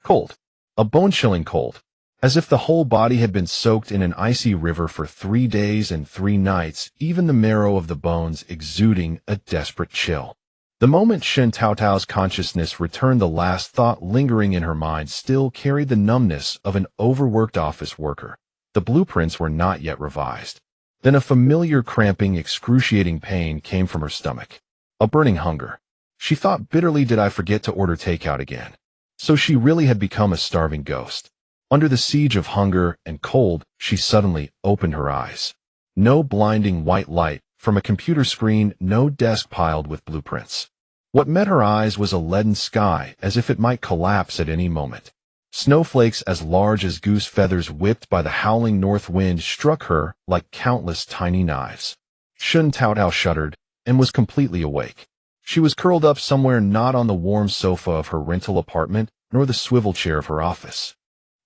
Cold. A bone-chilling cold. As if the whole body had been soaked in an icy river for 3 days and 3 nights, even the marrow of the bones exuding a desperate chill. The moment Shen Taotao's consciousness returned, the last thought lingering in her mind still carried the numbness of an overworked office worker. The blueprints were not yet revised. Then a familiar cramping, excruciating pain came from her stomach. A burning hunger. She thought bitterly, did I forget to order takeout again? So she really had become a starving ghost. Under the siege of hunger and cold, she suddenly opened her eyes. No blinding white light from a computer screen, no desk piled with blueprints. What met her eyes was a leaden sky, as if it might collapse at any moment. Snowflakes as large as goose feathers whipped by the howling north wind struck her like countless tiny knives. Shen Taotao shuddered and was completely awake. She was curled up somewhere not on the warm sofa of her rental apartment, nor the swivel chair of her office.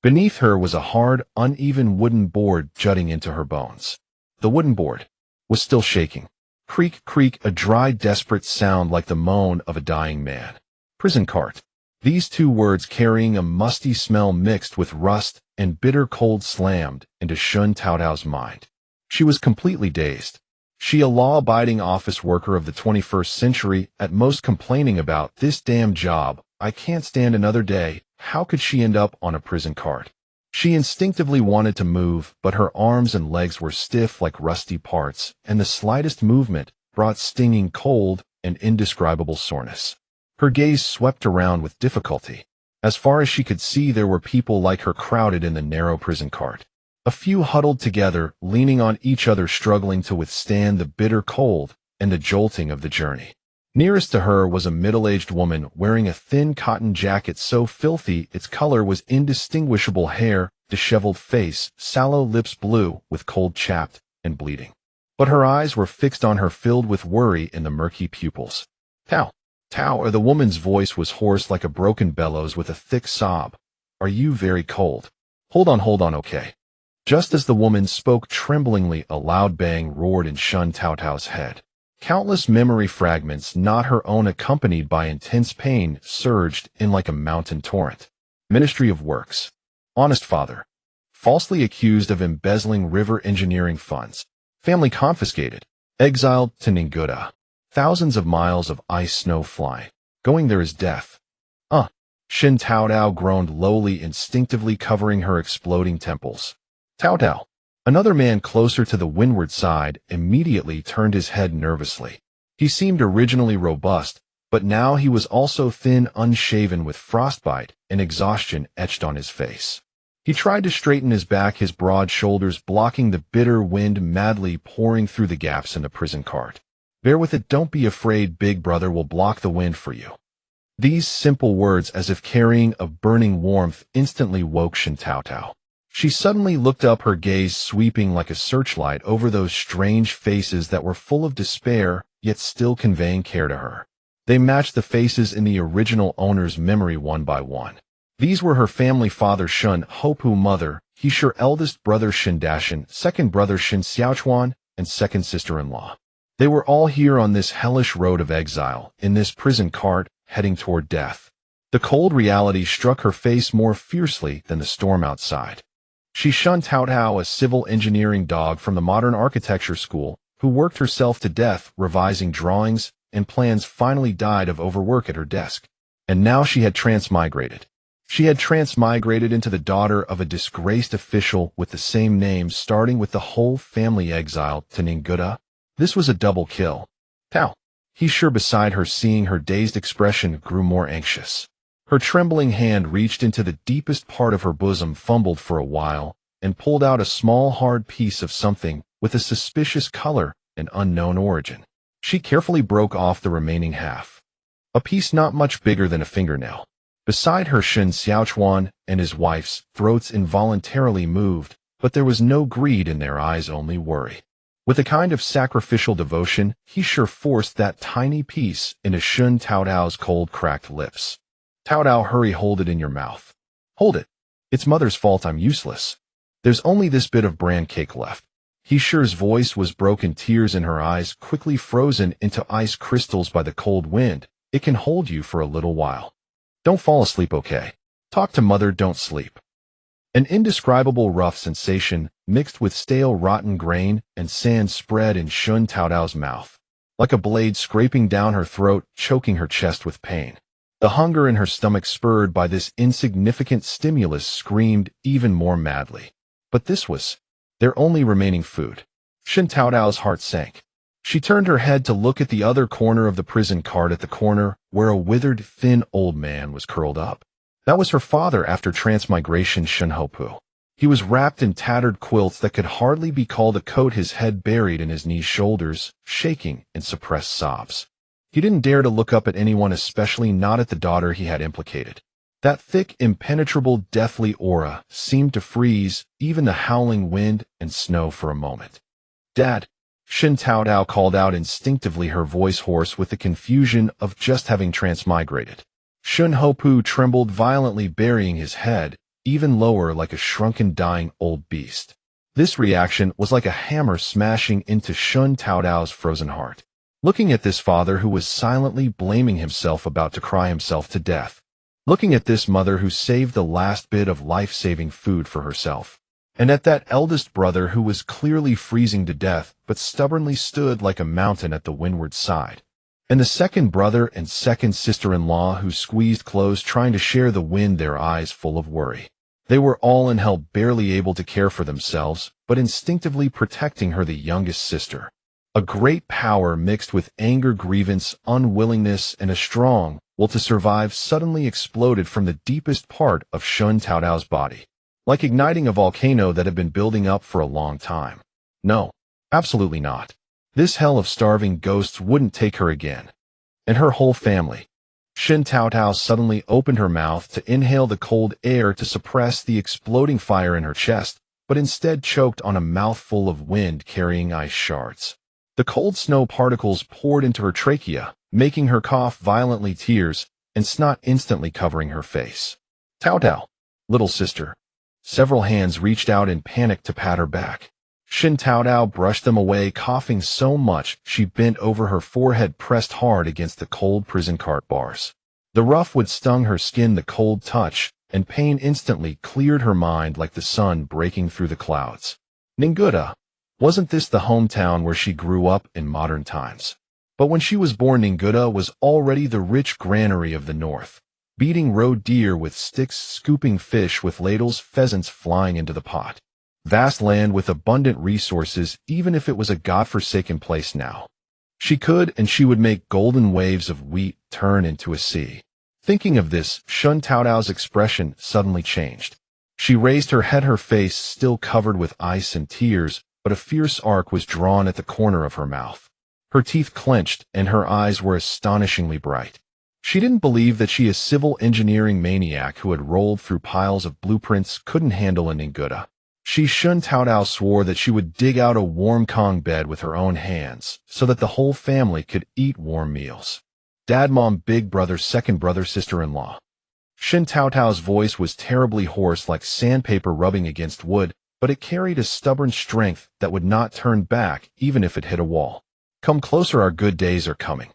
Beneath her was a hard, uneven wooden board jutting into her bones. The wooden board was still shaking. Creak, creak, a dry, desperate sound like the moan of a dying man. Prison cart. These 2 words carrying a musty smell mixed with rust and bitter cold slammed into Shen Taotao's mind. She was completely dazed. She, a law-abiding office worker of the 21st century, at most complaining about this damn job. I can't stand another day. How could she end up on a prison cart? She instinctively wanted to move, but her arms and legs were stiff like rusty parts, and the slightest movement brought stinging cold and indescribable soreness. Her gaze swept around with difficulty. As far as she could see, there were people like her crowded in the narrow prison cart. A few huddled together, leaning on each other, struggling to withstand the bitter cold and the jolting of the journey. Nearest to her was a middle-aged woman wearing a thin cotton jacket so filthy its color was indistinguishable, hair, disheveled face, sallow lips blue with cold, chapped and bleeding. But her eyes were fixed on her, filled with worry in the murky pupils. Tao, or the woman's voice was hoarse like a broken bellows with a thick sob. Are you very cold? Hold on, okay. Just as the woman spoke tremblingly, a loud bang roared in Shen Taotao's head. Countless memory fragments, not her own, accompanied by intense pain, surged in like a mountain torrent. Ministry of Works. Honest father. Falsely accused of embezzling river engineering funds. Family confiscated. Exiled to Ninguta. Thousands of miles of ice snow flying. Going there is death. Shen Taotao groaned lowly, instinctively covering her exploding temples. Taotao. Another man closer to the windward side immediately turned his head nervously. He seemed originally robust, but now he was also thin, unshaven, with frostbite and exhaustion etched on his face. He tried to straighten his back, his broad shoulders blocking the bitter wind madly pouring through the gaps in the prison cart. Bear with it, don't be afraid, big brother will block the wind for you. These simple words, as if carrying a burning warmth, instantly woke Shen Taotao. She suddenly looked up, her gaze sweeping like a searchlight over those strange faces that were full of despair, yet still conveying care to her. They matched the faces in the original owner's memory one by one. These were her family: father Shen Hopu, mother Heisher, eldest brother Shen Dashan, second brother Shen Xiaochuan, and second sister-in-law. They were all here on this hellish road of exile, in this prison cart, heading toward death. The cold reality struck her face more fiercely than the storm outside. She, Shen Taotao, a civil engineering dog from the modern architecture school, who worked herself to death revising drawings and plans, finally died of overwork at her desk. And now she had transmigrated. She had transmigrated into the daughter of a disgraced official with the same name, starting with the whole family exiled to Ninguta. This was a double kill. Tao. He, sure beside her, seeing her dazed expression, grew more anxious. Her trembling hand reached into the deepest part of her bosom, fumbled for a while, and pulled out a small hard piece of something with a suspicious color and unknown origin. She carefully broke off the remaining half. A piece not much bigger than a fingernail. Beside her, Shen Xiaochuan and his wife's throats involuntarily moved, but there was no greed in their eyes, only worry. With a kind of sacrificial devotion, he sure forced that tiny piece into Shen Taotao's cold, cracked lips. Taotao, hurry, hold it in your mouth. Hold it. It's mother's fault I'm useless. There's only this bit of bran cake left. Heisher's voice was broken, tears in her eyes, quickly frozen into ice crystals by the cold wind. It can hold you for a little while. Don't fall asleep, okay? Talk to mother, don't sleep. An indescribable rough sensation, mixed with stale rotten grain and sand, spread in Shen Taotao's mouth, like a blade scraping down her throat, choking her chest with pain. The hunger in her stomach, spurred by this insignificant stimulus, screamed even more madly. But this was their only remaining food. Shen Taotao's heart sank. She turned her head to look at the other corner of the prison cart, at the corner where a withered, thin old man was curled up. That was her father after transmigration, Shen Hopu. He was wrapped in tattered quilts that could hardly be called a coat, his head buried in his knees, shoulders shaking in suppressed sobs. He didn't dare to look up at anyone, especially not at the daughter he had implicated. That thick, impenetrable, deathly aura seemed to freeze even the howling wind and snow for a moment. "Dad," Shen Taotao called out instinctively, her voice hoarse with the confusion of just having transmigrated. Shen Hopu trembled violently, burying his head even lower like a shrunken, dying old beast. This reaction was like a hammer smashing into Shen Taotao's frozen heart. Looking at this father who was silently blaming himself, about to cry himself to death. Looking at this mother who saved the last bit of life-saving food for herself. And at that eldest brother who was clearly freezing to death but stubbornly stood like a mountain at the windward side. And the second brother and second sister-in-law who squeezed close, trying to share the wind, their eyes full of worry. They were all in hell, barely able to care for themselves, but instinctively protecting her, the youngest sister. A great power mixed with anger, grievance, unwillingness, and a strong will to survive suddenly exploded from the deepest part of Shen Taotao's body, like igniting a volcano that had been building up for a long time. No, absolutely not. This hell of starving ghosts wouldn't take her again. And her whole family. Shen Taotao suddenly opened her mouth to inhale the cold air to suppress the exploding fire in her chest, but instead choked on a mouthful of wind-carrying ice shards. The cold snow particles poured into her trachea, making her cough violently, tears and snot instantly covering her face. "Taotao, little sister." Several hands reached out in panic to pat her back. Shen Taotao brushed them away, coughing so much she bent over, her forehead pressed hard against the cold prison cart bars. The rough wood stung her skin, the cold touch, and pain instantly cleared her mind like the sun breaking through the clouds. Ninguta. Wasn't this the hometown where she grew up in modern times? But when she was born, Ninguta was already the rich granary of the north, beating roe deer with sticks, scooping fish with ladles, pheasants flying into the pot. Vast land with abundant resources, even if it was a godforsaken place now. She could, and she would make golden waves of wheat turn into a sea. Thinking of this, Shen Taotao's expression suddenly changed. She raised her head, her face still covered with ice and tears, but a fierce arc was drawn at the corner of her mouth. Her teeth clenched, and her eyes were astonishingly bright. She didn't believe that she, a civil engineering maniac who had rolled through piles of blueprints, couldn't handle a Ninguta. She, Shen Taotao, swore that she would dig out a warm Kong bed with her own hands, so that the whole family could eat warm meals. Dad, mom, big brother, second brother, sister-in-law. Shen Taotao's voice was terribly hoarse, like sandpaper rubbing against wood, but it carried a stubborn strength that would not turn back even if it hit a wall. "Come closer, our good days are coming."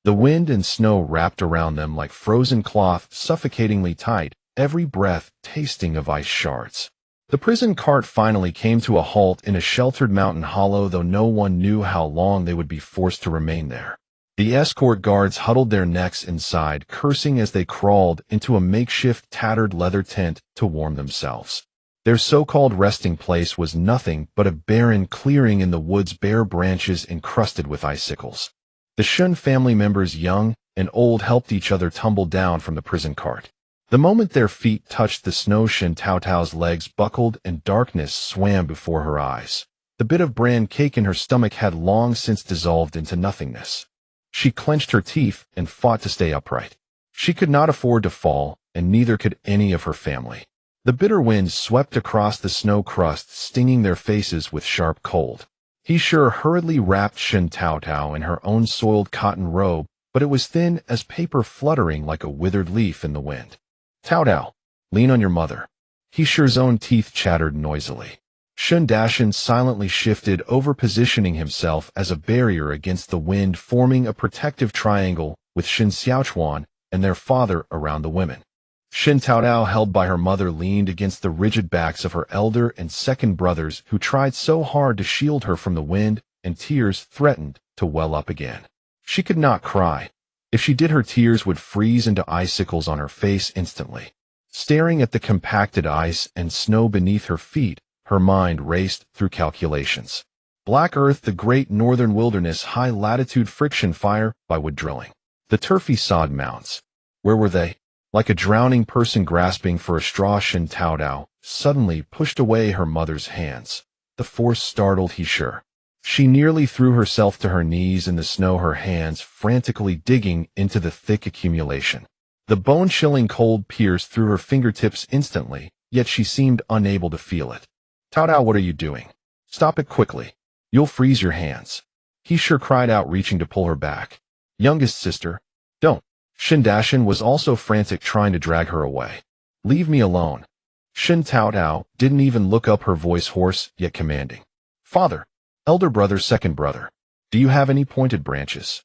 The wind and snow wrapped around them like frozen cloth, suffocatingly tight, every breath tasting of ice shards. The prison cart finally came to a halt in a sheltered mountain hollow, though no one knew how long they would be forced to remain there. The escort guards huddled their necks inside, cursing as they crawled into a makeshift tattered leather tent to warm themselves. Their so-called resting place was nothing but a barren clearing in the woods, bare branches encrusted with icicles. The Shen family members, young and old, helped each other tumble down from the prison cart. The moment their feet touched the snow, Shen Taotao's legs buckled and darkness swam before her eyes. The bit of bran cake in her stomach had long since dissolved into nothingness. She clenched her teeth and fought to stay upright. She could not afford to fall, and neither could any of her family. The bitter wind swept across the snow crust, stinging their faces with sharp cold. He sure hurriedly wrapped Shen Taotao in her own soiled cotton robe, but it was thin as paper, fluttering like a withered leaf in the wind. "Taotao, lean on your mother." He sure's own teeth chattered noisily. Shen Dashan silently shifted over, positioning himself as a barrier against the wind, forming a protective triangle with Shen Xiaochuan and their father around the women. Shen Taotao, held by her mother, leaned against the rigid backs of her elder and second brothers, who tried so hard to shield her from the wind, and tears threatened to well up again. She could not cry. If she did, her tears would freeze into icicles on her face instantly. Staring at the compacted ice and snow beneath her feet, her mind raced through calculations. Black earth, the great northern wilderness, high-latitude friction fire by wood drilling. The turfy sod mounds. Where were they? Like a drowning person grasping for a straw, Shen Taotao suddenly pushed away her mother's hands. The force startled he sure. She nearly threw herself to her knees in the snow, her hands frantically digging into the thick accumulation. The bone-chilling cold pierced through her fingertips instantly, yet she seemed unable to feel it. Taotao, what are you doing? Stop it quickly. You'll freeze your hands. He sure cried out, reaching to pull her back. Youngest sister, don't. Shen Dashan was also frantic, trying to drag her away. Leave me alone. Shen Taotao didn't even look up, her voice hoarse yet commanding. Father, elder brother, second brother, do you have any pointed branches?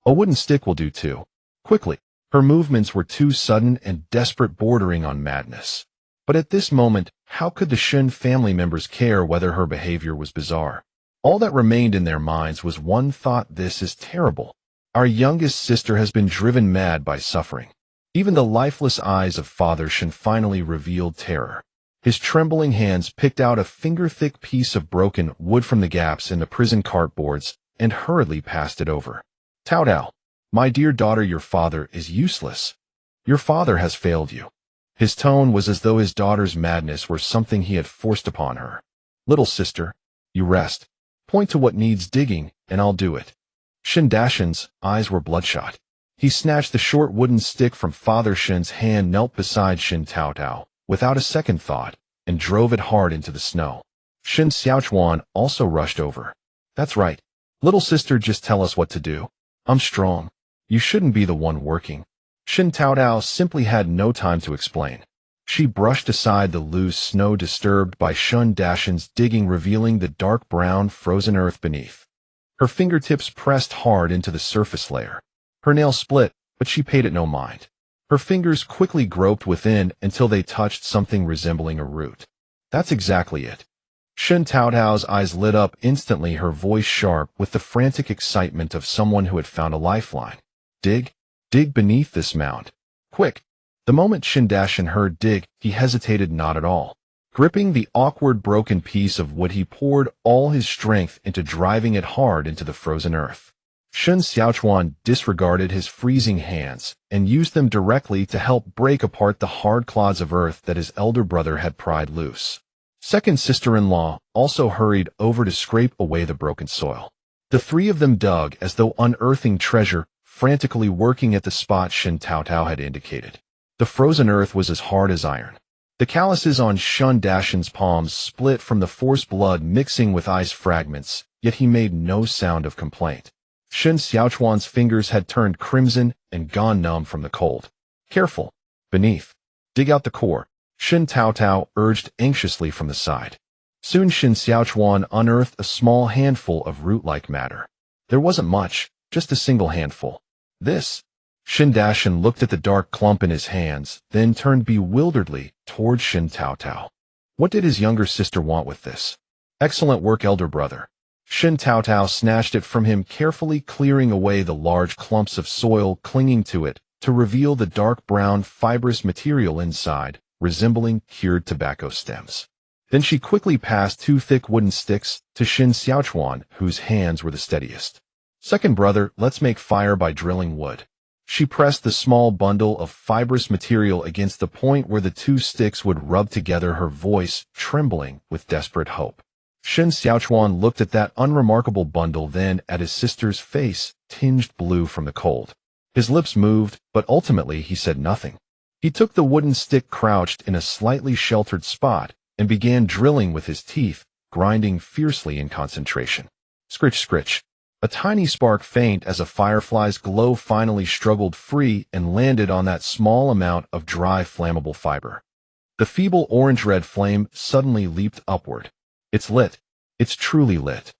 A wooden stick will do too. Quickly. Her movements were too sudden and desperate, bordering on madness. But at this moment, how could the Shen family members care whether her behavior was bizarre? All that remained in their minds was one thought: this is terrible. Our youngest sister has been driven mad by suffering. Even the lifeless eyes of Father Shen finally revealed terror. His trembling hands picked out a finger-thick piece of broken wood from the gaps in the prison cardboards and hurriedly passed it over. Taotao, my dear daughter, your father is useless. Your father has failed you. His tone was as though his daughter's madness were something he had forced upon her. Little sister, you rest. Point to what needs digging, and I'll do it. Shen Dashan's eyes were bloodshot. He snatched the short wooden stick from Father Shen's hand, knelt beside Shen Taotao without a second thought, and drove it hard into the snow. Shen Xiaochuan also rushed over. That's right. Little sister, just tell us what to do. I'm strong. You shouldn't be the one working. Shen Taotao simply had no time to explain. She brushed aside the loose snow disturbed by Shen Dashan's digging, revealing the dark brown frozen earth beneath. Her fingertips pressed hard into the surface layer. Her nails split, but she paid it no mind. Her fingers quickly groped within until they touched something resembling a root. That's exactly it. Shen Taotao's eyes lit up instantly, her voice sharp with the frantic excitement of someone who had found a lifeline. Dig? Dig beneath this mound. Quick! The moment Shen Dashan heard dig, he hesitated not at all. Gripping the awkward broken piece of wood, he poured all his strength into driving it hard into the frozen earth. Shen Xiaochuan disregarded his freezing hands and used them directly to help break apart the hard clods of earth that his elder brother had pried loose. Second sister-in-law also hurried over to scrape away the broken soil. The three of them dug as though unearthing treasure, frantically working at the spot Shen Taotao had indicated. The frozen earth was as hard as iron. The calluses on Shen Dashan's palms split from the forced blood mixing with ice fragments, yet he made no sound of complaint. Shen Xiaochuan's fingers had turned crimson and gone numb from the cold. Careful. Beneath. Dig out the core. Shen Taotao urged anxiously from the side. Soon Shen Xiaochuan unearthed a small handful of root-like matter. There wasn't much, just a single handful. This. Shen Dashan looked at the dark clump in his hands, then turned bewilderedly toward Shen Taotao. What did his younger sister want with this? Excellent work, elder brother. Shen Taotao snatched it from him, carefully clearing away the large clumps of soil clinging to it to reveal the dark brown fibrous material inside, resembling cured tobacco stems. Then she quickly passed two thick wooden sticks to Shen Xiaochuan, whose hands were the steadiest. Second brother, let's make fire by drilling wood. She pressed the small bundle of fibrous material against the point where the two sticks would rub together, her voice trembling with desperate hope. Shen Xiaochuan looked at that unremarkable bundle, then at his sister's face, tinged blue from the cold. His lips moved, but ultimately he said nothing. He took the wooden stick crouched in a slightly sheltered spot and began drilling with his teeth, grinding fiercely in concentration. Scritch, scritch. A tiny spark, faint as a firefly's glow, finally struggled free and landed on that small amount of dry, flammable fiber. The feeble orange-red flame suddenly leaped upward. It's lit. It's truly lit.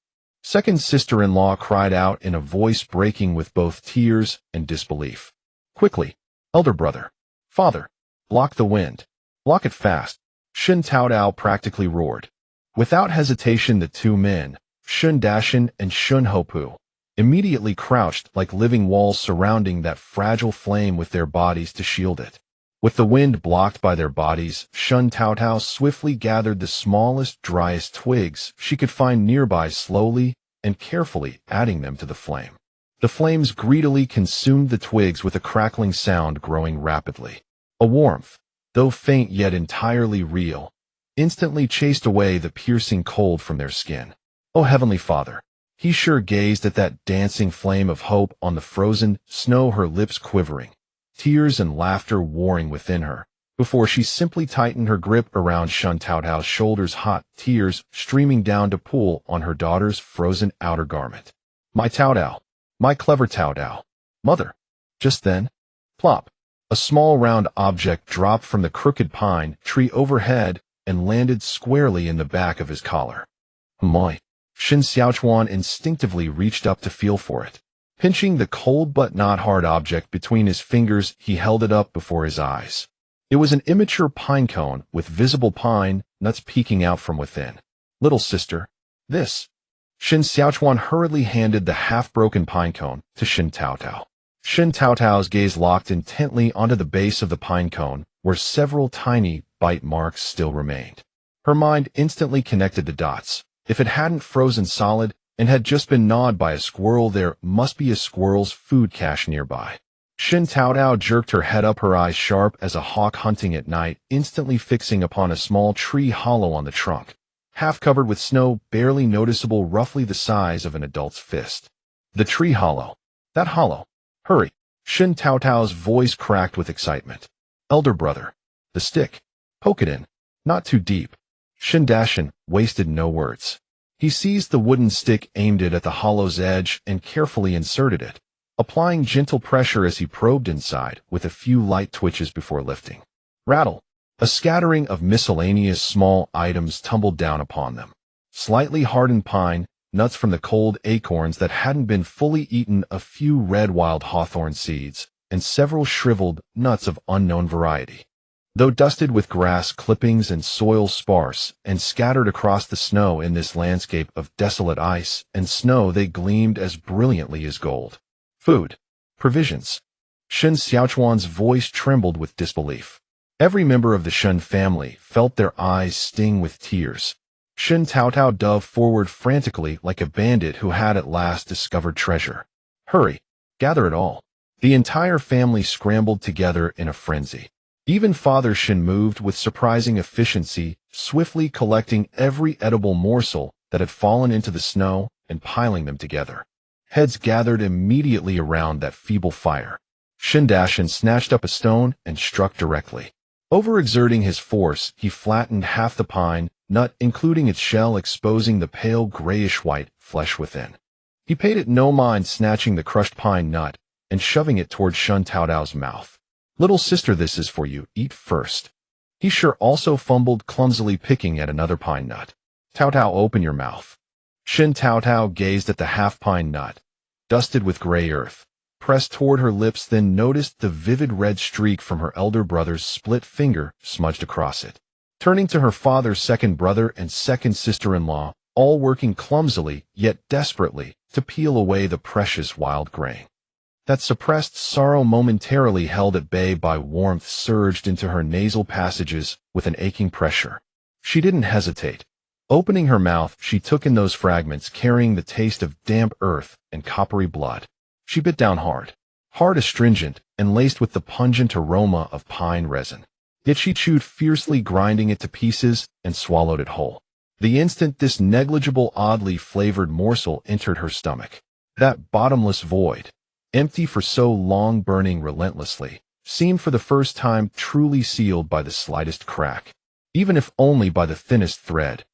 Second sister-in-law cried out in a voice breaking with both tears and disbelief. Quickly, elder brother. Father. Block the wind. Block it fast. Shen Taotao practically roared. Without hesitation, the two men, Shen Dashan and Shen Hopu, immediately crouched like living walls surrounding that fragile flame with their bodies to shield it. With the wind blocked by their bodies, Shen Taotao swiftly gathered the smallest, driest twigs she could find nearby, slowly and carefully adding them to the flame. The flames greedily consumed the twigs with a crackling sound growing rapidly. A warmth, though faint yet entirely real, instantly chased away the piercing cold from their skin. "Oh, Heavenly Father!" He sure gazed at that dancing flame of hope on the frozen snow, her lips quivering, tears and laughter warring within her, before she simply tightened her grip around Shen Taotao's shoulders, hot tears streaming down to pool on her daughter's frozen outer garment. "My Taotao! My clever Taotao! Mother!" Just then, plop! A small round object dropped from the crooked pine tree overhead and landed squarely in the back of his collar. "Moi!" Shen Xiaochuan instinctively reached up to feel for it. Pinching the cold but not hard object between his fingers, he held it up before his eyes. It was an immature pine cone with visible pine nuts peeking out from within. "Little sister, this." Shen Xiaochuan hurriedly handed the half-broken pine cone to Shen Taotao. Shen Taotao's gaze locked intently onto the base of the pine cone, where several tiny bite marks still remained. Her mind instantly connected the dots. If it hadn't frozen solid and had just been gnawed by a squirrel, there must be a squirrel's food cache nearby. Shen Taotao jerked her head up, her eyes sharp as a hawk hunting at night, instantly fixing upon a small tree hollow on the trunk, half covered with snow, barely noticeable, roughly the size of an adult's fist. The tree hollow. That hollow. "Hurry!" Shen Taotao's voice cracked with excitement. "Elder brother. The stick. Poke it in. Not too deep." Shen Dashan wasted no words. He seized the wooden stick, aimed it at the hollow's edge, and carefully inserted it, applying gentle pressure as he probed inside, with a few light twitches before lifting. Rattle! A scattering of miscellaneous small items tumbled down upon them. Slightly hardened pine, nuts from the cold acorns that hadn't been fully eaten, a few red wild hawthorn seeds, and several shriveled nuts of unknown variety. Though dusted with grass clippings and soil sparse and scattered across the snow in this landscape of desolate ice and snow, they gleamed as brilliantly as gold. "Food. Provisions." Shen Xiaochuan's voice trembled with disbelief. Every member of the Shen family felt their eyes sting with tears. Shen Taotao dove forward frantically like a bandit who had at last discovered treasure. "Hurry! Gather it all." The entire family scrambled together in a frenzy. Even Father Shen moved with surprising efficiency, swiftly collecting every edible morsel that had fallen into the snow and piling them together. Heads gathered immediately around that feeble fire. Shen Dashan snatched up a stone and struck directly. Overexerting his force, he flattened half the pine nut, including its shell, exposing the pale grayish-white flesh within. He paid it no mind, snatching the crushed pine nut and shoving it toward Shen Taotao's mouth. "Little sister, this is for you. Eat first." He sure also fumbled, clumsily picking at another pine nut. "Taotao, open your mouth." Shen Taotao gazed at the half-pine nut, dusted with gray earth, pressed toward her lips, then noticed the vivid red streak from her elder brother's split finger smudged across it. Turning to her father's second brother and second sister-in-law, all working clumsily yet desperately to peel away the precious wild grain. That suppressed sorrow, momentarily held at bay by warmth, surged into her nasal passages with an aching pressure. She didn't hesitate. Opening her mouth, she took in those fragments, carrying the taste of damp earth and coppery blood. She bit down hard, astringent, and laced with the pungent aroma of pine resin. Yet she chewed fiercely, grinding it to pieces, and swallowed it whole. The instant this negligible, oddly flavored morsel entered her stomach, that bottomless void, empty for so long, burning relentlessly, seemed for the first time truly sealed by the slightest crack, even if only by the thinnest thread.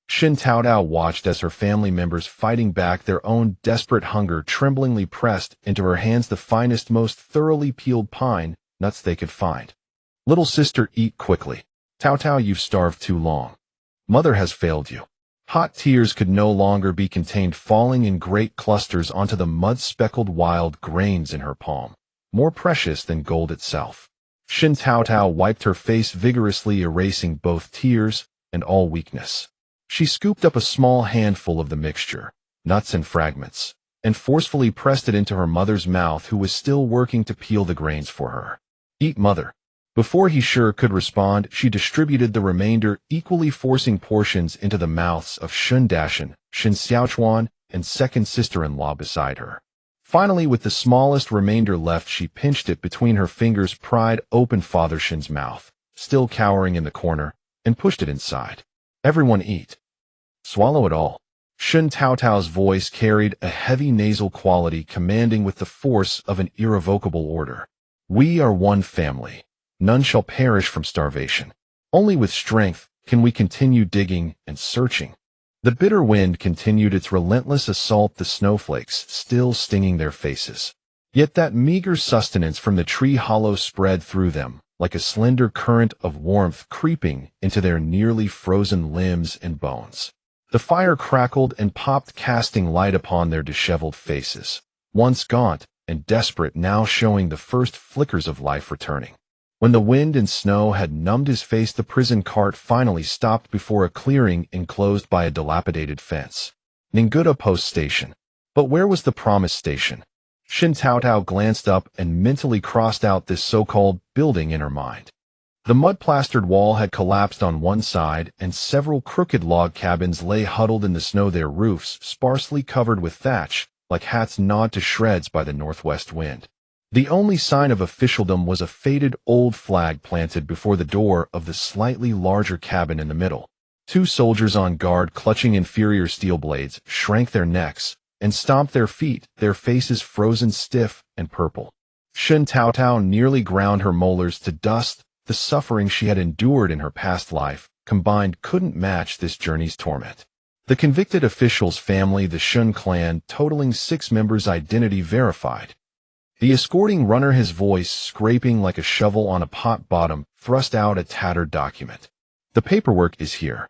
Shen Taotao watched as her family members, fighting back their own desperate hunger, tremblingly pressed into her hands the finest, most thoroughly peeled pine nuts they could find. "Little sister, eat quickly. Taotao, you've starved too long. Mother has failed you." Hot tears could no longer be contained, falling in great clusters onto the mud-speckled wild grains in her palm, more precious than gold itself. Shen Taotao wiped her face vigorously, erasing both tears and all weakness. She scooped up a small handful of the mixture, nuts and fragments, and forcefully pressed it into her mother's mouth, who was still working to peel the grains for her. "Eat, mother." Before he sure could respond, she distributed the remainder, equally forcing portions into the mouths of Shen Dashan, Shen Xiaochuan, and second sister-in-law beside her. Finally, with the smallest remainder left, she pinched it between her fingers, pried open Father Shen's mouth, still cowering in the corner, and pushed it inside. "Everyone eat. Swallow it all." Shen Taotao's voice carried a heavy nasal quality, commanding with the force of an irrevocable order. "We are one family. None shall perish from starvation. Only with strength can we continue digging and searching." The bitter wind continued its relentless assault, the snowflakes still stinging their faces. Yet that meager sustenance from the tree hollow spread through them, like a slender current of warmth creeping into their nearly frozen limbs and bones. The fire crackled and popped, casting light upon their disheveled faces, once gaunt and desperate, now showing the first flickers of life returning. When the wind and snow had numbed his face, the prison cart finally stopped before a clearing enclosed by a dilapidated fence. Ninguta Post Station. But where was the promised station? Shen Taotao glanced up and mentally crossed out this so-called building in her mind. The mud-plastered wall had collapsed on one side, and several crooked log cabins lay huddled in the snow, their roofs sparsely covered with thatch, like hats gnawed to shreds by the northwest wind. The only sign of officialdom was a faded old flag planted before the door of the slightly larger cabin in the middle. Two soldiers on guard, clutching inferior steel blades, shrank their necks and stomped their feet, their faces frozen stiff and purple. Shen Taotao nearly ground her molars to dust. The suffering she had endured in her past life, combined, couldn't match this journey's torment. The convicted official's family, the Shen clan, totaling 6 members, identity verified. The escorting runner, his voice scraping like a shovel on a pot bottom, thrust out a tattered document. "The paperwork is here."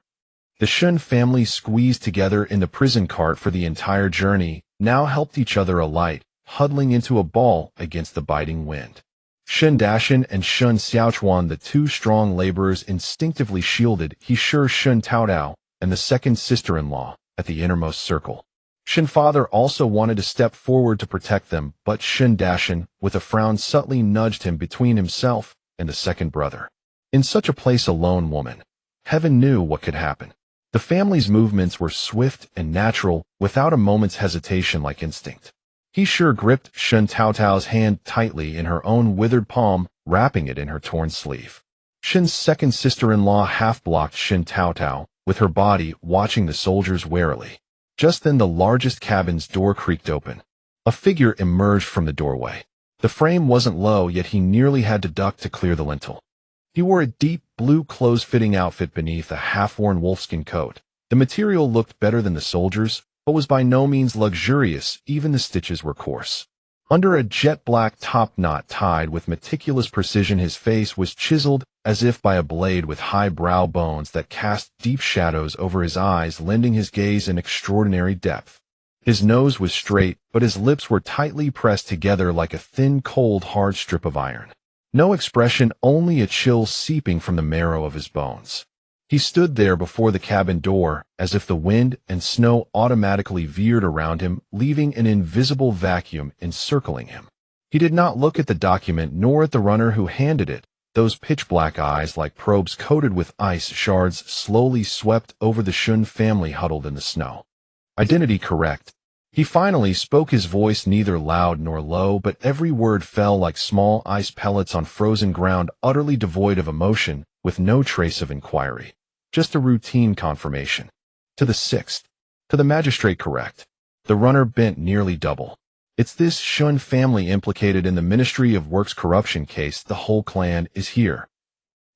The Shen family, squeezed together in the prison cart for the entire journey, now helped each other alight, huddling into a ball against the biting wind. Shen Dashan and Shen Xiaochuan, the 2 strong laborers, instinctively shielded Shen Taotao and the second sister-in-law at the innermost circle. Shen father also wanted to step forward to protect them, but Shen Dashan, with a frown, subtly nudged him between himself and the second brother. In such a place, a lone woman, heaven knew what could happen. The family's movements were swift and natural, without a moment's hesitation, like instinct. He sure gripped Shen Taotao's hand tightly in her own withered palm, wrapping it in her torn sleeve. Shen's second sister-in-law half-blocked Shen Taotao, with her body, watching the soldiers warily. Just then the largest cabin's door creaked open. A figure emerged from the doorway. The frame wasn't low, yet he nearly had to duck to clear the lintel. He wore a deep blue close-fitting outfit beneath a half-worn wolfskin coat. The material looked better than the soldiers', but was by no means luxurious. Even the stitches were coarse. Under a jet-black top knot tied with meticulous precision, his face was chiseled as if by a blade, with high brow bones that cast deep shadows over his eyes, lending his gaze an extraordinary depth. His nose was straight, but his lips were tightly pressed together like a thin, cold, hard strip of iron. No expression, only a chill seeping from the marrow of his bones. He stood there before the cabin door, as if the wind and snow automatically veered around him, leaving an invisible vacuum encircling him. He did not look at the document nor at the runner who handed it. Those pitch-black eyes, like probes coated with ice shards, slowly swept over the Shen family huddled in the snow. Identity correct. He finally spoke, his voice neither loud nor low, but every word fell like small ice pellets on frozen ground, utterly devoid of emotion, with no trace of inquiry. Just a routine confirmation. To the 6th. To the magistrate correct. The runner bent nearly double. "It's this Shen family implicated in the Ministry of Works corruption case. The whole clan is here."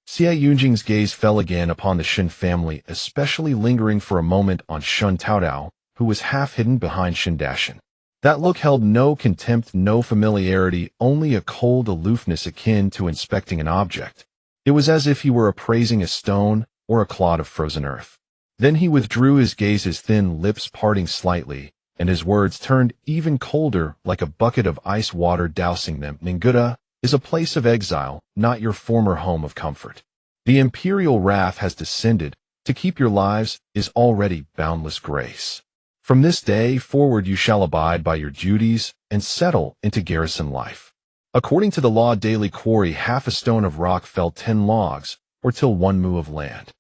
Xie Yunjing's gaze fell again upon the Shen family, especially lingering for a moment on Shen Taotao, who was half hidden behind Shen Dashan. That look held no contempt, no familiarity, only a cold aloofness akin to inspecting an object. It was as if he were appraising a stone or a clod of frozen earth. Then he withdrew his gaze, his thin lips parting slightly, and his words turned even colder, like a bucket of ice water dousing them. "Ninguta, is a place of exile, not your former home of comfort. The imperial wrath has descended. To keep your lives is already boundless grace. From this day forward you shall abide by your duties and settle into garrison life. According to the law, daily quarry half a stone of rock, fell 10 logs, or till 1 mu of land.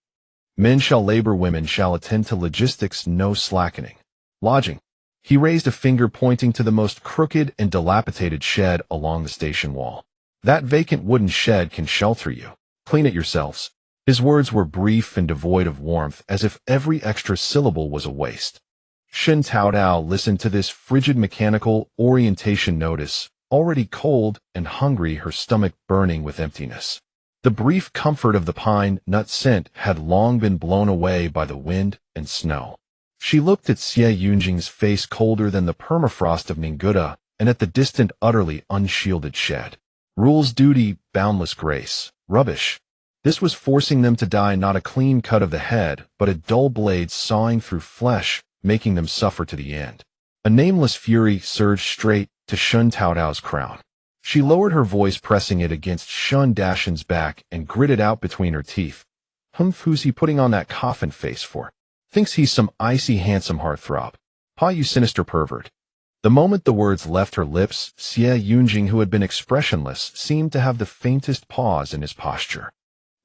Men shall labor, women shall attend to logistics, no slackening. Lodging. He raised a finger pointing to the most crooked and dilapidated shed along the station wall. That vacant wooden shed can shelter you. Clean it yourselves. His words were brief and devoid of warmth, as if every extra syllable was a waste. Shen Taotao listened to this frigid mechanical orientation notice, already cold and hungry, her stomach burning with emptiness. The brief comfort of the pine nut scent had long been blown away by the wind and snow. She looked at CivilEngiener's face, colder than the permafrost of Ninguta, and at the distant, utterly unshielded shed. Rules, duty, boundless grace. Rubbish. This was forcing them to die, not a clean cut of the head, but a dull blade sawing through flesh, making them suffer to the end. A nameless fury surged straight to Shen Taotao's crown. She lowered her voice, pressing it against Shen Dashin's back, and gritted out between her teeth. Who's he putting on that coffin face for? Thinks he's some icy handsome heartthrob. Pa, you sinister pervert. The moment the words left her lips, CivilEngiener, who had been expressionless, seemed to have the faintest pause in his posture.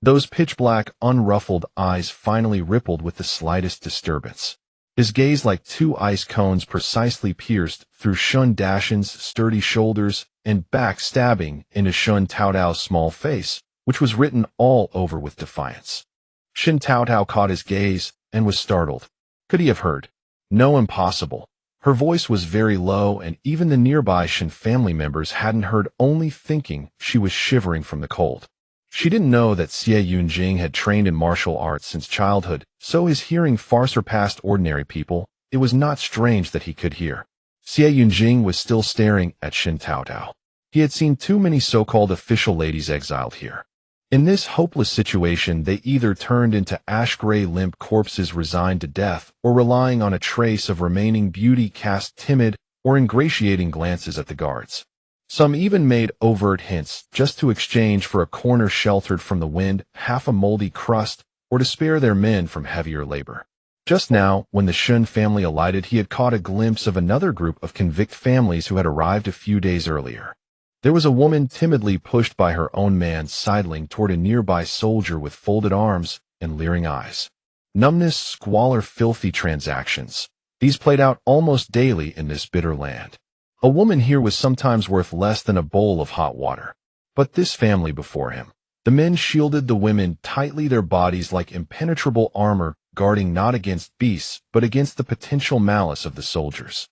Those pitch-black, unruffled eyes finally rippled with the slightest disturbance. His gaze, like 2 ice cones, precisely pierced through Shen Dashin's sturdy shoulders and back, stabbing into Shen Taotao's small face, which was written all over with defiance. Shen Taotao caught his gaze and was startled. Could he have heard? No, impossible. Her voice was very low, and even the nearby Shen family members hadn't heard, only thinking she was shivering from the cold. She didn't know that CivilEngiener had trained in martial arts since childhood, so his hearing far surpassed ordinary people. It was not strange that he could hear. CivilEngiener was still staring at Shen Taotao. He had seen too many so-called official ladies exiled here. In this hopeless situation, they either turned into ash-gray limp corpses resigned to death, or relying on a trace of remaining beauty, cast timid or ingratiating glances at the guards. Some even made overt hints, just to exchange for a corner sheltered from the wind, half a moldy crust, or to spare their men from heavier labor. Just now, when the Shen family alighted, he had caught a glimpse of another group of convict families who had arrived a few days earlier. There was a woman timidly pushed by her own man, sidling toward a nearby soldier with folded arms and leering eyes. Numbness, squalor, filthy transactions. These played out almost daily in this bitter land. A woman here was sometimes worth less than a bowl of hot water. But this family before him. The men shielded the women tightly, their bodies like impenetrable armor, guarding not against beasts, but against the potential malice of the soldiers.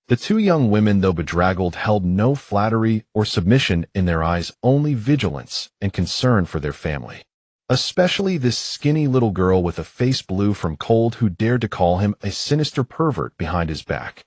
The 2 young women, though bedraggled, held no flattery or submission in their eyes, only vigilance and concern for their family. Especially this skinny little girl with a face blue from cold, who dared to call him a sinister pervert behind his back.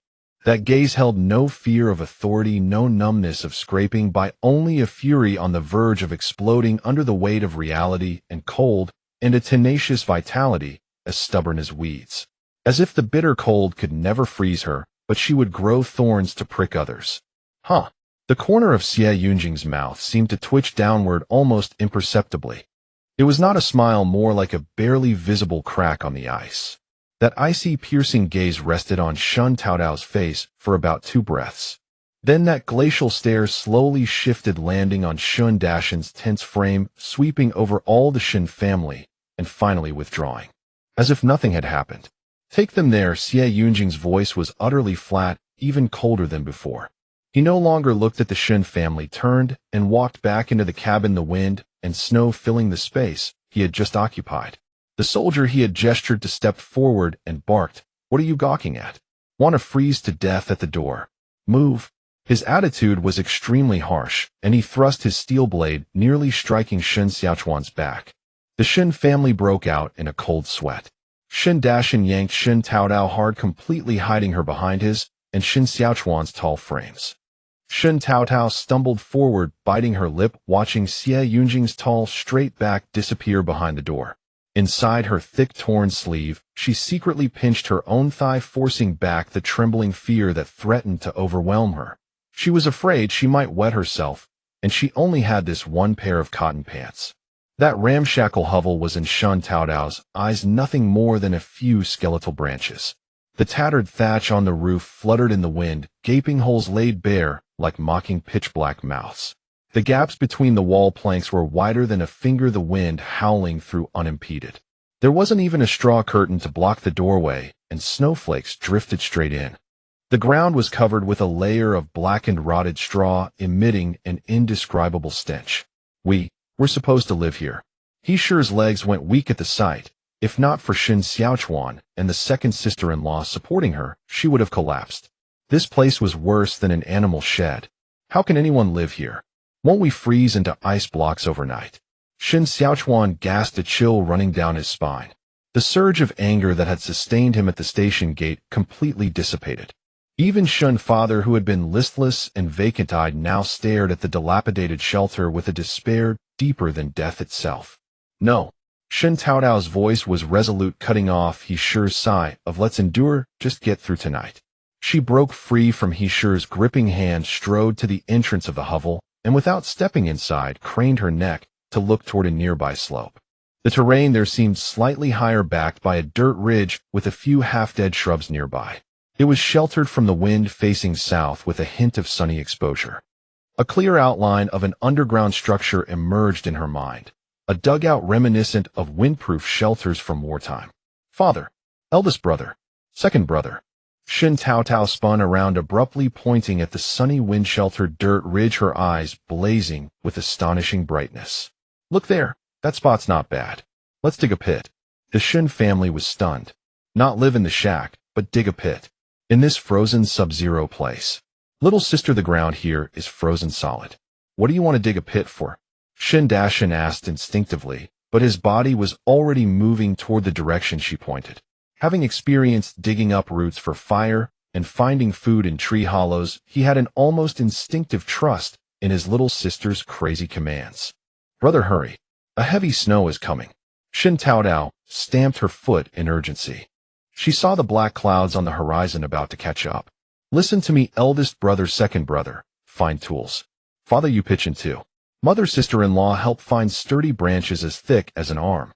That gaze held no fear of authority, no numbness of scraping by, only a fury on the verge of exploding under the weight of reality, and cold, and a tenacious vitality, as stubborn as weeds. As if the bitter cold could never freeze her, but she would grow thorns to prick others. The corner of CivilEngiener's mouth seemed to twitch downward almost imperceptibly. It was not a smile, more like a barely visible crack on the ice. That icy, piercing gaze rested on Shen Taotao's face for about 2 breaths. Then that glacial stare slowly shifted, landing on Shen Dashin's tense frame, sweeping over all the Shen family, and finally withdrawing. As if nothing had happened. Take them there. CivilEngiener's voice was utterly flat, even colder than before. He no longer looked at the Shen family, turned, and walked back into the cabin, the wind and snow filling the space he had just occupied. The soldier he had gestured to stepped forward and barked, "What are you gawking at? Want to freeze to death at the door? Move." His attitude was extremely harsh, and he thrust his steel blade, nearly striking Shen Xiaochuan's back. The Shen family broke out in a cold sweat. Shen Dashin yanked Shen Taotao hard, completely hiding her behind his and Shen Xiaochuan's tall frames. Shen Taotao stumbled forward, biting her lip, watching CivilEngiener's tall, straight back disappear behind the door. Inside her thick, torn sleeve, she secretly pinched her own thigh, forcing back the trembling fear that threatened to overwhelm her. She was afraid she might wet herself, and she only had this one pair of cotton pants. That ramshackle hovel was in Shen Taotao's eyes nothing more than a few skeletal branches. The tattered thatch on the roof fluttered in the wind, gaping holes laid bare like mocking pitch-black mouths. The gaps between the wall planks were wider than a finger, the wind howling through unimpeded. There wasn't even a straw curtain to block the doorway, and snowflakes drifted straight in. The ground was covered with a layer of blackened rotted straw, emitting an indescribable stench. We're supposed to live here. He sure's legs went weak at the sight. If not for Shen Xiaochuan and the second sister-in-law supporting her, she would have collapsed. This place was worse than an animal shed. How can anyone live here? Won't we freeze into ice blocks overnight? Shen Xiaochuan gasped, a chill running down his spine. The surge of anger that had sustained him at the station gate completely dissipated. Even Shen father, who had been listless and vacant-eyed, now stared at the dilapidated shelter with a despair deeper than death itself. No. Shen Taotao's voice was resolute, cutting off He Shure's sigh of "let's endure, just get through tonight." She broke free from He Shure's gripping hand, strode to the entrance of the hovel, and without stepping inside, craned her neck to look toward a nearby slope. The terrain there seemed slightly higher, backed by a dirt ridge with a few half-dead shrubs nearby. It was sheltered from the wind, facing south with a hint of sunny exposure. A clear outline of an underground structure emerged in her mind, a dugout reminiscent of windproof shelters from wartime. Father, eldest brother, second brother. Shen Taotao spun around abruptly, pointing at the sunny wind-sheltered dirt ridge, her eyes blazing with astonishing brightness. Look there, that spot's not bad. Let's dig a pit. The Shen family was stunned. Not live in the shack, but dig a pit. In this frozen sub-zero place. Little sister, the ground here is frozen solid. What do you want to dig a pit for? Shen Dashan asked instinctively, but his body was already moving toward the direction she pointed. Having experienced digging up roots for fire and finding food in tree hollows, he had an almost instinctive trust in his little sister's crazy commands. Brother, hurry. A heavy snow is coming. Shen Taotao stamped her foot in urgency. She saw the black clouds on the horizon about to catch up. Listen to me, eldest brother, second brother. Find tools. Father, you pitch in too. Mother, sister-in-law, help find sturdy branches as thick as an arm.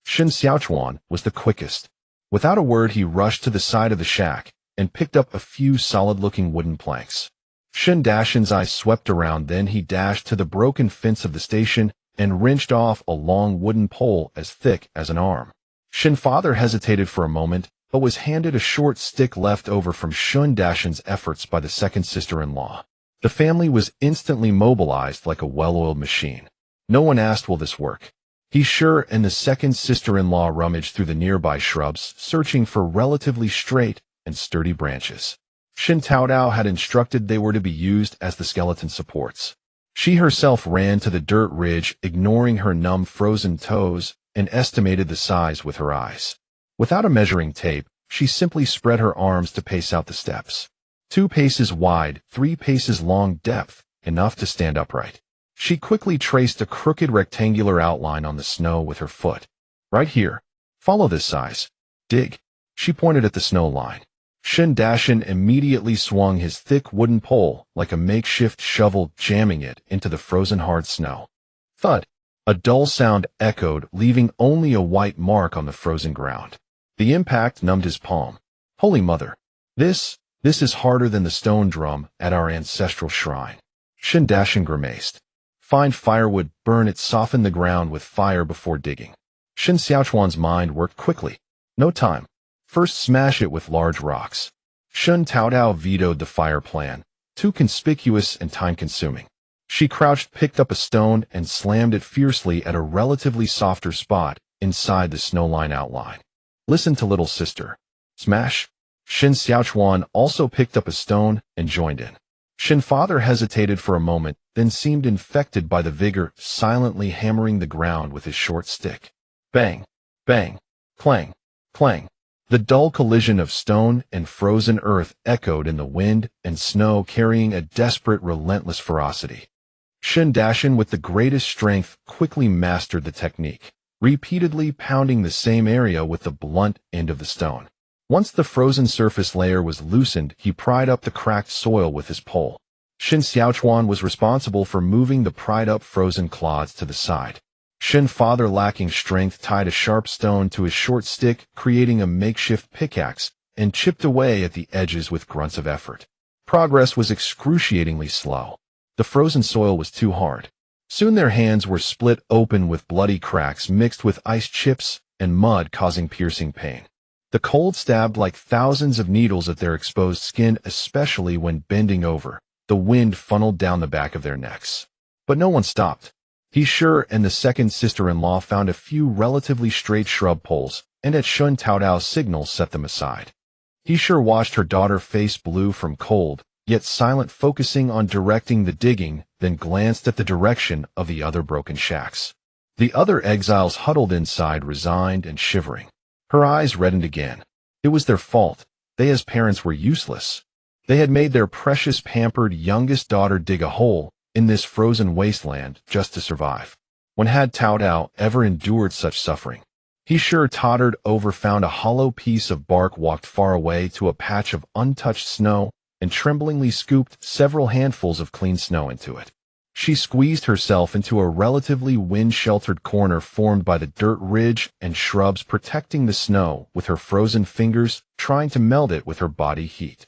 Shen Xiaochuan was the quickest. Without a word, he rushed to the side of the shack and picked up a few solid-looking wooden planks. Shen Dashan's eyes swept around, then he dashed to the broken fence of the station and wrenched off a long wooden pole as thick as an arm. Shen father hesitated for a moment, but was handed a short stick left over from Shen Dashan's efforts by the second sister-in-law. The family was instantly mobilized like a well-oiled machine. No one asked, will this work? He Sure and the second sister-in-law rummaged through the nearby shrubs, searching for relatively straight and sturdy branches. Shen Taotao had instructed they were to be used as the skeleton supports. She herself ran to the dirt ridge, ignoring her numb frozen toes, and estimated the size with her eyes. Without a measuring tape, she simply spread her arms to pace out the steps. 2 paces wide, 3 paces long, depth, enough to stand upright. She quickly traced a crooked rectangular outline on the snow with her foot. Right here. Follow this size. Dig. She pointed at the snow line. Shen Dashan immediately swung his thick wooden pole like a makeshift shovel, jamming it into the frozen hard snow. Thud. A dull sound echoed, leaving only a white mark on the frozen ground. The impact numbed his palm. Holy Mother. This is harder than the stone drum at our ancestral shrine. Shen Dashan grimaced. Find firewood, burn it, soften the ground with fire before digging. Shen Xiaochuan's mind worked quickly. No time. First smash it with large rocks. Shen Taotao vetoed the fire plan, too conspicuous and time-consuming. She crouched, picked up a stone, and slammed it fiercely at a relatively softer spot inside the snowline outline. Listen to little sister. Smash. Shen Xiaochuan also picked up a stone and joined in. Shen father hesitated for a moment, then seemed infected by the vigor, silently hammering the ground with his short stick. Bang, bang, clang, clang. The dull collision of stone and frozen earth echoed in the wind and snow, carrying a desperate, relentless ferocity. Shen Dashan, with the greatest strength, quickly mastered the technique, repeatedly pounding the same area with the blunt end of the stone. Once the frozen surface layer was loosened, he pried up the cracked soil with his pole. Shen Xiaochuan was responsible for moving the pried-up frozen clods to the side. Shen, father lacking strength, tied a sharp stone to his short stick, creating a makeshift pickaxe, and chipped away at the edges with grunts of effort. Progress was excruciatingly slow. The frozen soil was too hard. Soon their hands were split open with bloody cracks mixed with ice chips and mud, causing piercing pain. The cold stabbed like thousands of needles at their exposed skin, especially when bending over. The wind funneled down the back of their necks. But no one stopped. He Sure and the second sister-in-law found a few relatively straight shrub poles, and at Shen Taotao's signal set them aside. He Sure watched her daughter face blue from cold, yet silent, focusing on directing the digging, then glanced at the direction of the other broken shacks. The other exiles huddled inside, resigned and shivering. Her eyes reddened again. It was their fault. They as parents were useless. They had made their precious, pampered youngest daughter dig a hole in this frozen wasteland just to survive. When had Taotao ever endured such suffering? He Sure tottered over, found a hollow piece of bark, walked far away to a patch of untouched snow, and tremblingly scooped several handfuls of clean snow into it. She squeezed herself into a relatively wind-sheltered corner formed by the dirt ridge and shrubs protecting the snow with her frozen fingers, trying to melt it with her body heat.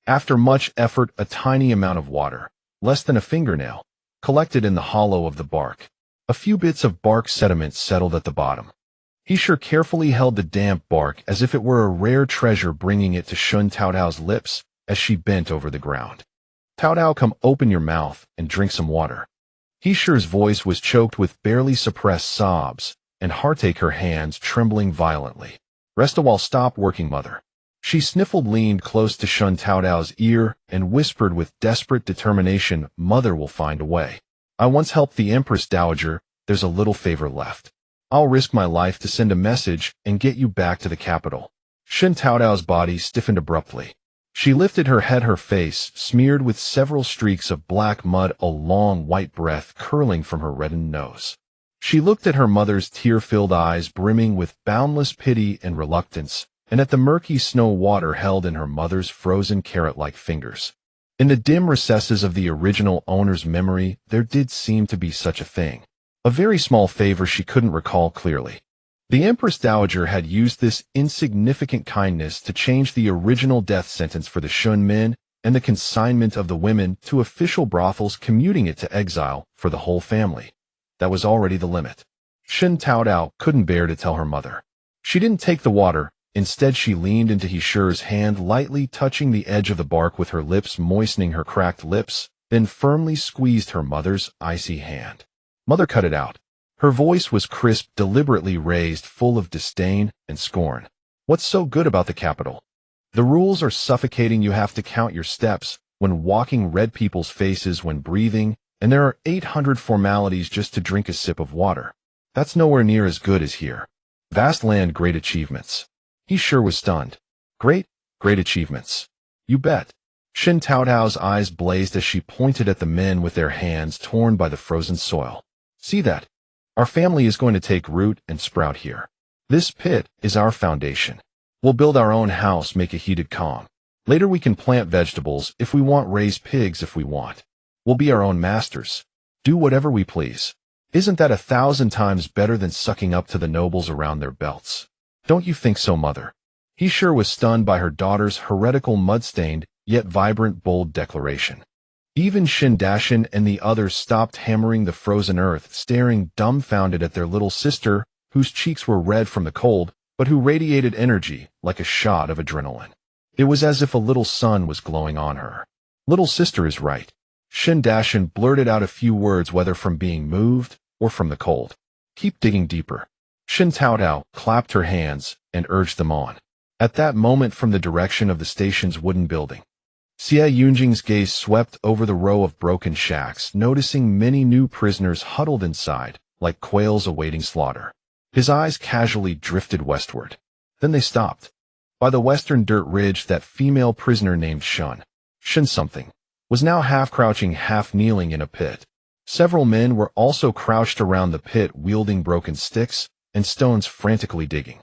After much effort, a tiny amount of water, less than a fingernail, collected in the hollow of the bark. A few bits of bark sediment settled at the bottom. He Sure carefully held the damp bark as if it were a rare treasure, bringing it to Shen Taotao's lips as she bent over the ground. Taotao, come, open your mouth and drink some water. He Sure's voice was choked with barely suppressed sobs, and heartache, her hands trembling violently. Rest a while, stop working, mother. She sniffled, leaned close to Shen Taotao's ear, and whispered with desperate determination, Mother will find a way. I once helped the Empress Dowager, there's a little favor left. I'll risk my life to send a message and get you back to the capital. Shen Taotao's body stiffened abruptly. She lifted her head, her face smeared with several streaks of black mud, a long white breath curling from her reddened nose. She looked at her mother's tear-filled eyes, brimming with boundless pity and reluctance, and at the murky snow water held in her mother's frozen carrot-like fingers. In the dim recesses of the original owner's memory, there did seem to be such a thing. A very small favor she couldn't recall clearly. The Empress Dowager had used this insignificant kindness to change the original death sentence for the Shun men and the consignment of the women to official brothels, commuting it to exile for the whole family. That was already the limit. Shen Taotao couldn't bear to tell her mother. She didn't take the water. Instead, she leaned into He Sure's hand, lightly touching the edge of the bark with her lips, moistening her cracked lips, then firmly squeezed her mother's icy hand. Mother, cut it out. Her voice was crisp, deliberately raised, full of disdain and scorn. What's so good about the capital? The rules are suffocating. You have to count your steps when walking, read people's faces when breathing, and there are 800 formalities just to drink a sip of water. That's nowhere near as good as here. Vast land, great achievements. He Sure was stunned. Great achievements. You bet. Shen Taotao's eyes blazed as she pointed at the men with their hands torn by the frozen soil. See that? Our family is going to take root and sprout here. This pit is our foundation. We'll build our own house, make a heated calm. Later we can plant vegetables if we want, raise pigs if we want. We'll be our own masters. Do whatever we please. Isn't that 1,000 times better than sucking up to the nobles around their belts? Don't you think so, mother? He Sure was stunned by her daughter's heretical, mud-stained, yet vibrant, bold declaration. Even Shen Dashin and the others stopped hammering the frozen earth, staring dumbfounded at their little sister, whose cheeks were red from the cold, but who radiated energy like a shot of adrenaline. It was as if a little sun was glowing on her. Little sister is right. Shen Dashin blurted out a few words, whether from being moved or from the cold. Keep digging deeper. Shen Taotao clapped her hands and urged them on. At that moment, from the direction of the station's wooden building, Xie Yunjing's gaze swept over the row of broken shacks, noticing many new prisoners huddled inside, like quails awaiting slaughter. His eyes casually drifted westward. Then they stopped. By the western dirt ridge, that female prisoner named Shen something, was now half-crouching, half-kneeling in a pit. Several men were also crouched around the pit, wielding broken sticks and stones, frantically digging.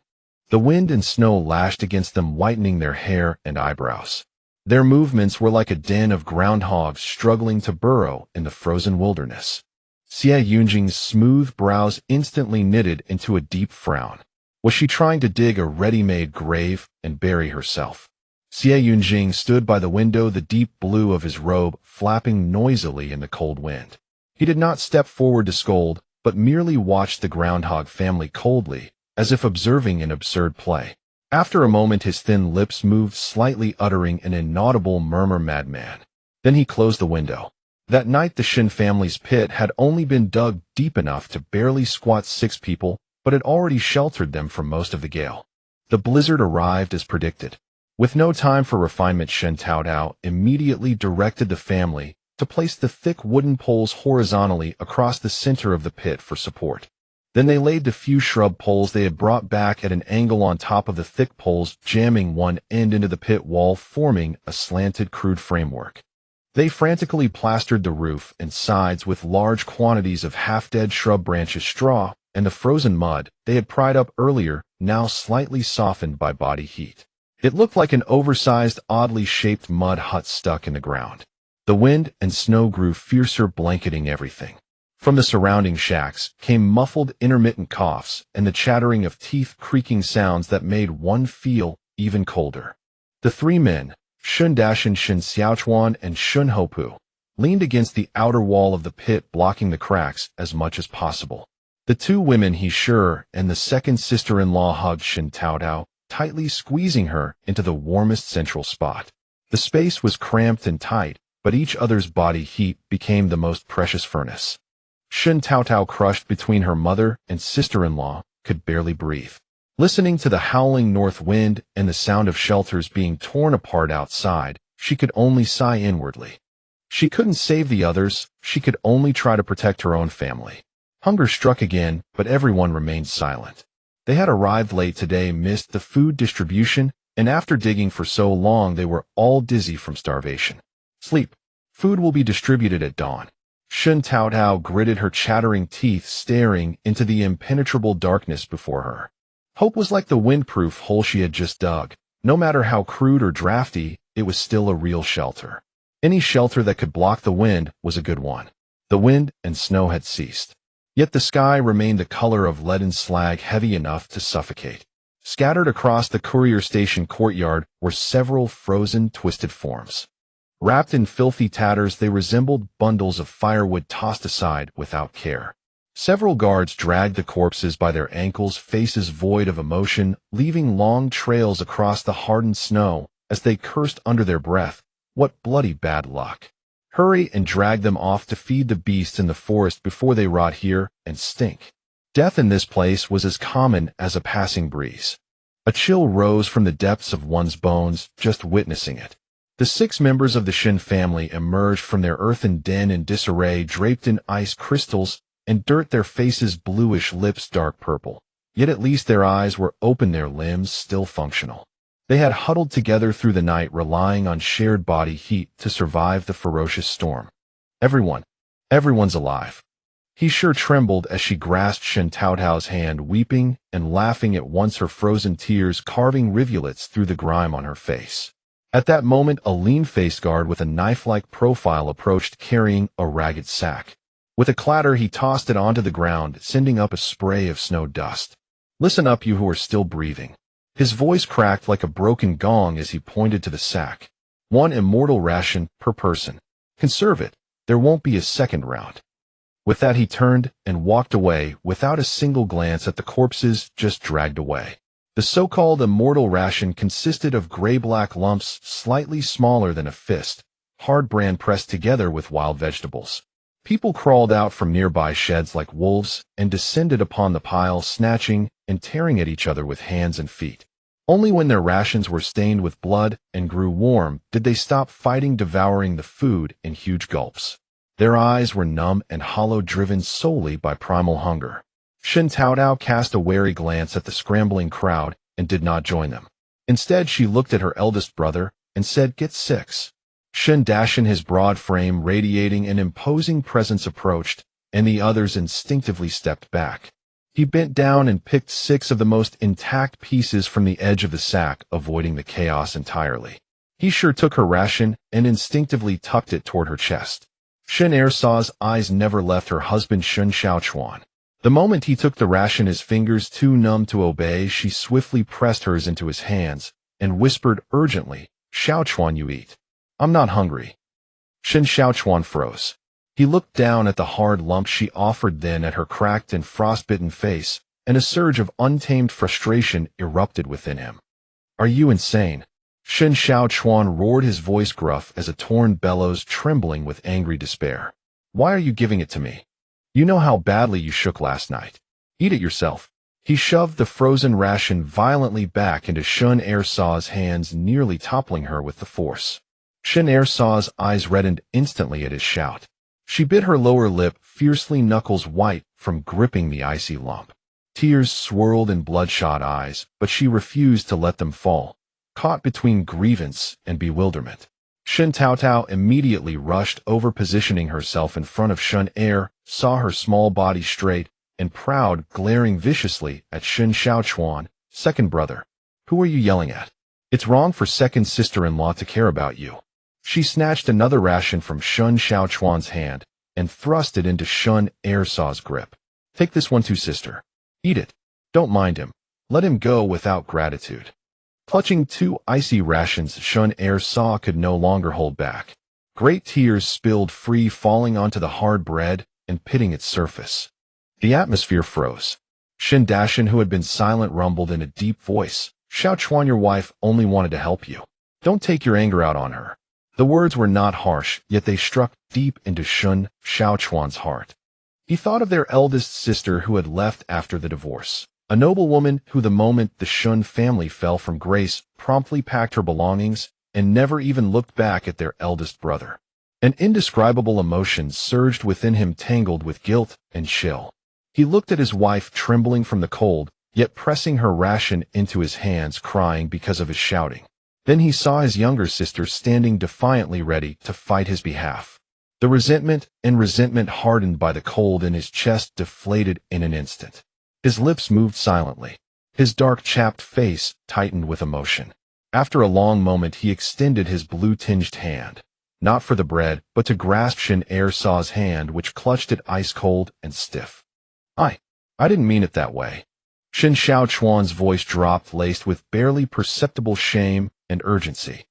The wind and snow lashed against them, whitening their hair and eyebrows. Their movements were like a den of groundhogs struggling to burrow in the frozen wilderness. Xie Yunjing's smooth brows instantly knitted into a deep frown. Was she trying to dig a ready-made grave and bury herself? Xie Yunjing stood by the window, the deep blue of his robe flapping noisily in the cold wind. He did not step forward to scold, but merely watched the groundhog family coldly, as if observing an absurd play. After a moment his thin lips moved slightly, uttering an inaudible murmur, "Madman." Then he closed the window. That night the Shen family's pit had only been dug deep enough to barely squat 6 people, but had already sheltered them from most of the gale. The blizzard arrived as predicted. With no time for refinement, Shen Taotao immediately directed the family to place the thick wooden poles horizontally across the center of the pit for support. Then they laid the few shrub poles they had brought back at an angle on top of the thick poles, jamming one end into the pit wall, forming a slanted, crude framework. They frantically plastered the roof and sides with large quantities of half-dead shrub branches, straw, and the frozen mud they had pried up earlier, now slightly softened by body heat. It looked like an oversized, oddly shaped mud hut stuck in the ground. The wind and snow grew fiercer, blanketing everything. From the surrounding shacks came muffled, intermittent coughs and the chattering of teeth, creaking sounds that made one feel even colder. The 3 men, Shun Dashan, Shen Xiaochuan, and Shun Hopu, leaned against the outer wall of the pit, blocking the cracks as much as possible. The 2 women, He Shi and the second sister-in-law, hugged Shen Taotao, tightly squeezing her into the warmest central spot. The space was cramped and tight, but each other's body heat became the most precious furnace. Shen Taotao, crushed between her mother and sister-in-law, could barely breathe. Listening to the howling north wind and the sound of shelters being torn apart outside, she could only sigh inwardly. She couldn't save the others, she could only try to protect her own family. Hunger struck again, but everyone remained silent. They had arrived late today, missed the food distribution, and after digging for so long they were all dizzy from starvation. Sleep. Food will be distributed at dawn. Shen Taotao gritted her chattering teeth, staring into the impenetrable darkness before her. Hope was like the windproof hole she had just dug. No matter how crude or drafty, it was still a real shelter. Any shelter that could block the wind was a good one. The wind and snow had ceased. Yet the sky remained the color of leaden slag, heavy enough to suffocate. Scattered across the courier station courtyard were several frozen, twisted forms. Wrapped in filthy tatters, they resembled bundles of firewood tossed aside without care. Several guards dragged the corpses by their ankles, faces void of emotion, leaving long trails across the hardened snow as they cursed under their breath. What bloody bad luck! Hurry and drag them off to feed the beasts in the forest before they rot here and stink. Death in this place was as common as a passing breeze. A chill rose from the depths of one's bones just witnessing it. The 6 members of the Shen family emerged from their earthen den in disarray, draped in ice crystals and dirt, their faces bluish, lips dark purple. Yet at least their eyes were open, their limbs still functional. They had huddled together through the night, relying on shared body heat to survive the ferocious storm. Everyone's alive. He sure trembled as she grasped Shen Taotao's hand, weeping and laughing at once, her frozen tears carving rivulets through the grime on her face. At that moment, a lean-faced guard with a knife-like profile approached, carrying a ragged sack. With a clatter, he tossed it onto the ground, sending up a spray of snow dust. "Listen up, you who are still breathing." His voice cracked like a broken gong as he pointed to the sack. "1 immortal ration per person. Conserve it. There won't be a second round." With that, he turned and walked away without a single glance at the corpses just dragged away. The so-called immortal ration consisted of gray-black lumps slightly smaller than a fist, hard bran pressed together with wild vegetables. People crawled out from nearby sheds like wolves and descended upon the pile, snatching and tearing at each other with hands and feet. Only when their rations were stained with blood and grew warm did they stop fighting, devouring the food in huge gulps. Their eyes were numb and hollow, driven solely by primal hunger. Shen Taotao cast a wary glance at the scrambling crowd and did not join them. Instead, she looked at her eldest brother and said, "Get 6. Shen Dashan, his broad frame radiating an imposing presence, approached, and the others instinctively stepped back. He bent down and picked 6 of the most intact pieces from the edge of the sack, avoiding the chaos entirely. He sure took her ration and instinctively tucked it toward her chest. Shen Ersa's eyes never left her husband Shen Xiaochuan. The moment he took the ration, his fingers too numb to obey, she swiftly pressed hers into his hands and whispered urgently, "Xiaochuan, you eat. I'm not hungry." Shen Xiaochuan froze. He looked down at the hard lump she offered, then at her cracked and frostbitten face, and a surge of untamed frustration erupted within him. "Are you insane?" Shen Xiaochuan roared, his voice gruff as a torn bellows, trembling with angry despair. "Why are you giving it to me? You know how badly you shook last night. Eat it yourself." He shoved the frozen ration violently back into Shen Ersa's hands, nearly toppling her with the force. Shen Ersa's eyes reddened instantly at his shout. She bit her lower lip, fiercely, knuckles white from gripping the icy lump. Tears swirled in bloodshot eyes, but she refused to let them fall, caught between grievance and bewilderment. Shen Taotao immediately rushed over, positioning herself in front of Shen Er, saw her small body straight and proud, glaring viciously at Shen Xiaochuan. "Second brother, who are you yelling at? It's wrong for second sister-in-law to care about you." She snatched another ration from Shen Xiaochuan's hand and thrust it into Shen Ersa's grip. "Take this one too, sister. Eat it. Don't mind him. Let him go without gratitude." Clutching two icy rations, Shen Ersa could no longer hold back. Great tears spilled free, falling onto the hard bread and pitting its surface. The atmosphere froze. Shen Dashan, who had been silent, rumbled in a deep voice, "Xiaochuan, your wife only wanted to help you. Don't take your anger out on her." The words were not harsh, yet they struck deep into Shen Xiaochuan's heart. He thought of their eldest sister who had left after the divorce, a noblewoman who, the moment the Shen family fell from grace, promptly packed her belongings and never even looked back at their eldest brother. An indescribable emotion surged within him, tangled with guilt and chill. He looked at his wife, trembling from the cold, yet pressing her ration into his hands, crying because of his shouting. Then he saw his younger sister standing defiantly, ready to fight his behalf. The resentment hardened by the cold in his chest deflated in an instant. His lips moved silently. His dark, chapped face tightened with emotion. After a long moment, he extended his blue-tinged hand, not for the bread, but to grasp Shen Ersa's hand, which clutched it ice-cold and stiff. I didn't mean it that way." Shen Xiaochuan's voice dropped, laced with barely perceptible shame and urgency.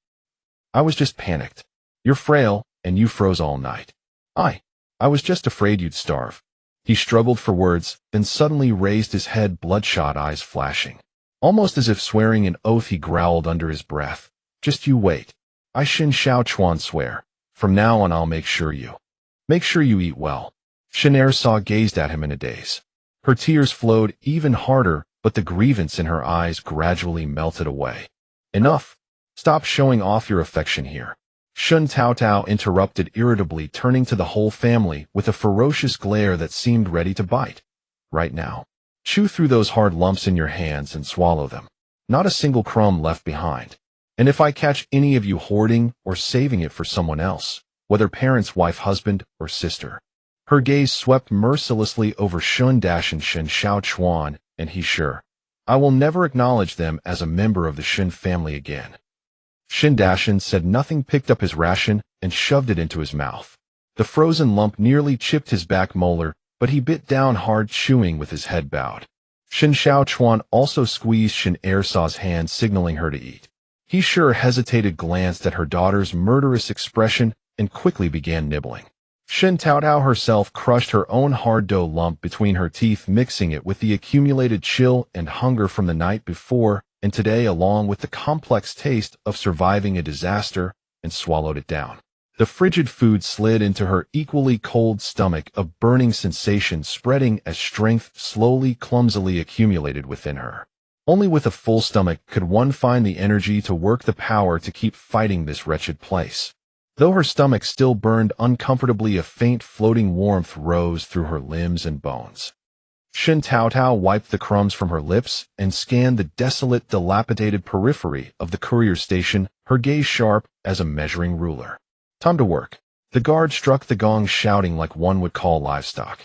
"I was just panicked. You're frail, and you froze all night. I was just afraid you'd starve." He struggled for words, then suddenly raised his head, bloodshot eyes flashing. Almost as if swearing an oath, he growled under his breath, "Just you wait. I, Shen Xiaochuan, swear. From now on, I'll make sure you eat well." Shen Ersa gazed at him in a daze. Her tears flowed even harder, but the grievance in her eyes gradually melted away. "Enough. Stop showing off your affection here." Shen Taotao interrupted irritably, turning to the whole family with a ferocious glare that seemed ready to bite. "Right now, chew through those hard lumps in your hands and swallow them. Not a single crumb left behind. And if I catch any of you hoarding or saving it for someone else, whether parents, wife, husband, or sister." Her gaze swept mercilessly over Shen Dash and Shen Xiaochuan, and I will never acknowledge them as a member of the Shen family again." Shen Dashan said nothing, picked up his ration, and shoved it into his mouth. The frozen lump nearly chipped his back molar, but he bit down hard, chewing with his head bowed. Shen Xiaochuan also squeezed Shen Ersa's hand, signaling her to eat. He hesitated, glanced at her daughter's murderous expression, and quickly began nibbling. Shen Taotao herself crushed her own hard dough lump between her teeth, mixing it with the accumulated chill and hunger from the night before and today, along with the complex taste of surviving a disaster, and swallowed it down. The frigid food slid into her equally cold stomach, a burning sensation spreading as strength slowly, clumsily accumulated within her. Only with a full stomach could one find the energy to work the power to keep fighting this wretched place. Though her stomach still burned uncomfortably, a faint floating warmth rose through her limbs and bones. Shen Taotao wiped the crumbs from her lips and scanned the desolate, dilapidated periphery of the courier station, her gaze sharp as a measuring ruler. "Time to work." The guard struck the gong, shouting like one would call livestock.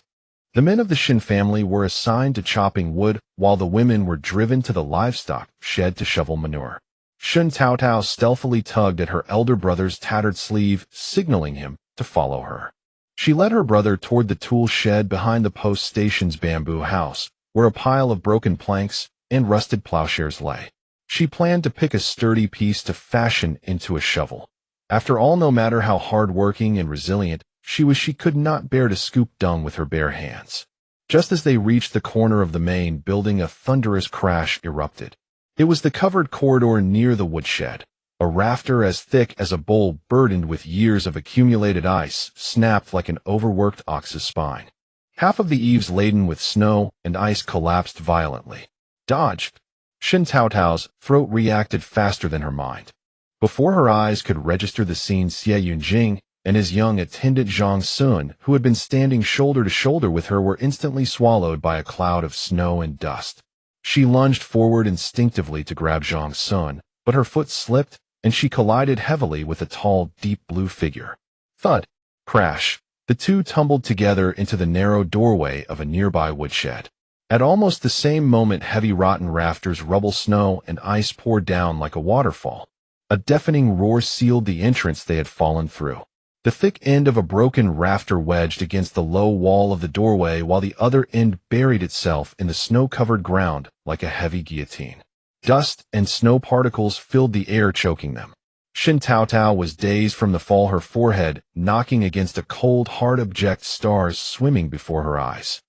The men of the Shen family were assigned to chopping wood, while the women were driven to the livestock shed to shovel manure. Shen Taotao stealthily tugged at her elder brother's tattered sleeve, signaling him to follow her. She led her brother toward the tool shed behind the post station's bamboo house, where a pile of broken planks and rusted plowshares lay. She planned to pick a sturdy piece to fashion into a shovel. After all, no matter how hard-working and resilient she could not bear to scoop dung with her bare hands. Just as they reached the corner of the main building, a thunderous crash erupted. It was the covered corridor near the woodshed. A rafter as thick as a bowl, burdened with years of accumulated ice, snapped like an overworked ox's spine. Half of the eaves laden with snow and ice collapsed violently. Dodge! Shen Taotao's throat reacted faster than her mind. Before her eyes could register the scene, CivilEngineer and his young attendant Zhang Sun, who had been standing shoulder to shoulder with her, were instantly swallowed by a cloud of snow and dust. She lunged forward instinctively to grab Zhang Sun, but her foot slipped, and she collided heavily with a tall, deep blue figure. Thud! Crash! The two tumbled together into the narrow doorway of a nearby woodshed. At almost the same moment, heavy rotten rafters, rubble, snow, and ice poured down like a waterfall. A deafening roar sealed the entrance they had fallen through. The thick end of a broken rafter wedged against the low wall of the doorway, while the other end buried itself in the snow-covered ground like a heavy guillotine. Dust and snow particles filled the air, choking them. Shen Taotao was dazed from the fall, her forehead knocking against a cold, hard object, stars swimming before her eyes.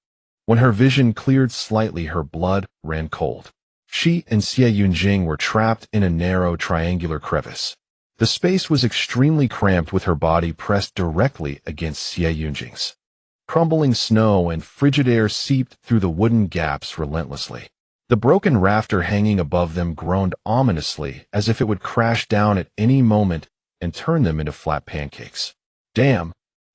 When her vision cleared slightly, her blood ran cold. She and CivilEngineer were trapped in a narrow, triangular crevice. The space was extremely cramped, with her body pressed directly against CivilEngineer's. Crumbling snow and frigid air seeped through the wooden gaps relentlessly. The broken rafter hanging above them groaned ominously, as if it would crash down at any moment and turn them into flat pancakes. Damn!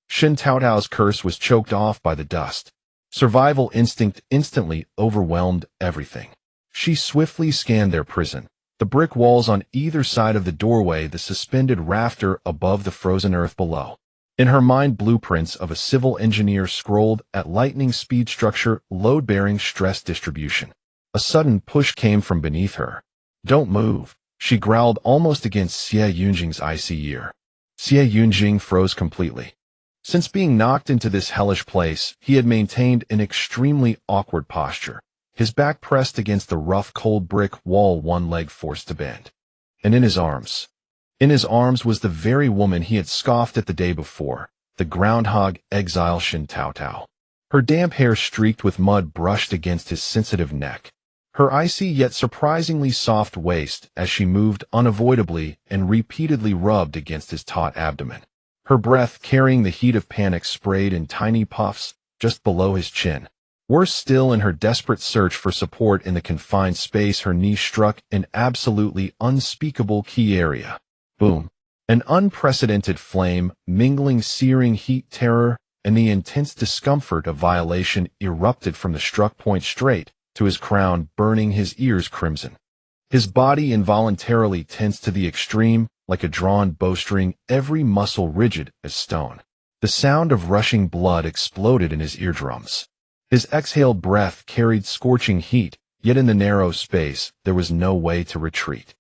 Shen Taotao's curse was choked off by the dust. Survival instinct instantly overwhelmed everything. She swiftly scanned their prison. The brick walls on either side of the doorway, the suspended rafter above the frozen earth below. In her mind, blueprints of a CivilEngineer scrolled at lightning speed: structure, load-bearing, stress distribution. A sudden push came from beneath her. "Don't move," she growled, almost against CivilEngiere's icy ear. CivilEngineer froze completely. Since being knocked into this hellish place, he had maintained an extremely awkward posture. His back pressed against the rough, cold brick wall, one leg forced to bend. And in his arms was the very woman he had scoffed at the day before, the groundhog Exile Shen Taotao. Her damp hair streaked with mud brushed against his sensitive neck. Her icy yet surprisingly soft waist, as she moved unavoidably and repeatedly rubbed against his taut abdomen. Her breath, carrying the heat of panic, sprayed in tiny puffs just below his chin. Worse still, in her desperate search for support in the confined space, her knee struck an absolutely unspeakable key area. Boom! An unprecedented flame, mingling searing heat, terror, and the intense discomfort of violation, erupted from the struck point straight to his crown, burning his ears crimson. His body involuntarily tensed to the extreme, like a drawn bowstring, every muscle rigid as stone. The sound of rushing blood exploded in his eardrums. His exhaled breath carried scorching heat, yet in the narrow space there was no way to retreat.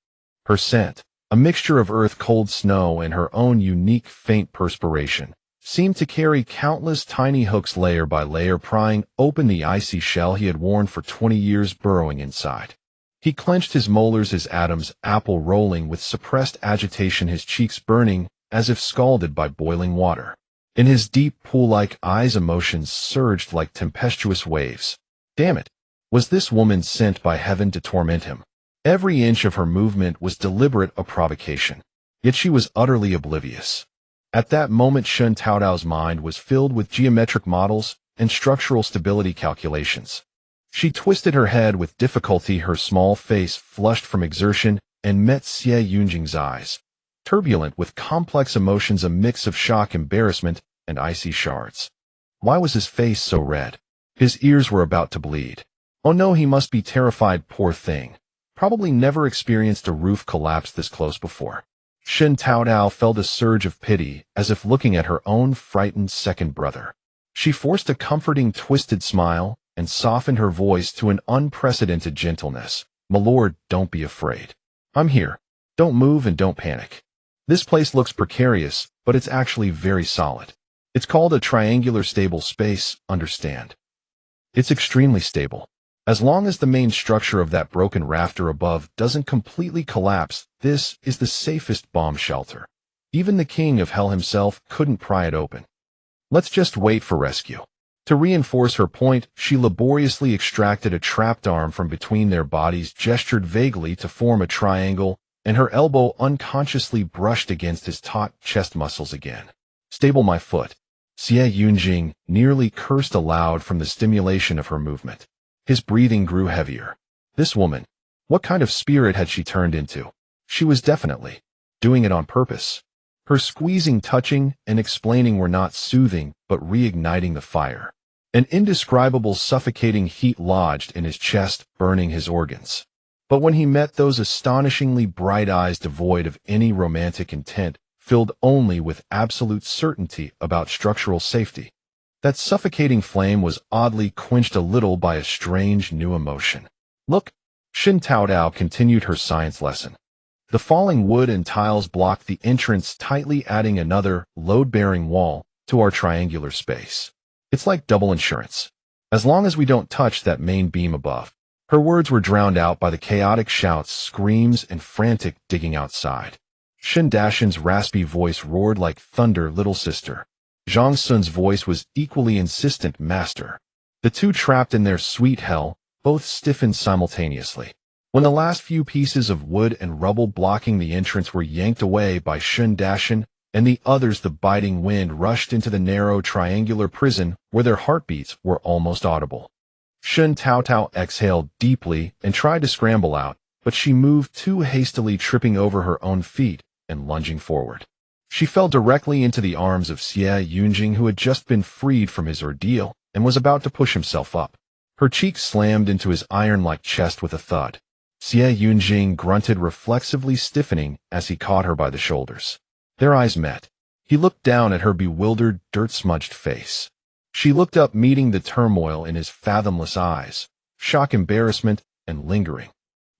Her scent, a mixture of earth, cold snow, and her own unique faint perspiration, seemed to carry countless tiny hooks, layer by layer, prying open the icy shell he had worn for 20 years, burrowing inside. He clenched his molars, his Adam's apple rolling with suppressed agitation, his cheeks burning as if scalded by boiling water. In his deep, pool-like eyes, emotions surged like tempestuous waves. Damn it! Was this woman sent by heaven to torment him? Every inch of her movement was deliberate, a provocation. Yet she was utterly oblivious. At that moment, Shen Taotao's mind was filled with geometric models and structural stability calculations. She twisted her head with difficulty, her small face flushed from exertion, and met CivilEngiere's eyes, turbulent with complex emotions, a mix of shock, embarrassment, and icy shards. Why was his face so red? His ears were about to bleed. Oh no, he must be terrified, poor thing. Probably never experienced a roof collapse this close before. Shen Taotao felt a surge of pity, as if looking at her own frightened second brother. She forced a comforting, twisted smile and softened her voice to an unprecedented gentleness. "My lord, don't be afraid. I'm here." Don't move and don't panic. This place looks precarious, but it's actually very solid. It's called a triangular stable space, understand? It's extremely stable. As long as the main structure of that broken rafter above doesn't completely collapse, this is the safest bomb shelter. Even the king of hell himself couldn't pry it open. Let's just wait for rescue. To reinforce her point, she laboriously extracted a trapped arm from between their bodies, gestured vaguely to form a triangle, and her elbow unconsciously brushed against his taut chest muscles again. Stable my foot. Xie Yunjing nearly cursed aloud from the stimulation of her movement. His breathing grew heavier. This woman, what kind of spirit had she turned into? She was definitely doing it on purpose. Her squeezing, touching, and explaining were not soothing, but reigniting the fire. An indescribable suffocating heat lodged in his chest, burning his organs. But when he met those astonishingly bright eyes devoid of any romantic intent, filled only with absolute certainty about structural safety, that suffocating flame was oddly quenched a little by a strange new emotion. Look, Shen Taotao continued her science lesson. The falling wood and tiles blocked the entrance, tightly adding another, load-bearing wall to our triangular space. It's like double insurance. As long as we don't touch that main beam above. Her words were drowned out by the chaotic shouts, screams, and frantic digging outside. Shen Dashan's raspy voice roared like thunder, little sister. Zhang Sun's voice was equally insistent, master. The two trapped in their sweet hell, both stiffened simultaneously. When the last few pieces of wood and rubble blocking the entrance were yanked away by Shen Dashan and the others, the biting wind rushed into the narrow triangular prison where their heartbeats were almost audible. Shen Taotao exhaled deeply and tried to scramble out, but she moved too hastily, tripping over her own feet and lunging forward. She fell directly into the arms of Xie Yunjing, who had just been freed from his ordeal and was about to push himself up. Her cheek slammed into his iron-like chest with a thud. Xie Yunjing grunted, reflexively stiffening as he caught her by the shoulders. Their eyes met. He looked down at her bewildered, dirt-smudged face. She looked up, meeting the turmoil in his fathomless eyes, shock, embarrassment, and lingering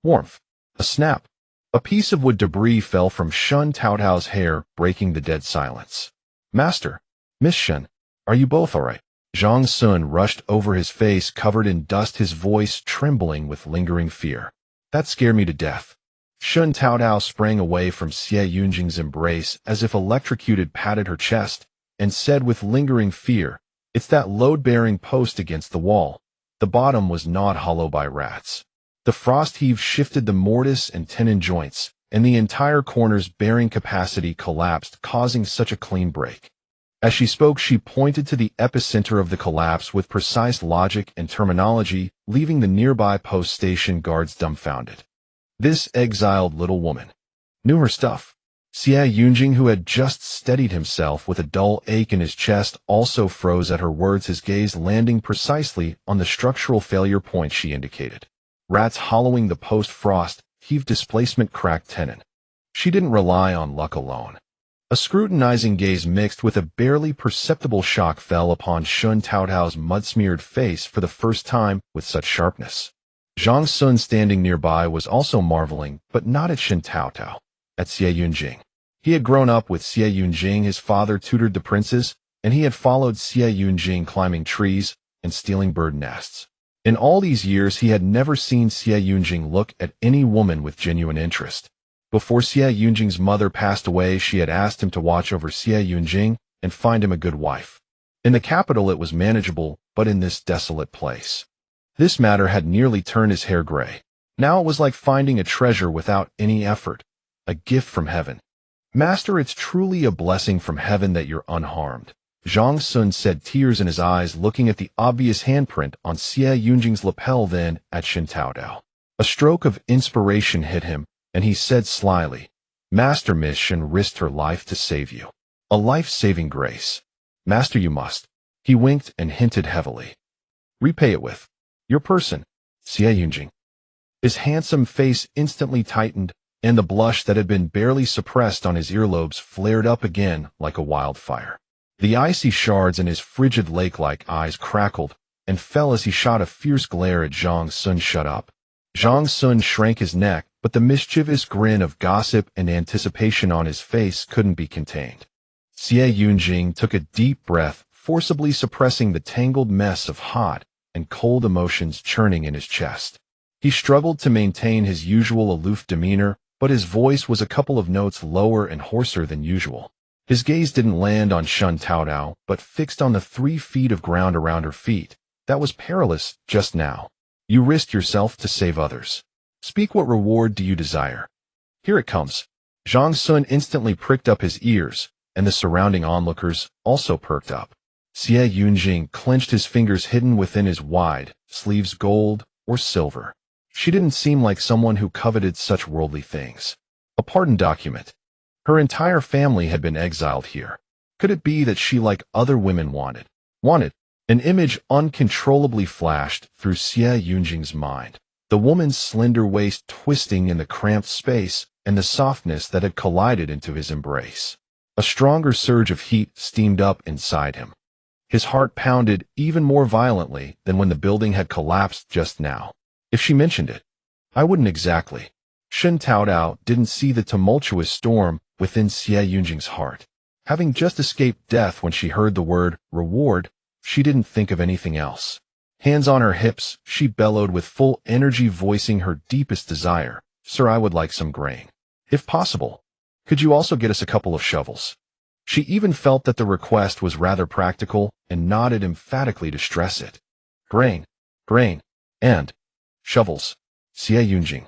warmth. A snap. A piece of wood debris fell from Shen Taotao's hair, breaking the dead silence. Master, Miss Shen, are you both all right? Zhang Sun rushed over, his face covered in dust, his voice trembling with lingering fear. That scared me to death. Shen Taotao sprang away from Xie Yunjing's embrace as if electrocuted, patted her chest, and said with lingering fear, "It's that load-bearing post against the wall." The bottom was gnawed hollow by rats. The frost heave shifted the mortise and tenon joints, and the entire corner's bearing capacity collapsed, causing such a clean break. As she spoke, she pointed to the epicenter of the collapse with precise logic and terminology, leaving the nearby post station guards dumbfounded. This exiled little woman knew her stuff. Xie Yunjing, who had just steadied himself with a dull ache in his chest, also froze at her words, his gaze landing precisely on the structural failure point she indicated. Rats hollowing the post, frost, heave, displacement, cracked tenon. She didn't rely on luck alone. A scrutinizing gaze mixed with a barely perceptible shock fell upon Shen Taotao's mud-smeared face for the first time with such sharpness. Zhang Sun, standing nearby, was also marveling, but not at Shen Taotao, at Xie Yunjing. He had grown up with Xie Yunjing, his father tutored the princes, and he had followed Xie Yunjing climbing trees and stealing bird nests. In all these years, he had never seen Xie Yunjing look at any woman with genuine interest. Before Xie Yunjing's mother passed away, she had asked him to watch over Xie Yunjing and find him a good wife. In the capital it was manageable, but in this desolate place, this matter had nearly turned his hair gray. Now it was like finding a treasure without any effort, a gift from heaven. Master, it's truly a blessing from heaven that you're unharmed. Zhang Sun said, tears in his eyes, looking at the obvious handprint on Xie Yunjing's lapel, then at Shen Taotao. A stroke of inspiration hit him, and he said slyly, "Master, Miss Shen risked her life to save you. A life-saving grace. Master, you must." He winked and hinted heavily. "Repay it with your person, Xie Yunjing." His handsome face instantly tightened, and the blush that had been barely suppressed on his earlobes flared up again like a wildfire. The icy shards in his frigid lake-like eyes crackled and fell as he shot a fierce glare at Zhang Sun. "Shut up." Zhang Sun shrank his neck, but the mischievous grin of gossip and anticipation on his face couldn't be contained. Xie Yunjing took a deep breath, forcibly suppressing the tangled mess of hot and cold emotions churning in his chest. He struggled to maintain his usual aloof demeanor, but his voice was a couple of notes lower and hoarser than usual. His gaze didn't land on Shen Taotao, but fixed on the 3 feet of ground around her feet. That was perilous just now. You risked yourself to save others. Speak, what reward do you desire? Here it comes. Zhang Sun instantly pricked up his ears, and the surrounding onlookers also perked up. Xie Yunjing clenched his fingers hidden within his wide sleeves, gold or silver. She didn't seem like someone who coveted such worldly things. A pardon document. Her entire family had been exiled here. Could it be that she, like other women, wanted? An image uncontrollably flashed through Xie Yunjing's mind. The woman's slender waist twisting in the cramped space and the softness that had collided into his embrace. A stronger surge of heat steamed up inside him. His heart pounded even more violently than when the building had collapsed just now. If she mentioned it, I wouldn't exactly. Shen Taotao didn't see the tumultuous storm within Xie Yunjing's heart. Having just escaped death when she heard the word reward, she didn't think of anything else. Hands on her hips, she bellowed with full energy, voicing her deepest desire. Sir, I would like some grain. If possible, could you also get us a couple of shovels? She even felt that the request was rather practical and nodded emphatically to stress it. Grain, and shovels. Xie Yunjing.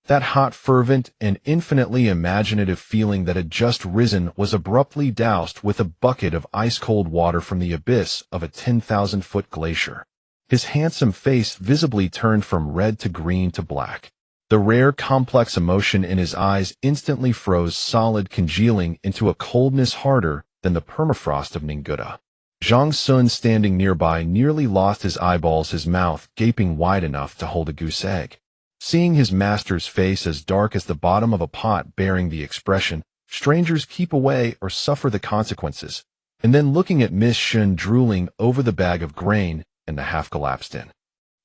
That hot, fervent, and infinitely imaginative feeling that had just risen was abruptly doused with a bucket of ice-cold water from the abyss of a 10,000-foot glacier. His handsome face visibly turned from red to green to black. The rare, complex emotion in his eyes instantly froze solid, congealing into a coldness harder than the permafrost of Ninguta. Zhang Sun, standing nearby, nearly lost his eyeballs, his mouth gaping wide enough to hold a goose egg. Seeing his master's face as dark as the bottom of a pot bearing the expression, strangers keep away or suffer the consequences, and then looking at Miss Shen drooling over the bag of grain and the half-collapsed in.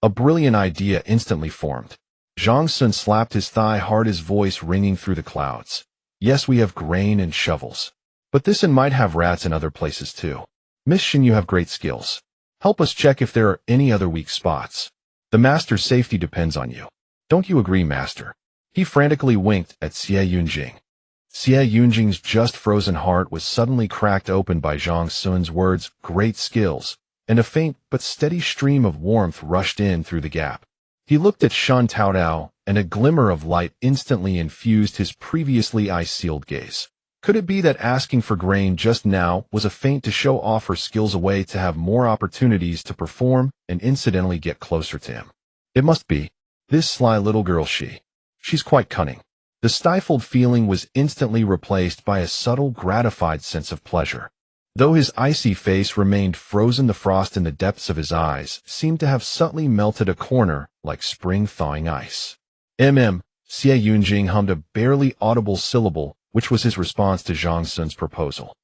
A brilliant idea instantly formed. Zhang Sun slapped his thigh hard, his voice ringing through the clouds. Yes, we have grain and shovels. But this inn might have rats in other places too. Miss Shen, you have great skills. Help us check if there are any other weak spots. The master's safety depends on you. Don't you agree, master? He frantically winked at Xie Yunjing. Xie Yunjing's just frozen heart was suddenly cracked open by Zhang Sun's words, great skills, and a faint but steady stream of warmth rushed in through the gap. He looked at Shen Taotao, and a glimmer of light instantly infused his previously ice-sealed gaze. Could it be that asking for grain just now was a feint to show off her skills, a way to have more opportunities to perform and incidentally get closer to him? It must be. This sly little girl, she's quite cunning. The stifled feeling was instantly replaced by a subtle, gratified sense of pleasure. Though his icy face remained frozen, the frost in the depths of his eyes seemed to have subtly melted a corner like spring thawing ice. Xie Yunjing hummed a barely audible syllable, which was his response to Zhang Sun's proposal.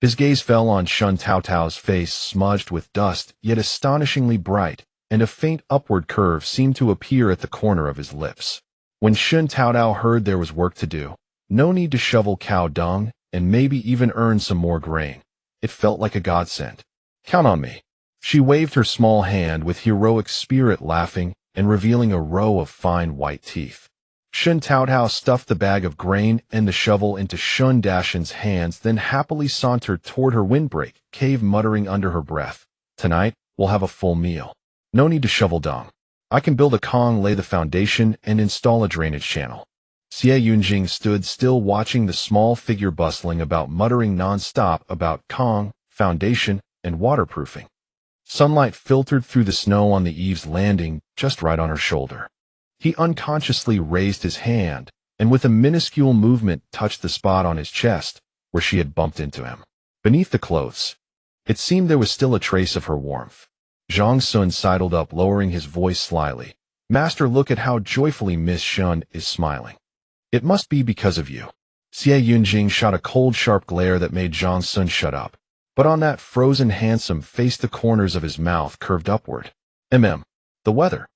His gaze fell on Shen Taotao's face, smudged with dust, yet astonishingly bright, and a faint upward curve seemed to appear at the corner of his lips. When Shen Taotao heard there was work to do, no need to shovel cow dung, and maybe even earn some more grain, it felt like a godsend. Count on me. She waved her small hand with heroic spirit, laughing and revealing a row of fine white teeth. Shen Taotao stuffed the bag of grain and the shovel into Shun Dashin's hands, then happily sauntered toward her windbreak cave, muttering under her breath, "Tonight, we'll have a full meal. No need to shovel dung. I can build a kong, lay the foundation, and install a drainage channel." Xie Yunjing stood still, watching the small figure bustling about, muttering non-stop about kong, foundation, and waterproofing. Sunlight filtered through the snow on the eaves, landing just right on her shoulder. He unconsciously raised his hand, and with a minuscule movement touched the spot on his chest where she had bumped into him. Beneath the clothes, it seemed there was still a trace of her warmth. Zhang Sun sidled up, lowering his voice slyly. "Master, look at how joyfully Miss Shen is smiling. It must be because of you." Xie Yunjing shot a cold, sharp glare that made Zhang Sun shut up. But on that frozen, handsome face, the corners of his mouth curved upward. The weather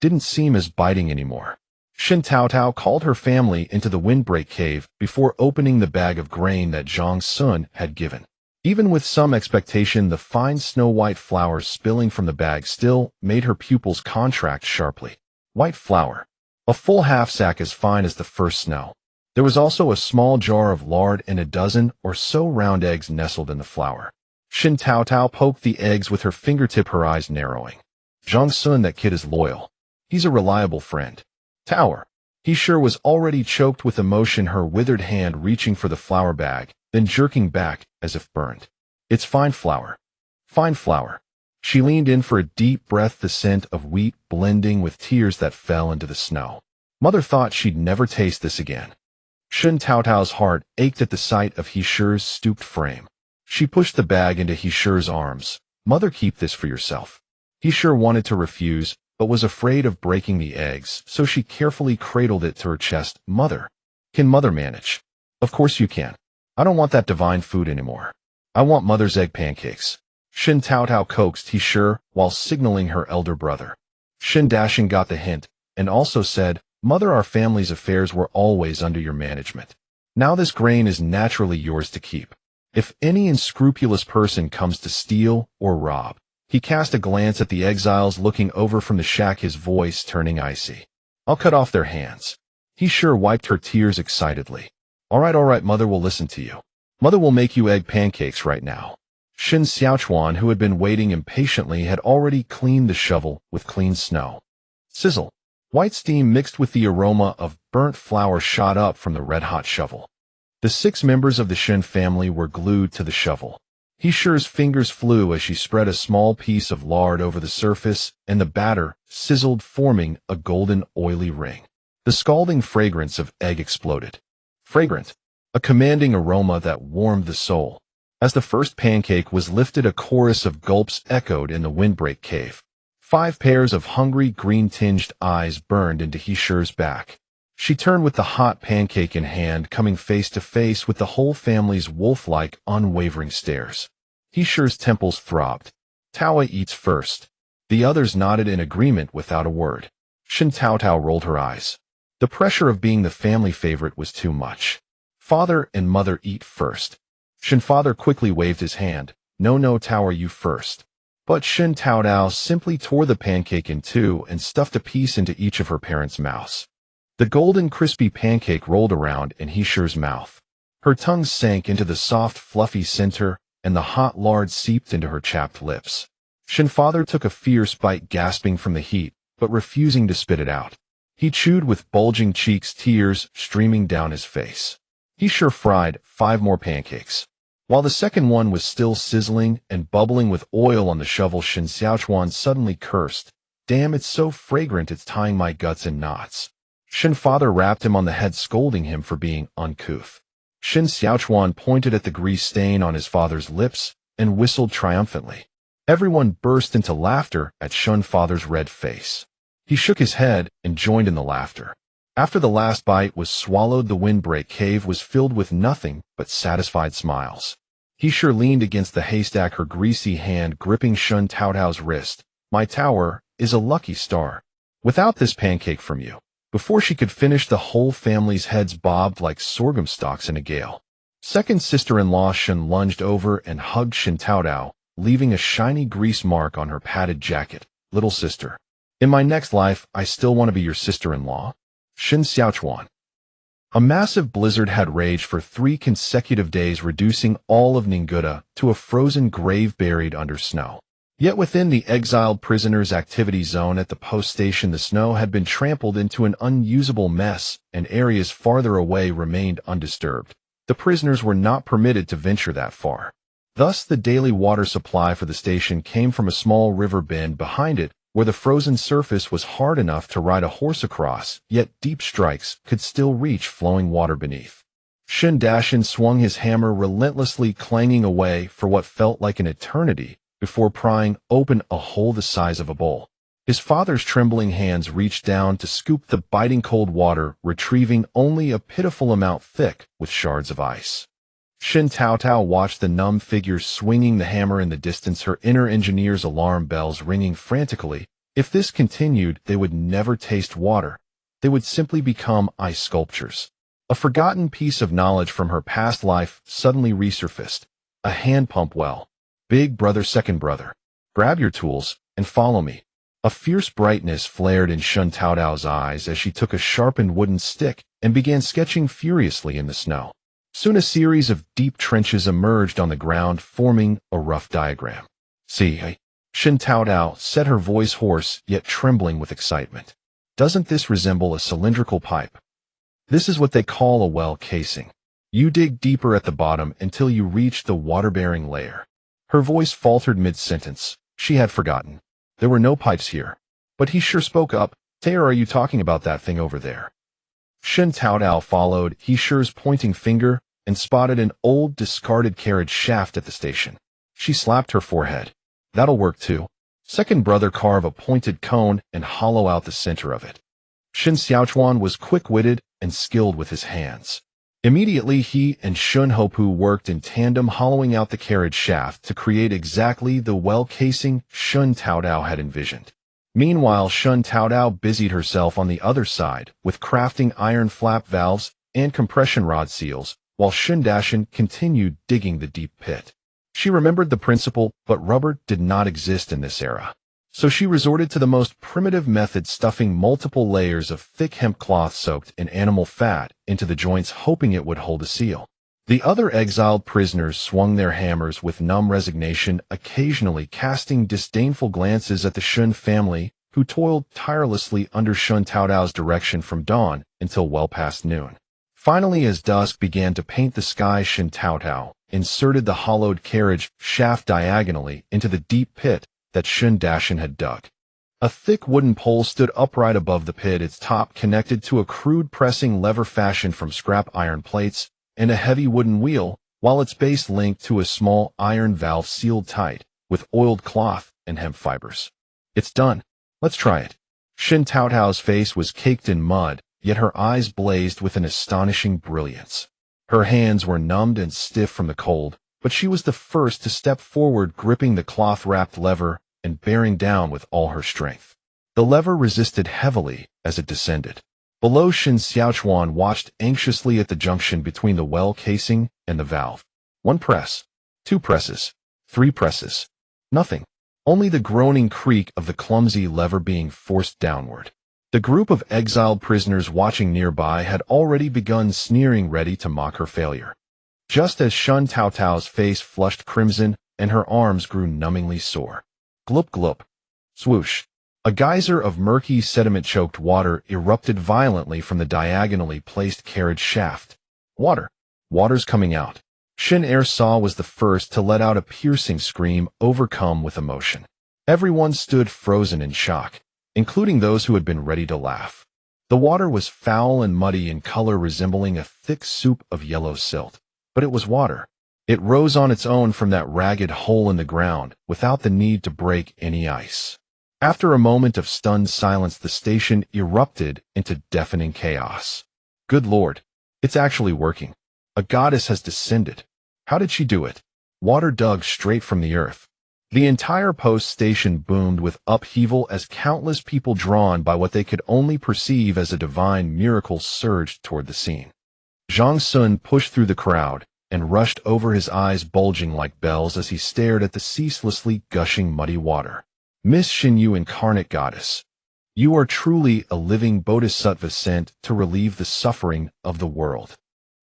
didn't seem as biting anymore. Shen Taotao called her family into the windbreak cave before opening the bag of grain that Zhang Sun had given. Even with some expectation, the fine snow-white flour spilling from the bag still made her pupils contract sharply. White flour. A full half-sack as fine as the first snow. There was also a small jar of lard and a dozen or so round eggs nestled in the flour. Shen Taotao poked the eggs with her fingertip, her eyes narrowing. Zhang Sun, that kid is loyal. He's a reliable friend. Tower. He sure was already choked with emotion, her withered hand reaching for the flour bag, then jerking back as if burned. It's fine flour. Fine flour. She leaned in for a deep breath, the scent of wheat blending with tears that fell into the snow. Mother thought she'd never taste this again. Shen Taotao's heart ached at the sight of Heeshi's stooped frame. She pushed the bag into Heeshi's arms. Mother, keep this for yourself. Heeshi wanted to refuse, but was afraid of breaking the eggs, so she carefully cradled it to her chest. Mother. Can Mother manage? Of course you can. I don't want that divine food anymore. I want Mother's egg pancakes. Shen Taotao coaxed Heeshi while signaling her elder brother. Shen Dashin got the hint, and also said, Mother, our family's affairs were always under your management. Now this grain is naturally yours to keep. If any unscrupulous person comes to steal or rob. He cast a glance at the exiles looking over from the shack, his voice turning icy. I'll cut off their hands. Heeshi wiped her tears excitedly. All right, Mother will listen to you. Mother will make you egg pancakes right now. Shen Xiaochuan, who had been waiting impatiently, had already cleaned the shovel with clean snow. Sizzle. White steam mixed with the aroma of burnt flour shot up from the red-hot shovel. The 6 members of the Shen family were glued to the shovel. Heeshi's fingers flew as she spread a small piece of lard over the surface, and the batter sizzled, forming a golden, oily ring. The scalding fragrance of egg exploded. Fragrant. A commanding aroma that warmed the soul. As the first pancake was lifted, a chorus of gulps echoed in the windbreak cave. 5 pairs of hungry, green-tinged eyes burned into Heeshi's back. She turned with the hot pancake in hand, coming face to face with the whole family's wolf-like, unwavering stares. Heeshi's temples throbbed. Taoa eats first. The others nodded in agreement without a word. Shen Taotao rolled her eyes. The pressure of being the family favorite was too much. Father and Mother eat first. Shen Father quickly waved his hand. No, Taoa, you first. But Shen Taotao simply tore the pancake in two and stuffed a piece into each of her parents' mouths. The golden, crispy pancake rolled around in Heeshi's mouth. Her tongue sank into the soft, fluffy center, and the hot lard seeped into her chapped lips. Shen Father took a fierce bite, gasping from the heat, but refusing to spit it out. He chewed with bulging cheeks, tears streaming down his face. Heeshi fried 5 more pancakes. While the second one was still sizzling and bubbling with oil on the shovel, Shen Xiaochuan suddenly cursed. Damn, it's so fragrant, it's tying my guts in knots. Shen Father rapped him on the head, scolding him for being uncouth. Shen Xiaochuan pointed at the grease stain on his father's lips and whistled triumphantly. Everyone burst into laughter at Shen Father's red face. He shook his head and joined in the laughter. After the last bite was swallowed, the windbreak cave was filled with nothing but satisfied smiles. Heeshi leaned against the haystack, her greasy hand gripping Shen Taotao's wrist. My tower is a lucky star. Without this pancake from you. Before she could finish, the whole family's heads bobbed like sorghum stalks in a gale. Second sister-in-law Shen lunged over and hugged Shen Taotao, leaving a shiny grease mark on her padded jacket. Little sister. In my next life, I still want to be your sister-in-law. Shen Xiaochuan. A massive blizzard had raged for 3 consecutive days, reducing all of Ninguta to a frozen grave buried under snow. Yet within the exiled prisoners' activity zone at the post station, the snow had been trampled into an unusable mess, and areas farther away remained undisturbed. The prisoners were not permitted to venture that far. Thus, the daily water supply for the station came from a small river bend behind it, where the frozen surface was hard enough to ride a horse across, yet deep strikes could still reach flowing water beneath. Shen Dashin swung his hammer, relentlessly clanging away for what felt like an eternity, before prying open a hole the size of a bowl. His father's trembling hands reached down to scoop the biting cold water, retrieving only a pitiful amount thick with shards of ice. Shen Taotao watched the numb figure swinging the hammer in the distance, her inner engineer's alarm bells ringing frantically. If this continued, they would never taste water. they would simply become ice sculptures. A forgotten piece of knowledge from her past life suddenly resurfaced. A hand pump well. Big brother, second brother. Grab your tools and follow me. A fierce brightness flared in Shen Taotao's eyes as she took a sharpened wooden stick and began sketching furiously in the snow. Soon a series of deep trenches emerged on the ground, forming a rough diagram. See, Shen Taotao said, her voice hoarse yet trembling with excitement. Doesn't this resemble a cylindrical pipe? This is what they call a well casing. You dig deeper at the bottom until you reach the water-bearing layer. Her voice faltered mid-sentence. She had forgotten. There were no pipes here. But he sure spoke up. Taylor, are you talking about that thing over there? Shen Taotao followed, he sure's pointing finger, and spotted an old discarded carriage shaft at the station. She slapped her forehead. That'll work too. Second brother, carve a pointed cone and hollow out the center of it. Shen Xiaochuan was quick-witted and skilled with his hands. Immediately he and Shun Hopu worked in tandem, hollowing out the carriage shaft to create exactly the well casing Shen Taotao had envisioned. Meanwhile, Shen Taotao busied herself on the other side with crafting iron flap valves and compression rod seals, while Shun Dashan continued digging the deep pit. She remembered the principle, but rubber did not exist in this era. So she resorted to the most primitive method, stuffing multiple layers of thick hemp cloth soaked in animal fat into the joints, hoping it would hold a seal. The other exiled prisoners swung their hammers with numb resignation, occasionally casting disdainful glances at the Shun family, who toiled tirelessly under Shen Taotao's direction from dawn until well past noon. Finally, as dusk began to paint the sky, Shen Taotao inserted the hollowed carriage shaft diagonally into the deep pit that Shun Dashan had dug. A thick wooden pole stood upright above the pit, its top connected to a crude pressing lever fashioned from scrap iron plates and a heavy wooden wheel, while its base linked to a small iron valve sealed tight with oiled cloth and hemp fibers. It's done. Let's try it. Shen Taotao's face was caked in mud, yet her eyes blazed with an astonishing brilliance. Her hands were numbed and stiff from the cold, but she was the first to step forward, gripping the cloth-wrapped lever and bearing down with all her strength. The lever resisted heavily as it descended. Below, Shen Xiaochuan watched anxiously at the junction between the well casing and the valve. 1 press, 2 presses, 3 presses. Nothing. Only the groaning creak of the clumsy lever being forced downward. The group of exiled prisoners watching nearby had already begun sneering, ready to mock her failure. Just as Shen Taotao's face flushed crimson and her arms grew numbingly sore. Glup glup. Swoosh. A geyser of murky sediment-choked water erupted violently from the diagonally placed carriage shaft. Water. Water's coming out. Shen Ersaw was the first to let out a piercing scream, overcome with emotion. Everyone stood frozen in shock, including those who had been ready to laugh. The water was foul and muddy in color, resembling a thick soup of yellow silt. But it was water. It rose on its own from that ragged hole in the ground, without the need to break any ice. After a moment of stunned silence, the station erupted into deafening chaos. Good Lord, it's actually working. A goddess has descended. How did she do it? Water dug straight from the earth. The entire post station boomed with upheaval as countless people, drawn by what they could only perceive as a divine miracle, surged toward the scene. Zhang Sun pushed through the crowd and rushed over, his eyes bulging like bells as he stared at the ceaselessly gushing muddy water. Miss Xinyu, incarnate goddess, you are truly a living bodhisattva sent to relieve the suffering of the world.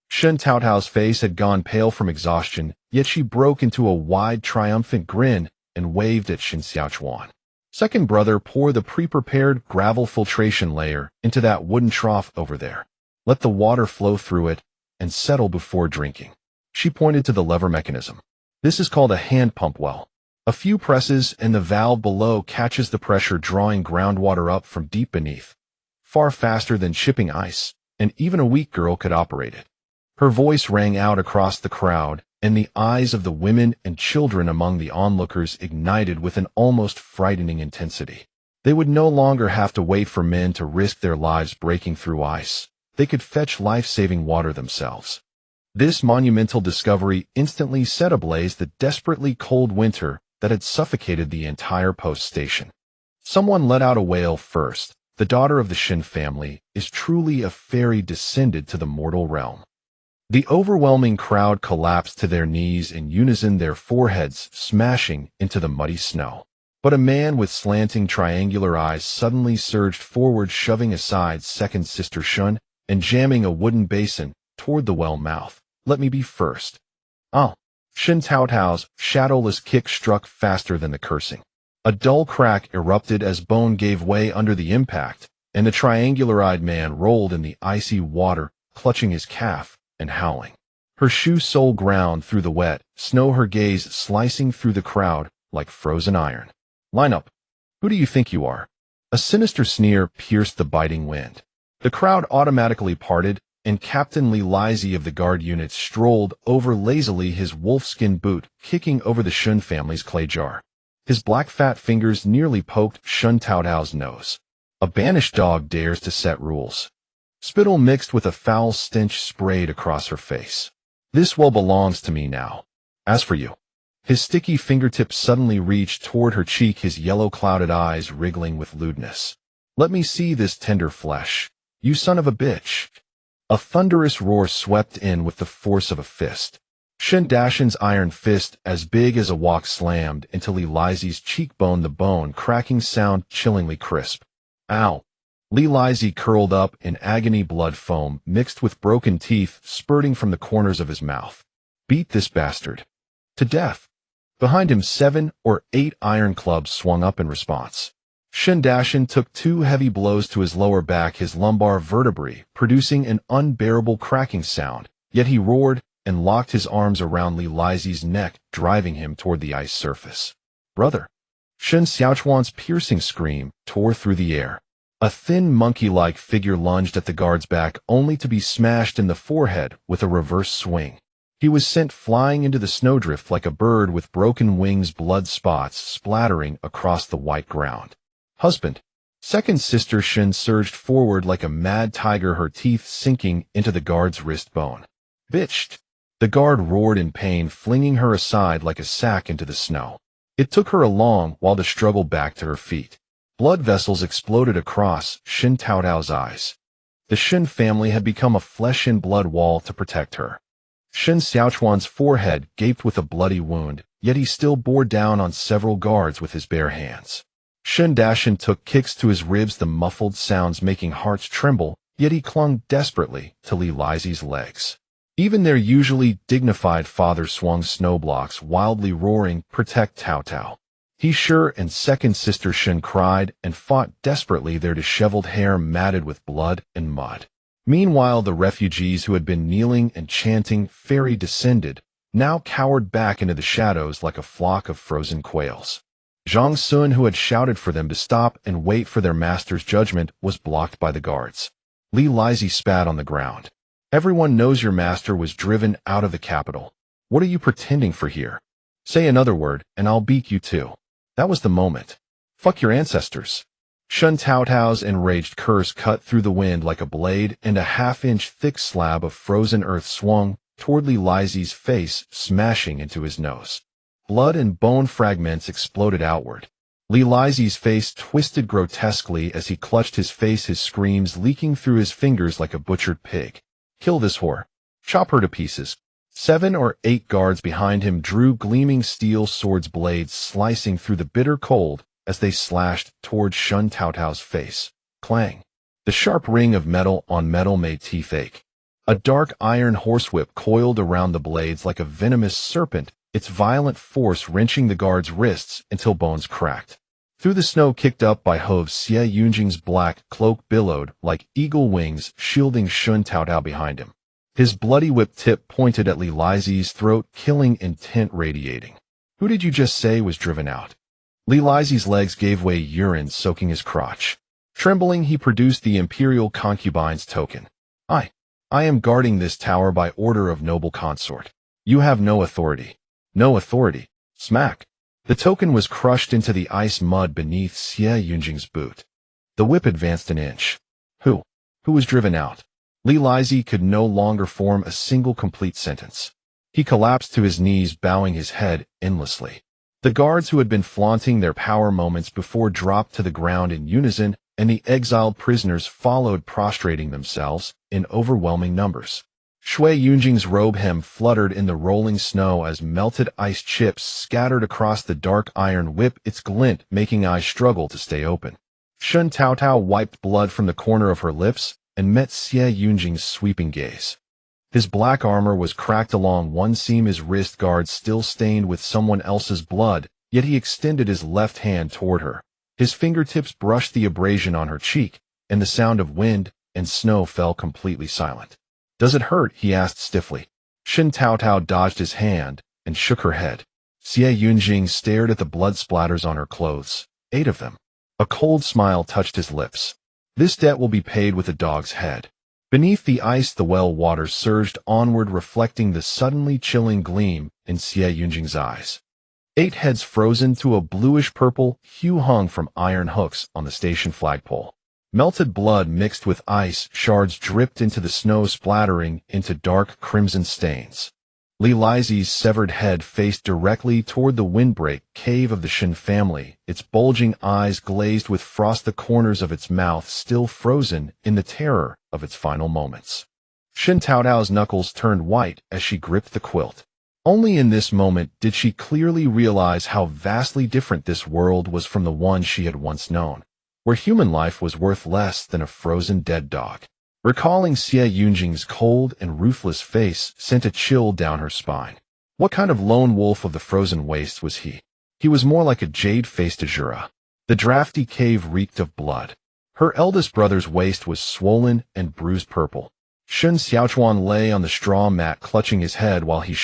Shen Taotao's face had gone pale from exhaustion, yet she broke into a wide, triumphant grin and waved at Shen Xiaochuan. Second brother, pour the pre-prepared gravel filtration layer into that wooden trough over there. Let the water flow through it and settle before drinking. She pointed to the lever mechanism. This is called a hand pump well. A few presses and the valve below catches the pressure, drawing groundwater up from deep beneath. Far faster than shipping ice, and even a weak girl could operate it. Her voice rang out across the crowd, and the eyes of the women and children among the onlookers ignited with an almost frightening intensity. They would no longer have to wait for men to risk their lives breaking through ice. They could fetch life-saving water themselves. This monumental discovery instantly set ablaze the desperately cold winter that had suffocated the entire post station. Someone let out a wail first, the daughter of the Shen family, is truly a fairy descended to the mortal realm. The overwhelming crowd collapsed to their knees in unison, their foreheads smashing into the muddy snow. But a man with slanting triangular eyes suddenly surged forward, shoving aside second sister Shen and jamming a wooden basin toward the well mouth. "Let me be first." "Oh." Shen Taotao's shadowless kick struck faster than the cursing. A dull crack erupted as bone gave way under the impact, and the triangular-eyed man rolled in the icy water, clutching his calf and howling. Her shoe sole ground through the wet snow, her gaze slicing through the crowd like frozen iron. "Line up. Who do you think you are?" A sinister sneer pierced the biting wind. The crowd automatically parted, and Captain Leaky of the guard unit strolled over lazily, his wolfskin boot kicking over the Shen family's clay jar. His black fat fingers nearly poked Shen Taotao's nose. A banished dog dares to set rules. Spittle mixed with a foul stench sprayed across her face. "This well belongs to me now. As for you." His sticky fingertips suddenly reached toward her cheek, his yellow clouded eyes wriggling with lewdness. "Let me see this tender flesh, you son of a bitch." A thunderous roar swept in with the force of a fist. Shen Dashin's iron fist, as big as a wok, slammed into Leazy's cheekbone, the bone cracking sound chillingly crisp. "Ow." Leazy curled up in agony, blood foam mixed with broken teeth spurting from the corners of his mouth. "Beat this bastard to death." Behind him, 7 or 8 iron clubs swung up in response. Shen Dashin took 2 heavy blows to his lower back, his lumbar vertebrae producing an unbearable cracking sound, yet he roared and locked his arms around Leazy's neck, driving him toward the ice surface. "Brother!" Shen Xiaochuan's piercing scream tore through the air. A thin monkey-like figure lunged at the guard's back, only to be smashed in the forehead with a reverse swing. He was sent flying into the snowdrift like a bird with broken wings, blood spots splattering across the white ground. "Husband!" Second sister Shen surged forward like a mad tiger, her teeth sinking into the guard's wrist bone. "Bitch!" The guard roared in pain, flinging her aside like a sack into the snow. It took her a long while to struggle back to her feet. Blood vessels exploded across Shen Taotao's eyes. The Shen family had become a flesh-and-blood wall to protect her. Shen Xiaochuan's forehead gaped with a bloody wound, yet he still bore down on several guards with his bare hands. Shen Dashin took kicks to his ribs, the muffled sounds making hearts tremble, yet he clung desperately to Leazy's legs. Even their usually dignified father swung snowblocks, wildly roaring, "Protect Taotao." He sure, and second sister Shen cried and fought desperately, their disheveled hair matted with blood and mud. Meanwhile, the refugees who had been kneeling and chanting "Fairy descended" now cowered back into the shadows like a flock of frozen quails. Zhang Sun, who had shouted for them to stop and wait for their master's judgment, was blocked by the guards. Leazy spat on the ground. "Everyone knows your master was driven out of the capital. What are you pretending for here? Say another word, and I'll beat you too." That was the moment. "Fuck your ancestors." Shen Taotao's enraged curse cut through the wind like a blade, and a half-inch thick slab of frozen earth swung toward Leazy's face, smashing into his nose. Blood and bone fragments exploded outward. Leazy's face twisted grotesquely as he clutched his face, his screams leaking through his fingers like a butchered pig. "Kill this whore. Chop her to pieces." 7 or 8 guards behind him drew gleaming steel swords, blades slicing through the bitter cold as they slashed toward Shen Taotao's face. Clang! The sharp ring of metal on metal made teeth ache. A dark iron horsewhip coiled around the blades like a venomous serpent, its violent force wrenching the guard's wrists until bones cracked. Through the snow kicked up by hooves, Xie Yunjing's black cloak billowed like eagle wings, shielding Shen Taotao behind him. His bloody whip tip pointed at Leazy's throat, killing intent radiating. "Who did you just say was driven out?" Leazy's legs gave way, urine soaking his crotch. Trembling, he produced the imperial concubine's token. I am guarding this tower by order of noble consort. You have no authority." "No authority." Smack! The token was crushed into the ice mud beneath Xie Yunjing's boot. The whip advanced an inch. Who was driven out?" Leazy could no longer form a single complete sentence. He collapsed to his knees, bowing his head endlessly. The guards who had been flaunting their power moments before dropped to the ground in unison, and the exiled prisoners followed, prostrating themselves in overwhelming numbers. Shui Yunjing's robe hem fluttered in the rolling snow as melted ice chips scattered across the dark iron whip, its glint making eyes struggle to stay open. Shen Taotao wiped blood from the corner of her lips and met Xie Yunjing's sweeping gaze. His black armor was cracked along one seam, his wrist guard still stained with someone else's blood, yet he extended his left hand toward her. His fingertips brushed the abrasion on her cheek, and the sound of wind and snow fell completely silent. "Does it hurt?" he asked stiffly. Shen Taotao dodged his hand and shook her head. Xie Yunjing stared at the blood splatters on her clothes, 8 of them. A cold smile touched his lips. "This debt will be paid with a dog's head." Beneath the ice, the well water surged onward, reflecting the suddenly chilling gleam in Xie Yunjing's eyes. 8 heads frozen to a bluish-purple hue hung from iron hooks on the station flagpole. Melted blood mixed with ice shards dripped into the snow, splattering into dark crimson stains. Li Lizi's severed head faced directly toward the windbreak cave of the Shen family, its bulging eyes glazed with frost, the corners of its mouth still frozen in the terror of its final moments. Shen Taotao's knuckles turned white as she gripped the quilt. Only in this moment did she clearly realize how vastly different this world was from the one she had once known, where human life was worth less than a frozen dead dog. Recalling Xie Yunjing's cold and ruthless face sent a chill down her spine. What kind of lone wolf of the frozen wastes was he? He was more like a jade-faced Azura. The drafty cave reeked of blood. Her eldest brother's waist was swollen and bruised purple. Shun Xiaochuan lay on the straw mat clutching his head while he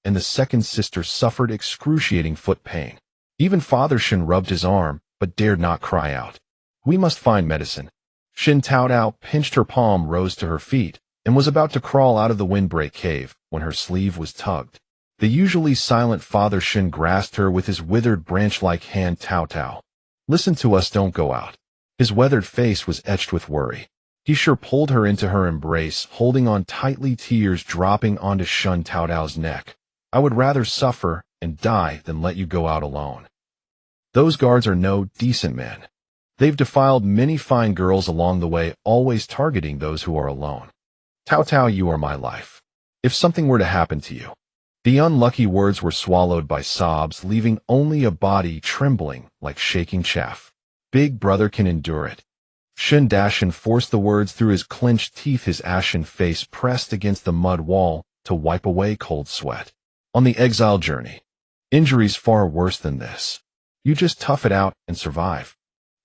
and the second sister suffered excruciating foot pain. Even Father Shen rubbed his arm, but dared not cry out. "We must find medicine." Shen Taotao pinched her palm, rose to her feet, and was about to crawl out of the windbreak cave when her sleeve was tugged. The usually silent Father Shen grasped her with his withered branch-like hand. "Taotao, listen to us, don't go out." His weathered face was etched with worry. He pulled her into her embrace, holding on tightly, tears dropping onto Shen Taotao's neck. "I would rather suffer and die than let you go out alone. Those guards are no decent men. They've defiled many fine girls along the way, always targeting those who are alone. Taotao, you are my life. If something were to happen to you." The unlucky words were swallowed by sobs, leaving only a body trembling like shaking chaff. "Big brother can endure it." Shen Dashan forced the words through his clenched teeth, his ashen face pressed against the mud wall to wipe away cold sweat. "On the exile journey. Injuries far worse than this. You just tough it out and survive."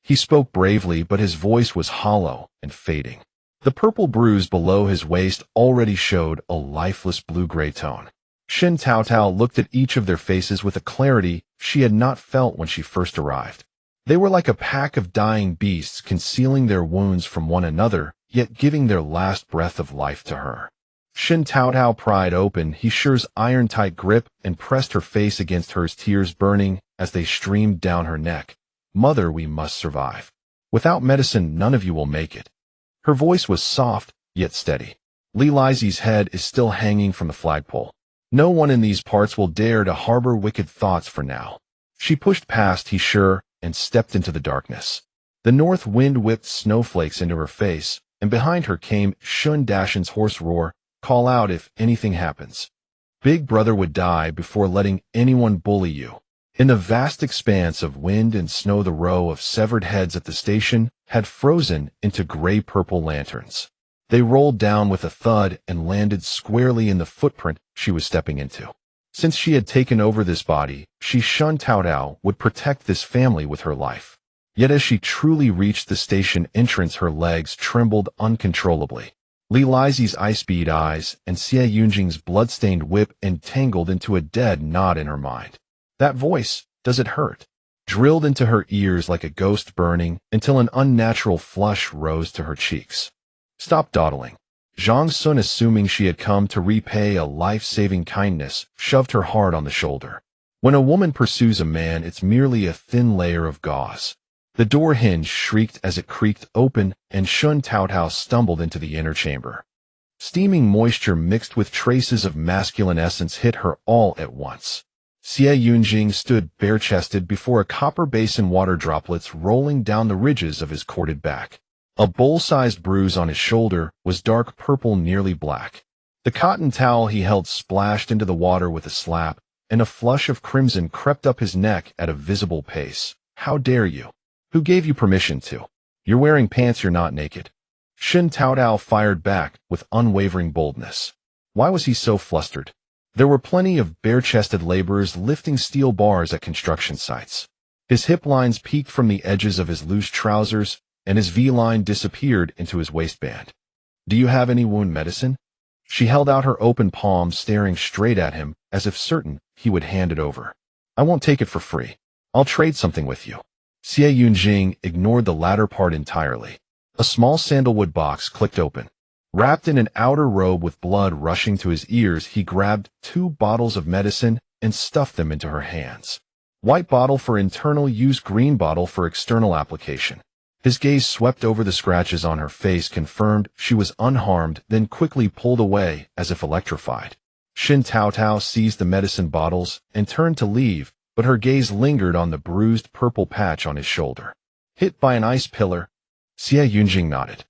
He spoke bravely, but his voice was hollow and fading. The purple bruise below his waist already showed a lifeless blue-gray tone. Shen Taotao looked at each of their faces with a clarity she had not felt when she first arrived. They were like a pack of dying beasts, concealing their wounds from one another, yet giving their last breath of life to her. Shen Taotao pried open Heesher's iron-tight grip and pressed her face against hers, tears burning as they streamed down her neck. "Mother, we must survive. Without medicine, none of you will make it." Her voice was soft, yet steady. Li Lizi's head is still hanging from the flagpole. "No one in these parts will dare to harbor wicked thoughts for now." She pushed past Heesher and stepped into the darkness. The north wind whipped snowflakes into her face, and behind her came Shun Dashan's hoarse roar, "Call out if anything happens. Big brother would die before letting anyone bully you." In the vast expanse of wind and snow, the row of severed heads at the station had frozen into gray-purple lanterns. They rolled down with a thud and landed squarely in the footprint she was stepping into. Since she had taken over this body, Shen Taotao would protect this family with her life. Yet as she truly reached the station entrance, her legs trembled uncontrollably. Li Lizi's ice-bead eyes and Xie Yunjing's blood-stained whip entangled into a dead knot in her mind. That voice, "Does it hurt?" drilled into her ears like a ghost burning until an unnatural flush rose to her cheeks. "Stop dawdling." Zhang Sun, assuming she had come to repay a life-saving kindness, shoved her hard on the shoulder. When a woman pursues a man, it's merely a thin layer of gauze. The door hinge shrieked as it creaked open, and Shen Taotao stumbled into the inner chamber. Steaming moisture mixed with traces of masculine essence hit her all at once. Xie Yunjing stood bare-chested before a copper basin, water droplets rolling down the ridges of his corded back. A bowl-sized bruise on his shoulder was dark purple, nearly black. The cotton towel he held splashed into the water with a slap, and a flush of crimson crept up his neck at a visible pace. How dare you? Who gave you permission to? You're wearing pants, you're not naked. Shen Taotao fired back with unwavering boldness. Why was he so flustered? There were plenty of bare-chested laborers lifting steel bars at construction sites. His hip lines peeked from the edges of his loose trousers, and his V-line disappeared into his waistband. Do you have any wound medicine? She held out her open palm, staring straight at him, as if certain he would hand it over. I won't take it for free. I'll trade something with you. Xie Yunjing ignored the latter part entirely. A small sandalwood box clicked open. Wrapped in an outer robe with blood rushing to his ears, he grabbed 2 bottles of medicine and stuffed them into her hands. White bottle for internal use, green bottle for external application. His gaze swept over the scratches on her face, confirmed she was unharmed, then quickly pulled away as if electrified. Shen Taotao seized the medicine bottles and turned to leave, but her gaze lingered on the bruised purple patch on his shoulder. Hit by an ice pillar? Xie Yunjing nodded.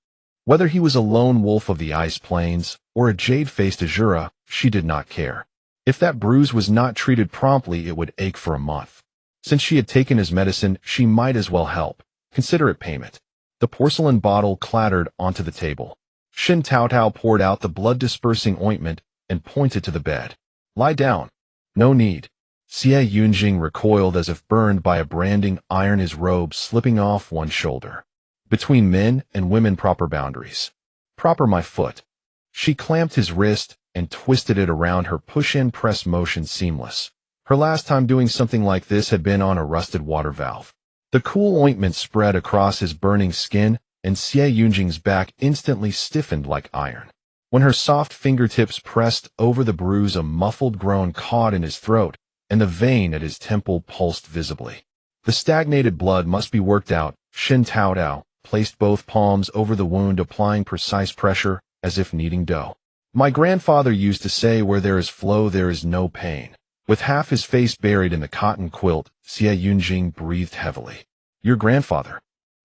Whether he was a lone wolf of the ice plains or a jade-faced Azura, she did not care. If that bruise was not treated promptly, it would ache for a month. Since she had taken his medicine, she might as well help. Consider it payment. The porcelain bottle clattered onto the table. Shen Taotao poured out the blood-dispersing ointment and pointed to the bed. Lie down. No need. Xie Yunjing recoiled as if burned by a branding iron, his robe slipping off one shoulder. Between men and women, proper boundaries. Proper, my foot. She clamped his wrist and twisted it around her, push-in press motion seamless. Her last time doing something like this had been on a rusted water valve. The cool ointment spread across his burning skin, and Xie Yunjing's back instantly stiffened like iron. When her soft fingertips pressed over the bruise, a muffled groan caught in his throat, and the vein at his temple pulsed visibly. The stagnated blood must be worked out. Shen Taotao placed both palms over the wound, applying precise pressure, as if kneading dough. My grandfather used to say, where there is flow, there is no pain. With half his face buried in the cotton quilt, Xie Yunjing breathed heavily. Your grandfather?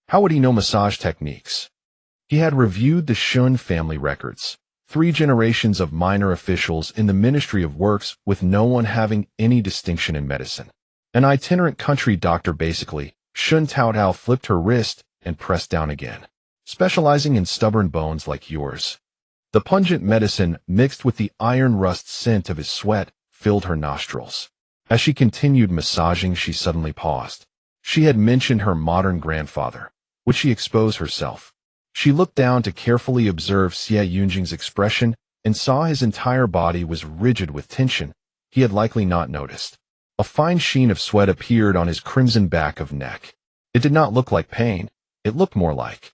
How would he know massage techniques? He had reviewed the Shun family records. 3 generations of minor officials in the Ministry of Works, with no one having any distinction in medicine. An itinerant country doctor, basically. Shen Taotao flipped her wrist and pressed down again. Specializing in stubborn bones like yours. The pungent medicine, mixed with the iron rust scent of his sweat, filled her nostrils. As she continued massaging, she suddenly paused. She had mentioned her modern grandfather. Would she expose herself? She looked down to carefully observe Xie Yunjing's expression and saw his entire body was rigid with tension. He had likely not noticed. A fine sheen of sweat appeared on his crimson back of neck. It did not look like pain. It looked more like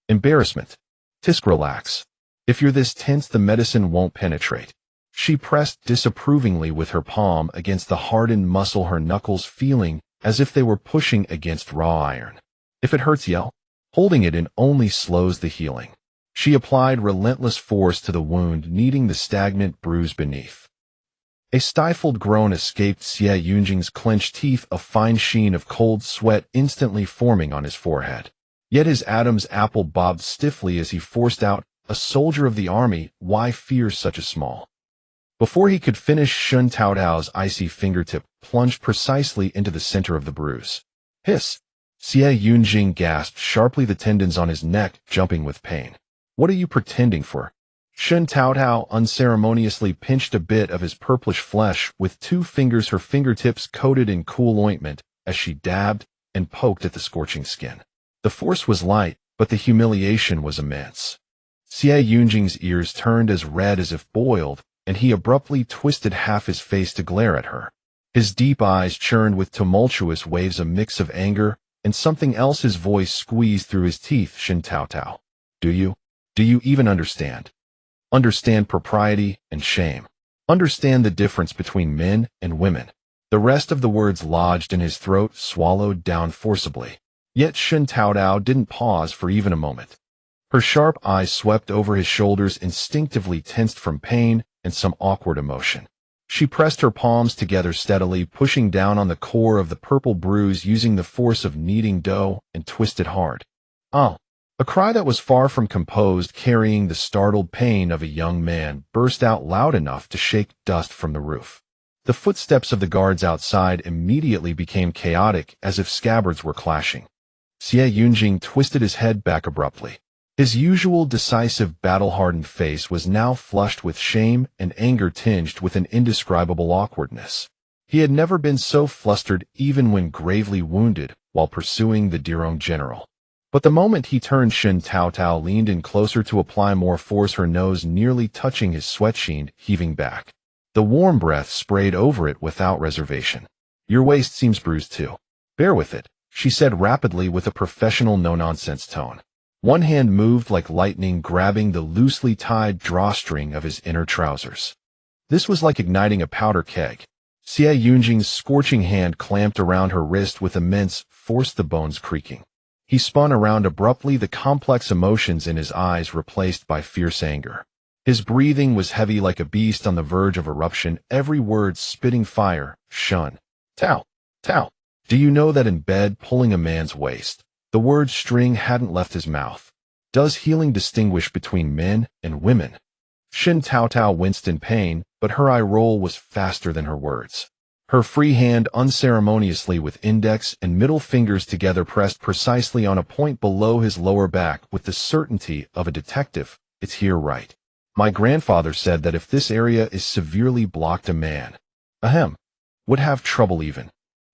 embarrassment. Tisk, relax. If you're this tense, the medicine won't penetrate. She pressed disapprovingly with her palm against the hardened muscle, her knuckles feeling as if they were pushing against raw iron. If it hurts, yell. Holding it in only slows the healing. She applied relentless force to the wound, kneading the stagnant bruise beneath. A stifled groan escaped Xie Yunjing's clenched teeth, a fine sheen of cold sweat instantly forming on his forehead. Yet his Adam's apple bobbed stiffly as he forced out, a soldier of the army, why fear such a small? Before he could finish, Shen Taotao's icy fingertip plunged precisely into the center of the bruise. Hiss! Xie Yunjing gasped sharply, the tendons on his neck jumping with pain. What are you pretending for? Shen Taotao unceremoniously pinched a bit of his purplish flesh with 2 fingers, her fingertips coated in cool ointment, as she dabbed and poked at the scorching skin. The force was light, but the humiliation was immense. Xie Yunjing's ears turned as red as if boiled, and he abruptly twisted half his face to glare at her. His deep eyes churned with tumultuous waves, a mix of anger and something else. His voice squeezed through his teeth. Shen Taotao, do you even understand? Understand propriety and shame? Understand the difference between men and women? The rest of the words lodged in his throat, swallowed down forcibly. Yet Shen Taotao didn't pause for even a moment. Her sharp eyes swept over his shoulders, instinctively tensed from pain and some awkward emotion. She pressed her palms together steadily, pushing down on the core of the purple bruise using the force of kneading dough, and twisted hard. Oh! A cry that was far from composed, carrying the startled pain of a young man, burst out loud enough to shake dust from the roof. The footsteps of the guards outside immediately became chaotic, as if scabbards were clashing. CivilEngineer twisted his head back abruptly. His usual decisive, battle-hardened face was now flushed with shame and anger tinged with an indescribable awkwardness. He had never been so flustered even when gravely wounded while pursuing the Dirong general. But the moment he turned, Shen Taotao leaned in closer to apply more force, her nose nearly touching his sweat sheen, heaving back. The warm breath sprayed over it without reservation. "Your waist seems bruised too. Bear with it," she said rapidly with a professional no-nonsense tone. One hand moved like lightning, grabbing the loosely tied drawstring of his inner trousers. This was like igniting a powder keg. CivilEngiere's scorching hand clamped around her wrist with immense force, the bones creaking. He spun around abruptly, the complex emotions in his eyes replaced by fierce anger. His breathing was heavy like a beast on the verge of eruption, every word spitting fire. "Shen Taotao, do you know that in bed pulling a man's waist?" The word string hadn't left his mouth. "Does healing distinguish between men and women?" Shen Taotao winced in pain, but her eye roll was faster than her words. Her free hand unceremoniously with index and middle fingers together pressed precisely on a point below his lower back with the certainty of a detective. "It's here, right? My grandfather said that if this area is severely blocked, a man would have trouble even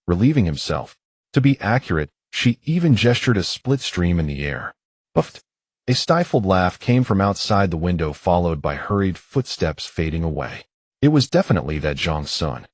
relieving himself. To be accurate, she even gestured a split stream in the air. Puffed. A stifled laugh came from outside the window, followed by hurried footsteps fading away. It was definitely that Zhang's son.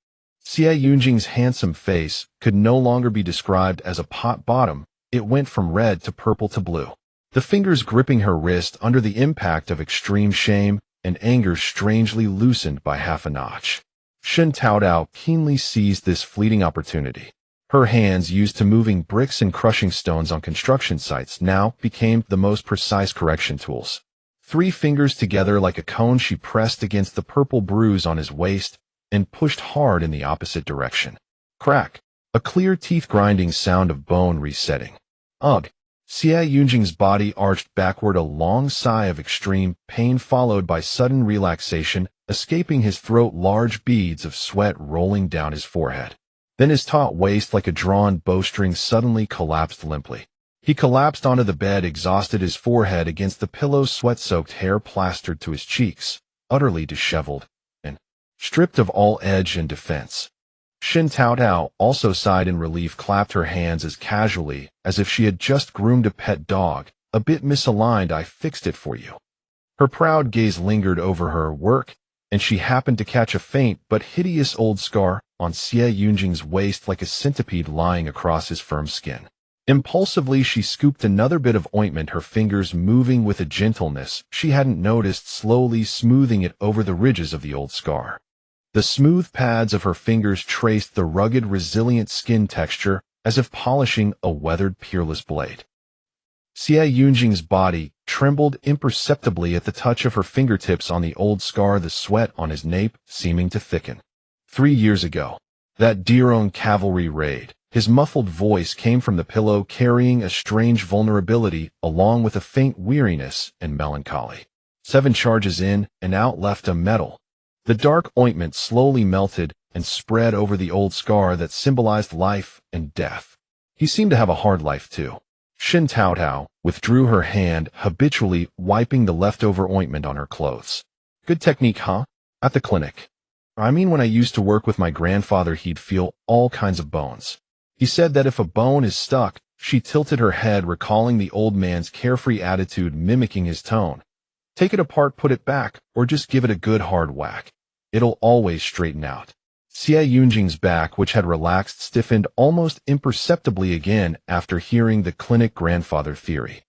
CivilEngiere's handsome face could no longer be described as a pot bottom. It went from red to purple to blue. The fingers gripping her wrist under the impact of extreme shame and anger strangely loosened by half a notch. Shen Taotao keenly seized this fleeting opportunity. Her hands, used to moving bricks and crushing stones on construction sites, now became the most precise correction tools. 3 fingers together like a cone, she pressed against the purple bruise on his waist and pushed hard in the opposite direction. Crack! A clear teeth-grinding sound of bone resetting. Ugh! CivilEngiere's body arched backward, a long sigh of extreme pain followed by sudden relaxation, escaping his throat, large beads of sweat rolling down his forehead. Then his taut waist, like a drawn bowstring, suddenly collapsed limply. He collapsed onto the bed, exhausted, his forehead against the pillow's sweat-soaked hair plastered to his cheeks, utterly disheveled and stripped of all edge and defense. Shen Taotao also sighed in relief, clapped her hands as casually as if she had just groomed a pet dog. "A bit misaligned, I fixed it for you." Her proud gaze lingered over her work, and she happened to catch a faint but hideous old scar on CivilEngiere's waist, like a centipede lying across his firm skin. Impulsively, she scooped another bit of ointment, her fingers moving with a gentleness she hadn't noticed, slowly smoothing it over the ridges of the old scar. The smooth pads of her fingers traced the rugged, resilient skin texture, as if polishing a weathered, peerless blade. CivilEngiere's body trembled imperceptibly at the touch of her fingertips on the old scar, the sweat on his nape seeming to thicken. 3 years ago, that Dirong cavalry raid. His muffled voice came from the pillow, carrying a strange vulnerability along with a faint weariness and melancholy. 7 charges in and out left a medal. The dark ointment slowly melted and spread over the old scar that symbolized life and death. He seemed to have a hard life too. Shen Taotao withdrew her hand, habitually wiping the leftover ointment on her clothes. "Good technique, huh? At the clinic. I mean, when I used to work with my grandfather, he'd feel all kinds of bones. He said that if a bone is stuck," she tilted her head, recalling the old man's carefree attitude, mimicking his tone. "Take it apart, put it back, or just give it a good hard whack. It'll always straighten out." CivilEngiere's back, which had relaxed, stiffened almost imperceptibly again after hearing the clinic grandfather theory.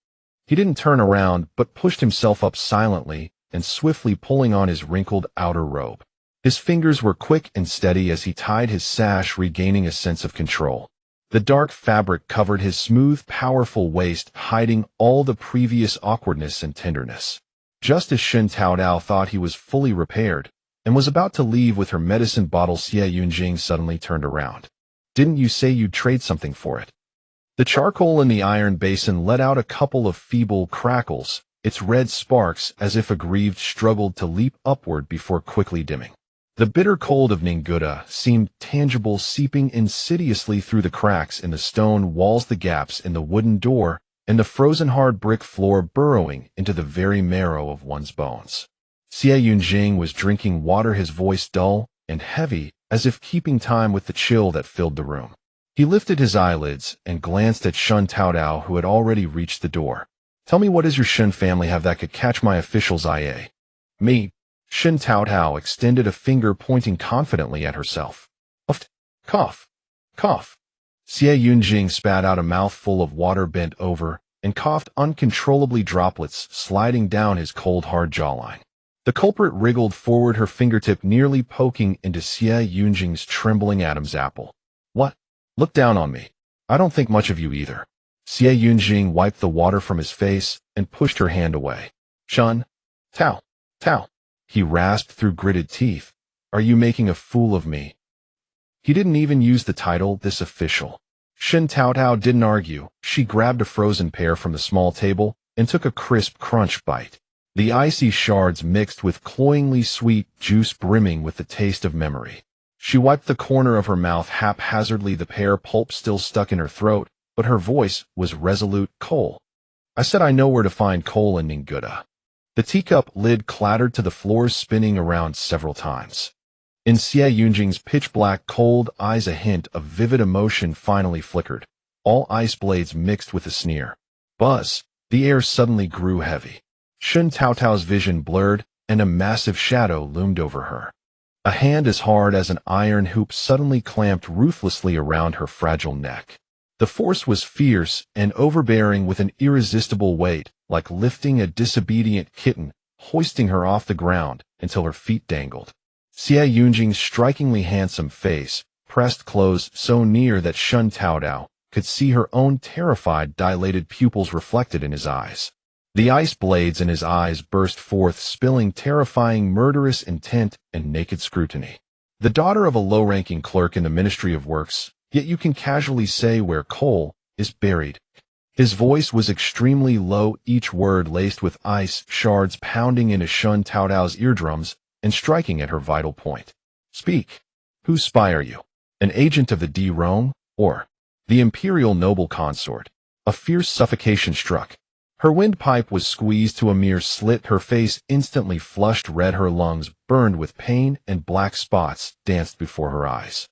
He didn't turn around, but pushed himself up silently and swiftly, pulling on his wrinkled outer robe. His fingers were quick and steady as he tied his sash, regaining a sense of control. The dark fabric covered his smooth, powerful waist, hiding all the previous awkwardness and tenderness. Just as Shen Taotao thought he was fully repaired, and was about to leave with her medicine bottle. Xie suddenly turned around. Didn't you say you'd trade something for it? The charcoal in the iron basin let out a couple of feeble crackles, its red sparks as if aggrieved struggled to leap upward before quickly dimming. The bitter cold of Ninguta seemed tangible, seeping insidiously through the cracks in the stone walls, the gaps in the wooden door, and the frozen hard brick floor, burrowing into the very marrow of one's bones. Xie was drinking water, his voice dull and heavy, as if keeping time with the chill that filled the room. He lifted his eyelids and glanced at Shen Taotao, who had already reached the door. Tell me, what does your Shen family have that could catch my official's eye? Me. Shen Taotao extended a finger, pointing confidently at herself. Cough. Cough. Xie spat out a mouthful of water, bent over, and coughed uncontrollably, droplets sliding down his cold, hard jawline. The culprit wriggled forward, her fingertip nearly poking into Xie trembling Adam's apple. What? Look down on me. I don't think much of you either. Xie wiped the water from his face and pushed her hand away. Shen Tao. He rasped through gritted teeth. Are you making a fool of me? He didn't even use the title, this official. Shen Taotao didn't argue. She grabbed a frozen pear from the small table and took a crisp crunch bite. The icy shards mixed with cloyingly sweet juice, brimming with the taste of memory. She wiped the corner of her mouth haphazardly, the pear pulp still stuck in her throat, but her voice was resolute. Coal. I said I know where to find coal in Ninguta. The teacup lid clattered to the floor, spinning around several times. In Xie pitch-black, cold eyes a hint of vivid emotion finally flickered, all ice blades mixed with a sneer. Buzz. The air suddenly grew heavy. Shen Taotao's vision blurred, and a massive shadow loomed over her. A hand as hard as an iron hoop suddenly clamped ruthlessly around her fragile neck. The force was fierce and overbearing, with an irresistible weight, like lifting a disobedient kitten, hoisting her off the ground until her feet dangled. Xie strikingly handsome face pressed close, so near that Shen Taotao could see her own terrified, dilated pupils reflected in his eyes. The ice blades in his eyes burst forth, spilling terrifying, murderous intent and naked scrutiny. The daughter of a low-ranking clerk in the Ministry of Works, yet you can casually say where coal is buried. His voice was extremely low, each word laced with ice shards, pounding into Shen Taotao's eardrums and striking at her vital point. Speak. Whose spy are you? An agent of the D. Rome, or the imperial noble consort? A fierce suffocation struck. Her windpipe was squeezed to a mere slit, her face instantly flushed red, her lungs burned with pain, and black spots danced before her eyes.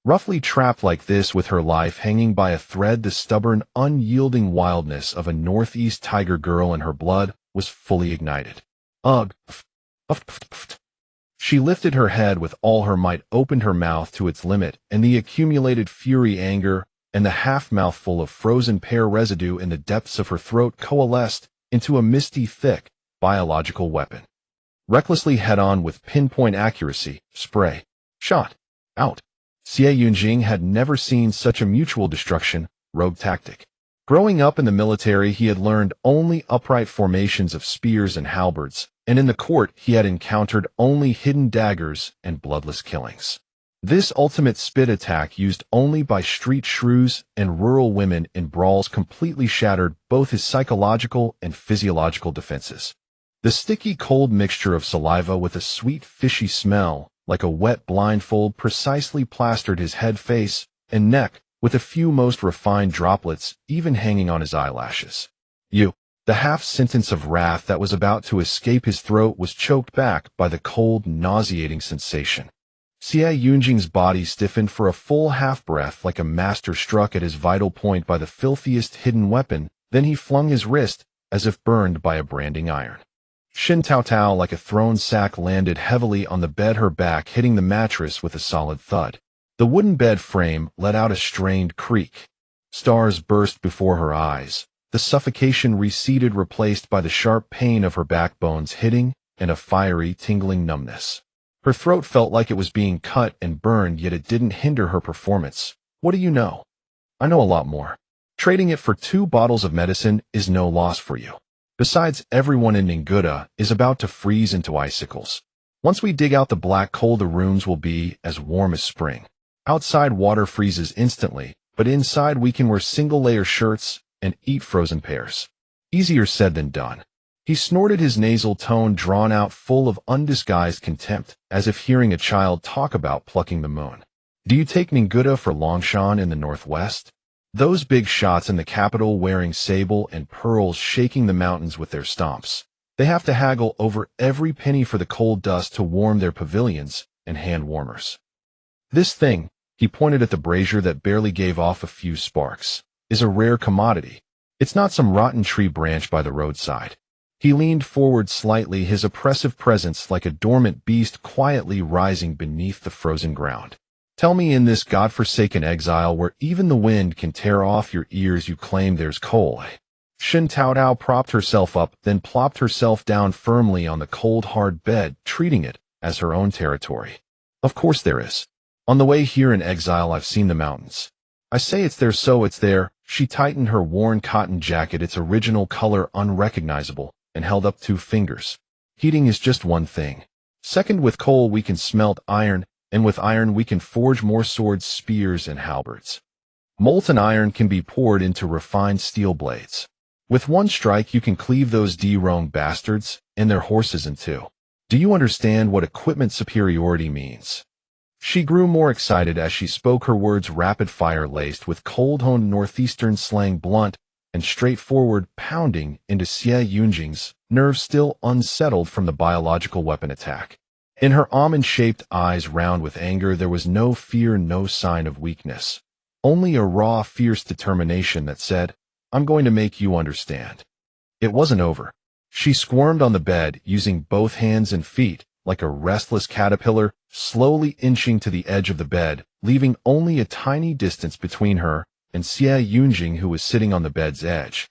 Roughly trapped like this, with her life hanging by a thread, the stubborn, unyielding wildness of a northeast tiger girl in her blood was fully ignited. Ugh. She lifted her head with all her might, opened her mouth to its limit, and the accumulated fury, anger, and the half-mouthful of frozen pear residue in the depths of her throat coalesced into a misty, thick, biological weapon. Recklessly head-on, with pinpoint accuracy, spray, shot, out. Xie had never seen such a mutual destruction rogue tactic. Growing up in the military, he had learned only upright formations of spears and halberds, and in the court he had encountered only hidden daggers and bloodless killings. This ultimate spit attack, used only by street shrews and rural women in brawls, completely shattered both his psychological and physiological defenses. The sticky, cold mixture of saliva with a sweet, fishy smell, like a wet blindfold, precisely plastered his head, face, and neck, with a few most refined droplets even hanging on his eyelashes. The half-sentence of wrath that was about to escape his throat was choked back by the cold, nauseating sensation. Xie body stiffened for a full half-breath, like a master struck at his vital point by the filthiest hidden weapon, then he flung his wrist, as if burned by a branding iron. Shen Taotao, like a thrown sack, landed heavily on the bed, her back hitting the mattress with a solid thud. The wooden bed frame let out a strained creak. Stars burst before her eyes. The suffocation receded, replaced by the sharp pain of her backbones hitting and a fiery, tingling numbness. Her throat felt like it was being cut and burned, yet it didn't hinder her performance. What do you know? I know a lot more. Trading it for 2 bottles of medicine is no loss for you. Besides, everyone in Ninguta is about to freeze into icicles. Once we dig out the black coal, the rooms will be as warm as spring. Outside, water freezes instantly, but inside we can wear single-layer shirts and eat frozen pears. Easier said than done. He snorted, his nasal tone drawn out, full of undisguised contempt, as if hearing a child talk about plucking the moon. Do you take Ninguta for Longshan in the northwest? Those big shots in the capital wearing sable and pearls, shaking the mountains with their stomps. They have to haggle over every penny for the coal dust to warm their pavilions and hand warmers. This thing, he pointed at the brazier that barely gave off a few sparks, is a rare commodity. It's not some rotten tree branch by the roadside. He leaned forward slightly, his oppressive presence like a dormant beast quietly rising beneath the frozen ground. Tell me, in this godforsaken exile where even the wind can tear off your ears, you claim there's coal, eh? Shen Taotao propped herself up, then plopped herself down firmly on the cold, hard bed, treating it as her own territory. Of course there is. On the way here in exile, I've seen the mountains. I say it's there, so it's there. She tightened her worn cotton jacket, its original color unrecognizable, and held up 2 fingers. Heating is just one thing. Second, with coal we can smelt iron, and with iron we can forge more swords, spears, and halberds. Molten iron can be poured into refined steel blades. With one strike you can cleave those D-Rome bastards and their horses in two. Do you understand what equipment superiority means? She grew more excited as she spoke, her words rapid-fire, laced with cold-honed northeastern slang, blunt and straightforward, pounding into Xie Yunjing's nerves still unsettled from the biological weapon attack. In her almond-shaped eyes, round with anger, there was no fear, no sign of weakness. Only a raw, fierce determination that said, I'm going to make you understand. It wasn't over. She squirmed on the bed, using both hands and feet, like a restless caterpillar, slowly inching to the edge of the bed, leaving only a tiny distance between her and Xie Yunjing, who was sitting on the bed's edge.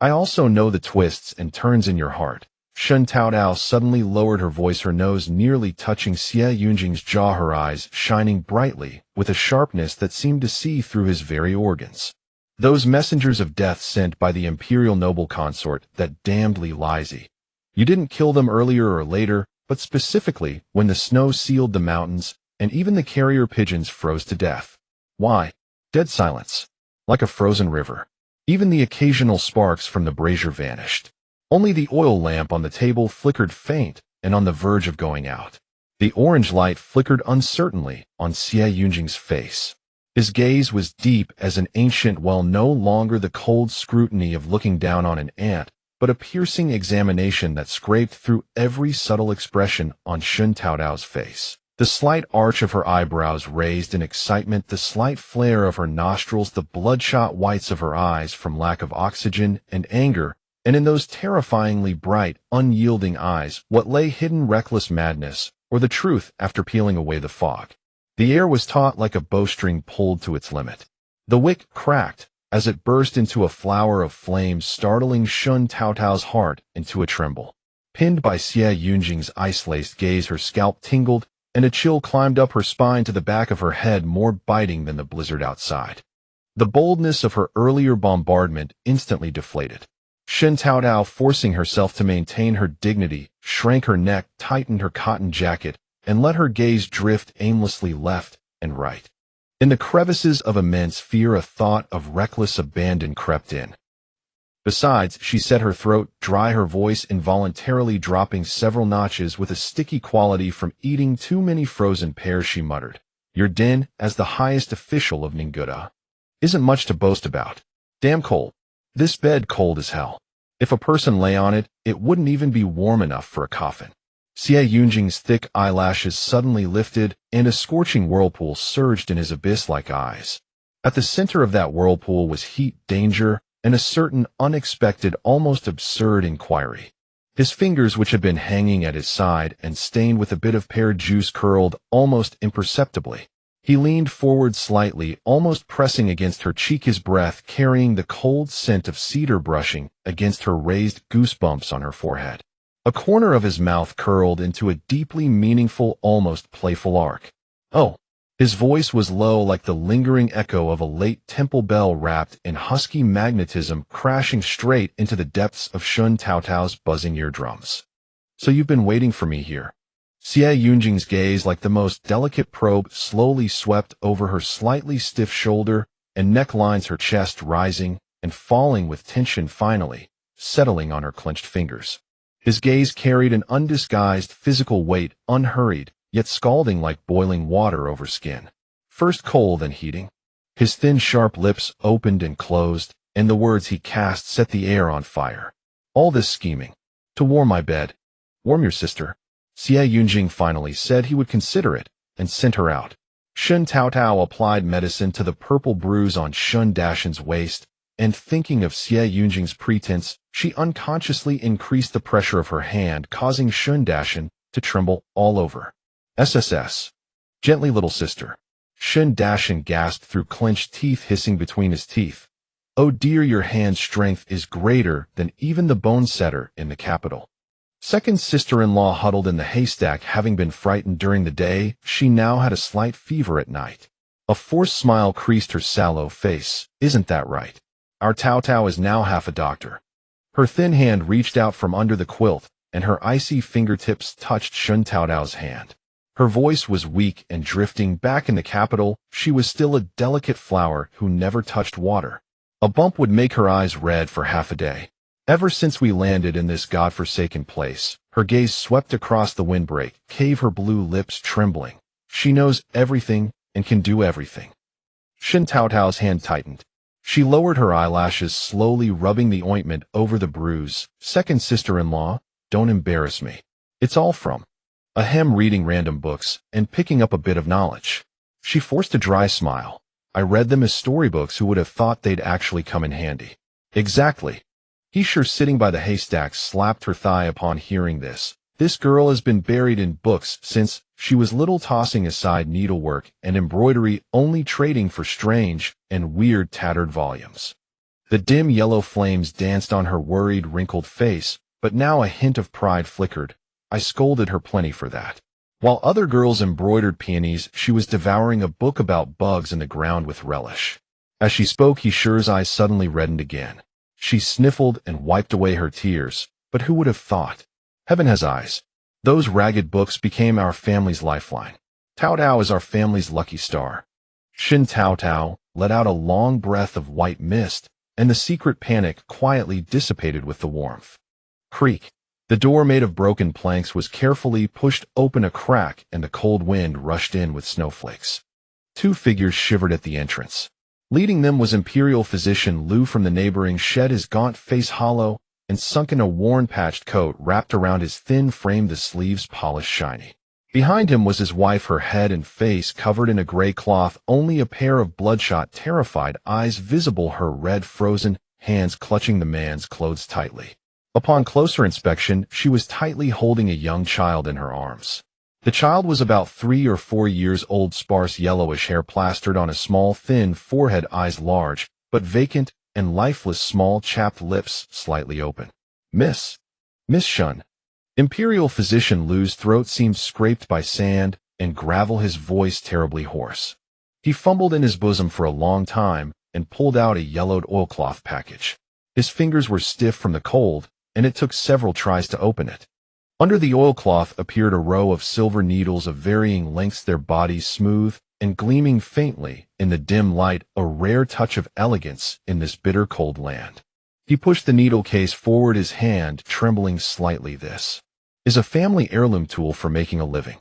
I also know the twists and turns in your heart. Shen Taotao suddenly lowered her voice, her nose nearly touching Xie Yunjing's jaw, her eyes shining brightly with a sharpness that seemed to see through his very organs. Those messengers of death sent by the imperial noble consort, that damned Li Lizi. You didn't kill them earlier or later, but specifically when the snow sealed the mountains and even the carrier pigeons froze to death. Why? Dead silence. Like a frozen river. Even the occasional sparks from the brazier vanished. Only the oil lamp on the table flickered faint and on the verge of going out. The orange light flickered uncertainly on Xie Yunjing's face. His gaze was deep as an ancient well, no longer the cold scrutiny of looking down on an ant, but a piercing examination that scraped through every subtle expression on Shen Taotao's face. The slight arch of her eyebrows raised in excitement, the slight flare of her nostrils, the bloodshot whites of her eyes from lack of oxygen and anger, and in those terrifyingly bright, unyielding eyes, what lay hidden, reckless madness, or the truth after peeling away the fog. The air was taut like a bowstring pulled to its limit. The wick cracked as it burst into a flower of flames, startling Shen Taotao's heart into a tremble. Pinned by Xie Yunjing's ice-laced gaze, her scalp tingled, and a chill climbed up her spine to the back of her head, more biting than the blizzard outside. The boldness of her earlier bombardment instantly deflated. Shen Taotao, forcing herself to maintain her dignity, shrank her neck, tightened her cotton jacket, and let her gaze drift aimlessly left and right. In the crevices of immense fear, a thought of reckless abandon crept in. Besides, she set her throat dry, her voice involuntarily dropping several notches with a sticky quality from eating too many frozen pears. She muttered, Your din, as the highest official of Ninguta, isn't much to boast about. Damn cold. This bed cold as hell. If a person lay on it, it wouldn't even be warm enough for a coffin. Xie Yunjing's thick eyelashes suddenly lifted, and a scorching whirlpool surged in his abyss-like eyes. At the center of that whirlpool was heat, danger, and a certain unexpected, almost absurd inquiry. His fingers, which had been hanging at his side and stained with a bit of pear juice, curled almost imperceptibly. He leaned forward slightly, almost pressing against her cheek, his breath carrying the cold scent of cedar brushing against her raised goosebumps on her forehead. A corner of his mouth curled into a deeply meaningful, almost playful arc. Oh! His voice was low, like the lingering echo of a late temple bell, wrapped in husky magnetism, crashing straight into the depths of Shen Taotao's buzzing eardrums. So you've been waiting for me here. Xie Yunjing's gaze, like the most delicate probe, slowly swept over her slightly stiff shoulder and necklines, her chest rising and falling with tension, finally settling on her clenched fingers. His gaze carried an undisguised physical weight, unhurried, yet scalding like boiling water over skin. First cold, then heating. His thin, sharp lips opened and closed, and the words he cast set the air on fire. All this scheming. To warm my bed. Warm your sister. Xie Yunjing finally said he would consider it, and sent her out. Shen Taotao applied medicine to the purple bruise on Shen Dashan's waist, and thinking of Xie Yunjing's pretense, she unconsciously increased the pressure of her hand, causing Shen Dashan to tremble all over. SSS. Gently, little sister. Shen Dashan gasped through clenched teeth, hissing between his teeth. Oh dear, your hand's strength is greater than even the bone setter in the capital. Second sister-in-law huddled in the haystack, having been frightened during the day. She now had a slight fever at night. A forced smile creased her sallow face. Isn't that right? Our Taotao is now half a doctor. Her thin hand reached out from under the quilt, and her icy fingertips touched Shen Taotao's hand. Her voice was weak and drifting. Back in the capital, she was still a delicate flower who never touched water. A bump would make her eyes red for half a day. Ever since we landed in this godforsaken place, her gaze swept across the windbreak, cave, her blue lips trembling. She knows everything and can do everything. Shen Taotao's hand tightened. She lowered her eyelashes, slowly rubbing the ointment over the bruise. Second sister-in-law, don't embarrass me. It's all from reading random books and picking up a bit of knowledge. She forced a dry smile. I read them as storybooks. Who would have thought they'd actually come in handy? Exactly. He, sure, sitting by the haystack, slapped her thigh upon hearing this. This girl has been buried in books since she was little, tossing aside needlework and embroidery, only trading for strange and weird tattered volumes. The dim yellow flames danced on her worried, wrinkled face, but now a hint of pride flickered. I scolded her plenty for that. While other girls embroidered peonies, she was devouring a book about bugs in the ground with relish. As she spoke, He Shure's eyes suddenly reddened again. She sniffled and wiped away her tears. But who would have thought? Heaven has eyes. Those ragged books became our family's lifeline. Taotao is our family's lucky star. Shen Taotao let out a long breath of white mist, and the secret panic quietly dissipated with the warmth. Creak. The door, made of broken planks, was carefully pushed open a crack, and the cold wind rushed in with snowflakes. Two figures shivered at the entrance. Leading them was Imperial Physician Liu from the neighboring shed, his gaunt face hollow and sunk in a worn, patched coat wrapped around his thin frame, the sleeves polished shiny. Behind him was his wife, her head and face covered in a gray cloth, only a pair of bloodshot, terrified eyes visible, her red, frozen hands clutching the man's clothes tightly. Upon closer inspection, she was tightly holding a young child in her arms. The child was about 3 or 4 years old, sparse yellowish hair plastered on a small, thin forehead, eyes large, but vacant and lifeless, small, chapped lips slightly open. Miss Shun. Imperial Physician Liu's throat seemed scraped by sand and gravel, his voice terribly hoarse. He fumbled in his bosom for a long time and pulled out a yellowed oilcloth package. His fingers were stiff from the cold, and it took several tries to open it. Under the oilcloth appeared a row of silver needles of varying lengths, their bodies smooth and gleaming faintly in the dim light, a rare touch of elegance in this bitter cold land. He pushed the needle case forward, his hand trembling slightly. This is a family heirloom tool for making a living.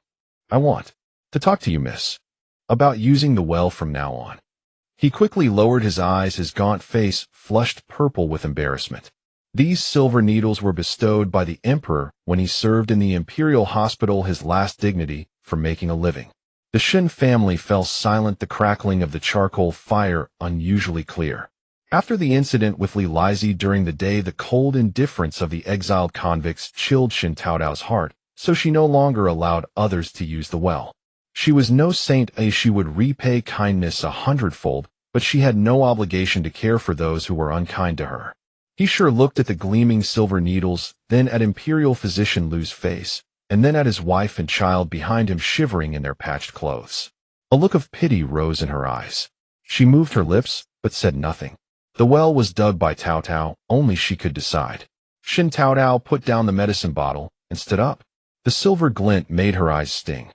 I want to talk to you, miss, about using the well from now on. He quickly lowered his eyes, his gaunt face flushed purple with embarrassment. These silver needles were bestowed by the emperor when he served in the imperial hospital, his last dignity for making a living. The Shen family fell silent, the crackling of the charcoal fire unusually clear. After the incident with Li Lizi during the day, the cold indifference of the exiled convicts chilled Shen Taotao's heart, so she no longer allowed others to use the well. She was no saint, she would repay kindness 100-fold, but she had no obligation to care for those who were unkind to her. He sure looked at the gleaming silver needles, then at Imperial Physician Liu's face, and then at his wife and child behind him shivering in their patched clothes. A look of pity rose in her eyes. She moved her lips, but said nothing. The well was dug by Taotao, only she could decide. Shen Taotao put down the medicine bottle and stood up. The silver glint made her eyes sting.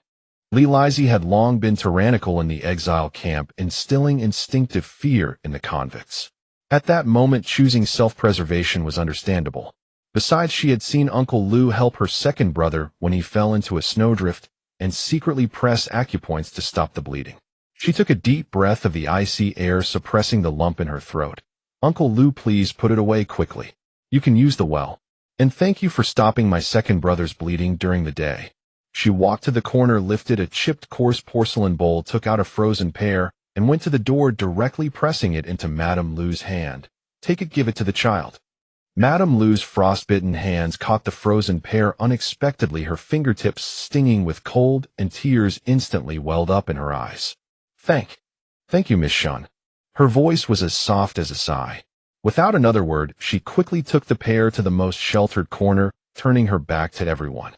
Lizzie had long been tyrannical in the exile camp, instilling instinctive fear in the convicts. At that moment, choosing self-preservation was understandable. Besides, she had seen Uncle Lou help her second brother when he fell into a snowdrift and secretly press acupoints to stop the bleeding. She took a deep breath of the icy air, suppressing the lump in her throat. Uncle Lou, please put it away quickly. You can use the well. And thank you for stopping my second brother's bleeding during the day. She walked to the corner, lifted a chipped coarse porcelain bowl, took out a frozen pear, and went to the door, directly pressing it into Madame Lou's hand. Take it, give it to the child. Madame Lou's frostbitten hands caught the frozen pear unexpectedly, her fingertips stinging with cold, and tears instantly welled up in her eyes. Thank you, Miss Shen. Her voice was as soft as a sigh. Without another word, she quickly took the pear to the most sheltered corner, turning her back to everyone.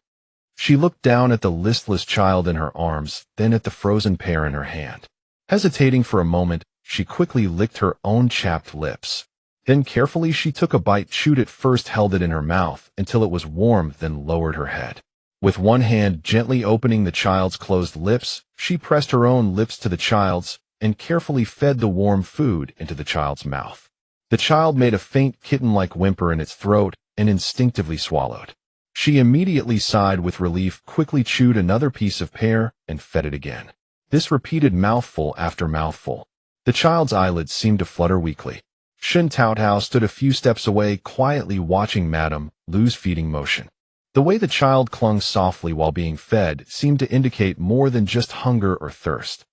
She looked down at the listless child in her arms, then at the frozen pear in her hand. Hesitating for a moment, she quickly licked her own chapped lips. Then carefully she took a bite, chewed it first, held it in her mouth until it was warm, then lowered her head. With one hand gently opening the child's closed lips, she pressed her own lips to the child's and carefully fed the warm food into the child's mouth. The child made a faint kitten-like whimper in its throat and instinctively swallowed. She immediately sighed with relief, quickly chewed another piece of pear, and fed it again. This repeated mouthful after mouthful. The child's eyelids seemed to flutter weakly. Shen Taotao stood a few steps away, quietly watching Madame Lou's feeding motion. The way the child clung softly while being fed seemed to indicate more than just hunger or thirst.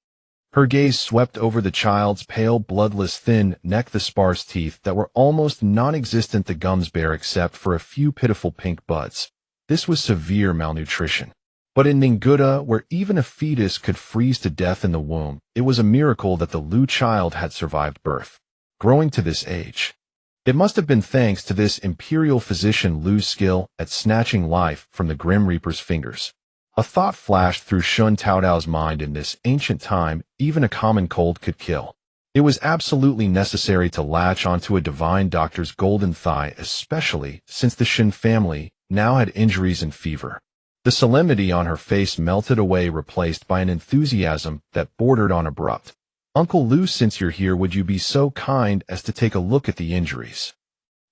Her gaze swept over the child's pale, bloodless, thin neck, the sparse teeth that were almost non-existent, the gums bare except for a few pitiful pink buds. This was severe malnutrition. But in Ninguta, where even a fetus could freeze to death in the womb, it was a miracle that the Lu child had survived birth. Growing to this age. It must have been thanks to this imperial physician Lu's skill at snatching life from the Grim Reaper's fingers. A thought flashed through Shen Taotao's mind. In this ancient time, even a common cold could kill. It was absolutely necessary to latch onto a divine doctor's golden thigh, especially since the Shen family now had injuries and fever. The solemnity on her face melted away, replaced by an enthusiasm that bordered on abrupt. Uncle Lou, since you're here, would you be so kind as to take a look at the injuries?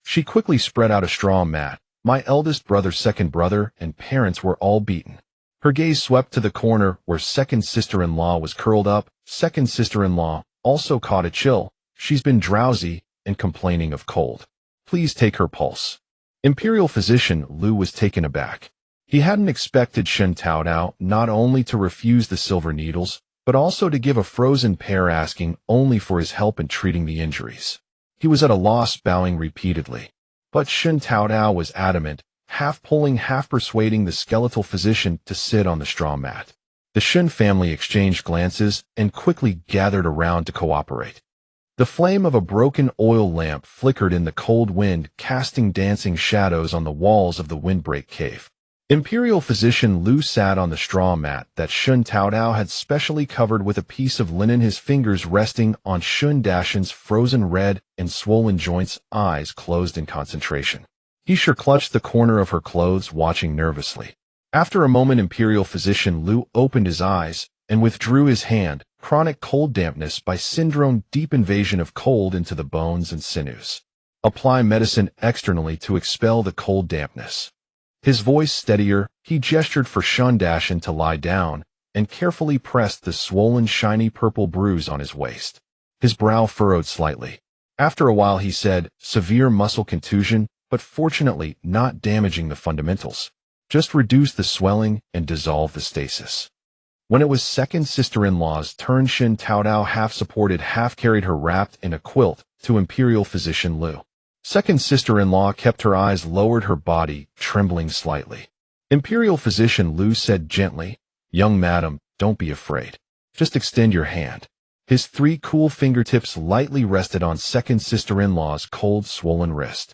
She quickly spread out a straw mat. My eldest brother, second brother, and parents were all beaten. Her gaze swept to the corner where second sister-in-law was curled up. Second sister-in-law also caught a chill. She's been drowsy and complaining of cold. Please take her pulse. Imperial physician Lu was taken aback. He hadn't expected Shen Taotao not only to refuse the silver needles, but also to give a frozen pear, asking only for his help in treating the injuries. He was at a loss, bowing repeatedly. But Shen Taotao was adamant, half pulling, half persuading the skeletal physician to sit on the straw mat. The Shen family exchanged glances and quickly gathered around to cooperate. The flame of a broken oil lamp flickered in the cold wind, casting dancing shadows on the walls of the windbreak cave. Imperial physician Lu sat on the straw mat that Shen Taotao had specially covered with a piece of linen, his fingers resting on Shen Dashan's frozen red and swollen joints, eyes closed in concentration. He sure clutched the corner of her clothes, watching nervously. After a moment, Imperial physician Lu opened his eyes and withdrew his hand. Chronic cold dampness by syndrome, deep invasion of cold into the bones and sinews. Apply medicine externally to expel the cold dampness. His voice steadier, he gestured for Shen Dashan to lie down and carefully pressed the swollen, shiny purple bruise on his waist. His brow furrowed slightly. After a while he said, severe muscle contusion, but fortunately not damaging the fundamentals. Just reduce the swelling and dissolve the stasis. When it was second sister-in-law's turn, Shen Taotao half supported, half carried her wrapped in a quilt to Imperial physician Lu. Second sister-in-law kept her eyes lowered, her body trembling slightly. Imperial physician Lu said gently, young madam, don't be afraid. Just extend your hand. His 3 cool fingertips lightly rested on second sister-in-law's cold, swollen wrist.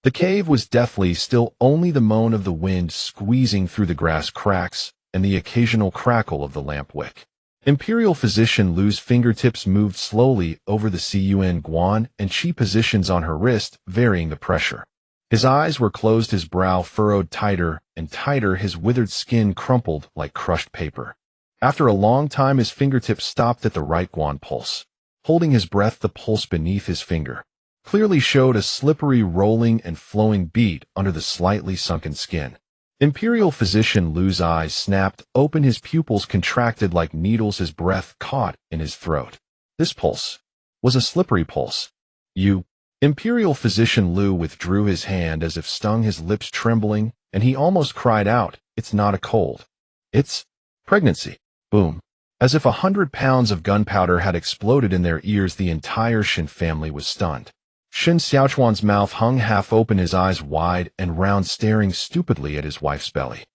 The cave was deathly still, only the moan of the wind squeezing through the grass cracks and the occasional crackle of the lamp wick. Imperial physician Lu's fingertips moved slowly over the Cun Guan and Qi positions on her wrist, varying the pressure. His eyes were closed, his brow furrowed tighter and tighter, his withered skin crumpled like crushed paper. After a long time, his fingertips stopped at the right guan pulse. Holding his breath, the pulse beneath his finger clearly showed a slippery, rolling, and flowing beat under the slightly sunken skin. Imperial Physician Lu's eyes snapped open, his pupils contracted like needles, his breath caught in his throat. This pulse was a slippery pulse. You. Imperial Physician Lu withdrew his hand as if stung, his lips trembling, and he almost cried out, "It's not a cold. It's pregnancy." Boom. As if 100 pounds of gunpowder had exploded in their ears, the entire Shen family was stunned. Shen Xiaochuan's mouth hung half open, his eyes wide and round, staring stupidly at his wife's belly.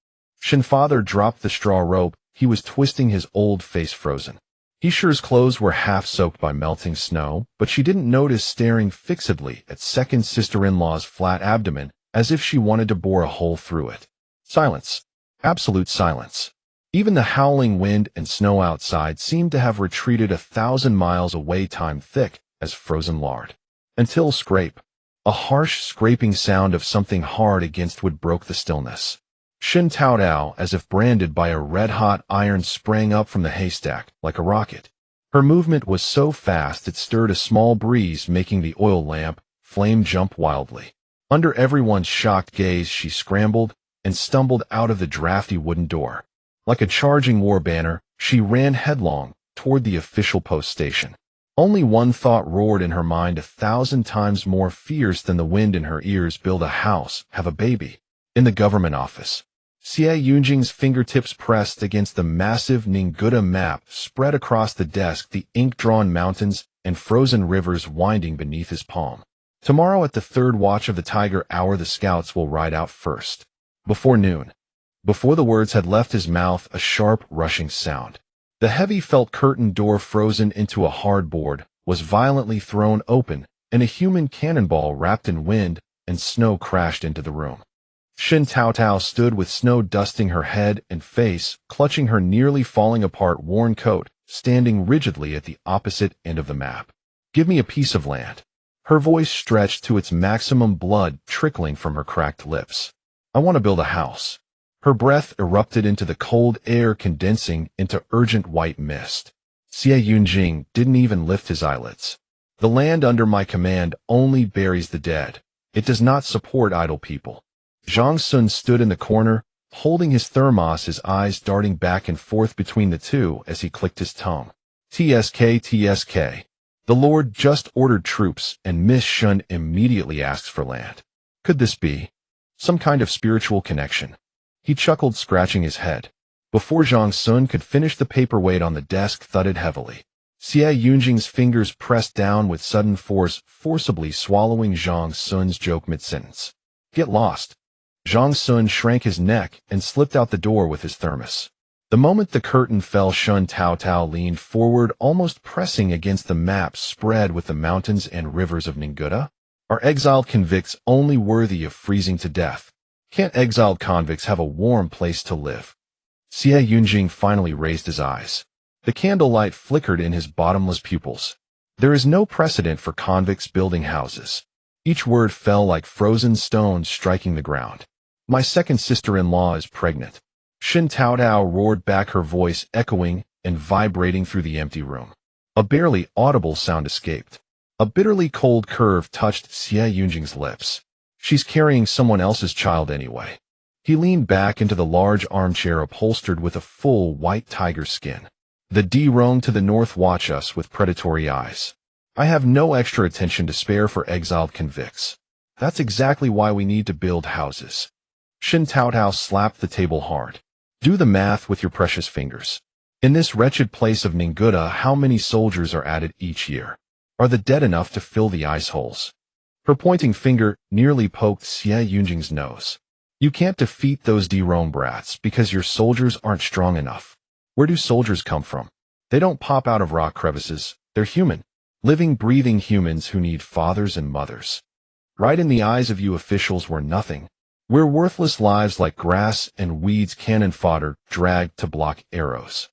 Shen father dropped the straw rope. He was twisting, his old face frozen. He sure's clothes were half soaked by melting snow, but she didn't notice, staring fixedly at second sister-in-law's flat abdomen, as if she wanted to bore a hole through it. Silence. Absolute silence. Even the howling wind and snow outside seemed to have retreated 1,000 miles away, time thick as frozen lard. Until scrape. A harsh scraping sound of something hard against wood broke the stillness. Shen Taotao, as if branded by a red-hot iron, sprang up from the haystack like a rocket. Her movement was so fast it stirred a small breeze, making the oil lamp flame jump wildly. Under everyone's shocked gaze, she scrambled and stumbled out of the drafty wooden door. Like a charging war banner, she ran headlong toward the official post station. Only one thought roared in her mind, 1,000 times more fierce than the wind in her ears: build a house, have a baby. In the government office, Xie Yunjing's fingertips pressed against the massive Ninguta map spread across the desk, the ink-drawn mountains and frozen rivers winding beneath his palm. Tomorrow at the 3rd watch of the Tiger Hour, the scouts will ride out first. Before noon. Before the words had left his mouth, a sharp, rushing sound. The heavy felt curtain door, frozen into a hard board, was violently thrown open, and a human cannonball wrapped in wind and snow crashed into the room. Shen Taotao stood with snow dusting her head and face, clutching her nearly falling apart worn coat, standing rigidly at the opposite end of the map. "Give me a piece of land." Her voice stretched to its maximum, blood trickling from her cracked lips. "I want to build a house." Her breath erupted into the cold air, condensing into urgent white mist. Xie Yunjing didn't even lift his eyelids. "The land under my command only buries the dead. It does not support idle people." Zhang Sun stood in the corner, holding his thermos, his eyes darting back and forth between the two as he clicked his tongue. "TSK, TSK. The Lord just ordered troops, and Miss Shun immediately asks for land. Could this be some kind of spiritual connection?" He chuckled, scratching his head. Before Zhang Sun could finish, the paperweight on the desk thudded heavily. Xie Yunjing's fingers pressed down with sudden force, forcibly swallowing Zhang Sun's joke mid-sentence. "Get lost." Zhang Sun shrank his neck and slipped out the door with his thermos. The moment the curtain fell, Shen Taotao leaned forward, almost pressing against the map spread with the mountains and rivers of Ninguta. "Are exiled convicts only worthy of freezing to death? Can't exiled convicts have a warm place to live?" Xie Yunjing finally raised his eyes. The candlelight flickered in his bottomless pupils. "There is no precedent for convicts building houses." Each word fell like frozen stones striking the ground. "My second sister-in-law is pregnant." Shen Taotao roared back, her voice echoing and vibrating through the empty room. A barely audible sound escaped. A bitterly cold curve touched Xie Yunjing's lips. "She's carrying someone else's child anyway." He leaned back into the large armchair upholstered with a full white tiger skin. "The D-Rong to the north watch us with predatory eyes. I have no extra attention to spare for exiled convicts. That's exactly why we need to build houses." Shen Taotao slapped the table hard. "Do the math with your precious fingers. In this wretched place of Ninguta, how many soldiers are added each year? Are the dead enough to fill the ice holes?" Her pointing finger nearly poked Xie Yunjing's nose. "You can't defeat those D-Rome brats because your soldiers aren't strong enough. Where do soldiers come from? They don't pop out of rock crevices. They're human. Living, breathing humans who need fathers and mothers. Right in the eyes of you officials, we're nothing. We're worthless lives like grass and weeds, cannon fodder dragged to block arrows."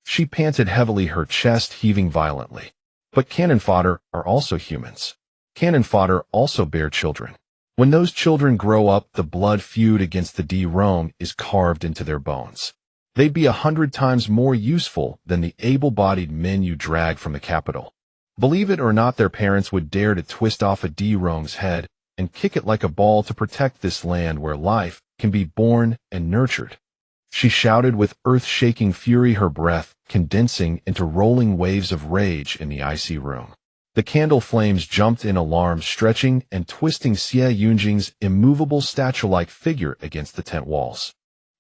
She panted heavily, her chest heaving violently. "But cannon fodder are also humans. Cannon fodder also bear children. When those children grow up, the blood feud against the D-Rome is carved into their bones. They'd be 100 times more useful than the able-bodied men you drag from the capital. Believe it or not, their parents would dare to twist off a D-Rome's head and kick it like a ball to protect this land where life can be born and nurtured. She shouted with earth-shaking fury, her breath condensing into rolling waves of rage in the icy room. The candle flames jumped in alarm, stretching and twisting Xie Yunjing's immovable statue-like figure against the tent walls.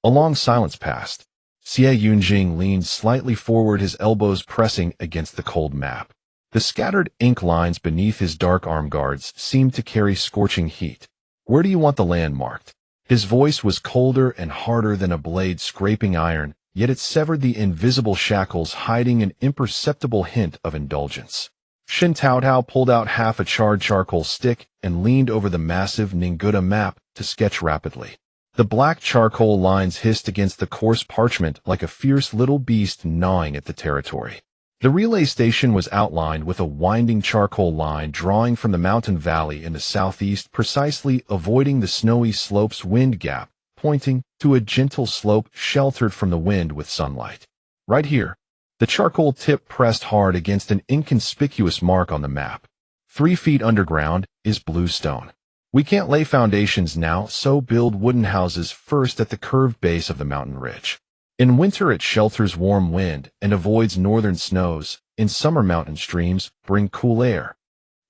A long silence passed. Xie Yunjing leaned slightly forward, his elbows pressing against the cold map. The scattered ink lines beneath his dark arm guards seemed to carry scorching heat. "Where do you want the land marked?" His voice was colder and harder than a blade scraping iron, yet it severed the invisible shackles, hiding an imperceptible hint of indulgence. Shen Taotao pulled out half a charred charcoal stick and leaned over the massive Ninguta map to sketch rapidly. The black charcoal lines hissed against the coarse parchment like a fierce little beast gnawing at the territory. The relay station was outlined with a winding charcoal line drawing from the mountain valley in the southeast, precisely avoiding the snowy slope's wind gap, pointing to a gentle slope sheltered from the wind with sunlight. Right here. The charcoal tip pressed hard against an inconspicuous mark on the map. 3 feet underground is blue stone. We can't lay foundations now, so build wooden houses first at the curved base of the mountain ridge. In winter it shelters warm wind and avoids northern snows. In summer mountain streams bring cool air.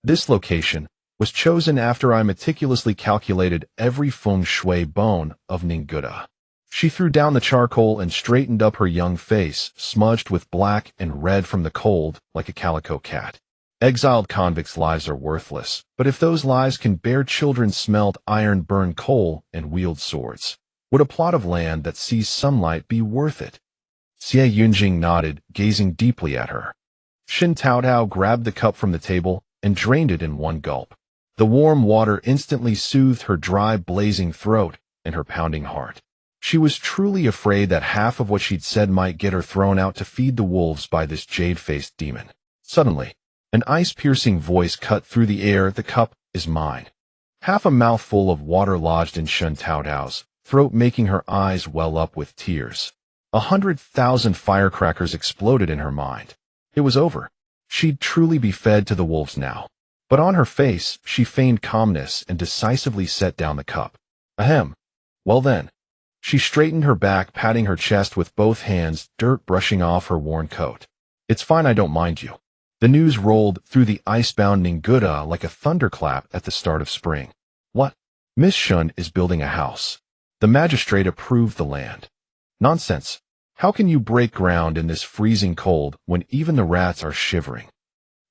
This location was chosen after I meticulously calculated every feng shui bone of Ninguta. She threw down the charcoal and straightened up her young face, smudged with black and red from the cold, like a calico cat. Exiled convicts' lives are worthless, but if those lives can bear children smelt iron, burn coal, and wield swords, would a plot of land that sees sunlight be worth it? Xie Yunjing nodded, gazing deeply at her. Shen Taotao grabbed the cup from the table and drained it in one gulp. The warm water instantly soothed her dry, blazing throat and her pounding heart. She was truly afraid that half of what she'd said might get her thrown out to feed the wolves by this jade-faced demon. Suddenly, an ice-piercing voice cut through the air. "The cup is mine." Half a mouthful of water lodged in Shen Taotao's throat, making her eyes well up with tears. 100,000 firecrackers exploded in her mind. It was over. She'd truly be fed to the wolves now. But on her face, she feigned calmness and decisively set down the cup. "Ahem. Well then." She straightened her back, patting her chest with both hands, dirt brushing off her worn coat. "It's fine, I don't mind you." The news rolled through the icebound Ninguta like a thunderclap at the start of spring. "What? Miss Shun is building a house. The magistrate approved the land." "Nonsense. How can you break ground in this freezing cold when even the rats are shivering?"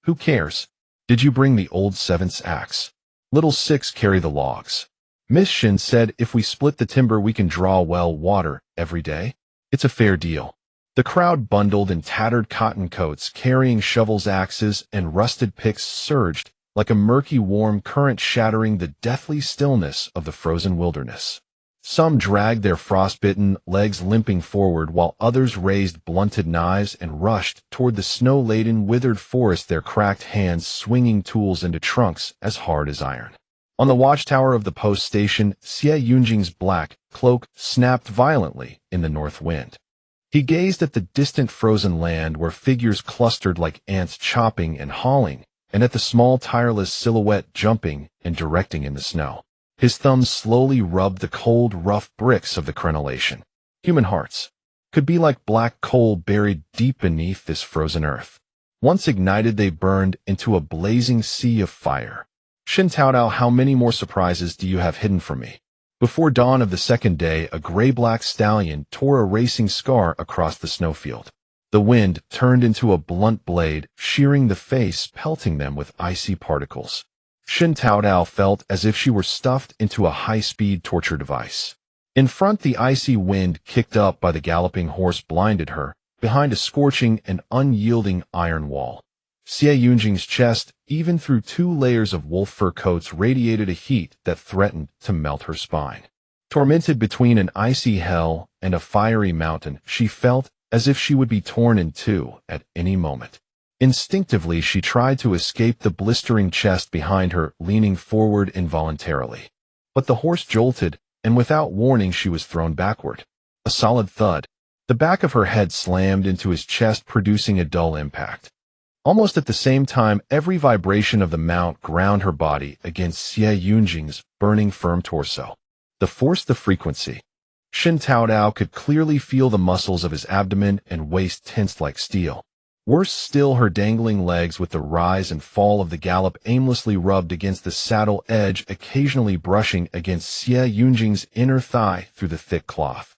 "Who cares? Did you bring the old 7th axe?" "Little 6 carry the logs." Miss Shin said if we split the timber we can draw well water every day. It's a fair deal. The crowd bundled in tattered cotton coats, carrying shovels, axes, and rusted picks, surged like a murky warm current, shattering the deathly stillness of the frozen wilderness. Some dragged their frostbitten legs limping forward, while others raised blunted knives and rushed toward the snow-laden, withered forest, their cracked hands swinging tools into trunks as hard as iron. On the watchtower of the post station, Xie Yunjing's black cloak snapped violently in the north wind. He gazed at the distant frozen land where figures clustered like ants, chopping and hauling, and at the small tireless silhouette jumping and directing in the snow. His thumbs slowly rubbed the cold, rough bricks of the crenellation. Human hearts could be like black coal buried deep beneath this frozen earth. Once ignited, they burned into a blazing sea of fire. "Shen Taotao, how many more surprises do you have hidden from me?" Before dawn of the second day, a gray-black stallion tore a racing scar across the snowfield. The wind turned into a blunt blade, shearing the face, pelting them with icy particles. Shen Taotao felt as if she were stuffed into a high-speed torture device. In front, the icy wind kicked up by the galloping horse blinded her, behind a scorching and unyielding iron wall. Xie Yunjing's chest, even through 2 layers of wolf fur coats, radiated a heat that threatened to melt her spine. Tormented between an icy hell and a fiery mountain, she felt as if she would be torn in two at any moment. Instinctively, she tried to escape the blistering chest behind her, leaning forward involuntarily. But the horse jolted, and without warning she was thrown backward. A solid thud. The back of her head slammed into his chest, producing a dull impact. Almost at the same time, every vibration of the mount ground her body against Xie Yunjing's burning firm torso. The force, the frequency. Shen Taotao could clearly feel the muscles of his abdomen and waist tensed like steel. Worse still, her dangling legs with the rise and fall of the gallop aimlessly rubbed against the saddle edge, occasionally brushing against Xie Yunjing's inner thigh through the thick cloth.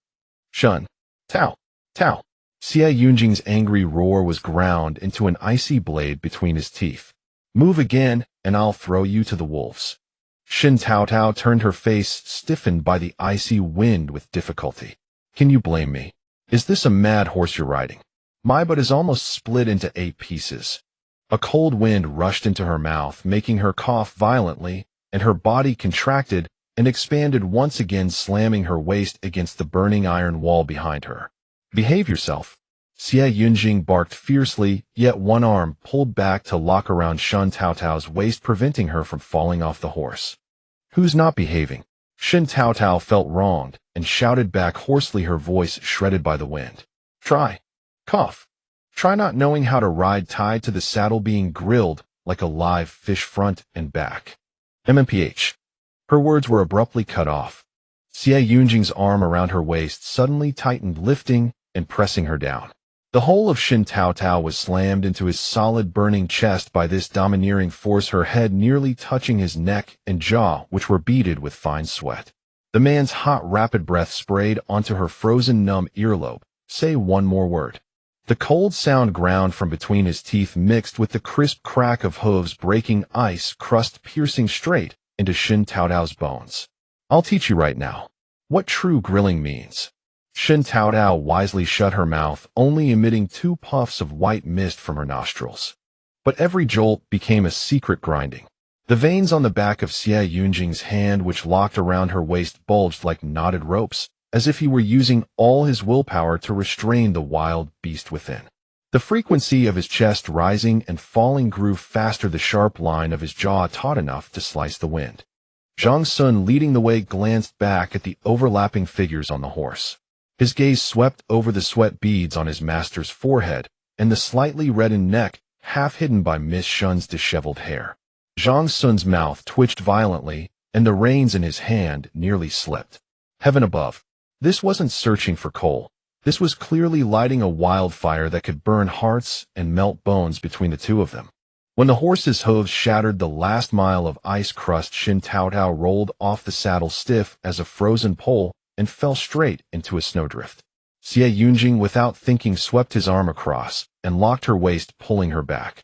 Shen Taotao. Xie Yunjing's angry roar was ground into an icy blade between his teeth. Move again, and I'll throw you to the wolves. Shen Taotao turned, her face stiffened by the icy wind with difficulty. Can you blame me? Is this a mad horse you're riding? My butt is almost split into 8 pieces. A cold wind rushed into her mouth, making her cough violently, and her body contracted and expanded once again, slamming her waist against the burning iron wall behind her. Behave yourself. Xie Yunjing barked fiercely, yet one arm pulled back to lock around Shen Taotao's waist, preventing her from falling off the horse. Who's not behaving? Shen Taotao felt wronged and shouted back hoarsely, her voice shredded by the wind. Try. Cough. Try not knowing how to ride tied to the saddle, being grilled like a live fish front and back. MMPH. Her words were abruptly cut off. Xie Yunjing's arm around her waist suddenly tightened, lifting and pressing her down. The whole of Shen Taotao was slammed into his solid, burning chest by this domineering force, her head nearly touching his neck and jaw, which were beaded with fine sweat. The man's hot, rapid breath sprayed onto her frozen, numb earlobe. Say one more word. The cold sound ground from between his teeth, mixed with the crisp crack of hooves breaking ice crust, piercing straight into Shen Taotao's bones. I'll teach you right now what true grilling means. Shen Taotao wisely shut her mouth, only emitting 2 puffs of white mist from her nostrils. But every jolt became a secret grinding. The veins on the back of Xie Yunjing's hand, which locked around her waist, bulged like knotted ropes, as if he were using all his willpower to restrain the wild beast within. The frequency of his chest rising and falling grew faster, the sharp line of his jaw taut enough to slice the wind. Zhang Sun, leading the way, glanced back at the overlapping figures on the horse. His gaze swept over the sweat beads on his master's forehead and the slightly reddened neck, half hidden by Miss Shun's disheveled hair. Zhang Sun's mouth twitched violently, and the reins in his hand nearly slipped. Heaven above! This wasn't searching for coal. This was clearly lighting a wildfire that could burn hearts and melt bones between the two of them. When the horse's hooves shattered the last mile of ice crust, Shen Taotao rolled off the saddle stiff as a frozen pole and fell straight into a snowdrift. Xie Yunjing, without thinking, swept his arm across and locked her waist, pulling her back.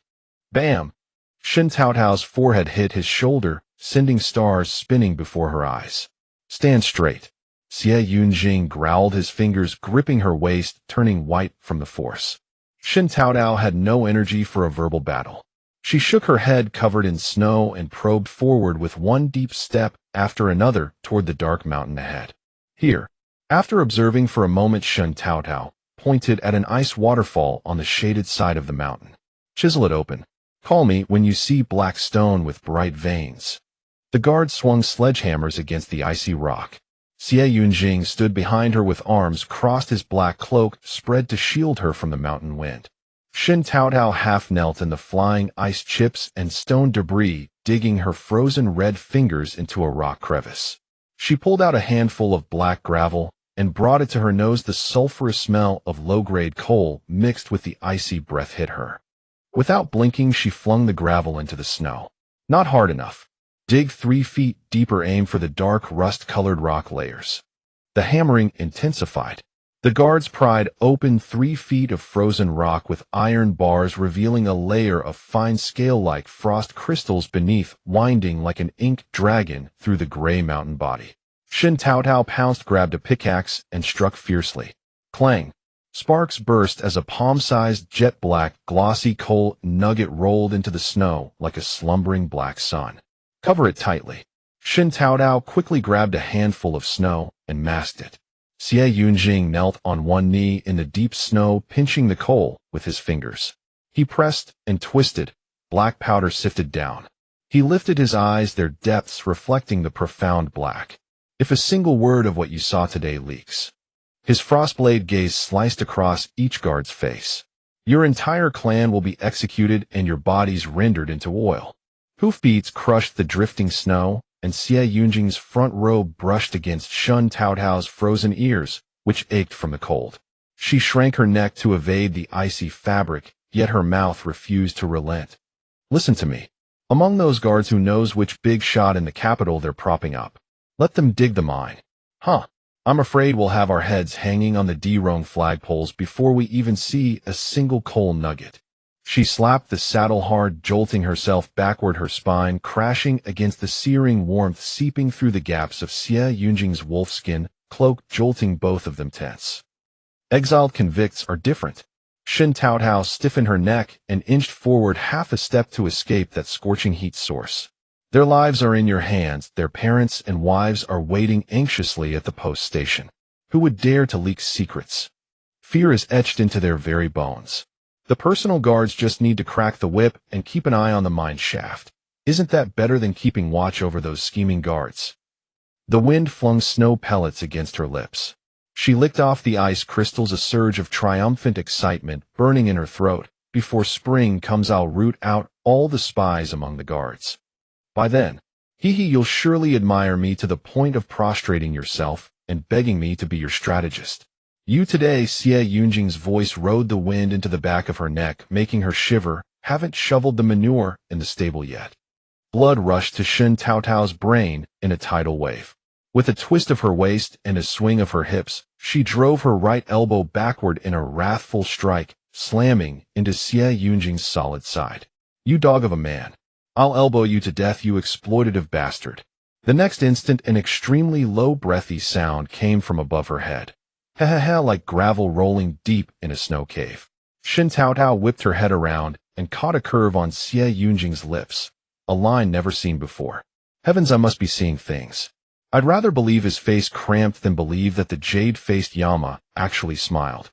Bam! Shen Taotao's forehead hit his shoulder, sending stars spinning before her eyes. Stand straight. Xie Yunjing growled, his fingers gripping her waist, turning white from the force. Shen Taotao had no energy for a verbal battle. She shook her head covered in snow and probed forward with one deep step after another toward the dark mountain ahead. Here. After observing for a moment, Shen Taotao pointed at an ice waterfall on the shaded side of the mountain. Chisel it open. Call me when you see black stone with bright veins. The guards swung sledgehammers against the icy rock. Xie Yunjing stood behind her with arms crossed, his black cloak spread to shield her from the mountain wind. Shen Taotao half knelt in the flying ice chips and stone debris, digging her frozen red fingers into a rock crevice. She pulled out a handful of black gravel and brought it to her nose. The sulphurous smell of low-grade coal mixed with the icy breath hit her. Without blinking, she flung the gravel into the snow. Not hard enough. Dig 3 feet deeper, aim for the dark rust-colored rock layers. The hammering intensified. The guards pried open 3 feet of frozen rock with iron bars, revealing a layer of fine scale-like frost crystals beneath, winding like an ink dragon through the gray mountain body. Shen Taotao pounced, grabbed a pickaxe, and struck fiercely. Clang! Sparks burst as a palm-sized, jet-black, glossy coal nugget rolled into the snow like a slumbering black sun. Cover it tightly. Shen Taotao quickly grabbed a handful of snow and masked it. Xie Yunjing knelt on one knee in the deep snow, pinching the coal with his fingers. He pressed and twisted. Black powder sifted down. He lifted his eyes, their depths reflecting the profound black. If a single word of what you saw today leaks. His frostblade gaze sliced across each guard's face. Your entire clan will be executed and your bodies rendered into oil. Hoofbeats crushed the drifting snow, and Xie Yunjing's front robe brushed against Shen Taotao's frozen ears, which ached from the cold. She shrank her neck to evade the icy fabric, yet her mouth refused to relent. Listen to me. Among those guards, who knows which big shot in the capital they're propping up? Let them dig the mine. Huh. I'm afraid we'll have our heads hanging on the D-rung flagpoles before we even see a single coal nugget. She slapped the saddle hard, jolting herself backward, her spine crashing against the searing warmth seeping through the gaps of Xie Yunjing's wolfskin cloak, jolting both of them tense. Exiled convicts are different. Shen Taotao stiffened her neck and inched forward half a step to escape that scorching heat source. Their lives are in your hands. Their parents and wives are waiting anxiously at the post station. Who would dare to leak secrets? Fear is etched into their very bones. The personal guards just need to crack the whip and keep an eye on the mine shaft. Isn't that better than keeping watch over those scheming guards? The wind flung snow pellets against her lips. She licked off the ice crystals, a surge of triumphant excitement burning in her throat. Before spring comes, I'll root out all the spies among the guards. By then, you'll surely admire me to the point of prostrating yourself and begging me to be your strategist. You today, Xie Yunjing's voice rode the wind into the back of her neck, making her shiver. Haven't shoveled the manure in the stable yet. Blood rushed to Shen Taotao's brain in a tidal wave. With a twist of her waist and a swing of her hips, she drove her right elbow backward in a wrathful strike, slamming into Xie Yunjing's solid side. You dog of a man. I'll elbow you to death, you exploitative bastard. The next instant, an extremely low, breathy sound came from above her head. Ha, like gravel rolling deep in a snow cave. Shen Taotao whipped her head around and caught a curve on Xie Yunjing's lips, a line never seen before. Heavens, I must be seeing things. I'd rather believe his face cramped than believe that the jade-faced Yama actually smiled.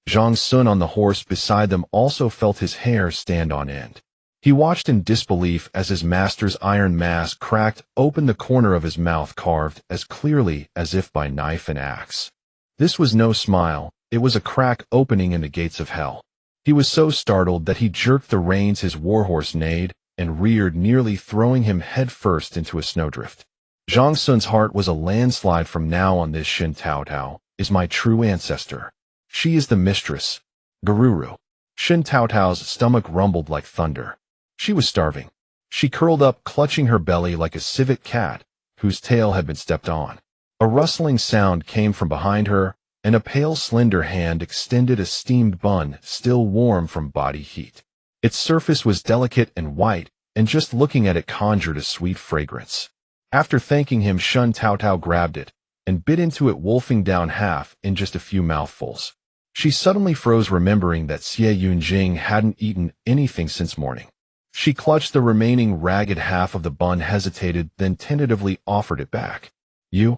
Zhang Sun on the horse beside them also felt his hair stand on end. He watched in disbelief as his master's iron mask cracked open, the corner of his mouth carved as clearly as if by knife and axe. This was no smile, it was a crack opening in the gates of hell. He was so startled that he jerked the reins his warhorse neighed and reared, nearly throwing him headfirst into a snowdrift. Zhang Sun's heart was a landslide. From now on, this Shen Taotao is my true ancestor. She is the mistress. Garuru. Shen Taotao's stomach rumbled like thunder. She was starving. She curled up, clutching her belly like a civet cat whose tail had been stepped on. A rustling sound came from behind her, and a pale, slender hand extended a steamed bun, still warm from body heat. Its surface was delicate and white, and just looking at it conjured a sweet fragrance. After thanking him, Shen Taotao grabbed it and bit into it, wolfing down half in just a few mouthfuls. She suddenly froze, remembering that Xie Yunjing hadn't eaten anything since morning. She clutched the remaining ragged half of the bun, hesitated, then tentatively offered it back. You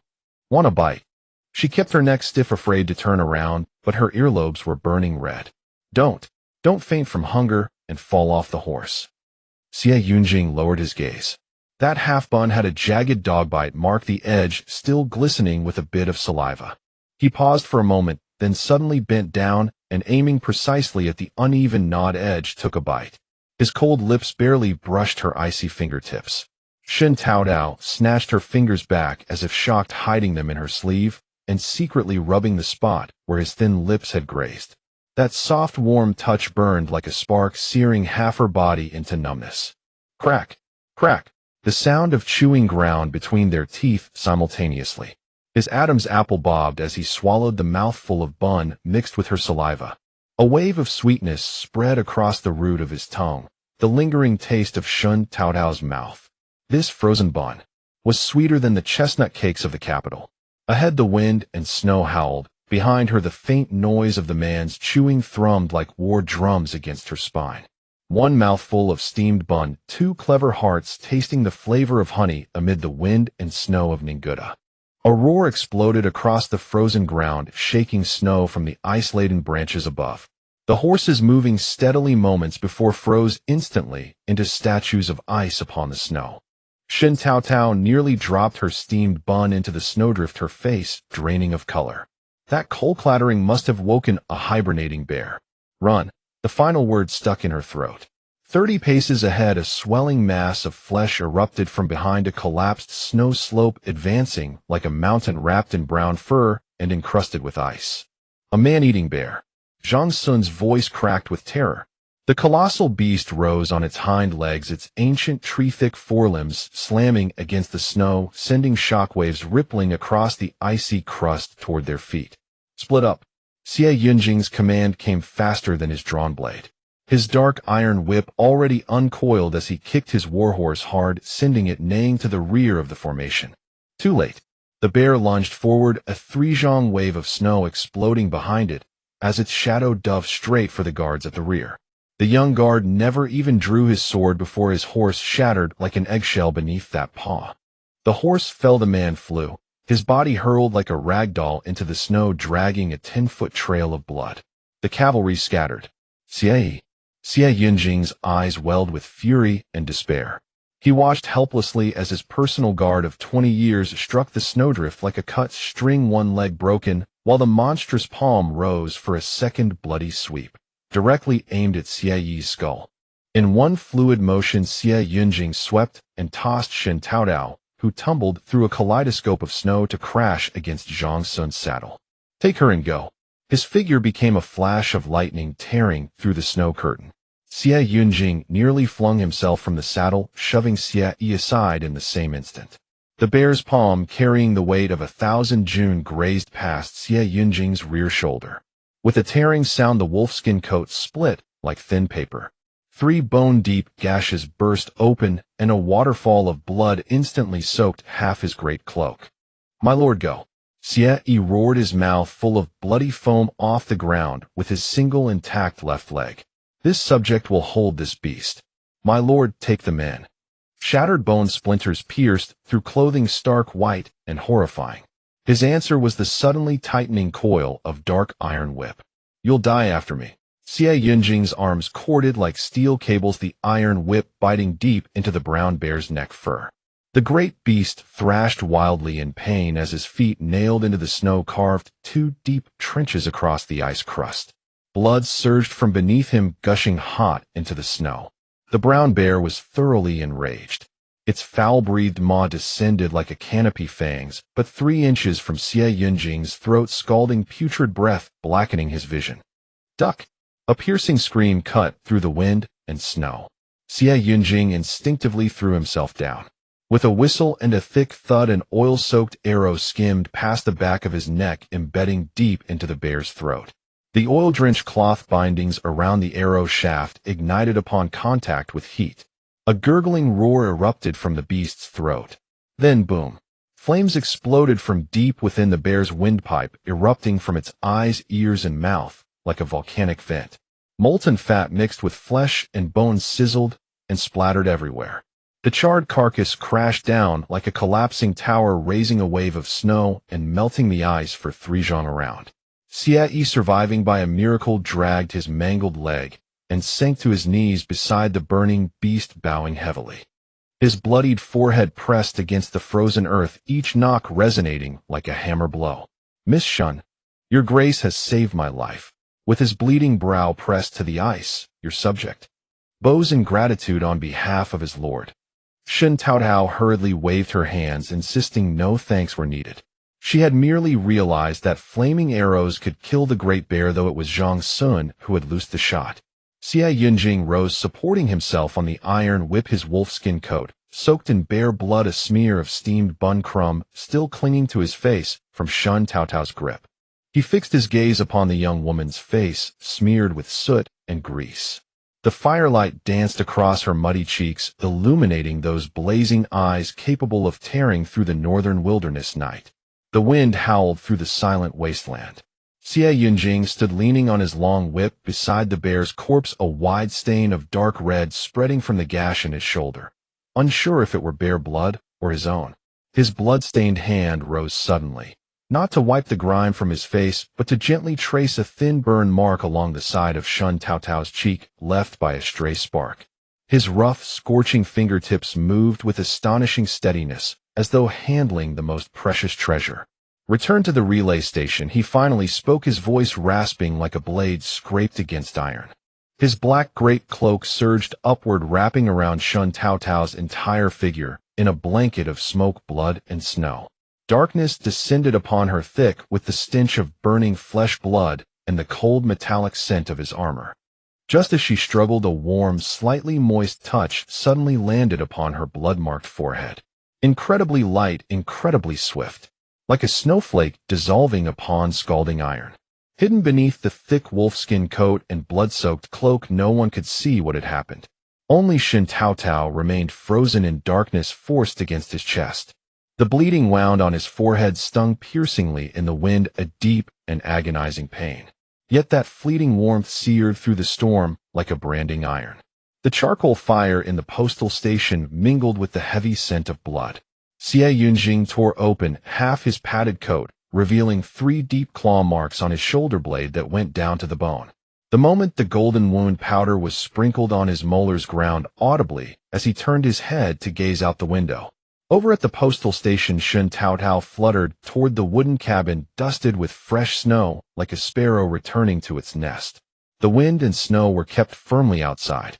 want a bite? She kept her neck stiff, afraid to turn around, but her earlobes were burning red. Don't faint from hunger and fall off the horse. Xie Yunjing lowered his gaze. That half bun had a jagged dog bite mark, the edge still glistening with a bit of saliva. He paused for a moment, then suddenly bent down and, aiming precisely at the uneven gnawed edge, took a bite. His cold lips barely brushed her icy fingertips. Shen Taotao snatched her fingers back as if shocked, hiding them in her sleeve and secretly rubbing the spot where his thin lips had grazed. That soft, warm touch burned like a spark, searing half her body into numbness. Crack, crack, the sound of chewing ground between their teeth simultaneously. His Adam's apple bobbed as he swallowed the mouthful of bun mixed with her saliva. A wave of sweetness spread across the root of his tongue, the lingering taste of Shen Taotao's mouth. This frozen bun was sweeter than the chestnut cakes of the capital. Ahead, the wind and snow howled. Behind her, the faint noise of the man's chewing thrummed like war drums against her spine. One mouthful of steamed bun, two clever hearts tasting the flavor of honey amid the wind and snow of Ninguta. A roar exploded across the frozen ground, shaking snow from the ice-laden branches above. The horses moving steadily moments before froze instantly into statues of ice upon the snow. Shen Taotao nearly dropped her steamed bun into the snowdrift, her face draining of color. That coal clattering must have woken a hibernating bear. Run! The final word stuck in her throat. 30 paces ahead, a swelling mass of flesh erupted from behind a collapsed snow slope, advancing like a mountain wrapped in brown fur and encrusted with ice. A man-eating bear. Zhang Sun's voice cracked with terror. The colossal beast rose on its hind legs, its ancient tree-thick forelimbs slamming against the snow, sending shockwaves rippling across the icy crust toward their feet. Split up. CivilEngiener's command came faster than his drawn blade. His dark iron whip already uncoiled as he kicked his warhorse hard, sending it neighing to the rear of the formation. Too late. The bear lunged forward, a three-zhang wave of snow exploding behind it, as its shadow dove straight for the guards at the rear. The young guard never even drew his sword before his horse shattered like an eggshell beneath that paw. The horse fell, the man flew, his body hurled like a rag doll into the snow, dragging a 10-foot trail of blood. The cavalry scattered. CivilEngiener's eyes welled with fury and despair. He watched helplessly as his personal guard of 20 years struck the snowdrift like a cut string, one leg broken, while the monstrous palm rose for a second bloody sweep, directly aimed at Civil's skull. In one fluid motion, CivilEngiener swept and tossed Shen Taotao, who tumbled through a kaleidoscope of snow to crash against Zhang Sun's saddle. Take her and go. His figure became a flash of lightning tearing through the snow curtain. CivilEngiener nearly flung himself from the saddle, shoving Civi aside in the same instant. The bear's palm, carrying the weight of 1,000 June, grazed past CivilEngiener's rear shoulder. With a tearing sound, the wolfskin coat split like thin paper. 3 bone-deep gashes burst open, and a waterfall of blood instantly soaked half his great cloak. My lord, go! Civi roared, his mouth full of bloody foam, off the ground with his single intact left leg. This subject will hold this beast. My lord, take the man. Shattered bone splinters pierced through clothing stark white and horrifying. His answer was the suddenly tightening coil of dark iron whip. You'll die after me. CivilEngiener's arms corded like steel cables, the iron whip biting deep into the brown bear's neck fur. The great beast thrashed wildly in pain as his feet nailed into the snow, carved 2 deep trenches across the ice crust. Blood surged from beneath him, gushing hot into the snow. The brown bear was thoroughly enraged. Its foul-breathed maw descended like a canopy, fangs but 3 inches from CivilEngiener's throat, scalding putrid breath blackening his vision. Duck! A piercing scream cut through the wind and snow. CivilEngiener instinctively threw himself down. With a whistle and a thick thud, an oil-soaked arrow skimmed past the back of his neck, embedding deep into the bear's throat. The oil-drenched cloth bindings around the arrow shaft ignited upon contact with heat. A gurgling roar erupted from the beast's throat. Then boom! Flames exploded from deep within the bear's windpipe, erupting from its eyes, ears, and mouth like a volcanic vent. Molten fat mixed with flesh and bones sizzled and splattered everywhere. The charred carcass crashed down like a collapsing tower, raising a wave of snow and melting the ice for 3 zhang around. Civi, surviving by a miracle, dragged his mangled leg and sank to his knees beside the burning beast, bowing heavily. His bloodied forehead pressed against the frozen earth, each knock resonating like a hammer blow. Miss Shun, your grace has saved my life. With his bleeding brow pressed to the ice, your subject bows in gratitude on behalf of his lord. Shen Taotao hurriedly waved her hands, insisting no thanks were needed. She had merely realized that flaming arrows could kill the great bear, though it was Zhang Sun who had loosed the shot. CivilEngiener rose, supporting himself on the iron whip, his wolfskin coat, soaked in bear blood, a smear of steamed bun crumb still clinging to his face from Shen Taotao's grip. He fixed his gaze upon the young woman's face, smeared with soot and grease. The firelight danced across her muddy cheeks, illuminating those blazing eyes capable of tearing through the northern wilderness night. The wind howled through the silent wasteland. CivilEngiener stood leaning on his long whip beside the bear's corpse, a wide stain of dark red spreading from the gash in his shoulder, unsure if it were bear blood or his own. His blood-stained hand rose suddenly. not to wipe the grime from his face, but to gently trace a thin burn mark along the side of Shen Taotao's cheek, left by a stray spark. His rough, scorching fingertips moved with astonishing steadiness, as though handling the most precious treasure. Returned to the relay station, he finally spoke, his voice rasping like a blade scraped against iron. His black greatcoat surged upward, wrapping around Shen Taotao's entire figure in a blanket of smoke, blood, and snow. Darkness descended upon her thick with the stench of burning flesh, blood, and the cold metallic scent of his armor. Just as she struggled, a warm, slightly moist touch suddenly landed upon her blood-marked forehead. Incredibly light, incredibly swift, like a snowflake dissolving upon scalding iron. Hidden beneath the thick wolfskin coat and blood-soaked cloak, no one could see what had happened. Only Shen Taotao remained frozen in darkness, forced against his chest. The bleeding wound on his forehead stung piercingly in the wind, a deep and agonizing pain. Yet that fleeting warmth seared through the storm like a branding iron. The charcoal fire in the postal station mingled with the heavy scent of blood. CivilEngineer tore open half his padded coat, revealing 3 deep claw marks on his shoulder blade that went down to the bone. The moment the golden wound powder was sprinkled on his molars, ground audibly as he turned his head to gaze out the window. Over at the postal station, Shen Taotao fluttered toward the wooden cabin dusted with fresh snow like a sparrow returning to its nest. The wind and snow were kept firmly outside.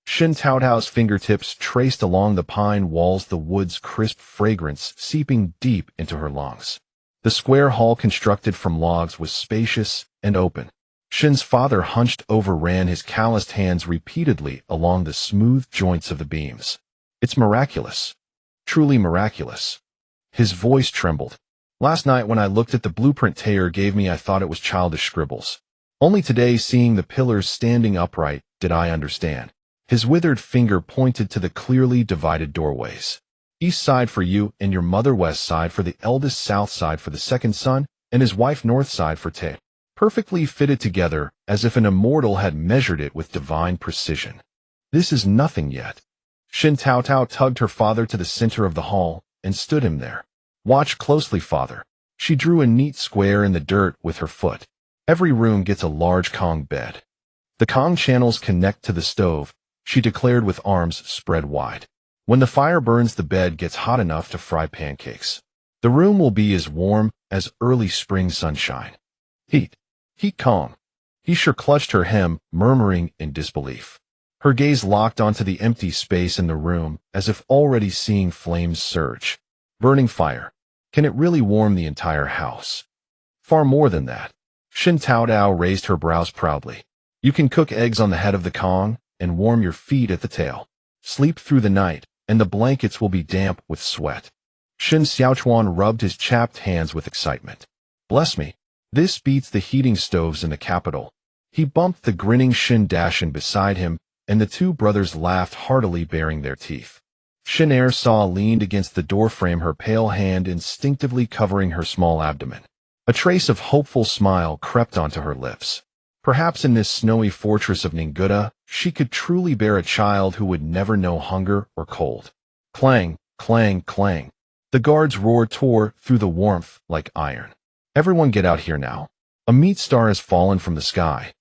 Shen Taotao's fingertips traced along the pine walls, the wood's crisp fragrance seeping deep into her lungs. The square hall, constructed from logs, was spacious and open. Shen's father hunched over, ran his calloused hands repeatedly along the smooth joints of the beams. "It's miraculous. Truly miraculous." His voice trembled. "Last night when I looked at the blueprint Taylor gave me, I thought it was childish scribbles. Only today, seeing the pillars standing upright, did I understand." His withered finger pointed to the clearly divided doorways. "East side for you and your mother, west side for the eldest, south side for the second son, and his wife, north side for Taylor." Perfectly fitted together, as if an immortal had measured it with divine precision. "This is nothing yet." Shen Taotao tugged her father to the center of the hall and stood him there. "Watch closely, father." She drew a neat square in the dirt with her foot. "Every room gets a large Kong bed. The Kong channels connect to the stove," she declared with arms spread wide. "When the fire burns, the bed gets hot enough to fry pancakes. The room will be as warm as early spring sunshine." Heat Kong." He sure clutched her hem, murmuring in disbelief. Her gaze locked onto the empty space in the room, as if already seeing flames surge. "Burning fire. Can it really warm the entire house?" "Far more than that." Shen Taotao raised her brows proudly. "You can cook eggs on the head of the Kong and warm your feet at the tail. Sleep through the night, and the blankets will be damp with sweat." Shen Xiaochuan rubbed his chapped hands with excitement. "Bless me. This beats the heating stoves in the capital." He bumped the grinning Shen Dashan beside him, and the 2 brothers laughed heartily, baring their teeth. Shen Saw leaned against the doorframe, her pale hand instinctively covering her small abdomen. A trace of hopeful smile crept onto her lips. Perhaps in this snowy fortress of Ninguta, she could truly bear a child who would never know hunger or cold. Clang, clang, clang. The guards' roar tore through the warmth like iron. "Everyone get out here now. A meat star has fallen from the sky."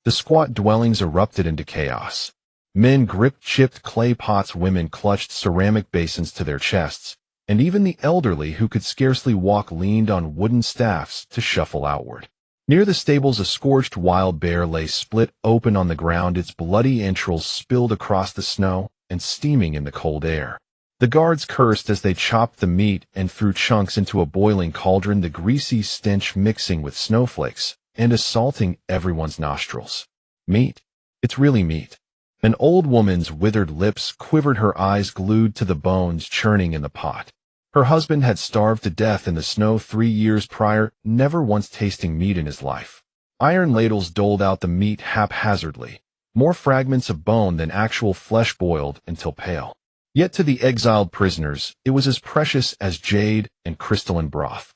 The squat dwellings erupted into chaos. Men gripped chipped clay pots, women clutched ceramic basins to their chests, and even the elderly who could scarcely walk leaned on wooden staffs to shuffle outward. Near the stables, a scorched wild bear lay split open on the ground, its bloody entrails spilled across the snow and steaming in the cold air. The guards cursed as they chopped the meat and threw chunks into a boiling cauldron, the greasy stench mixing with snowflakes and assaulting everyone's nostrils. "Meat. It's really meat." An old woman's withered lips quivered, her eyes glued to the bones churning in the pot. Her husband had starved to death in the snow 3 years prior, never once tasting meat in his life. Iron ladles doled out the meat haphazardly, more fragments of bone than actual flesh boiled until pale. Yet to the exiled prisoners, it was as precious as jade and crystalline broth.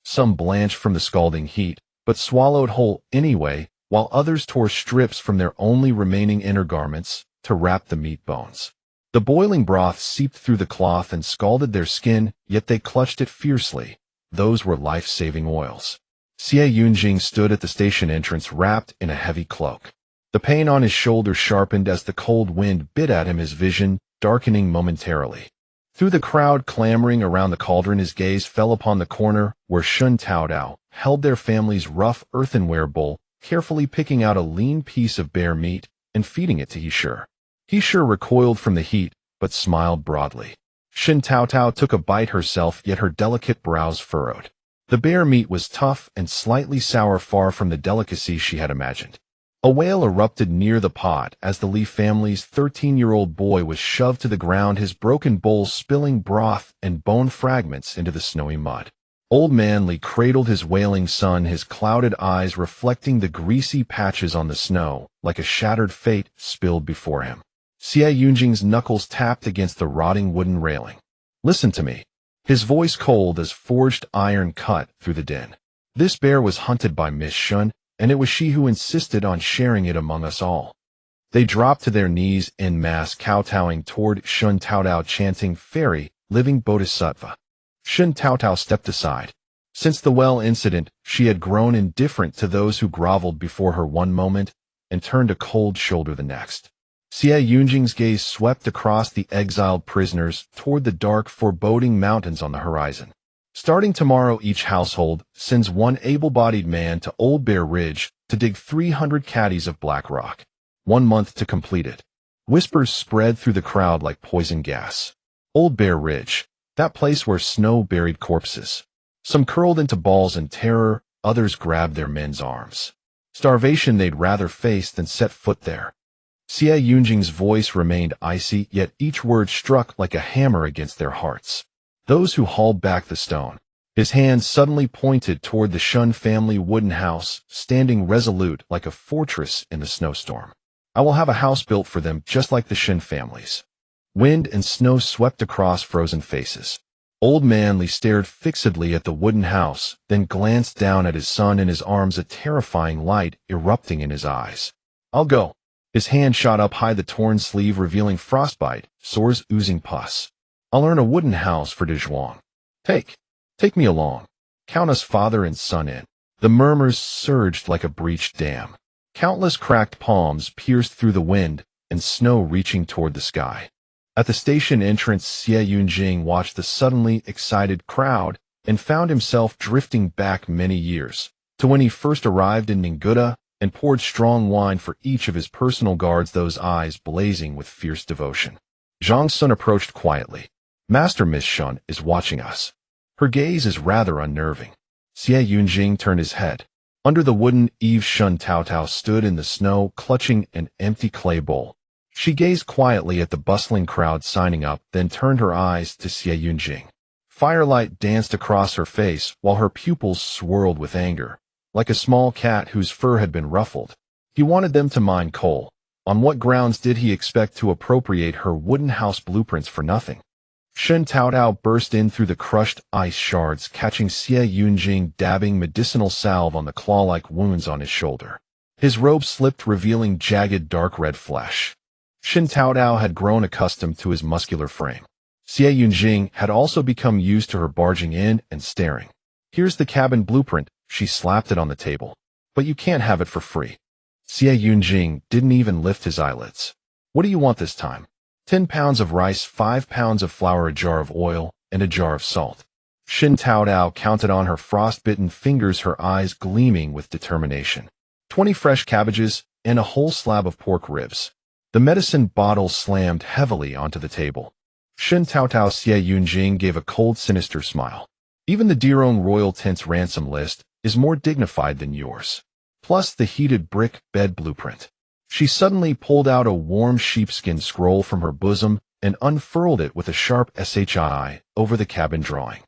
Some blanched from the scalding heat, but swallowed whole anyway, while others tore strips from their only remaining inner garments to wrap the meat bones. The boiling broth seeped through the cloth and scalded their skin, yet they clutched it fiercely, those were life-saving oils. Xie Yunjing stood at the station entrance wrapped in a heavy cloak. The pain on his shoulder sharpened as the cold wind bit at him, his vision darkening momentarily. Through the crowd clamoring around the cauldron, his gaze fell upon the corner where Shen Taotao held their family's rough earthenware bowl, carefully picking out a lean piece of bear meat and feeding it to He-Sure. He-Sure recoiled from the heat, but smiled broadly. Shen Taotao took a bite herself, yet her delicate brows furrowed. The bear meat was tough and slightly sour, far from the delicacy she had imagined. A wail erupted near the pot as the Li family's 13-year-old boy was shoved to the ground, his broken bowl spilling broth and bone fragments into the snowy mud. Old Man Li cradled his wailing son, his clouded eyes reflecting the greasy patches on the snow, like a shattered fate spilled before him. Xie Yunjing's knuckles tapped against the rotting wooden railing. "Listen to me." His voice cold as forged iron cut through the din. "This bear was hunted by Miss Shun, and it was she who insisted on sharing it among us all." They dropped to their knees en masse, kowtowing toward Shen Taotao, chanting, "Fairy, living bodhisattva." Shen Taotao stepped aside. Since the well incident, she had grown indifferent to those who groveled before her one moment and turned a cold shoulder the next. Xie Yunjing's gaze swept across the exiled prisoners toward the dark, foreboding mountains on the horizon. Starting tomorrow, each household sends one able-bodied man to Old Bear Ridge to dig 300 caddies of black rock. 1 month to complete it. Whispers spread through the crowd like poison gas. Old Bear Ridge, that place where snow buried corpses. Some curled into balls in terror, others grabbed their men's arms. Starvation they'd rather face than set foot there. Xie Yunjing's voice remained icy, yet each word struck like a hammer against their hearts. Those who hauled back the stone. His hand suddenly pointed toward the Shun family wooden house, standing resolute like a fortress in the snowstorm. "I will have a house built for them just like the Shen family's." Wind and snow swept across frozen faces. Old Man Li stared fixedly at the wooden house, then glanced down at his son in his arms, a terrifying light erupting in his eyes. "I'll go." His hand shot up high, the torn sleeve revealing frostbite, sores oozing pus. "I'll earn a wooden house for De Zhuang. Take me along. Count us father and son in." The murmurs surged like a breached dam. Countless cracked palms pierced through the wind and snow reaching toward the sky. At the station entrance, Xie Yunjing watched the suddenly excited crowd and found himself drifting back many years, to when he first arrived in Ninguta and poured strong wine for each of his personal guards, those eyes blazing with fierce devotion. Zhang Sun approached quietly. "Master, Miss Shun is watching us." Her gaze is rather unnerving. Xie Yunjing turned his head. Under the wooden eaves, Shen Taotao stood in the snow, clutching an empty clay bowl. She gazed quietly at the bustling crowd signing up, then turned her eyes to Xie Yunjing. Firelight danced across her face while her pupils swirled with anger. Like a small cat whose fur had been ruffled. He wanted them to mine coal. On what grounds did he expect to appropriate her wooden house blueprints for nothing? Shen Taotao burst in through the crushed ice shards, catching Xie Yunjing dabbing medicinal salve on the claw-like wounds on his shoulder. His robe slipped, revealing jagged dark red flesh. Shen Taotao had grown accustomed to his muscular frame. Xie Yunjing had also become used to her barging in and staring. "Here's the cabin blueprint." She slapped it on the table. "But you can't have it for free." Xie Yunjing didn't even lift his eyelids. "What do you want this time?" 10 pounds of rice, 5 pounds of flour, a jar of oil, and a jar of salt. Shen Taotao counted on her frostbitten fingers, her eyes gleaming with determination. 20 fresh cabbages, and a whole slab of pork ribs. The medicine bottle slammed heavily onto the table. Shen Taotao. Xie Yunjing gave a cold, sinister smile. "Even the Dirong Royal Tent's ransom list is more dignified than yours. Plus the heated brick bed blueprint." She suddenly pulled out a warm sheepskin scroll from her bosom and unfurled it with a sharp SHI over the cabin drawing.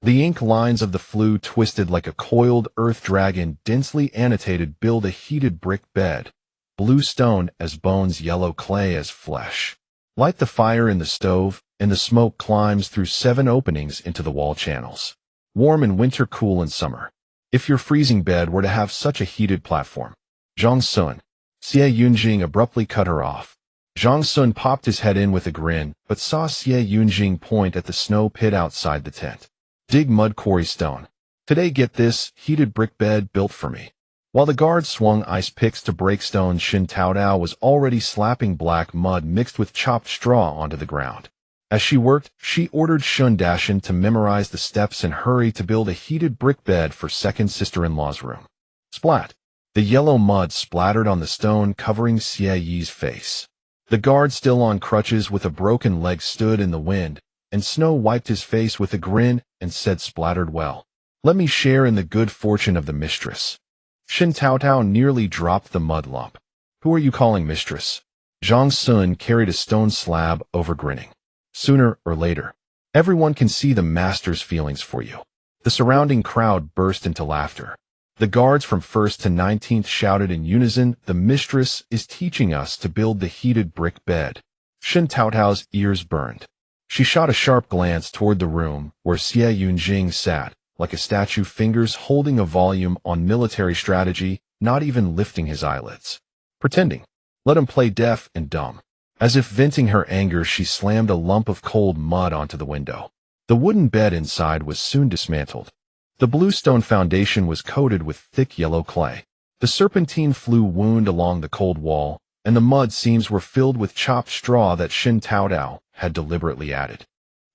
The ink lines of the flue twisted like a coiled earth dragon, densely annotated, "Build a heated brick bed. Blue stone as bones, yellow clay as flesh. Light the fire in the stove, and the smoke climbs through 7 openings into the wall channels. Warm in winter, cool in summer. If your freezing bed were to have such a heated platform." "Zhang Sun." Xie Yunjing abruptly cut her off. Zhang Sun popped his head in with a grin, but saw Xie Yunjing point at the snow pit outside the tent. Dig mud quarry stone. Today get this heated brick bed built for me. While the guards swung ice picks to break stones, Shen Taotao was already slapping black mud mixed with chopped straw onto the ground. As she worked, she ordered Shen Taotao to memorize the steps and hurry to build a heated brick bed for second sister-in-law's room. Splat! The yellow mud splattered on the stone, covering Xie Yi's face. The guard, still on crutches with a broken leg, stood in the wind, and Snow wiped his face with a grin and said, "Splattered well. Let me share in the good fortune of the mistress." Shen Taotao nearly dropped the mud lump. "Who are you calling mistress?" Zhang Sun carried a stone slab over, grinning. "Sooner or later, everyone can see the master's feelings for you." The surrounding crowd burst into laughter. The guards from 1st to 19th shouted in unison, "The mistress is teaching us to build the heated brick bed." Shen Taotao's ears burned. She shot a sharp glance toward the room where Xie Yunjing sat, like a statue, fingers holding a volume on military strategy, not even lifting his eyelids. Pretending. Let him play deaf and dumb. As if venting her anger, she slammed a lump of cold mud onto the window. The wooden bed inside was soon dismantled. The blue stone foundation was coated with thick yellow clay. The serpentine flue wound along the cold wall, and the mud seams were filled with chopped straw that Shen Taotao had deliberately added.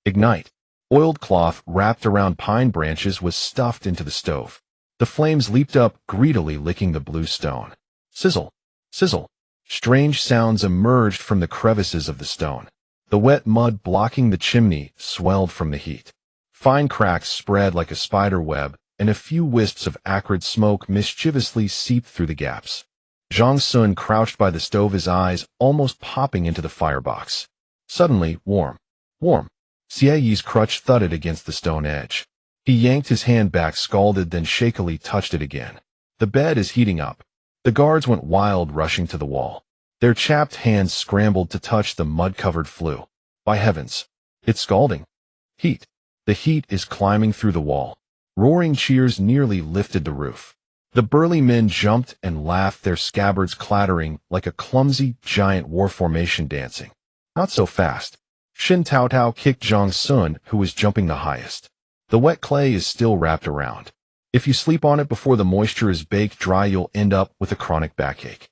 Ignite. Oiled cloth wrapped around pine branches was stuffed into the stove. The flames leaped up, greedily licking the blue stone. Sizzle. Sizzle. Strange sounds emerged from the crevices of the stone. The wet mud blocking the chimney swelled from the heat. Fine cracks spread like a spider web, and a few wisps of acrid smoke mischievously seeped through the gaps. Zhang Sun crouched by the stove, his eyes almost popping into the firebox. Suddenly, warm. Xie Yi's crutch thudded against the stone edge. He yanked his hand back, scalded, then shakily touched it again. The bed is heating up. The guards went wild, rushing to the wall. Their chapped hands scrambled to touch the mud-covered flue. By heavens! It's scalding. Heat. The heat is climbing through the wall. Roaring cheers nearly lifted the roof. The burly men jumped and laughed, their scabbards clattering like a clumsy, giant war formation dancing. Not so fast. Shen Taotao kicked Zhang Sun, who was jumping the highest. The wet clay is still wrapped around. If you sleep on it before the moisture is baked dry, you'll end up with a chronic backache.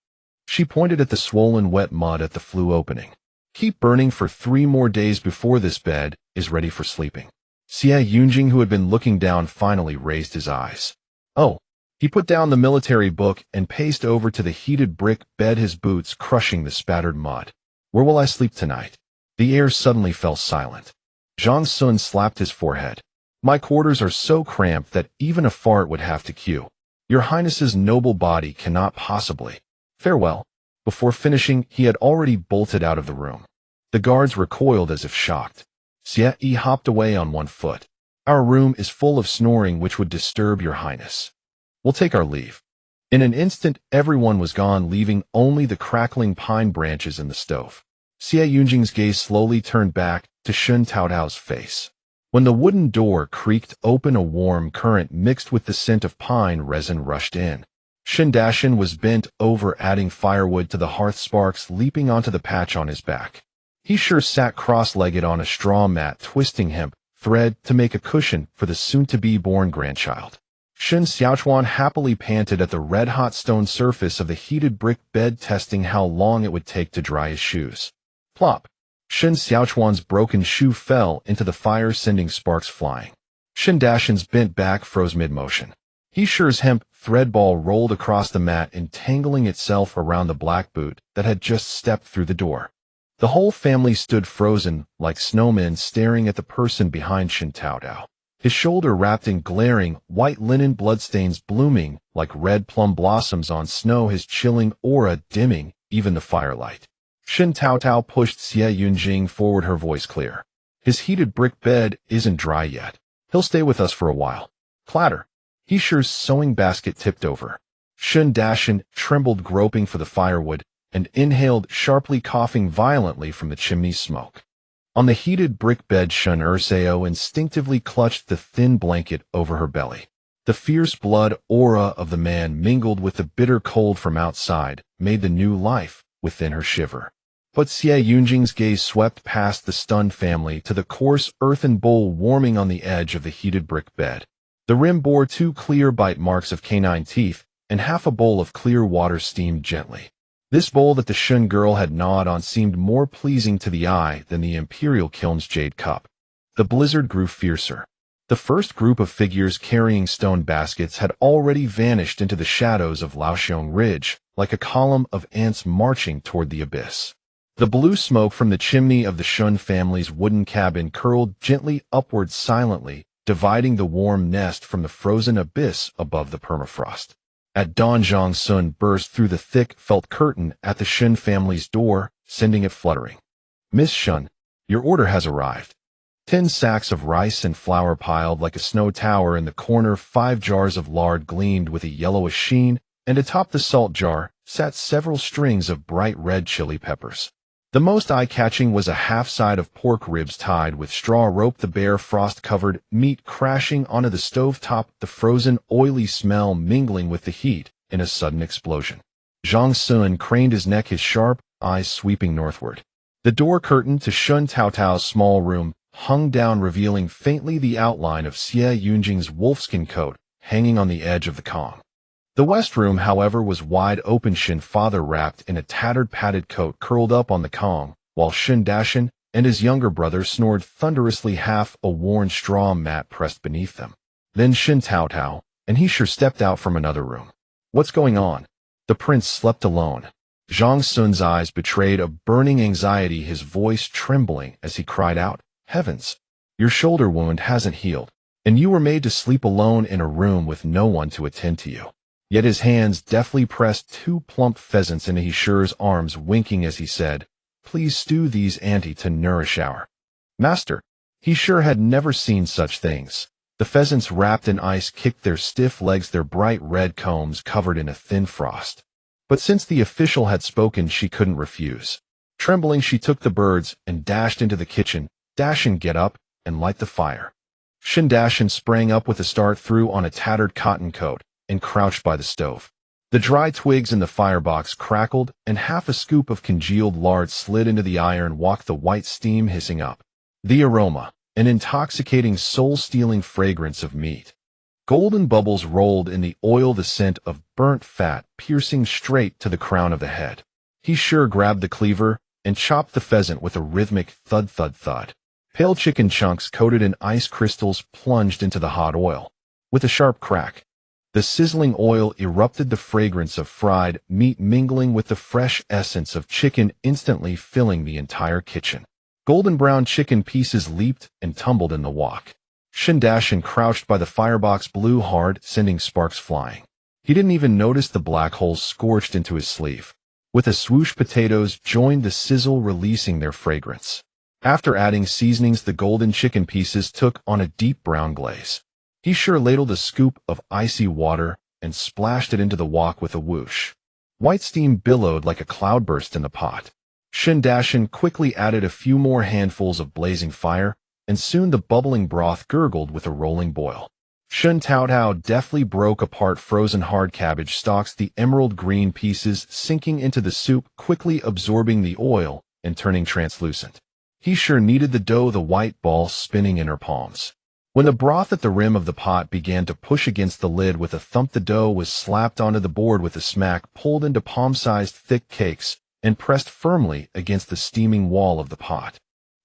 She pointed at the swollen wet mud at the flue opening. Keep burning for 3 more days before this bed is ready for sleeping. Xie Yunjing, who had been looking down, finally raised his eyes. Oh. He put down the military book and paced over to the heated brick bed, his boots crushing the spattered mud. Where will I sleep tonight? The air suddenly fell silent. Zhang Sun slapped his forehead. My quarters are so cramped that even a fart would have to queue. Your Highness's noble body cannot possibly. Farewell. Before finishing, he had already bolted out of the room. The guards recoiled as if shocked. Xie Yi hopped away on 1 foot. Our room is full of snoring which would disturb your Highness. We'll take our leave. In an instant, everyone was gone, leaving only the crackling pine branches in the stove. Xie Yunjing's gaze slowly turned back to Shen Taotao's face. When the wooden door creaked open, a warm current mixed with the scent of pine resin rushed in. Shen Taotao was bent over, adding firewood to the hearth, sparks leaping onto the patch on his back. He sure sat cross-legged on a straw mat, twisting hemp thread to make a cushion for the soon-to-be-born grandchild. Shen Xiaochuan happily panted at the red-hot stone surface of the heated brick bed, testing how long it would take to dry his shoes. Plop! Shen Xiaochuan's broken shoe fell into the fire, sending sparks flying. Shen Taotao's bent back froze mid-motion. He sure's hemp thread ball rolled across the mat, entangling itself around the black boot that had just stepped through the door. The whole family stood frozen, like snowmen, staring at the person behind Shen Taotao. His shoulder wrapped in glaring, white linen bloodstains blooming like red plum blossoms on snow, his chilling aura dimming even the firelight. Shen Taotao pushed Xie Yunjing forward, her voice clear. His heated brick bed isn't dry yet. He'll stay with us for a while. Clatter. He sure's sewing basket tipped over. Shen Taotao trembled, groping for the firewood, and inhaled sharply, coughing violently from the chimney's smoke. On the heated brick bed, Shen Erseo instinctively clutched the thin blanket over her belly. The fierce blood aura of the man mingled with the bitter cold from outside, made the new life within her shiver. But Xie Yunjing's gaze swept past the stunned family to the coarse earthen bowl warming on the edge of the heated brick bed. The rim bore 2 clear bite marks of canine teeth, and half a bowl of clear water steamed gently. This bowl that the Shen girl had gnawed on seemed more pleasing to the eye than the Imperial Kiln's jade cup. The blizzard grew fiercer. The first group of figures carrying stone baskets had already vanished into the shadows of Laoxiong Ridge, like a column of ants marching toward the abyss. The blue smoke from the chimney of the Shun family's wooden cabin curled gently upward silently, dividing the warm nest from the frozen abyss above the permafrost. At dawn, Zhang Sun burst through the thick felt curtain at the Shen family's door, sending it fluttering. "Miss Shun, your order has arrived." 10 sacks of rice and flour piled like a snow tower in the corner, 5 jars of lard gleamed with a yellowish sheen, and atop the salt jar sat several strings of bright red chili peppers. The most eye-catching was a half-side of pork ribs tied with straw rope, the bare frost-covered meat crashing onto the stovetop, the frozen, oily smell mingling with the heat in a sudden explosion. Zhang Sun craned his neck, his sharp eyes sweeping northward. The door curtain to Shen Taotao's small room hung down, revealing faintly the outline of Xie Yunjing's wolfskin coat hanging on the edge of the Kong. The west room, however, was wide open. Shen father, wrapped in a tattered padded coat, curled up on the Kong, while Shen Dashan and his younger brother snored thunderously, half a worn straw mat pressed beneath them. Then Shen Taotao, and he sure stepped out from another room. "What's going on?" The prince slept alone. Zhang Sun's eyes betrayed a burning anxiety, his voice trembling as he cried out, "Heavens! Your shoulder wound hasn't healed, and you were made to sleep alone in a room with no one to attend to you." Yet his hands deftly pressed 2 plump pheasants into Heeshure's arms, winking as he said, "Please stew these, auntie, to nourish our master." Heeshure had never seen such things. The pheasants, wrapped in ice, kicked their stiff legs, their bright red combs covered in a thin frost. But since the official had spoken, she couldn't refuse. Trembling, she took the birds and dashed into the kitchen. "Dashan, get up and light the fire." Shen Dashan sprang up with a start, threw on a tattered cotton coat, and crouched by the stove. The dry twigs in the firebox crackled, and half a scoop of congealed lard slid into the iron wok, the white steam hissing up. The aroma, an intoxicating, soul-stealing fragrance of meat. Golden bubbles rolled in the oil, the scent of burnt fat piercing straight to the crown of the head. Heeshure grabbed the cleaver and chopped the pheasant with a rhythmic thud-thud-thud. Pale chicken chunks coated in ice crystals plunged into the hot oil. With a sharp crack, the sizzling oil erupted, the fragrance of fried meat mingling with the fresh essence of chicken, instantly filling the entire kitchen. Golden brown chicken pieces leaped and tumbled in the wok. Shen Dashan crouched by the firebox, blew hard, sending sparks flying. He didn't even notice the black holes scorched into his sleeve. With a swoosh, potatoes joined the sizzle, releasing their fragrance. After adding seasonings, the golden chicken pieces took on a deep brown glaze. Heeshure ladled a scoop of icy water and splashed it into the wok with a whoosh. White steam billowed like a cloudburst in the pot. Shen Dashan quickly added a few more handfuls of blazing fire, and soon the bubbling broth gurgled with a rolling boil. Shen Taotao deftly broke apart frozen hard cabbage stalks, the emerald green pieces sinking into the soup, quickly absorbing the oil and turning translucent. Heeshure kneaded the dough, the white ball spinning in her palms. When the broth at the rim of the pot began to push against the lid with a thump, the dough was slapped onto the board with a smack, pulled into palm-sized thick cakes, and pressed firmly against the steaming wall of the pot.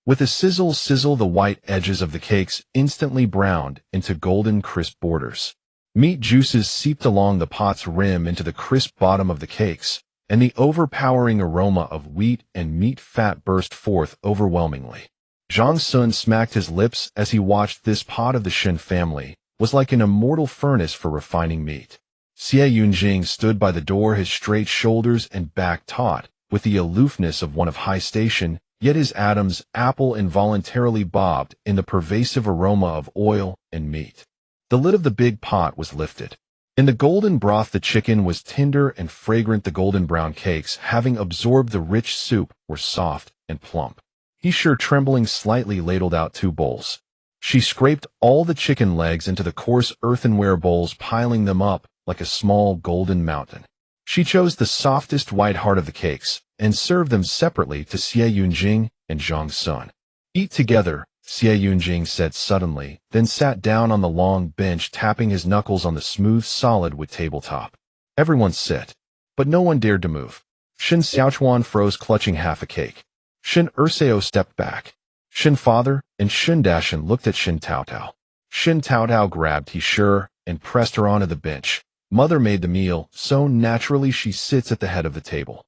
With a sizzle, the white edges of the cakes instantly browned into golden, crisp borders. Meat juices seeped along the pot's rim into the crisp bottom of the cakes, and the overpowering aroma of wheat and meat fat burst forth overwhelmingly. Zhang Sun smacked his lips as he watched. This pot of the Shen family was like an immortal furnace for refining meat. Xie Yunjing stood by the door, his straight shoulders and back taut, with the aloofness of one of high station, yet his Adam's apple involuntarily bobbed in the pervasive aroma of oil and meat. The lid of the big pot was lifted. In the golden broth, the chicken was tender and fragrant. The golden brown cakes, having absorbed the rich soup, were soft and plump. Heeshure, trembling slightly, ladled out 2 bowls. She scraped all the chicken legs into the coarse earthenware bowls, piling them up like a small golden mountain. She chose the softest white heart of the cakes and served them separately to Xie Yunjing and Zhang Sun. "Eat together," Xie Yunjing said suddenly, then sat down on the long bench, tapping his knuckles on the smooth solid wood tabletop. Everyone sit. But no one dared to move. Shen Xiaochuan froze, clutching half a cake. Shen Erseo stepped back. Shen Father and Shen Dashan looked at Shen Taotao. Shen Taotao grabbed he sure and pressed her onto the bench. Mother made the meal, so naturally she sits at the head of the table.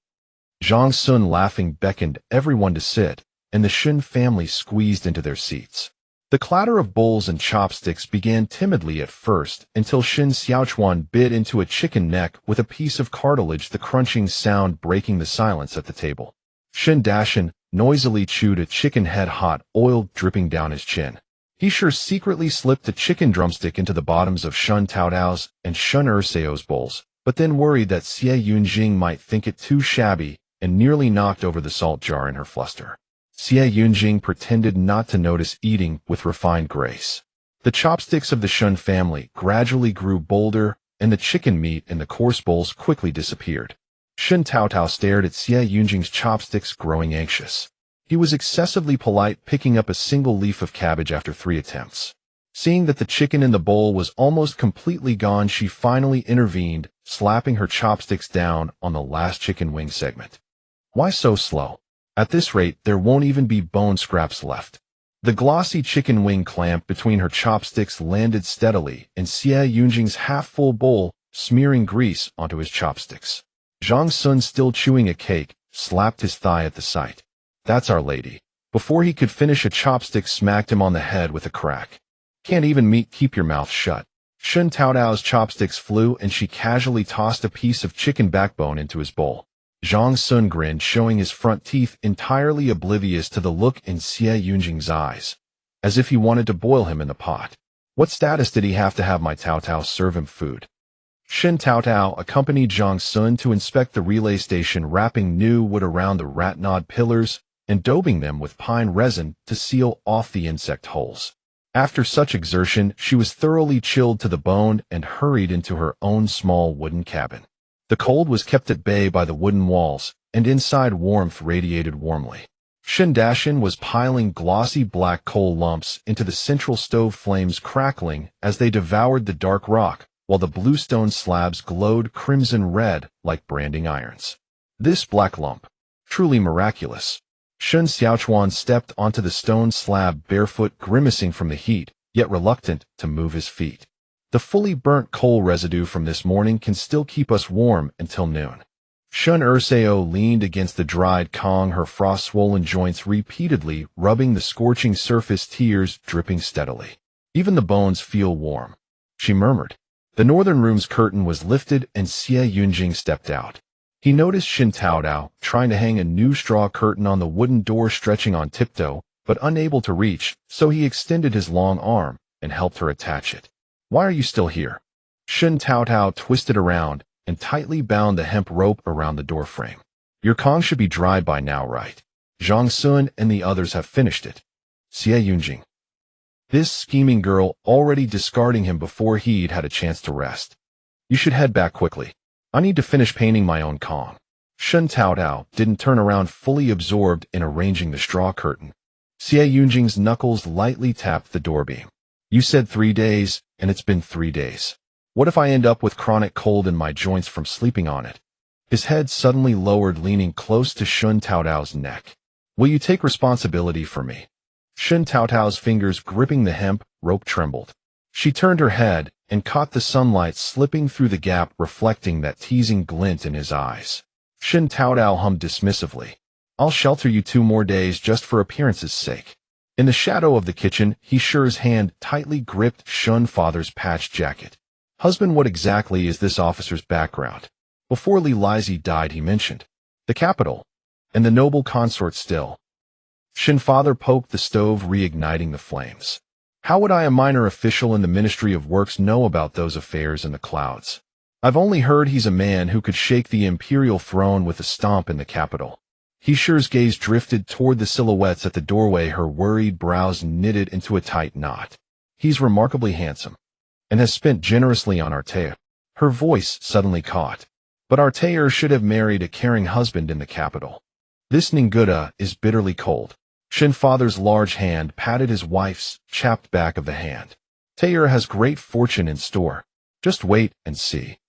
Zhang Sun, laughing, beckoned everyone to sit, and the Shen family squeezed into their seats. The clatter of bowls and chopsticks began timidly at first, until Shen Xiaochuan bit into a chicken neck with a piece of cartilage, the crunching sound breaking the silence at the table. Shen Dashan noisily chewed a chicken head, hot oil dripping down his chin. He sure secretly slipped a chicken drumstick into the bottoms of Shen Taotao's and Shen Erseo's bowls, but then worried that Xie Yunjing might think it too shabby and nearly knocked over the salt jar in her fluster. Xie Yunjing pretended not to notice, eating with refined grace. The chopsticks of the Shen family gradually grew bolder, and the chicken meat in the coarse bowls quickly disappeared. Shen Taotao stared at Xie Yunjing's chopsticks, growing anxious. He was excessively polite, picking up a single leaf of cabbage after 3 attempts. Seeing that the chicken in the bowl was almost completely gone, she finally intervened, slapping her chopsticks down on the last chicken wing segment. "Why so slow? At this rate, there won't even be bone scraps left." The glossy chicken wing clamp between her chopsticks landed steadily in Xie Yunjing's half-full bowl, smearing grease onto his chopsticks. Zhang Sun, still chewing a cake, slapped his thigh at the sight. "That's Our Lady." Before he could finish, a chopstick smacked him on the head with a crack. "Can't even meet, keep your mouth shut." Shen Taotao's chopsticks flew, and she casually tossed a piece of chicken backbone into his bowl. Zhang Sun grinned, showing his front teeth, entirely oblivious to the look in Xie Yunjing's eyes, as if he wanted to boil him in the pot. "What status did he have to have my Taotao serve him food?" Shen Taotao accompanied Zhang Sun to inspect the relay station, wrapping new wood around the rat-gnawed pillars and daubing them with pine resin to seal off the insect holes. After such exertion, she was thoroughly chilled to the bone and hurried into her own small wooden cabin. The cold was kept at bay by the wooden walls, and inside warmth radiated warmly. Shen Dashan was piling glossy black coal lumps into the central stove, flames crackling as they devoured the dark rock, while the bluestone slabs glowed crimson red like branding irons. "This black lump. Truly miraculous." Shen Xiaochuan stepped onto the stone slab barefoot, grimacing from the heat, yet reluctant to move his feet. "The fully burnt coal residue from this morning can still keep us warm until noon." Shen Erseo leaned against the dried Kong, her frost-swollen joints repeatedly rubbing the scorching surface, tears dripping steadily. "Even the bones feel warm," she murmured. The northern room's curtain was lifted, and Xie Yunjing stepped out. He noticed Shen Taotao trying to hang a new straw curtain on the wooden door, stretching on tiptoe, but unable to reach, so he extended his long arm and helped her attach it. "Why are you still here?" Shen Taotao twisted around and tightly bound the hemp rope around the door frame. "Your Kong should be dry by now, right? Zhang Sun and the others have finished it." Xie Yunjing. This scheming girl already discarding him before he'd had a chance to rest. "You should head back quickly. I need to finish painting my own Kong." Shen Taotao didn't turn around, fully absorbed in arranging the straw curtain. Xie Yunjing's knuckles lightly tapped the doorbeam. "You said 3 days, and it's been 3 days. What if I end up with chronic cold in my joints from sleeping on it?" His head suddenly lowered, leaning close to Shen Taotao's neck. "Will you take responsibility for me?" Shen Taotao's fingers gripping the hemp rope trembled. She turned her head and caught the sunlight slipping through the gap, reflecting that teasing glint in his eyes. Shen Taotao hummed dismissively. "I'll shelter you 2 more days just for appearance's sake." In the shadow of the kitchen, he Shure's hand tightly gripped Shen Father's patched jacket. "Husband, what exactly is this officer's background?" Before Li Lizi died, he mentioned the capital and the noble consort still. Shen Father poked the stove, reigniting the flames. "How would I, a minor official in the Ministry of Works, know about those affairs in the clouds? I've only heard he's a man who could shake the imperial throne with a stomp in the capital." He Shure's gaze drifted toward the silhouettes at the doorway, her worried brows knitted into a tight knot. "He's remarkably handsome, and has spent generously on Artea." Her voice suddenly caught. But our Taylor should have married a caring husband in the capital. This Ninguta is bitterly cold. Shen father's large hand patted his wife's chapped back of the hand. Taylor has great fortune in store. Just wait and see.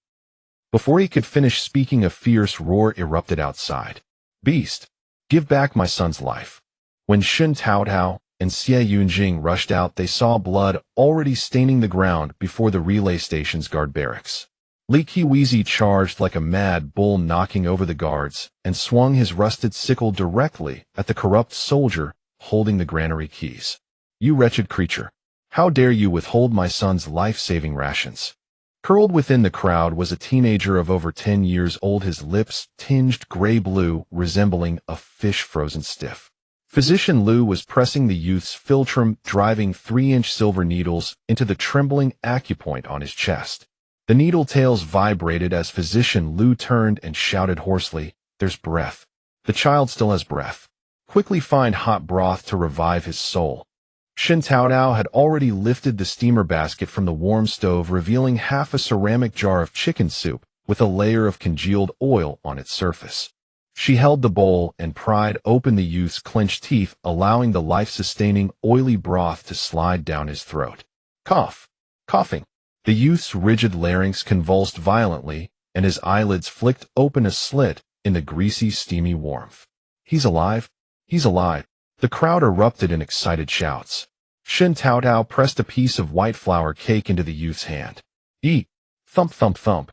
Before he could finish speaking, a fierce roar erupted outside. Beast! Give back my son's life. When Shen Taotao and CivilEngineer rushed out, they saw blood already staining the ground before the relay station's guard barracks. Leaky charged like a mad bull, knocking over the guards, and swung his rusted sickle directly at the corrupt soldier holding the granary keys. You wretched creature! How dare you withhold my son's life-saving rations? Curled within the crowd was a teenager of over 10 years old, his lips tinged gray-blue, resembling a fish frozen stiff. Physician Liu was pressing the youth's philtrum, driving 3-inch silver needles into the trembling acupoint on his chest. The needle tails vibrated as Physician Liu turned and shouted hoarsely, "There's breath. The child still has breath. Quickly find hot broth to revive his soul." Shen Taotao had already lifted the steamer basket from the warm stove, revealing half a ceramic jar of chicken soup with a layer of congealed oil on its surface. She held the bowl and pried open the youth's clenched teeth, allowing the life-sustaining, oily broth to slide down his throat. Cough! Coughing! The youth's rigid larynx convulsed violently, and his eyelids flicked open a slit in the greasy, steamy warmth. He's alive! He's alive! The crowd erupted in excited shouts. Shen Taotao pressed a piece of white flour cake into the youth's hand. Eat! Thump, thump, thump.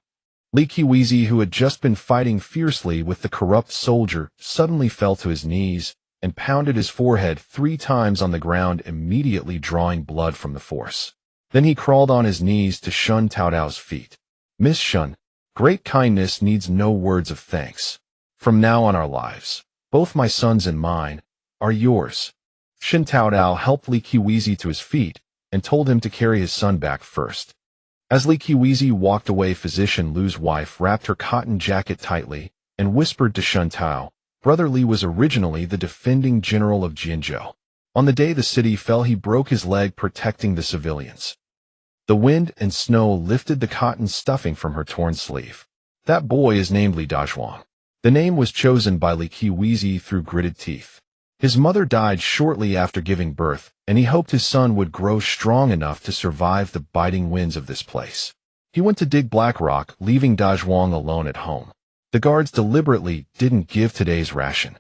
Leaky, who had just been fighting fiercely with the corrupt soldier, suddenly fell to his knees and pounded his forehead 3 times on the ground, immediately drawing blood from the force. Then he crawled on his knees to Shen Taotao's feet. Miss Shen, great kindness needs no words of thanks. From now on our lives, both my sons and mine, are yours. Shen Taotao helped Leaky to his feet and told him to carry his son back first. As Leaky walked away, Physician Liu's wife wrapped her cotton jacket tightly and whispered to Shen Tao, Brother Li was originally the defending general of Jinzhou. On the day the city fell, he broke his leg protecting the civilians. The wind and snow lifted the cotton stuffing from her torn sleeve. That boy is named Li Dazhuang. The name was chosen by Leaky through gritted teeth. His mother died shortly after giving birth, and he hoped his son would grow strong enough to survive the biting winds of this place. He went to dig black rock, leaving Dazhuang alone at home. The guards deliberately didn't give today's ration.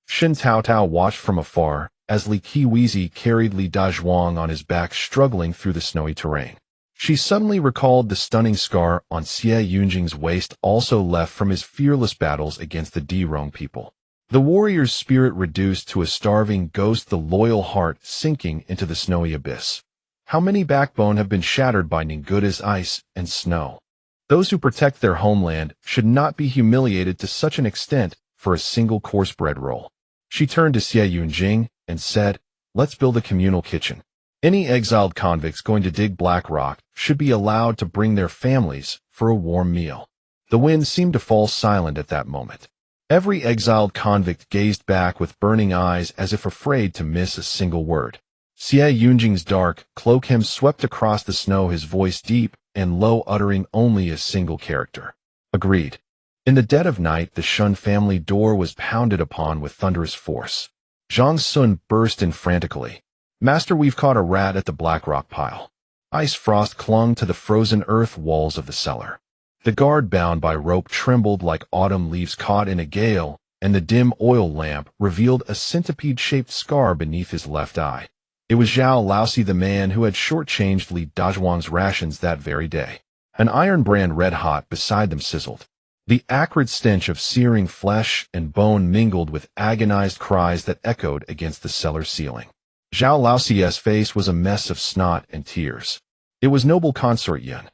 Shen Taotao watched from afar as Leaky carried Li Dazhuang on his back, struggling through the snowy terrain. She suddenly recalled the stunning scar on CivilEngiere's waist, also left from his fearless battles against the Derong people. The warrior's spirit reduced to a starving ghost, the loyal heart sinking into the snowy abyss. How many backbone have been shattered by Ninguta's ice and snow? Those who protect their homeland should not be humiliated to such an extent for a single coarse bread roll. She turned to CivilEngierer and said, Let's build a communal kitchen. Any exiled convicts going to dig black rock should be allowed to bring their families for a warm meal. The wind seemed to fall silent at that moment. Every exiled convict gazed back with burning eyes as if afraid to miss a single word. CivilEngiere's dark cloak hem swept across the snow, his voice deep and low, uttering only a single character. Agreed. In the dead of night, the Shen family door was pounded upon with thunderous force. Zhang Sun burst in frantically. Master, we've caught a rat at the black rock pile. Ice frost clung to the frozen earth walls of the cellar. The guard, bound by rope, trembled like autumn leaves caught in a gale, and the dim oil lamp revealed a centipede-shaped scar beneath his left eye. It was Zhao Laosi, the man who had shortchanged Li Dazhuang's rations that very day. An iron brand red-hot beside them sizzled. The acrid stench of searing flesh and bone mingled with agonized cries that echoed against the cellar ceiling. Zhao Laosi's face was a mess of snot and tears. It was noble consort Yun.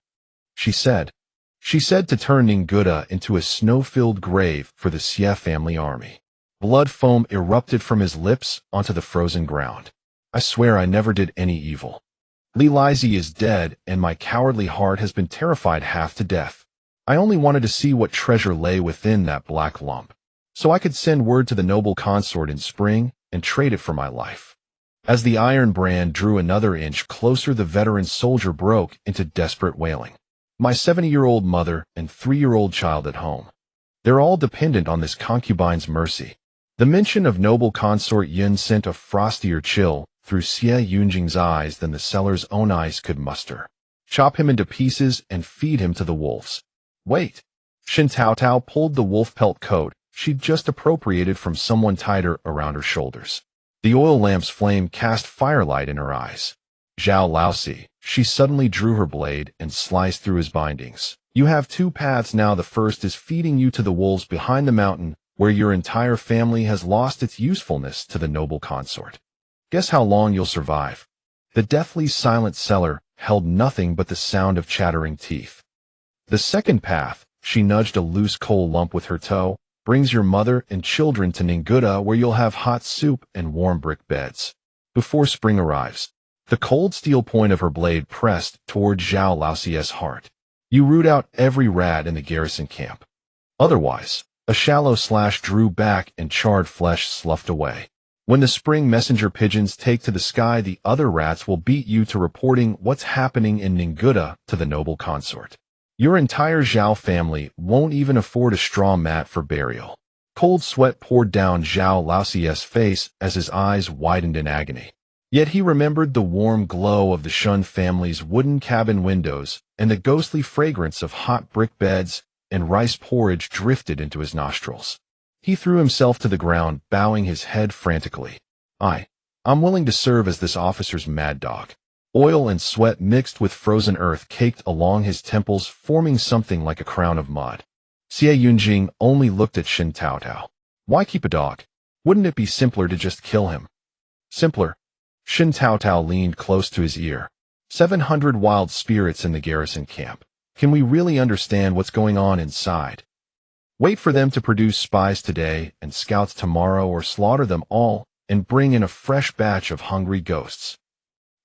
She said to turn Ninguta into a snow-filled grave for the Xie family army. Blood foam erupted from his lips onto the frozen ground. I swear I never did any evil. Li Lizi is dead, and my cowardly heart has been terrified half to death. I only wanted to see what treasure lay within that black lump, so I could send word to the noble consort in spring and trade it for my life. As the iron brand drew another inch closer, the veteran soldier broke into desperate wailing. My 70-year-old mother and 3-year-old child at home. They're all dependent on this concubine's mercy. The mention of noble consort Yun sent a frostier chill through Xie Yunjing's eyes than the seller's own eyes could muster. Chop him into pieces and feed him to the wolves. Wait. Shen Taotao pulled the wolf pelt coat she'd just appropriated from someone tighter around her shoulders. The oil lamp's flame cast firelight in her eyes. Zhao Laosi, she suddenly drew her blade and sliced through his bindings. You have two paths now. The first is feeding you to the wolves behind the mountain, where your entire family has lost its usefulness to the noble consort. Guess how long you'll survive. The deathly silent cellar held nothing but the sound of chattering teeth. The second path, she nudged a loose coal lump with her toe, brings your mother and children to Ninguta, where you'll have hot soup and warm brick beds. Before spring arrives. The cold steel point of her blade pressed toward Zhao Laosie's heart. You root out every rat in the garrison camp. Otherwise, a shallow slash drew back and charred flesh sloughed away. When the spring messenger pigeons take to the sky, the other rats will beat you to reporting what's happening in Ninguta to the noble consort. Your entire Zhao family won't even afford a straw mat for burial. Cold sweat poured down Zhao Laosie's face as his eyes widened in agony. Yet he remembered the warm glow of the Shun family's wooden cabin windows, and the ghostly fragrance of hot brick beds and rice porridge drifted into his nostrils. He threw himself to the ground, bowing his head frantically. I'm willing to serve as this officer's mad dog. Oil and sweat mixed with frozen earth caked along his temples, forming something like a crown of mud. Xie Yunjing only looked at Shen Taotao. Why keep a dog? Wouldn't it be simpler to just kill him? Simpler? Shen Taotao leaned close to his ear. 700 wild spirits in the garrison camp. Can we really understand what's going on inside? Wait for them to produce spies today and scouts tomorrow, or slaughter them all and bring in a fresh batch of hungry ghosts.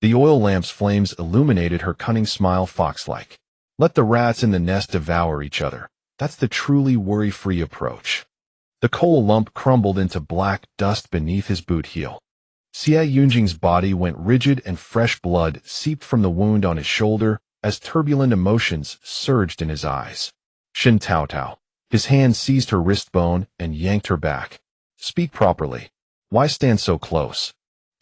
The oil lamp's flames illuminated her cunning smile fox-like. Let the rats in the nest devour each other. That's the truly worry-free approach. The coal lump crumbled into black dust beneath his boot heel. Xie Yunjing's body went rigid and fresh blood seeped from the wound on his shoulder as turbulent emotions surged in his eyes. Shen Taotao. His hand seized her wrist bone and yanked her back. Speak properly. Why stand so close?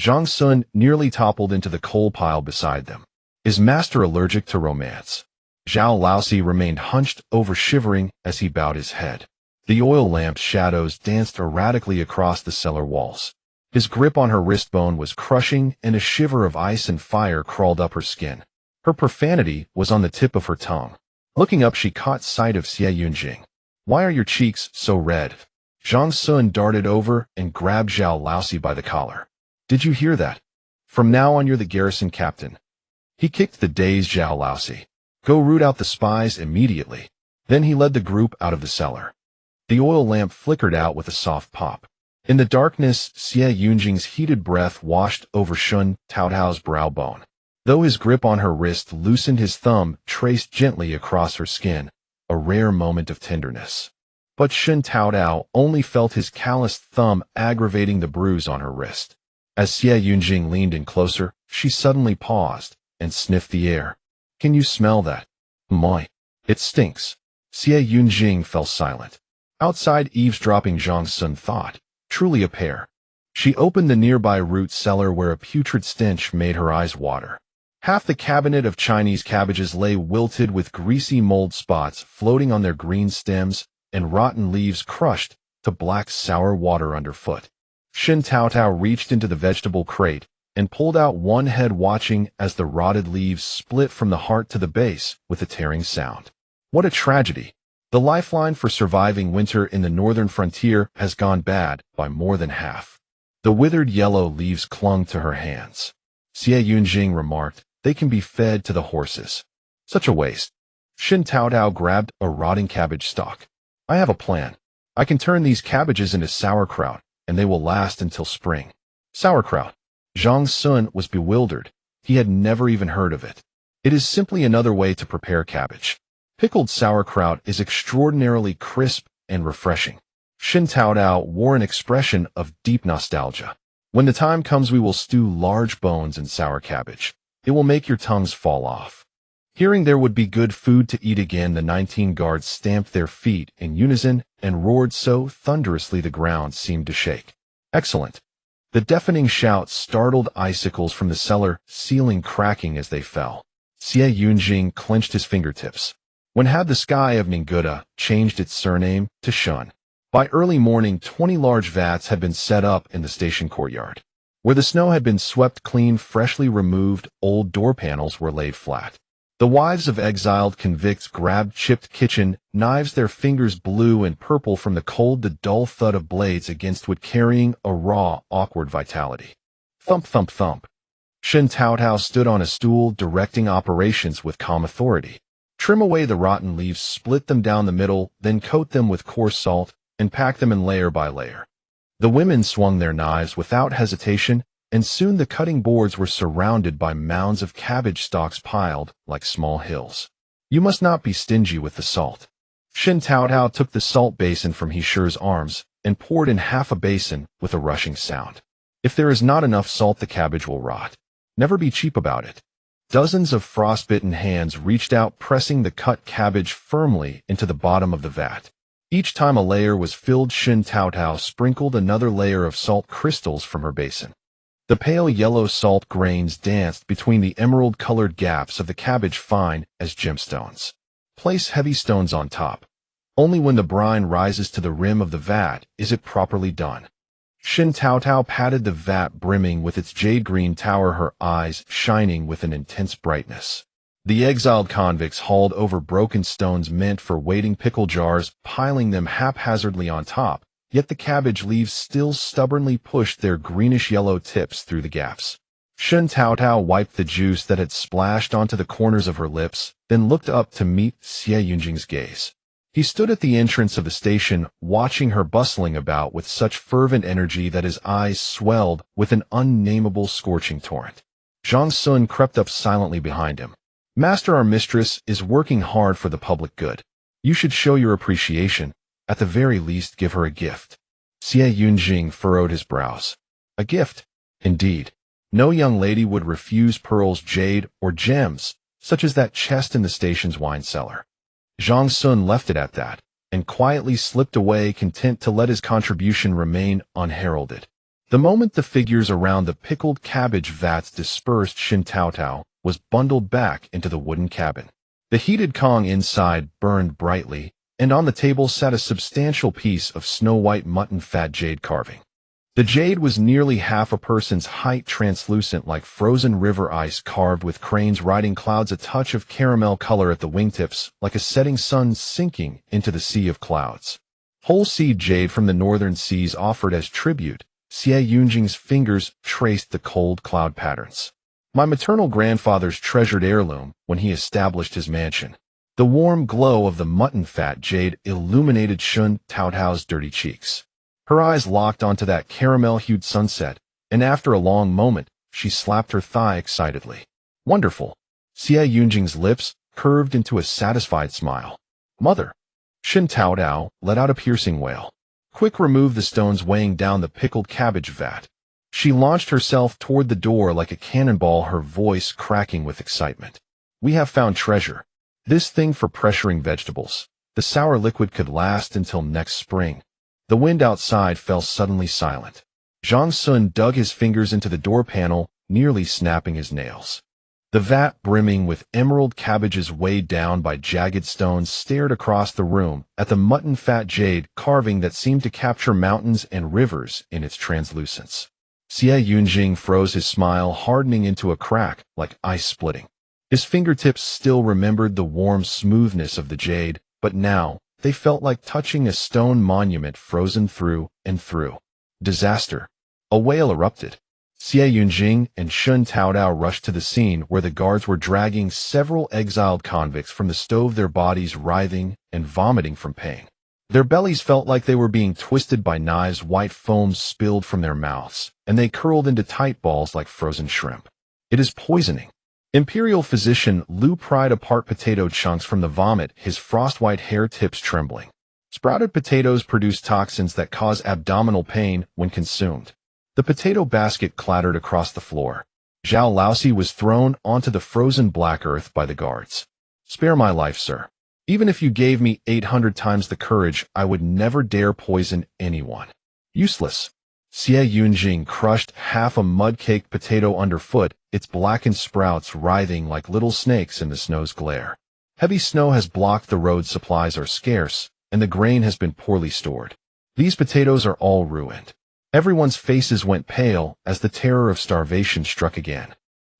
Zhang Sun nearly toppled into the coal pile beside them. Is master allergic to romance? Zhao Laosi remained hunched over, shivering as he bowed his head. The oil lamp's shadows danced erratically across the cellar walls. His grip on her wrist bone was crushing, and a shiver of ice and fire crawled up her skin. Her profanity was on the tip of her tongue. Looking up, she caught sight of Xie Yunjing. Why are your cheeks so red? Zhang Sun darted over and grabbed Zhao Laosi by the collar. Did you hear that? From now on, you're the garrison captain. He kicked the dazed Zhao Laosi. Go root out the spies immediately. Then he led the group out of the cellar. The oil lamp flickered out with a soft pop. In the darkness, Xie Yunjing's heated breath washed over Shen Taotao's brow bone. Though his grip on her wrist loosened, his thumb traced gently across her skin, a rare moment of tenderness. But Shen Taotao only felt his calloused thumb aggravating the bruise on her wrist. As Xie Yunjing leaned in closer, she suddenly paused and sniffed the air. Can you smell that? My, it stinks. Xie Yunjing fell silent. Outside eavesdropping, Zhang Sun thought. Truly a pair. She opened the nearby root cellar, where a putrid stench made her eyes water. Half the cabinet of Chinese cabbages lay wilted, with greasy mold spots floating on their green stems and rotten leaves crushed to black sour water underfoot. Shen Taotao reached into the vegetable crate and pulled out one head, watching as the rotted leaves split from the heart to the base with a tearing sound. What a tragedy! The lifeline for surviving winter in the northern frontier has gone bad by more than half. The withered yellow leaves clung to her hands. Xie Yunjing remarked, they can be fed to the horses. Such a waste. Shen Taotao grabbed a rotting cabbage stalk. I have a plan. I can turn these cabbages into sauerkraut, and they will last until spring. Sauerkraut. Zhang Sun was bewildered. He had never even heard of it. It is simply another way to prepare cabbage. Pickled sauerkraut is extraordinarily crisp and refreshing. Shen Taotao wore an expression of deep nostalgia. When the time comes, we will stew large bones in sour cabbage. It will make your tongues fall off. Hearing there would be good food to eat again, the 19 guards stamped their feet in unison and roared so thunderously the ground seemed to shake. Excellent. The deafening shout startled icicles from the cellar ceiling, cracking as they fell. Xie Yunjing clenched his fingertips. When had the sky of Ninguta changed its surname to Shun? By early morning, 20 large vats had been set up in the station courtyard. Where the snow had been swept clean, freshly removed old door panels were laid flat. The wives of exiled convicts grabbed chipped kitchen knives, their fingers blue and purple from the cold, the dull thud of blades against wood, carrying a raw, awkward vitality. Thump, thump, thump. Shen Taotao stood on a stool, directing operations with calm authority. Trim away the rotten leaves, split them down the middle, then coat them with coarse salt, and pack them in layer by layer. The women swung their knives without hesitation, and soon the cutting boards were surrounded by mounds of cabbage stalks piled like small hills. You must not be stingy with the salt. Shen Taotao took the salt basin from Heesher's arms and poured in half a basin with a rushing sound. If there is not enough salt, the cabbage will rot. Never be cheap about it. Dozens of frostbitten hands reached out, pressing the cut cabbage firmly into the bottom of the vat. Each time a layer was filled, Shen Taotao sprinkled another layer of salt crystals from her basin. The pale yellow salt grains danced between the emerald-colored gaps of the cabbage, fine as gemstones. Place heavy stones on top. Only when the brine rises to the rim of the vat is it properly done. Shen Taotao patted the vat brimming with its jade-green tower, her eyes shining with an intense brightness. The exiled convicts hauled over broken stones meant for waiting pickle jars, piling them haphazardly on top, yet the cabbage leaves still stubbornly pushed their greenish-yellow tips through the gaps. Shen Taotao wiped the juice that had splashed onto the corners of her lips, then looked up to meet Xie Yunjing's gaze. He stood at the entrance of the station, watching her bustling about with such fervent energy that his eyes swelled with an unnameable scorching torrent. Zhang Sun crept up silently behind him. Master, our mistress is working hard for the public good. You should show your appreciation. At the very least, give her a gift. Xie Yunjing furrowed his brows. A gift? Indeed. No young lady would refuse pearls, jade, or gems, such as that chest in the station's wine cellar. Zhang Sun left it at that, and quietly slipped away, content to let his contribution remain unheralded. The moment the figures around the pickled cabbage vats dispersed, Shen Taotao was bundled back into the wooden cabin. The heated Kong inside burned brightly, and on the table sat a substantial piece of snow-white mutton fat jade carving. The jade was nearly half a person's height, translucent like frozen river ice, carved with cranes riding clouds, a touch of caramel color at the wingtips, like a setting sun sinking into the sea of clouds. Whole seed jade from the northern seas offered as tribute. Xie Yunjing's fingers traced the cold cloud patterns. My maternal grandfather's treasured heirloom when he established his mansion. The warm glow of the mutton fat jade illuminated Shen Taotao's dirty cheeks. Her eyes locked onto that caramel-hued sunset, and after a long moment, she slapped her thigh excitedly. Wonderful. Xie Yunjing's lips curved into a satisfied smile. Mother. Shen Taotao let out a piercing wail. Quick, remove the stones weighing down the pickled cabbage vat. She launched herself toward the door like a cannonball, her voice cracking with excitement. We have found treasure. This thing for pressuring vegetables. The sour liquid could last until next spring. The wind outside fell suddenly silent. Zhang Sun dug his fingers into the door panel, nearly snapping his nails. The vat, brimming with emerald cabbages weighed down by jagged stones, stared across the room at the mutton fat jade carving that seemed to capture mountains and rivers in its translucence. Xie Yunjing froze, his smile hardening into a crack like ice splitting. His fingertips still remembered the warm smoothness of the jade, but now they felt like touching a stone monument frozen through and through. Disaster. A wail erupted. Xie Yunjing and Shen Taotao rushed to the scene where the guards were dragging several exiled convicts from the stove, their bodies writhing and vomiting from pain. Their bellies felt like they were being twisted by knives, white foam spilled from their mouths, and they curled into tight balls like frozen shrimp. It is poisoning. Imperial physician Lu pried apart potato chunks from the vomit, his frost-white hair tips trembling. Sprouted potatoes produce toxins that cause abdominal pain when consumed. The potato basket clattered across the floor. Zhao Laosi was thrown onto the frozen black earth by the guards. Spare my life, sir. Even if you gave me 800 times the courage, I would never dare poison anyone. Useless. Xie Yunjing crushed half a mud-caked potato underfoot, its blackened sprouts writhing like little snakes in the snow's glare. Heavy snow has blocked the road, supplies are scarce, and the grain has been poorly stored. These potatoes are all ruined. Everyone's faces went pale as the terror of starvation struck again.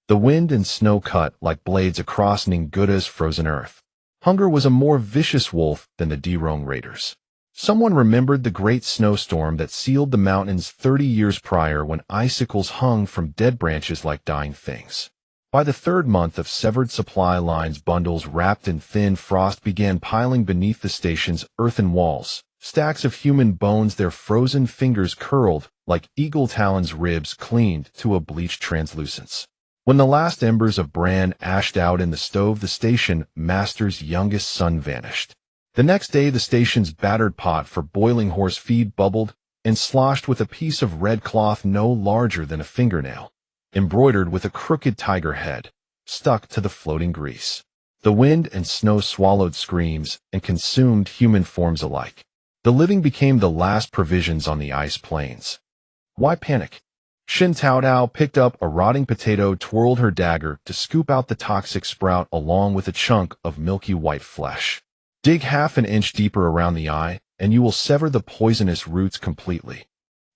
The wind and snow cut like blades across Ninguta's frozen earth. Hunger was a more vicious wolf than the Dirong raiders. Someone remembered the great snowstorm that sealed the mountains 30 years prior, when icicles hung from dead branches like dying things. By the third month of severed supply lines, bundles wrapped in thin frost began piling beneath the station's earthen walls. Stacks of human bones, their frozen fingers curled like eagle talons, ribs cleaned to a bleached translucence. When the last embers of bran ashed out in the stove, the station master's youngest son vanished. The next day, the station's battered pot for boiling horse feed bubbled and sloshed with a piece of red cloth no larger than a fingernail, embroidered with a crooked tiger head, stuck to the floating grease. The wind and snow swallowed screams and consumed human forms alike. The living became the last provisions on the ice plains. Why panic? Shen Taotao picked up a rotting potato, twirled her dagger to scoop out the toxic sprout along with a chunk of milky white flesh. Dig half an inch deeper around the eye, and you will sever the poisonous roots completely.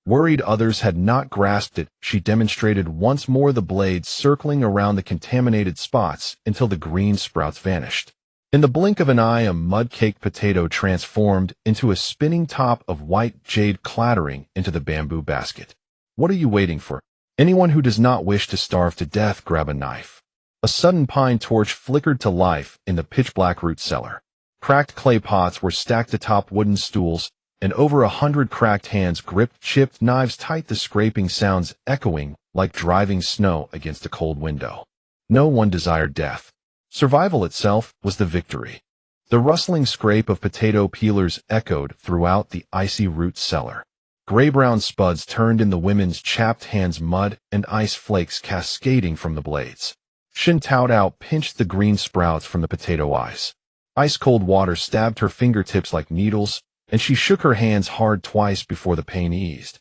Worried others had not grasped it, she demonstrated once more, the blades circling around the contaminated spots until the green sprouts vanished. In the blink of an eye, a mud-caked potato transformed into a spinning top of white jade, clattering into the bamboo basket. What are you waiting for? Anyone who does not wish to starve to death, grab a knife. A sudden pine torch flickered to life in the pitch-black root cellar. Cracked clay pots were stacked atop wooden stools, and over 100 cracked hands gripped chipped knives tight, the scraping sounds echoing like driving snow against a cold window. No one desired death. Survival itself was the victory. The rustling scrape of potato peelers echoed throughout the icy root cellar. Gray-brown spuds turned in the women's chapped hands, mud and ice flakes cascading from the blades. Shen Taotao pinched the green sprouts from the potato eyes. Ice-cold water stabbed her fingertips like needles, and she shook her hands hard twice before the pain eased.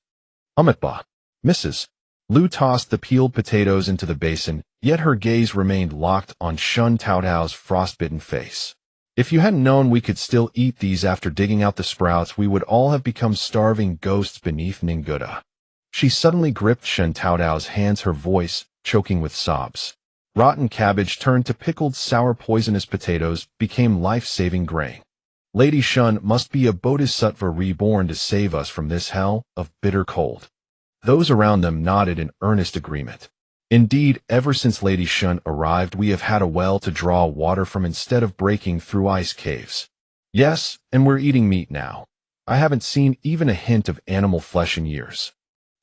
Umitba. Mrs. Lu tossed the peeled potatoes into the basin, yet her gaze remained locked on Shen Taotao's frostbitten face. If you hadn't known we could still eat these after digging out the sprouts, we would all have become starving ghosts beneath Ninguta. She suddenly gripped Shen Taotao's hands, her voice choking with sobs. Rotten cabbage turned to pickled sour poisonous potatoes became life-saving grain. Lady Shen must be a bodhisattva reborn to save us from this hell of bitter cold. Those around them nodded in earnest agreement. Indeed, ever since Lady Shen arrived, we have had a well to draw water from instead of breaking through ice caves. Yes, and we're eating meat now. I haven't seen even a hint of animal flesh in years.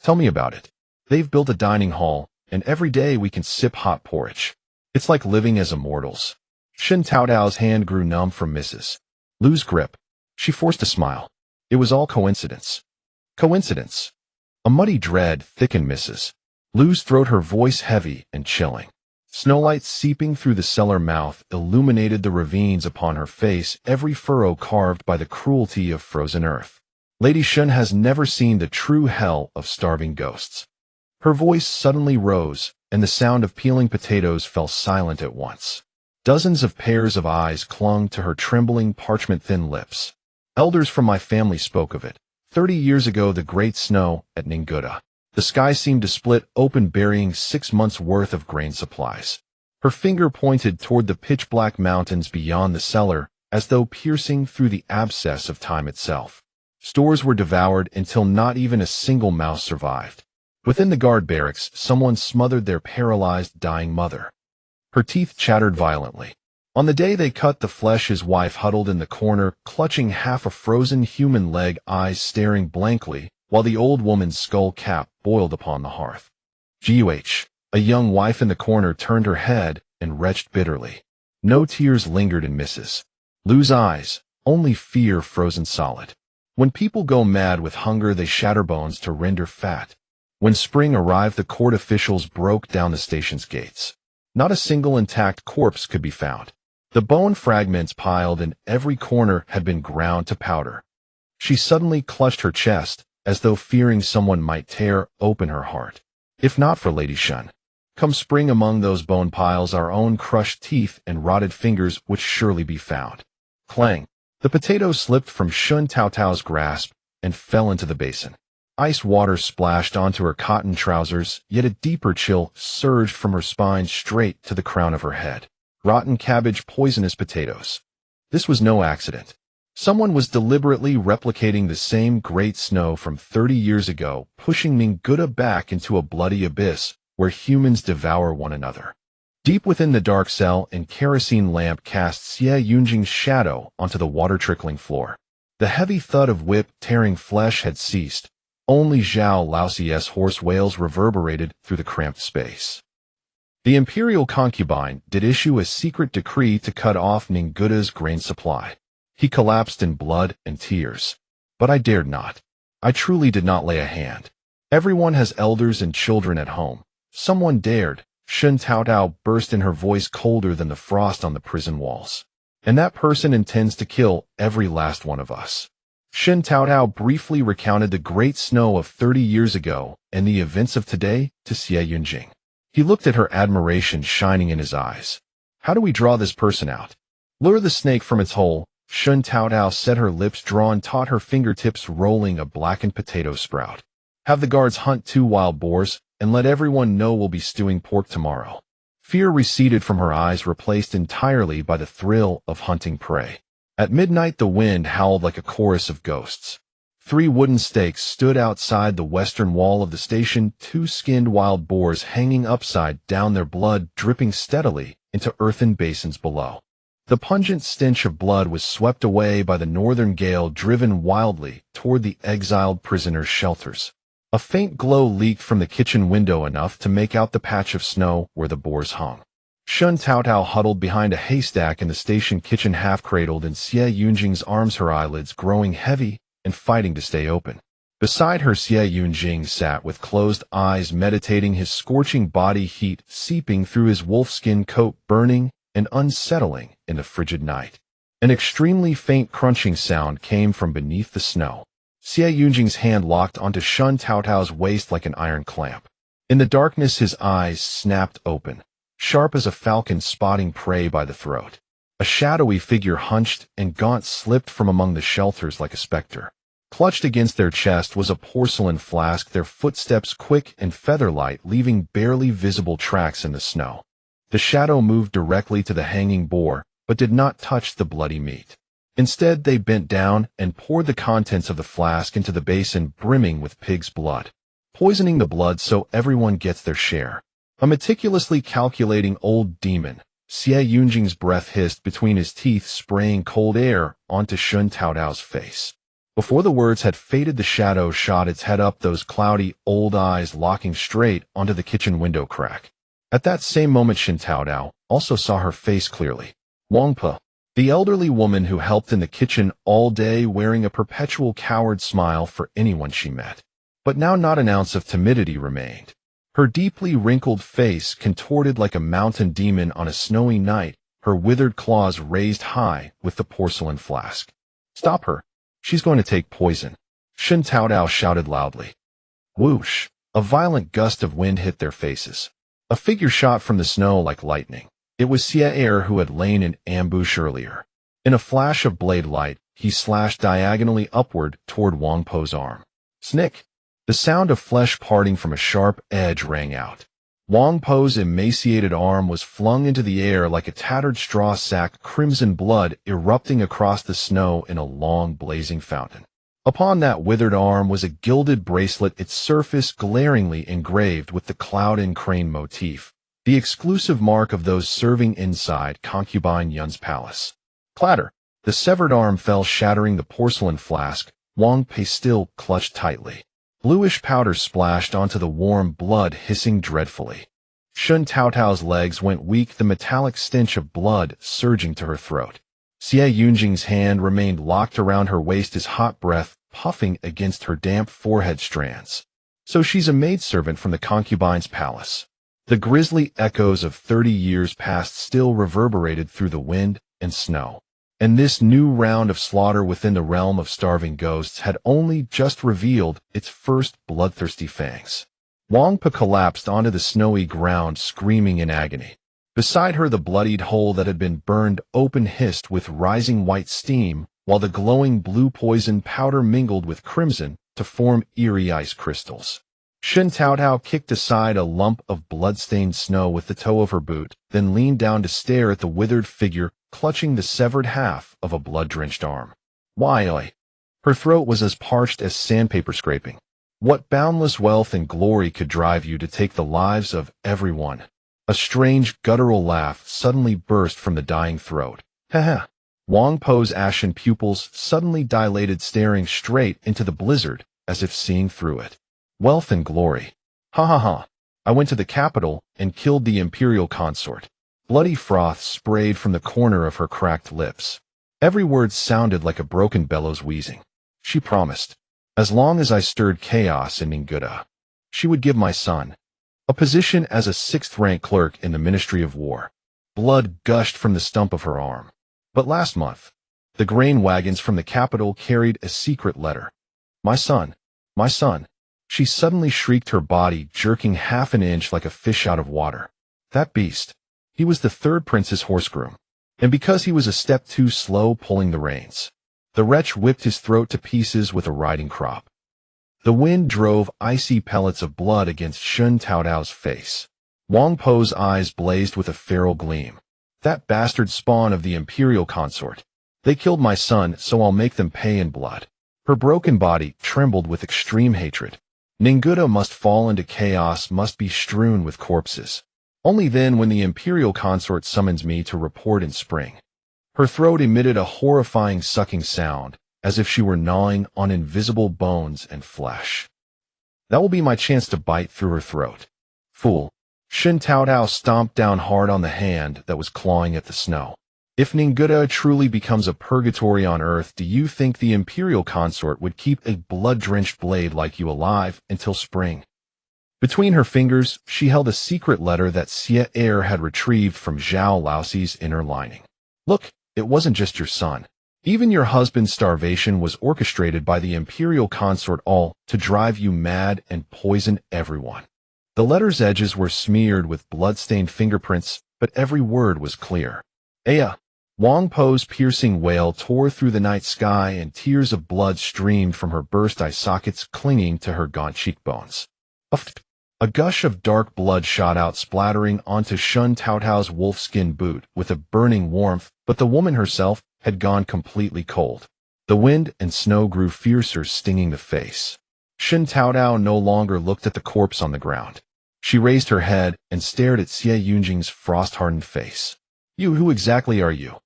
Tell me about it. They've built a dining hall, and every day we can sip hot porridge. It's like living as immortals. Shen Taotao's hand grew numb from Mrs. Lu's grip. She forced a smile. It was all coincidence. Coincidence. A muddy dread thickened Mrs. Lu's throat, her voice heavy and chilling. Snowlight seeping through the cellar mouth illuminated the ravines upon her face, every furrow carved by the cruelty of frozen earth. Lady Shen has never seen the true hell of starving ghosts. Her voice suddenly rose, and the sound of peeling potatoes fell silent at once. Dozens of pairs of eyes clung to her trembling, parchment-thin lips. Elders from my family spoke of it. 30 years ago, the great snow at Ninguta. The sky seemed to split open, burying 6 months' worth of grain supplies. Her finger pointed toward the pitch-black mountains beyond the cellar, as though piercing through the abscess of time itself. Stores were devoured until not even a single mouse survived. Within the guard barracks, someone smothered their paralyzed, dying mother. Her teeth chattered violently. On the day they cut the flesh, his wife huddled in the corner, clutching half a frozen human leg, eyes staring blankly, while the old woman's skull cap boiled upon the hearth. Guh, a young wife in the corner, turned her head and retched bitterly. No tears lingered in Mrs. Lu's eyes, only fear frozen solid. When people go mad with hunger, they shatter bones to render fat. When spring arrived, the court officials broke down the station's gates. Not a single intact corpse could be found. The bone fragments piled in every corner had been ground to powder. She suddenly clutched her chest, as though fearing someone might tear open her heart. If not for Lady Shen, come spring, among those bone piles our own crushed teeth and rotted fingers would surely be found. Clang! The potato slipped from Shen Taotao's grasp and fell into the basin. Ice water splashed onto her cotton trousers, yet a deeper chill surged from her spine straight to the crown of her head. Rotten cabbage, poisonous potatoes. This was no accident. Someone was deliberately replicating the same great snow from 30 years ago, pushing Ninguta back into a bloody abyss where humans devour one another. Deep within the dark cell, a kerosene lamp cast CivilEngiener's shadow onto the water-trickling floor. The heavy thud of whip-tearing flesh had ceased. Only Zhao Laosie's hoarse wails reverberated through the cramped space. The imperial concubine did issue a secret decree to cut off Ninguta's grain supply. He collapsed in blood and tears. But I dared not. I truly did not lay a hand. Everyone has elders and children at home. Someone dared. Shen Taotao burst in, her voice colder than the frost on the prison walls. And that person intends to kill every last one of us. Shen Taotao briefly recounted the great snow of 30 years ago and the events of today to CivilEngiener. He looked at her, admiration shining in his eyes. How do we draw this person out? Lure the snake from its hole. Shen Taotao said, her lips drawn taut, her fingertips rolling a blackened potato sprout. Have the guards hunt 2 wild boars, and let everyone know we'll be stewing pork tomorrow. Fear receded from her eyes, replaced entirely by the thrill of hunting prey. At midnight, the wind howled like a chorus of ghosts. 3 wooden stakes stood outside the western wall of the station, 2 skinned wild boars hanging upside down, their blood dripping steadily into earthen basins below. The pungent stench of blood was swept away by the northern gale, driven wildly toward the exiled prisoners' shelters. A faint glow leaked from the kitchen window, enough to make out the patch of snow where the boars hung. Shen Taotao huddled behind a haystack in the station kitchen, half-cradled in CivilEngiener's arms, her eyelids growing heavy and fighting to stay open. Beside her, CivilEngiener sat with closed eyes, meditating, his scorching body heat seeping through his wolfskin coat, burning and unsettling in the frigid night. An extremely faint crunching sound came from beneath the snow. CivilEngiener's hand locked onto Shen Taotao's waist like an iron clamp. In the darkness, his eyes snapped open, sharp as a falcon spotting prey by the throat. A shadowy figure, hunched and gaunt, slipped from among the shelters like a specter. Clutched against their chest was a porcelain flask, their footsteps quick and feather-light, leaving barely visible tracks in the snow. The shadow moved directly to the hanging boar, but did not touch the bloody meat. Instead, they bent down and poured the contents of the flask into the basin brimming with pig's blood, poisoning the blood so everyone gets their share. A meticulously calculating old demon. CivilEngiener's breath hissed between his teeth, spraying cold air onto Shen Taotao's face. Before the words had faded, the shadow shot its head up, those cloudy old eyes locking straight onto the kitchen window crack. At that same moment, Shen Taotao also saw her face clearly. Wang Pe, the elderly woman who helped in the kitchen all day, wearing a perpetual coward smile for anyone she met. But now not an ounce of timidity remained. Her deeply wrinkled face contorted like a mountain demon on a snowy night, her withered claws raised high with the porcelain flask. Stop her. She's going to take poison. Shen Taotao shouted loudly. Whoosh! A violent gust of wind hit their faces. A figure shot from the snow like lightning. It was CivilEngiener, who had lain in ambush earlier. In a flash of blade light, he slashed diagonally upward toward Wang Pe's arm. Snick! The sound of flesh parting from a sharp edge rang out. Wang Pe's emaciated arm was flung into the air like a tattered straw sack, crimson blood erupting across the snow in a long blazing fountain. Upon that withered arm was a gilded bracelet, its surface glaringly engraved with the cloud and crane motif, the exclusive mark of those serving inside concubine Yun's palace. Clatter! The severed arm fell, shattering the porcelain flask. Wang Pe still clutched tightly. Bluish powder splashed onto the warm blood, hissing dreadfully. Shen Taotao's legs went weak, the metallic stench of blood surging to her throat. CivilEngiener's hand remained locked around her waist, his hot breath puffing against her damp forehead strands. So she's a maidservant from the concubine's palace. The grisly echoes of 30 years past still reverberated through the wind and snow. And this new round of slaughter within the realm of starving ghosts had only just revealed its first bloodthirsty fangs. Wangpa collapsed onto the snowy ground, screaming in agony. Beside her, the bloodied hole that had been burned open hissed with rising white steam, while the glowing blue poison powder mingled with crimson to form eerie ice crystals. Shen Taotao kicked aside a lump of blood-stained snow with the toe of her boot, then leaned down to stare at the withered figure clutching the severed half of a blood-drenched arm. Why? Her throat was as parched as sandpaper scraping. What boundless wealth and glory could drive you to take the lives of everyone? A strange, guttural laugh suddenly burst from the dying throat. Ha. Wang Po's ashen pupils suddenly dilated, staring straight into the blizzard, as if seeing through it. Wealth and glory. Ha. I went to the capital and killed the imperial consort. Bloody froth sprayed from the corner of her cracked lips. Every word sounded like a broken bellows wheezing. She promised, as long as I stirred chaos in Ninguta, she would give my son a position as a sixth-rank clerk in the Ministry of War. Blood gushed from the stump of her arm. But last month, the grain wagons from the capital carried a secret letter. My son. She suddenly shrieked, her body jerking half an inch like a fish out of water. That beast. He was the third prince's horsegroom, and because he was a step too slow pulling the reins, the wretch whipped his throat to pieces with a riding crop. The wind drove icy pellets of blood against Shen Taotao's face. Wang Po's eyes blazed with a feral gleam. That bastard spawn of the imperial consort. They killed my son, so I'll make them pay in blood. Her broken body trembled with extreme hatred. Ninguta must fall into chaos, must be strewn with corpses. Only then, when the imperial consort summons me to report in spring. Her throat emitted a horrifying sucking sound, as if she were gnawing on invisible bones and flesh. That will be my chance to bite through her throat. Fool. Shen Taotao stomped down hard on the hand that was clawing at the snow. If Ninguta truly becomes a purgatory on Earth, do you think the imperial consort would keep a blood-drenched blade like you alive until spring? Between her fingers, she held a secret letter that Xie Er had retrieved from Zhao Laoxi's inner lining. Look, it wasn't just your son. Even your husband's starvation was orchestrated by the imperial consort, all to drive you mad and poison everyone. The letter's edges were smeared with blood-stained fingerprints, but every word was clear. Aya. Wang Po's piercing wail tore through the night sky, and tears of blood streamed from her burst eye sockets, clinging to her gaunt cheekbones. A gush of dark blood shot out, splattering onto Shen Taotao's wolfskin boot with a burning warmth, but the woman herself had gone completely cold. The wind and snow grew fiercer, stinging the face. Shen Taotao no longer looked at the corpse on the ground. She raised her head and stared at Xie Yunjing's frost-hardened face. Who exactly are you?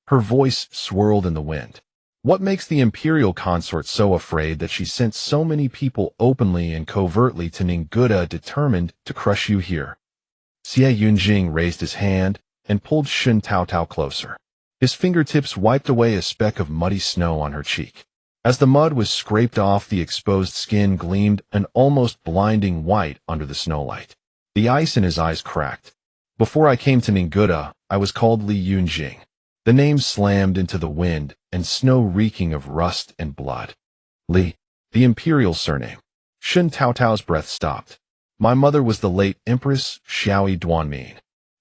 Her voice swirled in the wind. What makes the imperial consort so afraid that she sent so many people openly and covertly to Ninguta, determined to crush you here? Xie Yunjing raised his hand and pulled Shen Taotao closer. His fingertips wiped away a speck of muddy snow on her cheek. As the mud was scraped off, the exposed skin gleamed an almost blinding white under the snowlight. The ice in his eyes cracked. Before I came to Ninguta, I was called Li Yunjing. The name slammed into the wind, and snow reeking of rust and blood. Li, the imperial surname. Shen Taotao's breath stopped. My mother was the late Empress Xiaoi Duanmin.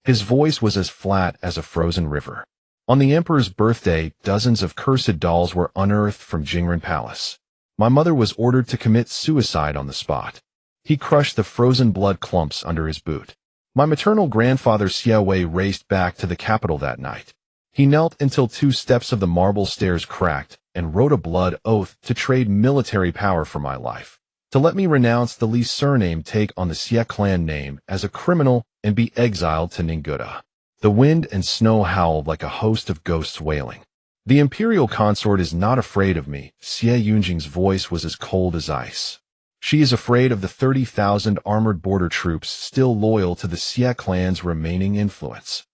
His voice was as flat as a frozen river. On the emperor's birthday, dozens of cursed dolls were unearthed from Jingren Palace. My mother was ordered to commit suicide on the spot. He crushed the frozen blood clumps under his boot. My maternal grandfather Xie Wei raced back to the capital that night. He knelt until 2 steps of the marble stairs cracked and wrote a blood oath to trade military power for my life, to let me renounce the Li surname, take on the Xie clan name as a criminal, and be exiled to Ninguta. The wind and snow howled like a host of ghosts wailing. The imperial consort is not afraid of me. Xie Yunjing's voice was as cold as ice. She is afraid of the 30,000 armored border troops still loyal to the Xie clan's remaining influence.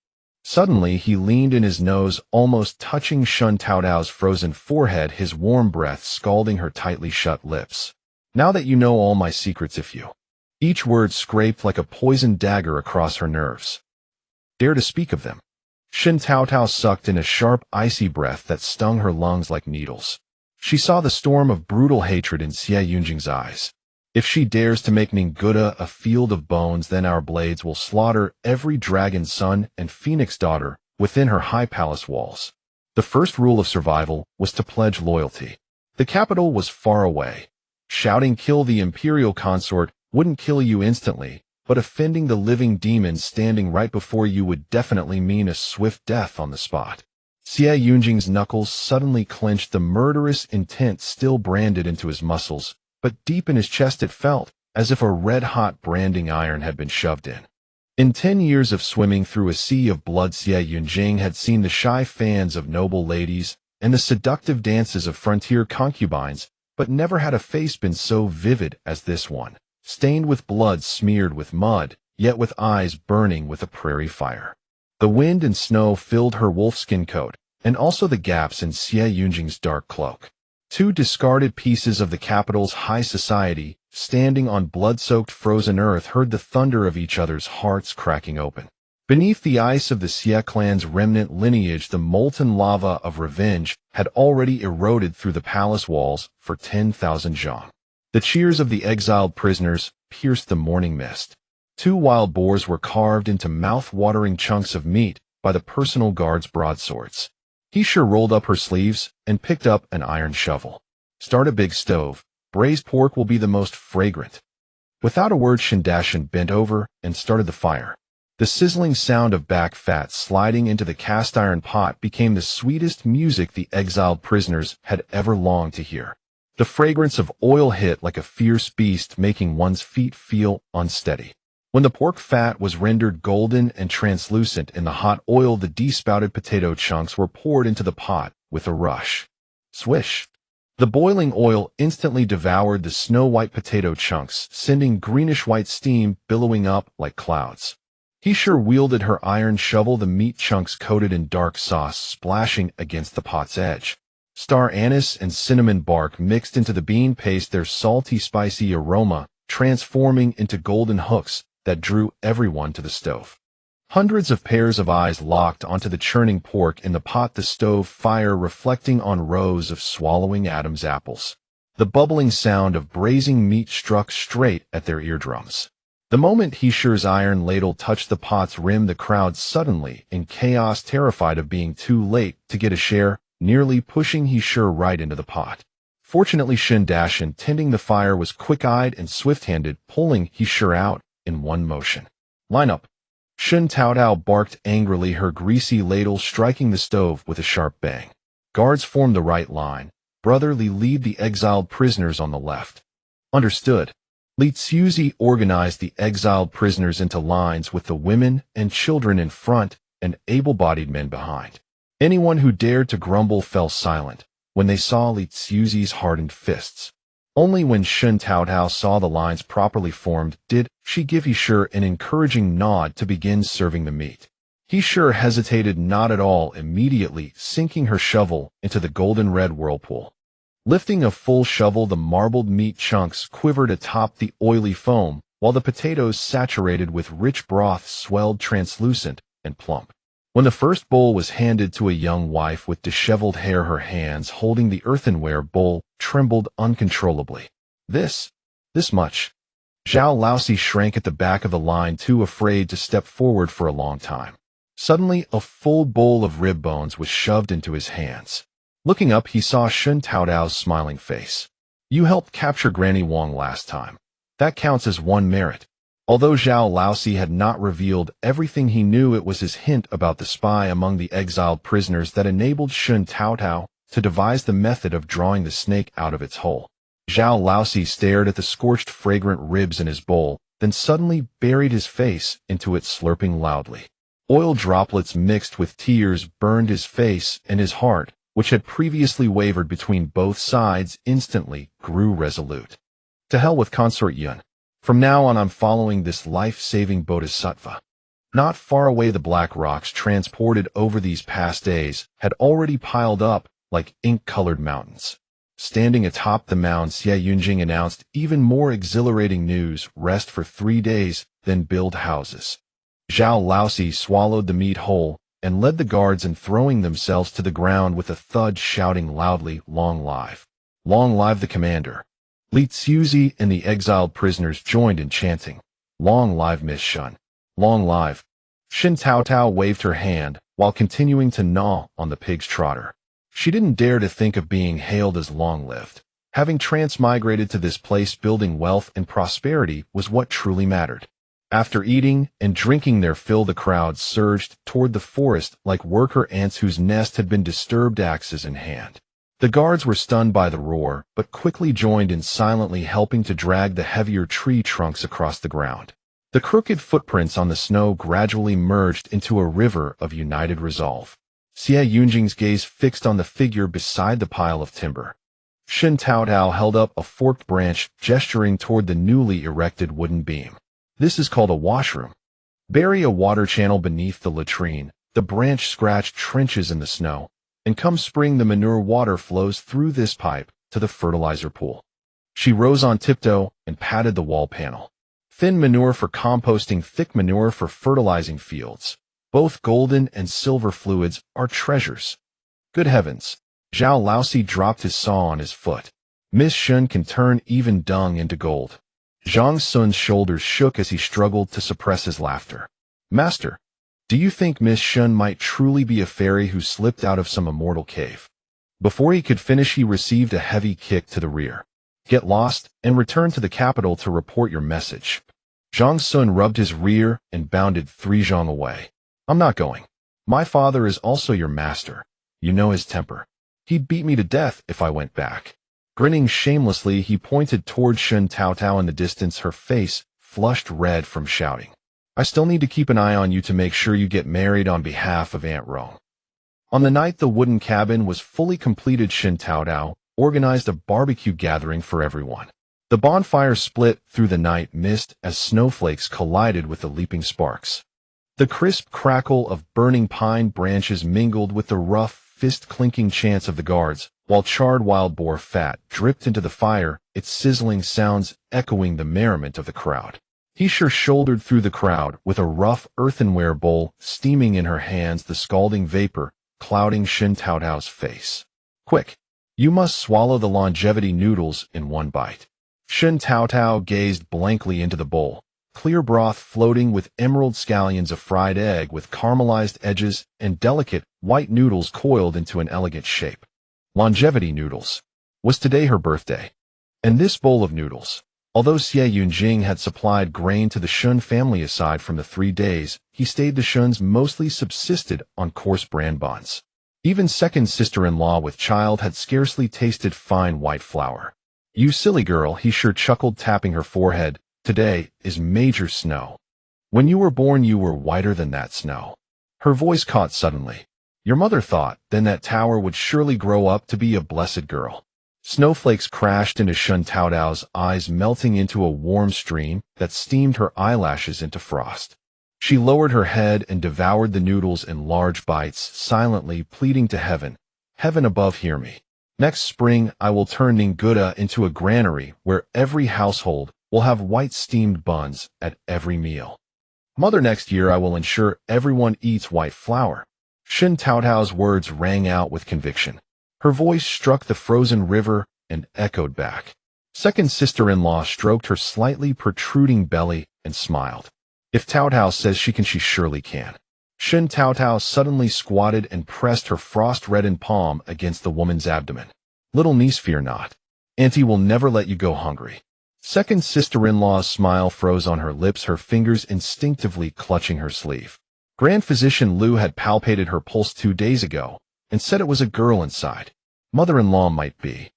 Suddenly, he leaned in his nose, almost touching Shen Taotao's frozen forehead, his warm breath scalding her tightly shut lips. Now that you know all my secrets, if you... Each word scraped like a poisoned dagger across her nerves. Dare to speak of them. Shen Taotao sucked in a sharp, icy breath that stung her lungs like needles. She saw the storm of brutal hatred in CivilEngie's eyes. If she dares to make Ninguta a field of bones, then our blades will slaughter every dragon son and phoenix daughter within her high palace walls. The first rule of survival was to pledge loyalty. The capital was far away. Shouting "kill the imperial consort" wouldn't kill you instantly, but offending the living demon standing right before you would definitely mean a swift death on the spot. CivilEngie's knuckles suddenly clenched, the murderous intent still branded into his muscles, but deep in his chest it felt as if a red-hot branding iron had been shoved in. In 10 years of swimming through a sea of blood, CivilEngineer had seen the shy fans of noble ladies and the seductive dances of frontier concubines, but never had a face been so vivid as this one. Stained with blood, smeared with mud, yet with eyes burning with a prairie fire. The wind and snow filled her wolfskin coat, and also the gaps in CivilEngie's dark cloak. Two discarded pieces of the capital's high society, standing on blood-soaked frozen earth, heard the thunder of each other's hearts cracking open. Beneath the ice of the Xie clan's remnant lineage, the molten lava of revenge had already eroded through the palace walls for 10,000 zhang. The cheers of the exiled prisoners pierced the morning mist. 2 wild boars were carved into mouth-watering chunks of meat by the personal guard's broadswords. He sure rolled up her sleeves and picked up an iron shovel. Start a big stove. Braised pork will be the most fragrant. Without a word, Shen Taotao bent over and started the fire. The sizzling sound of back fat sliding into the cast-iron pot became the sweetest music the exiled prisoners had ever longed to hear. The fragrance of oil hit like a fierce beast, making one's feet feel unsteady. When the pork fat was rendered golden and translucent in the hot oil, the despouted potato chunks were poured into the pot with a rush. Swish! The boiling oil instantly devoured the snow-white potato chunks, sending greenish-white steam billowing up like clouds. He sure wielded her iron shovel, the meat chunks coated in dark sauce splashing against the pot's edge. Star anise and cinnamon bark mixed into the bean paste, their salty, spicy aroma transforming into golden hooks that drew everyone to the stove. Hundreds of pairs of eyes locked onto the churning pork in the pot, the stove fire reflecting on rows of swallowing Adam's apples. The bubbling sound of braising meat struck straight at their eardrums. The moment Heesher's iron ladle touched the pot's rim, the crowd suddenly, in chaos, terrified of being too late to get a share, nearly pushing Heesher right into the pot. Fortunately, Shen Taotao, tending the fire, was quick-eyed and swift-handed, pulling Heesher out in one motion. "Line up!" Shen Taotao barked angrily, her greasy ladle striking the stove with a sharp bang. Guards formed the right line. Brotherly, lead the exiled prisoners on the left. Understood. Li Xiuzi organized the exiled prisoners into lines with the women and children in front and able-bodied men behind. Anyone who dared to grumble fell silent when they saw Li Xiuzi's hardened fists. Only when Shen Taotao saw the lines properly formed did she give Heesher an encouraging nod to begin serving the meat. Heesher hesitated not at all, immediately sinking her shovel into the golden-red whirlpool. Lifting a full shovel, the marbled meat chunks quivered atop the oily foam, while the potatoes, saturated with rich broth, swelled translucent and plump. When the first bowl was handed to a young wife with disheveled hair, her hands holding the earthenware bowl trembled uncontrollably. This much. Zhao Laosi shrank at the back of the line, too afraid to step forward for a long time. Suddenly, a full bowl of rib bones was shoved into his hands. Looking up, he saw Shen Taotao's smiling face. "You helped capture Granny Wang last time. That counts as one merit." Although Zhao Laosi had not revealed everything he knew, it was his hint about the spy among the exiled prisoners that enabled Shen Taotao to devise the method of drawing the snake out of its hole. Zhao Laosi stared at the scorched, fragrant ribs in his bowl, then suddenly buried his face into it, slurping loudly. Oil droplets mixed with tears burned his face, and his heart, which had previously wavered between both sides, instantly grew resolute. To hell with Consort Yun. From now on, I'm following this life-saving bodhisattva. Not far away, the black rocks transported over these past days had already piled up like ink-colored mountains. Standing atop the mound, CivilEngineer announced even more exhilarating news: rest for 3 days, then build houses. Zhao Laosi swallowed the meat whole and led the guards in throwing themselves to the ground with a thud, shouting loudly, "Long live! Long live the commander!" Li Xiuzi and the exiled prisoners joined in chanting, "Long live Miss Shen! Long live!" Shen Taotao waved her hand while continuing to gnaw on the pig's trotter. She didn't dare to think of being hailed as long-lived. Having transmigrated to this place, building wealth and prosperity was what truly mattered. After eating and drinking their fill, the crowd surged toward the forest like worker ants whose nest had been disturbed, axes in hand. The guards were stunned by the roar, but quickly joined in, silently helping to drag the heavier tree trunks across the ground. The crooked footprints on the snow gradually merged into a river of united resolve. CivilEngiere's gaze fixed on the figure beside the pile of timber. Shen Taotao held up a forked branch, gesturing toward the newly erected wooden beam. "This is called a washroom. Bury a water channel beneath the latrine. The branch scratched trenches in the snow, and come spring the manure water flows through this pipe to the fertilizer pool." She rose on tiptoe and patted the wall panel. "Thin manure for composting, thick manure for fertilizing fields. Both golden and silver fluids are treasures." Good heavens! Zhao Laosi dropped his saw on his foot. "Miss Shen can turn even dung into gold." Zhang Sun's shoulders shook as he struggled to suppress his laughter. "Master, do you think Miss Shen might truly be a fairy who slipped out of some immortal cave?" Before he could finish, he received a heavy kick to the rear. "Get lost and return to the capital to report your message." Zhang Sun rubbed his rear and bounded 3 zhang away. "I'm not going. My father is also your master. You know his temper. He'd beat me to death if I went back." Grinning shamelessly, he pointed toward Shen Taotao in the distance, her face flushed red from shouting. "I still need to keep an eye on you to make sure you get married on behalf of Aunt Rome." On the night the wooden cabin was fully completed, Shen Taotao organized a barbecue gathering for everyone. The bonfire split through the night mist as snowflakes collided with the leaping sparks. The crisp crackle of burning pine branches mingled with the rough, fist-clinking chants of the guards, while charred wild boar fat dripped into the fire, its sizzling sounds echoing the merriment of the crowd. Heisha shouldered through the crowd with a rough earthenware bowl steaming in her hands, the scalding vapor clouding Shen Taotao's face. "Quick! You must swallow the longevity noodles in one bite." Shen Taotao gazed blankly into the bowl. Clear broth floating with emerald scallions, a fried egg with caramelized edges, and delicate, white noodles coiled into an elegant shape. Longevity noodles. Was today her birthday? And this bowl of noodles. Although CivilEngierer had supplied grain to the Shen family, aside from the 3 days he stayed, the Shens mostly subsisted on coarse bran buns. Even second sister-in-law with child had scarcely tasted fine white flour. "You silly girl," he sure chuckled, tapping her forehead. "Today is major snow. When you were born you were whiter than that snow." Her voice caught suddenly. "Your mother thought then that tower would surely grow up to be a blessed girl." Snowflakes crashed into Shen Taotao's eyes, melting into a warm stream that steamed her eyelashes into frost. She lowered her head and devoured the noodles in large bites, silently pleading to heaven, "Heaven above, hear me. Next spring I will turn Ninguta into a granary where every household will have white steamed buns at every meal. Mother, next year I will ensure everyone eats white flour." Shen Taotao's words rang out with conviction. Her voice struck the frozen river and echoed back. Second sister-in-law stroked her slightly protruding belly and smiled. "If Taotao says she can, she surely can." Shen Taotao suddenly squatted and pressed her frost-reddened palm against the woman's abdomen. "Little niece, fear not. Auntie will never let you go hungry." Second sister-in-law's smile froze on her lips, her fingers instinctively clutching her sleeve. Grand Physician Liu had palpated her pulse 2 days ago and said it was a girl inside. Mother-in-law might be.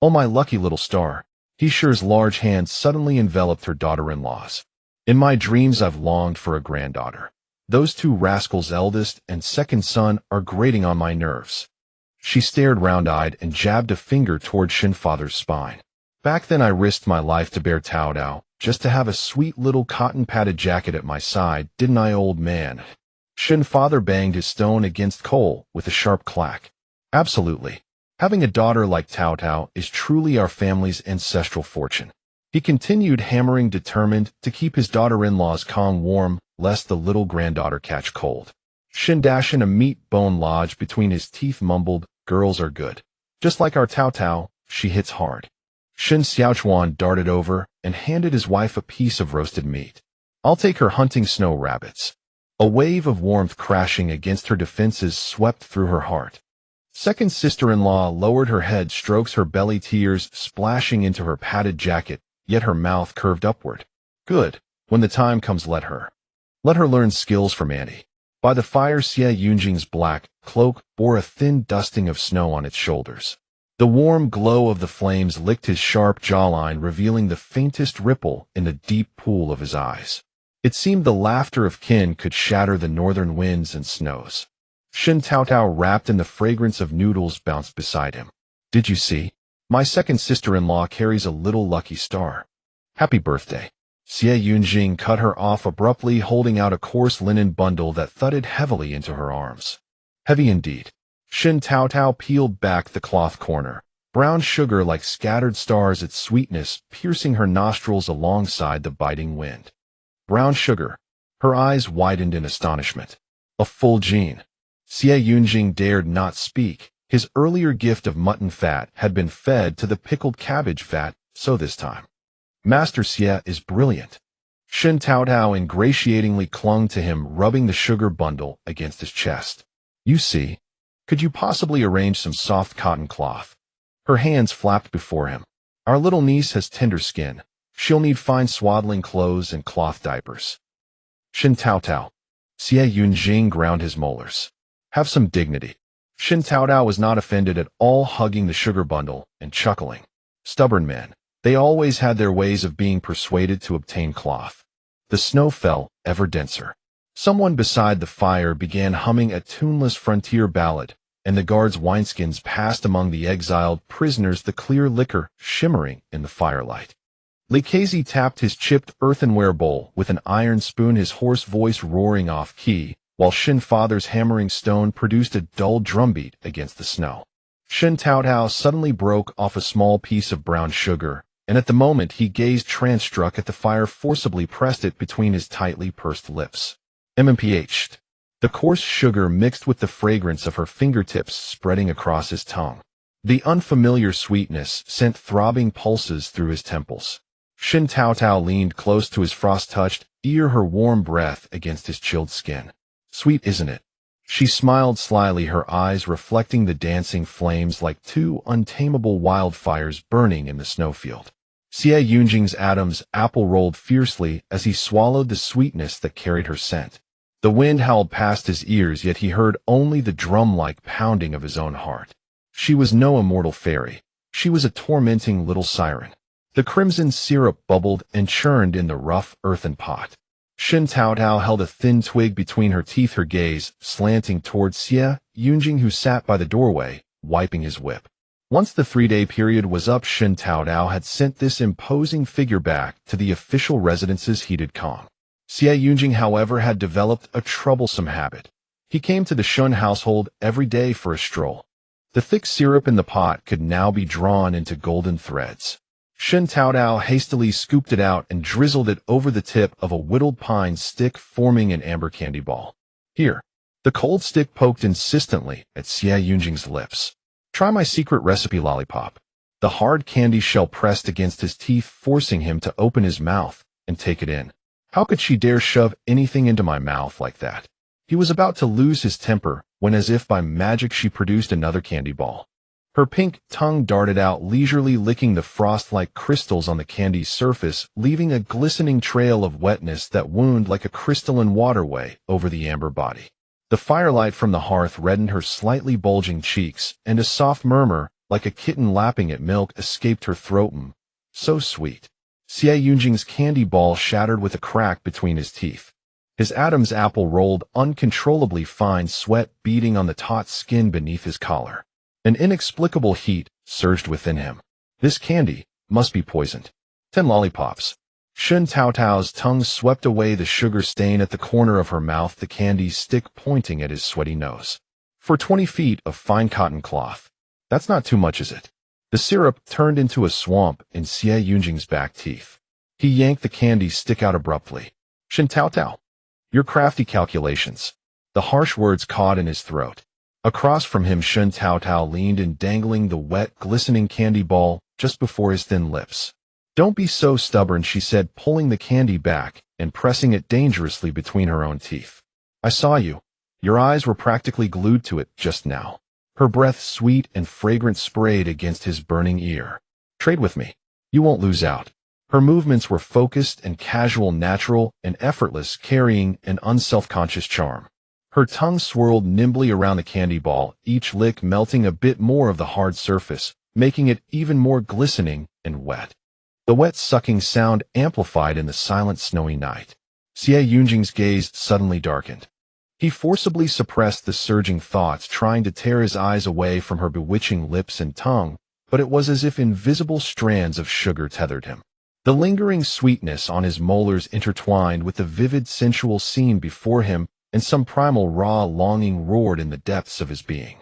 "Oh, my lucky little star." Heisha's large hand suddenly enveloped her daughter-in-law's. "In my dreams I've longed for a granddaughter. Those 2 rascals, eldest and second son, are grating on my nerves." She stared round-eyed and jabbed a finger toward Shen father's spine. "Back then I risked my life to bear Taotao, just to have a sweet little cotton-padded jacket at my side, didn't I, old man?" Shen father banged his stone against coal with a sharp clack. "Absolutely. Having a daughter like Taotao is truly our family's ancestral fortune. He continued hammering, determined to keep his daughter-in-law's Kong warm, lest the little granddaughter catch cold. Shen Dashin, a meat bone lodged between his teeth, mumbled, "Girls are good. Just like our Taotao, she hits hard." Shen Xiaochuan darted over and handed his wife a piece of roasted meat. "I'll take her hunting snow rabbits." A wave of warmth crashing against her defenses swept through her heart. Second sister-in-law lowered her head, strokes her belly, tears splashing into her padded jacket, yet her mouth curved upward. "Good. When the time comes, let her learn skills from Auntie." By the fire, Xie Yunjing's black cloak bore a thin dusting of snow on its shoulders. The warm glow of the flames licked his sharp jawline, revealing the faintest ripple in the deep pool of his eyes. It seemed the laughter of kin could shatter the northern winds and snows. Shen Taotao, wrapped in the fragrance of noodles, bounced beside him. "Did you see? My second sister-in-law carries a little lucky star. Happy birthday." Xie Yunjing cut her off abruptly, holding out a coarse linen bundle that thudded heavily into her arms. Heavy indeed. Shen Taotao peeled back the cloth corner. Brown sugar like scattered stars, its sweetness piercing her nostrils alongside the biting wind. Brown sugar. Her eyes widened in astonishment. A full gene. Xie Yunjing dared not speak. His earlier gift of mutton fat had been fed to the pickled cabbage fat, so this time. "Master Xie is brilliant." Shen Taotao ingratiatingly clung to him, rubbing the sugar bundle against his chest. "You see? Could you possibly arrange some soft cotton cloth?" Her hands flapped before him. "Our little niece has tender skin. She'll need fine swaddling clothes and cloth diapers." "Shen Taotao." Xie Yunjing ground his molars. "Have some dignity." Shen Taotao was not offended at all, hugging the sugar bundle and chuckling. Stubborn men. They always had their ways of being persuaded to obtain cloth. The snow fell, ever denser. Someone beside the fire began humming a tuneless frontier ballad, and the guards' wineskins passed among the exiled prisoners, the clear liquor shimmering in the firelight. Leaky tapped his chipped earthenware bowl with an iron spoon, his hoarse voice roaring off key, while Shen Father's hammering stone produced a dull drumbeat against the snow. Shen Taotao suddenly broke off a small piece of brown sugar, and at the moment he gazed trance-struck at the fire, forcibly pressed it between his tightly pursed lips. MMPH'd. The coarse sugar mixed with the fragrance of her fingertips, spreading across his tongue. The unfamiliar sweetness sent throbbing pulses through his temples. Shen Taotao leaned close to his frost-touched ear, her warm breath against his chilled skin. "Sweet, isn't it?" She smiled slyly, her eyes reflecting the dancing flames like two untamable wildfires burning in the snowfield. Xie Yunjing's atoms apple rolled fiercely as he swallowed the sweetness that carried her scent. The wind howled past his ears, yet he heard only the drum-like pounding of his own heart. She was no immortal fairy. She was a tormenting little siren. The crimson syrup bubbled and churned in the rough earthen pot. Shen Taotao held a thin twig between her teeth, her gaze slanting towards Xie Yunjing, who sat by the doorway, wiping his whip. Once the 3-day period was up, Shen Taotao had sent this imposing figure back to the official residence's heated Kong. Xie Yunjing, however, had developed a troublesome habit. He came to the Shun household every day for a stroll. The thick syrup in the pot could now be drawn into golden threads. Shen Taotao hastily scooped it out and drizzled it over the tip of a whittled pine stick, forming an amber candy ball. "Here." The cold stick poked insistently at Xie Yunjing's lips. "Try my secret recipe lollipop." The hard candy shell pressed against his teeth, forcing him to open his mouth and take it in. How could she dare shove anything into my mouth like that? He was about to lose his temper when, as if by magic, she produced another candy ball. Her pink tongue darted out leisurely, licking the frost-like crystals on the candy's surface, leaving a glistening trail of wetness that wound like a crystalline waterway over the amber body. The firelight from the hearth reddened her slightly bulging cheeks, and a soft murmur, like a kitten lapping at milk, escaped her throat. So sweet. Xie Yunjing's candy ball shattered with a crack between his teeth. His Adam's apple rolled uncontrollably, fine sweat beading on the taut skin beneath his collar. An inexplicable heat surged within him. This candy must be poisoned. 10 lollipops. Shen Taotao's tongue swept away the sugar stain at the corner of her mouth, the candy stick pointing at his sweaty nose. For 20 feet of fine cotton cloth. That's not too much, is it? The syrup turned into a swamp in Xie Yunjing's back teeth. He yanked the candy stick out abruptly. Shen Taotao, your crafty calculations. The harsh words caught in his throat. Across from him, Shen Taotao leaned and dangling the wet, glistening candy ball just before his thin lips. Don't be so stubborn, she said, pulling the candy back and pressing it dangerously between her own teeth. I saw you. Your eyes were practically glued to it just now. Her breath sweet and fragrant sprayed against his burning ear. Trade with me. You won't lose out. Her movements were focused and casual, natural and effortless, carrying an unself-conscious charm. Her tongue swirled nimbly around the candy ball, each lick melting a bit more of the hard surface, making it even more glistening and wet. The wet sucking sound amplified in the silent snowy night. Xie Yunjing's gaze suddenly darkened. He forcibly suppressed the surging thoughts, trying to tear his eyes away from her bewitching lips and tongue, but it was as if invisible strands of sugar tethered him. The lingering sweetness on his molars intertwined with the vivid sensual scene before him, and some primal raw longing roared in the depths of his being.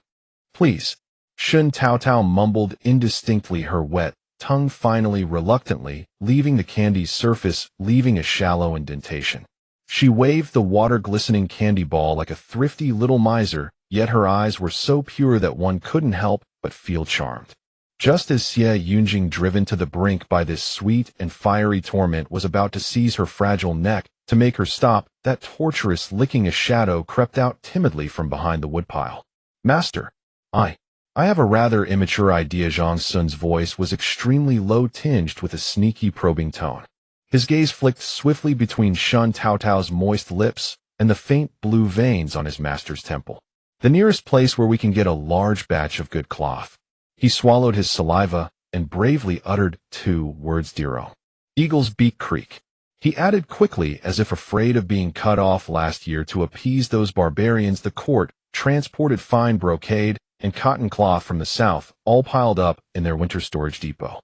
Please, Shen Taotao mumbled indistinctly, her wet tongue finally reluctantly leaving the candy's surface, leaving a shallow indentation. She waved the water-glistening candy ball like a thrifty little miser, yet her eyes were so pure that one couldn't help but feel charmed. Just as Xie Yunjing, driven to the brink by this sweet and fiery torment, was about to seize her fragile neck to make her stop, that torturous licking a shadow crept out timidly from behind the woodpile. Master, I have a rather immature idea. Zhang Sun's voice was extremely low, tinged with a sneaky, probing tone. His gaze flicked swiftly between Shen Taotao's moist lips and the faint blue veins on his master's temple. The nearest place where we can get a large batch of good cloth. He swallowed his saliva and bravely uttered 2 words, Diro. Eagle's Beak Creek. He added quickly, as if afraid of being cut off last year to appease those barbarians. The court transported fine brocade and cotton cloth from the south, all piled up in their winter storage depot.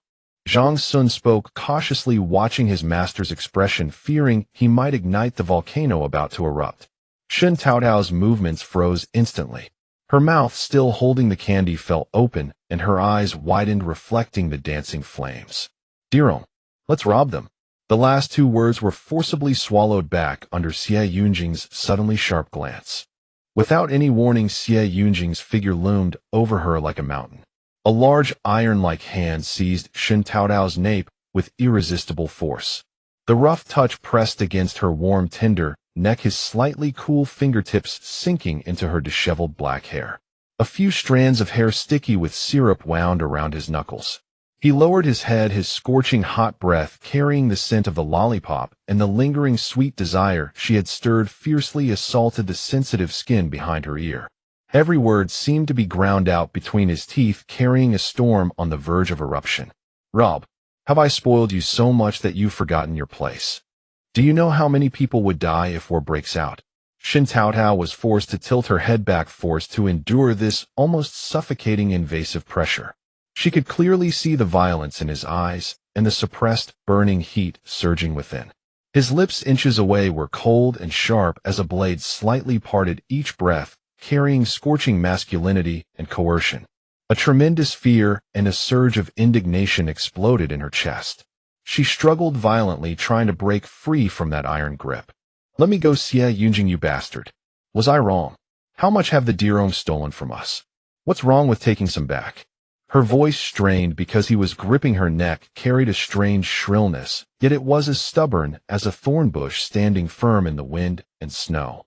Zhang Sun spoke cautiously, watching his master's expression, fearing he might ignite the volcano about to erupt. Shen Taotao's movements froze instantly. Her mouth, still holding the candy, fell open, and her eyes widened, reflecting the dancing flames. Dirong, let's rob them. The last 2 words were forcibly swallowed back under Xie Yunjing's suddenly sharp glance. Without any warning, Xie Yunjing's figure loomed over her like a mountain. A large iron-like hand seized Shen Taotao's nape with irresistible force. The rough touch pressed against her warm, tender neck, his slightly cool fingertips sinking into her disheveled black hair. A few strands of hair sticky with syrup wound around his knuckles. He lowered his head, his scorching hot breath carrying the scent of the lollipop, and the lingering sweet desire she had stirred fiercely assaulted the sensitive skin behind her ear. Every word seemed to be ground out between his teeth, carrying a storm on the verge of eruption. Rob, have I spoiled you so much that you've forgotten your place? Do you know how many people would die if war breaks out? Shen Taotao was forced to tilt her head back, forced to endure this almost suffocating, invasive pressure. She could clearly see the violence in his eyes and the suppressed, burning heat surging within. His lips, inches away, were cold and sharp as a blade slightly parted each breath, carrying scorching masculinity and coercion. A tremendous fear and a surge of indignation exploded in her chest. She struggled violently, trying to break free from that iron grip. Let me go, Xie Yunjing, you bastard. Was I wrong? How much have the Dirong stolen from us? What's wrong with taking some back? Her voice, strained because he was gripping her neck, carried a strange shrillness, yet it was as stubborn as a thorn bush standing firm in the wind and snow.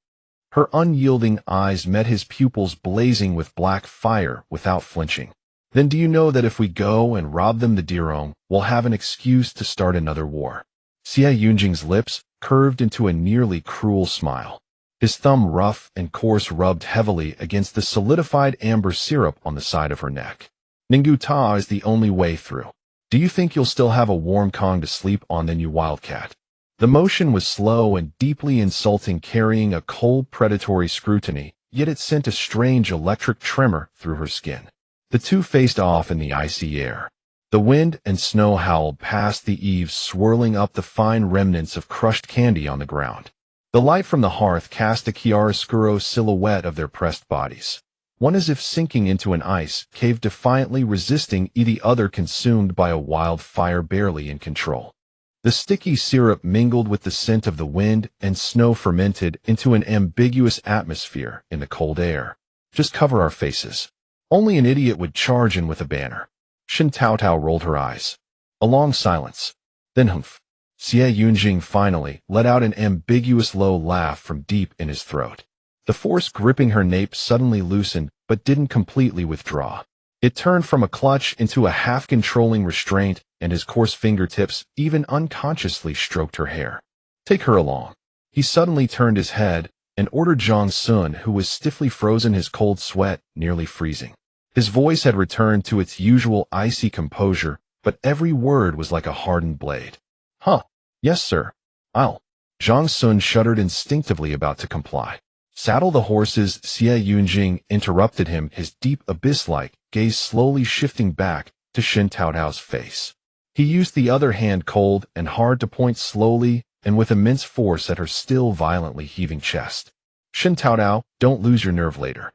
Her unyielding eyes met his pupils, blazing with black fire without flinching. Then do you know that if we go and rob them, the Dirong will have an excuse to start another war? Xie Yunjing's lips curved into a nearly cruel smile. His thumb, rough and coarse, rubbed heavily against the solidified amber syrup on the side of her neck. Ninguta is the only way through. Do you think you'll still have a warm Kong to sleep on then, you wildcat? The motion was slow and deeply insulting, carrying a cold, predatory scrutiny, yet it sent a strange electric tremor through her skin. The two faced off in the icy air. The wind and snow howled past the eaves, swirling up the fine remnants of crushed candy on the ground. The light from the hearth cast a chiaroscuro silhouette of their pressed bodies. one as if sinking into an ice cave defiantly resisting, the other consumed by a wild fire barely in control. The sticky syrup mingled with the scent of the wind and snow fermented into an ambiguous atmosphere in the cold air. Just cover our faces. Only an idiot would charge in with a banner. Shen Taotao rolled her eyes. A long silence. Then humph. CivilEngineer finally let out an ambiguous low laugh from deep in his throat. The force gripping her nape suddenly loosened, but didn't completely withdraw. It turned from a clutch into a half-controlling restraint, and his coarse fingertips even unconsciously stroked her hair. Take her along. He suddenly turned his head and ordered Zhang Sun, who was stiffly frozen, his cold sweat nearly freezing. His voice had returned to its usual icy composure, but every word was like a hardened blade. Huh. Yes, sir. I'll. Zhang Sun shuddered instinctively, about to comply. Saddle the horses. CivilEngineer interrupted him, his deep abyss-like gaze slowly shifting back to Shen Taotao's face. He used the other hand, cold and hard, to point slowly and with immense force at her still violently heaving chest. Shen Taotao, don't lose your nerve later.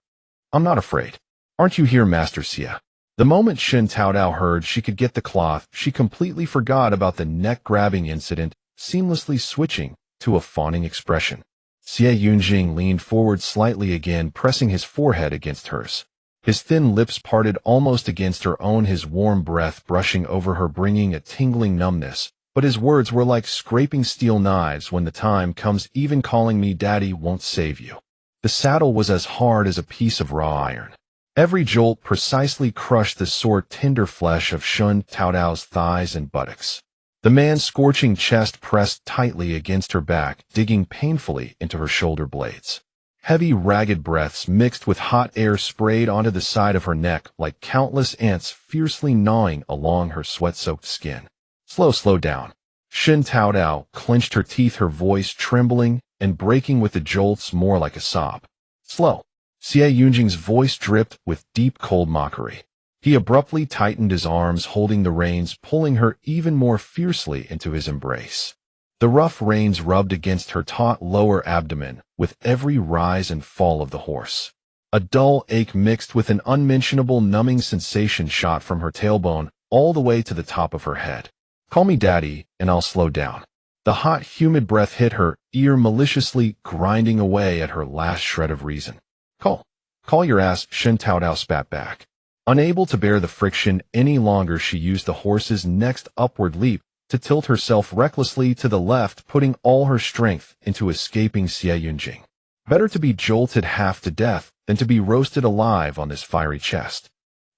I'm not afraid. Aren't you here, Master Xia? The moment Shen Taotao heard she could get the cloth, she completely forgot about the neck-grabbing incident, seamlessly switching to a fawning expression. CivilEngineer leaned forward slightly again, pressing his forehead against hers. His thin lips parted almost against her own, his warm breath brushing over her, bringing a tingling numbness. But his words were like scraping steel knives. When the time comes, even calling me daddy won't save you. The saddle was as hard as a piece of raw iron. Every jolt precisely crushed the sore, tender flesh of Shen Taotao's thighs and buttocks. The man's scorching chest pressed tightly against her back, digging painfully into her shoulder blades. Heavy, ragged breaths mixed with hot air sprayed onto the side of her neck like countless ants fiercely gnawing along her sweat-soaked skin. Slow down. Shen Taotao clenched her teeth, her voice trembling and breaking with the jolts more like a sob. Slow. CivilEngineer's voice dripped with deep, cold mockery. He abruptly tightened his arms, holding the reins, pulling her even more fiercely into his embrace. The rough reins rubbed against her taut lower abdomen with every rise and fall of the horse. A dull ache mixed with an unmentionable numbing sensation shot from her tailbone all the way to the top of her head. Call me daddy, and I'll slow down. The hot, humid breath hit her ear maliciously, grinding away at her last shred of reason. Call your ass, Shen Taotao spat back. Unable to bear the friction any longer, she used the horse's next upward leap to tilt herself recklessly to the left, putting all her strength into escaping CivilEngineer. Better to be jolted half to death than to be roasted alive on this fiery chest.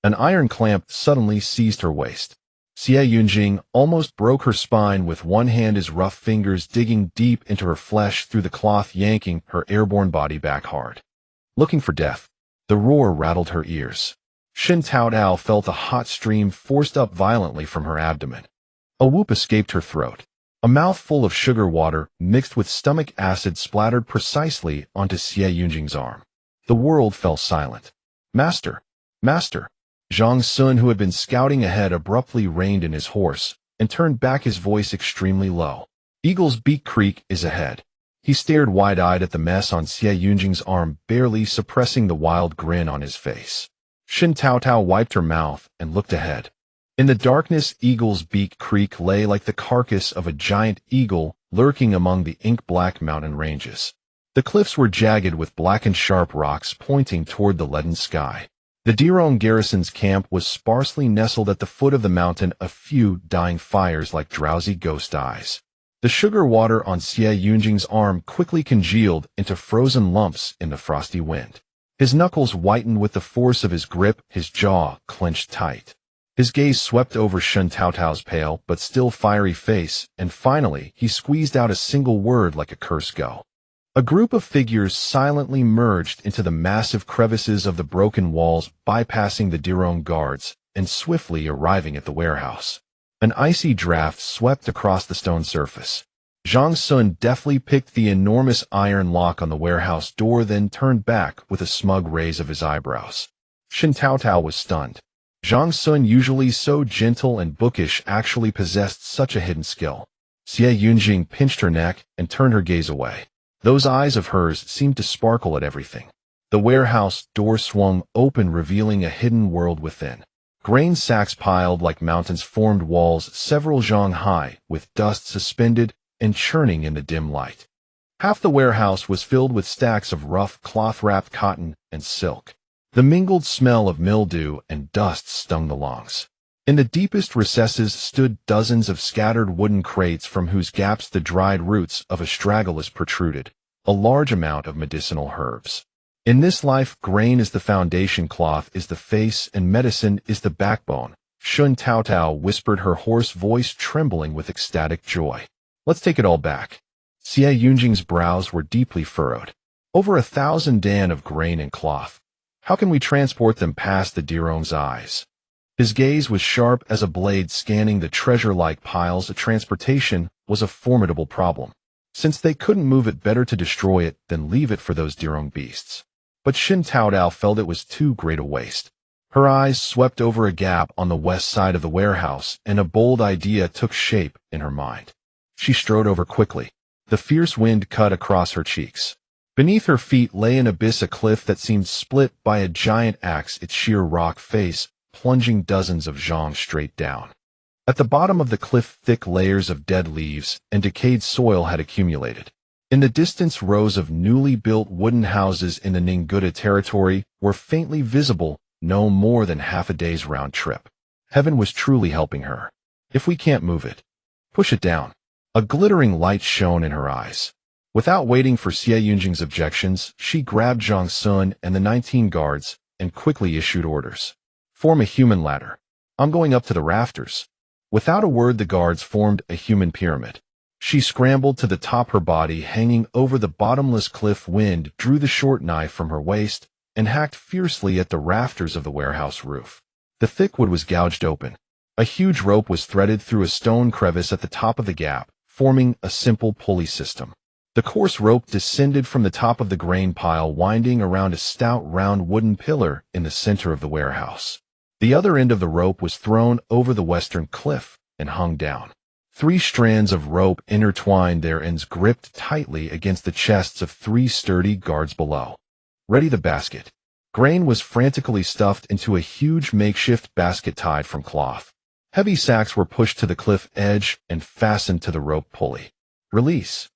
An iron clamp suddenly seized her waist. CivilEngineer almost broke her spine with one hand, his rough fingers digging deep into her flesh through the cloth, yanking her airborne body back hard. Looking for death. The roar rattled her ears. Shen Taotao felt a hot stream forced up violently from her abdomen. A whoop escaped her throat. A mouthful of sugar water mixed with stomach acid splattered precisely onto CivilEngineer's arm. The world fell silent. Master! Zhang Sun, who had been scouting ahead, abruptly reined in his horse and turned back, his voice extremely low. Eagle's Beak Creek is ahead. He stared wide-eyed at the mess on CivilEngineer's arm, barely suppressing the wild grin on his face. Shen Taotao wiped her mouth and looked ahead. In the darkness, Eagle's Beak Creek lay like the carcass of a giant eagle lurking among the ink-black mountain ranges. The cliffs were jagged with black and sharp rocks pointing toward the leaden sky. The Dirong garrison's camp was sparsely nestled at the foot of the mountain, a few dying fires like drowsy ghost eyes. The sugar water on CivilEngineer's arm quickly congealed into frozen lumps in the frosty wind. His knuckles whitened with the force of his grip, his jaw clenched tight. His gaze swept over Shen Taotao's pale but still fiery face, and finally he squeezed out a single word like a curse: go. A group of figures silently merged into the massive crevices of the broken walls, bypassing the Dirong guards and swiftly arriving at the warehouse. An icy draft swept across the stone surface. Zhang Sun deftly picked the enormous iron lock on the warehouse door, then turned back with a smug raise of his eyebrows. Shen Taotao was stunned. Zhang Sun, usually so gentle and bookish, actually possessed such a hidden skill. CivilEngineer pinched her neck and turned her gaze away. Those eyes of hers seemed to sparkle at everything. The warehouse door swung open, revealing a hidden world within. Grain sacks piled like mountains formed walls several zhang high, with dust suspended and churning in the dim light. Half the warehouse was filled with stacks of rough cloth-wrapped cotton and silk. The mingled smell of mildew and dust stung the lungs. In the deepest recesses stood dozens of scattered wooden crates from whose gaps the dried roots of astragalus protruded, a large amount of medicinal herbs. In this life, grain is the foundation, cloth is the face, and medicine is the backbone, Shen Taotao whispered, her hoarse voice trembling with ecstatic joy. Let's take it all back. Xie Yunjing's brows were deeply furrowed. Over 1,000 dan of grain and cloth. How can we transport them past the Dirong's eyes? His gaze was sharp as a blade scanning the treasure-like piles. Transportation was a formidable problem. Since they couldn't move it, better to destroy it than leave it for those Dirong beasts. But Shen Taotao felt it was too great a waste. Her eyes swept over a gap on the west side of the warehouse, and a bold idea took shape in her mind. She strode over quickly. The fierce wind cut across her cheeks. Beneath her feet lay an abyss, a cliff that seemed split by a giant axe, its sheer rock face plunging dozens of zhang straight down. At the bottom of the cliff, thick layers of dead leaves and decayed soil had accumulated. In the distance, rows of newly built wooden houses in the Ninguta territory were faintly visible, no more than half a day's round trip. Heaven was truly helping her. If we can't move it, push it down. A glittering light shone in her eyes. Without waiting for Xie Yunjing's objections, she grabbed Zhang Sun and the 19 guards and quickly issued orders. Form a human ladder. I'm going up to the rafters. Without a word, the guards formed a human pyramid. She scrambled to the top, her body hanging over the bottomless cliff. Wind drew the short knife from her waist and hacked fiercely at the rafters of the warehouse roof. The thick wood was gouged open. A huge rope was threaded through a stone crevice at the top of the gap, forming a simple pulley system. The coarse rope descended from the top of the grain pile, winding around a stout round wooden pillar in the center of the warehouse. The other end of the rope was thrown over the western cliff and hung down. 3 strands of rope intertwined, their ends gripped tightly against the chests of 3 sturdy guards below. Ready the basket. Grain was frantically stuffed into a huge makeshift basket tied from cloth. Heavy sacks were pushed to the cliff edge and fastened to the rope pulley. Release.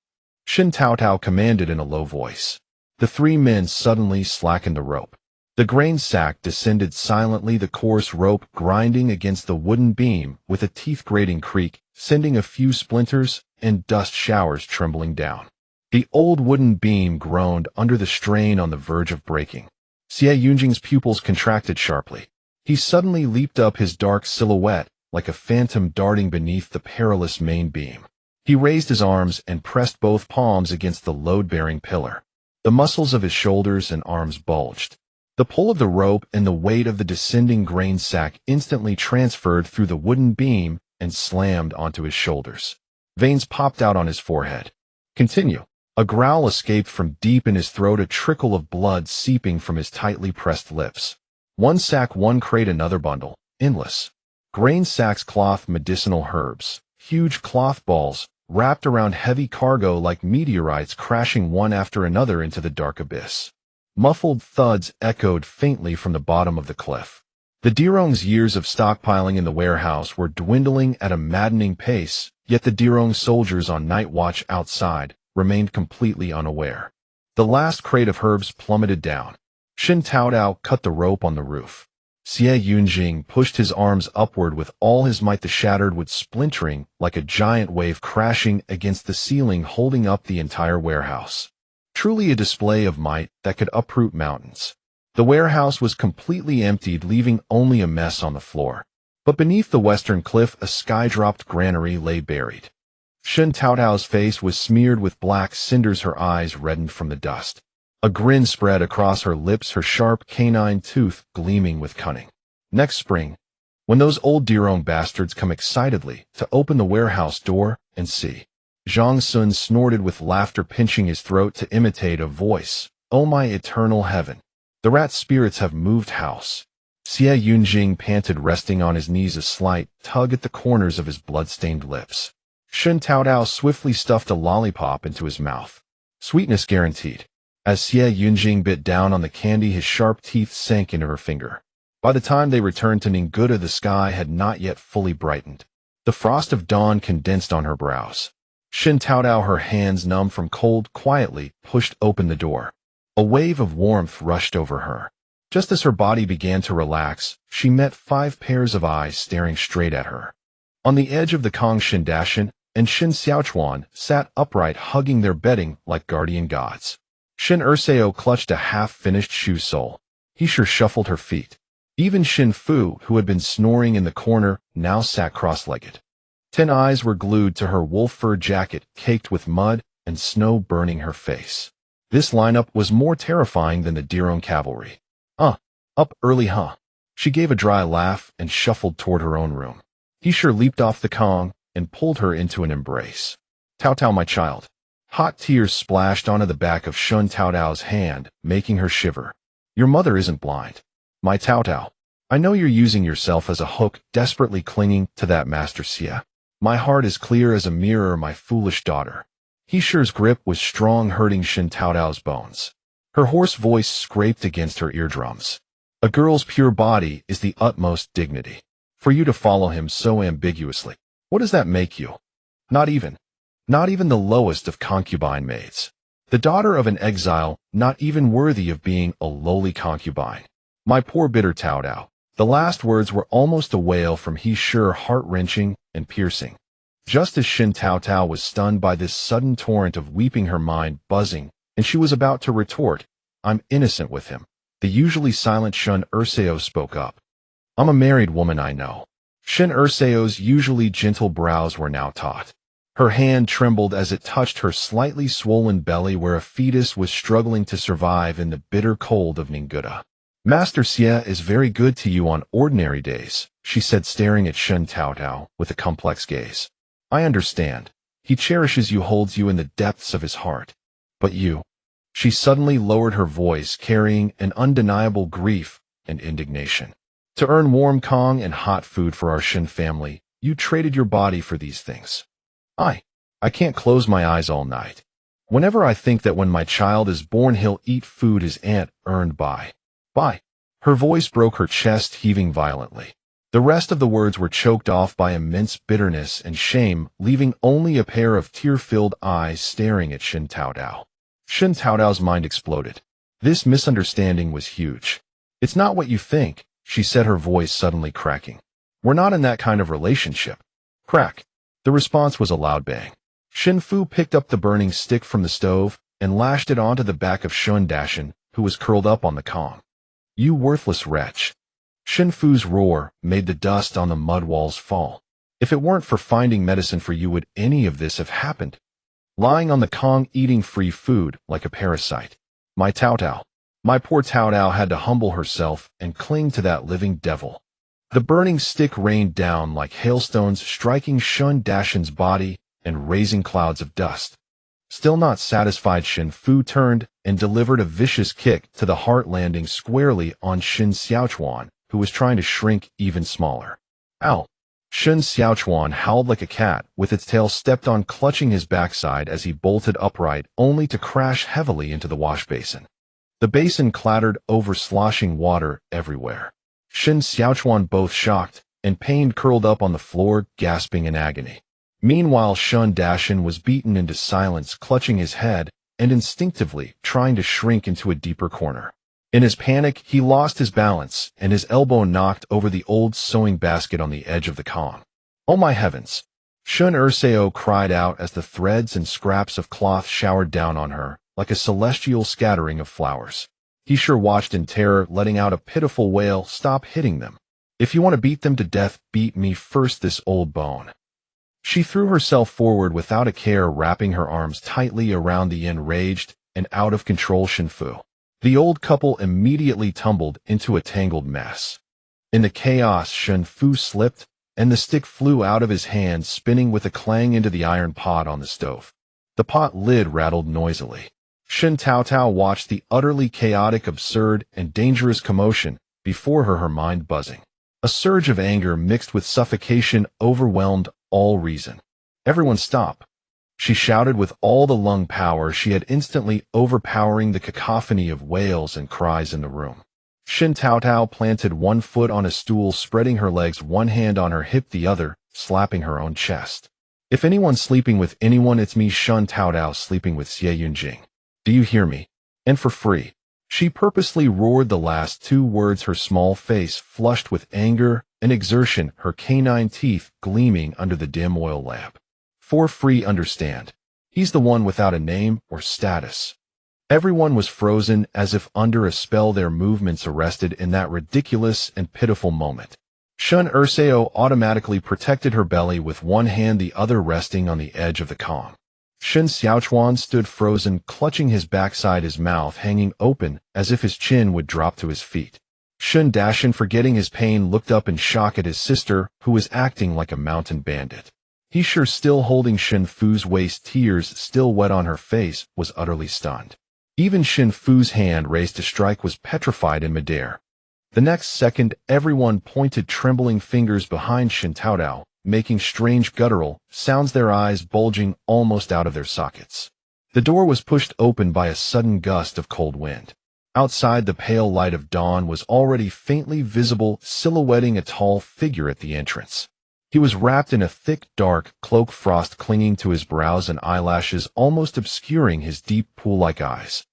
Shen Taotao commanded in a low voice. The 3 men suddenly slackened the rope. The grain sack descended silently, the coarse rope grinding against the wooden beam with a teeth-grating creak, sending a few splinters and dust showers trembling down. The old wooden beam groaned under the strain, on the verge of breaking. Xie Yunjing's pupils contracted sharply. He suddenly leaped up, his dark silhouette like a phantom darting beneath the perilous main beam. He raised his arms and pressed both palms against the load-bearing pillar. The muscles of his shoulders and arms bulged. The pull of the rope and the weight of the descending grain sack instantly transferred through the wooden beam and slammed onto his shoulders. Veins popped out on his forehead. Continue. A growl escaped from deep in his throat, a trickle of blood seeping from his tightly pressed lips. 1 sack, 1 crate, another bundle. Endless. Grain sacks, cloth, medicinal herbs. Huge cloth balls, wrapped around heavy cargo like meteorites, crashing one after another into the dark abyss. Muffled thuds echoed faintly from the bottom of the cliff. The Dirong's years of stockpiling in the warehouse were dwindling at a maddening pace, yet the Dirong soldiers on night watch outside remained completely unaware. The last crate of herbs plummeted down. Shen Taotao cut the rope on the roof. Xie Yunjing pushed his arms upward with all his might, the shattered wood splintering like a giant wave crashing against the ceiling, holding up the entire warehouse. Truly a display of might that could uproot mountains. The warehouse was completely emptied, leaving only a mess on the floor. But beneath the western cliff, a sky-dropped granary lay buried. Shen Taotao's face was smeared with black cinders, her eyes reddened from the dust. A grin spread across her lips, her sharp canine tooth gleaming with cunning. Next spring, when those old Dirong bastards come excitedly to open the warehouse door and see. Zhang Sun snorted with laughter, pinching his throat to imitate a voice. Oh my eternal heaven. The rat spirits have moved house. Xie Yunjing panted, resting on his knees, a slight tug at the corners of his blood-stained lips. Shen Taotao swiftly stuffed a lollipop into his mouth. Sweetness guaranteed. As Xie Yunjing bit down on the candy, his sharp teeth sank into her finger. By the time they returned to Ninguta, the sky had not yet fully brightened. The frost of dawn condensed on her brows. Shen Taotao, her hands numb from cold, quietly pushed open the door. A wave of warmth rushed over her. Just as her body began to relax, she met 5 pairs of eyes staring straight at her. On the edge of the Kong, Shen Dashan and Shen Xiaochuan sat upright, hugging their bedding like guardian gods. Shen Erseo clutched a half-finished shoe sole. He sure shuffled her feet. Even Shen Fu, who had been snoring in the corner, now sat cross-legged. 10 eyes were glued to her wolf fur jacket, caked with mud and snow burning her face. This lineup was more terrifying than the Dirong cavalry. Up early, huh? She gave a dry laugh and shuffled toward her own room. He sure leaped off the Kong and pulled her into an embrace. Taotao, my child. Hot tears splashed onto the back of Shen Taotao's hand, making her shiver. Your mother isn't blind. My Taotao. I know you're using yourself as a hook, desperately clinging to that Master Xie. My heart is clear as a mirror, my foolish daughter. He sure's grip was strong, hurting Shen Taotao's bones. Her hoarse voice scraped against her eardrums. A girl's pure body is the utmost dignity. For you to follow him so ambiguously, what does that make you? Not even the lowest of concubine maids. The daughter of an exile, not even worthy of being a lowly concubine. My poor bitter Taotao. The last words were almost a wail from he sure, heart-wrenching and piercing. Just as Shen Taotao was stunned by this sudden torrent of weeping, her mind buzzing, and she was about to retort, I'm innocent with him. The usually silent Shen Erseo spoke up. I'm a married woman, I know. Shen Erseo's usually gentle brows were now taut. Her hand trembled as it touched her slightly swollen belly where a fetus was struggling to survive in the bitter cold of Ninguta. Master Xie is very good to you on ordinary days, she said, staring at Shen Taotao with a complex gaze. I understand. He cherishes you, holds you in the depths of his heart. But you... She suddenly lowered her voice, carrying an undeniable grief and indignation. To earn warm Kong and hot food for our Shen family, you traded your body for these things. I can't close my eyes all night. Whenever I think that when my child is born he'll eat food his aunt earned by. Her voice broke, her chest heaving violently. The rest of the words were choked off by immense bitterness and shame, leaving only a pair of tear-filled eyes staring at Shen Taotao. Shen Taotao's mind exploded. This misunderstanding was huge. It's not what you think, she said, her voice suddenly cracking. We're not in that kind of relationship. Crack. The response was a loud bang. Shen Fu picked up the burning stick from the stove and lashed it onto the back of Shen Dashan, who was curled up on the Kong. You worthless wretch. Shen Fu's roar made the dust on the mud walls fall. If it weren't for finding medicine for you, would any of this have happened? Lying on the Kong, eating free food like a parasite. My Taotao. My poor Taotao had to humble herself and cling to that living devil. The burning stick rained down like hailstones, striking Shen Dashan's body and raising clouds of dust. Still not satisfied, Shen Fu turned and delivered a vicious kick to the heart, landing squarely on Shen Xiaochuan, who was trying to shrink even smaller. Ow! Shen Xiaochuan howled like a cat, with its tail stepped on, clutching his backside as he bolted upright, only to crash heavily into the wash basin. The basin clattered over, sloshing water everywhere. Shen Xiaochuan, both shocked and pained, curled up on the floor, gasping in agony. Meanwhile, Shen Dashan was beaten into silence, clutching his head and instinctively trying to shrink into a deeper corner. In his panic, he lost his balance, and his elbow knocked over the old sewing basket on the edge of the Kong. Oh my heavens! Shen Erseo cried out as the threads and scraps of cloth showered down on her like a celestial scattering of flowers. He sure watched in terror, letting out a pitiful wail. Stop hitting them. If you want to beat them to death, beat me first, this old bone. She threw herself forward without a care, wrapping her arms tightly around the enraged and out-of-control Shen Fu. The old couple immediately tumbled into a tangled mess. In the chaos, Shen Fu slipped, and the stick flew out of his hand, spinning with a clang into the iron pot on the stove. The pot lid rattled noisily. Shen Taotao watched the utterly chaotic, absurd, and dangerous commotion before her, her mind buzzing. A surge of anger mixed with suffocation overwhelmed all reason. Everyone stop. She shouted with all the lung power she had, instantly overpowering the cacophony of wails and cries in the room. Shen Taotao planted one foot on a stool, spreading her legs, one hand on her hip, the other slapping her own chest. If anyone's sleeping with anyone, it's me, Shen Taotao, sleeping with Xie. Do you hear me? And for free. She purposely roared the last two words, her small face flushed with anger and exertion, her canine teeth gleaming under the dim oil lamp. For free, understand. He's the one without a name or status. Everyone was frozen as if under a spell, their movements arrested in that ridiculous and pitiful moment. Shun Urseo automatically protected her belly with one hand, the other resting on the edge of the calm. Shen Xiaochuan stood frozen, clutching his backside, his mouth hanging open as if his chin would drop to his feet. Shen Dashin, forgetting his pain, looked up in shock at his sister, who was acting like a mountain bandit. He sure, still holding Shen Fu's waist, tears still wet on her face, was utterly stunned. Even Shen Fu's hand raised to strike was petrified in midair. The next second, everyone pointed trembling fingers behind Shen Taotao, making strange guttural sounds, their eyes bulging almost out of their sockets. The door was pushed open by a sudden gust of cold wind. Outside, the pale light of dawn was already faintly visible, silhouetting a tall figure at the entrance. He was wrapped in a thick, dark cloak, frost clinging to his brows and eyelashes, almost obscuring his deep pool-like eyes.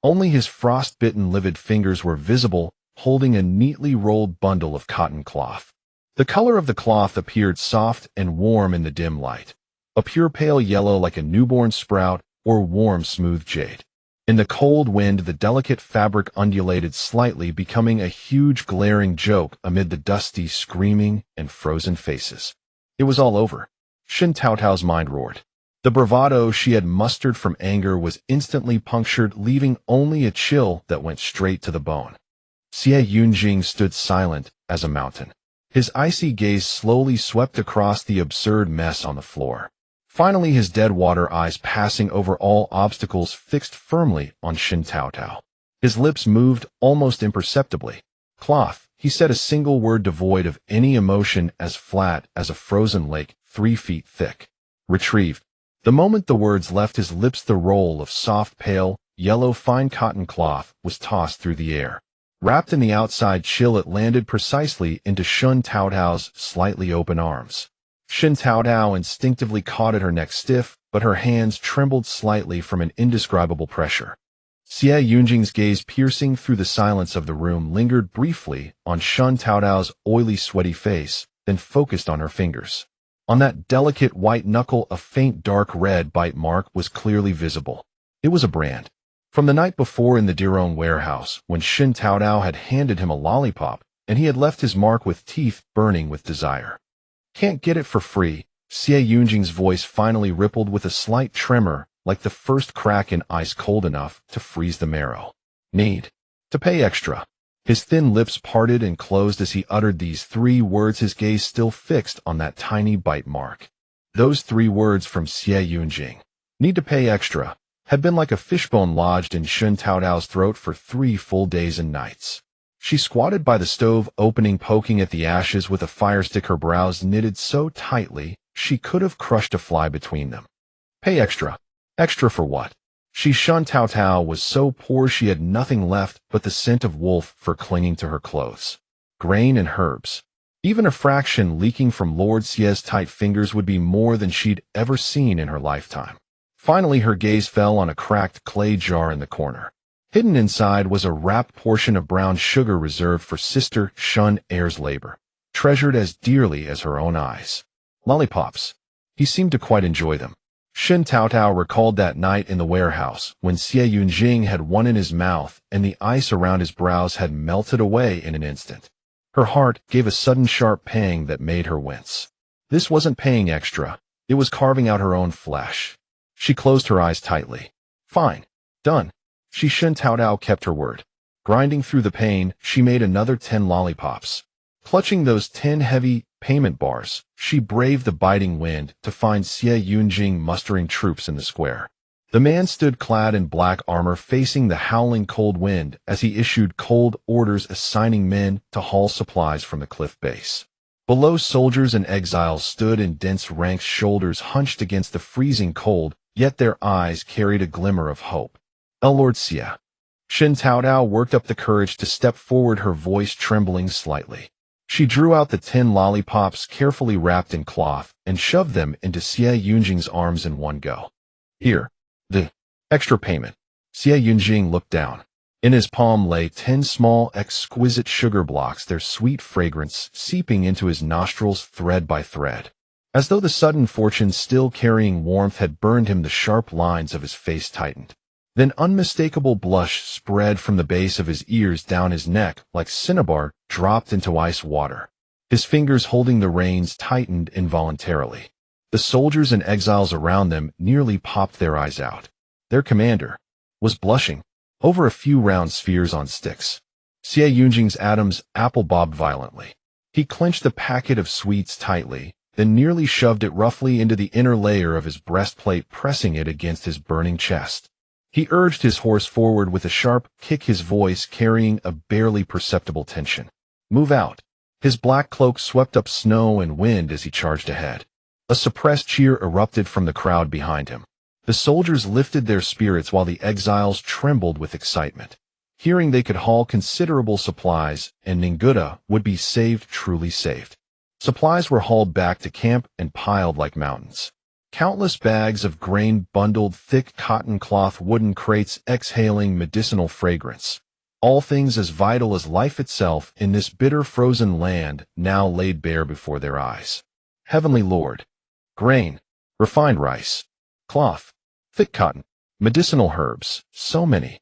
Only his frost-bitten, livid fingers were visible, holding a neatly rolled bundle of cotton cloth. The color of the cloth appeared soft and warm in the dim light, a pure pale yellow like a newborn sprout or warm, smooth jade. In the cold wind, the delicate fabric undulated slightly, becoming a huge, glaring joke amid the dusty, screaming, and frozen faces. It was all over. Shen Taotao's mind roared. The bravado she had mustered from anger was instantly punctured, leaving only a chill that went straight to the bone. Xie Yunjing stood silent as a mountain. His icy gaze slowly swept across the absurd mess on the floor. Finally, his dead water eyes passing over all obstacles, fixed firmly on Shen Taotao. His lips moved almost imperceptibly. Cloth, he said a single word devoid of any emotion, as flat as a frozen lake 3 feet thick. Retrieved. The moment the words left his lips, the roll of soft, pale, yellow, fine cotton cloth was tossed through the air. Wrapped in the outside chill, it landed precisely into Shen Taotao's slightly open arms. Shen Taotao instinctively caught at her neck, stiff, but her hands trembled slightly from an indescribable pressure. Xie Yunjing's gaze, piercing through the silence of the room, lingered briefly on Shen Taotao's oily, sweaty face, then focused on her fingers. On that delicate white knuckle, a faint dark red bite mark was clearly visible. It was a brand. From the night before in the Dirong warehouse, when Shen Taotao had handed him a lollipop, and he had left his mark with teeth burning with desire. Can't get it for free, Xie Yunjing's voice finally rippled with a slight tremor, like the first crack in ice cold enough to freeze the marrow. Need to pay extra. His thin lips parted and closed as he uttered these 3 words, his gaze still fixed on that tiny bite mark. Those 3 words from Xie Yunjing, need to pay extra, had been like a fishbone lodged in Shen Taotao's throat for 3 full days and nights. She squatted by the stove opening, poking at the ashes with a firestick, her brows knitted so tightly she could have crushed a fly between them. Pay extra. Extra for what? Shen Taotao was so poor she had nothing left but the scent of wolf fur clinging to her clothes. Grain and herbs. Even a fraction leaking from Lord Xie's tight fingers would be more than she'd ever seen in her lifetime. Finally, her gaze fell on a cracked clay jar in the corner. Hidden inside was a wrapped portion of brown sugar reserved for Sister Shun Heir's labor, treasured as dearly as her own eyes. Lollipops. He seemed to quite enjoy them. Shen Taotao recalled that night in the warehouse when Xie Yunjing had one in his mouth and the ice around his brows had melted away in an instant. Her heart gave a sudden sharp pang that made her wince. This wasn't paying extra. It was carving out her own flesh. She closed her eyes tightly. Fine. Done. Shen Taotao kept her word. Grinding through the pain, she made another 10 lollipops. Clutching those 10 heavy payment bars, she braved the biting wind to find Xie Yunjing mustering troops in the square. The man stood clad in black armor, facing the howling cold wind as he issued cold orders, assigning men to haul supplies from the cliff base. Below, soldiers and exiles stood in dense ranks, shoulders hunched against the freezing cold, yet their eyes carried a glimmer of hope. Lord Xia. Shen Taotao worked up the courage to step forward, her voice trembling slightly. She drew out the 10 lollipops carefully wrapped in cloth and shoved them into Xia Yunjing's arms in one go. Here, the extra payment. Xia Yunjing looked down. In his palm lay 10 small, exquisite sugar blocks, their sweet fragrance seeping into his nostrils thread by thread. As though the sudden fortune still carrying warmth had burned him, the sharp lines of his face tightened. Then unmistakable blush spread from the base of his ears down his neck like cinnabar dropped into ice water. His fingers holding the reins tightened involuntarily. The soldiers and exiles around them nearly popped their eyes out. Their commander was blushing over a few round spheres on sticks. Xia Yunjing's Adam's apple bobbed violently. He clenched the packet of sweets tightly, then nearly shoved it roughly into the inner layer of his breastplate, pressing it against his burning chest. He urged his horse forward with a sharp kick, his voice carrying a barely perceptible tension. Move out. His black cloak swept up snow and wind as he charged ahead. A suppressed cheer erupted from the crowd behind him. The soldiers lifted their spirits while the exiles trembled with excitement. Hearing they could haul considerable supplies and Ninguta would be saved, truly saved. Supplies were hauled back to camp and piled like mountains. Countless bags of grain bundled, thick cotton cloth, wooden crates exhaling medicinal fragrance. All things as vital as life itself in this bitter frozen land now laid bare before their eyes. Heavenly Lord. Grain, refined rice, cloth, thick cotton, medicinal herbs, so many.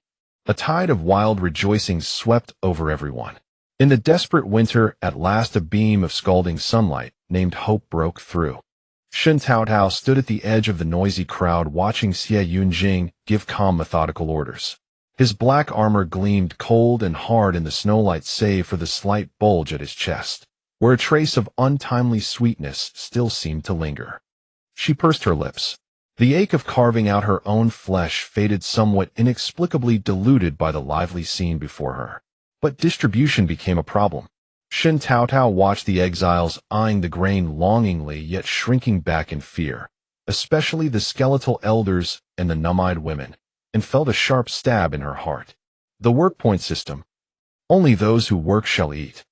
A tide of wild rejoicing swept over everyone. In the desperate winter, at last a beam of scalding sunlight named Hope broke through. Shen Taotao stood at the edge of the noisy crowd, watching Xia Yunjing give calm, methodical orders. His black armor gleamed cold and hard in the snowlight, save for the slight bulge at his chest, where a trace of untimely sweetness still seemed to linger. She pursed her lips. The ache of carving out her own flesh faded, somewhat inexplicably diluted by the lively scene before her. But distribution became a problem. Shen Taotao watched the exiles, eyeing the grain longingly yet shrinking back in fear, especially the skeletal elders and the numb-eyed women, and felt a sharp stab in her heart. The work point system. Only those who work shall eat.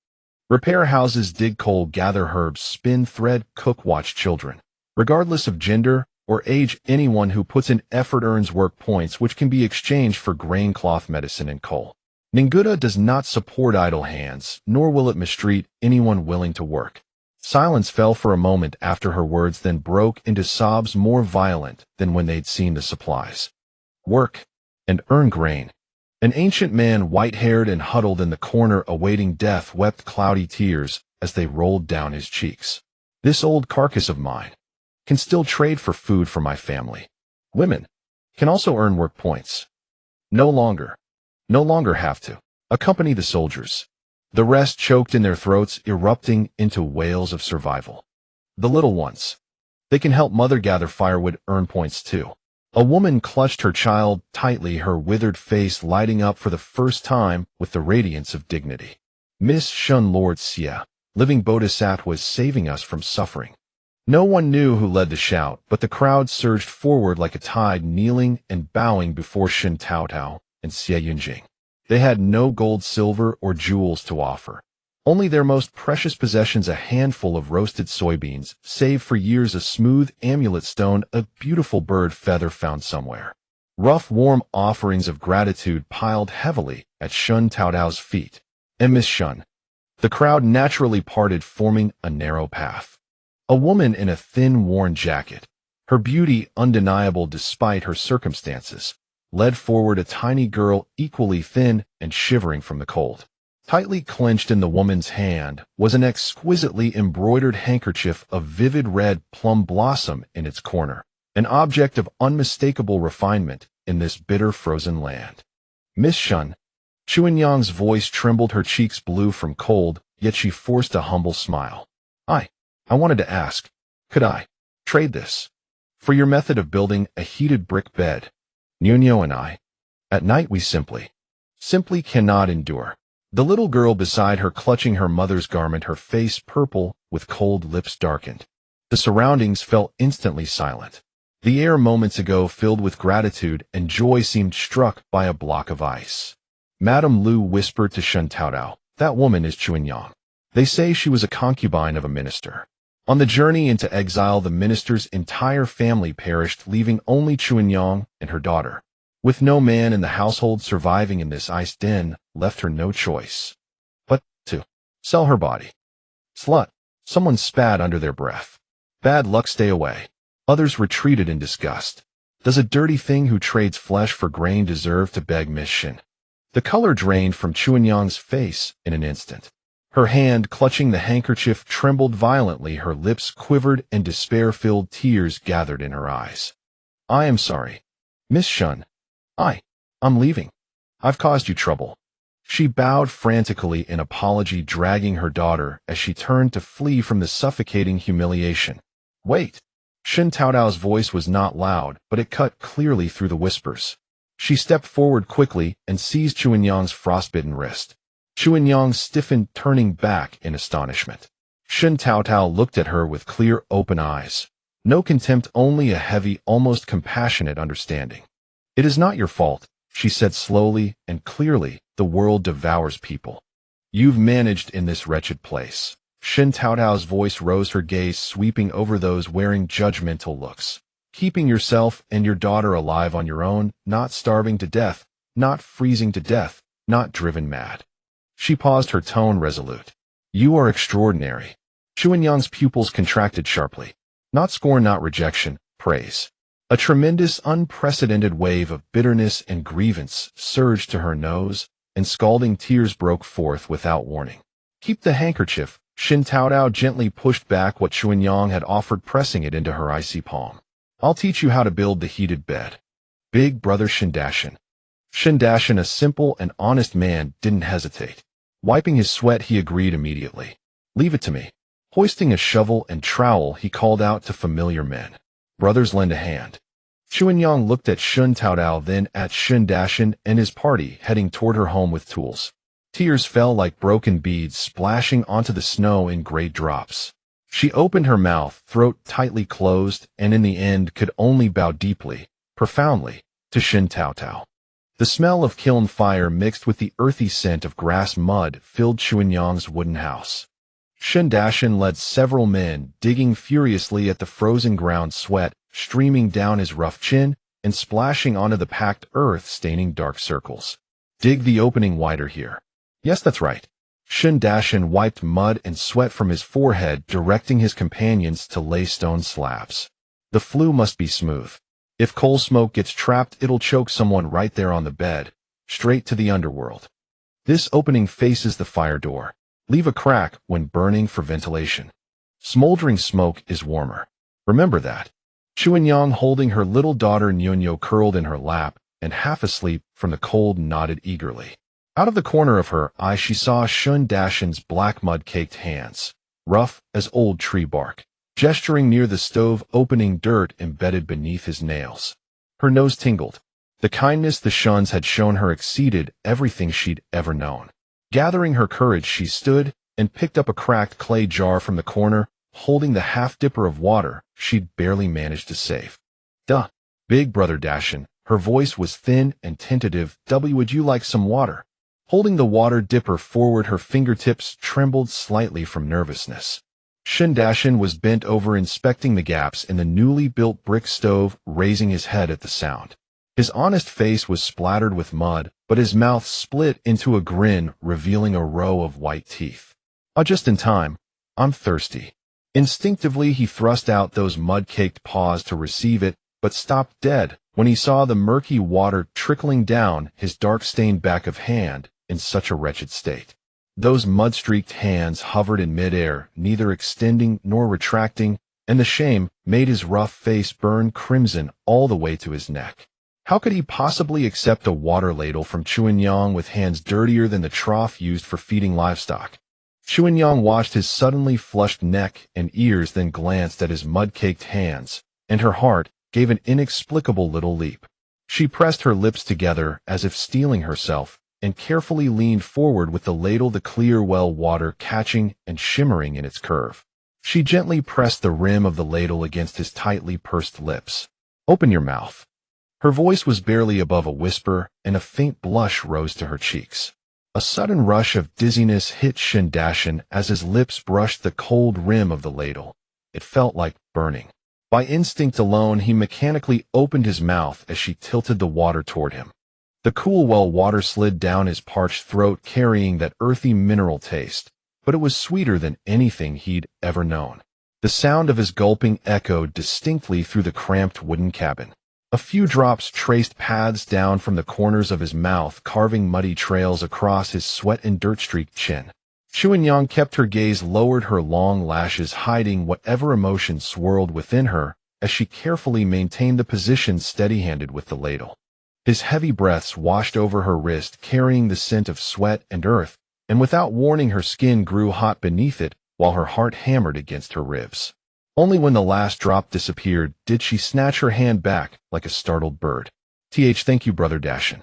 Repair houses, dig coal, gather herbs, spin thread, cook, watch children. Regardless of gender or age, anyone who puts in effort earns work points, which can be exchanged for grain, cloth, medicine, and coal. Ninguta does not support idle hands, nor will it mistreat anyone willing to work. Silence fell for a moment after her words, then broke into sobs more violent than when they'd seen the supplies. Work and earn grain. An ancient man, white-haired and huddled in the corner awaiting death, wept cloudy tears as they rolled down his cheeks. This old carcass of mine can still trade for food for my family. Women can also earn work points. No longer have to accompany the soldiers. The rest choked in their throats, erupting into wails of survival. The little ones. They can help mother gather firewood, earn points too. A woman clutched her child tightly, her withered face lighting up for the first time with the radiance of dignity. Miss Shun, Lord Xia, living bodhisattva, was saving us from suffering. No one knew who led the shout, but the crowd surged forward like a tide, kneeling and bowing before Shen Taotao and Xia Yunjing. They had no gold, silver, or jewels to offer. Only their most precious possessions, a handful of roasted soybeans, saved for years, a smooth amulet stone, a beautiful bird feather found somewhere. Rough, warm offerings of gratitude piled heavily at Shen Taotao's feet. And Miss Shun. The crowd naturally parted, forming a narrow path. A woman in a thin, worn jacket, her beauty undeniable despite her circumstances, led forward a tiny girl equally thin and shivering from the cold. Tightly clenched in the woman's hand was an exquisitely embroidered handkerchief of vivid red plum blossom in its corner, an object of unmistakable refinement in this bitter frozen land. Miss Shun. Chuanyang's voice trembled, her cheeks blue from cold, yet she forced a humble smile. I wanted to ask, could I trade this for your method of building a heated brick bed? Nuno and I, at night we simply cannot endure The little girl beside her clutching her mother's garment, her face purple, with cold lips darkened. The surroundings felt instantly silent. The air moments ago filled with gratitude and joy seemed struck by a block of ice. Madame Lu whispered to Shen Taotao, "That woman is Chuanyang. They say she was a concubine of a minister. On the journey into exile, the minister's entire family perished, leaving only Chuanyang and her daughter. With no man in the household surviving in this ice den, left her no choice but to sell her body." "Slut," someone spat under their breath. "Bad luck, stay away." Others retreated in disgust. "Does a dirty thing who trades flesh for grain deserve to beg Miss Shen?" The color drained from Chuanyang's face in an instant. Her hand, clutching the handkerchief, trembled violently, her lips quivered, and despair-filled tears gathered in her eyes. "I am sorry, Miss Shen. I'm leaving. I've caused you trouble." She bowed frantically in apology, dragging her daughter as she turned to flee from the suffocating humiliation. "Wait." Shen Taotao's voice was not loud, but it cut clearly through the whispers. She stepped forward quickly and seized Chuanyang's frostbitten wrist. Chuanyang stiffened, turning back in astonishment. Shen Taotao looked at her with clear, open eyes. No contempt, only a heavy, almost compassionate understanding. "It is not your fault," she said slowly and clearly. "The world devours people. You've managed in this wretched place." Shen Taotao's voice rose, her gaze sweeping over those wearing judgmental looks. "Keeping yourself and your daughter alive on your own, not starving to death, not freezing to death, not driven mad." She paused, her tone resolute. "You are extraordinary." Chuanyang's pupils contracted sharply. Not scorn, not rejection, praise. A tremendous, unprecedented wave of bitterness and grievance surged to her nose, and scalding tears broke forth without warning. "Keep the handkerchief." Shen Taotao gently pushed back what Chuanyang had offered, pressing it into her icy palm. "I'll teach you how to build the heated bed." Big brother Shen Dashan, a simple and honest man, didn't hesitate. Wiping his sweat, he agreed immediately. "Leave it to me." Hoisting a shovel and trowel, he called out to familiar men. "Brothers, lend a hand." Chuanyang looked at Shen Taotao, then at Shen Dashan and his party heading toward her home with tools. Tears fell like broken beads, splashing onto the snow in great drops. She opened her mouth, throat tightly closed, and in the end could only bow deeply, profoundly, to Shen Taotao. The smell of kiln fire mixed with the earthy scent of grass mud filled Chuanyang's wooden house. Shen Dashan led several men, digging furiously at the frozen ground, sweat streaming down his rough chin and splashing onto the packed earth, staining dark circles. "Dig the opening wider here." "Yes, that's right." Shen Dashan wiped mud and sweat from his forehead, directing his companions to lay stone slabs. "The flue must be smooth. If coal smoke gets trapped, it'll choke someone right there on the bed, straight to the underworld. This opening faces the fire door. Leave a crack when burning for ventilation. Smoldering smoke is warmer. Remember that." Chuanyang, holding her little daughter Nyonyo curled in her lap and half asleep from the cold, nodded eagerly. Out of the corner of her eye she saw Shen Dashan's black mud-caked hands, rough as old tree bark, gesturing near the stove, opening dirt embedded beneath his nails. Her nose tingled. The kindness the Shens had shown her exceeded everything she'd ever known. Gathering her courage, she stood and picked up a cracked clay jar from the corner, holding the half-dipper of water she'd barely managed to save. "Duh, big brother Dashan." Her voice was thin and tentative. "Would you like some water?" Holding the water dipper forward, her fingertips trembled slightly from nervousness. Shen Dashan was bent over, inspecting the gaps in the newly built brick stove, raising his head at the sound. His honest face was splattered with mud, but his mouth split into a grin, revealing a row of white teeth. "Oh, just in time. I'm thirsty." Instinctively, he thrust out those mud-caked paws to receive it, but stopped dead when he saw the murky water trickling down his dark-stained back of hand in such a wretched state. Those mud-streaked hands hovered in midair, neither extending nor retracting, and the shame made his rough face burn crimson all the way to his neck. How could he possibly accept a water ladle from Chuanyang with hands dirtier than the trough used for feeding livestock? Chuanyang watched his suddenly flushed neck and ears, then glanced at his mud-caked hands, and her heart gave an inexplicable little leap. She pressed her lips together as if steeling herself, and carefully leaned forward with the ladle, the clear well water catching and shimmering in its curve. She gently pressed the rim of the ladle against his tightly pursed lips. "Open your mouth." Her voice was barely above a whisper, and a faint blush rose to her cheeks. A sudden rush of dizziness hit Shen Taotao as his lips brushed the cold rim of the ladle. It felt like burning. By instinct alone, he mechanically opened his mouth as she tilted the water toward him. The cool well water slid down his parched throat, carrying that earthy mineral taste, but it was sweeter than anything he'd ever known. The sound of his gulping echoed distinctly through the cramped wooden cabin. A few drops traced paths down from the corners of his mouth, carving muddy trails across his sweat and dirt-streaked chin. Chuanyang kept her gaze lowered, her long lashes hiding whatever emotion swirled within her as she carefully maintained the position, steady-handed with the ladle. His heavy breaths washed over her wrist, carrying the scent of sweat and earth, and without warning her skin grew hot beneath it while her heart hammered against her ribs. Only when the last drop disappeared did she snatch her hand back like a startled bird. Thank you, Brother Dashin,"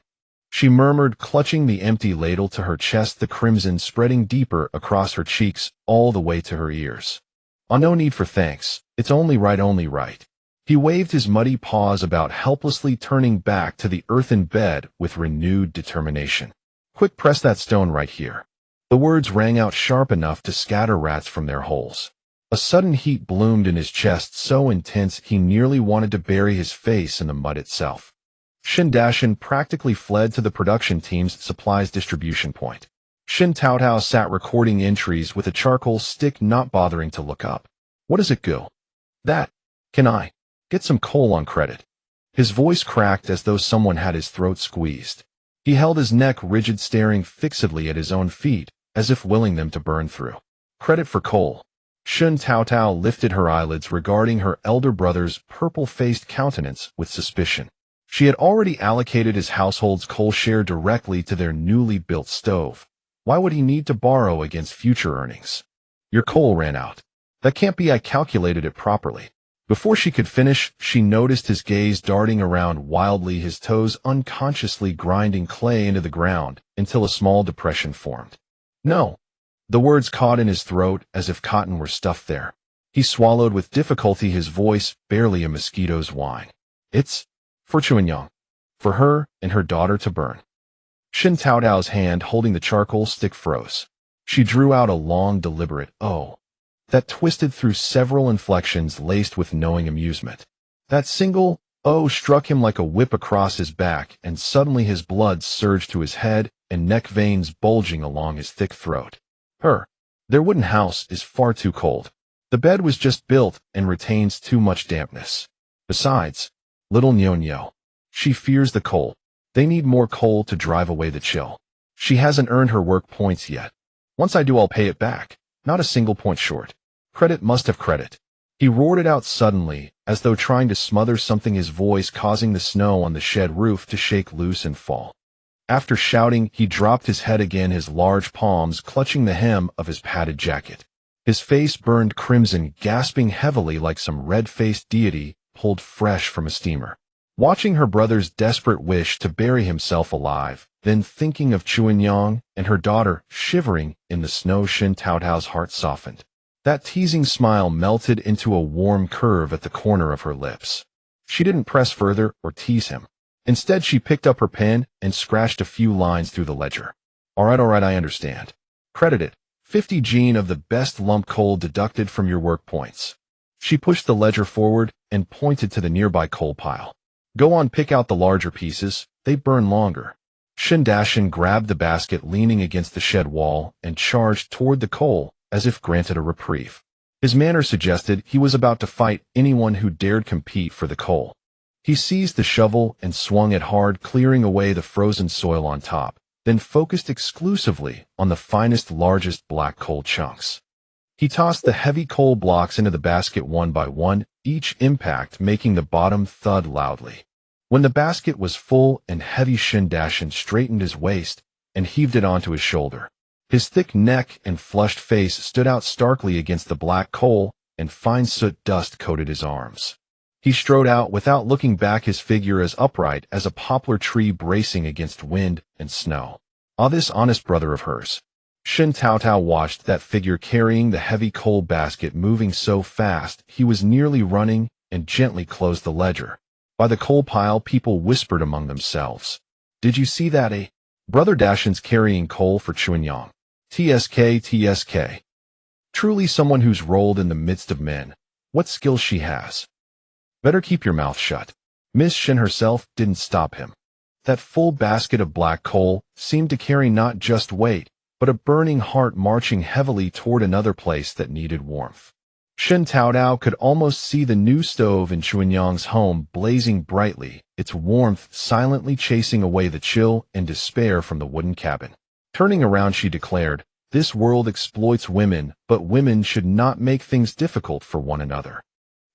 she murmured, clutching the empty ladle to her chest, the crimson spreading deeper across her cheeks all the way to her ears. "Oh, no need for thanks. It's only right, only right." He waved his muddy paws about, helplessly turning back to the earthen bed with renewed determination. "Quick, press that stone right here." The words rang out sharp enough to scatter rats from their holes. A sudden heat bloomed in his chest, so intense he nearly wanted to bury his face in the mud itself. Shen Taotao practically fled to the production team's supplies distribution point. Shen Taotao sat recording entries with a charcoal stick, not bothering to look up. "What does it go?" "That. Can I get some coal on credit?" His voice cracked as though someone had his throat squeezed. He held his neck rigid, staring fixedly at his own feet, as if willing them to burn through. "Credit for coal." Shen Taotao lifted her eyelids, regarding her elder brother's purple-faced countenance with suspicion. She had already allocated his household's coal share directly to their newly built stove. Why would he need to borrow against future earnings? "Your coal ran out." "That can't be. I calculated it properly." Before she could finish, she noticed his gaze darting around wildly, his toes unconsciously grinding clay into the ground until a small depression formed. "No." The words caught in his throat as if cotton were stuffed there. He swallowed with difficulty, his voice barely a mosquito's whine. "It's for Chuanyang. For her and her daughter to burn." Shen Taotao's hand holding the charcoal stick froze. She drew out a long, deliberate "oh" that twisted through several inflections laced with knowing amusement. That single "oh" struck him like a whip across his back, and suddenly his blood surged to his head and neck, veins bulging along his thick throat. Their wooden house is far too cold. The bed was just built and retains too much dampness. Besides, little Nyonyo, she fears the cold. They need more coal to drive away the chill. She hasn't earned her work points yet. Once I do, I'll pay it back. Not a single point short. Credit must have credit. He roared it out suddenly, as though trying to smother something, his voice causing the snow on the shed roof to shake loose and fall. After shouting, he dropped his head again, his large palms clutching the hem of his padded jacket. His face burned crimson, gasping heavily like some red-faced deity pulled fresh from a steamer. Watching her brother's desperate wish to bury himself alive, then thinking of Chuanyang and her daughter shivering in the snow, Shen Taotao's heart softened. That teasing smile melted into a warm curve at the corner of her lips. She didn't press further or tease him. Instead, she picked up her pen and scratched a few lines through the ledger. All right, I understand. Credit it. 50 gene of the best lump coal deducted from your work points. She pushed the ledger forward and pointed to the nearby coal pile. Go on, pick out the larger pieces. They burn longer. Shen Taotao grabbed the basket leaning against the shed wall and charged toward the coal as if granted a reprieve. His manner suggested he was about to fight anyone who dared compete for the coal. He seized the shovel and swung it hard, clearing away the frozen soil on top, then focused exclusively on the finest, largest black coal chunks. He tossed the heavy coal blocks into the basket one by one, each impact making the bottom thud loudly. When the basket was full and heavy, Shen Taotao straightened his waist and heaved it onto his shoulder. His thick neck and flushed face stood out starkly against the black coal, and fine soot dust coated his arms. He strode out without looking back, his figure as upright as a poplar tree bracing against wind and snow. Ah, this honest brother of hers. Shen Taotao watched that figure carrying the heavy coal basket moving so fast he was nearly running and gently closed the ledger. By the coal pile, people whispered among themselves. Did you see that, eh? Brother Dashan's carrying coal for Chuanyang. TSK, TSK. Truly someone who's rolled in the midst of men. What skills she has. Better keep your mouth shut. Miss Shen herself didn't stop him. That full basket of black coal seemed to carry not just weight, but a burning heart marching heavily toward another place that needed warmth. Shen Taotao could almost see the new stove in Chuanyang's home blazing brightly, its warmth silently chasing away the chill and despair from the wooden cabin. Turning around, she declared, "This world exploits women, but women should not make things difficult for one another."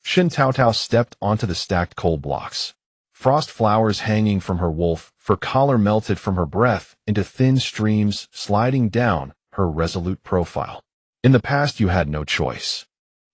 Shen Taotao stepped onto the stacked coal blocks. Frost flowers hanging from her wolf fur collar melted from her breath into thin streams sliding down her resolute profile. In the past, you had no choice.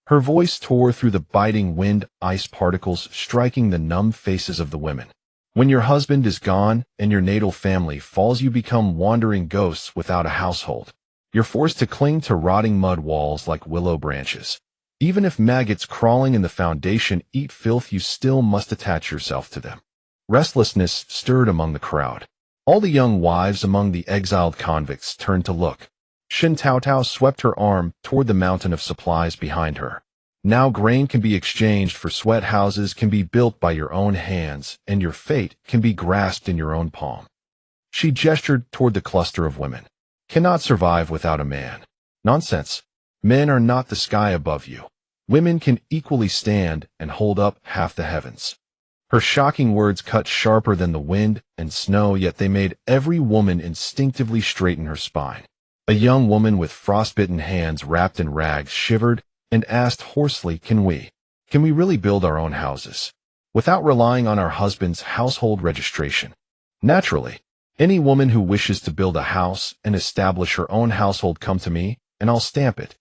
Her voice tore through the biting wind, ice particles striking the numb faces of the women. When your husband is gone and your natal family falls, you become wandering ghosts without a household. You're forced to cling to rotting mud walls like willow branches. Even if maggots crawling in the foundation eat filth, you still must attach yourself to them. Restlessness stirred among the crowd. All the young wives among the exiled convicts turned to look. Shen Taotao swept her arm toward the mountain of supplies behind her. Now grain can be exchanged for sweat, houses can be built by your own hands, and your fate can be grasped in your own palm. She gestured toward the cluster of women. Cannot survive without a man. Nonsense. Men are not the sky above you. Women can equally stand and hold up half the heavens. Her shocking words cut sharper than the wind and snow, yet they made every woman instinctively straighten her spine. A young woman with frostbitten hands wrapped in rags shivered and asked hoarsely, Can we really build our own houses without relying on our husband's household registration? Naturally. Any woman who wishes to build a house and establish her own household, come to me, and I'll stamp it.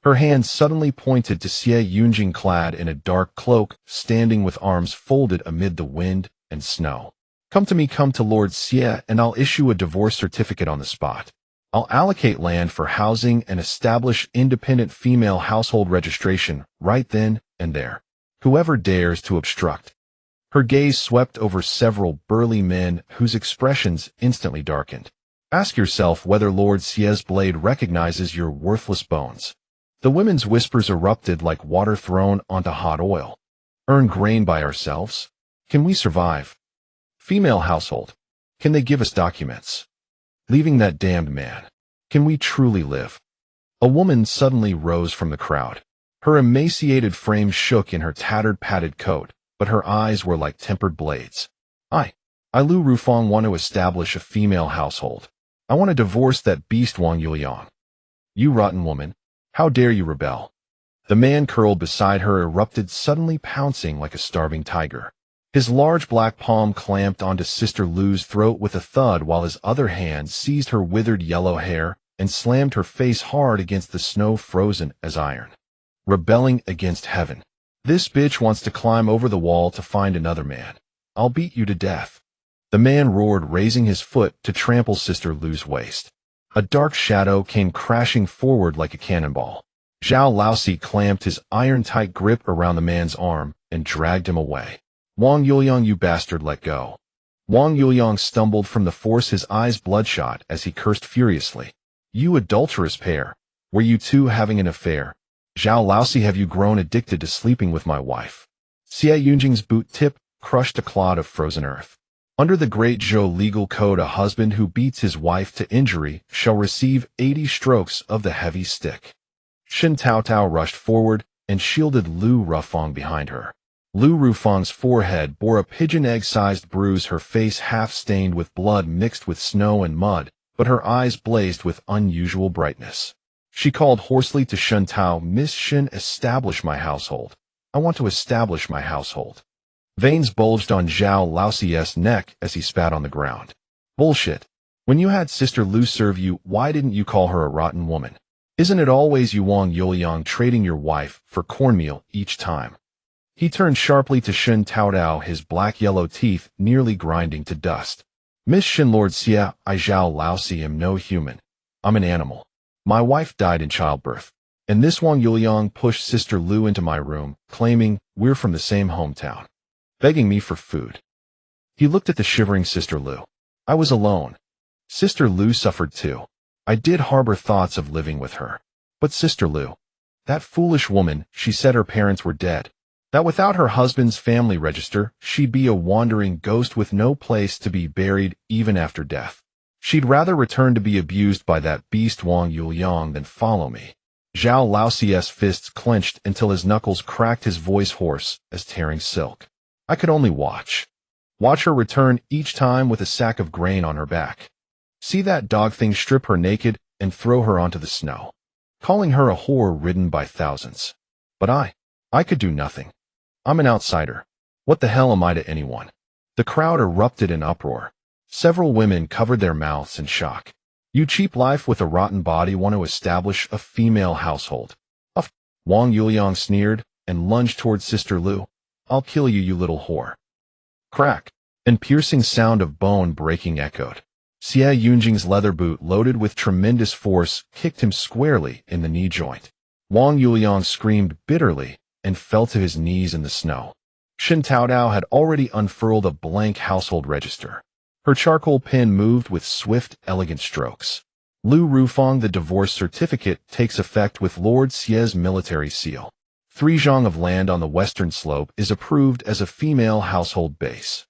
Her hand suddenly pointed to CivilEngineer clad in a dark cloak, standing with arms folded amid the wind and snow. Come to me, come to Lord CivilEngineer, and I'll issue a divorce certificate on the spot. I'll allocate land for housing and establish independent female household registration right then and there. Whoever dares to obstruct. Her gaze swept over several burly men whose expressions instantly darkened. Ask yourself whether Lord CivilEngier's blade recognizes your worthless bones. The women's whispers erupted like water thrown onto hot oil. Earn grain by ourselves? Can we survive? Female household. Can they give us documents? Leaving that damned man. Can we truly live? A woman suddenly rose from the crowd. Her emaciated frame shook in her tattered padded coat, but her eyes were like tempered blades. I, Lu Rufang, want to establish a female household. I want to divorce that beast Wang Yuliang. You rotten woman. How dare you rebel? The man curled beside her erupted, suddenly pouncing like a starving tiger. His large black palm clamped onto Sister Lu's throat with a thud, while his other hand seized her withered yellow hair and slammed her face hard against the snow frozen as iron. Rebelling against heaven. This bitch wants to climb over the wall to find another man. I'll beat you to death. The man roared, raising his foot to trample Sister Lu's waist. A dark shadow came crashing forward like a cannonball. Zhao Laosi clamped his iron-tight grip around the man's arm and dragged him away. Wang Yuliang, you bastard, let go. Wang Yuliang stumbled from the force, his eyes bloodshot as he cursed furiously. You adulterous pair. Were you two having an affair? Zhao Laosi, have you grown addicted to sleeping with my wife? CivilEngier's boot tip crushed a clod of frozen earth. Under the Great Zhou legal code, a husband who beats his wife to injury shall receive 80 strokes of the heavy stick. Shen Taotao rushed forward and shielded Lu Rufang behind her. Lu Rufang's forehead bore a pigeon egg-sized bruise, her face half-stained with blood mixed with snow and mud, but her eyes blazed with unusual brightness. She called hoarsely to Shen Tao, Miss Shen, establish my household. I want to establish my household. Veins bulged on Zhao Laosie's neck as he spat on the ground. Bullshit. When you had Sister Lu serve you, why didn't you call her a rotten woman? Isn't it always you, Wang Yuliang, trading your wife for cornmeal each time? He turned sharply to Shen Taotao, his black-yellow teeth nearly grinding to dust. Miss Shen Lord Xia, I Zhao Laosi am no human. I'm an animal. My wife died in childbirth. And this Wang Yuliang pushed Sister Lu into my room, claiming we're from the same hometown, begging me for food. He looked at the shivering Sister Lu. I was alone. Sister Lu suffered too. I did harbor thoughts of living with her. But Sister Lu, that foolish woman, she said her parents were dead. That without her husband's family register, she'd be a wandering ghost with no place to be buried even after death. She'd rather return to be abused by that beast Wang Yuliang than follow me. Zhao Laoxi's fists clenched until his knuckles cracked, his voice hoarse as tearing silk. I could only watch. Watch her return each time with a sack of grain on her back. See that dog thing strip her naked and throw her onto the snow, calling her a whore ridden by thousands. But I could do nothing. I'm an outsider. What the hell am I to anyone? The crowd erupted in uproar. Several women covered their mouths in shock. You cheap life with a rotten body want to establish a female household. Wang Yuliang sneered and lunged towards Sister Lu. I'll kill you, you little whore. Crack, and piercing sound of bone breaking echoed. Xie Yunjing's leather boot, loaded with tremendous force, kicked him squarely in the knee joint. Wang Yuliang screamed bitterly and fell to his knees in the snow. Shen Taotao had already unfurled a blank household register. Her charcoal pen moved with swift, elegant strokes. Lu Rufang, the divorce certificate, takes effect with Lord Xie's military seal. 3 zhang of land on the western slope is approved as a female household base.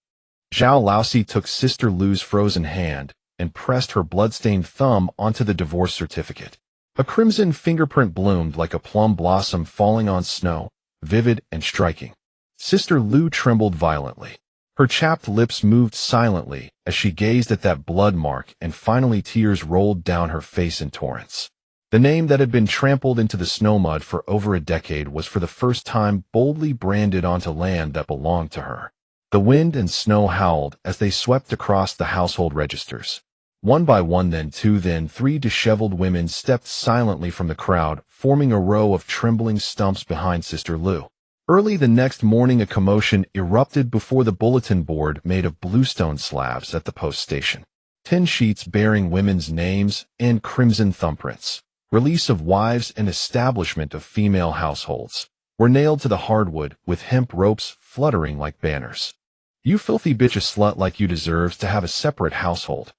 Zhao Laosi took Sister Lu's frozen hand and pressed her blood-stained thumb onto the divorce certificate. A crimson fingerprint bloomed like a plum blossom falling on snow, vivid and striking. Sister Lu trembled violently. Her chapped lips moved silently as she gazed at that blood mark, and finally tears rolled down her face in torrents. The name that had been trampled into the snow mud for over a decade was for the first time boldly branded onto land that belonged to her. The wind and snow howled as they swept across the household registers. One by one, then 2, then 3 disheveled women stepped silently from the crowd, forming a row of trembling stumps behind Sister Lu. Early the next morning, a commotion erupted before the bulletin board made of bluestone slabs at the post station. 10 sheets bearing women's names and crimson thumbprints, release of wives and establishment of female households, were nailed to the hardwood with hemp ropes fluttering like banners. You filthy bitch, a slut like you deserves to have a separate household.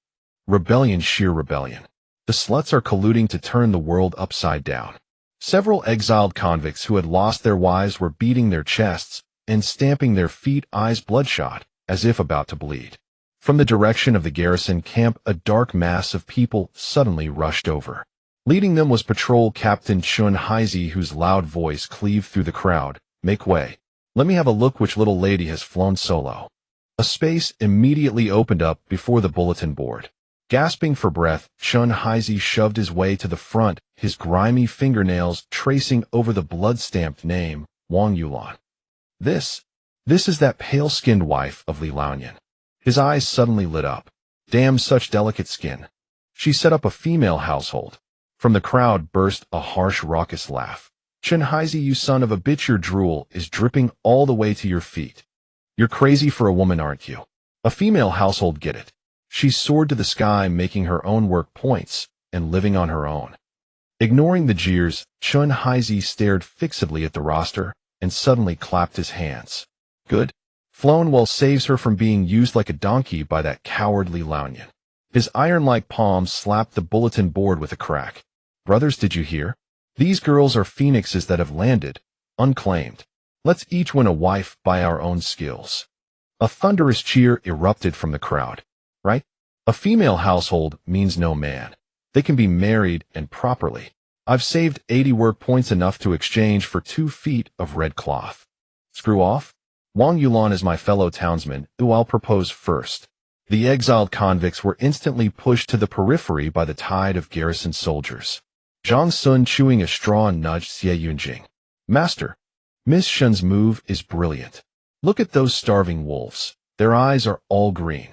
Rebellion, sheer rebellion. The sluts are colluding to turn the world upside down. Several exiled convicts who had lost their wives were beating their chests and stamping their feet, eyes bloodshot, as if about to bleed. From the direction of the garrison camp, a dark mass of people suddenly rushed over. Leading them was Patrol Captain Chun Haizi, whose loud voice cleaved through the crowd. Make way. Let me have a look which little lady has flown solo. A space immediately opened up before the bulletin board. Gasping for breath, Chun Haizi shoved his way to the front, his grimy fingernails tracing over the blood-stamped name, Wang Yulan. This is that pale-skinned wife of Li Laonian. His eyes suddenly lit up. Damn, such delicate skin. She set up a female household. From the crowd burst a harsh, raucous laugh. Chun Haizi, you son of a bitch, your drool is dripping all the way to your feet. You're crazy for a woman, aren't you? A female household, get it. She soared to the sky, making her own work points and living on her own. Ignoring the jeers, Chun Haizi stared fixedly at the roster and suddenly clapped his hands. Good. Flown well saves her from being used like a donkey by that cowardly Laonian. His iron-like palm slapped the bulletin board with a crack. Brothers, did you hear? These girls are phoenixes that have landed, unclaimed. Let's each win a wife by our own skills. A thunderous cheer erupted from the crowd. Right? A female household means no man. They can be married and properly. I've saved 80 work points, enough to exchange for 2 feet of red cloth. Screw off? Wang Yulan is my fellow townsman, who I'll propose first. The exiled convicts were instantly pushed to the periphery by the tide of garrison soldiers. Zhang Sun, chewing a straw, nudged Xie Yunjing. Master, Miss Shen's move is brilliant. Look at those starving wolves. Their eyes are all green.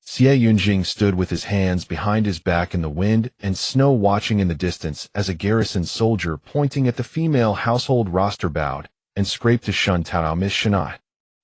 Xie Yunjing stood with his hands behind his back in the wind and snow, watching in the distance as a garrison soldier pointing at the female household roster bowed and scraped to Shen Taotao. Miss Shenai,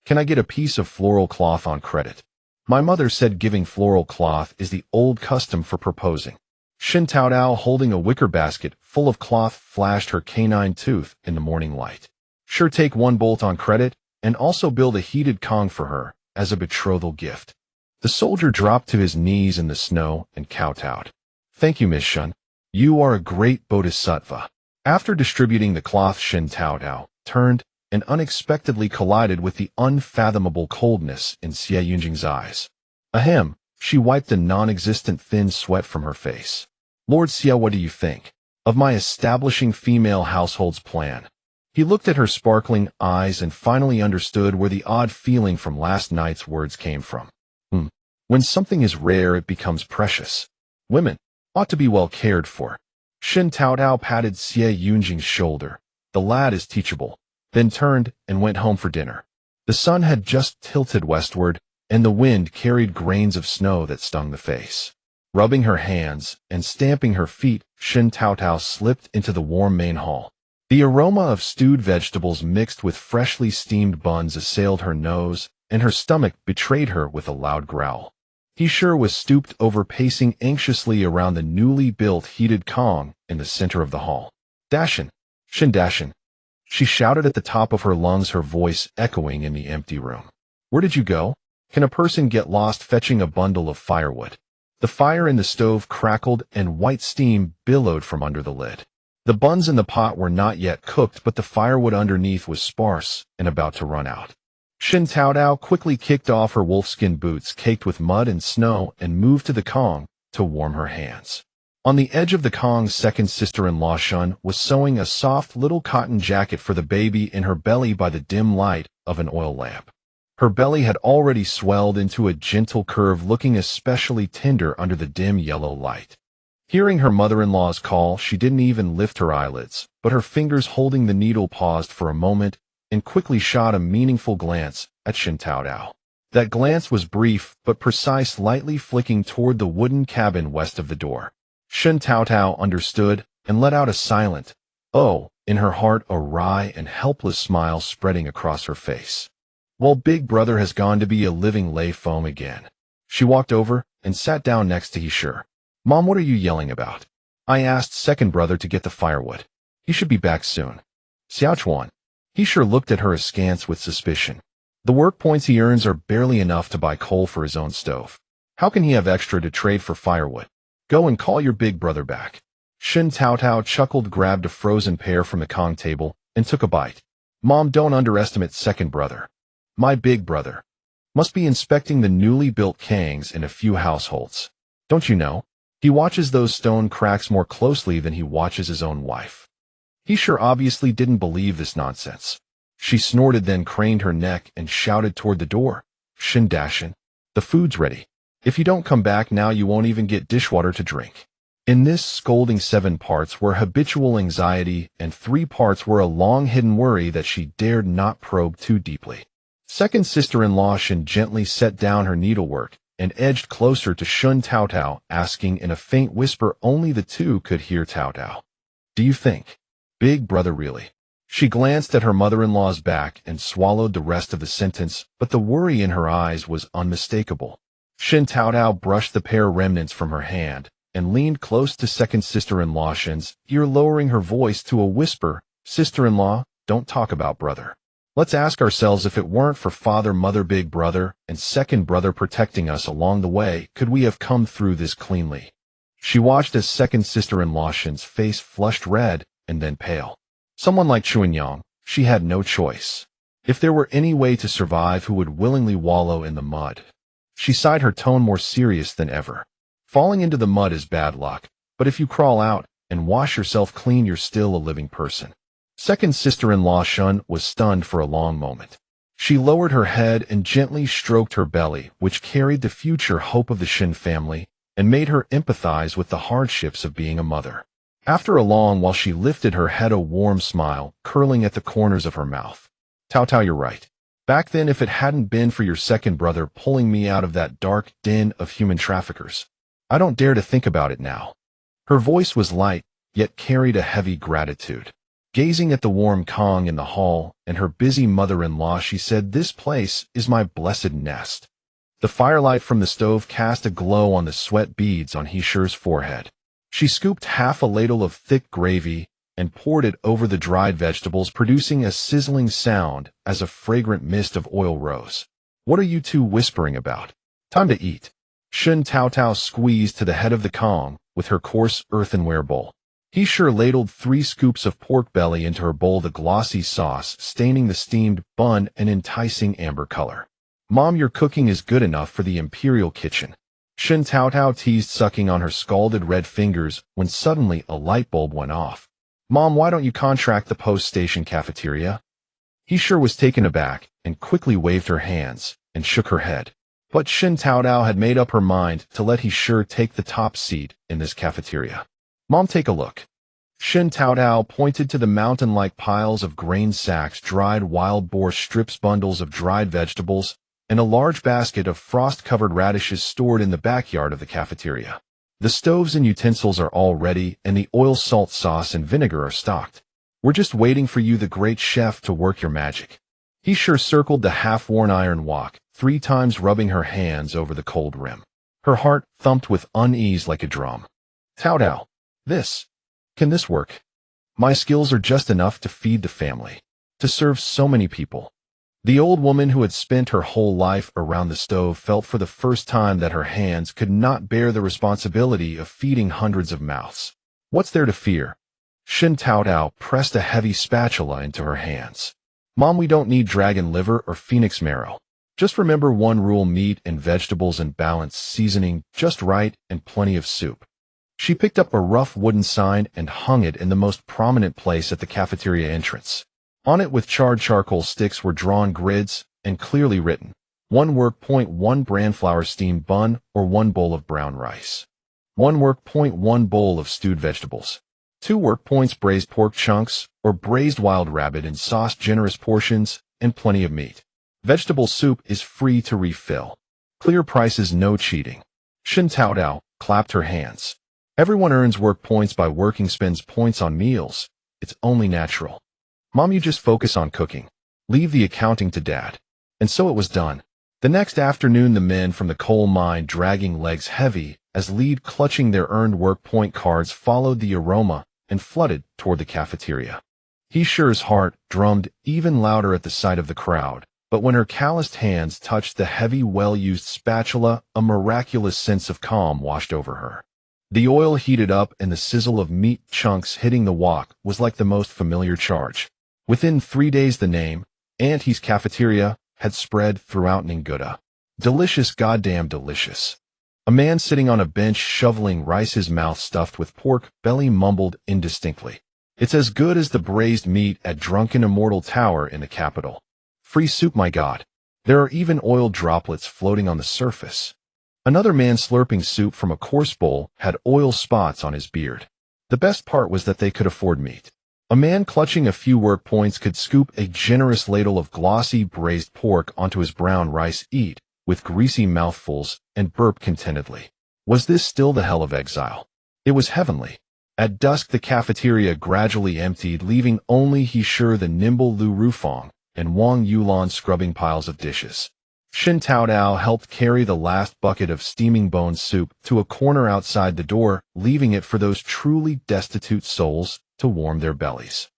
can I get a piece of floral cloth on credit? My mother said giving floral cloth is the old custom for proposing. Shen Taotao, holding a wicker basket full of cloth, flashed her canine tooth in the morning light. Sure, take one bolt on credit, and also build a heated Kong for her as a betrothal gift. The soldier dropped to his knees in the snow and kowtowed. Thank you, Miss Shen. You are a great bodhisattva. After distributing the cloth, Shen Taotao turned and unexpectedly collided with the unfathomable coldness in CivilEngiener's eyes. Ahem, she wiped a non-existent thin sweat from her face. Lord Xia, what do you think of my establishing female household's plan? He looked at her sparkling eyes and finally understood where the odd feeling from last night's words came from. When something is rare, it becomes precious. Women ought to be well cared for. Shen Taotao patted CivilEngiener's shoulder. The lad is teachable, then turned and went home for dinner. The sun had just tilted westward, and the wind carried grains of snow that stung the face. Rubbing her hands and stamping her feet, Shen Taotao slipped into the warm main hall. The aroma of stewed vegetables mixed with freshly steamed buns assailed her nose, and her stomach betrayed her with a loud growl. He sure was stooped over, pacing anxiously around the newly built heated Kong in the center of the hall. Dashin! Shen Dashin! She shouted at the top of her lungs, her voice echoing in the empty room. Where did you go? Can a person get lost fetching a bundle of firewood? The fire in the stove crackled and white steam billowed from under the lid. The buns in the pot were not yet cooked, but the firewood underneath was sparse and about to run out. Shen Taotao quickly kicked off her wolfskin boots caked with mud and snow and moved to the Kong to warm her hands. On the edge of the Kong's second sister-in-law, Shen, was sewing a soft little cotton jacket for the baby in her belly by the dim light of an oil lamp. Her belly had already swelled into a gentle curve, looking especially tender under the dim yellow light. Hearing her mother-in-law's call, she didn't even lift her eyelids, but her fingers holding the needle paused for a moment and quickly shot a meaningful glance at Shen Taotao. That glance was brief but precise, lightly flicking toward the wooden cabin west of the door. Shen Taotao understood and let out a silent, "Oh," in her heart, a wry and helpless smile spreading across her face. Well, Big Brother has gone to be a living lay foam again. She walked over and sat down next to He. Mom, what are you yelling about? I asked second brother to get the firewood. He should be back soon. Xiaochuan. He looked at her askance with suspicion. The work points he earns are barely enough to buy coal for his own stove. How can he have extra to trade for firewood? Go and call your big brother back. Shen Taotao chuckled, grabbed a frozen pear from the Kong table, and took a bite. Mom, don't underestimate second brother. My big brother must be inspecting the newly built Kangs in a few households. Don't you know? He watches those stone cracks more closely than he watches his own wife. He obviously didn't believe this nonsense. She snorted, then craned her neck and shouted toward the door. Shen Dashin, the food's ready. If you don't come back now, you won't even get dishwater to drink. In this scolding, 7 parts were habitual anxiety and 3 parts were a long-hidden worry that she dared not probe too deeply. Second sister-in-law Shen gently set down her needlework and edged closer to Shen Taotao, asking in a faint whisper only the two could hear, Taotao, do you think Big Brother really? She glanced at her mother-in-law's back and swallowed the rest of the sentence, but the worry in her eyes was unmistakable. Shen Taotao brushed the pear remnants from her hand and leaned close to second sister-in-law Shen's ear, lowering her voice to a whisper. Sister-in-law, don't talk about brother. Let's ask ourselves, if it weren't for father, mother, big brother, and second brother protecting us along the way, could we have come through this cleanly? She watched as second sister-in-law Shen's face flushed red and then pale. Someone like Chuanyang, she had no choice. If there were any way to survive, who would willingly wallow in the mud? She sighed, her tone more serious than ever. Falling into the mud is bad luck, but if you crawl out and wash yourself clean, you're still a living person. Second sister-in-law Shen was stunned for a long moment. She lowered her head and gently stroked her belly, which carried the future hope of the Shen family, and made her empathize with the hardships of being a mother. After a long while, she lifted her head, a warm smile curling at the corners of her mouth. Taotao, you're right. Back then, if it hadn't been for your second brother pulling me out of that dark den of human traffickers, I don't dare to think about it now. Her voice was light, yet carried a heavy gratitude. Gazing at the warm Kong in the hall and her busy mother-in-law, she said, this place is my blessed nest. The firelight from the stove cast a glow on the sweat beads on Heesher's forehead. She scooped half a ladle of thick gravy and poured it over the dried vegetables, producing a sizzling sound as a fragrant mist of oil rose. "What are you two whispering about? Time to eat." Shen Taotao squeezed to the head of the Kong with her coarse earthenware bowl. Heesher ladled 3 scoops of pork belly into her bowl, the glossy sauce staining the steamed bun an enticing amber color. "Mom, your cooking is good enough for the imperial kitchen." Shen Taotao teased, sucking on her scalded red fingers when suddenly a light bulb went off. "Mom, why don't you contract the post-station cafeteria?" Heesher was taken aback and quickly waved her hands and shook her head. But Shen Taotao had made up her mind to let Heesher take the top seat in this cafeteria. "Mom, take a look." Shen Taotao pointed to the mountain-like piles of grain sacks, dried wild boar strips, bundles of dried vegetables, and a large basket of frost-covered radishes stored in the backyard of the cafeteria. "The stoves and utensils are all ready, and the oil, salt, sauce, and vinegar are stocked. We're just waiting for you, the great chef, to work your magic." Heesher circled the half-worn iron wok 3 times, rubbing her hands over the cold rim. Her heart thumped with unease like a drum. "Taotao, can this work? My skills are just enough to feed the family, to serve so many people." The old woman, who had spent her whole life around the stove, felt for the first time that her hands could not bear the responsibility of feeding hundreds of mouths. "What's there to fear?" Shen Taotao pressed a heavy spatula into her hands. "Mom, we don't need dragon liver or phoenix marrow. Just remember one rule: meat and vegetables and balanced seasoning just right, and plenty of soup." She picked up a rough wooden sign and hung it in the most prominent place at the cafeteria entrance. On it, with charred charcoal sticks, were drawn grids and clearly written: 1 work point 1 bran flour steamed bun or 1 bowl of brown rice. 1 work point 1 bowl of stewed vegetables. 2 work points braised pork chunks or braised wild rabbit in sauce, generous portions, and plenty of meat. Vegetable soup is free to refill. Clear prices, no cheating. Shen Taotao clapped her hands. "Everyone earns work points by working, spends points on meals. It's only natural. Mom, you just focus on cooking. Leave the accounting to Dad." And so it was done. The next afternoon, the men from the coal mine, dragging legs heavy as lead, clutching their earned work point cards, followed the aroma and flooded toward the cafeteria. Heesher's heart drummed even louder at the sight of the crowd, but when her calloused hands touched the heavy, well-used spatula, a miraculous sense of calm washed over her. The oil heated up and the sizzle of meat chunks hitting the wok was like the most familiar charge. Within 3 days, the name, Aunt He's Cafeteria, had spread throughout Ninguta. Delicious, goddamn delicious. A man sitting on a bench shoveling rice, his mouth stuffed with pork belly, mumbled indistinctly, "It's as good as the braised meat at Drunken Immortal Tower in the capital. Free soup, my God. There are even oil droplets floating on the surface." Another man, slurping soup from a coarse bowl, had oil spots on his beard. The best part was that they could afford meat. A man clutching a few work points could scoop a generous ladle of glossy braised pork onto his brown rice, eat with greasy mouthfuls, and burp contentedly. Was this still the hell of Exile? It was heavenly. At dusk, the cafeteria gradually emptied, leaving only Heesher, the nimble Lu Rufong, and Wang Yulan scrubbing piles of dishes. Shen Taotao helped carry the last bucket of steaming bone soup to a corner outside the door, leaving it for those truly destitute souls to warm their bellies.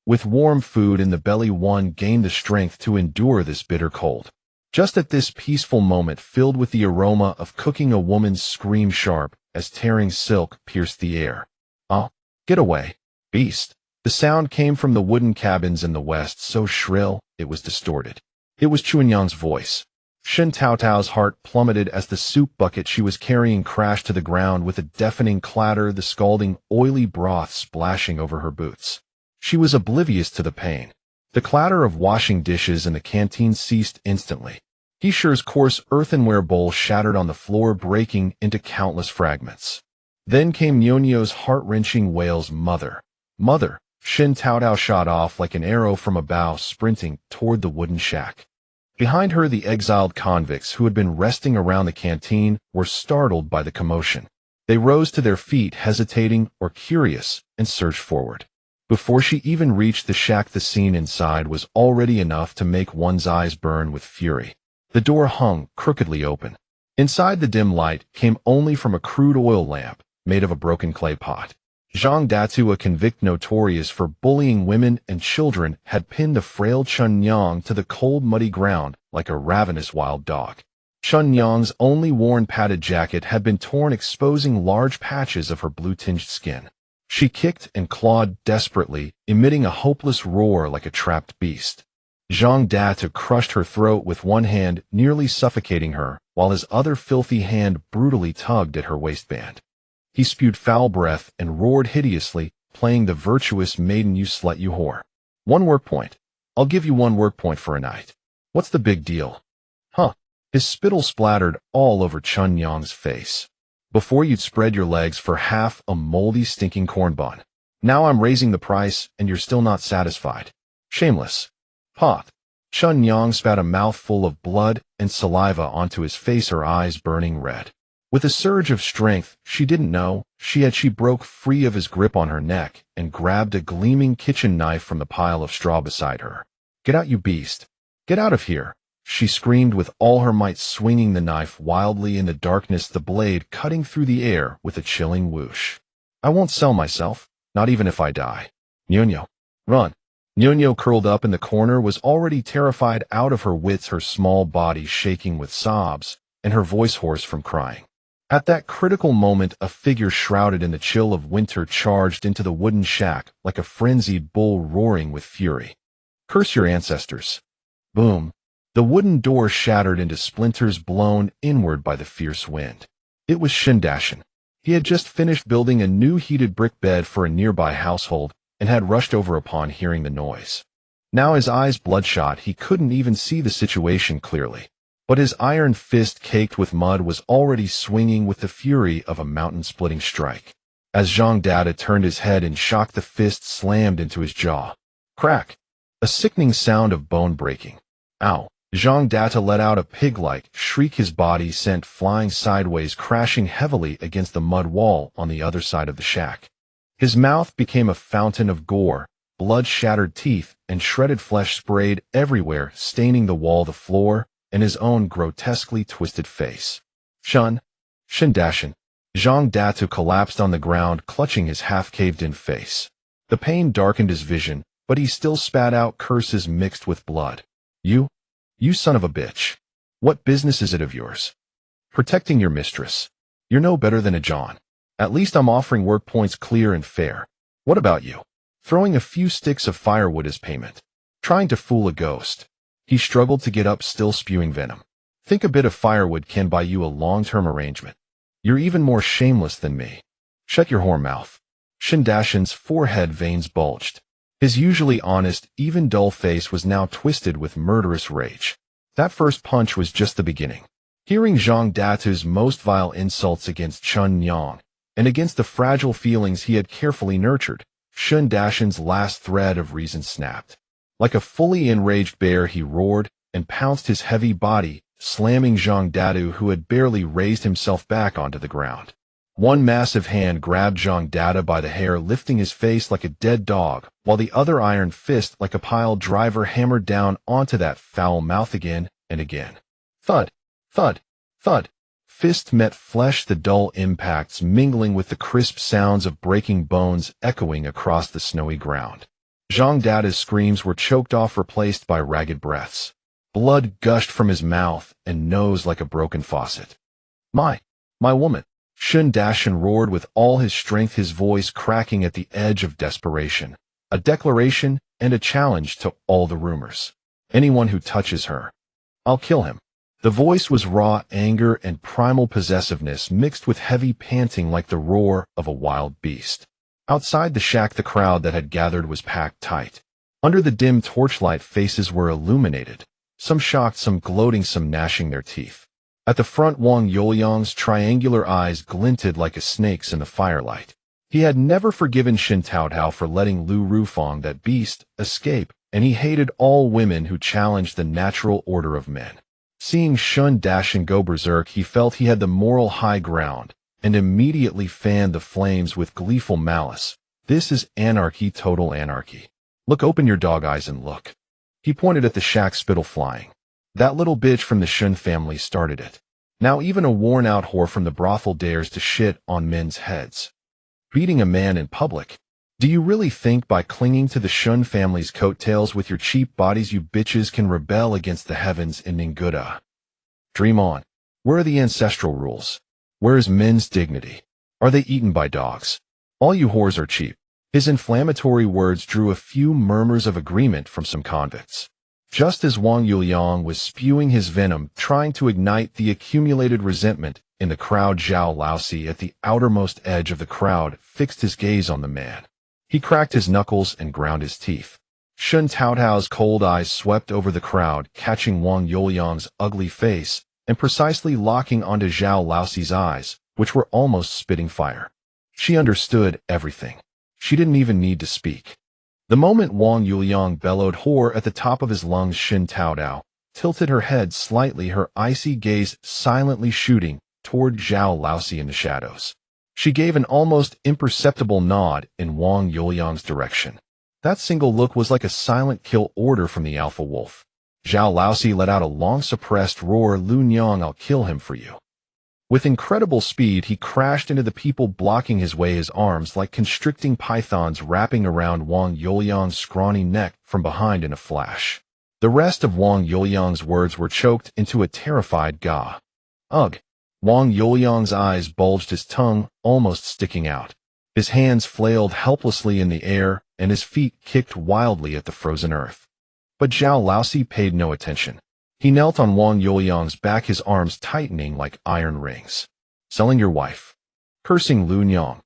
With warm food in the belly, one gained the strength to endure this bitter cold. Just at this peaceful moment, filled with the aroma of cooking, a woman's scream, sharp as tearing silk, pierced the air. "Oh, get away, beast." The sound came from the wooden cabins in the west, so shrill it was distorted. It was Chuanyang's voice. Shen Taotao's heart plummeted as the soup bucket she was carrying crashed to the ground with a deafening clatter, the scalding, oily broth splashing over her boots. She was oblivious to the pain. The clatter of washing dishes in the canteen ceased instantly. Heesher's coarse earthenware bowl shattered on the floor, breaking into countless fragments. Then came Nyonyo's heart-wrenching wails, "Mother! Mother!" Shen Taotao shot off like an arrow from a bow, sprinting toward the wooden shack. Behind her, the exiled convicts who had been resting around the canteen were startled by the commotion. They rose to their feet, hesitating or curious, and surged forward. Before she even reached the shack, the scene inside was already enough to make one's eyes burn with fury. The door hung crookedly open. Inside the dim light came only from a crude oil lamp made of a broken clay pot. Zhang Datu, a convict notorious for bullying women and children, had pinned the frail Chun Yang to the cold, muddy ground like a ravenous wild dog. Chun Yang's only worn padded jacket had been torn, exposing large patches of her blue-tinged skin. She kicked and clawed desperately, emitting a hopeless roar like a trapped beast. Zhang Datu crushed her throat with one hand, nearly suffocating her, while his other filthy hand brutally tugged at her waistband. He spewed foul breath and roared hideously, playing the virtuous maiden you slut you whore. 1 work point. I'll give you 1 work point for a night. What's the big deal? Huh. His spittle splattered all over Chun Yang's face. Before you'd spread your legs for half a moldy, stinking corn bun. Now I'm raising the price and you're still not satisfied. Shameless. Pot. Chun Yang spat a mouthful of blood and saliva onto his face, her eyes burning red. With a surge of strength she didn't know she broke free of his grip on her neck and grabbed a gleaming kitchen knife from the pile of straw beside her. Get out, you beast. Get out of here, she screamed with all her might, swinging the knife wildly in the darkness, the blade cutting through the air with a chilling whoosh. I won't sell myself, not even if I die. Nyonyo. Run. Nyonyo, curled up in the corner, was already terrified out of her wits, her small body shaking with sobs and her voice hoarse from crying. At that critical moment, a figure shrouded in the chill of winter charged into the wooden shack like a frenzied bull roaring with fury. Curse your ancestors. Boom. The wooden door shattered into splinters blown inward by the fierce wind. It was Shen Taotao. He had just finished building a new heated brick bed for a nearby household and had rushed over upon hearing the noise. Now, his eyes bloodshot, he couldn't even see the situation clearly. But his iron fist caked with mud was already swinging with the fury of a mountain-splitting strike. As Zhang Datu turned his head in shock, the fist slammed into his jaw. Crack! A sickening sound of bone breaking. Ow! Zhang Datu let out a pig-like shriek, his body sent flying sideways, crashing heavily against the mud wall on the other side of the shack. His mouth became a fountain of gore, blood-shattered teeth and shredded flesh sprayed everywhere, staining the wall, the floor, and his own grotesquely twisted face. Shen Taotao. Zhang Datu collapsed on the ground, clutching his half-caved-in face. The pain darkened his vision, but he still spat out curses mixed with blood. You son of a bitch. What business is it of yours? Protecting your mistress. You're no better than a John. At least I'm offering work points clear and fair. What about you? Throwing a few sticks of firewood as payment. Trying to fool a ghost. He struggled to get up, still spewing venom. Think a bit of firewood can buy you a long-term arrangement. You're even more shameless than me. Shut your whore mouth. Shen Taotao's forehead veins bulged. His usually honest, even dull face was now twisted with murderous rage. That first punch was just the beginning. Hearing Zhang Datu's most vile insults against Chun Yang, and against the fragile feelings he had carefully nurtured, Shen Taotao's last thread of reason snapped. Like a fully enraged bear, he roared and pounced his heavy body, slamming Zhang Datu, who had barely raised himself, back onto the ground. One massive hand grabbed Zhang Datu by the hair, lifting his face like a dead dog, while the other iron fist, like a pile driver, hammered down onto that foul mouth again and again. Thud, thud, thud. Fist met flesh, the dull impacts mingling with the crisp sounds of breaking bones echoing across the snowy ground. Zhang Datu's screams were choked off, replaced by ragged breaths. Blood gushed from his mouth and nose like a broken faucet. My woman! Shen Taotao roared with all his strength, his voice cracking at the edge of desperation. A declaration and a challenge to all the rumors. Anyone who touches her, I'll kill him. The voice was raw anger and primal possessiveness mixed with heavy panting like the roar of a wild beast. Outside the shack, the crowd that had gathered was packed tight. Under the dim torchlight, faces were illuminated, some shocked, some gloating, some gnashing their teeth. At the front, Wang Youliang's triangular eyes glinted like a snake's in the firelight. He had never forgiven Shen Taotao for letting Lu Rufang, that beast, escape, and he hated all women who challenged the natural order of men. Seeing Shen Taotao go berserk, he felt he had the moral high ground, and immediately fanned the flames with gleeful malice. This is anarchy, total anarchy. Look, open your dog eyes and look. He pointed at the shack, spittle flying. That little bitch from the Shen family started it. Now even a worn-out whore from the brothel dares to shit on men's heads. Beating a man in public. Do you really think by clinging to the Shen family's coattails with your cheap bodies you bitches can rebel against the heavens in Ninguta? Dream on. Where are the ancestral rules? Where is men's dignity? Are they eaten by dogs? All you whores are cheap. His inflammatory words drew a few murmurs of agreement from some convicts. Just as Wang Yuliang was spewing his venom, trying to ignite the accumulated resentment in the crowd, Zhao Laosi at the outermost edge of the crowd fixed his gaze on the man. He cracked his knuckles and ground his teeth. Shen Taotao's cold eyes swept over the crowd, catching Wang Yuliang's ugly face and precisely locking onto Zhao Laosi's eyes, which were almost spitting fire. She understood everything. She didn't even need to speak. The moment Wang Yuliang bellowed "whore" at the top of his lungs, Shen Taotao tilted her head slightly, her icy gaze silently shooting toward Zhao Laosi in the shadows. She gave an almost imperceptible nod in Wang Yuliang's direction. That single look was like a silent kill order from the alpha wolf. Zhao Laosi let out a long-suppressed roar, "Lu Nyang, I'll kill him for you." With incredible speed, he crashed into the people blocking his way, his arms like constricting pythons wrapping around Wang Yuliang's scrawny neck from behind in a flash. The rest of Wang Yuliang's words were choked into a terrified "Gah." Ugh! Wang Yuliang's eyes bulged, his tongue almost sticking out. His hands flailed helplessly in the air, and his feet kicked wildly at the frozen earth. But Zhao Laosi paid no attention. He knelt on Wang Yuliang's back, his arms tightening like iron rings. "Selling your wife." Cursing Lu Nyang.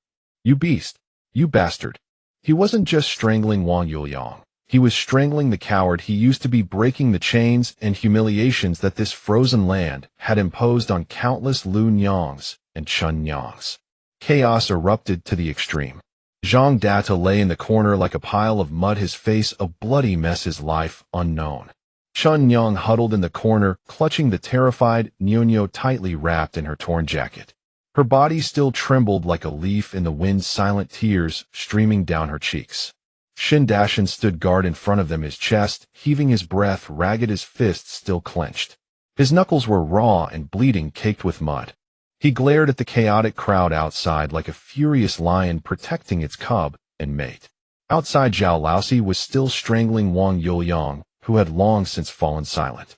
"You beast. You bastard." He wasn't just strangling Wang Yuliang. He was strangling the coward he used to be, breaking the chains and humiliations that this frozen land had imposed on countless Lu Nyangs and Chun Nyangs. Chaos erupted to the extreme. Zhang Data lay in the corner like a pile of mud, his face a bloody mess, his life unknown. Chun Yang huddled in the corner, clutching the terrified Nyonyo tightly wrapped in her torn jacket. Her body still trembled like a leaf in the wind, silent tears streaming down her cheeks. Shen Dashan stood guard in front of them, his chest heaving, his breath ragged, his fists still clenched. His knuckles were raw and bleeding, caked with mud. He glared at the chaotic crowd outside like a furious lion protecting its cub and mate. Outside, Zhao Laosi was still strangling Wang Yuliang, who had long since fallen silent.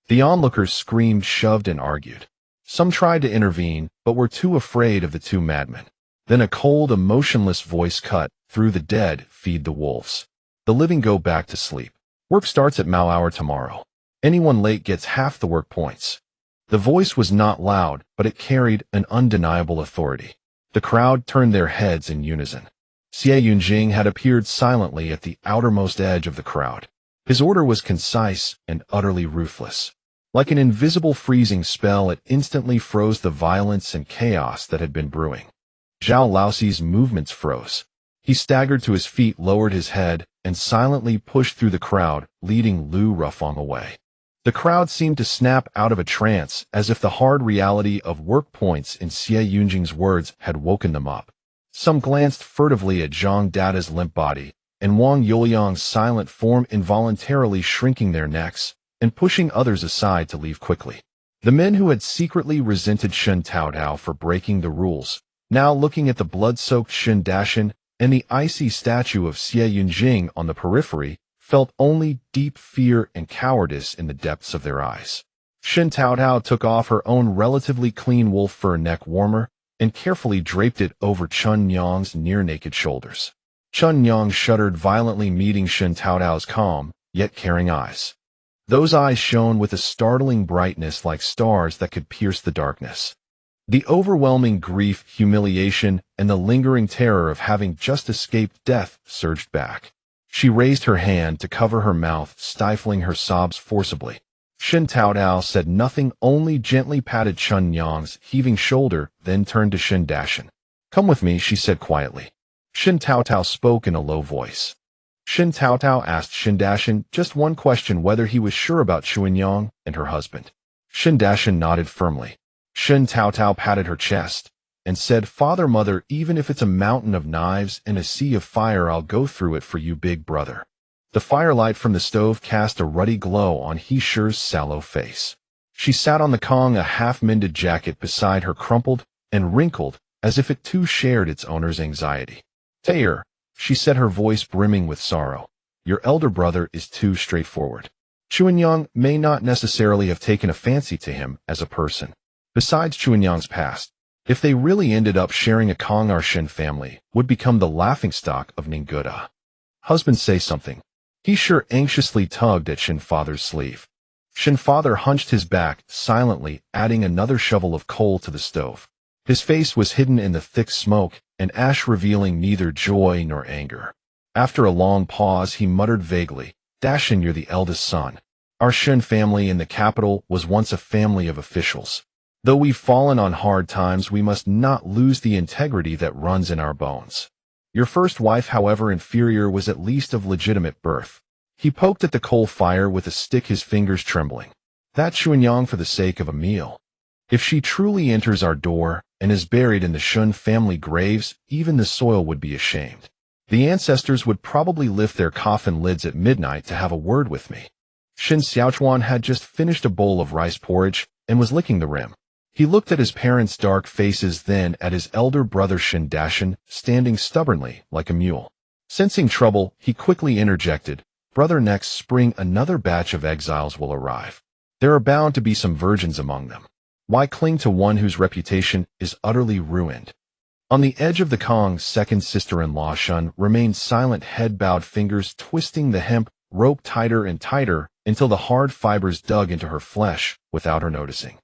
The onlookers screamed, shoved, and argued. Some tried to intervene, but were too afraid of the two madmen. Then a cold, emotionless voice cut through the dead, "Feed the wolves. The living go back to sleep. Work starts at Mao hour tomorrow. Anyone late gets half the work points." The voice was not loud, but it carried an undeniable authority. The crowd turned their heads in unison. Xie Yunjing had appeared silently at the outermost edge of the crowd. His order was concise and utterly ruthless. Like an invisible freezing spell, it instantly froze the violence and chaos that had been brewing. Zhao Laosi's movements froze. He staggered to his feet, lowered his head, and silently pushed through the crowd, leading Lu Rufang away. The crowd seemed to snap out of a trance, as if the hard reality of work points in Xie Yunjing's words had woken them up. Some glanced furtively at Zhang Data's limp body, and Wang Yuliang's silent form, involuntarily shrinking their necks and pushing others aside to leave quickly. The men who had secretly resented Shen Taotao for breaking the rules, now looking at the blood-soaked Shen Dashan and the icy statue of Xie Yunjing on the periphery, felt only deep fear and cowardice in the depths of their eyes. Shen Taotao took off her own relatively clean wolf fur neck warmer and carefully draped it over Chun Nyang's near-naked shoulders. Chun Nyang shuddered violently, meeting Shen Taotao's calm, yet caring eyes. Those eyes shone with a startling brightness like stars that could pierce the darkness. The overwhelming grief, humiliation, and the lingering terror of having just escaped death surged back. She raised her hand to cover her mouth, stifling her sobs forcibly. Shen Taotao said nothing, only gently patted Chun Nyang's heaving shoulder, then turned to Shen Dashan. "Come with me," she said quietly. Shen Taotao spoke in a low voice. Shen Taotao asked Shen Dashan just one question, whether he was sure about Chuanyang and her husband. Shen Dashan nodded firmly. Shen Taotao patted her chest and said, "Father, mother, even if it's a mountain of knives and a sea of fire, I'll go through it for you, big brother." The firelight from the stove cast a ruddy glow on He Shi's sallow face. She sat on the Kong, a half-mended jacket beside her crumpled and wrinkled, as if it too shared its owner's anxiety. "Taylor," she said, her voice brimming with sorrow, "your elder brother is too straightforward. Chuanyang may not necessarily have taken a fancy to him as a person. Besides Chuanyang's past, if they really ended up sharing a Kong, our Shen family would become the laughingstock of Ninguta." "Husband, say something." He Shi anxiously tugged at Shen Father's sleeve. Shen Father hunched his back, silently adding another shovel of coal to the stove. His face was hidden in the thick smoke and ash, revealing neither joy nor anger. After a long pause, he muttered vaguely, "Dashin, you're the eldest son. Our Shen family in the capital was once a family of officials. Though we've fallen on hard times, we must not lose the integrity that runs in our bones. Your first wife, however inferior, was at least of legitimate birth." He poked at the coal fire with a stick, his fingers trembling. "That Chuanyang for the sake of a meal. If she truly enters our door and is buried in the Shen family graves, even the soil would be ashamed. The ancestors would probably lift their coffin lids at midnight to have a word with me." Shen Xiaochuan had just finished a bowl of rice porridge and was licking the rim. He looked at his parents' dark faces, then at his elder brother Shen Dashin, standing stubbornly like a mule. Sensing trouble, he quickly interjected, "Brother, next spring another batch of exiles will arrive. There are bound to be some virgins among them. Why cling to one whose reputation is utterly ruined?" On the edge of the Kong's second sister-in-law Shen remained silent, head-bowed, fingers twisting the hemp rope tighter and tighter until the hard fibers dug into her flesh without her noticing.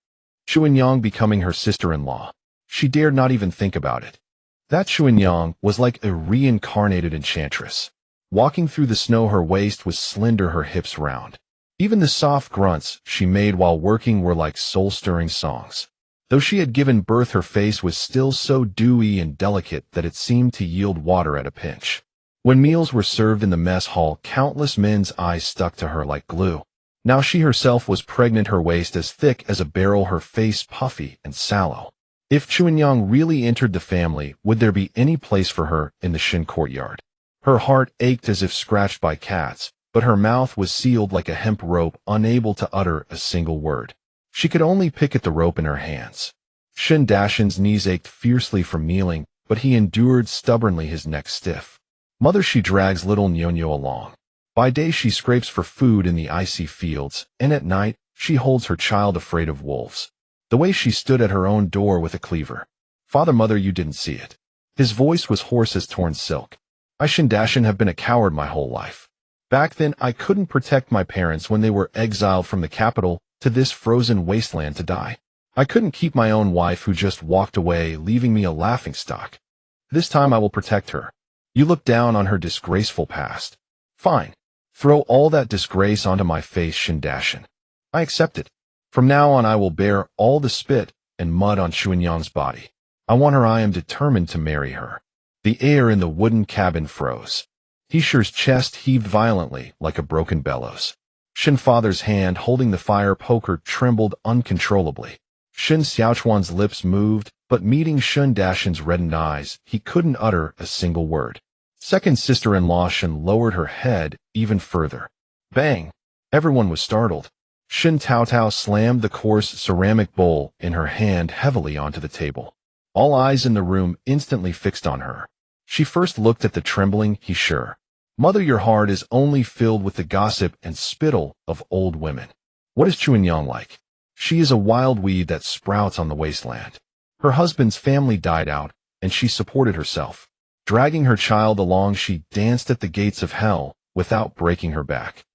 Chuanyang becoming her sister-in-law. She dared not even think about it. That Chuanyang was like a reincarnated enchantress. Walking through the snow, her waist was slender, her hips round. Even the soft grunts she made while working were like soul-stirring songs. Though she had given birth, her face was still so dewy and delicate that it seemed to yield water at a pinch. When meals were served in the mess hall, countless men's eyes stuck to her like glue. Now she herself was pregnant, her waist as thick as a barrel, her face puffy and sallow. If Chuanyang really entered the family, would there be any place for her in the Shen courtyard? Her heart ached as if scratched by cats, but her mouth was sealed like a hemp rope, unable to utter a single word. She could only pick at the rope in her hands. Shen Dashin's knees ached fiercely from kneeling, but he endured stubbornly, his neck stiff. Mother, she drags little Nyonyo along. By day she scrapes for food in the icy fields, and at night she holds her child, afraid of wolves. The way she stood at her own door with a cleaver. Father, mother, you didn't see it. His voice was hoarse as torn silk. I, Shen Dashin, have been a coward my whole life. Back then I couldn't protect my parents when they were exiled from the capital to this frozen wasteland to die. I couldn't keep my own wife who just walked away, leaving me a laughingstock. This time I will protect her. You look down on her disgraceful past. Fine. Throw all that disgrace onto my face, Shen Dashin. I accept it. From now on I will bear all the spit and mud on Chuanyang's body. I want her. I am determined to marry her. The air in the wooden cabin froze. He Shi's chest heaved violently like a broken bellows. Shen Father's hand holding the fire poker trembled uncontrollably. Shen Xiaochuan's lips moved, but meeting Shen Dashin's reddened eyes, he couldn't utter a single word. Second sister-in-law Shen lowered her head even further. Bang! Everyone was startled. Shen Taotao slammed the coarse ceramic bowl in her hand heavily onto the table. All eyes in the room instantly fixed on her. She first looked at the trembling He Shi. Mother, your heart is only filled with the gossip and spittle of old women. What is Chuanyang like? She is a wild weed that sprouts on the wasteland. Her husband's family died out, and she supported herself. Dragging her child along, she danced at the gates of hell without breaking her back.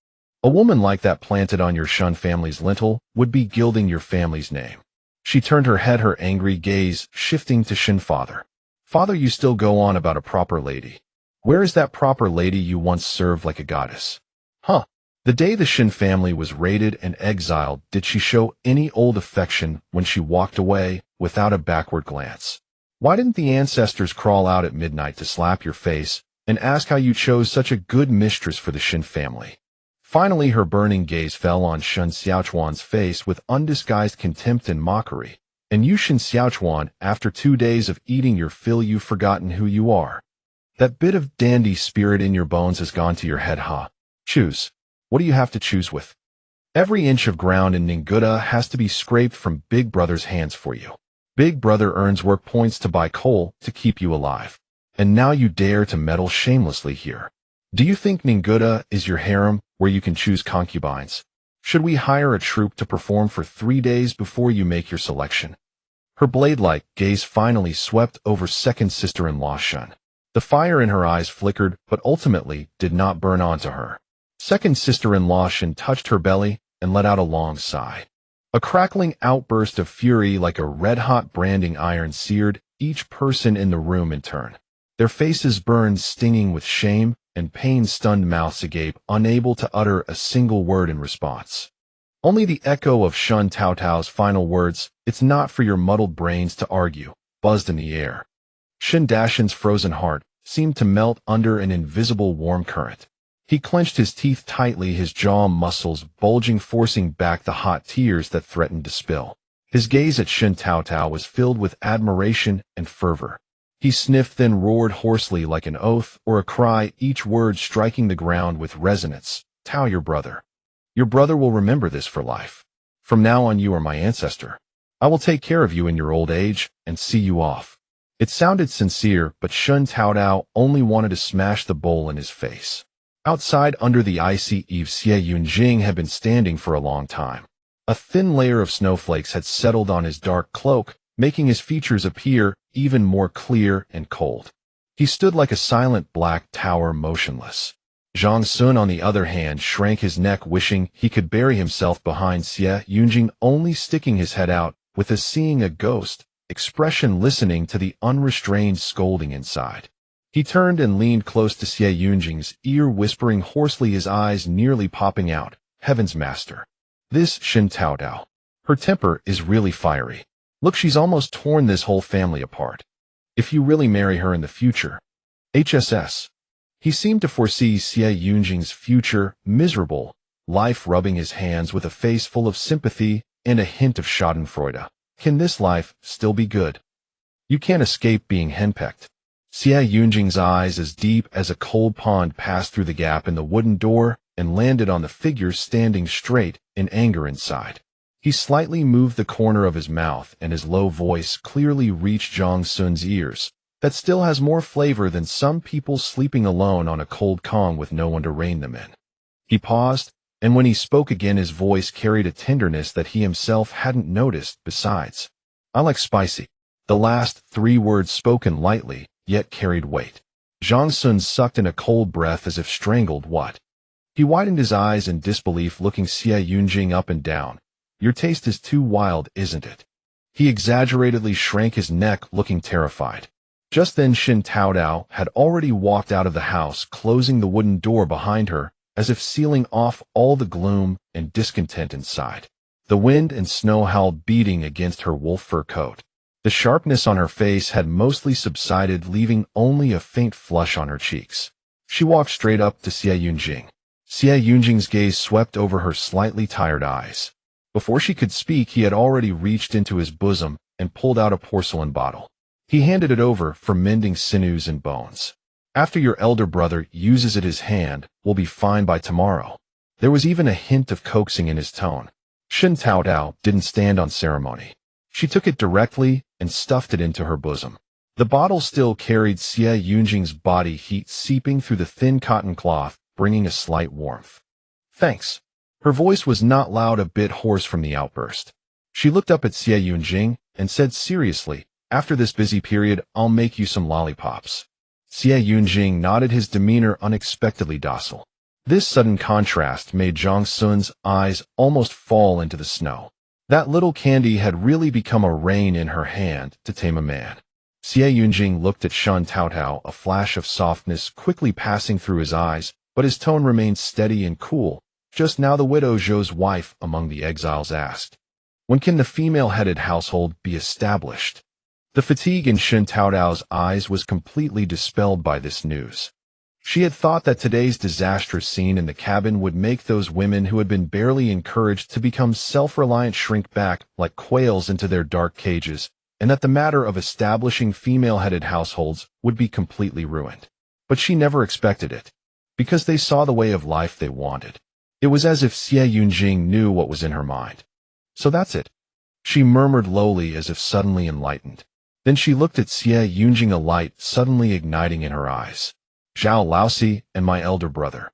A woman like that planted on your Shen family's lintel would be gilding your family's name. She turned her head, her angry gaze shifting to Shen Father. Father, you still go on about a proper lady. Where is that proper lady you once served like a goddess? Huh? The day the Shen family was raided and exiled, did she show any old affection when she walked away without a backward glance? Why didn't the ancestors crawl out at midnight to slap your face and ask how you chose such a good mistress for the Shen family? Finally, her burning gaze fell on Shen Xiaochuan's face with undisguised contempt and mockery. And you, Shen Xiaochuan, after 2 days of eating your fill, you've forgotten who you are. That bit of dandy spirit in your bones has gone to your head, huh? Choose. What do you have to choose with? Every inch of ground in Ninguta has to be scraped from Big Brother's hands for you. Big Brother earns work points to buy coal to keep you alive. And now you dare to meddle shamelessly here. Do you think Ninguta is your harem where you can choose concubines? Should we hire a troupe to perform for 3 days before you make your selection? Her blade-like gaze finally swept over second sister-in-law Shen. The fire in her eyes flickered, but ultimately did not burn onto her. Second sister-in-law Shen touched her belly and let out a long sigh. A crackling outburst of fury like a red-hot branding iron seared each person in the room in turn. Their faces burned, stinging with shame, and pain-stunned mouths agape, unable to utter a single word in response. Only the echo of Shen Taotao's final words, "It's not for your muddled brains to argue," buzzed in the air. Shen Dashan's frozen heart seemed to melt under an invisible warm current. He clenched his teeth tightly, his jaw muscles bulging, forcing back the hot tears that threatened to spill. His gaze at Shen Taotao was filled with admiration and fervor. He sniffed, then roared hoarsely like an oath or a cry, each word striking the ground with resonance. "Tao, your brother. Your brother will remember this for life. From now on you are my ancestor. I will take care of you in your old age and see you off." It sounded sincere, but Shen Taotao only wanted to smash the bowl in his face. Outside under the icy eave, CivilEngineer had been standing for a long time. A thin layer of snowflakes had settled on his dark cloak, making his features appear even more clear and cold. He stood like a silent black tower, motionless. Zhang Sun, on the other hand, shrank his neck, wishing he could bury himself behind CivilEngineer, only sticking his head out with a seeing a ghost expression, listening to the unrestrained scolding inside. He turned and leaned close to CivilEngineer's ear, whispering hoarsely, his eyes nearly popping out, "Heavens, master. This Shen Taotao. Her temper is really fiery. Look, she's almost torn this whole family apart. If you really marry her in the future, HSS." He seemed to foresee CivilEngineer's future, miserable life, rubbing his hands with a face full of sympathy and a hint of schadenfreude. Can this life still be good? You can't escape being henpecked. CivilEngineer's eyes, as deep as a cold pond, passed through the gap in the wooden door and landed on the figure standing straight in anger inside. He slightly moved the corner of his mouth, and his low voice clearly reached Zhang Sun's ears. "That still has more flavor than some people sleeping alone on a cold Kong with no one to rein them in." He paused, and when he spoke again, his voice carried a tenderness that he himself hadn't noticed. "Besides, I like spicy." The last 3 words, spoken lightly, yet carried weight. Zhang Sun sucked in a cold breath as if strangled. "What?" He widened his eyes in disbelief, looking CivilEngineer up and down. "Your taste is too wild, isn't it?" He exaggeratedly shrank his neck, looking terrified. Just then Shen Taotao had already walked out of the house, closing the wooden door behind her, as if sealing off all the gloom and discontent inside. The wind and snow howled, beating against her wolf fur coat. The sharpness on her face had mostly subsided, leaving only a faint flush on her cheeks. She walked straight up to CivilEngineer. CivilEngineer's gaze swept over her slightly tired eyes. Before she could speak, he had already reached into his bosom and pulled out a porcelain bottle. He handed it over, for mending sinews and bones. "After your elder brother uses it, his hand will be fine by tomorrow." There was even a hint of coaxing in his tone. Shen Taotao didn't stand on ceremony. She took it directly and stuffed it into her bosom. The bottle still carried CivilEngineer's body heat seeping through the thin cotton cloth, bringing a slight warmth. "Thanks." Her voice was not loud, a bit hoarse from the outburst. She looked up at CivilEngineer and said seriously, "After this busy period, I'll make you some lollipops." CivilEngineer nodded, his demeanor unexpectedly docile. This sudden contrast made Zhang Sun's eyes almost fall into the snow. That little candy had really become a rein in her hand to tame a man. CivilEngineer looked at Shen Taotao, a flash of softness quickly passing through his eyes, but his tone remained steady and cool. "Just now the widow Zhou's wife among the exiles asked, when can the female-headed household be established?" The fatigue in Shen Taotao's eyes was completely dispelled by this news. She had thought that today's disastrous scene in the cabin would make those women who had been barely encouraged to become self-reliant shrink back like quails into their dark cages, and that the matter of establishing female-headed households would be completely ruined. But she never expected it. because they saw the way of life they wanted. It was as if Xie Yunjing knew what was in her mind. So that's it, she murmured lowly as if suddenly enlightened. Then she looked at Xie Yunjing, a light suddenly igniting in her eyes. Zhao Laosi and my elder brother.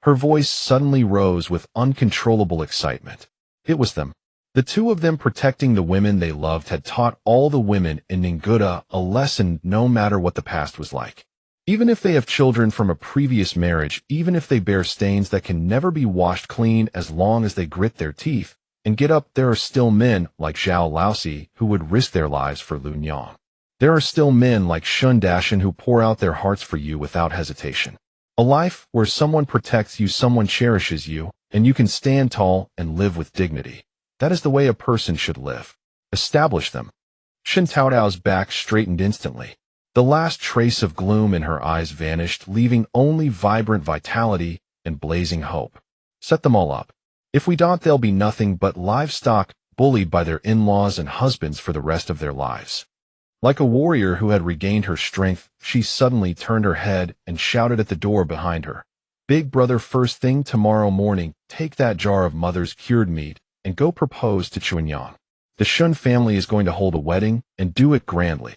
Her voice suddenly rose with uncontrollable excitement. It was them. The two of them protecting the women they loved had taught all the women in Ninguta a lesson no matter what the past was like. Even if they have children from a previous marriage, even if they bear stains that can never be washed clean, as long as they grit their teeth and get up, there are still men like Zhao Laosi who would risk their lives for Lun Yang. There are still men like Shen Taotao who pour out their hearts for you without hesitation. A life where someone protects you, someone cherishes you, and you can stand tall and live with dignity. That is the way a person should live. Establish them. Shen Taotao's back straightened instantly. The last trace of gloom in her eyes vanished, leaving only vibrant vitality and blazing hope. Set them all up. If we don't, they'll be nothing but livestock, bullied by their in-laws and husbands for the rest of their lives. Like a warrior who had regained her strength, she suddenly turned her head and shouted at the door behind her. Big brother, first thing tomorrow morning, take that jar of mother's cured meat and go propose to Chuanyang. The Shun family is going to hold a wedding and do it grandly.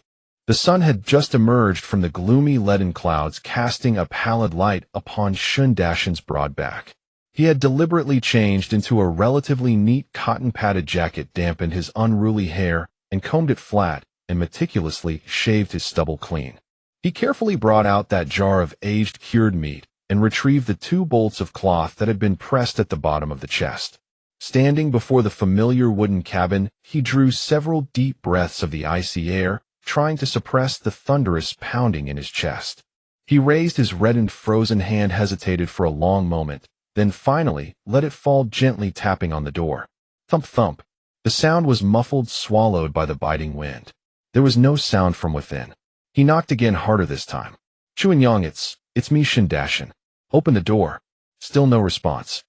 The sun had just emerged from the gloomy leaden clouds, casting a pallid light upon Shun Dashan's broad back. He had deliberately changed into a relatively neat cotton-padded jacket, dampened his unruly hair, and combed it flat, and meticulously shaved his stubble clean. He carefully brought out that jar of aged cured meat and retrieved the 2 bolts of cloth that had been pressed at the bottom of the chest. Standing before the familiar wooden cabin, he drew several deep breaths of the icy air, trying to suppress the thunderous pounding in his chest. He raised his reddened frozen hand, hesitated for a long moment, then finally let it fall, gently tapping on the door. Thump thump. The sound was muffled, swallowed by the biting wind. There was no sound from within. He knocked again, harder this time. Chuanyang, it's me, Shen Dashan. Open the door. Still no response.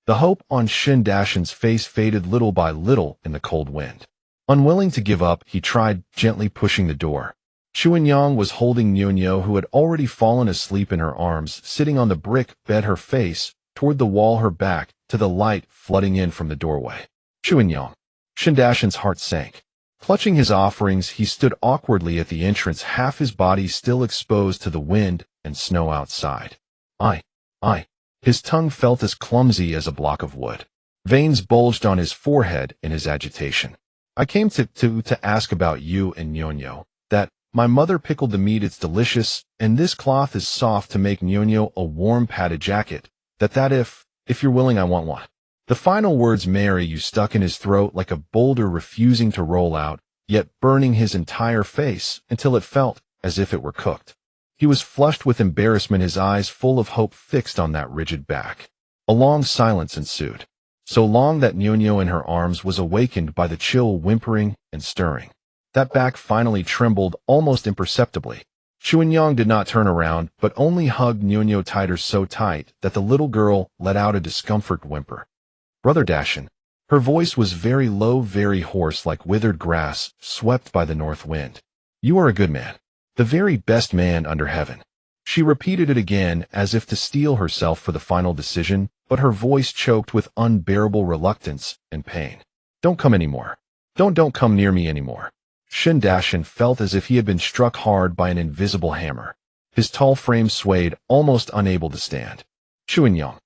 The hope on Shen Dashan's face faded little by little in the cold wind. Unwilling to give up, he tried gently pushing the door. Chuanyang was holding Nyonyo, who had already fallen asleep, in her arms, sitting on the brick bed, her face toward the wall, her back to the light flooding in from the doorway. Chuanyang. Shen Dashan's heart sank. Clutching his offerings, he stood awkwardly at the entrance, half his body still exposed to the wind and snow outside. I. His tongue felt as clumsy as a block of wood. Veins bulged on his forehead in his agitation. I came to ask about you and Nyonyo. That my mother pickled the meat, it's delicious, and this cloth is soft to make Nyonyo a warm padded jacket. That if you're willing, I want one. The final words Mary you stuck in his throat like a boulder, refusing to roll out, yet burning his entire face until it felt as if it were cooked. He was flushed with embarrassment, his eyes full of hope fixed on that rigid back. A long silence ensued. So long that Nyonyo in her arms was awakened by the chill whimpering and stirring. That back finally trembled almost imperceptibly. Chuanyang did not turn around, but only hugged Nyonyo tighter, so tight that the little girl let out a discomfort whimper. Brother Dashan. Her voice was very low, very hoarse, like withered grass swept by the north wind. You are a good man. The very best man under heaven. She repeated it again as if to steel herself for the final decision, but her voice choked with unbearable reluctance and pain. Don't come anymore. Don't come near me anymore. Shen Dashan felt as if he had been struck hard by an invisible hammer. His tall frame swayed, almost unable to stand. Chuanyang.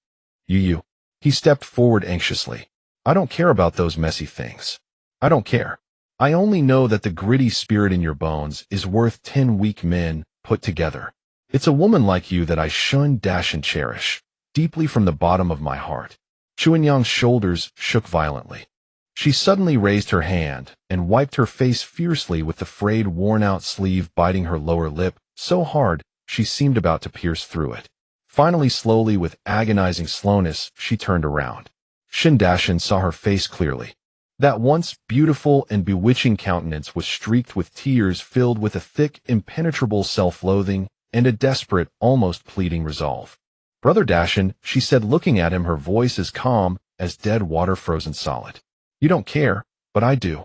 You. He stepped forward anxiously. I don't care about those messy things. I don't care. I only know that the gritty spirit in your bones is worth 10 weak men put together. It's a woman like you that I Shen Dashan cherish, deeply from the bottom of my heart. Chuanyang's shoulders shook violently. She suddenly raised her hand and wiped her face fiercely with the frayed, worn-out sleeve biting her lower lip so hard she seemed about to pierce through it. Finally, slowly, with agonizing slowness, she turned around. Shen Dashan saw her face clearly. That once beautiful and bewitching countenance was streaked with tears, filled with a thick, impenetrable self-loathing and a desperate, almost pleading resolve. Brother Dashan, she said, looking at him, her voice as calm as dead water frozen solid. You don't care, but I do.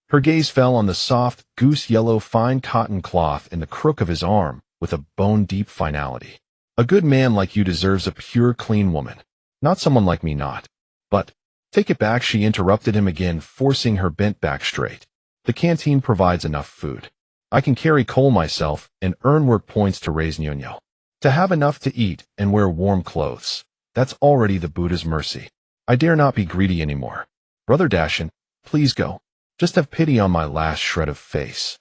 Her gaze fell on the soft, goose-yellow fine cotton cloth in the crook of his arm with a bone-deep finality. A good man like you deserves a pure, clean woman, not someone like me not. But, take it back, she interrupted him again, forcing her bent back straight. The canteen provides enough food. I can carry coal myself and earn work points to raise Nyonyo. To have enough to eat and wear warm clothes, that's already the Buddha's mercy. I dare not be greedy anymore. Brother Dashin, please go. Just have pity on my last shred of face.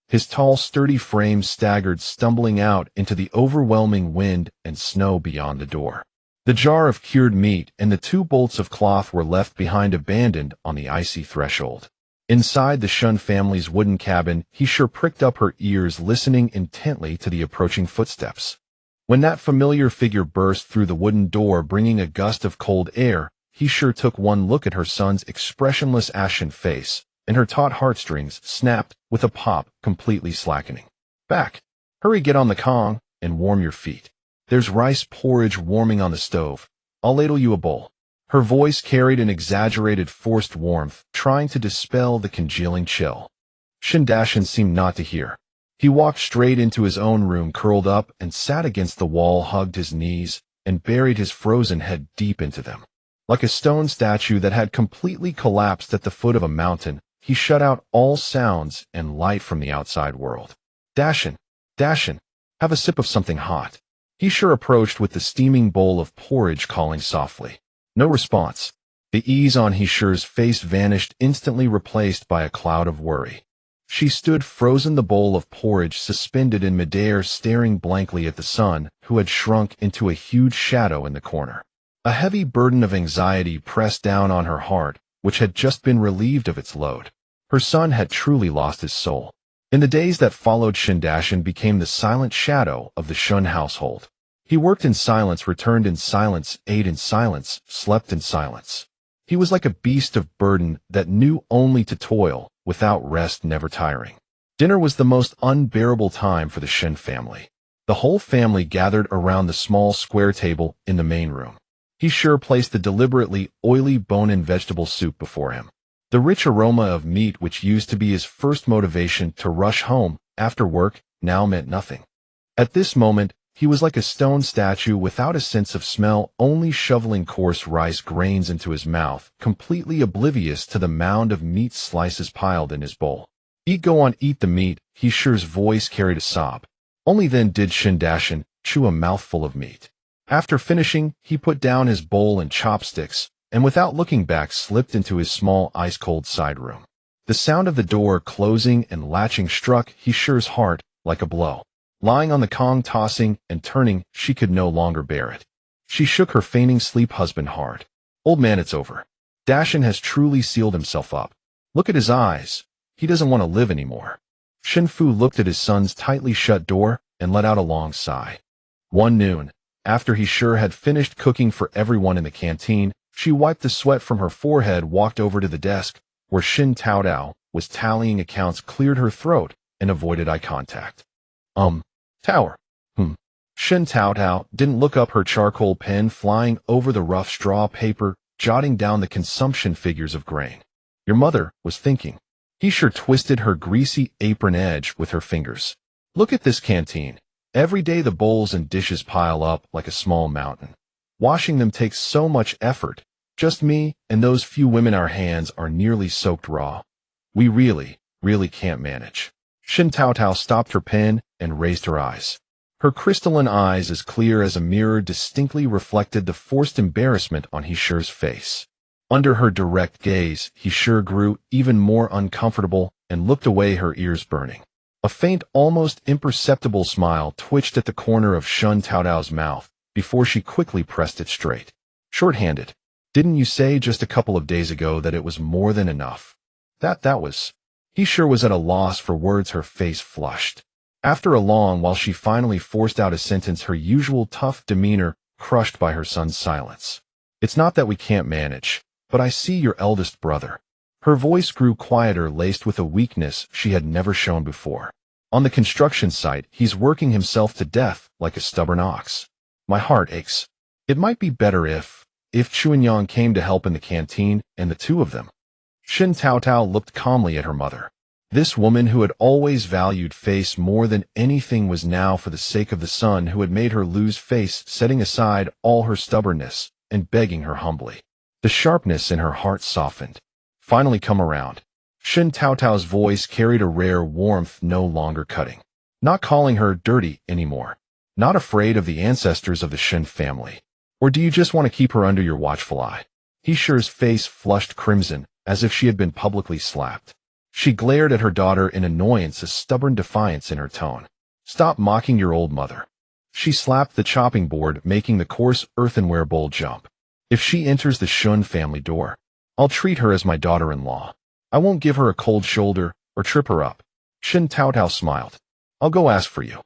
His tall, sturdy frame staggered, stumbling out into the overwhelming wind and snow beyond the door. The jar of cured meat and the 2 bolts of cloth were left behind, abandoned on the icy threshold. Inside the Shen family's wooden cabin, he sure pricked up her ears, listening intently to the approaching footsteps. When that familiar figure burst through the wooden door, bringing a gust of cold air, he sure took one look at her son's expressionless ashen face, and her taut heartstrings snapped with a pop, completely slackening. Back! Hurry, get on the Kong and warm your feet. There's rice porridge warming on the stove. I'll ladle you a bowl. Her voice carried an exaggerated, forced warmth, trying to dispel the congealing chill. Shen Dashin seemed not to hear. He walked straight into his own room, curled up and sat against the wall, hugged his knees, and buried his frozen head deep into them. Like a stone statue that had completely collapsed at the foot of a mountain, he shut out all sounds and light from the outside world. Dashin, Dashin, have a sip of something hot. He sure approached with the steaming bowl of porridge, calling softly. No response. The ease on he sure's face vanished, instantly replaced by a cloud of worry. She stood frozen, the bowl of porridge suspended in midair, staring blankly at the son, who had shrunk into a huge shadow in the corner. A heavy burden of anxiety pressed down on her heart, which had just been relieved of its load. Her son had truly lost his soul. In the days that followed, Shen Dashin became the silent shadow of the Shen household. He worked in silence, returned in silence, ate in silence, slept in silence. He was like a beast of burden that knew only to toil, without rest, never tiring. Dinner was the most unbearable time for the Shen family. The whole family gathered around the small square table in the main room. He sure placed the deliberately oily bone-in vegetable soup before him. The rich aroma of meat, which used to be his first motivation to rush home after work, now meant nothing. At this moment, he was like a stone statue without a sense of smell, only shoveling coarse rice grains into his mouth, completely oblivious to the mound of meat slices piled in his bowl. Eat, go on, eat the meat, he sure's voice carried a sob. Only then did Shen Dashin chew a mouthful of meat. After finishing, he put down his bowl and chopsticks, and without looking back slipped into his small ice-cold side room. The sound of the door closing and latching struck he sure's heart like a blow. Lying on the Kong, tossing and turning, she could no longer bear it. She shook her feigning sleep husband hard. Old man, it's over. Dashin has truly sealed himself up. Look at his eyes. He doesn't want to live anymore. Shen Fu looked at his son's tightly shut door and let out a long sigh. One noon, after he sure had finished cooking for everyone in the canteen, she wiped the sweat from her forehead, walked over to the desk where Shen Taotao was tallying accounts, cleared her throat, and avoided eye contact. Tower. Shen Taotao didn't look up, her charcoal pen flying over the rough straw paper, jotting down the consumption figures of grain. Your mother was thinking. He sure twisted her greasy apron edge with her fingers. Look at this canteen. Every day the bowls and dishes pile up like a small mountain. Washing them takes so much effort. Just me and those few women, our hands are nearly soaked raw. We really can't manage. Shen Taotao stopped her pen and raised her eyes. Her crystalline eyes, as clear as a mirror, distinctly reflected the forced embarrassment on he sure's face. Under her direct gaze, he sure grew even more uncomfortable and looked away, her ears burning. A faint, almost imperceptible smile twitched at the corner of Shen Taotao's mouth before she quickly pressed it straight. Short-handed. Didn't you say just a couple of days ago that it was more than enough? That was... He sure was at a loss for words, her face flushed. After a long while she finally forced out a sentence, her usual tough demeanor crushed by her son's silence. It's not that we can't manage, but I see your eldest brother. Her voice grew quieter, laced with a weakness she had never shown before. On the construction site, he's working himself to death like a stubborn ox. My heart aches. It might be better if Chuanyang came to help in the canteen, and the two of them. Shen Taotao looked calmly at her mother. This woman who had always valued face more than anything was now, for the sake of the son who had made her lose face, setting aside all her stubbornness and begging her humbly. The sharpness in her heart softened. Finally come around. Shen Taotao's voice carried a rare warmth, no longer cutting. Not calling her dirty anymore. Not afraid of the ancestors of the Shen family. Or do you just want to keep her under your watchful eye? He Shi's face flushed crimson, as if she had been publicly slapped. She glared at her daughter in annoyance, a stubborn defiance in her tone. Stop mocking your old mother. She slapped the chopping board, making the coarse earthenware bowl jump. If she enters the Shun family door, I'll treat her as my daughter-in-law. I won't give her a cold shoulder or trip her up. Shen Taotao smiled. I'll go ask for you.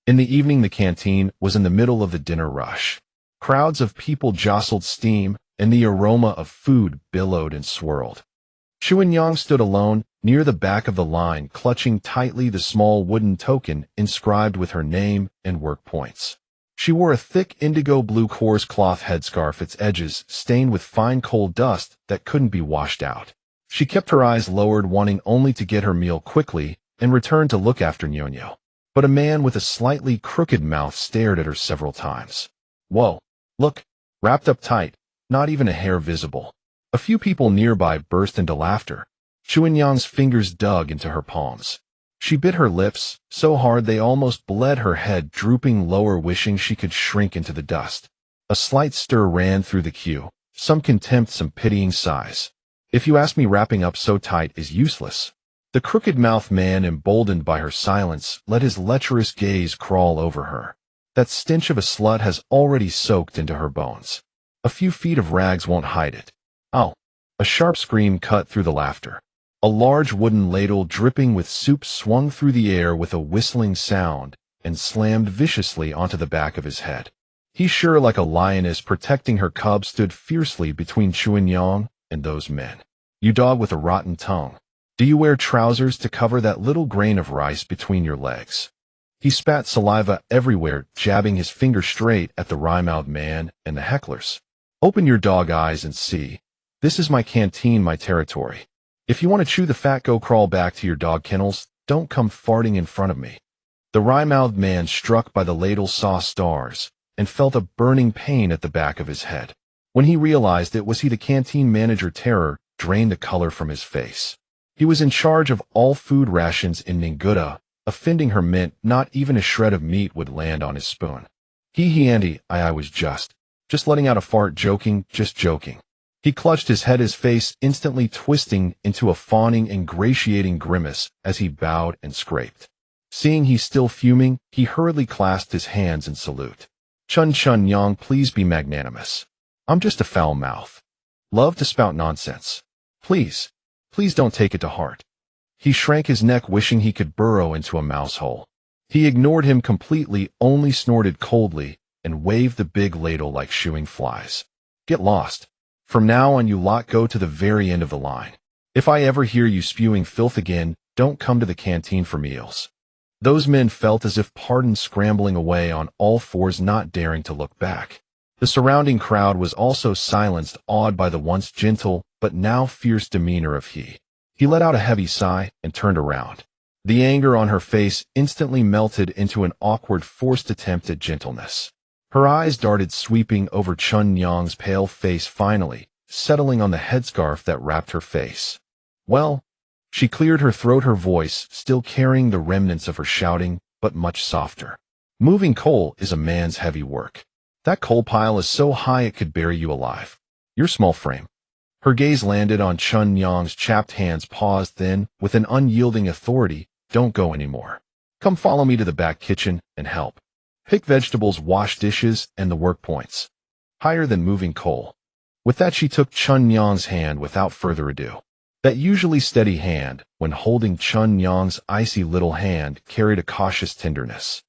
In the evening, the canteen was in the middle of the dinner rush. Crowds of people jostled steam, and the aroma of food billowed and swirled. Chuanyang stood alone, near the back of the line, clutching tightly the small wooden token inscribed with her name and work points. She wore a thick indigo-blue coarse cloth headscarf, its edges stained with fine coal dust that couldn't be washed out. She kept her eyes lowered, wanting only to get her meal quickly and return to look after Nyonyo. But a man with a slightly crooked mouth stared at her several times. Whoa, look, wrapped up tight, not even a hair visible. A few people nearby burst into laughter. Chuanyang's fingers dug into her palms. She bit her lips, so hard they almost bled, her head drooping lower, wishing she could shrink into the dust. A slight stir ran through the queue, some contempt, some pitying sighs. If you ask me, wrapping up so tight is useless. The crooked-mouthed man, emboldened by her silence, let his lecherous gaze crawl over her. That stench of a slut has already soaked into her bones. A few feet of rags won't hide it. Oh! A sharp scream cut through the laughter. A large wooden ladle dripping with soup swung through the air with a whistling sound and slammed viciously onto the back of his head. He Shi, like a lioness protecting her cub, stood fiercely between Chuanyang and those men. You dog with a rotten tongue. Do you wear trousers to cover that little grain of rice between your legs? He spat saliva everywhere, jabbing his finger straight at the wry-mouthed man and the hecklers. Open your dog eyes and see. This is my canteen, my territory. If you want to chew the fat, go crawl back to your dog kennels. Don't come farting in front of me. The wry-mouthed man, struck by the ladle, saw stars and felt a burning pain at the back of his head. When he realized it was he, the canteen manager, terror drained the color from his face. He was in charge of all food rations in Ninguta. Offending her meant not even a shred of meat would land on his spoon. I was just letting out a fart, joking, just joking. He clutched his head, his face instantly twisting into a fawning, ingratiating grimace as he bowed and scraped. Seeing he's still fuming, he hurriedly clasped his hands in salute. Chuanyang, please be magnanimous. I'm just a foul mouth. Love to spout nonsense. Please don't take it to heart. He shrank his neck, wishing he could burrow into a mouse hole. He ignored him completely, only snorted coldly and waved the big ladle like shooing flies. Get lost. From now on, you lot go to the very end of the line. If I ever hear you spewing filth again, don't come to the canteen for meals. Those men felt as if pardoned, scrambling away on all fours, not daring to look back. The surrounding crowd was also silenced, awed by the once gentle but now fierce demeanor of he. He let out a heavy sigh and turned around. The anger on her face instantly melted into an awkward, forced attempt at gentleness. Her eyes darted, sweeping over Chuanyang's pale face, finally settling on the headscarf that wrapped her face. Well, she cleared her throat, her voice still carrying the remnants of her shouting, but much softer. Moving coal is a man's heavy work. That coal pile is so high it could bury you alive. Your small frame. Her gaze landed on Chuanyang's chapped hands, paused, then, with an unyielding authority, don't go anymore. Come follow me to the back kitchen and help. Pick vegetables, wash dishes, and the work points. Higher than moving coal. With that, she took Chuanyang's hand without further ado. That usually steady hand, when holding Chuanyang's icy little hand, carried a cautious tenderness.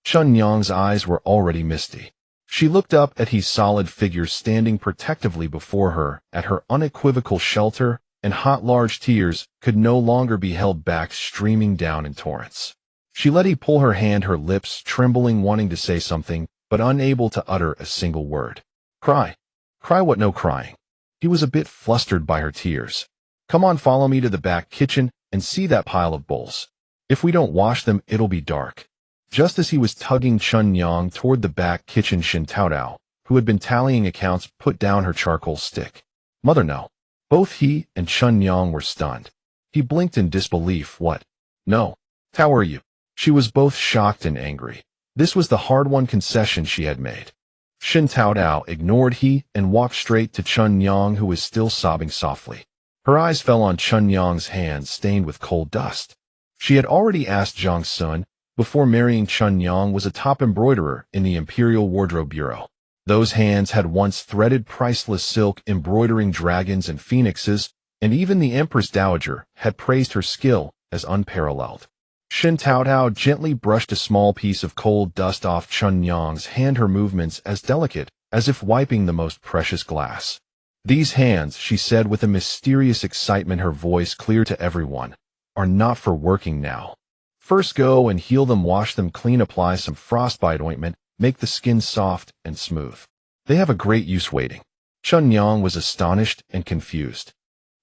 Chuanyang's eyes were already misty. She looked up at his solid figure standing protectively before her, at her unequivocal shelter, and hot large tears could no longer be held back, streaming down in torrents. She let him pull her hand, her lips trembling, wanting to say something, but unable to utter a single word. Cry. Cry what? No crying. He was a bit flustered by her tears. Come on, follow me to the back kitchen, and see that pile of bowls. If we don't wash them, it'll be dark. Just as he was tugging Chun Yang toward the back kitchen, Shen Taotao, who had been tallying accounts, put down her charcoal stick. Mother, no. Both he and Chun Yang were stunned. He blinked in disbelief. What? No. How are you? She was both shocked and angry. This was the hard-won concession she had made. Shen Taotao ignored he and walked straight to Chun Yang, who was still sobbing softly. Her eyes fell on Chun Yang's hands stained with coal dust. She had already asked Zhang Sun, before marrying Chun Yang, was a top embroiderer in the Imperial Wardrobe Bureau. Those hands had once threaded priceless silk, embroidering dragons and phoenixes, and even the Empress Dowager had praised her skill as unparalleled. Shen Taotao gently brushed a small piece of coal dust off Chun Yang's hand, her movements as delicate as if wiping the most precious glass. These hands, she said with a mysterious excitement, her voice clear to everyone, are not for working now. First go and heal them, wash them clean, apply some frostbite ointment, make the skin soft and smooth. They have a great use waiting. Chun Yang was astonished and confused.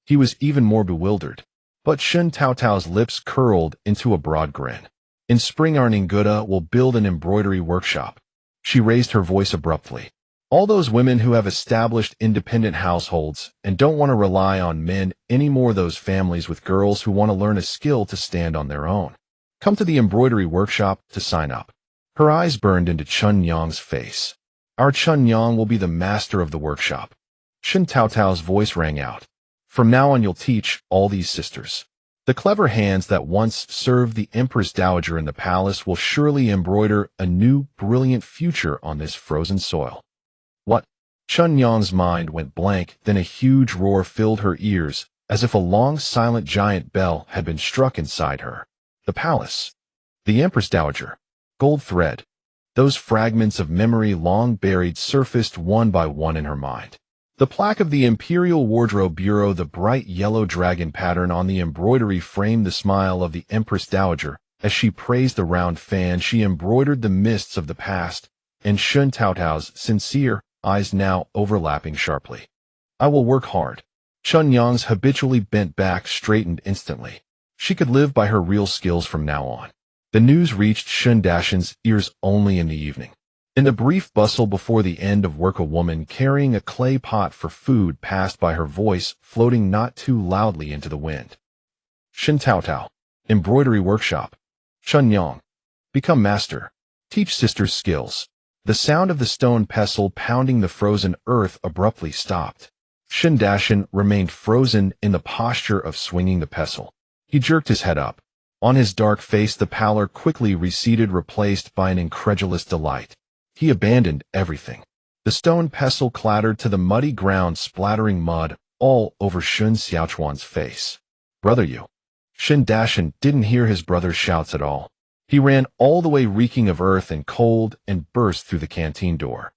He was even more bewildered. But Shen Taotao's lips curled into a broad grin. In spring, our Ninguta will build an embroidery workshop. She raised her voice abruptly. All those women who have established independent households and don't want to rely on men anymore, those families with girls who want to learn a skill to stand on their own. Come to the embroidery workshop to sign up. Her eyes burned into Chun Yang's face. Our Chun Yang will be the master of the workshop. Shen Taotao's voice rang out. From now on, you'll teach all these sisters. The clever hands that once served the Empress Dowager in the palace will surely embroider a new, brilliant future on this frozen soil. What? Chun Yang's mind went blank, then a huge roar filled her ears, as if a long, silent giant bell had been struck inside her. The palace. The Empress Dowager. Gold thread. Those fragments of memory long buried surfaced one by one in her mind. The plaque of the Imperial Wardrobe Bureau, the bright yellow dragon pattern on the embroidery framed the smile of the Empress Dowager as she praised the round fan she embroidered, the mists of the past, and Shen Taotao's sincere eyes now overlapping sharply. I will work hard. Chun Yang's habitually bent back straightened instantly. She could live by her real skills from now on. The news reached Shen Dashin's ears only in the evening. In the brief bustle before the end of work, a woman carrying a clay pot for food passed by, her voice floating not too loudly into the wind. Shen Taotao. Embroidery workshop. Chun Yang. Become master. Teach sisters skills. The sound of the stone pestle pounding the frozen earth abruptly stopped. Shen Dashin remained frozen in the posture of swinging the pestle. He jerked his head up. On his dark face the pallor quickly receded, replaced by an incredulous delight. He abandoned everything. The stone pestle clattered to the muddy ground, splattering mud all over Shun Xiaochuan's face. Brother, you. Shen Dashin didn't hear his brother's shouts at all. He ran all the way, reeking of earth and cold, and burst through the canteen door.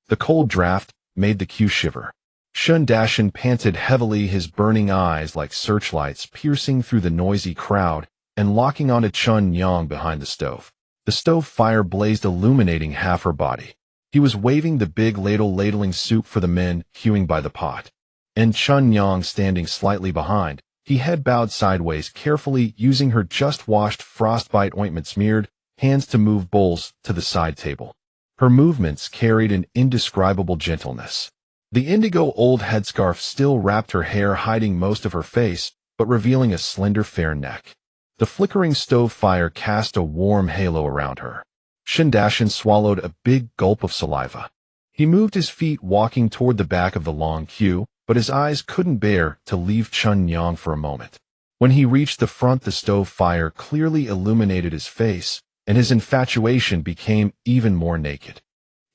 The cold draft made the queue shiver. Shen Dashin panted heavily, his burning eyes like searchlights piercing through the noisy crowd and locking onto Chun Yang behind the stove. The stove fire blazed, illuminating half her body. He was waving the big ladle, ladling soup for the men queuing by the pot. And Chun Yang standing slightly behind, he head bowed sideways, carefully using her just-washed frostbite ointment smeared hands to move bowls to the side table. Her movements carried an indescribable gentleness. The indigo old headscarf still wrapped her hair, hiding most of her face, but revealing a slender fair neck. The flickering stove fire cast a warm halo around her. Shen Dashin swallowed a big gulp of saliva. He moved his feet, walking toward the back of the long queue, but his eyes couldn't bear to leave Chun Yang for a moment. When he reached the front, the stove fire clearly illuminated his face, and his infatuation became even more naked.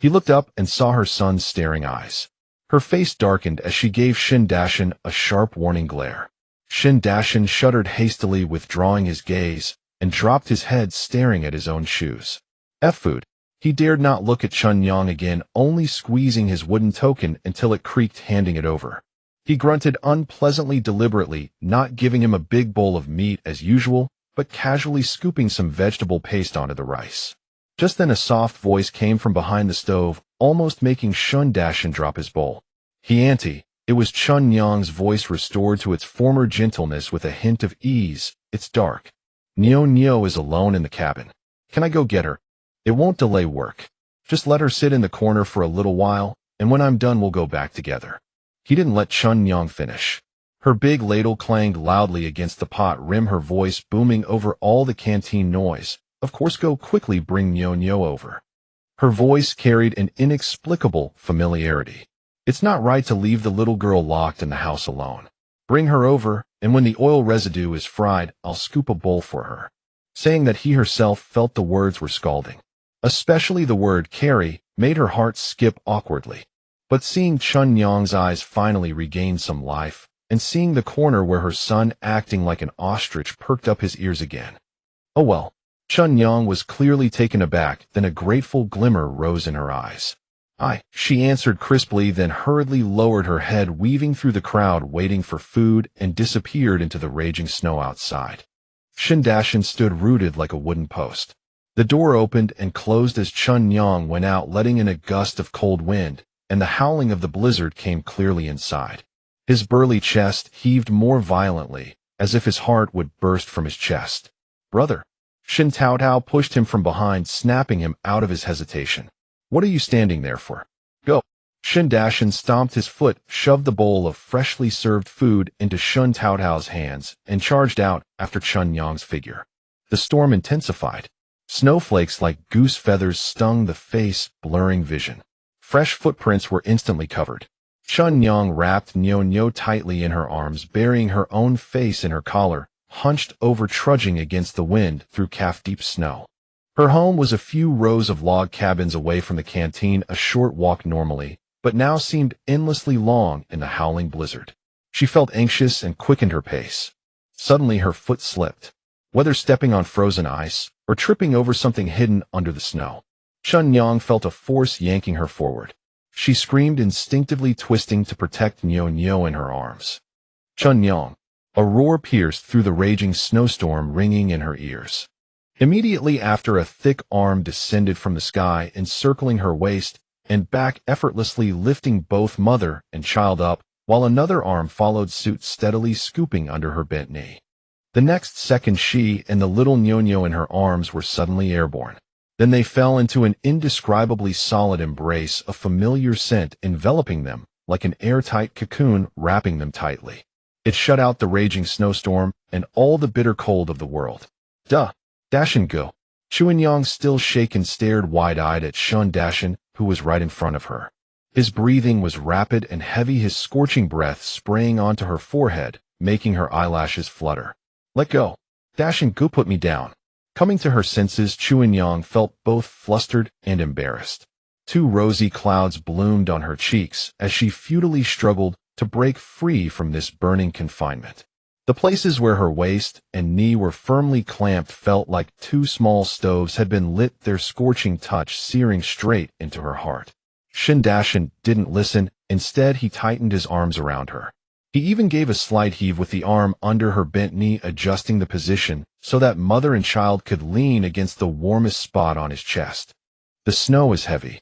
He looked up and saw her son's staring eyes. Her face darkened as she gave Shen Dashin a sharp warning glare. Shen Dashin shuddered hastily, withdrawing his gaze, and dropped his head, staring at his own shoes. F-food. He dared not look at Chun Yang again, only squeezing his wooden token until it creaked, handing it over. He grunted unpleasantly, deliberately, not giving him a big bowl of meat as usual, but casually scooping some vegetable paste onto the rice. Just then a soft voice came from behind the stove, almost making Shen Dashin drop his bowl. He, Auntie, It was Chun Yang's voice restored to its former gentleness with a hint of ease. It's dark. Nyo is alone in the cabin. Can I go get her? It won't delay work. Just let her sit in the corner for a little while, and when I'm done we'll go back together. He didn't let Chun Yang finish. Her big ladle clanged loudly against the pot rim, her voice booming over all the canteen noise. Of course, go quickly bring Nyo over. Her voice carried an inexplicable familiarity. It's not right to leave the little girl locked in the house alone. Bring her over, and when the oil residue is fried, I'll scoop a bowl for her. Saying that he herself felt the words were scalding. Especially the word carry made her heart skip awkwardly. But seeing Chun Yang's eyes finally regain some life, and seeing the corner where her son acting like an ostrich perked up his ears again. Oh well, Chun Yang was clearly taken aback, then a grateful glimmer rose in her eyes. Aye, she answered crisply, then hurriedly lowered her head, weaving through the crowd waiting for food, and disappeared into the raging snow outside. Shen Taotao stood rooted like a wooden post. The door opened and closed as Chun Yang went out, letting in a gust of cold wind, and the howling of the blizzard came clearly inside. His burly chest heaved more violently, as if his heart would burst from his chest. Brother! Shen Taotao pushed him from behind, snapping him out of his hesitation. What are you standing there for? Go! Shen Taotao stomped his foot, shoved the bowl of freshly served food into Shen Taotao's hands, and charged out after Chun Yang's figure. The storm intensified. Snowflakes like goose feathers stung the face, blurring vision. Fresh footprints were instantly covered. Chun Yang wrapped Nyo tightly in her arms, burying her own face in her collar, hunched over, trudging against the wind through calf-deep snow. Her home was a few rows of log cabins away from the canteen, a short walk normally, but now seemed endlessly long in the howling blizzard. She felt anxious and quickened her pace. Suddenly her foot slipped, whether stepping on frozen ice or tripping over something hidden under the snow. Chun Yang felt a force yanking her forward. She screamed, instinctively twisting to protect Nyo in her arms. Chun Yang! A roar pierced through the raging snowstorm, ringing in her ears. Immediately after, a thick arm descended from the sky, encircling her waist and back, effortlessly lifting both mother and child up, while another arm followed suit, steadily scooping under her bent knee. The next second, she and the little Nyo in her arms were suddenly airborne. Then they fell into an indescribably solid embrace, a familiar scent enveloping them like an airtight cocoon, wrapping them tightly. It shut out the raging snowstorm and all the bitter cold of the world. Duh! Dash and go. Chun Yang, still shaken, stared wide-eyed at Shen Taotao, who was right in front of her. His breathing was rapid and heavy, his scorching breath spraying onto her forehead, making her eyelashes flutter. Let go. Dash and go, put me down. Coming to her senses, Chun Yang felt both flustered and embarrassed. Two rosy clouds bloomed on her cheeks as she futilely struggled to break free from this burning confinement. The places where her waist and knee were firmly clamped felt like two small stoves had been lit, their scorching touch searing straight into her heart. Shen Taotao didn't listen. Instead, he tightened his arms around her. He even gave a slight heave with the arm under her bent knee, adjusting the position so that mother and child could lean against the warmest spot on his chest. The snow is heavy.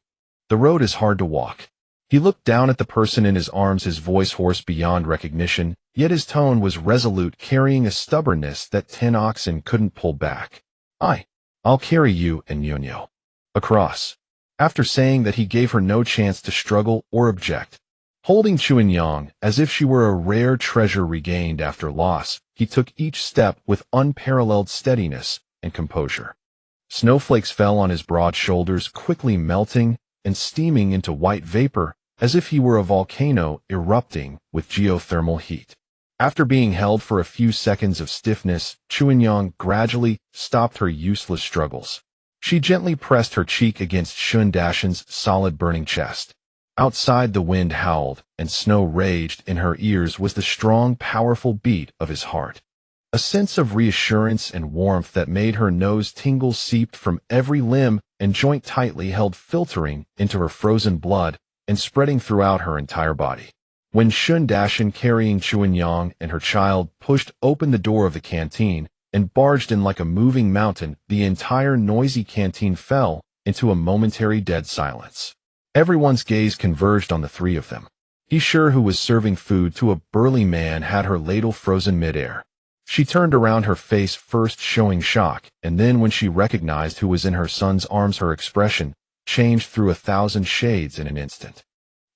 The road is hard to walk. He looked down at the person in his arms, his voice hoarse beyond recognition, yet his tone was resolute, carrying a stubbornness that 10 oxen couldn't pull back. I'll carry you and Nyo across. After saying that, he gave her no chance to struggle or object. Holding Chun Yang as if she were a rare treasure regained after loss, he took each step with unparalleled steadiness and composure. Snowflakes fell on his broad shoulders, quickly melting and steaming into white vapor, as if he were a volcano erupting with geothermal heat. After being held for a few seconds of stiffness, Chun Yang gradually stopped her useless struggles. She gently pressed her cheek against Shen Taotao's solid, burning chest. Outside, the wind howled and snow raged. In her ears was the strong, powerful beat of his heart. A sense of reassurance and warmth that made her nose tingle seeped from every limb and joint, tightly held, filtering into her frozen blood and spreading throughout her entire body. When Shen Taotao, carrying Chun Yang and her child, pushed open the door of the canteen and barged in like a moving mountain, the entire noisy canteen fell into a momentary dead silence. Everyone's gaze converged on the three of them. He sure who was serving food to a burly man had her ladle frozen midair. She turned around, her face first showing shock, and then when she recognized who was in her son's arms, her expression changed through 1,000 shades in an instant.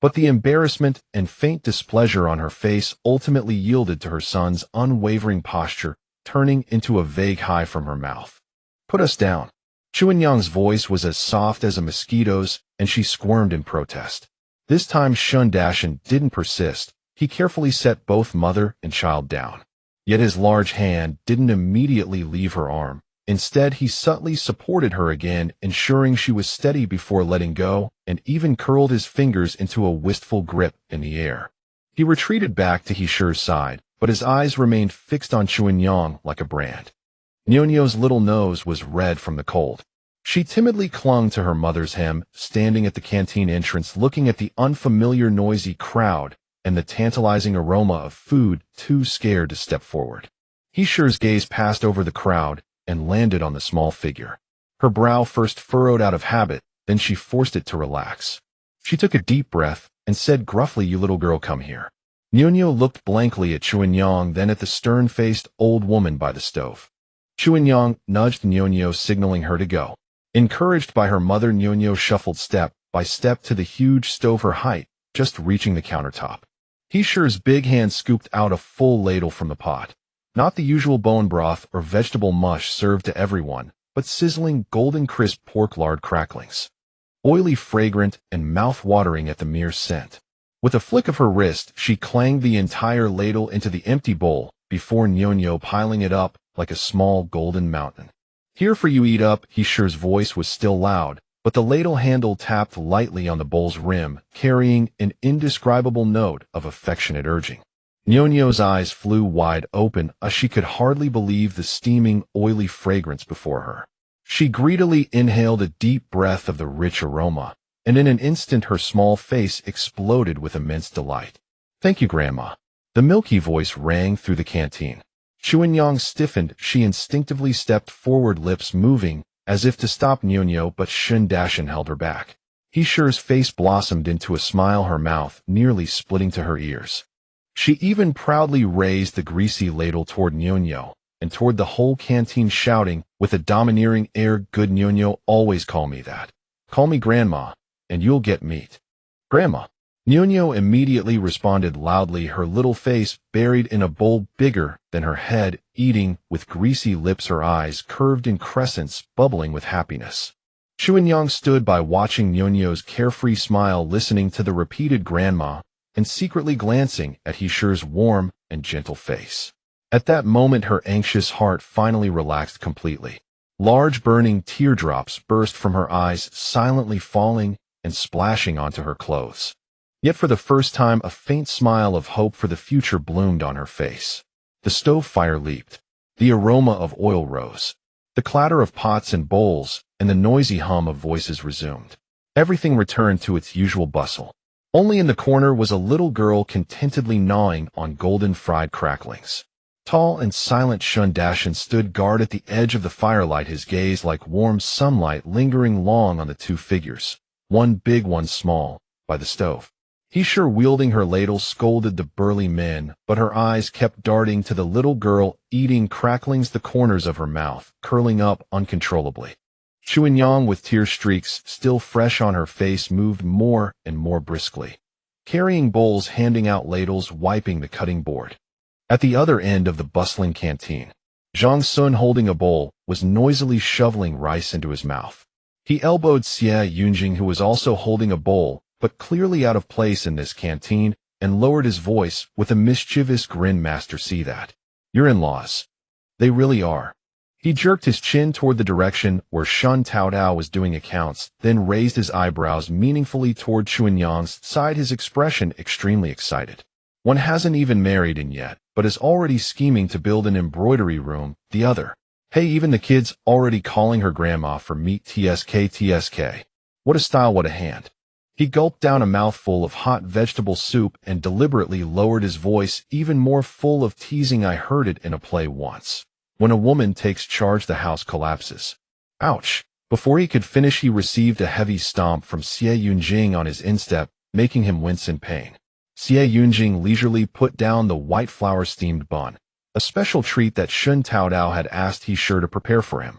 But the embarrassment and faint displeasure on her face ultimately yielded to her son's unwavering posture, turning into a vague hi from her mouth. "Put us down." Chuanyang's voice was as soft as a mosquito's, and she squirmed in protest. This time Shen Taotao didn't persist. He carefully set both mother and child down. Yet his large hand didn't immediately leave her arm. Instead, he subtly supported her again, ensuring she was steady before letting go, and even curled his fingers into a wistful grip in the air. He retreated back to Heesher's side, but his eyes remained fixed on Chuanyang like a brand. Nyonyo's little nose was red from the cold. She timidly clung to her mother's hem, standing at the canteen entrance looking at the unfamiliar noisy crowd and the tantalizing aroma of food, too scared to step forward. Heesher's gaze passed over the crowd and landed on the small figure. Her brow first furrowed out of habit, then she forced it to relax. She took a deep breath and said gruffly, "You little girl, come here." Nyonyo looked blankly at Chuanyang, then at the stern-faced old woman by the stove. Chuanyang nudged Nyonyo, signaling her to go. Encouraged by her mother, Nyonyo shuffled step by step to the huge stove, her height just reaching the countertop. Heesher's big hand scooped out a full ladle from the pot. Not the usual bone broth or vegetable mush served to everyone, but sizzling, golden crisp pork lard cracklings. Oily, fragrant, and mouth-watering at the mere scent. With a flick of her wrist, she clanged the entire ladle into the empty bowl, before Nyonyo piling it up like a small golden mountain. "Here for you, eat up." Heesher's voice was still loud, but the ladle handle tapped lightly on the bowl's rim, carrying an indescribable note of affectionate urging. Nyonyo's eyes flew wide open as she could hardly believe the steaming, oily fragrance before her. She greedily inhaled a deep breath of the rich aroma, and in an instant her small face exploded with immense delight. "Thank you, Grandma." The milky voice rang through the canteen. Chuanyang stiffened. She instinctively stepped forward, lips moving, as if to stop Nyonyo, but Shen Taotao held her back. Heesher's face blossomed into a smile, her mouth nearly splitting to her ears. She even proudly raised the greasy ladle toward Nyonyo, and toward the whole canteen, shouting, with a domineering air, "Good Nyonyo, always call me that. Call me Grandma, and you'll get meat." "Grandma." Nyonyo immediately responded loudly, her little face buried in a bowl bigger than her head, eating with greasy lips, her eyes curved in crescents, bubbling with happiness. Chuanyang stood by, watching Nyonyo's carefree smile, listening to the repeated "Grandma," and secretly glancing at Heesher's warm and gentle face. At that moment, her anxious heart finally relaxed completely. Large burning teardrops burst from her eyes, silently falling and splashing onto her clothes. Yet for the first time, a faint smile of hope for the future bloomed on her face. The stove fire leaped. The aroma of oil rose. The clatter of pots and bowls and the noisy hum of voices resumed. Everything returned to its usual bustle. Only in the corner was a little girl contentedly gnawing on golden fried cracklings. Tall and silent Shen Taotao stood guard at the edge of the firelight, his gaze like warm sunlight lingering long on the two figures, one big, one small, by the stove. Heesher, wielding her ladle, scolded the burly men, but her eyes kept darting to the little girl, eating cracklings, the corners of her mouth curling up uncontrollably. Chuanyang, with tear streaks still fresh on her face, moved more and more briskly, carrying bowls, handing out ladles, wiping the cutting board. At the other end of the bustling canteen, Zhang Sun, holding a bowl, was noisily shoveling rice into his mouth. He elbowed CivilEngineer, who was also holding a bowl, but clearly out of place in this canteen, and lowered his voice with a mischievous grin. "Master, see that? Your in-laws. They really are." He jerked his chin toward the direction where Shen Taotao was doing accounts, then raised his eyebrows meaningfully toward Chuanyang's side, his expression extremely excited. "One hasn't even married in yet, but is already scheming to build an embroidery room. The other. Hey, even the kids already calling her Grandma for meat. TSK. What a style, what a hand." He gulped down a mouthful of hot vegetable soup and deliberately lowered his voice, even more full of teasing. "I heard it in a play once. When a woman takes charge, the house collapses." Ouch! Before he could finish, he received a heavy stomp from CivilEngineer on his instep, making him wince in pain. Xie Yunjing leisurely put down the white flour-steamed bun, a special treat that Shen Taotao had asked he sure to prepare for him.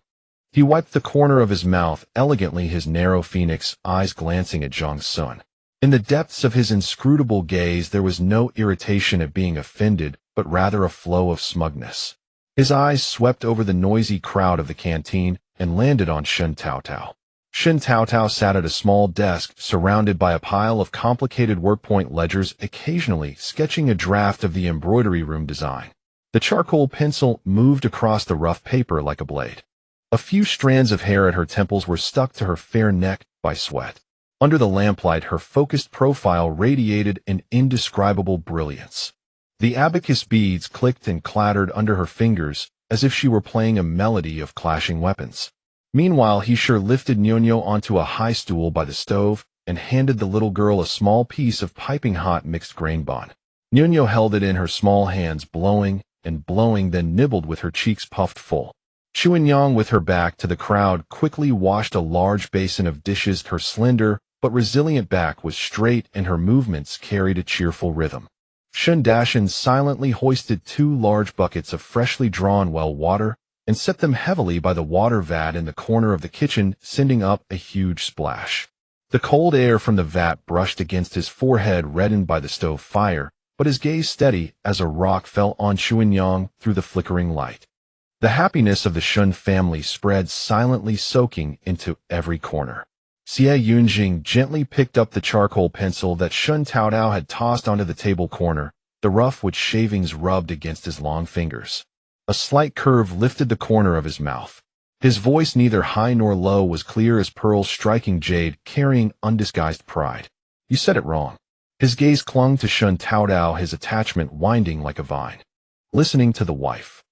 He wiped the corner of his mouth elegantly, his narrow phoenix eyes glancing at Zhang Sun. In the depths of his inscrutable gaze there was no irritation at being offended, but rather a flow of smugness. His eyes swept over the noisy crowd of the canteen and landed on Shen Taotao. Shen Taotao sat at a small desk surrounded by a pile of complicated workpoint ledgers, occasionally sketching a draft of the embroidery room design. The charcoal pencil moved across the rough paper like a blade. A few strands of hair at her temples were stuck to her fair neck by sweat. Under the lamplight, her focused profile radiated an indescribable brilliance. The abacus beads clicked and clattered under her fingers as if she were playing a melody of clashing weapons. Meanwhile, he sure lifted Nyonyo onto a high stool by the stove and handed the little girl a small piece of piping hot mixed grain bun. Nyonyo held it in her small hands, blowing and blowing, then nibbled with her cheeks puffed full. Chuanyang, with her back to the crowd, quickly washed a large basin of dishes. Her slender but resilient back was straight and her movements carried a cheerful rhythm. Shen Dashan silently hoisted 2 large buckets of freshly drawn well water and set them heavily by the water vat in the corner of the kitchen, sending up a huge splash. The cold air from the vat brushed against his forehead, reddened by the stove fire, but his gaze steady as a rock fell on Chuanyang through the flickering light. The happiness of the Shen family spread silently, soaking into every corner. Xie Yunjing gently picked up the charcoal pencil that Shen Taotao had tossed onto the table corner, the rough wood shavings rubbed against his long fingers. A slight curve lifted the corner of his mouth. His voice, neither high nor low, was clear as pearls striking jade, carrying undisguised pride. You said it wrong. His gaze clung to Shen Taotao, his attachment winding like a vine. Listening to the wife.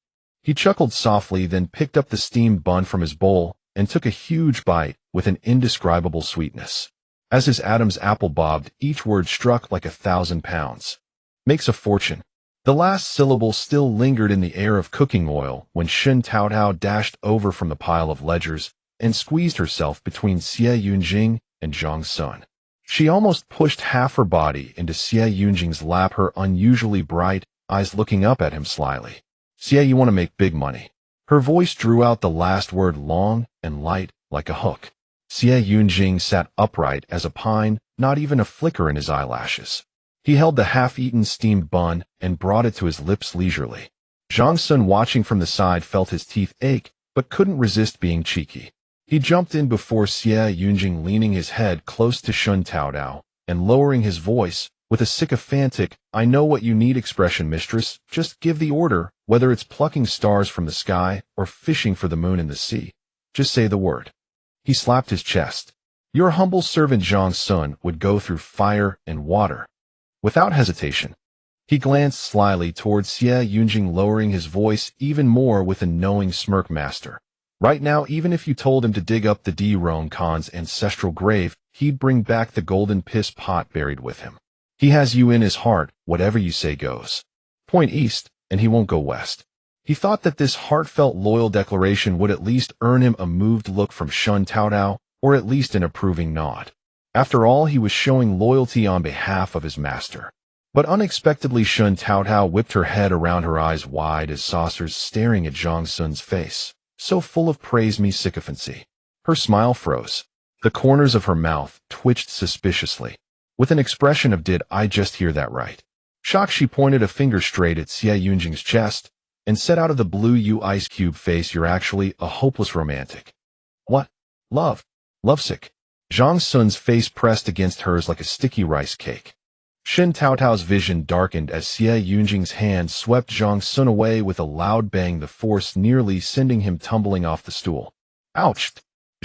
He chuckled softly, then picked up the steamed bun from his bowl and took a huge bite with an indescribable sweetness. As his Adam's apple bobbed, each word struck like 1,000 pounds. Makes a fortune. The last syllable still lingered in the air of cooking oil when Shen Taotao dashed over from the pile of ledgers and squeezed herself between Xie Yunjing and Zhang Sun. She almost pushed half her body into Xie Yunjing's lap, her unusually bright eyes looking up at him slyly. Xie, you want to make big money. Her voice drew out the last word long and light like a hook. Xie Yunjing sat upright as a pine, not even a flicker in his eyelashes. He held the half-eaten steamed bun and brought it to his lips leisurely. Zhang Sun, watching from the side, felt his teeth ache, but couldn't resist being cheeky. He jumped in before Xie Yunjing, leaning his head close to Shen Taotao and lowering his voice with a sycophantic, "I know what you need" expression. "Mistress, just give the order, whether it's plucking stars from the sky or fishing for the moon in the sea. Just say the word." He slapped his chest. "Your humble servant Zhang Sun would go through fire and water." Without hesitation, he glanced slyly towards Xie Yunjing, lowering his voice even more with a knowing smirk. "Master, right now, even if you told him to dig up the Di Rong Khan's ancestral grave, he'd bring back the golden piss pot buried with him. He has you in his heart. Whatever you say goes. Point east, and he won't go west." He thought that this heartfelt, loyal declaration would at least earn him a moved look from Shen Taotao, or at least an approving nod. After all, he was showing loyalty on behalf of his master. But unexpectedly, Shen Taotao whipped her head around, her eyes wide as saucers, staring at Zhang Sun's face, so full of praise-me sycophancy. Her smile froze. The corners of her mouth twitched suspiciously. With an expression of "Did I just hear that right?" Shocked, she pointed a finger straight at Xie Yunjing's chest and said out of the blue, "You ice cube face, you're actually a hopeless romantic." "What? Love? Lovesick?" Zhang Sun's face pressed against hers like a sticky rice cake. Shen Taotao's vision darkened as Xie Yunjing's hand swept Zhang Sun away with a loud bang, the force nearly sending him tumbling off the stool. "Ouch!"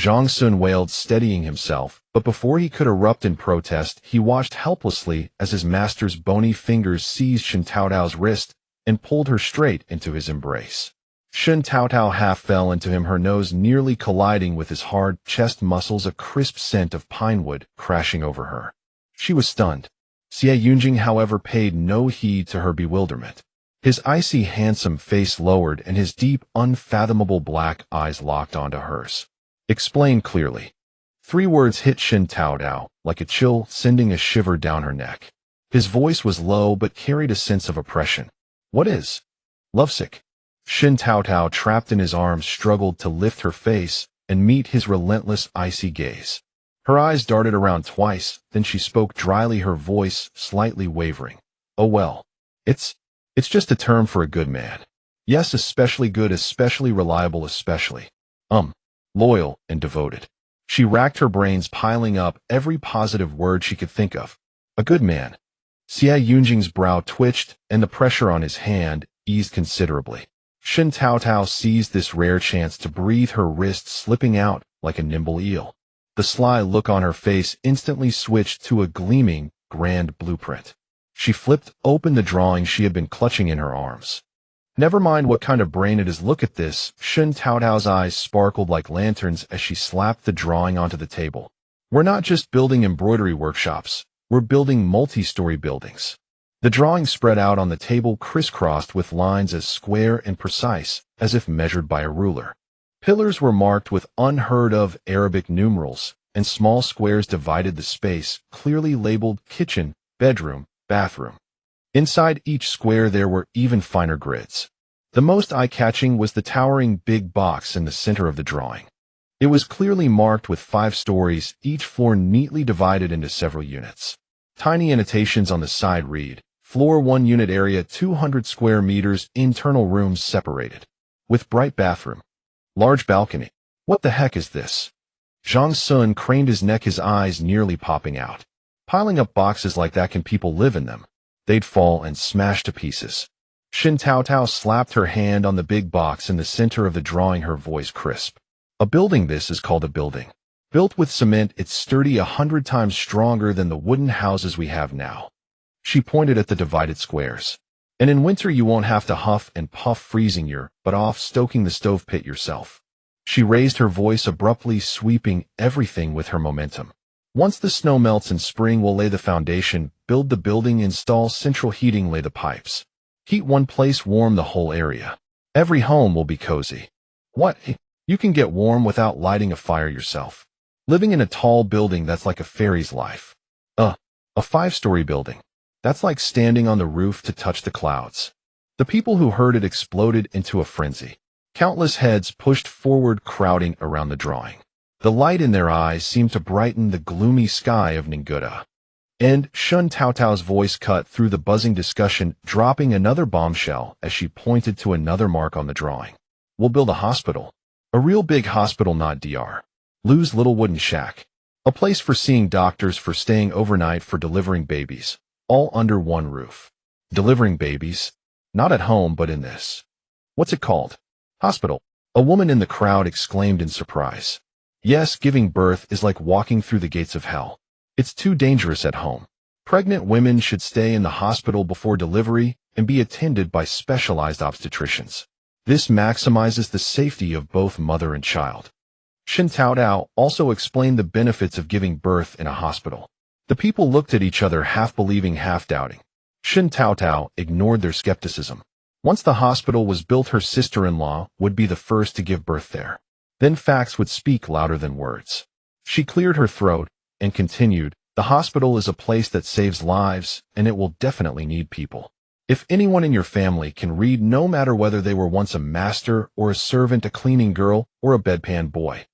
Zhang Sun wailed, steadying himself, but before he could erupt in protest, he watched helplessly as his master's bony fingers seized Shen Taotao's wrist and pulled her straight into his embrace. Shen Taotao half fell into him, her nose nearly colliding with his hard chest muscles, a crisp scent of pine wood crashing over her. She was stunned. Xie Yunjing, however, paid no heed to her bewilderment. His icy, handsome face lowered and his deep, unfathomable black eyes locked onto hers. "Explain clearly." 3 words hit Shen Taotao like a chill, sending a shiver down her neck. His voice was low but carried a sense of oppression. What is? Lovesick. Shen Taotao, trapped in his arms, struggled to lift her face and meet his relentless, icy gaze. Her eyes darted around twice, then she spoke dryly, her voice slightly wavering. Oh well. It's just a term for a good man. Yes, especially good, especially reliable, especially, loyal and devoted. She racked her brains, piling up every positive word she could think of. A good man. Xia Yunjing's brow twitched, and the pressure on his hand eased considerably. Shen Taotao seized this rare chance to breathe, her wrist slipping out like a nimble eel. The sly look on her face instantly switched to a gleaming, grand blueprint. She flipped open the drawing she had been clutching in her arms. Never mind what kind of brain it is, look at this. Shen Taotao's eyes sparkled like lanterns as she slapped the drawing onto the table. We're not just building embroidery workshops. We're building multi-story buildings. The drawing spread out on the table, crisscrossed with lines as square and precise as if measured by a ruler. Pillars were marked with unheard-of Arabic numerals, and small squares divided the space, clearly labeled kitchen, bedroom, bathroom. Inside each square there were even finer grids. The most eye-catching was the towering big box in the center of the drawing. It was clearly marked with 5 stories, each floor neatly divided into several units. Tiny annotations on the side read, Floor 1 unit area 200 square meters, internal rooms separated. With bright bathroom. Large balcony. What the heck is this? Zhang Sun craned his neck, his eyes nearly popping out. Piling up boxes like that, can people live in them? They'd fall and smash to pieces. Shen Taotao slapped her hand on the big box in the center of the drawing, her voice crisp. A building, this is called a building. Built with cement, it's sturdy, 100 times stronger than the wooden houses we have now. She pointed at the divided squares. And in winter you won't have to huff and puff, freezing your butt off, stoking the stove pit yourself. She raised her voice abruptly, sweeping everything with her momentum. Once the snow melts in spring, we'll lay the foundation, build the building, install central heating, lay the pipes. Heat one place, warm the whole area. Every home will be cozy. What? You can get warm without lighting a fire yourself. Living in a tall building, that's like a fairy's life. A 5-story building. That's like standing on the roof to touch the clouds. The people who heard it exploded into a frenzy. Countless heads pushed forward, crowding around the drawing. The light in their eyes seemed to brighten the gloomy sky of Ninguta. And Shen Taotao's voice cut through the buzzing discussion, dropping another bombshell as she pointed to another mark on the drawing. We'll build a hospital. A real big hospital, not Dr. Lou's little wooden shack. A place for seeing doctors, for staying overnight, for delivering babies. All under one roof. Delivering babies? Not at home, but in this. What's it called? Hospital. A woman in the crowd exclaimed in surprise. Yes, giving birth is like walking through the gates of hell. It's too dangerous at home. Pregnant women should stay in the hospital before delivery and be attended by specialized obstetricians. This maximizes the safety of both mother and child. Shen Taotao also explained the benefits of giving birth in a hospital. The people looked at each other, half believing, half doubting. Shen Taotao ignored their skepticism. Once the hospital was built, her sister-in-law would be the first to give birth there. Then facts would speak louder than words. She cleared her throat and continued, the hospital is a place that saves lives, and it will definitely need people. If anyone in your family can read, no matter whether they were once a master or a servant, a cleaning girl or a bedpan boy.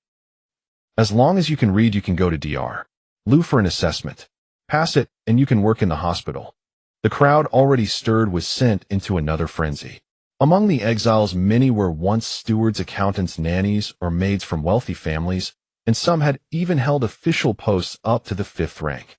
As long as you can read, you can go to Dr. Lou for an assessment. Pass it, and you can work in the hospital. The crowd, already stirred, was sent into another frenzy. Among the exiles, many were once stewards, accountants, nannies, or maids from wealthy families, and some had even held official posts up to the 5th rank.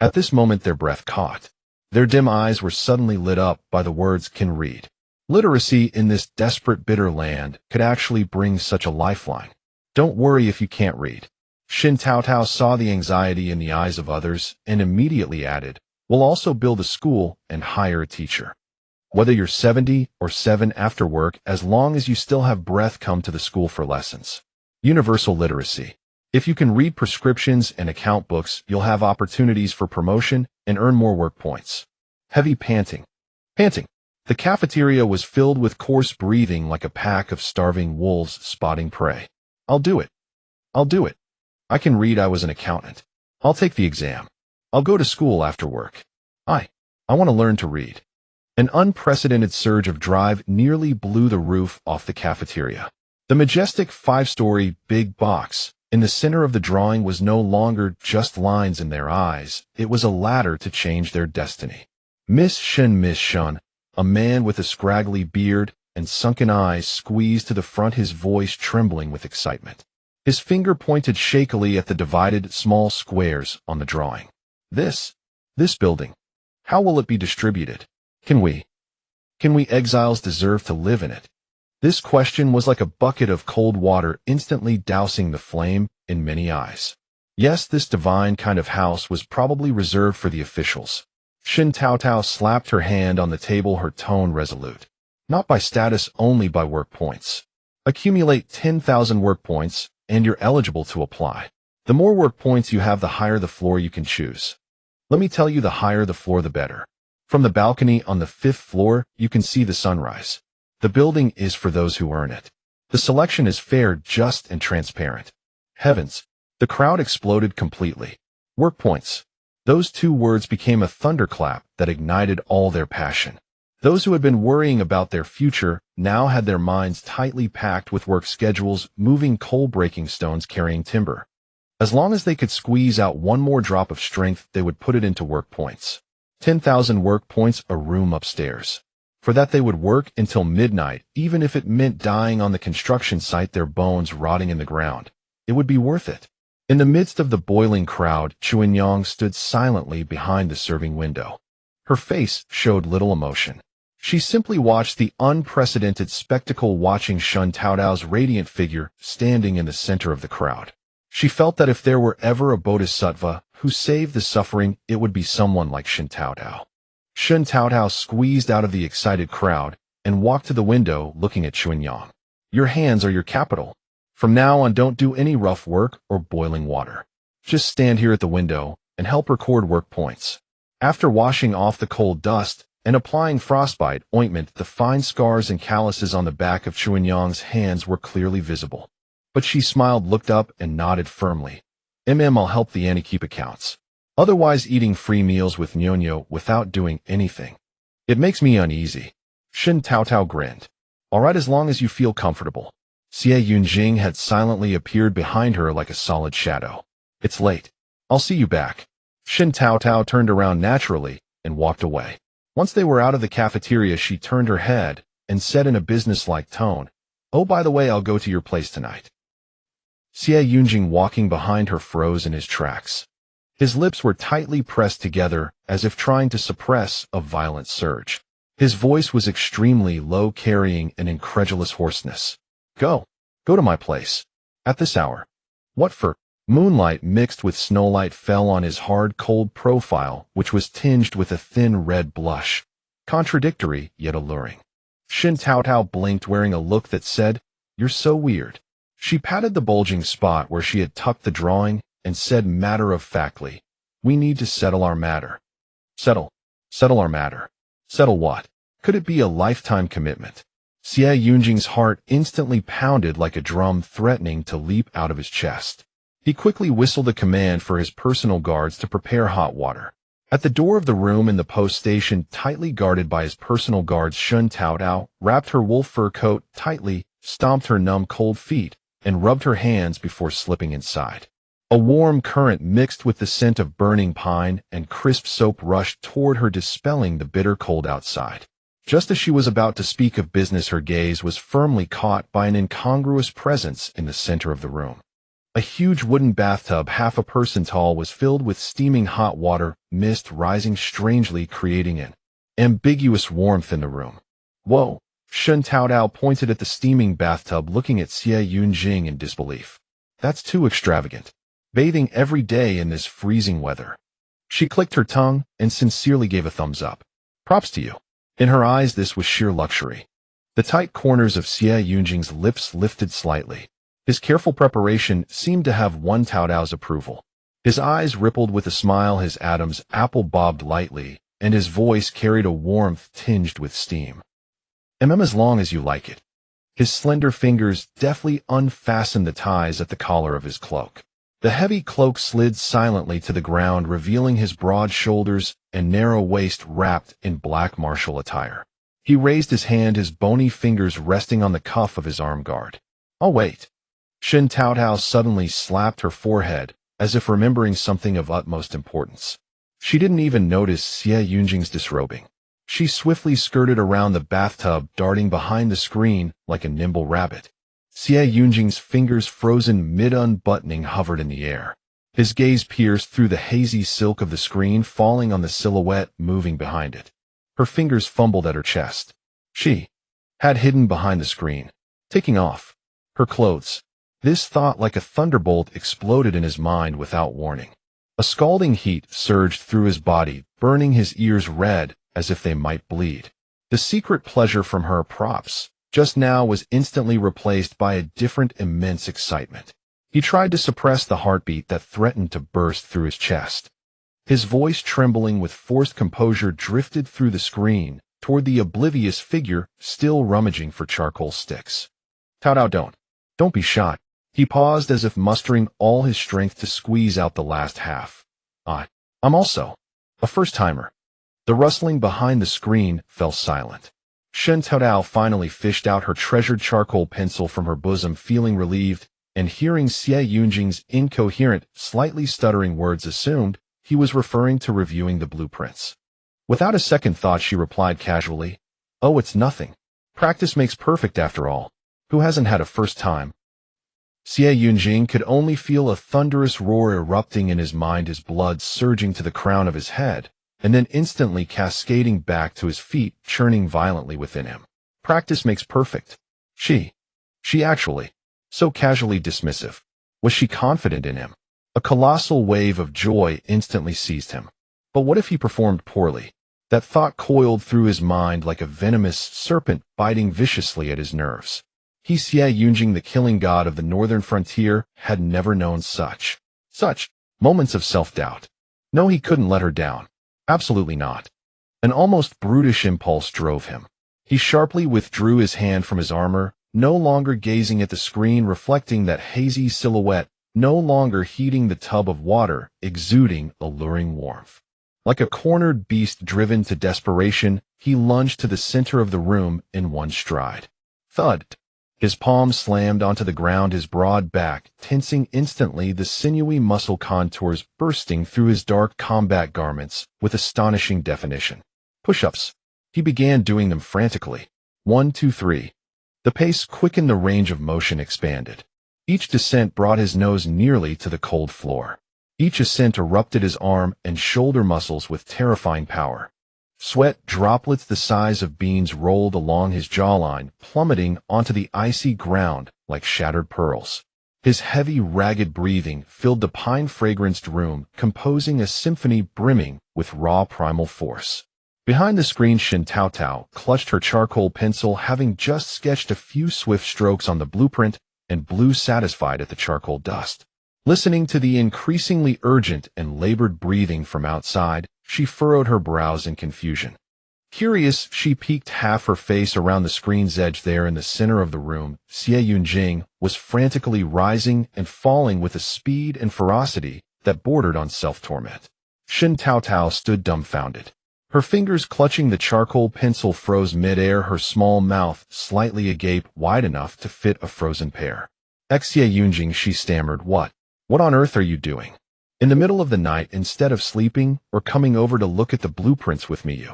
At this moment their breath caught. Their dim eyes were suddenly lit up by the words "can read." Literacy in this desperate, bitter land could actually bring such a lifeline. Don't worry if you can't read. Shen Taotao saw the anxiety in the eyes of others and immediately added, we'll also build a school and hire a teacher. Whether you're 70 or 7 after work, as long as you still have breath, come to the school for lessons. Universal literacy. If you can read prescriptions and account books, you'll have opportunities for promotion and earn more work points. Heavy panting. The cafeteria was filled with coarse breathing, like a pack of starving wolves spotting prey. I'll do it. I can read. I was an accountant. I'll take the exam. I'll go to school after work. I want to learn to read. An unprecedented surge of drive nearly blew the roof off the cafeteria. The majestic 5-story big box in the center of the drawing was no longer just lines in their eyes. It was a ladder to change their destiny. Miss Shen, a man with a scraggly beard and sunken eyes, squeezed to the front, his voice trembling with excitement. His finger pointed shakily at the divided small squares on the drawing. This building, how will it be distributed? Can we exiles deserve to live in it? This question was like a bucket of cold water instantly dousing the flame in many eyes. Yes, this divine kind of house was probably reserved for the officials. Shen Taotao slapped her hand on the table, her tone resolute. Not by status, only by work points. Accumulate 10,000 work points, and you're eligible to apply. The more work points you have, the higher the floor you can choose. Let me tell you, the higher the floor, the better. From the balcony on the 5th floor, you can see the sunrise. The building is for those who earn it. The selection is fair, just, and transparent. Heavens! The crowd exploded completely. Work points. Those 2 words became a thunderclap that ignited all their passion. Those who had been worrying about their future now had their minds tightly packed with work schedules, moving coal, breaking stones, carrying timber. As long as they could squeeze out one more drop of strength, they would put it into work points. 10,000 work points, a room upstairs. For that they would work until midnight, even if it meant dying on the construction site, their bones rotting in the ground. It would be worth it. In the midst of the boiling crowd, Chuanyang stood silently behind the serving window. Her face showed little emotion. She simply watched the unprecedented spectacle, watching Shen Taotao's radiant figure standing in the center of the crowd. She felt that if there were ever a bodhisattva who saved the suffering, it would be someone like Shen Taotao. Shen Taotao squeezed out of the excited crowd and walked to the window, looking at Chuanyang. Your hands are your capital. From now on, don't do any rough work or boiling water. Just stand here at the window and help record work points. After washing off the cold dust and applying frostbite ointment, the fine scars and calluses on the back of Chuanyang's hands were clearly visible. But she smiled, looked up, and nodded firmly. I'll help the Annie keep accounts. Otherwise, eating free meals with Nyonyo without doing anything. It makes me uneasy. Shen Taotao grinned. All right, as long as you feel comfortable. CivilEngineer had silently appeared behind her like a solid shadow. It's late. I'll see you back. Shen Taotao turned around naturally and walked away. Once they were out of the cafeteria, she turned her head and said in a businesslike tone, "Oh, by the way, I'll go to your place tonight." CivilEngineer, walking behind her, froze in his tracks. His lips were tightly pressed together as if trying to suppress a violent surge. His voice was extremely low, carrying an incredulous hoarseness. Go to my place. At this hour. What for?" Moonlight mixed with snowlight fell on his hard, cold profile, which was tinged with a thin red blush. Contradictory, yet alluring. Shen Taotao blinked, wearing a look that said, "You're so weird." She patted the bulging spot where she had tucked the drawing and said matter-of-factly, "We need to settle our matter." Settle our matter. Settle what? Could it be a lifetime commitment? CivilEngiere's heart instantly pounded like a drum, threatening to leap out of his chest. He quickly whistled a command for his personal guards to prepare hot water. At the door of the room in the post station, tightly guarded by his personal guards, Shen Taotao wrapped her wolf fur coat tightly, stomped her numb cold feet, and rubbed her hands before slipping inside. A warm current mixed with the scent of burning pine and crisp soap rushed toward her, dispelling the bitter cold outside. Just as she was about to speak of business, her gaze was firmly caught by an incongruous presence in the center of the room. A huge wooden bathtub, half a person tall, was filled with steaming hot water, mist rising strangely, creating an ambiguous warmth in the room. Whoa! Shen Taotao pointed at the steaming bathtub, looking at CivilEngierer in disbelief. That's too extravagant. Bathing every day in this freezing weather. She clicked her tongue and sincerely gave a thumbs up. Props to you. In her eyes, this was sheer luxury. The tight corners of CivilEngiere's lips lifted slightly. His careful preparation seemed to have won Taotao's approval. His eyes rippled with a smile, his Adam's apple bobbed lightly, and his voice carried a warmth tinged with steam. As long as you like it. His slender fingers deftly unfastened the ties at the collar of his cloak. The heavy cloak slid silently to the ground, revealing his broad shoulders and narrow waist wrapped in black martial attire. He raised his hand, his bony fingers resting on the cuff of his arm guard. "I'll wait." Shen Taotao suddenly slapped her forehead, as if remembering something of utmost importance. She didn't even notice Xie Yunjing's disrobing. She swiftly skirted around the bathtub, darting behind the screen like a nimble rabbit. Xie Yunjing's fingers, frozen mid-unbuttoning, hovered in the air. His gaze pierced through the hazy silk of the screen, falling on the silhouette moving behind it. Her fingers fumbled at her chest. She had hidden behind the screen, taking off her clothes. This thought, like a thunderbolt, exploded in his mind without warning. A scalding heat surged through his body, burning his ears red as if they might bleed. The secret pleasure from her props just now was instantly replaced by a different immense excitement. He tried to suppress the heartbeat that threatened to burst through his chest. His voice, trembling with forced composure, drifted through the screen toward the oblivious figure still rummaging for charcoal sticks. "Taotao, don't be shy." He paused, as if mustering all his strength to squeeze out the last half. I'm also a first-timer." The rustling behind the screen fell silent. Shen Taotao finally fished out her treasured charcoal pencil from her bosom, feeling relieved, and hearing Xie Yunjing's incoherent, slightly stuttering words, assumed he was referring to reviewing the blueprints. Without a second thought, she replied casually, "Oh, it's nothing. Practice makes perfect after all. Who hasn't had a first time?" Xie Yunjing could only feel a thunderous roar erupting in his mind, his blood surging to the crown of his head, and then instantly cascading back to his feet, churning violently within him. Practice makes perfect. She actually, so casually dismissive. Was she confident in him? A colossal wave of joy instantly seized him. But what if he performed poorly? That thought coiled through his mind like a venomous serpent, biting viciously at his nerves. He, Xie Yunjing, the killing god of the northern frontier, had never known such moments of self-doubt. No, he couldn't let her down. Absolutely not. An almost brutish impulse drove him. He sharply withdrew his hand from his armor, no longer gazing at the screen reflecting that hazy silhouette, no longer heeding the tub of water, exuding alluring warmth. Like a cornered beast driven to desperation, he lunged to the center of the room in one stride. Thud! His palms slammed onto the ground, his broad back tensing instantly, the sinewy muscle contours bursting through his dark combat garments with astonishing definition. Push-ups. He began doing them frantically. 1, 2, 3. The pace quickened, the range of motion expanded. Each descent brought his nose nearly to the cold floor. Each ascent erupted his arm and shoulder muscles with terrifying power. Sweat droplets the size of beans rolled along his jawline, plummeting onto the icy ground like shattered pearls. His heavy, ragged breathing filled the pine-fragranced room, composing a symphony brimming with raw primal force. Behind the screen, Shen Taotao clutched her charcoal pencil, having just sketched a few swift strokes on the blueprint, and blew satisfied at the charcoal dust. Listening to the increasingly urgent and labored breathing from outside, she furrowed her brows in confusion. Curious, she peeked half her face around the screen's edge. There in the center of the room, Xie Yunjing was frantically rising and falling with a speed and ferocity that bordered on self-torment. Shen Taotao stood dumbfounded. Her fingers clutching the charcoal pencil froze mid-air, her small mouth slightly agape, wide enough to fit a frozen pear. "Xie Yunjing," she stammered, What on earth are you doing? In the middle of the night, instead of sleeping or coming over to look at the blueprints with me,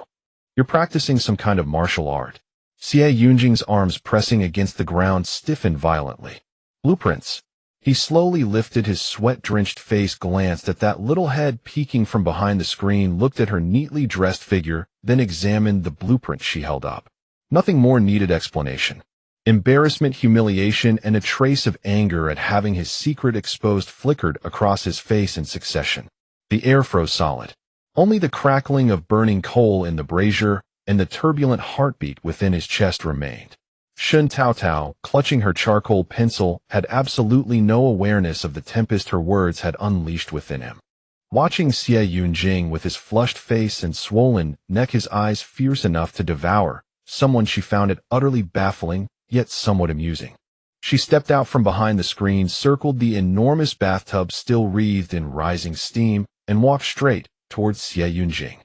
you're practicing some kind of martial art." Xie Yunjing's arms pressing against the ground stiffened violently. "Blueprints?" He slowly lifted his sweat-drenched face, glanced at that little head peeking from behind the screen, looked at her neatly dressed figure, then examined the blueprint she held up. Nothing more needed explanation. Embarrassment, humiliation, and a trace of anger at having his secret exposed flickered across his face in succession. The air froze solid. Only the crackling of burning coal in the brazier and the turbulent heartbeat within his chest remained. Shen Taotao, clutching her charcoal pencil, had absolutely no awareness of the tempest her words had unleashed within him. Watching Xie Yunjing with his flushed face and swollen neck, his eyes fierce enough to devour someone, she found it utterly baffling, yet somewhat amusing. She stepped out from behind the screen, circled the enormous bathtub still wreathed in rising steam, and walked straight towards Xie Yunjing.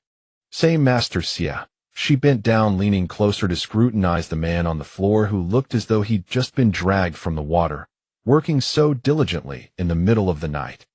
"Say, Master Xie." She bent down, leaning closer to scrutinize the man on the floor who looked as though he'd just been dragged from the water, working so diligently in the middle of the night.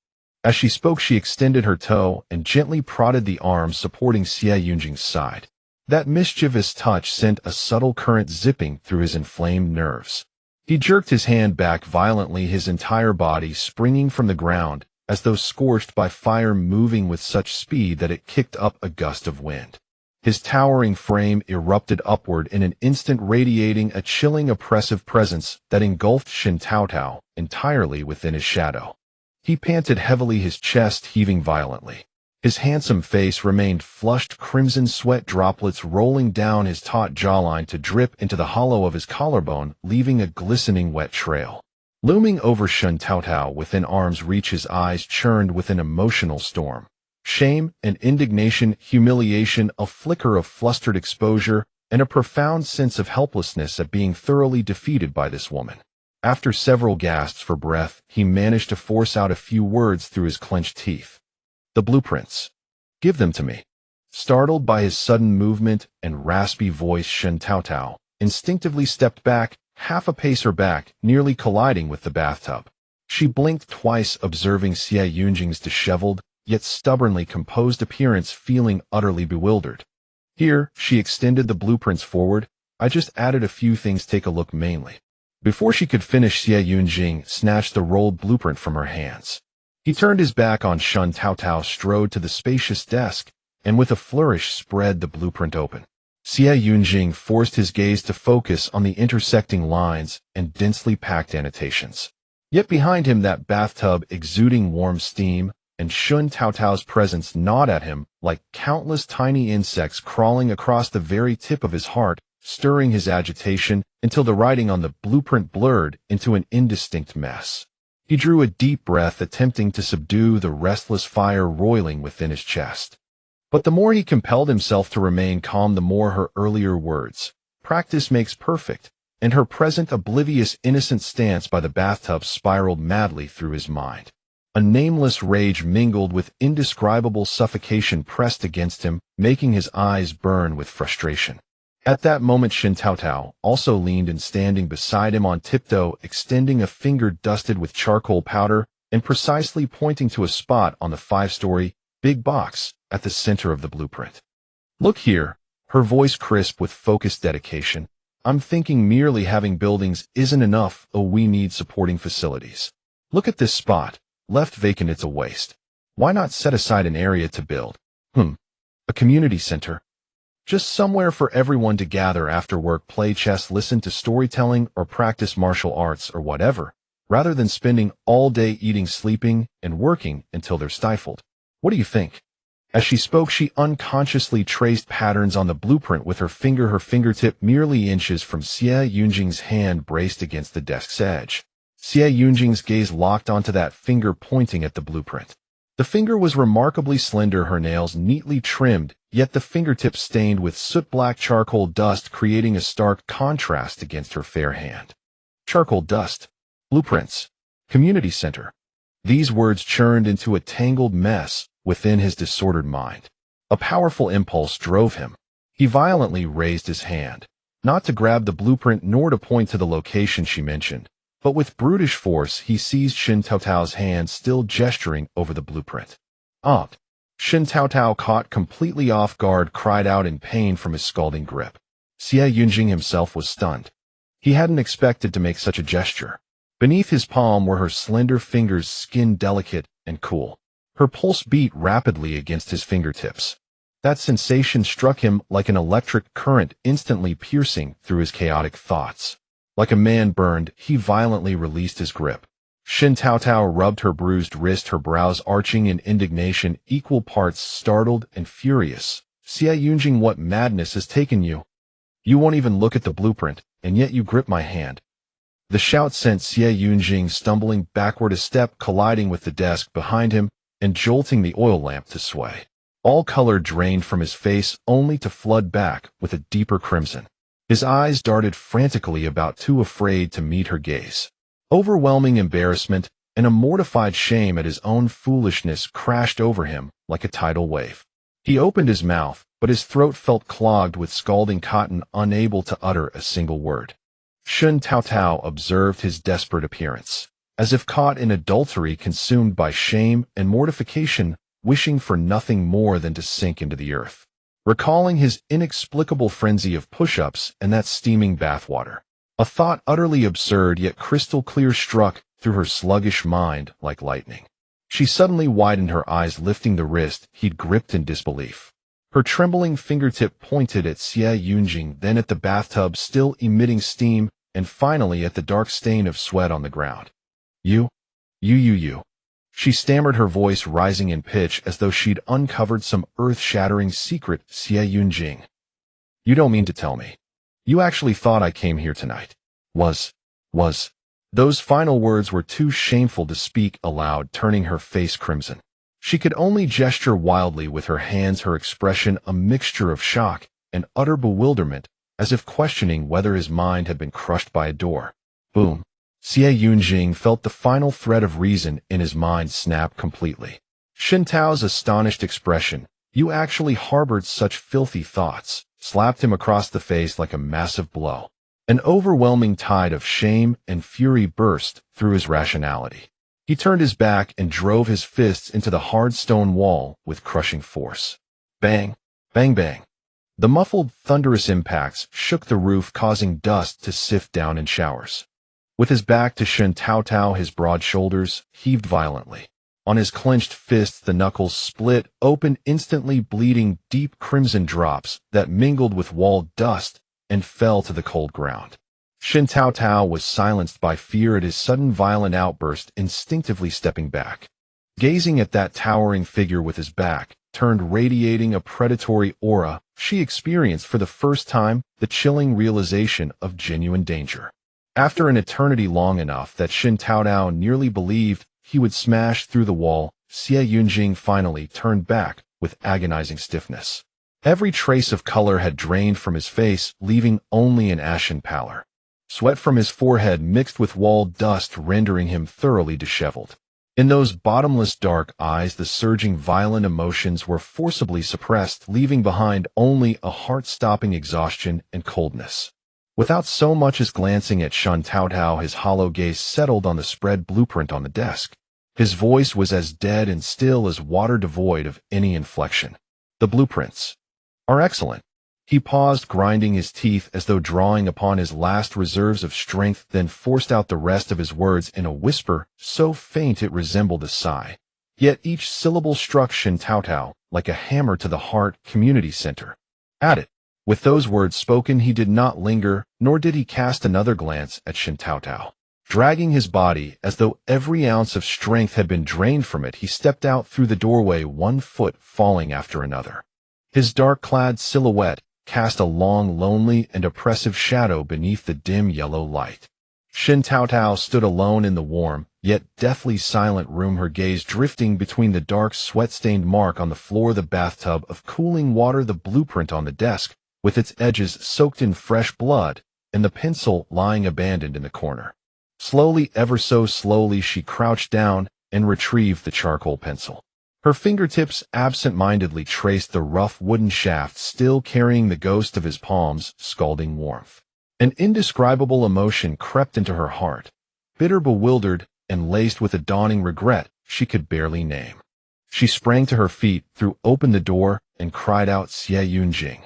As she spoke, she extended her toe and gently prodded the arm supporting Xie Yunjing's side. That mischievous touch sent a subtle current zipping through his inflamed nerves. He jerked his hand back violently, his entire body springing from the ground, as though scorched by fire, moving with such speed that it kicked up a gust of wind. His towering frame erupted upward in an instant, radiating a chilling, oppressive presence that engulfed Shen Taotao entirely within his shadow. He panted heavily, his chest heaving violently. His handsome face remained flushed, crimson sweat droplets rolling down his taut jawline to drip into the hollow of his collarbone, leaving a glistening wet trail. Looming over Shen Taotao within arm's reach, his eyes churned with an emotional storm. Shame and indignation, humiliation, a flicker of flustered exposure, and a profound sense of helplessness at being thoroughly defeated by this woman. After several gasps for breath, he managed to force out a few words through his clenched teeth. "The blueprints. Give them to me." Startled by his sudden movement and raspy voice, Shen Taotao instinctively stepped back, half a pacer back, nearly colliding with the bathtub. She blinked twice, observing Xie Yunjing's disheveled, yet stubbornly composed appearance, feeling utterly bewildered. "Here," she extended the blueprints forward. "I just added a few things, take a look mainly." Before she could finish, Xie Yunjing snatched the rolled blueprint from her hands. He turned his back on Shen Taotao, strode to the spacious desk, and with a flourish spread the blueprint open. Xie Yunjing forced his gaze to focus on the intersecting lines and densely packed annotations. Yet behind him, that bathtub exuding warm steam, and Shen Taotao's presence gnawed at him like countless tiny insects crawling across the very tip of his heart, stirring his agitation until the writing on the blueprint blurred into an indistinct mess. He drew a deep breath, attempting to subdue the restless fire roiling within his chest. But the more he compelled himself to remain calm, the more her earlier words, "Practice makes perfect," and her present oblivious, innocent stance by the bathtub spiraled madly through his mind. A nameless rage mingled with indescribable suffocation pressed against him, making his eyes burn with frustration. At that moment, Shen Taotao also leaned in, standing beside him on tiptoe, extending a finger dusted with charcoal powder and precisely pointing to a spot on the 5-story big box at the center of the blueprint. "Look here," her voice crisp with focused dedication. "I'm thinking merely having buildings isn't enough. We need supporting facilities. Look at this spot. Left vacant, it's a waste. Why not set aside an area to build? A community center. Just somewhere for everyone to gather after work, play chess, listen to storytelling, or practice martial arts or whatever, rather than spending all day eating, sleeping, and working until they're stifled. What do you think?" As she spoke, she unconsciously traced patterns on the blueprint with her finger, her fingertip merely inches from Xie Yunjing's hand braced against the desk's edge. Xie Yunjing's gaze locked onto that finger, pointing at the blueprint. The finger was remarkably slender, her nails neatly trimmed, yet the fingertip stained with soot-black charcoal dust, creating a stark contrast against her fair hand. Charcoal dust. Blueprints. Community center. These words churned into a tangled mess within his disordered mind. A powerful impulse drove him. He violently raised his hand, not to grab the blueprint nor to point to the location she mentioned, but with brutish force he seized Shen Taotao's hand, still gesturing over the blueprint. "Ah!" Shen Taotao, caught completely off guard, cried out in pain from his scalding grip. Xie Yunjing himself was stunned. He hadn't expected to make such a gesture. Beneath his palm were her slender fingers, skin delicate and cool. Her pulse beat rapidly against his fingertips. That sensation struck him like an electric current, instantly piercing through his chaotic thoughts. Like a man burned, he violently released his grip. Shen Taotao rubbed her bruised wrist, her brows arching in indignation, equal parts startled and furious. "Xie Yunjing, what madness has taken you? You won't even look at the blueprint, and yet you grip my hand." The shout sent Xie Yunjing stumbling backward a step, colliding with the desk behind him and jolting the oil lamp to sway. All color drained from his face, only to flood back with a deeper crimson. His eyes darted frantically about, too afraid to meet her gaze. Overwhelming embarrassment and a mortified shame at his own foolishness crashed over him like a tidal wave. He opened his mouth, but his throat felt clogged with scalding cotton, unable to utter a single word. Shen Taotao observed his desperate appearance, as if caught in adultery, consumed by shame and mortification, wishing for nothing more than to sink into the earth, recalling his inexplicable frenzy of push-ups and that steaming bathwater. A thought utterly absurd yet crystal clear struck through her sluggish mind like lightning. She suddenly widened her eyes, lifting the wrist he'd gripped in disbelief. Her trembling fingertip pointed at CivilEngineer, then at the bathtub still emitting steam, and finally at the dark stain of sweat on the ground. You. She stammered, her voice rising in pitch as though she'd uncovered some earth-shattering secret. CivilEngineer. You don't mean to tell me. You actually thought I came here tonight? Was. Those final words were too shameful to speak aloud, turning her face crimson. She could only gesture wildly with her hands, her expression a mixture of shock and utter bewilderment, as if questioning whether his mind had been crushed by a door. Boom. CivilEngineer felt the final thread of reason in his mind snap completely. Shen Tao's astonished expression, "You actually harbored such filthy thoughts," slapped him across the face like a massive blow. An overwhelming tide of shame and fury burst through his rationality. He turned his back and drove his fists into the hard stone wall with crushing force. Bang, bang, bang. The muffled, thunderous impacts shook the roof, causing dust to sift down in showers. With his back to Shen Taotao, his broad shoulders heaved violently. On his clenched fists, the knuckles split open, instantly bleeding deep crimson drops that mingled with wall dust and fell to the cold ground. Shen Taotao was silenced by fear at his sudden violent outburst, instinctively stepping back. Gazing at that towering figure with his back turned, radiating a predatory aura, she experienced for the first time the chilling realization of genuine danger. After an eternity long enough that Shen Taotao nearly believed he would smash through the wall, CivilEngineer finally turned back with agonizing stiffness. Every trace of color had drained from his face, leaving only an ashen pallor. Sweat from his forehead mixed with wall dust, rendering him thoroughly disheveled. In those bottomless dark eyes, the surging violent emotions were forcibly suppressed, leaving behind only a heart-stopping exhaustion and coldness. Without so much as glancing at Shen Taotao, his hollow gaze settled on the spread blueprint on the desk. His voice was as dead and still as water, devoid of any inflection. The blueprints are excellent. He paused, grinding his teeth as though drawing upon his last reserves of strength, then forced out the rest of his words in a whisper so faint it resembled a sigh. Yet each syllable struck Shen Taotao like a hammer to the heart. Community center. At it. With those words spoken, he did not linger, nor did he cast another glance at Shen Taotao. Dragging his body as though every ounce of strength had been drained from it, he stepped out through the doorway, one foot falling after another. His dark-clad silhouette cast a long, lonely, and oppressive shadow beneath the dim yellow light. Shen Taotao stood alone in the warm, yet deathly silent room, her gaze drifting between the dark, sweat-stained mark on the floor, the bathtub of cooling water, the blueprint on the desk, with its edges soaked in fresh blood, and the pencil lying abandoned in the corner. Slowly, ever so slowly, she crouched down and retrieved the charcoal pencil. Her fingertips absent-mindedly traced the rough wooden shaft, still carrying the ghost of his palm's scalding warmth. An indescribable emotion crept into her heart, bitter, bewildered, and laced with a dawning regret she could barely name. She sprang to her feet, threw open the door, and cried out, "CivilEngineer."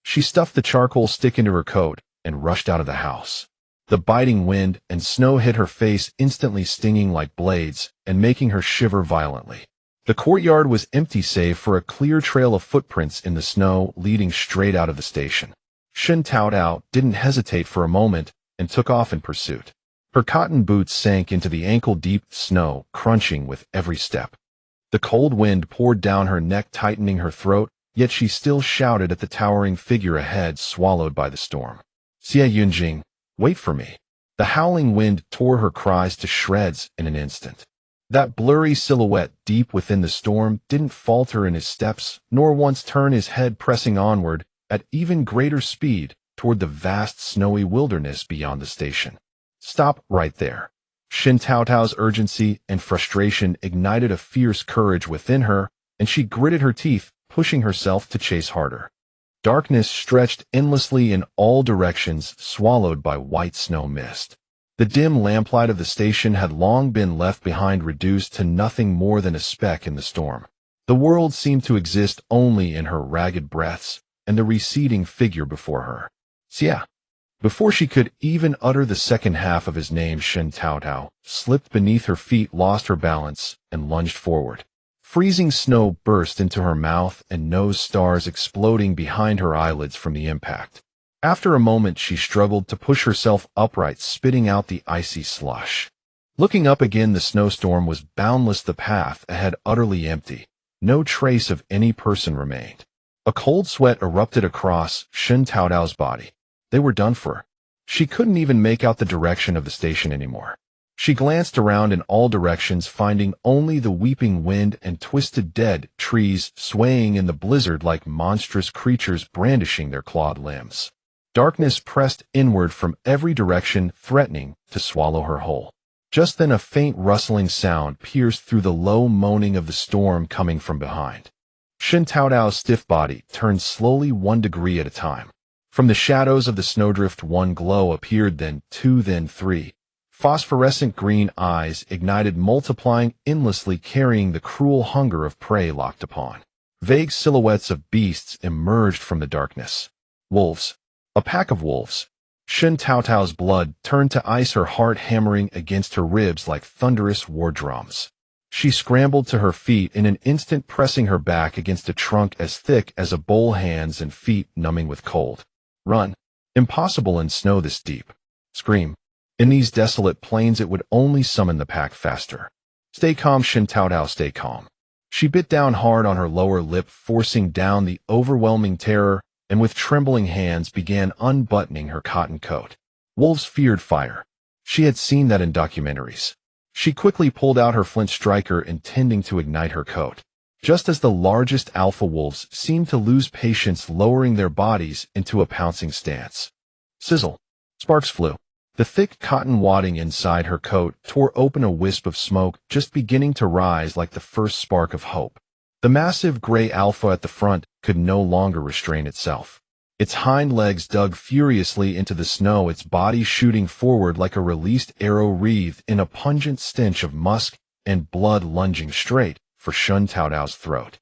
She stuffed the charcoal stick into her coat and rushed out of the house. The biting wind and snow hit her face, instantly stinging like blades and making her shiver violently. The courtyard was empty save for a clear trail of footprints in the snow leading straight out of the station. Shen Taotao didn't hesitate for a moment and took off in pursuit. Her cotton boots sank into the ankle-deep snow, crunching with every step. The cold wind poured down her neck, tightening her throat, yet she still shouted at the towering figure ahead, swallowed by the storm. "CivilEngineer, wait for me." The howling wind tore her cries to shreds in an instant. That blurry silhouette deep within the storm didn't falter in his steps, nor once turn his head, pressing onward at even greater speed toward the vast snowy wilderness beyond the station. "Stop right there." Shen Taotao's urgency and frustration ignited a fierce courage within her, and she gritted her teeth, pushing herself to chase harder. Darkness stretched endlessly in all directions, swallowed by white snow mist. The dim lamplight of the station had long been left behind, reduced to nothing more than a speck in the storm. The world seemed to exist only in her ragged breaths and the receding figure before her. Xia. Before she could even utter the second half of his name, Shen Taotao slipped beneath her feet, lost her balance, and lunged forward. Freezing snow burst into her mouth and nose, stars exploding behind her eyelids from the impact. After a moment, she struggled to push herself upright, spitting out the icy slush. Looking up again, the snowstorm was boundless, the path ahead utterly empty. No trace of any person remained. A cold sweat erupted across Shen Taotao's body. They were done for. She couldn't even make out the direction of the station anymore. She glanced around in all directions, finding only the weeping wind and twisted dead trees swaying in the blizzard like monstrous creatures brandishing their clawed limbs. Darkness pressed inward from every direction, threatening to swallow her whole. Just then a faint rustling sound pierced through the low moaning of the storm coming from behind. Shen Taotao's stiff body turned slowly 1 degree at a time. From the shadows of the snowdrift, one glow appeared, then two, then three. Phosphorescent green eyes ignited, multiplying endlessly, carrying the cruel hunger of prey locked upon. Vague silhouettes of beasts emerged from the darkness. Wolves. A pack of wolves. Shen Taotao's blood turned to ice, her heart hammering against her ribs like thunderous war drums. She scrambled to her feet in an instant, pressing her back against a trunk as thick as a bowl, hands and feet numbing with cold. Run. Impossible in snow this deep. Scream. In these desolate plains, it would only summon the pack faster. Stay calm, Shen Taotao, stay calm. She bit down hard on her lower lip, forcing down the overwhelming terror, and with trembling hands began unbuttoning her cotton coat. Wolves feared fire. She had seen that in documentaries. She quickly pulled out her flint striker, intending to ignite her coat. Just as the largest alpha wolves seemed to lose patience, lowering their bodies into a pouncing stance. Sizzle. Sparks flew. The thick cotton wadding inside her coat tore open, a wisp of smoke just beginning to rise like the first spark of hope. The massive gray alpha at the front could no longer restrain itself. Its hind legs dug furiously into the snow, its body shooting forward like a released arrow, wreathed in a pungent stench of musk and blood, lunging straight for Shen Taotao's throat.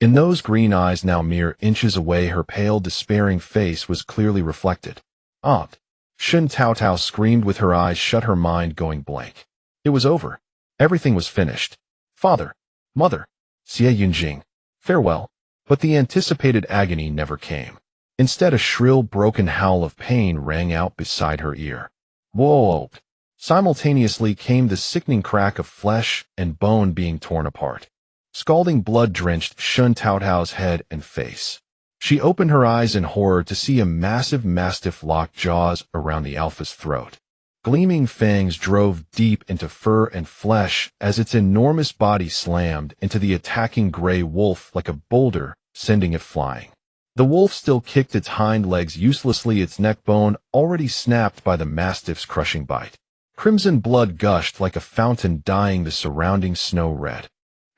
In those green eyes, now mere inches away, her pale, despairing face was clearly reflected. "Aunt!" Shen Taotao screamed with her eyes shut, her mind going blank. It was over. Everything was finished. Father. Mother. CivilEngineer. Farewell. But the anticipated agony never came. Instead, a shrill, broken howl of pain rang out beside her ear. Whoa! Simultaneously came the sickening crack of flesh and bone being torn apart. Scalding blood drenched Shen Taotao's head and face. She opened her eyes in horror to see a massive mastiff lock jaws around the alpha's throat. Gleaming fangs drove deep into fur and flesh as its enormous body slammed into the attacking gray wolf like a boulder, sending it flying. The wolf still kicked its hind legs uselessly, its neck bone already snapped by the mastiff's crushing bite. Crimson blood gushed like a fountain, dyeing the surrounding snow red.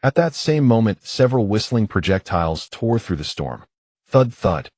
At that same moment, several whistling projectiles tore through the storm. Thud, thud.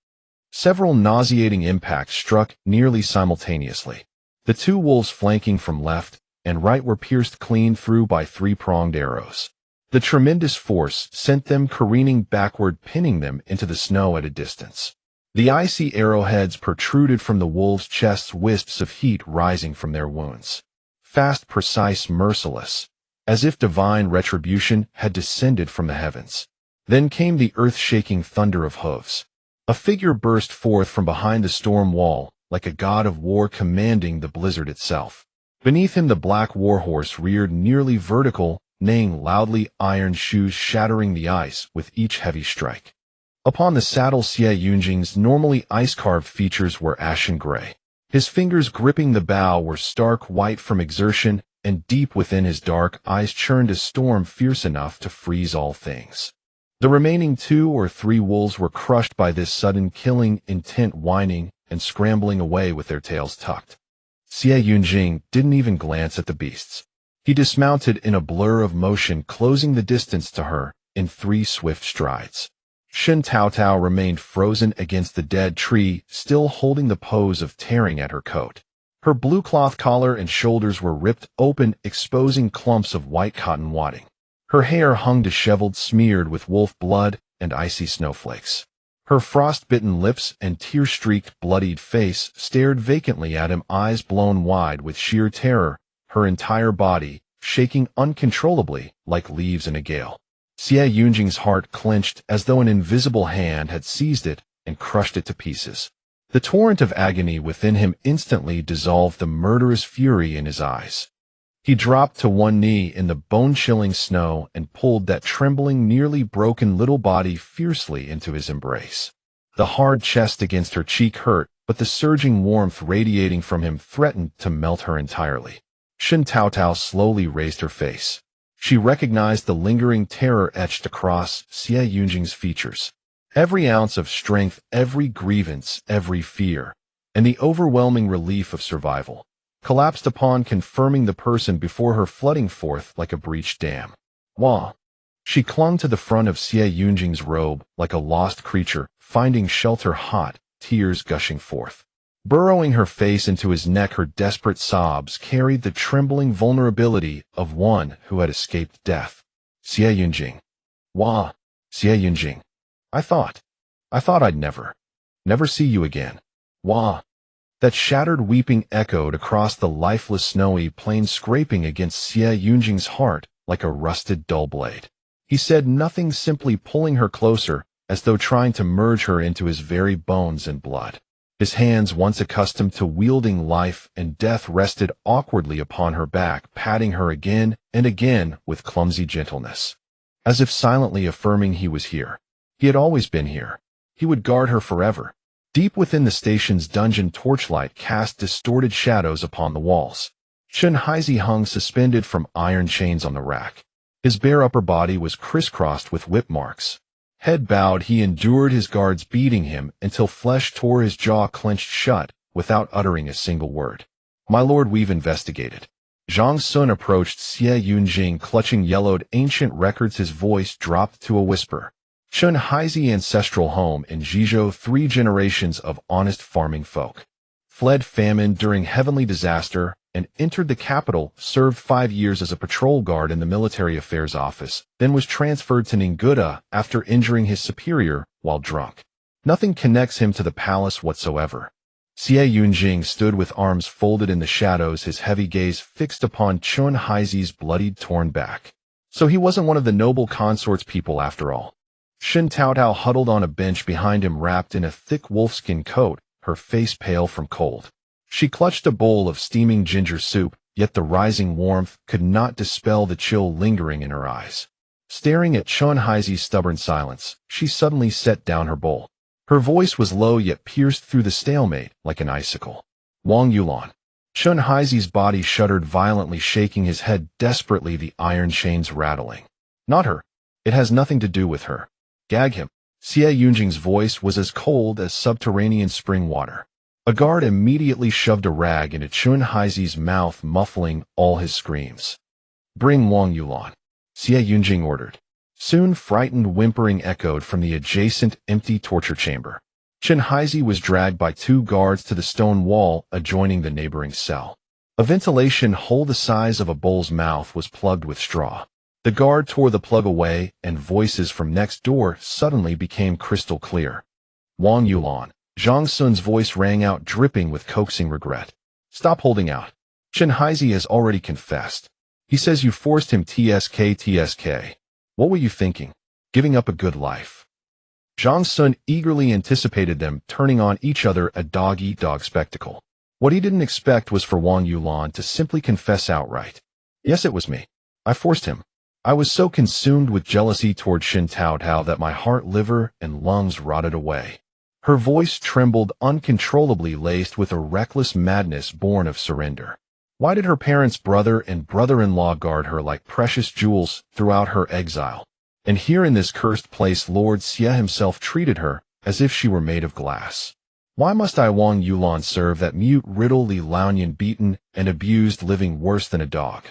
Several nauseating impacts struck nearly simultaneously. The two wolves flanking from left and right were pierced clean through by three-pronged arrows. The tremendous force sent them careening backward, pinning them into the snow at a distance. The icy arrowheads protruded from the wolves' chests, wisps of heat rising from their wounds. Fast, precise, merciless, as if divine retribution had descended from the heavens. Then came the earth-shaking thunder of hooves. A figure burst forth from behind the storm wall, like a god of war commanding the blizzard itself. Beneath him, the black warhorse reared nearly vertical, neighing loudly, iron shoes shattering the ice with each heavy strike. Upon the saddle, CivilEngiere's normally ice-carved features were ashen gray. His fingers gripping the bow were stark white from exertion, and deep within his dark eyes churned a storm fierce enough to freeze all things. The remaining 2 or 3 wolves were crushed by this sudden killing, intent, whining and scrambling away with their tails tucked. CivilEngierer didn't even glance at the beasts. He dismounted in a blur of motion, closing the distance to her in 3 swift strides. Shen Taotao remained frozen against the dead tree, still holding the pose of tearing at her coat. Her blue cloth collar and shoulders were ripped open, exposing clumps of white cotton wadding. Her hair hung disheveled, smeared with wolf blood and icy snowflakes. Her frost-bitten lips and tear-streaked, bloodied face stared vacantly at him, eyes blown wide with sheer terror, her entire body shaking uncontrollably like leaves in a gale. Xie Yunjing's heart clenched as though an invisible hand had seized it and crushed it to pieces. The torrent of agony within him instantly dissolved the murderous fury in his eyes. He dropped to one knee in the bone-chilling snow and pulled that trembling, nearly broken little body fiercely into his embrace. The hard chest against her cheek hurt, but the surging warmth radiating from him threatened to melt her entirely. Shen Taotao slowly raised her face. She recognized the lingering terror etched across Xie Yunjing's features. Every ounce of strength, every grievance, every fear, and the overwhelming relief of survival collapsed upon confirming the person before her, flooding forth like a breached dam. Wah! She clung to the front of Xie Yunjing's robe like a lost creature, finding shelter, hot, tears gushing forth. Burrowing her face into his neck, her desperate sobs carried the trembling vulnerability of one who had escaped death. Xie Yunjing. Wah! Xie Yunjing. I thought I'd never see you again. Wah! That shattered weeping echoed across the lifeless snowy plain, scraping against Xie Yunjing's heart like a rusted dull blade. He said nothing, simply pulling her closer, as though trying to merge her into his very bones and blood. His hands, once accustomed to wielding life and death, rested awkwardly upon her back, patting her again and again with clumsy gentleness, as if silently affirming he was here. He had always been here. He would guard her forever. Deep within the station's dungeon, torchlight cast distorted shadows upon the walls. Shen Haizi hung suspended from iron chains on the rack. His bare upper body was crisscrossed with whip marks. Head bowed, he endured his guards beating him until flesh tore, his jaw clenched shut, without uttering a single word. My lord, we've investigated. Zhang Sun approached Xie Yunjing, clutching yellowed ancient records. His voice dropped to a whisper. Shen Haizi ancestral home in Jizhou, 3 generations of honest farming folk. Fled famine during heavenly disaster and entered the capital, served 5 years as a patrol guard in the military affairs office, then was transferred to Ninguta after injuring his superior while drunk. Nothing connects him to the palace whatsoever. Xie Yunjing stood with arms folded in the shadows, his heavy gaze fixed upon Shen Haizi's bloodied, torn back. So he wasn't one of the noble consort's people after all. Shen Taotao huddled on a bench behind him, wrapped in a thick wolfskin coat, her face pale from cold. She clutched a bowl of steaming ginger soup, yet the rising warmth could not dispel the chill lingering in her eyes. Staring at Shen Haizi's stubborn silence, she suddenly set down her bowl. Her voice was low yet pierced through the stalemate like an icicle. Wang Yulan. Shen Haizi's body shuddered violently, shaking his head desperately, the iron chains rattling. Not her. It has nothing to do with her. Gag him. Xie Yunjing's voice was as cold as subterranean spring water. A guard immediately shoved a rag into Shen Haizi's mouth, muffling all his screams. Bring Wang Yulan. Xie Yunjing ordered. Soon frightened whimpering echoed from the adjacent empty torture chamber. Shen Haizi was dragged by 2 guards to the stone wall adjoining the neighboring cell. A ventilation hole the size of a bull's mouth was plugged with straw. The guard tore the plug away, and voices from next door suddenly became crystal clear. Wang Yulan. Zhang Sun's voice rang out, dripping with coaxing regret. Stop holding out. Shen Haizi has already confessed. He says you forced him. TSK. What were you thinking? Giving up a good life. Zhang Sun eagerly anticipated them turning on each other, a dog-eat-dog spectacle. What he didn't expect was for Wang Yulan to simply confess outright. Yes, it was me. I forced him. I was so consumed with jealousy toward Shen Taotao that my heart, liver, and lungs rotted away. Her voice trembled uncontrollably, laced with a reckless madness born of surrender. Why did her parents, brother and brother-in-law, guard her like precious jewels throughout her exile? And here in this cursed place, Lord Xie himself treated her as if she were made of glass. Why must I, Wang Yulan, serve that mute riddle, Li Laonian, beaten and abused, living worse than a dog?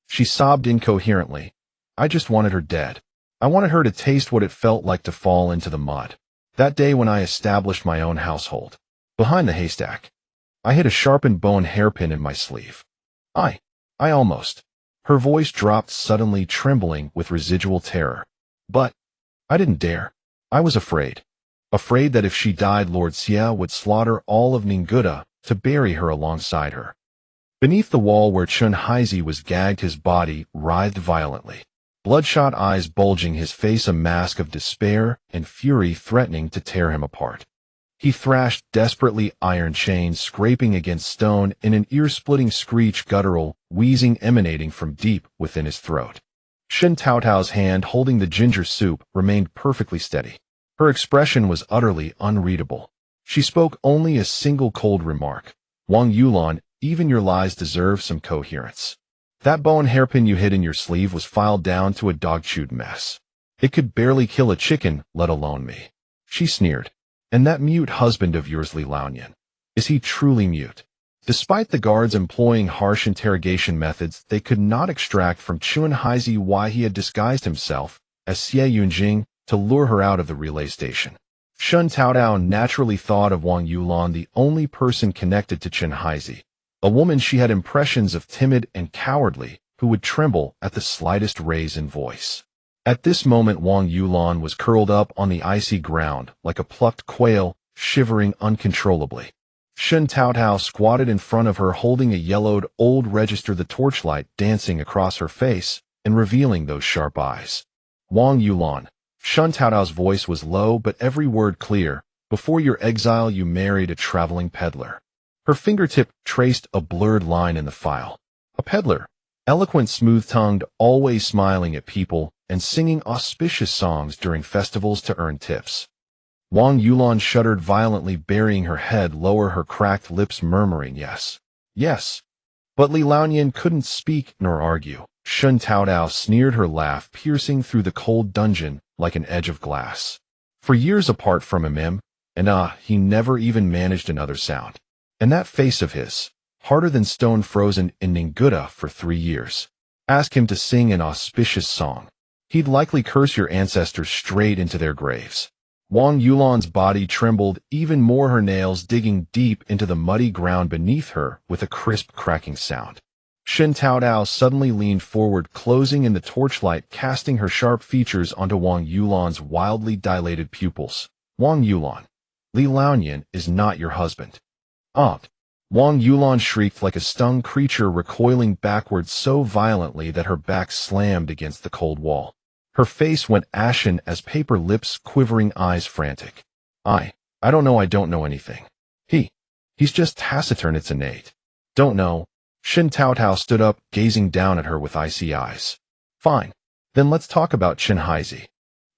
She sobbed incoherently. I just wanted her dead. I wanted her to taste what it felt like to fall into the mud. That day when I established my own household. Behind the haystack. I hid a sharpened bone hairpin in my sleeve. I almost. Her voice dropped suddenly, trembling with residual terror. But I didn't dare. I was afraid. Afraid that if she died, Lord Xia would slaughter all of Ninguta to bury her alongside her. Beneath the wall where Chen Haizi was gagged, his body writhed violently. Bloodshot eyes bulging, his face a mask of despair and fury threatening to tear him apart. He thrashed desperately, iron chains scraping against stone in an ear-splitting screech, guttural, wheezing emanating from deep within his throat. Shen Taotao's hand holding the ginger soup remained perfectly steady. Her expression was utterly unreadable. She spoke only a single cold remark. Wang Yulan, even your lies deserve some coherence. That bone hairpin you hid in your sleeve was filed down to a dog-chewed mess. It could barely kill a chicken, let alone me. She sneered. And that mute husband of yours, Li Laonian, is he truly mute? Despite the guards employing harsh interrogation methods, they could not extract from Chen Haizi why he had disguised himself as Xie Yunjing to lure her out of the relay station. Shen Taotao naturally thought of Wang Yulan, the only person connected to Chen Haizi, a woman she had impressions of timid and cowardly, who would tremble at the slightest raise in voice. At this moment Wang Yulan was curled up on the icy ground like a plucked quail, shivering uncontrollably. Shen Taotao squatted in front of her holding a yellowed old register, the torchlight dancing across her face and revealing those sharp eyes. Wang Yulan. Shen Taotao's voice was low but every word clear. Before your exile you married a traveling peddler. Her fingertip traced a blurred line in the file. A peddler. Eloquent, smooth-tongued, always smiling at people and singing auspicious songs during festivals to earn tips. Wang Yulan shuddered violently, burying her head lower, her cracked lips murmuring yes. Yes. But Li Laonian couldn't speak nor argue. Shen Taotao sneered, her laugh piercing through the cold dungeon like an edge of glass. For years apart from him, and he never even managed another sound. And that face of his, harder than stone, frozen in Ninguta for 3 years. Ask him to sing an auspicious song. He'd likely curse your ancestors straight into their graves. Wang Yulan's body trembled even more, her nails digging deep into the muddy ground beneath her with a crisp cracking sound. Shen Taotao suddenly leaned forward, closing in the torchlight, casting her sharp features onto Wang Yulan's wildly dilated pupils. Wang Yulan, Li Laonian is not your husband. Wang Yulan shrieked like a stung creature, recoiling backwards so violently that her back slammed against the cold wall. Her face went ashen as paper, lips quivering, eyes frantic. I don't know anything. He's just taciturn, it's innate. Don't know. Shen Taotao stood up, gazing down at her with icy eyes. Fine. Then let's talk about Chen Haizi.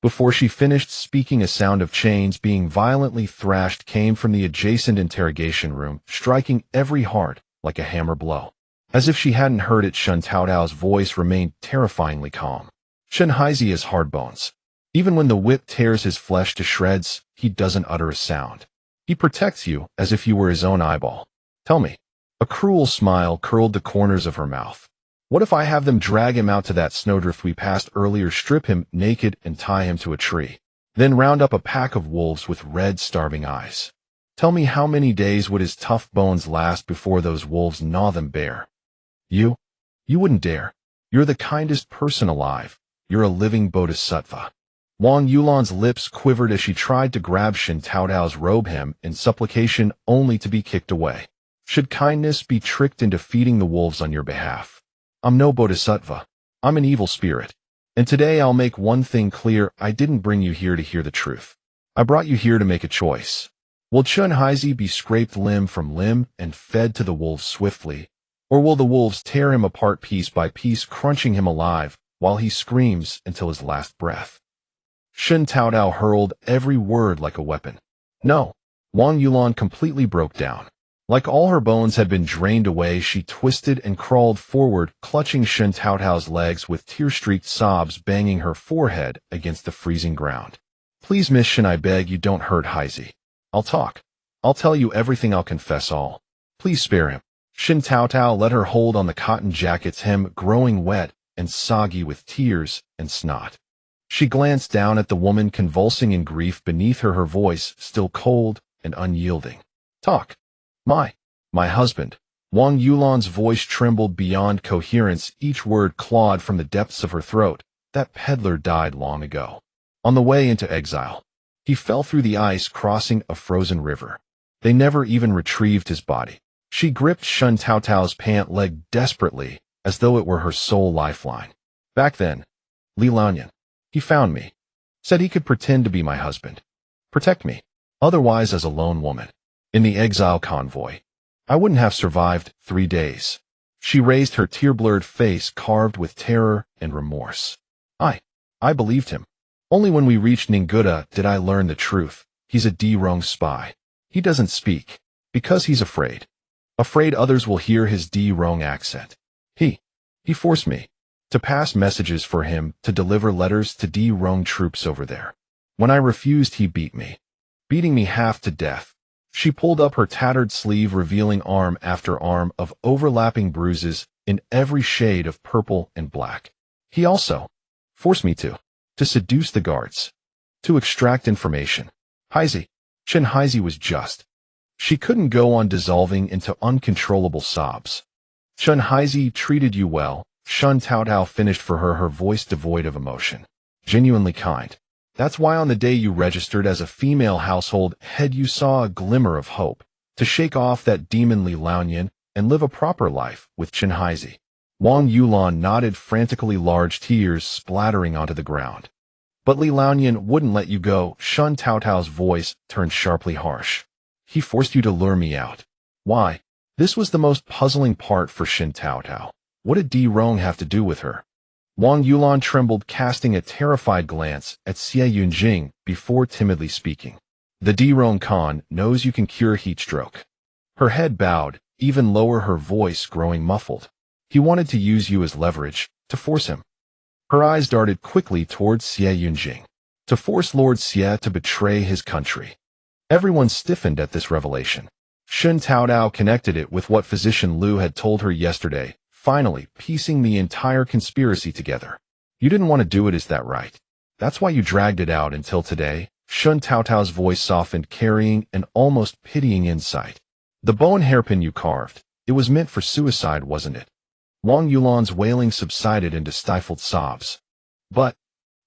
Before she finished speaking, a sound of chains being violently thrashed came from the adjacent interrogation room, striking every heart like a hammer blow. As if she hadn't heard it, Shen Taotao's voice remained terrifyingly calm. Chen Haizi is hard bones. Even when the whip tears his flesh to shreds, he doesn't utter a sound. He protects you as if you were his own eyeball. Tell me. A cruel smile curled the corners of her mouth. What if I have them drag him out to that snowdrift we passed earlier, strip him naked and tie him to a tree, then round up a pack of wolves with red, starving eyes? Tell me, how many days would his tough bones last before those wolves gnaw them bare? You wouldn't dare. You're the kindest person alive. You're a living bodhisattva. Wang Yulan's lips quivered as she tried to grab Shen Taotao's robe hem in supplication, only to be kicked away. Should kindness be tricked into feeding the wolves on your behalf? I'm no bodhisattva. I'm an evil spirit. And today I'll make one thing clear. I didn't bring you here to hear the truth. I brought you here to make a choice. Will Chen Haizi be scraped limb from limb and fed to the wolves swiftly? Or will the wolves tear him apart piece by piece, crunching him alive while he screams until his last breath? Shen Taotao hurled every word like a weapon. No. Wang Yulan completely broke down. Like all her bones had been drained away, she twisted and crawled forward, clutching Shen Taotao's legs with tear-streaked sobs banging her forehead against the freezing ground. Please, Miss Shen, I beg you, don't hurt Haizi. I'll talk. I'll tell you everything. I'll confess all. Please spare him. Shen Taotao let her hold on the cotton jacket's hem, growing wet and soggy with tears and snot. She glanced down at the woman convulsing in grief beneath her, her voice still cold and unyielding. Talk. My husband. Wang Yulan's voice trembled beyond coherence, each word clawed from the depths of her throat. That peddler died long ago. On the way into exile. He fell through the ice crossing a frozen river. They never even retrieved his body. She gripped Shen Taotao's pant leg desperately, as though it were her sole lifeline. Back then, Li Laonian. He found me. Said he could pretend to be my husband. Protect me. Otherwise, as a lone woman. In the exile convoy. I wouldn't have survived 3 days. She raised her tear-blurred face carved with terror and remorse. I believed him. Only when we reached Ninguta did I learn the truth. He's a D-Rong spy. He doesn't speak. Because he's afraid. Afraid others will hear his D-Rong accent. He forced me to pass messages for him, to deliver letters to D-Rong troops over there. When I refused, he beat me. Beating me half to death. She pulled up her tattered sleeve, revealing arm after arm of overlapping bruises in every shade of purple and black. He also forced me to seduce the guards, to extract information. Shen Haizi was just. She couldn't go on dissolving into uncontrollable sobs. Shen Haizi treated you well, Shen Taotao finished for her, her voice devoid of emotion. Genuinely kind. That's why on the day you registered as a female household head you saw a glimmer of hope, to shake off that demon Li Laonian and live a proper life with Shen Haizi. Wang Yulan nodded frantically, large tears splattering onto the ground. But Li Laonian wouldn't let you go. Shen Taotao's voice turned sharply harsh. He forced you to lure me out. Why? This was the most puzzling part for Shen Taotao. What did D-Rong have to do with her? Wang Yulan trembled, casting a terrified glance at CivilEngineer before timidly speaking. The D-Rong Khan knows you can cure heat stroke. Her head bowed, even lower, her voice growing muffled. He wanted to use you as leverage, to force him. Her eyes darted quickly towards CivilEngineer. To force Lord Xie to betray his country. Everyone stiffened at this revelation. Shen Taotao connected it with what physician Liu had told her yesterday, finally piecing the entire conspiracy together. You didn't want to do it, is that right? That's why you dragged it out until today? Shen Taotao's voice softened, carrying an almost pitying insight. The bow and hairpin you carved, it was meant for suicide, wasn't it? Wang Yulan's wailing subsided into stifled sobs. But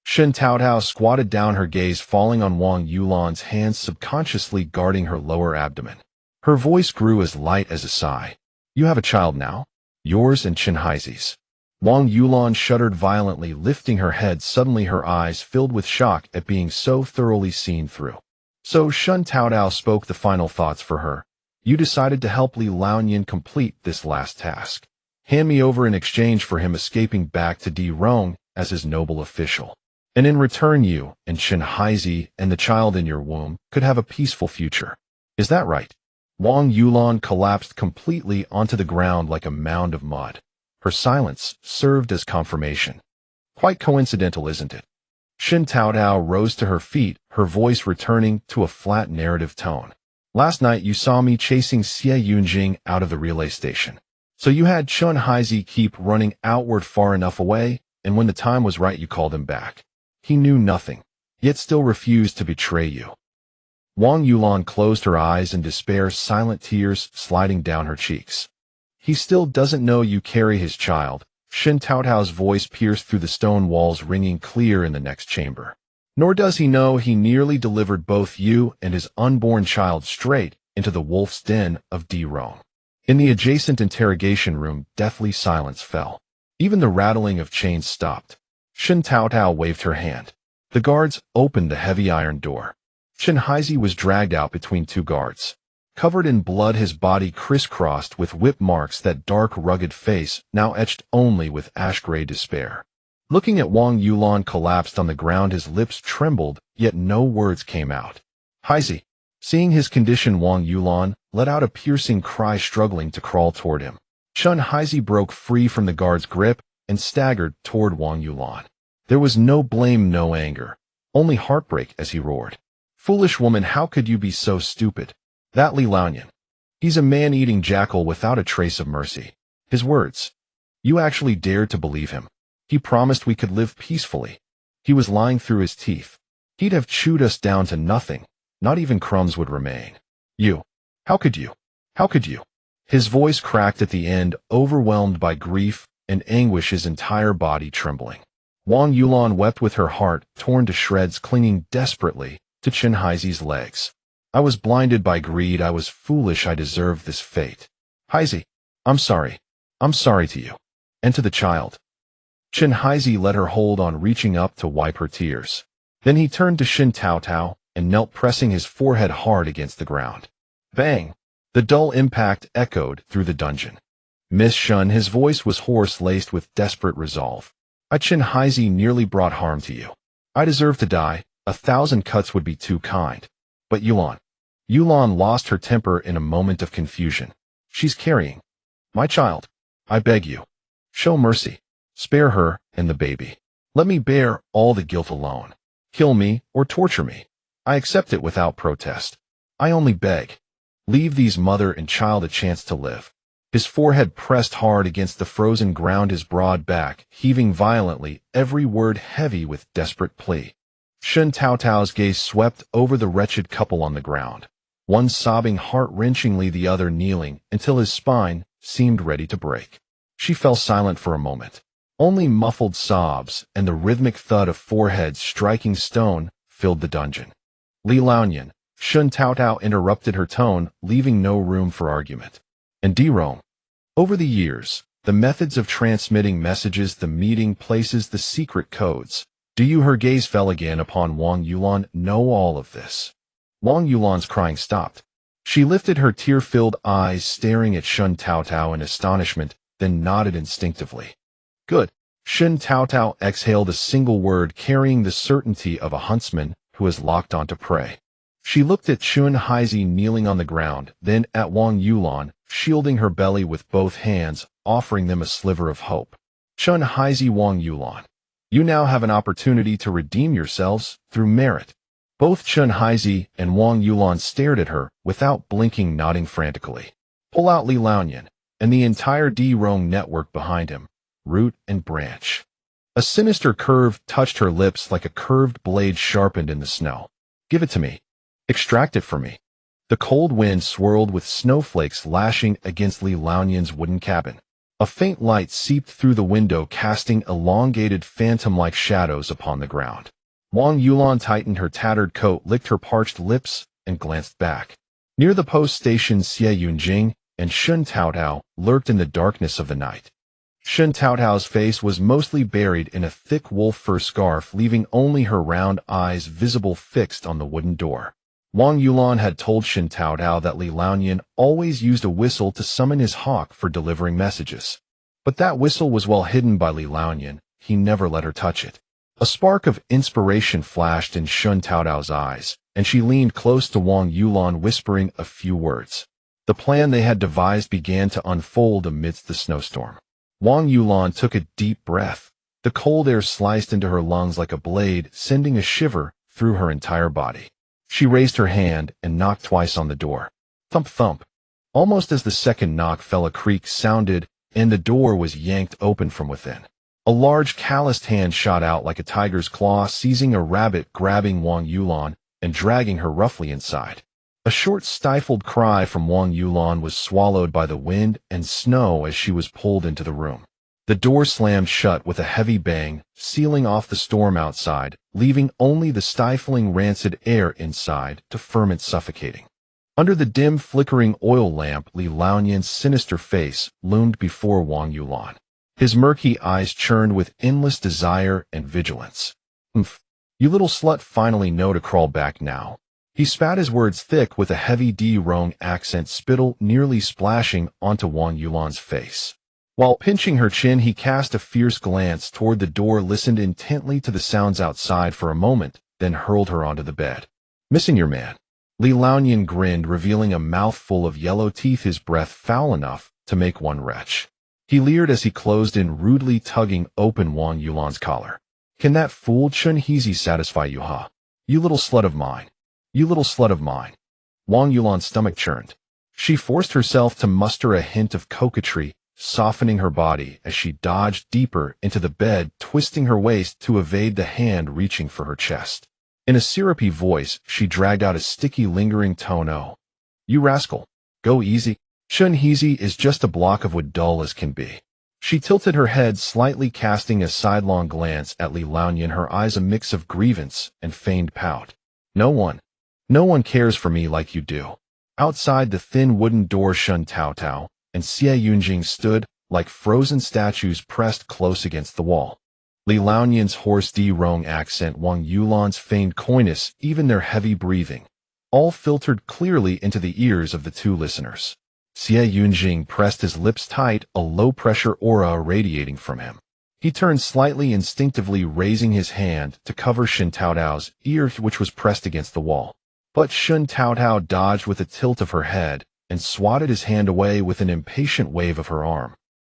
Shen Taotao squatted down, her gaze falling on Wang Yulan's hands subconsciously guarding her lower abdomen. Her voice grew as light as a sigh. You have a child now? Yours and Shen Haizi's. Wang Yulan shuddered violently, lifting her head. Suddenly her eyes filled with shock at being so thoroughly seen through. So Shen Taotao spoke the final thoughts for her. You decided to help Li Laonian complete this last task. Hand me over in exchange for him escaping back to D-Rong as his noble official. And in return you and Shen Haizi and the child in your womb could have a peaceful future. Is that right? Wang Yulan collapsed completely onto the ground like a mound of mud. Her silence served as confirmation. Quite coincidental, isn't it? Shen Taotao rose to her feet, her voice returning to a flat narrative tone. Last night you saw me chasing CivilEngineer out of the relay station. So you had Shen Haizi keep running outward far enough away, and when the time was right you called him back. He knew nothing, yet still refused to betray you. Wang Yulan closed her eyes in despair, silent tears sliding down her cheeks. He still doesn't know you carry his child. Shen Taotao's voice pierced through the stone walls, ringing clear in the next chamber. Nor does he know he nearly delivered both you and his unborn child straight into the wolf's den of D-Rong. In the adjacent interrogation room, deathly silence fell. Even the rattling of chains stopped. Shen Taotao waved her hand. The guards opened the heavy iron door. Shen Haizi was dragged out between two guards. Covered in blood, his body crisscrossed with whip marks, that dark, rugged face now etched only with ash-gray despair. Looking at Wang Yulan collapsed on the ground, his lips trembled, yet no words came out. Haizi. Seeing his condition, Wang Yulan let out a piercing cry, struggling to crawl toward him. Shen Haizi broke free from the guard's grip and staggered toward Wang Yulan. There was no blame, no anger, only heartbreak as he roared. Foolish woman, how could you be so stupid? That Li Laonian. He's a man-eating jackal without a trace of mercy. His words. You actually dared to believe him. He promised we could live peacefully. He was lying through his teeth. He'd have chewed us down to nothing. Not even crumbs would remain. You. How could you? How could you? His voice cracked at the end, overwhelmed by grief and anguish, his entire body trembling. Wang Yulan wept with her heart torn to shreds, clinging desperately to Chen Haizi's legs. I was blinded by greed. I was foolish. I deserved this fate. Haizi, I'm sorry. I'm sorry to you. And to the child. Chen Haizi let her hold on, reaching up to wipe her tears. Then he turned to Shen Taotao and knelt, pressing his forehead hard against the ground. Bang! The dull impact echoed through the dungeon. Miss Shun, his voice was hoarse, laced with desperate resolve. Chen Haizi nearly brought harm to you. I deserve to die. 1,000 cuts would be too kind. But Yulan. Yulan lost her temper in a moment of confusion. She's carrying my child. I beg you. Show mercy. Spare her and the baby. Let me bear all the guilt alone. Kill me or torture me. I accept it without protest. I only beg. Leave these mother and child a chance to live. His forehead pressed hard against the frozen ground, his broad back heaving violently, every word heavy with desperate plea. Shen Taotao's gaze swept over the wretched couple on the ground, one sobbing heart-wrenchingly, the other kneeling until his spine seemed ready to break. She fell silent for a moment. Only muffled sobs and the rhythmic thud of foreheads striking stone filled the dungeon. Li Laonian, Shen Taotao interrupted her tone, leaving no room for argument. And Rome. Over the years, the methods of transmitting messages, the meeting places, the secret codes. Do you? Her gaze fell again upon Wang Yulan. Know all of this. Wang Yulan's crying stopped. She lifted her tear-filled eyes, staring at Shen Taotao in astonishment, then nodded instinctively. Good. Shen Taotao exhaled a single word, carrying the certainty of a huntsman who is locked onto prey. She looked at Chen Haizi kneeling on the ground, then at Wang Yulan, shielding her belly with both hands, offering them a sliver of hope. Chen Haizi, Wang Yulan. You now have an opportunity to redeem yourselves through merit. Both Chen Haizi and Wang Yulan stared at her, without blinking, nodding frantically. Pull out Li Laonian, and the entire Rome network behind him, root and branch. A sinister curve touched her lips like a curved blade sharpened in the snow. Give it to me. Extract it from me. The cold wind swirled with snowflakes lashing against Li Laonian's wooden cabin. A faint light seeped through the window, casting elongated phantom-like shadows upon the ground. Wang Yulan tightened her tattered coat, licked her parched lips, and glanced back. Near the post station, Xie Yunjing and Shen Taotao lurked in the darkness of the night. Shen Taotao's face was mostly buried in a thick wolf fur scarf, leaving only her round eyes visible, fixed on the wooden door. Wang Yulan had told Shen Taotao that Li Laonian always used a whistle to summon his hawk for delivering messages. But that whistle was well hidden by Li Laonian. He never let her touch it. A spark of inspiration flashed in Shen Taotao's eyes, and she leaned close to Wang Yulan, whispering a few words. The plan they had devised began to unfold amidst the snowstorm. Wang Yulan took a deep breath. The cold air sliced into her lungs like a blade, sending a shiver through her entire body. She raised her hand and knocked twice on the door. Thump, thump. Almost as the second knock fell, a creak sounded, and the door was yanked open from within. A large calloused hand shot out like a tiger's claw, seizing a rabbit, grabbing Wang Yulan and dragging her roughly inside. A short stifled cry from Wang Yulan was swallowed by the wind and snow as she was pulled into the room. The door slammed shut with a heavy bang, sealing off the storm outside, leaving only the stifling rancid air inside to ferment, suffocating. Under the dim flickering oil lamp, Li Laonian's sinister face loomed before Wang Yulan. His murky eyes churned with endless desire and vigilance. Humph. You little slut finally know to crawl back now. He spat his words thick with a heavy Rong accent, spittle nearly splashing onto Wang Yulan's face. While pinching her chin, he cast a fierce glance toward the door, listened intently to the sounds outside for a moment, then hurled her onto the bed. Missing your man. Li Laonian grinned, revealing a mouthful of yellow teeth, his breath foul enough to make one retch. He leered as he closed in, rudely tugging open Wang Yulan's collar. Can that fool Chen Haizi satisfy you, huh? You little slut of mine. You little slut of mine. Wang Yulan's stomach churned. She forced herself to muster a hint of coquetry, softening her body as she dodged deeper into the bed, twisting her waist to evade the hand reaching for her chest. In a syrupy voice, she dragged out a sticky, lingering tone. "Oh, you rascal. Go easy. Shunheezy is just a block of wood, dull as can be." She tilted her head slightly, casting a sidelong glance at Li Laonian, her eyes a mix of grievance and feigned pout. No one cares for me like you do." Outside the thin wooden door, Shen Taotao and Xie Yunjing stood like frozen statues pressed close against the wall. Li Laonian's hoarse De-Rong accent, Wang Yulan's feigned coyness, even their heavy breathing, all filtered clearly into the ears of the two listeners. Xie Yunjing pressed his lips tight, a low-pressure aura radiating from him. He turned slightly, instinctively raising his hand to cover Shen Taotao's ear, which was pressed against the wall. But Shen Taotao dodged with a tilt of her head and swatted his hand away with an impatient wave of her arm.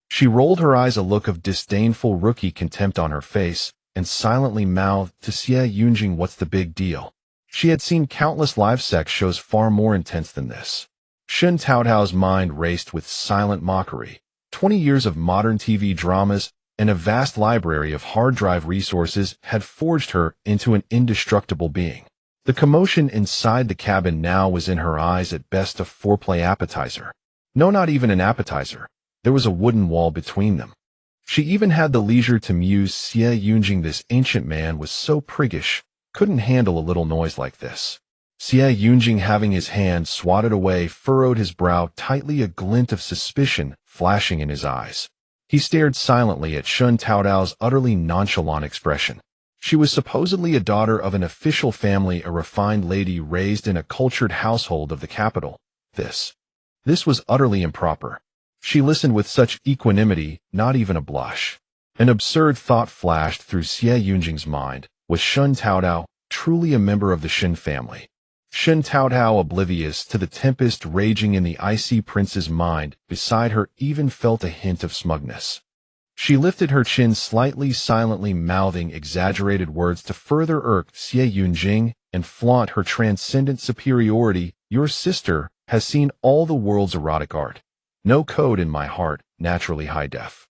She rolled her eyes, a look of disdainful rookie contempt on her face, and silently mouthed to Xie Yunjing, "What's the big deal?" She had seen countless live sex shows far more intense than this. Shen Taotao's mind raced with silent mockery. 20 years of modern TV dramas and a vast library of hard drive resources had forged her into an indestructible being. The commotion inside the cabin now was in her eyes at best a foreplay appetizer. No, not even an appetizer. There was a wooden wall between them. She even had the leisure to muse, Xie Yunjing, this ancient man was so priggish, couldn't handle a little noise like this. Xie Yunjing, having his hand swatted away, furrowed his brow tightly, a glint of suspicion flashing in his eyes. He stared silently at Shen Taotao's utterly nonchalant expression. She was supposedly a daughter of an official family, a refined lady raised in a cultured household of the capital. This was utterly improper. She listened with such equanimity, not even a blush. An absurd thought flashed through Xie Yunjing's mind. Was Shen Taotao truly a member of the Shen family? Shen Taotao, oblivious to the tempest raging in the icy prince's mind beside her, even felt a hint of smugness. She lifted her chin slightly, silently mouthing exaggerated words to further irk Xie Yunjing and flaunt her transcendent superiority. "Your sister has seen all the world's erotic art. No code in my heart, naturally high def."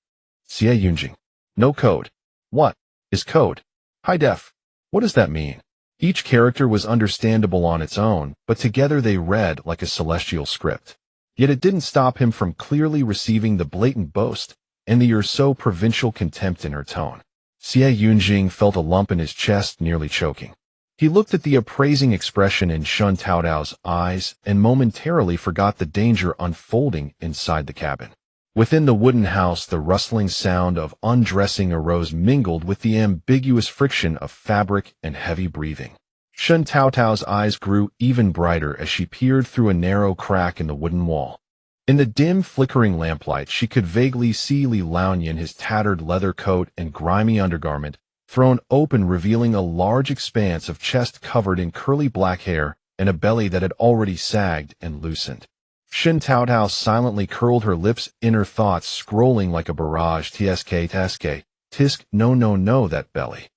Xie Yunjing. No code. What is code? High def. What does that mean? Each character was understandable on its own, but together they read like a celestial script. Yet it didn't stop him from clearly receiving the blatant boast and the so-provincial contempt in her tone. Xie Yunjing felt a lump in his chest, nearly choking. He looked at the appraising expression in Shen Taotao's eyes and momentarily forgot the danger unfolding inside the cabin. Within the wooden house, the rustling sound of undressing arose, mingled with the ambiguous friction of fabric and heavy breathing. Shen Taotao's eyes grew even brighter as she peered through a narrow crack in the wooden wall. In the dim, flickering lamplight, she could vaguely see Li Laonian, his tattered leather coat and grimy undergarment thrown open, revealing a large expanse of chest covered in curly black hair and a belly that had already sagged and loosened. Shen Taotao silently curled her lips, inner thoughts scrolling like a barrage. Tisk, no, that belly.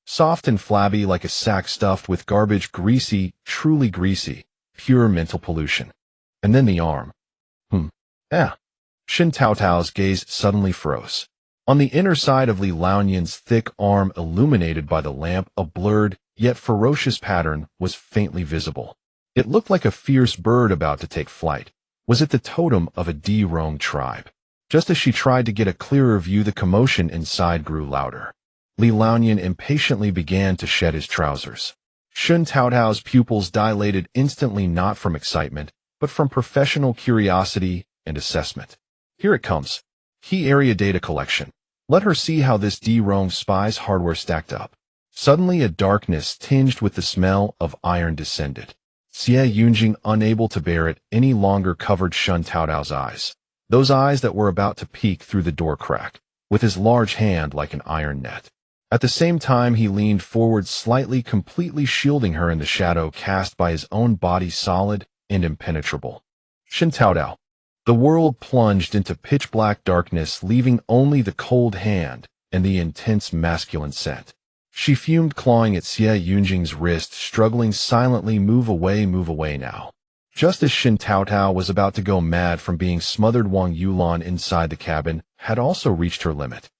Soft and flabby like a sack stuffed with garbage, greasy, truly greasy, pure mental pollution. And then the arm. Shen Taotao's gaze suddenly froze. On the inner side of Li Laonian's thick arm, illuminated by the lamp, a blurred, yet ferocious pattern was faintly visible. It looked like a fierce bird about to take flight. Was it the totem of a De-Rong tribe? Just as she tried to get a clearer view, the commotion inside grew louder. Li Laonian impatiently began to shed his trousers. Shen Taotao's pupils dilated instantly, not from excitement, but from professional curiosity and assessment. Here it comes. Key area data collection. Let her see how this De-Rong spy's hardware stacked up. Suddenly a darkness tinged with the smell of iron descended. Xie Yunjing, unable to bear it any longer, covered Shen Taotao's eyes. Those eyes that were about to peek through the door crack, with his large hand like an iron net. At the same time, he leaned forward slightly, completely shielding her in the shadow cast by his own body, solid and impenetrable. Shen Taotao. The world plunged into pitch-black darkness, leaving only the cold hand and the intense masculine scent. She fumed, clawing at Xie Yunjing's wrist, struggling silently. Move away now. Just as Shen Taotao was about to go mad from being smothered, Wang Yulan inside the cabin had also reached her limit.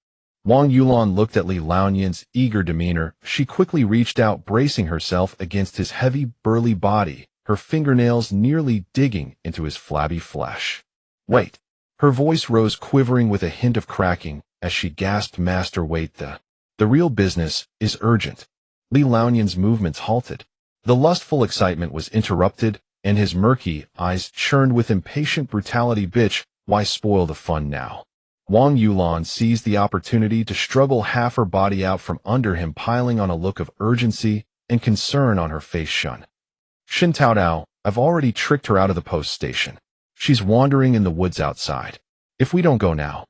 Wang Yulan looked at Li Laonian's eager demeanor. She quickly reached out, bracing herself against his heavy, burly body, her fingernails nearly digging into his flabby flesh. "Wait." Her voice rose, quivering with a hint of cracking, as she gasped, "Master, wait, the real business is urgent." Li Laonian's movements halted. The lustful excitement was interrupted, and his murky eyes churned with impatient brutality. "Bitch, why spoil the fun now?" Wang Yulan seized the opportunity to struggle half her body out from under him, piling on a look of urgency and concern on her face. Shen Taotao, I've already tricked her out of the post station. She's wandering in the woods outside. If we don't go now,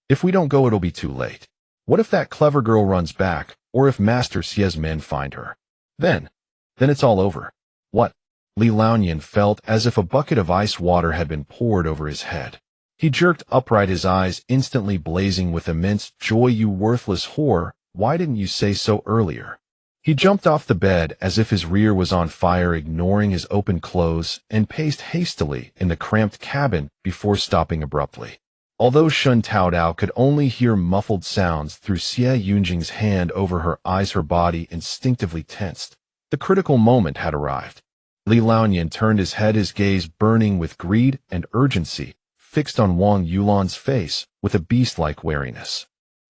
it'll be too late. What if that clever girl runs back, or if Master Xie's men find her? Then it's all over." "What?" Li Laonian felt as if a bucket of ice water had been poured over his head. He jerked upright, his eyes instantly blazing with immense joy. "You worthless whore, why didn't you say so earlier?" He jumped off the bed as if his rear was on fire, ignoring his open clothes, and paced hastily in the cramped cabin before stopping abruptly. Although Shen Taotao could only hear muffled sounds through Xie Yunjing's hand over her eyes, her body instinctively tensed. The critical moment had arrived. Li Laonian turned his head, his gaze burning with greed and urgency, fixed on Wang Yulan's face with a beast-like wariness.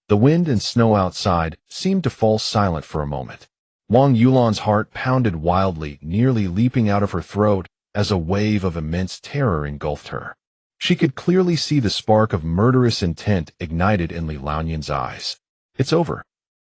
The wind and snow outside seemed to fall silent for a moment. Wang Yulan's heart pounded wildly, nearly leaping out of her throat as a wave of immense terror engulfed her. She could clearly see the spark of murderous intent ignited in Li Laonian's eyes. It's over.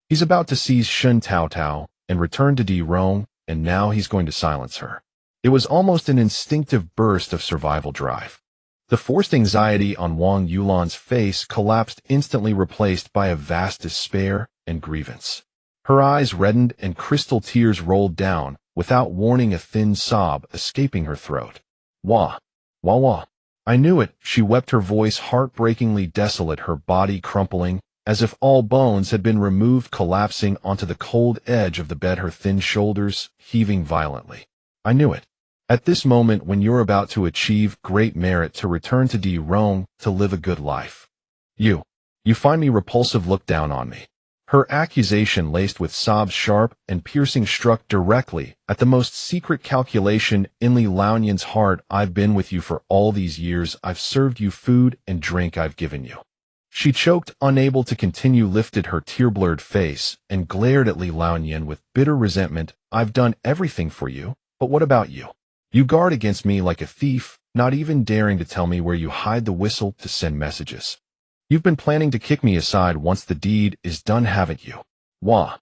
He's about to seize Shen Taotao and return to Rong, and now he's going to silence her. It was almost an instinctive burst of survival drive. The forced anxiety on Wang Yulan's face collapsed, instantly replaced by a vast despair and grievance. Her eyes reddened and crystal tears rolled down, without warning, a thin sob escaping her throat. Wah! Wah wah! I knew it, she wept, her voice heartbreakingly desolate, her body crumpling, as if all bones had been removed, collapsing onto the cold edge of the bed, her thin shoulders heaving violently. I knew it. At this moment, when you're about to achieve great merit, to return to Rong, to live a good life, you find me repulsive, look down on me. Her accusation, laced with sobs, sharp and piercing, struck directly at the most secret calculation in Li Laonian's heart. I've been with you for all these years. I've served you food and drink. I've given you. She choked, unable to continue, lifted her tear-blurred face and glared at Li Laonian with bitter resentment. I've done everything for you, but what about you? You guard against me like a thief, not even daring to tell me where you hide the whistle to send messages. You've been planning to kick me aside once the deed is done, haven't you? Wah!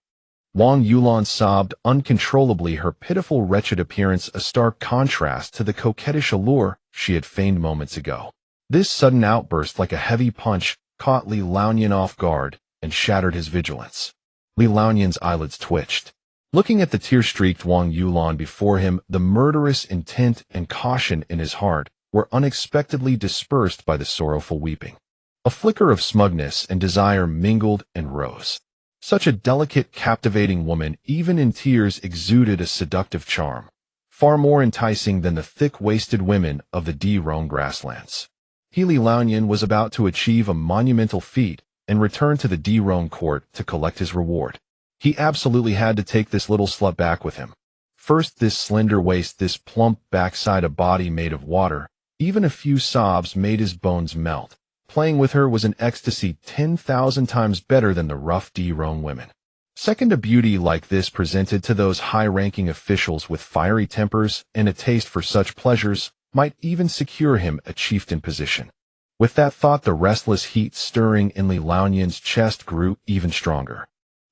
Wang Yulan sobbed uncontrollably, her pitiful, wretched appearance a stark contrast to the coquettish allure she had feigned moments ago. This sudden outburst, like a heavy punch, caught Li Laonian off guard and shattered his vigilance. Li Laonian's eyelids twitched. Looking at the tear-streaked Wang Yulan before him, the murderous intent and caution in his heart were unexpectedly dispersed by the sorrowful weeping. A flicker of smugness and desire mingled and rose. Such a delicate, captivating woman, even in tears, exuded a seductive charm, far more enticing than the thick-waisted women of the Rong grasslands. Li Laonian was about to achieve a monumental feat and return to the Rong court to collect his reward. He absolutely had to take this little slut back with him. First, this slender waist, this plump backside, a body made of water. Even a few sobs made his bones melt. Playing with her was an ecstasy 10,000 times better than the rough Rong women. Second, a beauty like this presented to those high-ranking officials with fiery tempers and a taste for such pleasures might even secure him a chieftain position. With that thought, the restless heat stirring in Li Laonian's chest grew even stronger.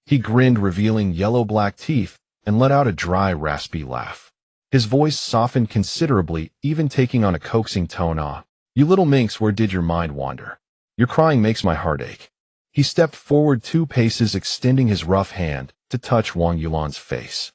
He grinned, revealing yellow-black teeth, and let out a dry, raspy laugh. His voice softened considerably, even taking on a coaxing tone. Ah, you little minx, where did your mind wander? Your crying makes my heart ache. He stepped forward 2 paces, extending his rough hand to touch Wang Yulan's face.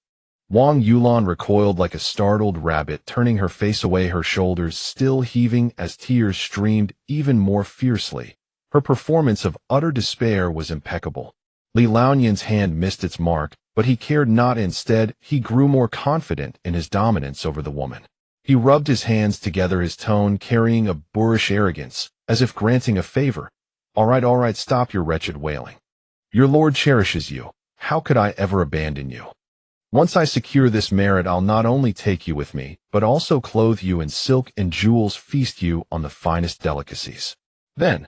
Wang Yulan recoiled like a startled rabbit, turning her face away, her shoulders still heaving as tears streamed even more fiercely. Her performance of utter despair was impeccable. Li Laonian's hand missed its mark, but he cared not. Instead, he grew more confident in his dominance over the woman. He rubbed his hands together, his tone carrying a boorish arrogance, as if granting a favor. All right, stop your wretched wailing. Your lord cherishes you. How could I ever abandon you? Once I secure this merit, I'll not only take you with me, but also clothe you in silk and jewels, feast you on the finest delicacies. Then,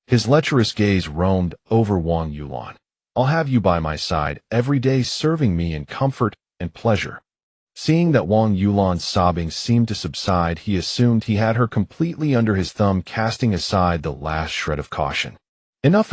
his lecherous gaze roamed over Wang Yulan. I'll have you by my side every day, serving me in comfort and pleasure. Seeing that Wang Yulan's sobbing seemed to subside, he assumed he had her completely under his thumb, casting aside the last shred of caution. Enough.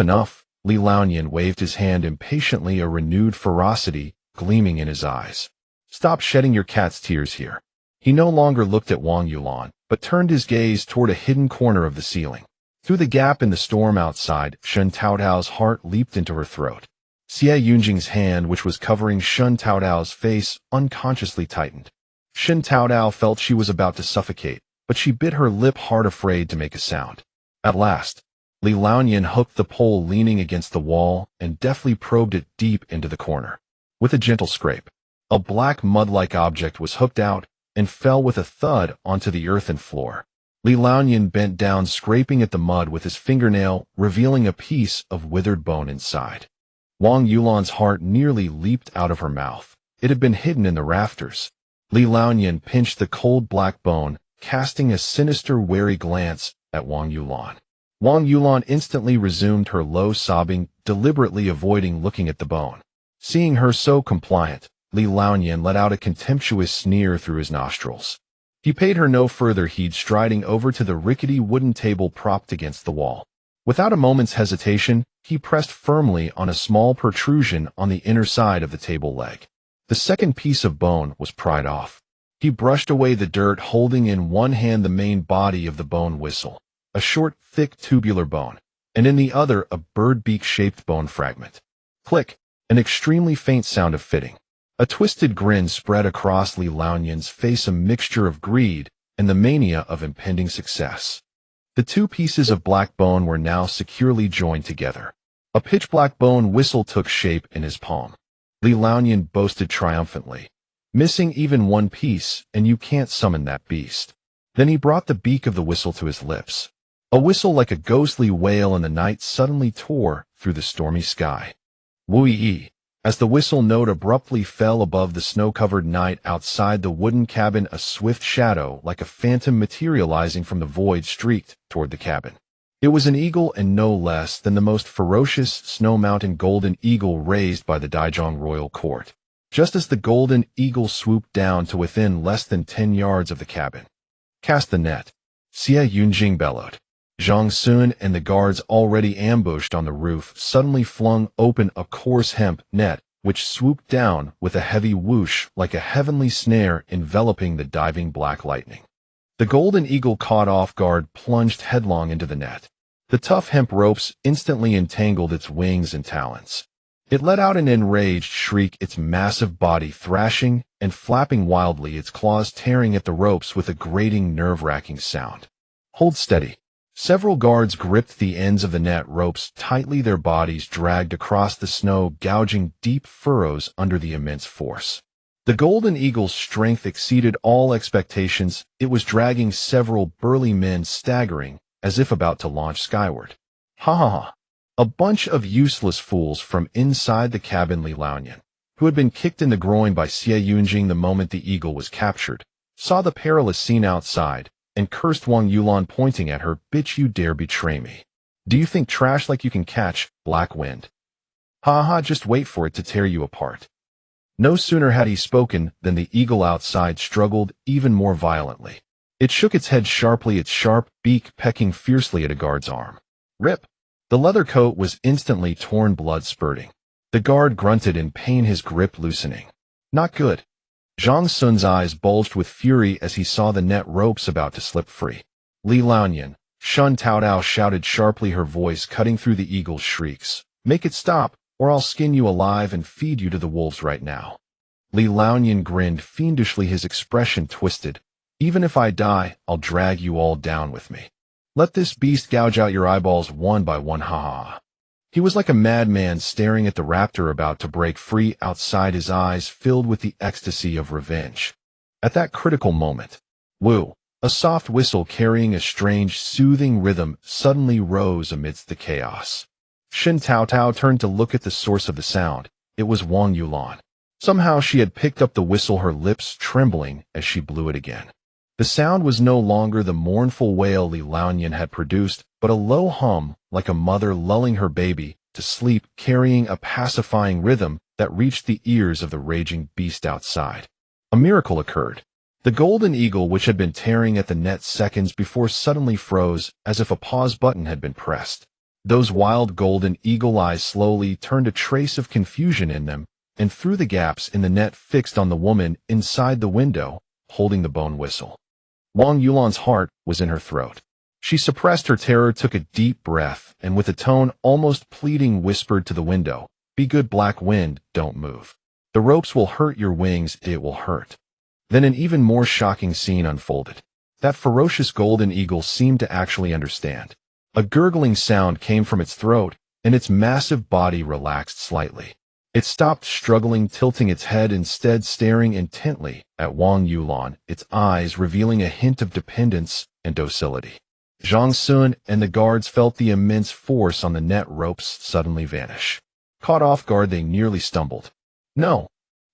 Li Laonian waved his hand impatiently, a renewed ferocity gleaming in his eyes. Stop shedding your cat's tears here. He no longer looked at Wang Yulan, but turned his gaze toward a hidden corner of the ceiling. Through the gap in the storm outside, Shen Taotao's heart leaped into her throat. Xie Yunjing's hand, which was covering Shen Taotao's face, unconsciously tightened. Shen Taotao felt she was about to suffocate, but she bit her lip hard, afraid to make a sound. At last, Li Laonian hooked the pole leaning against the wall and deftly probed it deep into the corner. With a gentle scrape, a black mud-like object was hooked out and fell with a thud onto the earthen floor. Li Laonian bent down, scraping at the mud with his fingernail, revealing a piece of withered bone inside. Wang Yulan's heart nearly leaped out of her mouth. It had been hidden in the rafters. Li Laonian pinched the cold black bone, casting a sinister, wary glance at Wang Yulan. Wang Yulan instantly resumed her low sobbing, deliberately avoiding looking at the bone. Seeing her so compliant, Li Laonian let out a contemptuous sneer through his nostrils. He paid her no further heed, striding over to the rickety wooden table propped against the wall. Without a moment's hesitation, he pressed firmly on a small protrusion on the inner side of the table leg. The second piece of bone was pried off. He brushed away the dirt, holding in one hand the main body of the bone whistle, a short, thick tubular bone, and in the other a bird beak-shaped bone fragment. Click! An extremely faint sound of fitting. A twisted grin spread across Li Laonian's face, a mixture of greed and the mania of impending success. The two pieces of black bone were now securely joined together. A pitch-black bone whistle took shape in his palm. Li Laonian boasted triumphantly. Missing even one piece, and you can't summon that beast. Then he brought the beak of the whistle to his lips. A whistle like a ghostly wail in the night suddenly tore through the stormy sky. Woo-ee! As the whistle note abruptly fell above the snow-covered night outside the wooden cabin, a swift shadow, like a phantom materializing from the void, streaked toward the cabin. It was an eagle, and no less than the most ferocious snow-mountain golden eagle raised by the Daijong royal court. Just as the golden eagle swooped down to within less than 10 yards of the cabin. Cast the net, Xie Yunjing bellowed. Zhang Sun and the guards already ambushed on the roof suddenly flung open a coarse hemp net, which swooped down with a heavy whoosh like a heavenly snare, enveloping the diving black lightning. The golden eagle, caught off guard, plunged headlong into the net. The tough hemp ropes instantly entangled its wings and talons. It let out an enraged shriek, its massive body thrashing and flapping wildly, its claws tearing at the ropes with a grating, nerve-wracking sound. Hold steady. Several guards gripped the ends of the net ropes tightly, their bodies dragged across the snow, gouging deep furrows under the immense force. The golden eagle's strength exceeded all expectations. It was dragging several burly men, staggering, as if about to launch skyward. Ha ha ha! A bunch of useless fools from inside the cabin. Li Laonian, who had been kicked in the groin by Xie Yunjing the moment the eagle was captured, saw the perilous scene outside, and cursed Wang Yulan, pointing at her. Bitch, you dare betray me. Do you think trash like you can catch, black wind? Ha ha, just wait for it to tear you apart. No sooner had he spoken than the eagle outside struggled even more violently. It shook its head sharply, its sharp beak pecking fiercely at a guard's arm. Rip! The leather coat was instantly torn, blood spurting. The guard grunted in pain, his grip loosening. Not good. Zhang Sun's eyes bulged with fury as he saw the net ropes about to slip free. Li Laonian, Shen Taotao shouted sharply, her voice cutting through the eagle's shrieks. Make it stop, or I'll skin you alive and feed you to the wolves right now. Li Laonian grinned fiendishly, his expression twisted. Even if I die, I'll drag you all down with me. Let this beast gouge out your eyeballs one by one, ha ha. He was like a madman staring at the raptor about to break free, outside his eyes filled with the ecstasy of revenge. At that critical moment, woo, a soft whistle carrying a strange, soothing rhythm suddenly rose amidst the chaos. Shen Taotao turned to look at the source of the sound. It was Wang Yulan. Somehow she had picked up the whistle, her lips trembling as she blew it again. The sound was no longer the mournful wail Li Laonian had produced, but a low hum, like a mother lulling her baby to sleep, carrying a pacifying rhythm that reached the ears of the raging beast outside. A miracle occurred. The golden eagle, which had been tearing at the net seconds before, suddenly froze, as if a pause button had been pressed. Those wild golden eagle eyes slowly turned, a trace of confusion in them, and through the gaps in the net fixed on the woman inside the window, holding the bone whistle. Wang Yulan's heart was in her throat. She suppressed her terror, took a deep breath, and with a tone almost pleading whispered to the window, "Be good, black wind, don't move. The ropes will hurt your wings, it will hurt." Then an even more shocking scene unfolded. That ferocious golden eagle seemed to actually understand. A gurgling sound came from its throat, and its massive body relaxed slightly. It stopped struggling, tilting its head, instead staring intently at Wang Yulan, its eyes revealing a hint of dependence and docility. Zhang Sun and the guards felt the immense force on the net ropes suddenly vanish. Caught off guard, they nearly stumbled. "No.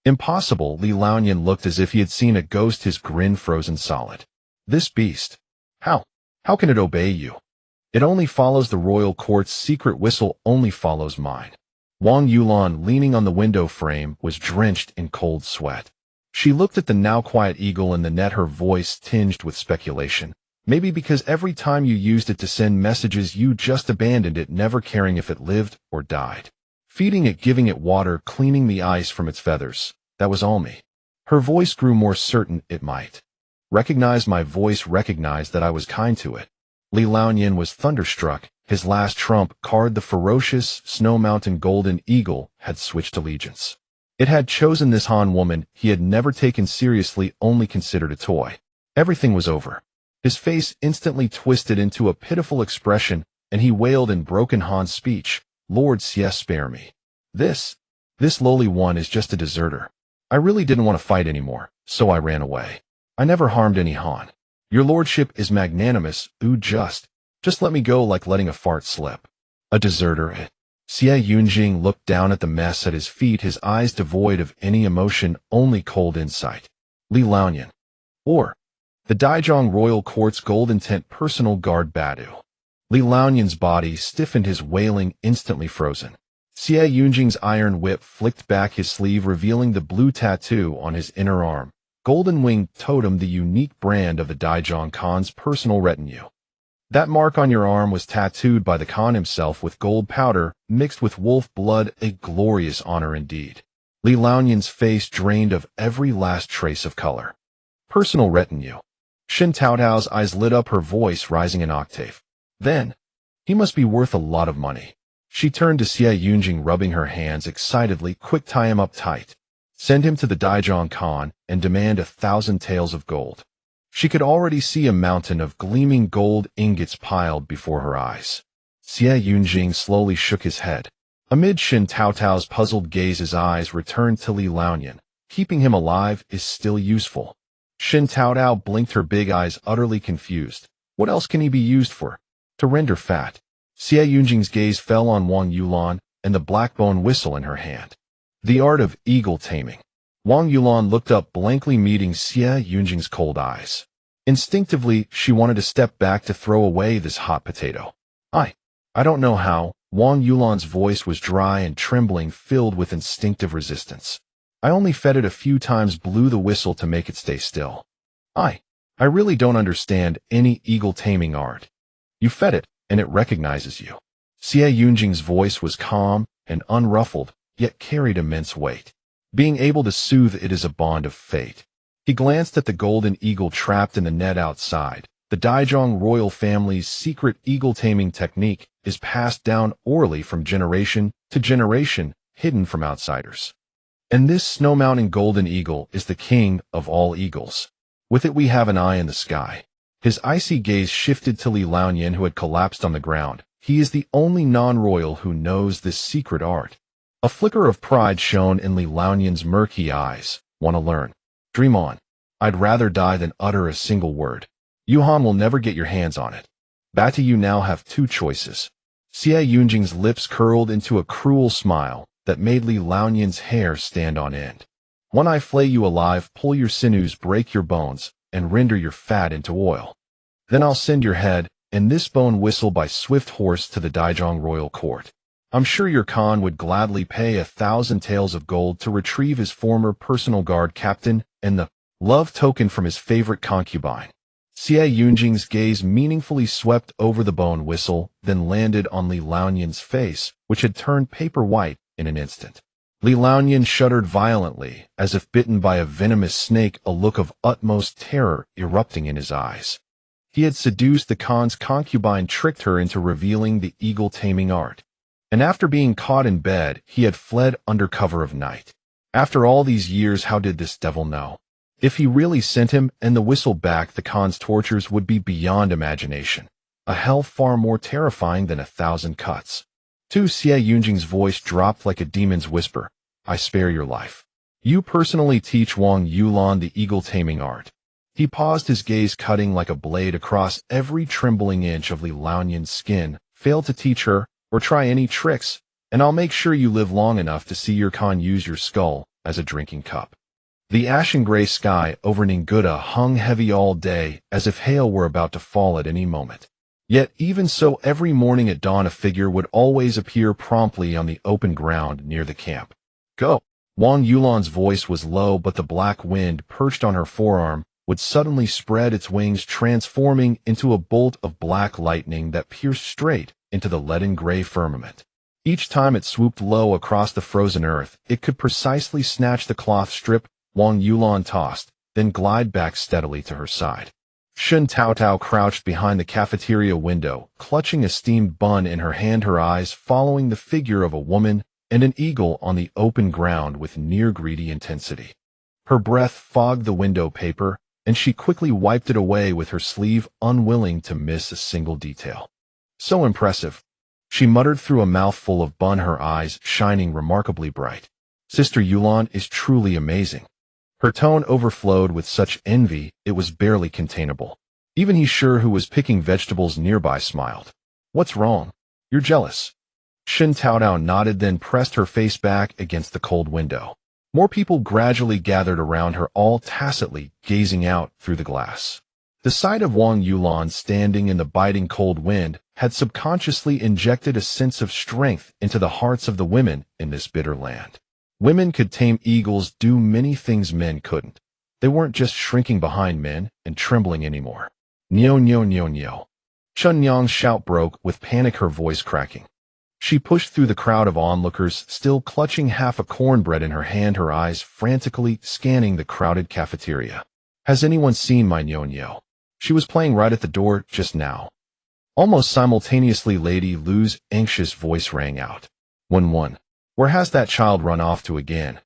Impossible." Li Laonian looked as if he had seen a ghost, his grin frozen solid. "This beast. How can it obey you? It only follows the royal court's secret whistle, only follows mine." Wang Yulan, leaning on the window frame, was drenched in cold sweat. She looked at the now quiet eagle in the net, her voice tinged with speculation. "Maybe because every time you used it to send messages, you just abandoned it, never caring if it lived or died. Feeding it, giving it water, cleaning the ice from its feathers. That was all me." Her voice grew more certain. "It might recognize my voice, recognize that I was kind to it." Li Laonian was thunderstruck. His last trump card, the ferocious Snow Mountain golden eagle, had switched allegiance. It had chosen this Han woman he had never taken seriously, only considered a toy. Everything was over. His face instantly twisted into a pitiful expression, and he wailed in broken Han speech, "Lord Xie, spare me. This lowly one is just a deserter. I really didn't want to fight anymore, so I ran away. I never harmed any Han. Your lordship is magnanimous, just let me go, like letting a fart slip." "A deserter?" Xie Yunjing looked down at the mess at his feet, his eyes devoid of any emotion, only cold insight. "Li Laonian. Or the Daizhong Royal Court's golden tent personal guard Badu." Li Laonian's body stiffened, his wailing instantly frozen. Xie Yunjing's iron whip flicked back his sleeve, revealing the blue tattoo on his inner arm. Golden winged totem, the unique brand of the Daizhong Khan's personal retinue. That mark on your arm was tattooed by the Khan himself with gold powder mixed with wolf blood, a glorious honor indeed. Li Laonian's face drained of every last trace of color. "Personal retinue." Shen Taotao's eyes lit up, her voice rising an octave. "Then, he must be worth a lot of money." She turned to Xie Yunjing, rubbing her hands excitedly. "Quick, tie him up tight. Send him to the Daizhong Khan and demand 1,000 taels of gold." She could already see a mountain of gleaming gold ingots piled before her eyes. Xie Yunjing slowly shook his head. Amid Shen Taotao's puzzled gaze, his eyes returned to Li Laonian. "Keeping him alive is still useful." Shen Taotao blinked, her big eyes utterly confused. "What else can he be used for?" "To render fat." Xie Yunjing's gaze fell on Wang Yulan and the blackbone whistle in her hand. "The art of eagle taming." Wang Yulan looked up blankly, meeting Xie Yunjing's cold eyes. Instinctively, she wanted to step back to throw away this hot potato. I don't know how." Wang Yulan's voice was dry and trembling, filled with instinctive resistance. "I only fed it a few times, blew the whistle to make it stay still. I really don't understand any eagle taming art." "You fed it, and it recognizes you." Xie Yunjing's voice was calm and unruffled, yet carried immense weight. "Being able to soothe it is a bond of fate." He glanced at the golden eagle trapped in the net outside. The Daizhong royal family's secret eagle taming technique is passed down orally from generation to generation, hidden from outsiders. And this Snow Mountain golden eagle is the king of all eagles. With it we have an eye in the sky. His icy gaze shifted to Li Laonian, who had collapsed on the ground. He is the only non-royal who knows this secret art. A flicker of pride shone in Li Laonian's murky eyes. "Want to learn? Dream on." I'd rather die than utter a single word. Yuhan will never get your hands on it. Bata, you now have two choices. Xie Yunjing's lips curled into a cruel smile that made Li Laonian's hair stand on end. When I flay you alive, pull your sinews, break your bones, and render your fat into oil. Then I'll send your head, and this bone whistle by swift horse to the Daijong royal court. I'm sure your Khan would gladly pay 1,000 taels of gold to retrieve his former personal guard captain and the love token from his favorite concubine. Xie Yunjing's gaze meaningfully swept over the bone whistle, then landed on Li Laonian's face, which had turned paper white in an instant. Li Laonian shuddered violently, as if bitten by a venomous snake, a look of utmost terror erupting in his eyes. He had seduced the Khan's concubine, tricked her into revealing the eagle-taming art. And after being caught in bed, he had fled under cover of night. After all these years, how did this devil know? If he really sent him and the whistle back, the Khan's tortures would be beyond imagination. A hell far more terrifying than 1,000 cuts. Xie Yunjing's voice dropped like a demon's whisper. I spare your life. You personally teach Wang Yulan the eagle-taming art. He paused, his gaze cutting like a blade across every trembling inch of Li Laonian's skin. Fail to teach her, or try any tricks, and I'll make sure you live long enough to see your Khan use your skull as a drinking cup. The ashen-gray sky over Ninguta hung heavy all day, as if hail were about to fall at any moment. Yet even so, every morning at dawn a figure would always appear promptly on the open ground near the camp. Go! Wang Yulan's voice was low, but the black wind perched on her forearm would suddenly spread its wings, transforming into a bolt of black lightning that pierced straight into the leaden-gray firmament. Each time it swooped low across the frozen earth, it could precisely snatch the cloth strip Wang Yulan tossed, then glide back steadily to her side. Shen Taotao crouched behind the cafeteria window, clutching a steamed bun in her hand, her eyes following the figure of a woman and an eagle on the open ground with near-greedy intensity. Her breath fogged the window paper, and she quickly wiped it away with her sleeve, unwilling to miss a single detail. So impressive, she muttered through a mouthful of bun, her eyes shining remarkably bright. Sister Yulan is truly amazing. Her tone overflowed with such envy it was barely containable. Even he, sure, who was picking vegetables nearby, smiled. What's wrong? You're jealous. Shen Taotao nodded, then pressed her face back against the cold window. More people gradually gathered around her, all tacitly gazing out through the glass. The sight of Wang Yulan standing in the biting cold wind had subconsciously injected a sense of strength into the hearts of the women in this bitter land. Women could tame eagles, do many things men couldn't. They weren't just shrinking behind men and trembling anymore. Nyo, nyo, nyo, nyo. Chun Yang's shout broke with panic, her voice cracking. She pushed through the crowd of onlookers, still clutching half a cornbread in her hand, her eyes frantically scanning the crowded cafeteria. Has anyone seen my Nyo Nyo? She was playing right at the door just now. Almost simultaneously, Lady Lu's anxious voice rang out. One. Where has that child run off to again?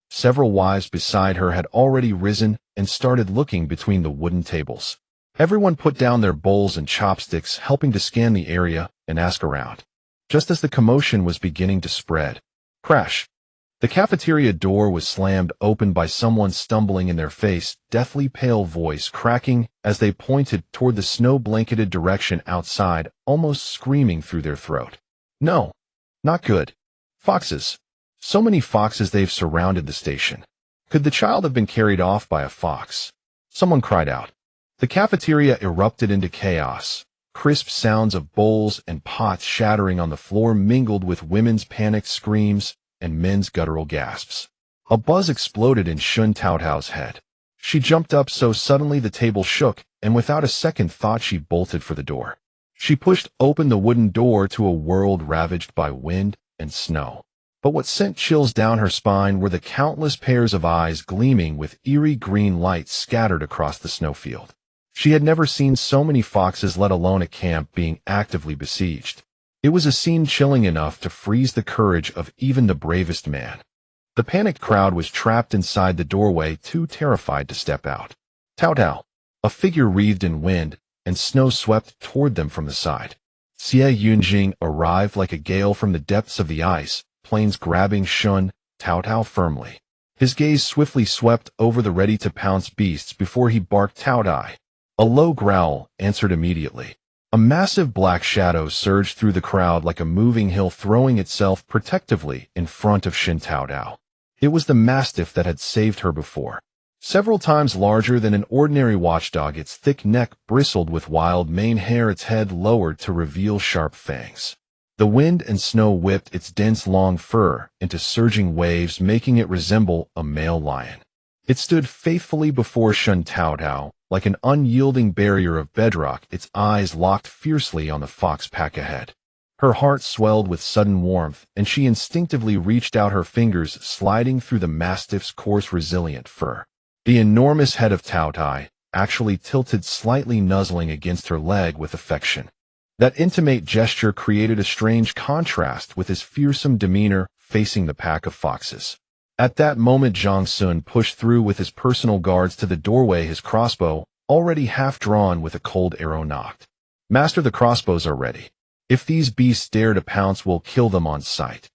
Several wives beside her had already risen and started looking between the wooden tables. Everyone put down their bowls and chopsticks, helping to scan the area and ask around. Just as the commotion was beginning to spread, crash! The cafeteria door was slammed open by someone stumbling in their face, deathly pale voice cracking as they pointed toward the snow-blanketed direction outside, almost screaming through their throat. No, not good. Foxes. So many foxes, they've surrounded the station. Could the child have been carried off by a fox? Someone cried out. The cafeteria erupted into chaos. Crisp sounds of bowls and pots shattering on the floor mingled with women's panicked screams and men's guttural gasps. A buzz exploded in Shen Taotao's head. She jumped up so suddenly the table shook, and without a second thought she bolted for the door. She pushed open the wooden door to a world ravaged by wind and snow. But what sent chills down her spine were the countless pairs of eyes gleaming with eerie green lights scattered across the snowfield. She had never seen so many foxes, let alone a camp being actively besieged. It was a scene chilling enough to freeze the courage of even the bravest man. The panicked crowd was trapped inside the doorway, too terrified to step out. Taotao, a figure wreathed in wind and snow, swept toward them from the side. Xie Yunjing arrived like a gale from the depths of the ice, planes grabbing Shen Taotao firmly. His gaze swiftly swept over the ready-to-pounce beasts before he barked Taotao. A low growl answered immediately. A massive black shadow surged through the crowd like a moving hill, throwing itself protectively in front of Shen Taotao. It was the mastiff that had saved her before. Several times larger than an ordinary watchdog, its thick neck bristled with wild mane hair, its head lowered to reveal sharp fangs. The wind and snow whipped its dense long fur into surging waves, making it resemble a male lion. It stood faithfully before Shen Taotao, like an unyielding barrier of bedrock, its eyes locked fiercely on the fox pack ahead. Her heart swelled with sudden warmth, and she instinctively reached out her fingers, sliding through the mastiff's coarse, resilient fur. The enormous head of Taotao actually tilted slightly, nuzzling against her leg with affection. That intimate gesture created a strange contrast with his fearsome demeanor facing the pack of foxes. At that moment, Zhang Sun pushed through with his personal guards to the doorway, his crossbow already half drawn with a cold arrow nocked. "Master, the crossbows are ready. If these beasts dare to pounce, we'll kill them on sight."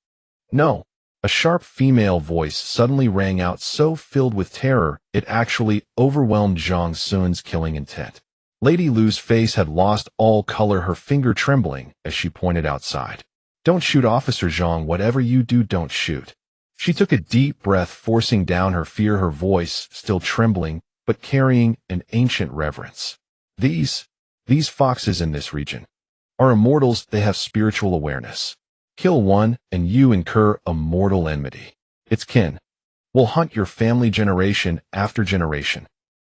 "No." A sharp female voice suddenly rang out, so filled with terror it actually overwhelmed Zhang Sun's killing intent. Lady Lu's face had lost all color, her finger trembling as she pointed outside. "Don't shoot, Officer Zhang. Whatever you do, don't shoot." She took a deep breath, forcing down her fear, her voice still trembling, but carrying an ancient reverence. These foxes in this region are immortals. They have spiritual awareness. Kill one, and you incur a mortal enmity. Its kin will hunt your family generation after generation.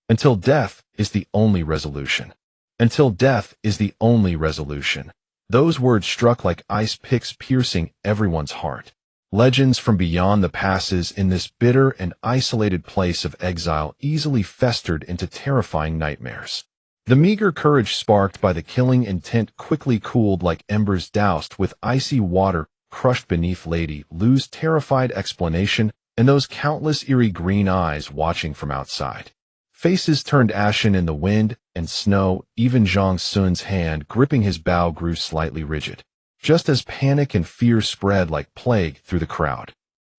Until death is the only resolution. Until death is the only resolution. Those words struck like ice picks, piercing everyone's heart. Legends from beyond the passes in this bitter and isolated place of exile easily festered into terrifying nightmares. The meager courage sparked by the killing intent quickly cooled like embers doused with icy water, crushed beneath Lady Lu's terrified explanation and those countless eerie green eyes watching from outside. Faces turned ashen in the wind and snow. Even Zhang Sun's hand gripping his bow grew slightly rigid, just as panic and fear spread like plague through the crowd.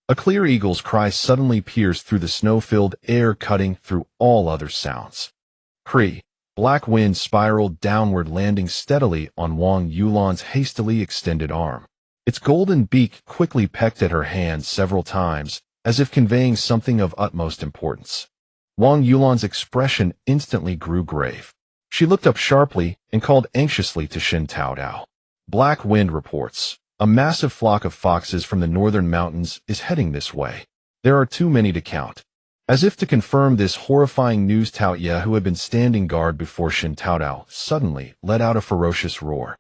A clear eagle's cry suddenly pierced through the snow-filled air, cutting through all other sounds. Cree. Black wind spiraled downward, landing steadily on Wang Yulan's hastily extended arm. Its golden beak quickly pecked at her hand several times, as if conveying something of utmost importance. Wang Yulan's expression instantly grew grave. She looked up sharply and called anxiously to Shen Taotao. "Black wind reports. A massive flock of foxes from the northern mountains is heading this way. There are too many to count." As if to confirm this horrifying news, Taotao, who had been standing guard before Shen Taotao, suddenly let out a ferocious roar.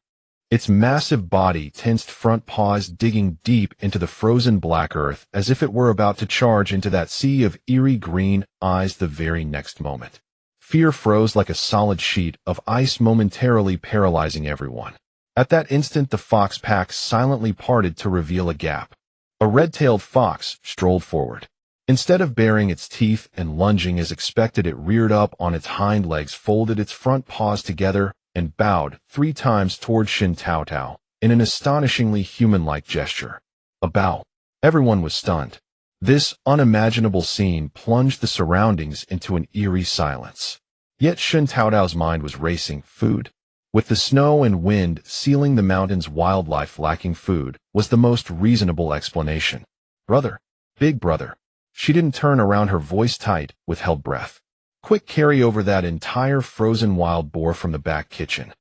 Its massive body tensed, front paws digging deep into the frozen black earth as if it were about to charge into that sea of eerie green eyes the very next moment. Fear froze like a solid sheet of ice, momentarily paralyzing everyone. At that instant, the fox pack silently parted to reveal a gap. A red-tailed fox strolled forward. Instead of baring its teeth and lunging as expected, it reared up on its hind legs, folded its front paws together, and bowed 3 times toward Shen Taotao in an astonishingly human-like gesture. A bow. Everyone was stunned. This unimaginable scene plunged the surroundings into an eerie silence. Yet Shen Taotao's mind was racing. Food. With the snow and wind sealing the mountains, wildlife lacking food was the most reasonable explanation. "Brother. Big brother." She didn't turn around, her voice tight with held breath. "Quick, carry over that entire frozen wild boar from the back kitchen."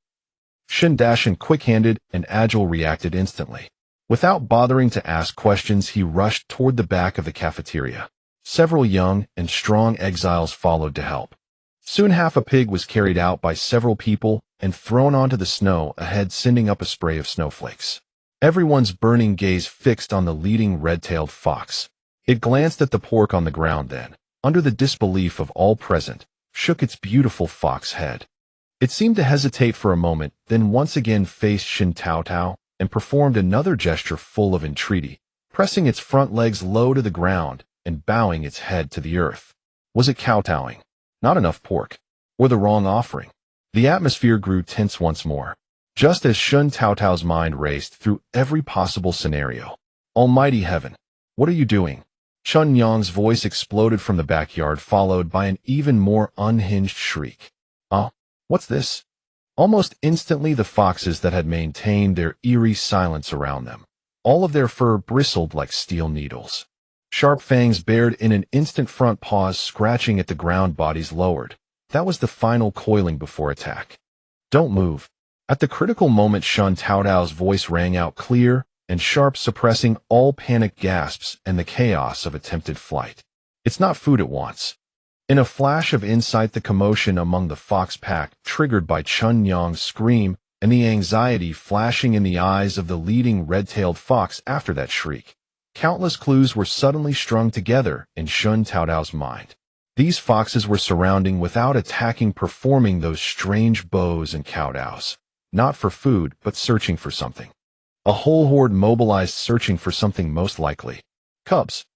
Shen Dashan, quick-handed and agile, reacted instantly. Without bothering to ask questions, he rushed toward the back of the cafeteria. Several young and strong exiles followed to help. Soon half a pig was carried out by several people and thrown onto the snow ahead, sending up a spray of snowflakes. Everyone's burning gaze fixed on the leading red-tailed fox. It glanced at the pork on the ground, then, under the disbelief of all present, shook its beautiful fox head. It seemed to hesitate for a moment, then once again faced Shen Taotao and performed another gesture full of entreaty, pressing its front legs low to the ground and bowing its head to the earth. Was it kowtowing? Not enough pork? Or the wrong offering? The atmosphere grew tense once more, just as Shen Taotao's mind raced through every possible scenario. Almighty heaven! What are you doing? Chun Yang's voice exploded from the backyard, followed by an even more unhinged shriek. "Oh, what's this?" Almost instantly, the foxes that had maintained their eerie silence around them. All of their fur bristled like steel needles. Sharp fangs bared in an instant, front paws scratching at the ground, bodies lowered. That was the final coiling before attack. "Don't move." At the critical moment, Shen Taotao's voice rang out clear and sharp, suppressing all panic gasps and the chaos of attempted flight. "It's not food it wants." In a flash of insight, the commotion among the fox pack, triggered by Chun Yang's scream, and the anxiety flashing in the eyes of the leading red-tailed fox after that shriek. Countless clues were suddenly strung together in Shen Taotao's mind. These foxes were surrounding without attacking, performing those strange bows and kowtows. Not for food, but searching for something. A whole horde mobilized, searching for something, most likely cubs.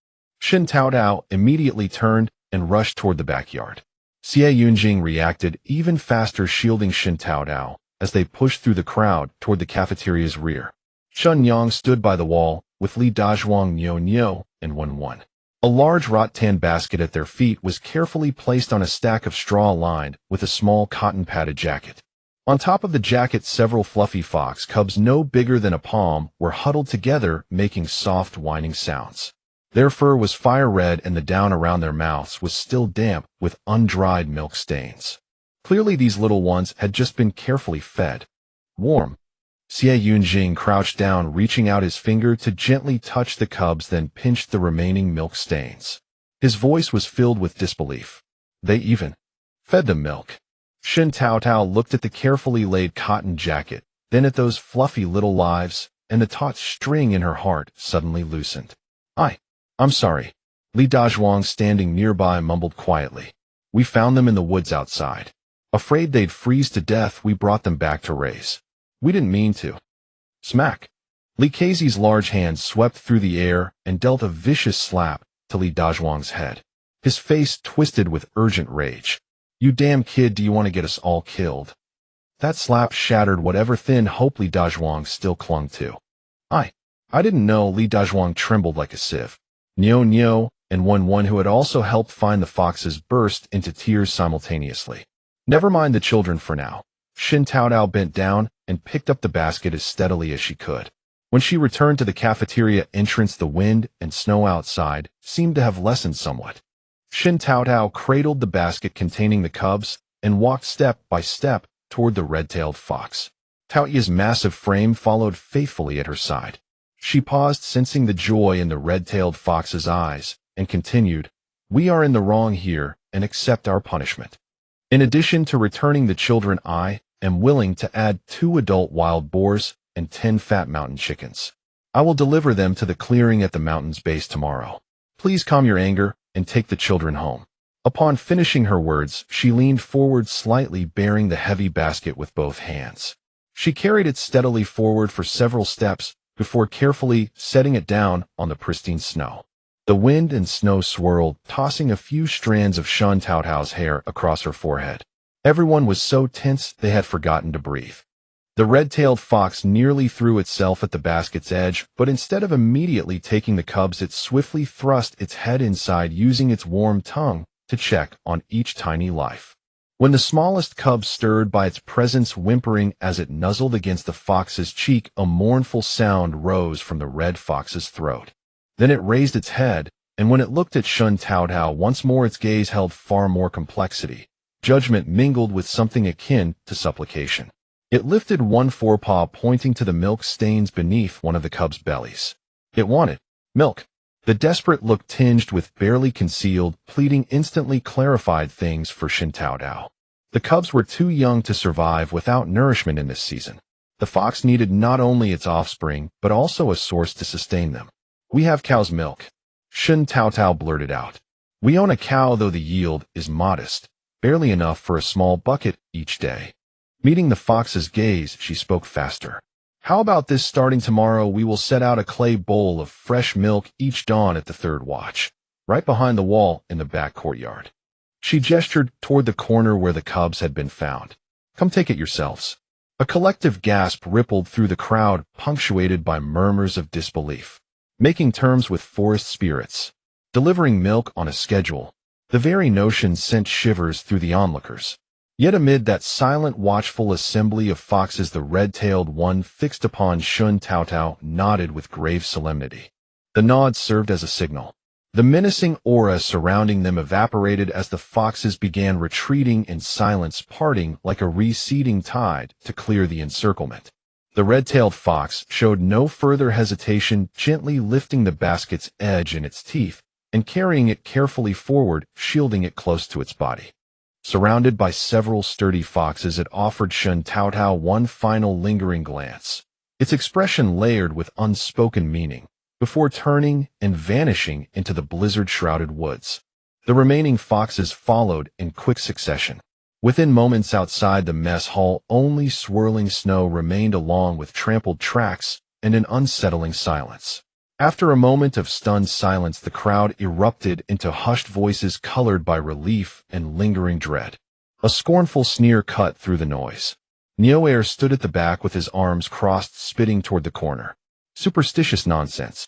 Shen Taotao immediately turned and rushed toward the backyard. CivilEngineer reacted even faster, shielding Shen Taotao as they pushed through the crowd toward the cafeteria's rear. Chun Yang stood by the wall, with Li Dazhuang, Nyo and 1-1. A large rattan basket at their feet was carefully placed on a stack of straw lined with a small cotton-padded jacket. On top of the jacket, several fluffy fox cubs no bigger than a palm were huddled together, making soft whining sounds. Their fur was fire red and the down around their mouths was still damp with undried milk stains. Clearly these little ones had just been carefully fed. Warm. CivilEngineer crouched down, reaching out his finger to gently touch the cubs, then pinched the remaining milk stains. His voice was filled with disbelief. "They even fed them milk." Shen Taotao looked at the carefully laid cotton jacket, then at those fluffy little lives, and the taut string in her heart suddenly loosened. I'm sorry." Li Dazhuang, standing nearby, mumbled quietly. "We found them in the woods outside. Afraid they'd freeze to death, we brought them back to raise. We didn't mean to." Smack! Li Keizi's large hand swept through the air and dealt a vicious slap to Li Dazhuang's head. His face twisted with urgent rage. "You damn kid, do you want to get us all killed?" That slap shattered whatever thin hope Li Dazhuang still clung to. I didn't know." Li Dazhuang trembled like a sieve. Nyo and 1-1, who had also helped find the foxes, burst into tears simultaneously. "Never mind the children for now." Shen Taotao bent down and picked up the basket as steadily as she could. When she returned to the cafeteria entrance, the wind and snow outside seemed to have lessened somewhat. Shen Taotao cradled the basket containing the cubs and walked step by step toward the red-tailed fox. Taoya's massive frame followed faithfully at her side. She paused, sensing the joy in the red-tailed fox's eyes, and continued, "We are in the wrong here, and accept our punishment. In addition to returning the children, I am willing to add 2 adult wild boars and 10 fat mountain chickens. I will deliver them to the clearing at the mountain's base tomorrow. Please calm your anger and take the children home." Upon finishing her words, she leaned forward slightly, bearing the heavy basket with both hands. She carried it steadily forward for several steps before carefully setting it down on the pristine snow. The wind and snow swirled, tossing a few strands of Shen Taotao's hair across her forehead. Everyone was so tense they had forgotten to breathe. The red-tailed fox nearly threw itself at the basket's edge, but instead of immediately taking the cubs, it swiftly thrust its head inside, using its warm tongue to check on each tiny life. When the smallest cub stirred by its presence, whimpering as it nuzzled against the fox's cheek, a mournful sound rose from the red fox's throat. Then it raised its head, and when it looked at Shen Taotao once more, its gaze held far more complexity, judgment mingled with something akin to supplication. It lifted one forepaw, pointing to the milk stains beneath one of the cubs' bellies. It wanted milk. The desperate look, tinged with barely concealed pleading, instantly clarified things for Shen Taotao. The cubs were too young to survive without nourishment in this season. The fox needed not only its offspring, but also a source to sustain them. "We have cow's milk," Shen Taotao blurted out. "We own a cow, though the yield is modest, barely enough for a small bucket each day." Meeting the fox's gaze, she spoke faster. "How about this? Starting tomorrow, we will set out a clay bowl of fresh milk each dawn at the 3rd watch, right behind the wall in the back courtyard." She gestured toward the corner where the cubs had been found. "Come take it yourselves." A collective gasp rippled through the crowd, punctuated by murmurs of disbelief. Making terms with forest spirits. delivering milk on a schedule. The very notion sent shivers through the onlookers. Yet amid that silent, watchful assembly of foxes, the red-tailed one fixed upon Shen Taotao nodded with grave solemnity. The nod served as a signal. The menacing aura surrounding them evaporated as the foxes began retreating in silence, parting like a receding tide to clear the encirclement. The red-tailed fox showed no further hesitation, gently lifting the basket's edge in its teeth and carrying it carefully forward, shielding it close to its body. Surrounded by several sturdy foxes, it offered Shen Taotao one final lingering glance, its expression layered with unspoken meaning, before turning and vanishing into the blizzard-shrouded woods. The remaining foxes followed in quick succession. Within moments outside the mess hall, only swirling snow remained along with trampled tracks and an unsettling silence. After a moment of stunned silence, the crowd erupted into hushed voices colored by relief and lingering dread. A scornful sneer cut through the noise. Niuer stood at the back with his arms crossed, spitting toward the corner. Superstitious nonsense.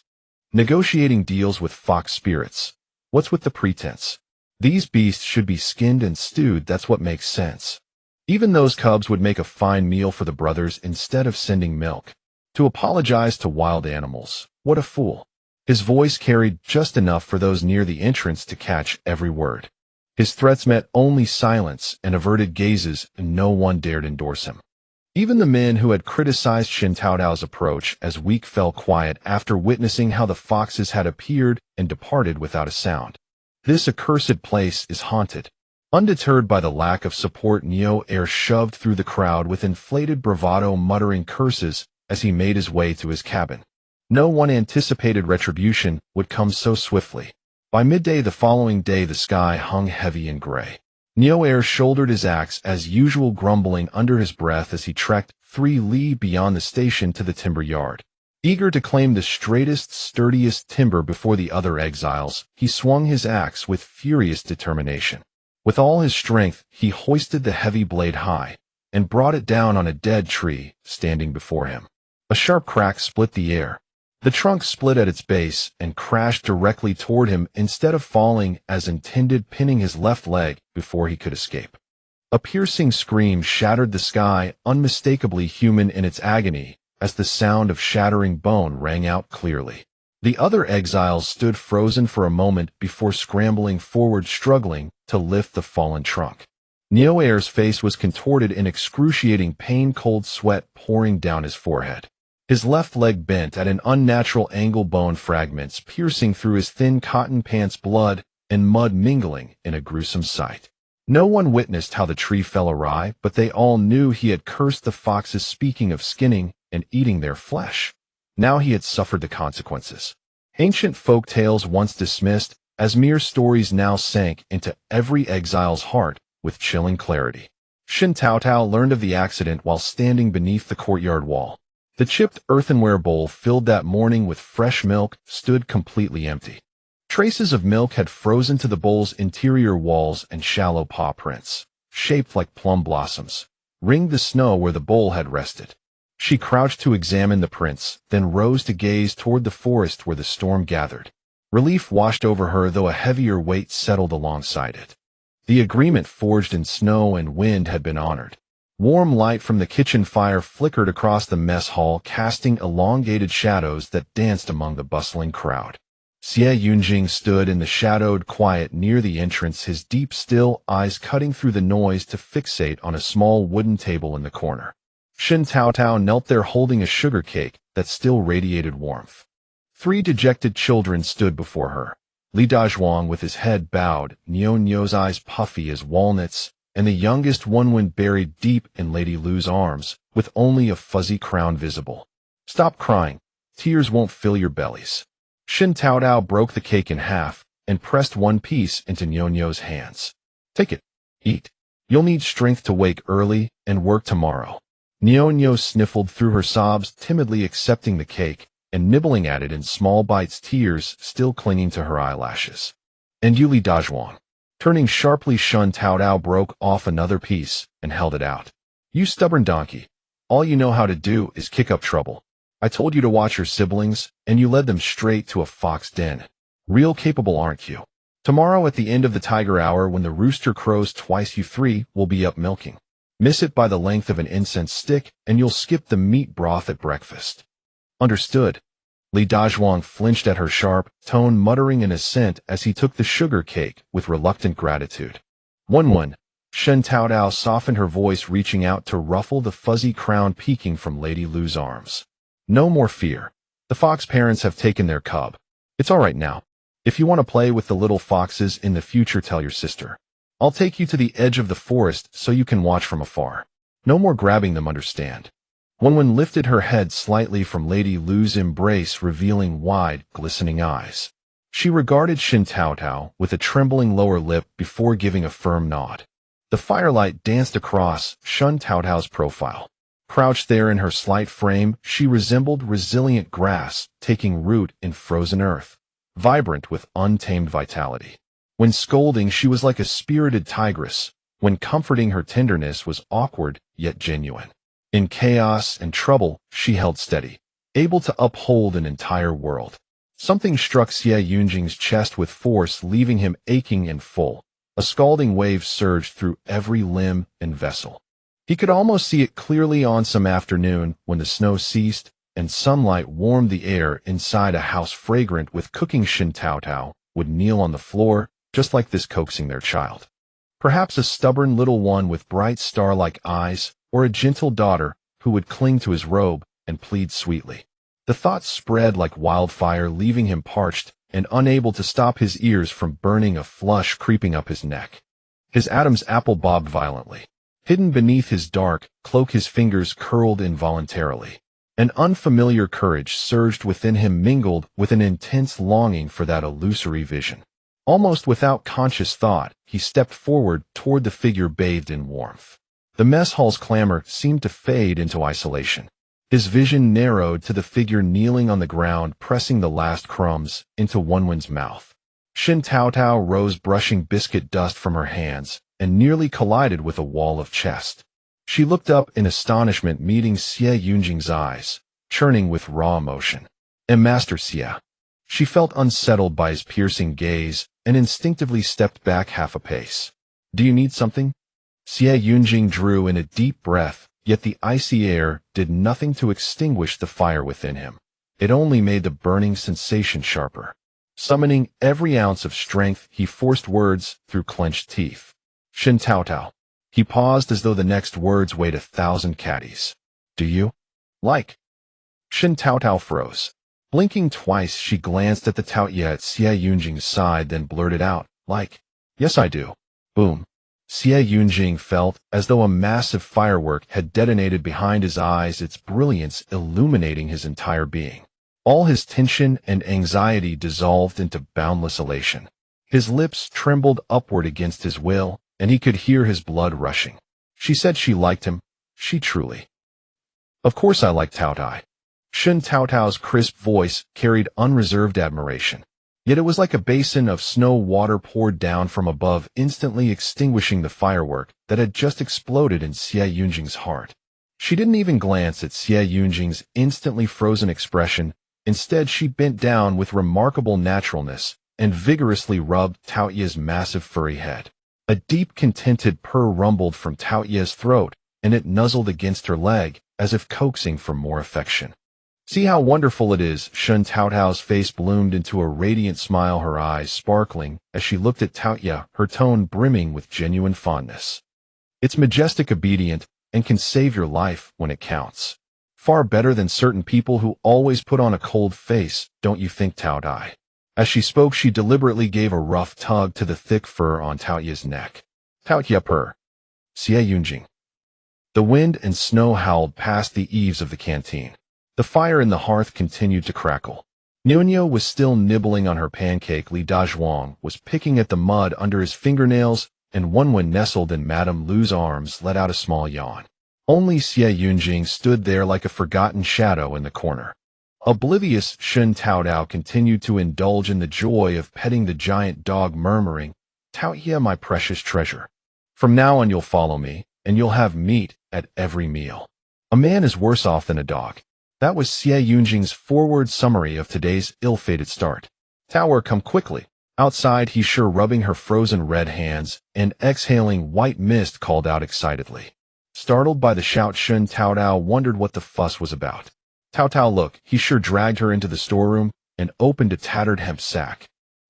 Negotiating deals with fox spirits. What's with the pretense? These beasts should be skinned and stewed, that's what makes sense. Even those cubs would make a fine meal for the brothers instead of sending milk. To apologize to wild animals. What a fool. His voice carried just enough for those near the entrance to catch every word. His threats met only silence and averted gazes, and no one dared endorse him. Even the men who had criticized Shen Taotao's approach as weak fell quiet after witnessing how the foxes had appeared and departed without a sound. This accursed place is haunted. Undeterred by the lack of support, Niuer shoved through the crowd with inflated bravado, muttering curses as he made his way to his cabin. No one anticipated retribution would come so swiftly. By midday the following day, the sky hung heavy and gray. Niuer shouldered his axe as usual, grumbling under his breath as he trekked 3 li beyond the station to the timber yard. Eager to claim the straightest, sturdiest timber before the other exiles, he swung his axe with furious determination. With all his strength, he hoisted the heavy blade high and brought it down on a dead tree standing before him. A sharp crack split the air. The trunk split at its base and crashed directly toward him instead of falling as intended, pinning his left leg before he could escape. A piercing scream shattered the sky, unmistakably human in its agony, as the sound of shattering bone rang out clearly. The other exiles stood frozen for a moment before scrambling forward, struggling to lift the fallen trunk. Niuer's face was contorted in excruciating pain, cold sweat pouring down his forehead. His left leg bent at an unnatural angle, bone fragments piercing through his thin cotton pants, blood and mud mingling in a gruesome sight. No one witnessed how the tree fell awry, but they all knew he had cursed the foxes, speaking of skinning and eating their flesh. Now he had suffered the consequences. Ancient folk tales, once dismissed as mere stories, now sank into every exile's heart with chilling clarity. Shen Taotao learned of the accident while standing beneath the courtyard wall. The chipped earthenware bowl filled that morning with fresh milk stood completely empty. Traces of milk had frozen to the bowl's interior walls, and shallow paw prints, shaped like plum blossoms, ringed the snow where the bowl had rested. She crouched to examine the prints, then rose to gaze toward the forest where the storm gathered. Relief washed over her, though a heavier weight settled alongside it. The agreement forged in snow and wind had been honored. Warm light from the kitchen fire flickered across the mess hall, casting elongated shadows that danced among the bustling crowd. Xie Yunjing stood in the shadowed quiet near the entrance, his deep, still eyes cutting through the noise to fixate on a small wooden table in the corner. Shen Taotao knelt there holding a sugar cake that still radiated warmth. 3 dejected children stood before her. Li Dazhuang with his head bowed, Niu's eyes puffy as walnuts, and the youngest Wenwen buried deep in Lady Lu's arms, with only a fuzzy crown visible. Stop crying. Tears won't fill your bellies. Shen Taotao broke the cake in half and pressed one piece into Niu's hands. Take it. Eat. You'll need strength to wake early and work tomorrow. Niu sniffled through her sobs, timidly accepting the cake and nibbling at it in small bites, tears still clinging to her eyelashes. And you, Li Dazhuang. Turning sharply, Shen Taotao broke off another piece and held it out. You stubborn donkey. All you know how to do is kick up trouble. I told you to watch your siblings, and you led them straight to a fox den. Real capable, aren't you? Tomorrow at the end of the tiger hour when the rooster crows twice, you three will be up milking. Miss it by the length of an incense stick, and you'll skip the meat broth at breakfast. Understood. Li Dazhuang flinched at her sharp tone, muttering an assent as he took the sugar cake with reluctant gratitude. One. Shen Taotao softened her voice, reaching out to ruffle the fuzzy crown peeking from Lady Lu's arms. No more fear. The fox parents have taken their cub. It's all right now. If you want to play with the little foxes in the future, tell your sister. I'll take you to the edge of the forest so you can watch from afar. No more grabbing them, understand? Wenwen lifted her head slightly from Lady Lu's embrace, revealing wide, glistening eyes. She regarded Shen Taotao with a trembling lower lip before giving a firm nod. The firelight danced across Shen Taotao's profile. Crouched there in her slight frame, she resembled resilient grass taking root in frozen earth, vibrant with untamed vitality. When scolding, she was like a spirited tigress. When comforting, her tenderness was awkward yet genuine. In chaos and trouble, she held steady, able to uphold an entire world. Something struck Xie Yunjing's chest with force, leaving him aching and full. A scalding wave surged through every limb and vessel. He could almost see it clearly on some afternoon when the snow ceased and sunlight warmed the air inside a house fragrant with cooking. Shen Taotao would kneel on the floor, just like this, coaxing their child. Perhaps a stubborn little one with bright star-like eyes, or a gentle daughter who would cling to his robe and plead sweetly. The thoughts spread like wildfire, leaving him parched and unable to stop his ears from burning, a flush creeping up his neck. His Adam's apple bobbed violently. Hidden beneath his dark cloak, his fingers curled involuntarily. An unfamiliar courage surged within him, mingled with an intense longing for that illusory vision. Almost without conscious thought, he stepped forward toward the figure bathed in warmth. The mess hall's clamor seemed to fade into isolation. His vision narrowed to the figure kneeling on the ground, pressing the last crumbs into Wenwen's mouth. Shen Taotao rose, brushing biscuit dust from her hands, and nearly collided with a wall of chest. She looked up in astonishment, meeting Xie Yunjing's eyes, churning with raw emotion. Master Xie. She felt unsettled by his piercing gaze and instinctively stepped back half a pace. Do you need something? Xie Yunjing drew in a deep breath, yet the icy air did nothing to extinguish the fire within him. It only made the burning sensation sharper. Summoning every ounce of strength, he forced words through clenched teeth. Shen Taotao. He paused as though the next words weighed 1,000 caddies. Do you? Like? Shen Taotao froze. Blinking twice, she glanced at the Taoye at Xie Yunjing's side, then blurted out, like, yes I do. Boom. Xie Yunjing felt as though a massive firework had detonated behind his eyes, its brilliance illuminating his entire being. All his tension and anxiety dissolved into boundless elation. His lips trembled upward against his will, and he could hear his blood rushing. She said she liked him. She truly. Of course I like Taotai. Shen Taotao's crisp voice carried unreserved admiration. Yet it was like a basin of snow water poured down from above, instantly extinguishing the firework that had just exploded in Xie Yunjing's heart. She didn't even glance at Xie Yunjing's instantly frozen expression. Instead, she bent down with remarkable naturalness and vigorously rubbed Taoye's massive furry head. A deep, contented purr rumbled from Taoye's throat, and it nuzzled against her leg, as if coaxing for more affection. See how wonderful it is. Shen Taotao's face bloomed into a radiant smile, her eyes sparkling as she looked at Taoye, her tone brimming with genuine fondness. It's majestic, obedient, and can save your life when it counts. Far better than certain people who always put on a cold face, don't you think, Taotai? As she spoke, she deliberately gave a rough tug to the thick fur on Taoye's neck. Taoye purr. Xie Yunjing. The wind and snow howled past the eaves of the canteen. The fire in the hearth continued to crackle. Nuonyo was still nibbling on her pancake. Li Dazhuang was picking at the mud under his fingernails, and Wenwen, nestled in Madame Lu's arms, let out a small yawn. Only Xie Yunjing stood there like a forgotten shadow in the corner. Oblivious, Shen Taotao continued to indulge in the joy of petting the giant dog, murmuring, Taoye, my precious treasure. From now on you'll follow me, and you'll have meat at every meal. A man is worse off than a dog. That was Xie Yunjing's forward summary of today's ill-fated start. Tower, come quickly. Outside, he's sure rubbing her frozen red hands and exhaling white mist called out excitedly. Startled by the shout, Shen Taotao wondered what the fuss was about. Taotao, look, he sure dragged her into the storeroom and opened a tattered hemp sack.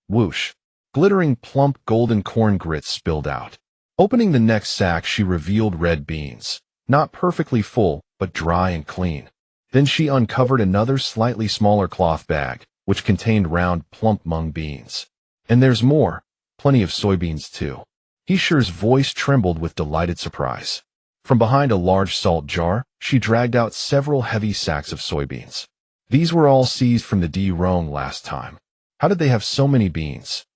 Whoosh. Glittering plump golden corn grits spilled out. Opening the next sack, she revealed red beans. Not perfectly full, but dry and clean. Then she uncovered another slightly smaller cloth bag, which contained round, plump mung beans. And there's more. Plenty of soybeans, too. Heesher's voice trembled with delighted surprise. From behind a large salt jar, she dragged out several heavy sacks of soybeans. These were all seized from the Rong last time. How did they have so many beans?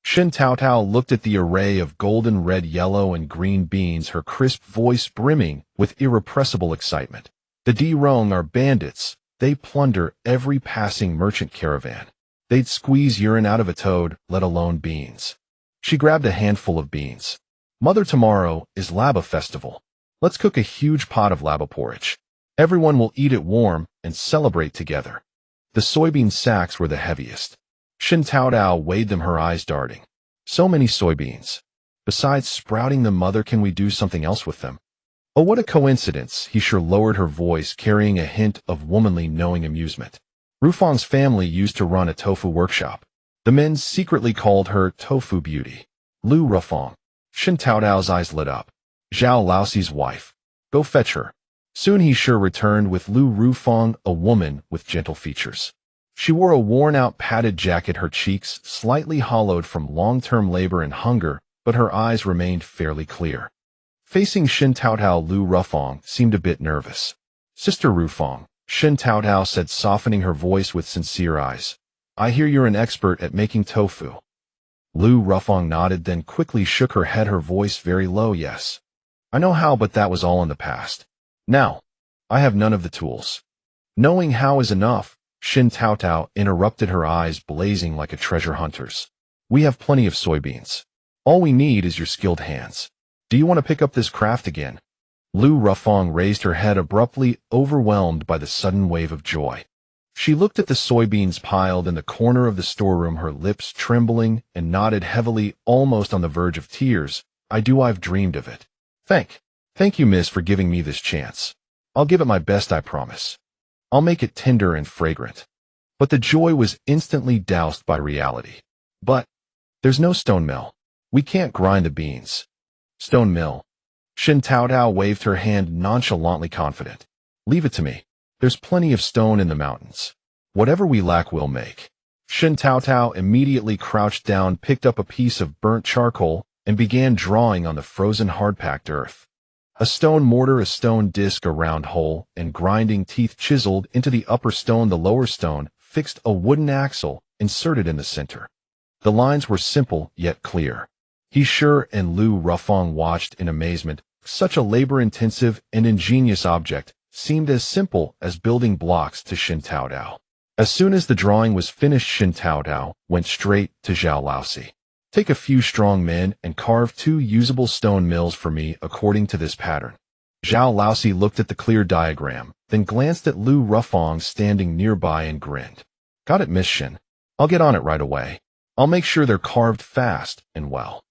Shen Taotao looked at the array of golden, red, yellow, and green beans, her crisp voice brimming with irrepressible excitement. The Rong are bandits. They plunder every passing merchant caravan. They'd squeeze urine out of a toad, let alone beans. She grabbed a handful of beans. Mother, tomorrow is Laba Festival. Let's cook a huge pot of laba porridge. Everyone will eat it warm and celebrate together. The soybean sacks were the heaviest. Shen Taotao weighed them, her eyes darting. So many soybeans. Besides sprouting them, Mother, can we do something else with them? Oh, what a coincidence. He sure lowered her voice, carrying a hint of womanly knowing amusement. Rufang's family used to run a tofu workshop. The men secretly called her Tofu Beauty. Lu Rufang. Shen Taotao's eyes lit up. Zhao Laoxi's wife. Go fetch her. Soon he sure returned with Lu Rufang, a woman with gentle features. She wore a worn-out padded jacket, her cheeks slightly hollowed from long-term labor and hunger, but her eyes remained fairly clear. Facing Shen Taotao, Lu Rufang seemed a bit nervous. Sister Rufang, Shen Taotao said, softening her voice with sincere eyes. I hear you're an expert at making tofu. Lu Rufang nodded, then quickly shook her head, her voice very low. Yes. I know how, but that was all in the past. Now, I have none of the tools. Knowing how is enough, Shen Taotao interrupted, her eyes blazing like a treasure hunter's. We have plenty of soybeans. All we need is your skilled hands. Do you want to pick up this craft again? Lu Rufang raised her head abruptly, overwhelmed by the sudden wave of joy. She looked at the soybeans piled in the corner of the storeroom, her lips trembling, and nodded heavily, almost on the verge of tears. I've dreamed of it. Thank you, miss, for giving me this chance. I'll give it my best, I promise. I'll make it tender and fragrant. But the joy was instantly doused by reality. But there's no stone mill. We can't grind the beans. Stone mill. Shen Taotao waved her hand, nonchalantly confident. Leave it to me. There's plenty of stone in the mountains. Whatever we lack, we'll make. Shen Taotao immediately crouched down, picked up a piece of burnt charcoal, and began drawing on the frozen hard-packed earth. A stone mortar, a stone disc, a round hole, and grinding teeth chiseled into the upper stone. The lower stone fixed a wooden axle inserted in the center. The lines were simple yet clear. Heesher and Lu Rufang watched in amazement. Such a labor-intensive and ingenious object seemed as simple as building blocks to Shen Taotao. As soon as the drawing was finished, Shen Taotao went straight to Zhao Laoxi. Take a few strong men and carve 2 usable stone mills for me according to this pattern. Zhao Laoxi looked at the clear diagram, then glanced at Lu Rufang standing nearby and grinned. Got it, Miss Shen. I'll get on it right away. I'll make sure they're carved fast and well.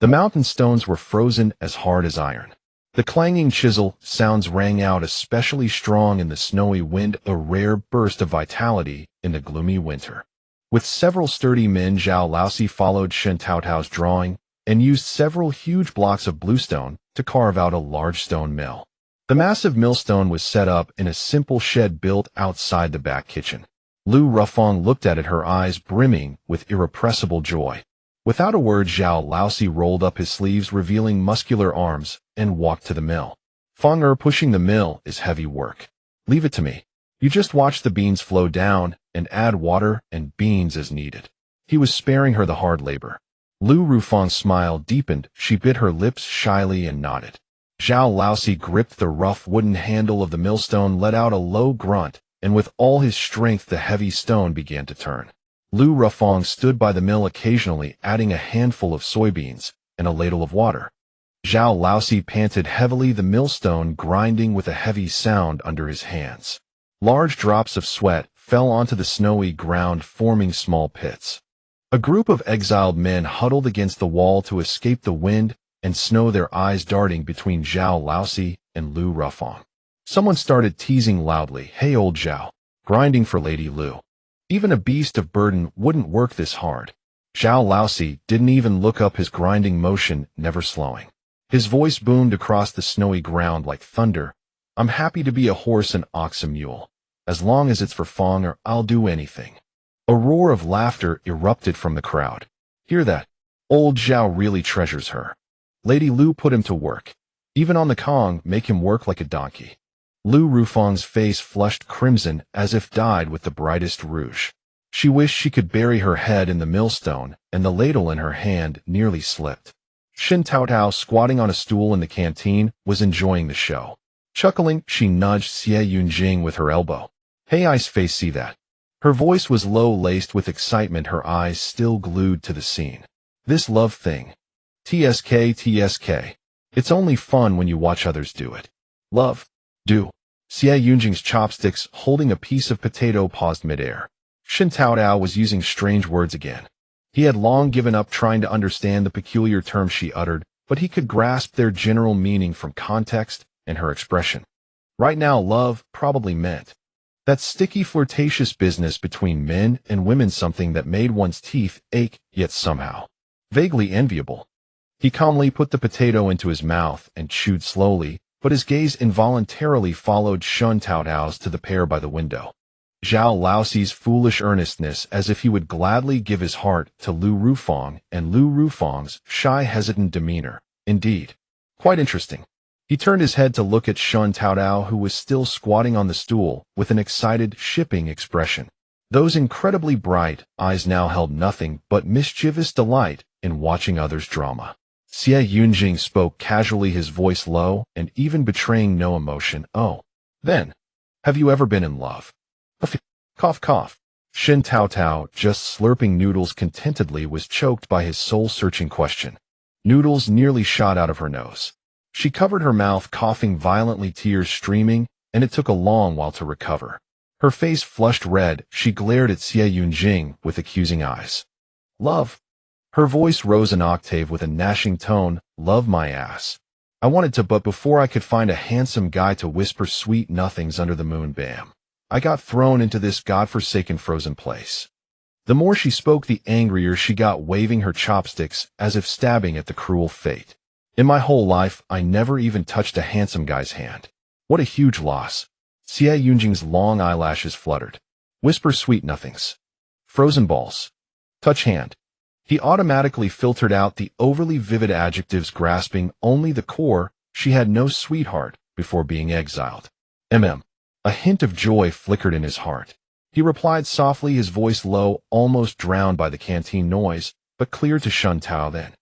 The mountain stones were frozen as hard as iron. The clanging chisel sounds rang out especially strong in the snowy wind, a rare burst of vitality in the gloomy winter. With several sturdy men, Zhao Laoxi followed Shen Taotao's drawing and used several huge blocks of bluestone to carve out a large stone mill. The massive millstone was set up in a simple shed built outside the back kitchen. Lu Rufang looked at it, her eyes brimming with irrepressible joy. Without a word, Zhao Laoxi rolled up his sleeves, revealing muscular arms, and walked to the mill. Feng pushing the mill is heavy work. Leave it to me. You just watch the beans flow down and add water and beans as needed. He was sparing her the hard labor. Lu Rufang's smile deepened. She bit her lips shyly and nodded. Zhao Laoxi gripped the rough wooden handle of the millstone, let out a low grunt, and with all his strength the heavy stone began to turn. Lu Rufang stood by the mill, occasionally adding a handful of soybeans and a ladle of water. Zhao Laoxi panted heavily, the millstone grinding with a heavy sound under his hands. Large drops of sweat fell onto the snowy ground, forming small pits. A group of exiled men huddled against the wall to escape the wind and snow, their eyes darting between Zhao Laosi and Lu Rufang. Someone started teasing loudly, "Hey old Zhao, grinding for Lady Lu. Even a beast of burden wouldn't work this hard." Zhao Laosi didn't even look up, his grinding motion never slowing. His voice boomed across the snowy ground like thunder. "I'm happy to be a horse and ox and mule. As long as it's for Fong, or I'll do anything." A roar of laughter erupted from the crowd. "Hear that? Old Zhao really treasures her. Lady Lu put him to work. Even on the Kong, make him work like a donkey." Lu Rufang's face flushed crimson as if dyed with the brightest rouge. She wished she could bury her head in the millstone, and the ladle in her hand nearly slipped. Shen Taotao, squatting on a stool in the canteen, was enjoying the show. Chuckling, she nudged CivilEngineer with her elbow. "Hey Ice Face, see that?" Her voice was low, laced with excitement, her eyes still glued to the scene. "This love thing. TSK. It's only fun when you watch others do it." "Love? Do?" CivilEngiere's chopsticks, holding a piece of potato, paused midair. Shen Taotao was using strange words again. He had long given up trying to understand the peculiar terms she uttered, but he could grasp their general meaning from context and her expression. Right now, love probably meant that sticky, flirtatious business between men and women, something that made one's teeth ache, yet somehow vaguely enviable. He calmly put the potato into his mouth and chewed slowly, but his gaze involuntarily followed Shen Taotao's to the pair by the window. Zhao Laosi's foolish earnestness, as if he would gladly give his heart to Lu Rufang, and Lu Rufang's shy, hesitant demeanor. Indeed, quite interesting. He turned his head to look at Shen Taotao, who was still squatting on the stool, with an excited, shipping expression. Those incredibly bright eyes now held nothing but mischievous delight in watching others' drama. CivilEngierer spoke casually, his voice low and even betraying no emotion. "Oh, then, have you ever been in love?" Cough, cough. Shen Taotao, just slurping noodles contentedly, was choked by his soul-searching question. Noodles nearly shot out of her nose. She covered her mouth, coughing violently, tears streaming, and it took a long while to recover. Her face flushed red, she glared at CivilEngierer with accusing eyes. "Love?" Her voice rose an octave with a gnashing tone. "Love my ass. I wanted to, but before I could find a handsome guy to whisper sweet nothings under the moon, bam, I got thrown into this godforsaken frozen place." The more she spoke, the angrier she got, waving her chopsticks as if stabbing at the cruel fate. "In my whole life, I never even touched a handsome guy's hand. What a huge loss." CivilEngiere's long eyelashes fluttered. "Whisper sweet nothings. Frozen balls. Touch hand." He automatically filtered out the overly vivid adjectives, grasping only the core. She had no sweetheart before being exiled. A hint of joy flickered in his heart. He replied softly, his voice low, almost drowned by the canteen noise, but clear to Shen Taotao then.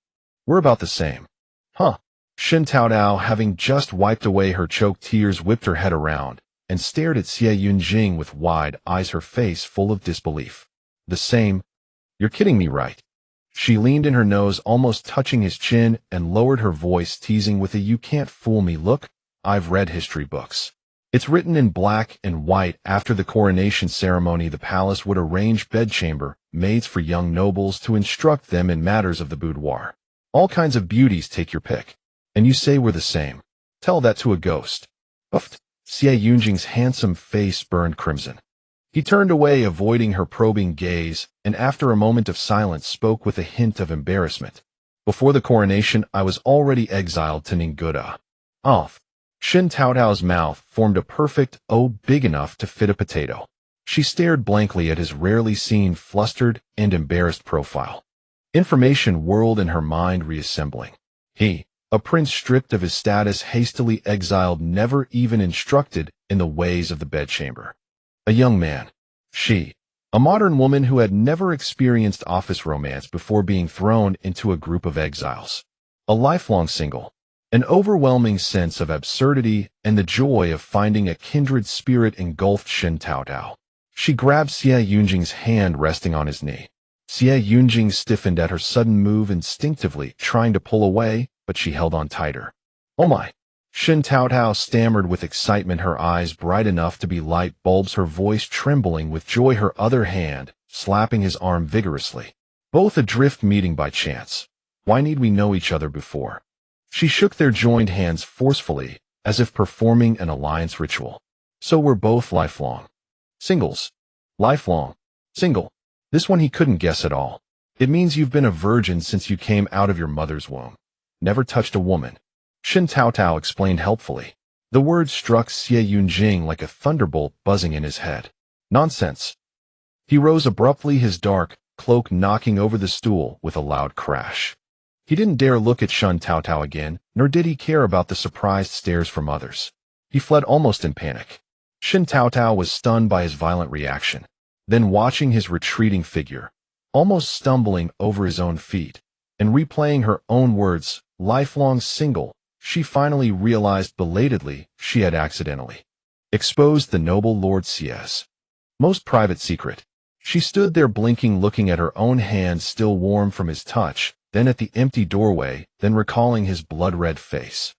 "We're about the same." "Huh." Shen Taotao, having just wiped away her choked tears, whipped her head around and stared at CivilEngierer with wide eyes, her face full of disbelief. "The same? You're kidding me, right?" She leaned in her nose, almost touching his chin, and lowered her voice, teasing with a "you can't fool me look. I've read history books. It's written in black and white. After the coronation ceremony, the palace would arrange bedchamber maids for young nobles to instruct them in matters of the boudoir. All kinds of beauties, take your pick. And you say we're the same. Tell that to a ghost." Uffed. CivilEngiere's handsome face burned crimson. He turned away, avoiding her probing gaze, and after a moment of silence spoke with a hint of embarrassment. "Before the coronation, I was already exiled to Ninguta." "Off." Shen Taotao's mouth formed a perfect O, big enough to fit a potato. She stared blankly at his rarely seen, flustered and embarrassed profile. Information whirled in her mind, reassembling. He, a prince stripped of his status, hastily exiled, never even instructed in the ways of the bedchamber. A young man. She, a modern woman who had never experienced office romance before being thrown into a group of exiles. A lifelong single. An overwhelming sense of absurdity and the joy of finding a kindred spirit engulfed Shen Taotao. She grabbed CivilEngiere's hand resting on his knee. CivilEngierer stiffened at her sudden move, instinctively trying to pull away, but she held on tighter. "Oh my!" Shen Taotao stammered with excitement, her eyes bright enough to be light bulbs, her voice trembling with joy, her other hand slapping his arm vigorously. Both adrift meeting by chance. Why need we know each other before? She shook their joined hands forcefully, as if performing an alliance ritual. So we're both lifelong singles. Lifelong single. This one he couldn't guess at all. It means you've been a virgin since you came out of your mother's womb. Never touched a woman. Shen Taotao explained helpfully. The words struck Xie Yunjing like a thunderbolt buzzing in his head. Nonsense. He rose abruptly, his dark cloak knocking over the stool with a loud crash. He didn't dare look at Shen Taotao again, nor did he care about the surprised stares from others. He fled almost in panic. Shen Taotao was stunned by his violent reaction. Then watching his retreating figure, almost stumbling over his own feet, and replaying her own words, lifelong single, she finally realized belatedly she had accidentally exposed the noble Lord Xie's most private secret. She stood there blinking, looking at her own hands still warm from his touch, then at the empty doorway, then recalling his blood-red face.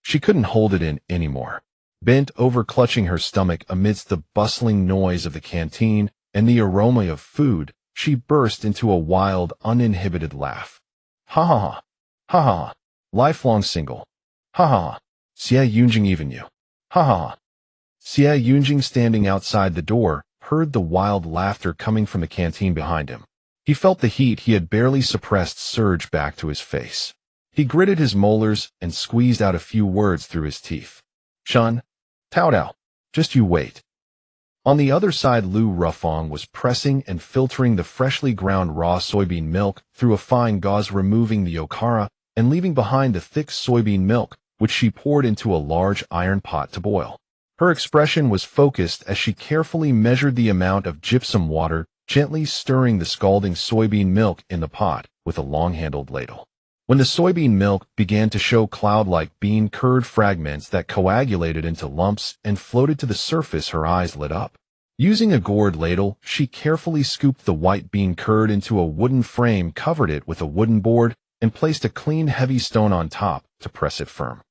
She couldn't hold it in anymore. Bent over, clutching her stomach amidst the bustling noise of the canteen and the aroma of food, she burst into a wild, uninhibited laugh. Ha ha ha. Ha ha ha. Lifelong single. Ha ha ha. Xie Yunjing, even you. Ha ha ha. Xie Yunjing, standing outside the door, heard the wild laughter coming from the canteen behind him. He felt the heat he had barely suppressed surge back to his face. He gritted his molars and squeezed out a few words through his teeth. Shen Taotao, just you wait. On the other side, Lu Rufang was pressing and filtering the freshly ground raw soybean milk through a fine gauze, removing the okara and leaving behind the thick soybean milk, which she poured into a large iron pot to boil. Her expression was focused as she carefully measured the amount of gypsum water, gently stirring the scalding soybean milk in the pot with a long-handled ladle. When the soybean milk began to show cloud-like bean curd fragments that coagulated into lumps and floated to the surface, her eyes lit up. Using a gourd ladle, she carefully scooped the white bean curd into a wooden frame, covered it with a wooden board, and placed a clean, heavy stone on top to press it firm.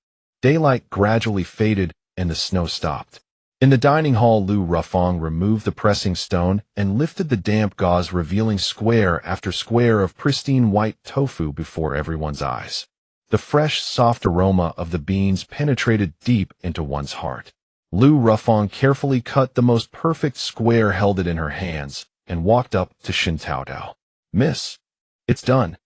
Daylight gradually faded, and the snow stopped. In the dining hall, Lu Rufang removed the pressing stone and lifted the damp gauze, revealing square after square of pristine white tofu before everyone's eyes. The fresh, soft aroma of the beans penetrated deep into one's heart. Lu Rufang carefully cut the most perfect square, held it in her hands, and walked up to Shen Taotao. Miss, it's done.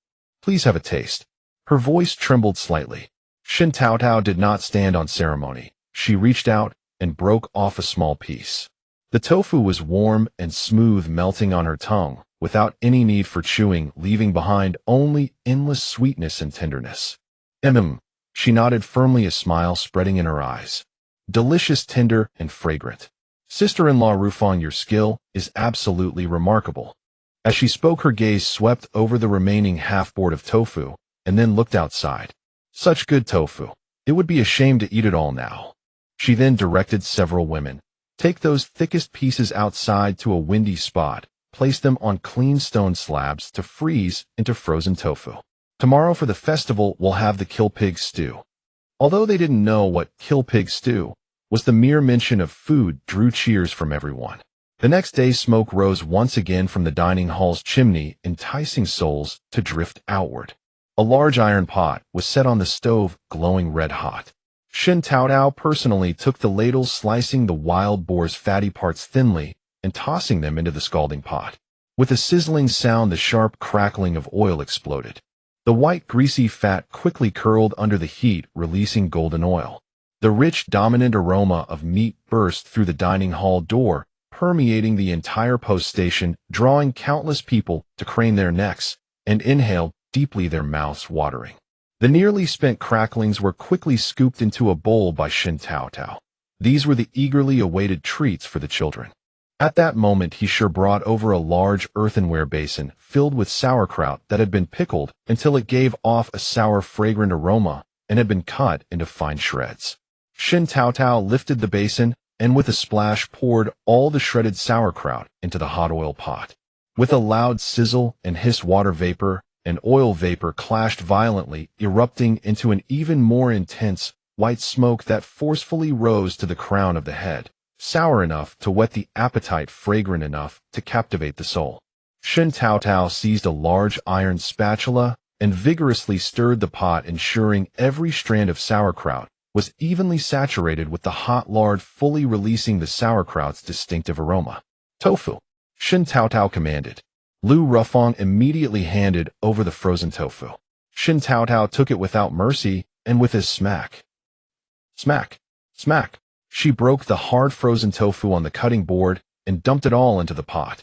Please have a taste. Her voice trembled slightly. Shen Taotao did not stand on ceremony. She reached out and broke off a small piece. The tofu was warm and smooth, melting on her tongue, without any need for chewing, leaving behind only endless sweetness and tenderness. She nodded firmly, a smile spreading in her eyes. Delicious, tender, and fragrant. Sister-in-law Rufang, your skill is absolutely remarkable. As she spoke, her gaze swept over the remaining half-board of tofu, and then looked outside. Such good tofu. It would be a shame to eat it all now. She then directed several women. Take those thickest pieces outside to a windy spot. Place them on clean stone slabs to freeze into frozen tofu. Tomorrow for the festival we'll have the kill pig stew. Although they didn't know what kill pig stew was, the mere mention of food drew cheers from everyone. The next day, smoke rose once again from the dining hall's chimney, enticing souls to drift outward. A large iron pot was set on the stove, glowing red hot. Shen Taotao personally took the ladle, slicing the wild boar's fatty parts thinly and tossing them into the scalding pot. With a sizzling sound, the sharp crackling of oil exploded. The white, greasy fat quickly curled under the heat, releasing golden oil. The rich, dominant aroma of meat burst through the dining hall door, permeating the entire post station, drawing countless people to crane their necks and inhale deeply, their mouths watering. The nearly spent cracklings were quickly scooped into a bowl by Shen Taotao. These were the eagerly awaited treats for the children. At that moment, he sure brought over a large earthenware basin filled with sauerkraut that had been pickled until it gave off a sour, fragrant aroma and had been cut into fine shreds. Shen Taotao lifted the basin and with a splash poured all the shredded sauerkraut into the hot oil pot. With a loud sizzle and hiss, water vapor and oil vapor clashed violently, erupting into an even more intense white smoke that forcefully rose to the crown of the head, sour enough to whet the appetite, fragrant enough to captivate the soul. Shen Taotao seized a large iron spatula and vigorously stirred the pot, ensuring every strand of sauerkraut was evenly saturated with the hot lard, fully releasing the sauerkraut's distinctive aroma. Tofu, Shen Taotao commanded. Lu Rufang immediately handed over the frozen tofu. Shen Taotao took it without mercy, and with a smack, she broke the hard frozen tofu on the cutting board and dumped it all into the pot.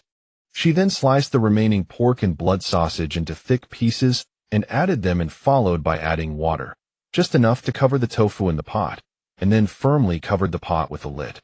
She then sliced the remaining pork and blood sausage into thick pieces and added them, and followed by adding water, just enough to cover the tofu in the pot, and then firmly covered the pot with a lid.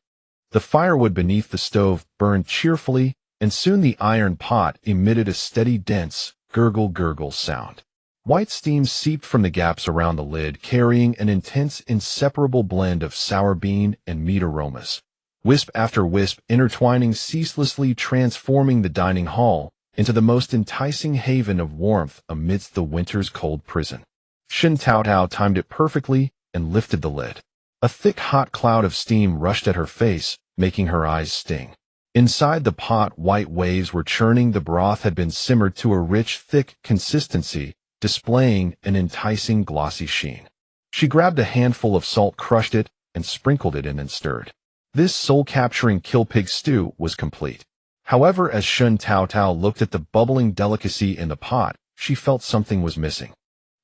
The firewood beneath the stove burned cheerfully, and soon the iron pot emitted a steady, dense, gurgle sound. White steam seeped from the gaps around the lid, carrying an intense, inseparable blend of sour bean and meat aromas. Wisp after wisp intertwining ceaselessly, transforming the dining hall into the most enticing haven of warmth amidst the winter's cold prison. Shen Taotao timed it perfectly and lifted the lid. A thick, hot cloud of steam rushed at her face, making her eyes sting. Inside the pot, white waves were churning. The broth had been simmered to a rich, thick consistency, displaying an enticing, glossy sheen. She grabbed a handful of salt, crushed it, and sprinkled it in and stirred. This soul-capturing kill pig stew was complete. However, as Shen Taotao looked at the bubbling delicacy in the pot, she felt something was missing.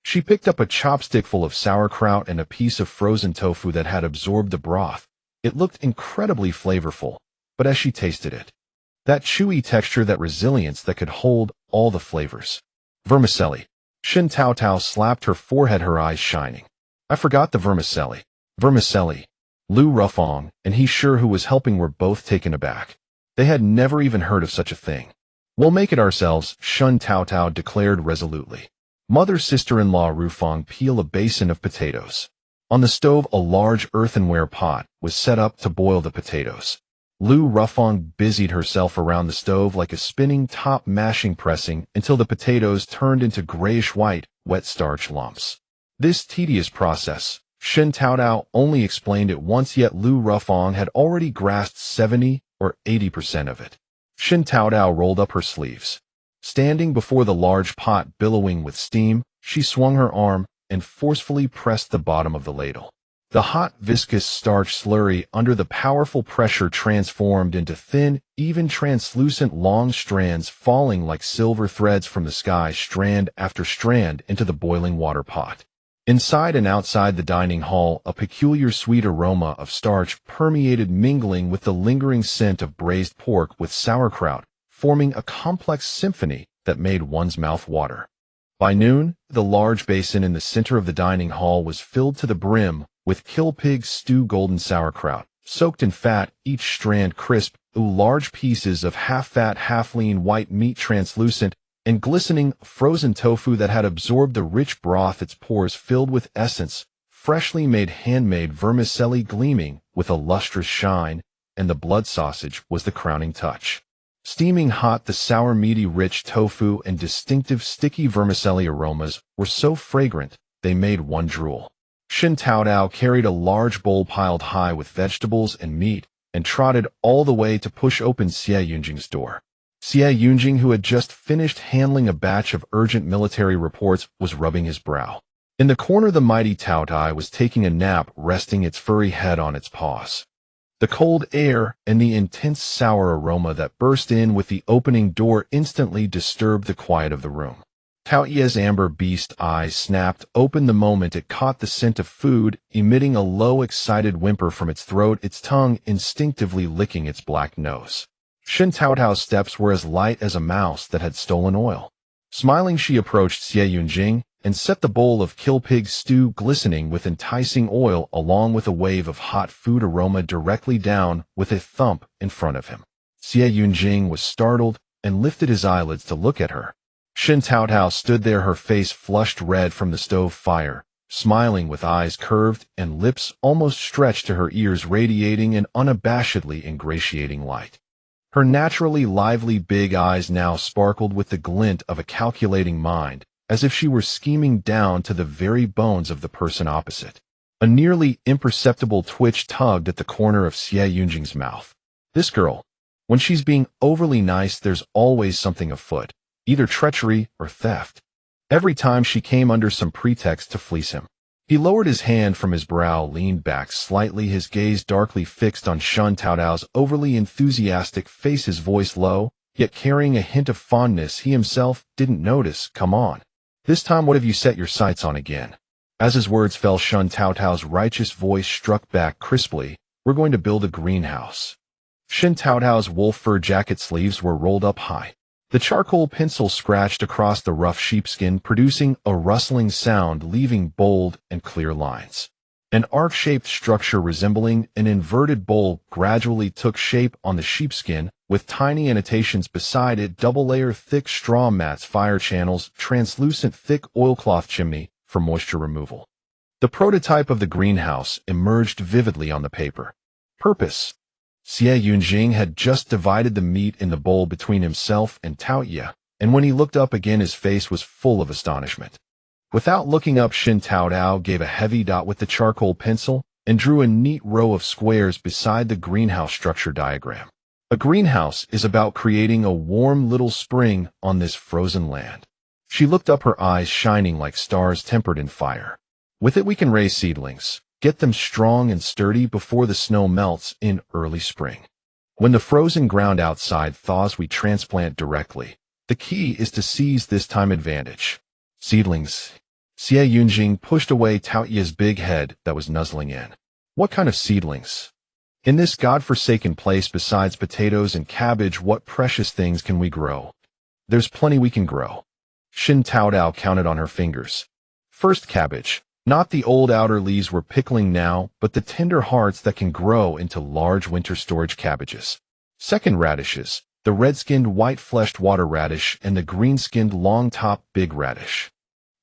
She picked up a chopstickful of sauerkraut and a piece of frozen tofu that had absorbed the broth. It looked incredibly flavorful, but as she tasted it, that chewy texture, that resilience that could hold all the flavors. Vermicelli. Shen Taotao slapped her forehead, her eyes shining. I forgot the vermicelli. Vermicelli. Lu Rufang and he sure who was helping were both taken aback. They had never even heard of such a thing. We'll make it ourselves, Shen Taotao declared resolutely. Mother sister-in-law Rufang peeled a basin of potatoes. On the stove, a large earthenware pot was set up to boil the potatoes. Lu Rufang busied herself around the stove like a spinning top, pressing until the potatoes turned into grayish-white, wet starch lumps. This tedious process, Shen Taotao only explained it once, yet Lu Rufang had already grasped 70 or 80% of it. Shen Taotao rolled up her sleeves. Standing before the large pot billowing with steam, she swung her arm and forcefully pressed the bottom of the ladle. The hot, viscous starch slurry under the powerful pressure transformed into thin, even translucent long strands falling like silver threads from the sky, strand after strand into the boiling water pot. Inside and outside the dining hall, a peculiar sweet aroma of starch permeated, mingling with the lingering scent of braised pork with sauerkraut, forming a complex symphony that made one's mouth water. By noon, the large basin in the center of the dining hall was filled to the brim with kill pig stew, golden sauerkraut, soaked in fat, each strand crisp, large pieces of half-fat, half-lean white meat, translucent and glistening, frozen tofu that had absorbed the rich broth, its pores filled with essence, freshly made handmade vermicelli gleaming with a lustrous shine, and the blood sausage was the crowning touch. Steaming hot, the sour, meaty, rich tofu and distinctive sticky vermicelli aromas were so fragrant they made one drool. Shen Taotao carried a large bowl piled high with vegetables and meat and trotted all the way to push open Xie Yunjing's door. Xie Yunjing, who had just finished handling a batch of urgent military reports, was rubbing his brow. In the corner, the mighty Taotai was taking a nap, resting its furry head on its paws. The cold air and the intense sour aroma that burst in with the opening door instantly disturbed the quiet of the room. Tao Ye's amber beast eyes snapped open the moment it caught the scent of food, emitting a low, excited whimper from its throat, its tongue instinctively licking its black nose. Shen Taotao's steps were as light as a mouse that had stolen oil. Smiling, she approached Xie Yunjing and set the bowl of kill pig stew glistening with enticing oil along with a wave of hot food aroma directly down with a thump in front of him. Xie Yunjing was startled and lifted his eyelids to look at her. Shen Taotao stood there, her face flushed red from the stove fire, smiling with eyes curved and lips almost stretched to her ears, radiating an unabashedly ingratiating light. Her naturally lively big eyes now sparkled with the glint of a calculating mind, as if she were scheming down to the very bones of the person opposite. A nearly imperceptible twitch tugged at the corner of Xie Yunjing's mouth. This girl, When she's being overly nice, there's always something afoot, either treachery or theft. Every time she came under some pretext to fleece him. He lowered his hand from his brow, leaned back slightly, his gaze darkly fixed on Shen Taotao's overly enthusiastic face, his voice low, yet carrying a hint of fondness he himself didn't notice. Come on. This time what have you set your sights on again? As his words fell, Shen Taotao's righteous voice struck back crisply. We're going to build a greenhouse. Shen Taotao's wolf fur jacket sleeves were rolled up high. The charcoal pencil scratched across the rough sheepskin, producing a rustling sound, leaving bold and clear lines. An arc-shaped structure resembling an inverted bowl gradually took shape on the sheepskin, with tiny annotations beside it: double-layer thick straw mats, fire channels, translucent thick oilcloth chimney for moisture removal. The prototype of the greenhouse emerged vividly on the paper. Purpose. CivilEngineer had just divided the meat in the bowl between himself and Taoya, and when he looked up again his face was full of astonishment. Without looking up, Shen Taotao gave a heavy dot with the charcoal pencil and drew a neat row of squares beside the greenhouse structure diagram. A greenhouse is about creating a warm little spring on this frozen land. She looked up, her eyes shining like stars tempered in fire. With it we can raise seedlings. Get them strong and sturdy before the snow melts in early spring. When the frozen ground outside thaws, we transplant directly. The key is to seize this time advantage. Seedlings. CivilEngineer pushed away Taoya's big head that was nuzzling in. What kind of seedlings? In this godforsaken place, besides potatoes and cabbage, what precious things can we grow? There's plenty we can grow. Shen Taotao counted on her fingers. First, cabbage. Not the old outer leaves we're pickling now, but the tender hearts that can grow into large winter storage cabbages. Second, radishes, the red-skinned white-fleshed water radish and the green-skinned long-top big radish.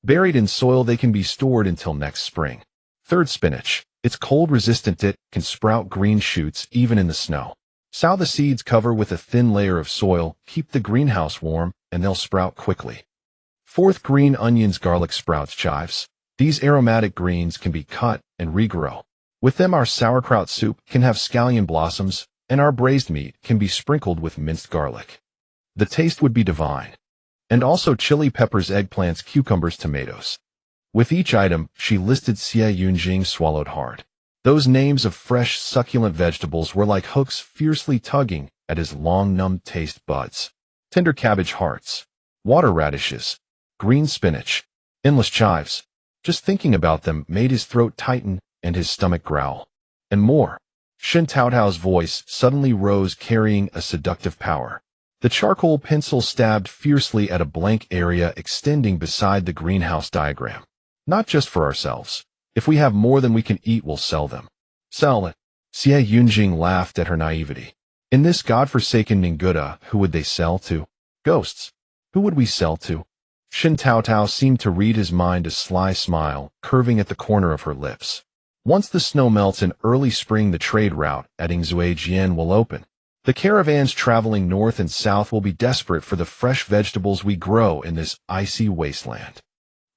Buried in soil, they can be stored until next spring. Third, spinach. It's cold-resistant, it can sprout green shoots even in the snow. Sow the seeds, cover with a thin layer of soil, keep the greenhouse warm, and they'll sprout quickly. Fourth, green onions, garlic sprouts, chives. These aromatic greens can be cut and regrow. With them our sauerkraut soup can have scallion blossoms, and our braised meat can be sprinkled with minced garlic. The taste would be divine. And also chili peppers, eggplants, cucumbers, tomatoes. With each item, she listed. CivilEngineer swallowed hard. Those names of fresh, succulent vegetables were like hooks fiercely tugging at his long, numb taste buds. Tender cabbage hearts, water radishes, green spinach, endless chives. Just thinking about them made his throat tighten and his stomach growl. And more. Shen Taotao's voice suddenly rose, carrying a seductive power. The charcoal pencil stabbed fiercely at a blank area extending beside the greenhouse diagram. Not just for ourselves. If we have more than we can eat, we'll sell them. Sell it. CivilEngineer laughed at her naivety. In this godforsaken Ninguta, who would they sell to? Ghosts. Who would we sell to? Shen Taotao seemed to read his mind, a sly smile curving at the corner of her lips. Once the snow melts in early spring, the trade route at Exile will open. The caravans traveling north and south will be desperate for the fresh vegetables we grow in this icy wasteland.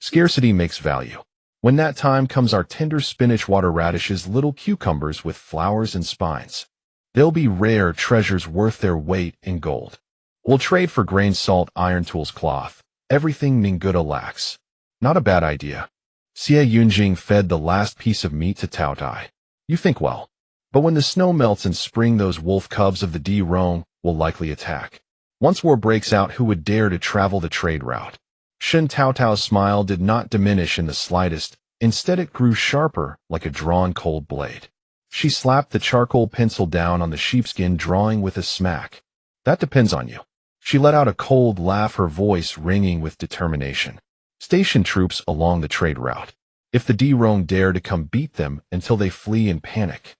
Scarcity makes value. When that time comes, our tender spinach, water radishes, little cucumbers with flowers and spines. They'll be rare treasures worth their weight in gold. We'll trade for grain, salt, iron tools, cloth. Everything Ninguta lacks. Not a bad idea. CivilEngineer fed the last piece of meat to Taotai. You think well. But when the snow melts in spring, those wolf cubs of the Derong will likely attack. Once war breaks out, who would dare to travel the trade route? Shen Taotao's smile did not diminish in the slightest. Instead, it grew sharper, like a drawn cold blade. She slapped the charcoal pencil down on the sheepskin drawing with a smack. That depends on you. She let out a cold laugh, her voice ringing with determination. Station troops along the trade route. If the Derong dare to come, beat them until they flee in panic.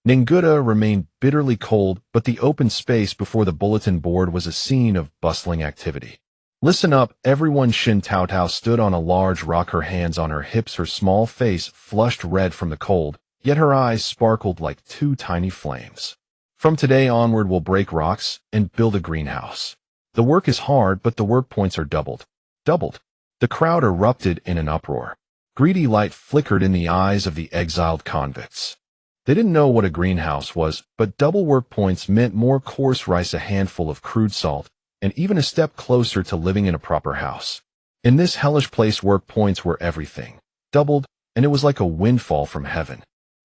Ninguta remained bitterly cold, but the open space before the bulletin board was a scene of bustling activity. Listen up, everyone. Shen Taotao stood on a large rock, her hands on her hips, her small face flushed red from the cold, yet her eyes sparkled like two tiny flames. From today onward, we'll break rocks and build a greenhouse. The work is hard, but the work points are doubled. Doubled. The crowd erupted in an uproar. Greedy light flickered in the eyes of the exiled convicts. They didn't know what a greenhouse was, but double work points meant more coarse rice, a handful of crude salt, and even a step closer to living in a proper house. In this hellish place, work points were everything. Doubled, and it was like a windfall from heaven.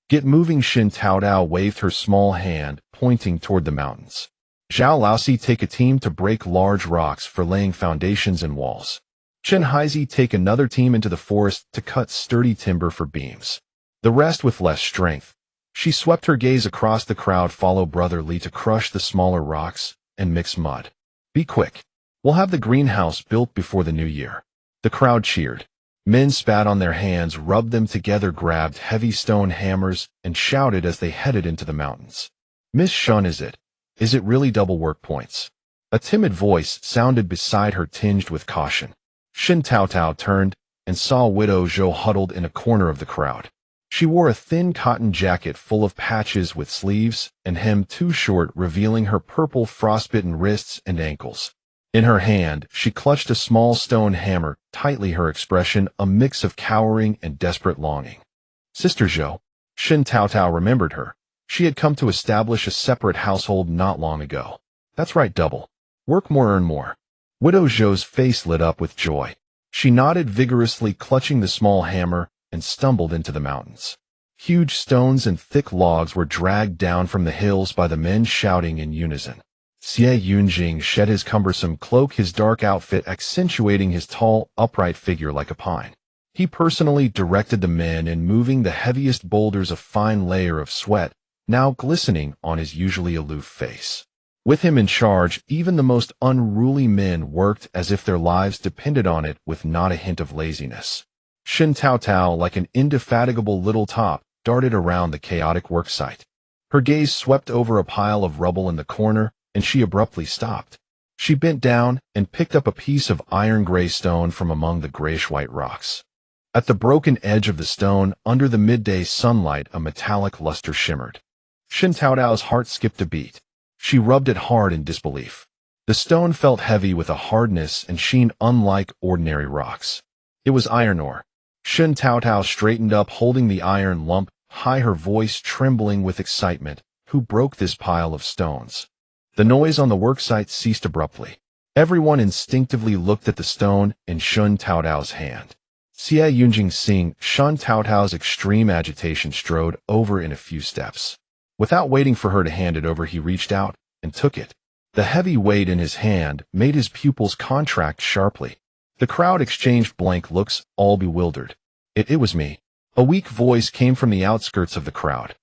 Get moving, Shen Taotao waved her small hand, pointing toward the mountains. Zhao Laosi, take a team to break large rocks for laying foundations and walls. Chen Haizi, take another team into the forest to cut sturdy timber for beams. The rest with less strength. She swept her gaze across the crowd. Follow Brother Li to crush the smaller rocks and mix mud. Be quick. We'll have the greenhouse built before the new year. The crowd cheered. Men spat on their hands, rubbed them together, grabbed heavy stone hammers, and shouted as they headed into the mountains. Miss Shun, is it? Is it really double work points? A timid voice sounded beside her, tinged with caution. Shen Taotao turned and saw Widow Zhou huddled in a corner of the crowd. She wore a thin cotton jacket full of patches with sleeves and hem too short, revealing her purple frostbitten wrists and ankles. In her hand, she clutched a small stone hammer tightly, her expression a mix of cowering and desperate longing. Sister Zhou. Shen Taotao remembered her. She had come to establish a separate household not long ago. That's right, double. Work more, earn more. Widow Zhou's face lit up with joy. She nodded vigorously, clutching the small hammer, and stumbled into the mountains. Huge stones and thick logs were dragged down from the hills by the men, shouting in unison. Xie Yunjing shed his cumbersome cloak, his dark outfit accentuating his tall, upright figure like a pine. He personally directed the men in moving the heaviest boulders, a fine layer of sweat now glistening on his usually aloof face. With him in charge, even the most unruly men worked as if their lives depended on it, with not a hint of laziness. Shen Taotao, like an indefatigable little top, darted around the chaotic worksite. Her gaze swept over a pile of rubble in the corner, and she abruptly stopped. She bent down and picked up a piece of iron-gray stone from among the grayish-white rocks. At the broken edge of the stone, under the midday sunlight, a metallic luster shimmered. Shen Taotao's heart skipped a beat. She rubbed it hard in disbelief. The stone felt heavy, with a hardness and sheen unlike ordinary rocks. It was iron ore. Shen Taotao straightened up, holding the iron lump high, her voice trembling with excitement. Who broke this pile of stones? The noise on the worksite ceased abruptly. Everyone instinctively looked at the stone in Shen Taotao's hand. Xie Yunjing, seeing Shen Taotao's extreme agitation, strode over in a few steps. Without waiting for her to hand it over, he reached out and took it. The heavy weight in his hand made his pupils contract sharply. The crowd exchanged blank looks, all bewildered. It was me. A weak voice came from the outskirts of the crowd.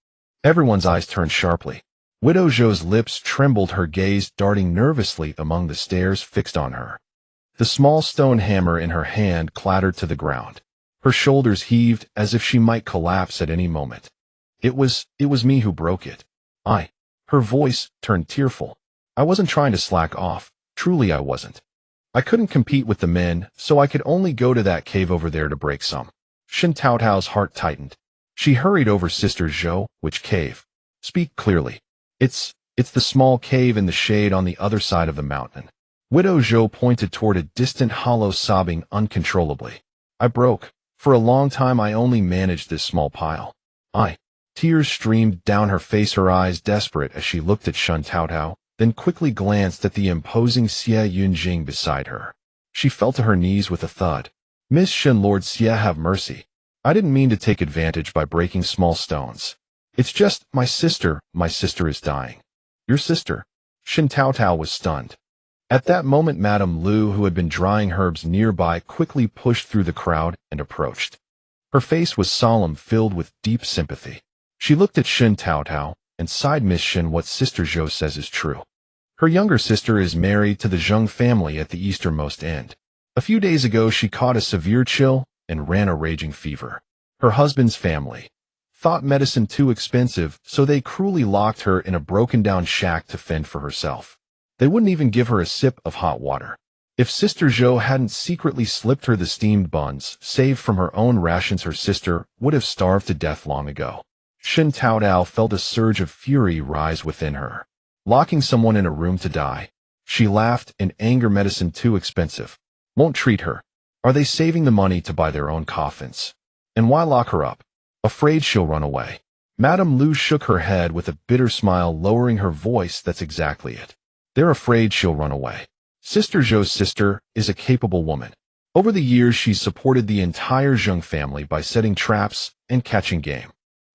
Everyone's eyes turned sharply. Widow Zhou's lips trembled, her gaze darting nervously among the stares fixed on her. The small stone hammer in her hand clattered to the ground. Her shoulders heaved as if she might collapse at any moment. It was me who broke it. Her voice turned tearful. I wasn't trying to slack off. Truly I wasn't. I couldn't compete with the men, so I could only go to that cave over there to break some. Shen Taotao's heart tightened. She hurried over. Sister Zhou, which cave? Speak clearly. It's the small cave in the shade on the other side of the mountain. Widow Zhou pointed toward a distant hollow, sobbing uncontrollably. I broke. For a long time I only managed this small pile. Tears streamed down her face, her eyes desperate as she looked at Shen Taotao, then quickly glanced at the imposing Xie Yunjing beside her. She fell to her knees with a thud. Miss Shen, Lord Xie, have mercy. I didn't mean to take advantage by breaking small stones. It's just, my sister is dying. Your sister? Shen Taotao was stunned. At that moment, Madame Lu, who had been drying herbs nearby, quickly pushed through the crowd and approached. Her face was solemn, filled with deep sympathy. She looked at Shen Taotao and sighed. Miss Shen, what Sister Zhou says is true. Her younger sister is married to the Zheng family at the easternmost end. A few days ago she caught a severe chill and ran a raging fever. Her husband's family thought medicine too expensive, so they cruelly locked her in a broken-down shack to fend for herself. They wouldn't even give her a sip of hot water. If Sister Zhou hadn't secretly slipped her the steamed buns saved from her own rations, her sister would have starved to death long ago. Shen Taotao felt a surge of fury rise within her. Locking someone in a room to die. She laughed in anger. Medicine too expensive. Won't treat her. Are they saving the money to buy their own coffins? And why lock her up? Afraid she'll run away. Madame Lu shook her head with a bitter smile, lowering her voice. That's exactly it. They're afraid she'll run away. Sister Zhou's sister is a capable woman. Over the years, she's supported the entire Zheng family by setting traps and catching game.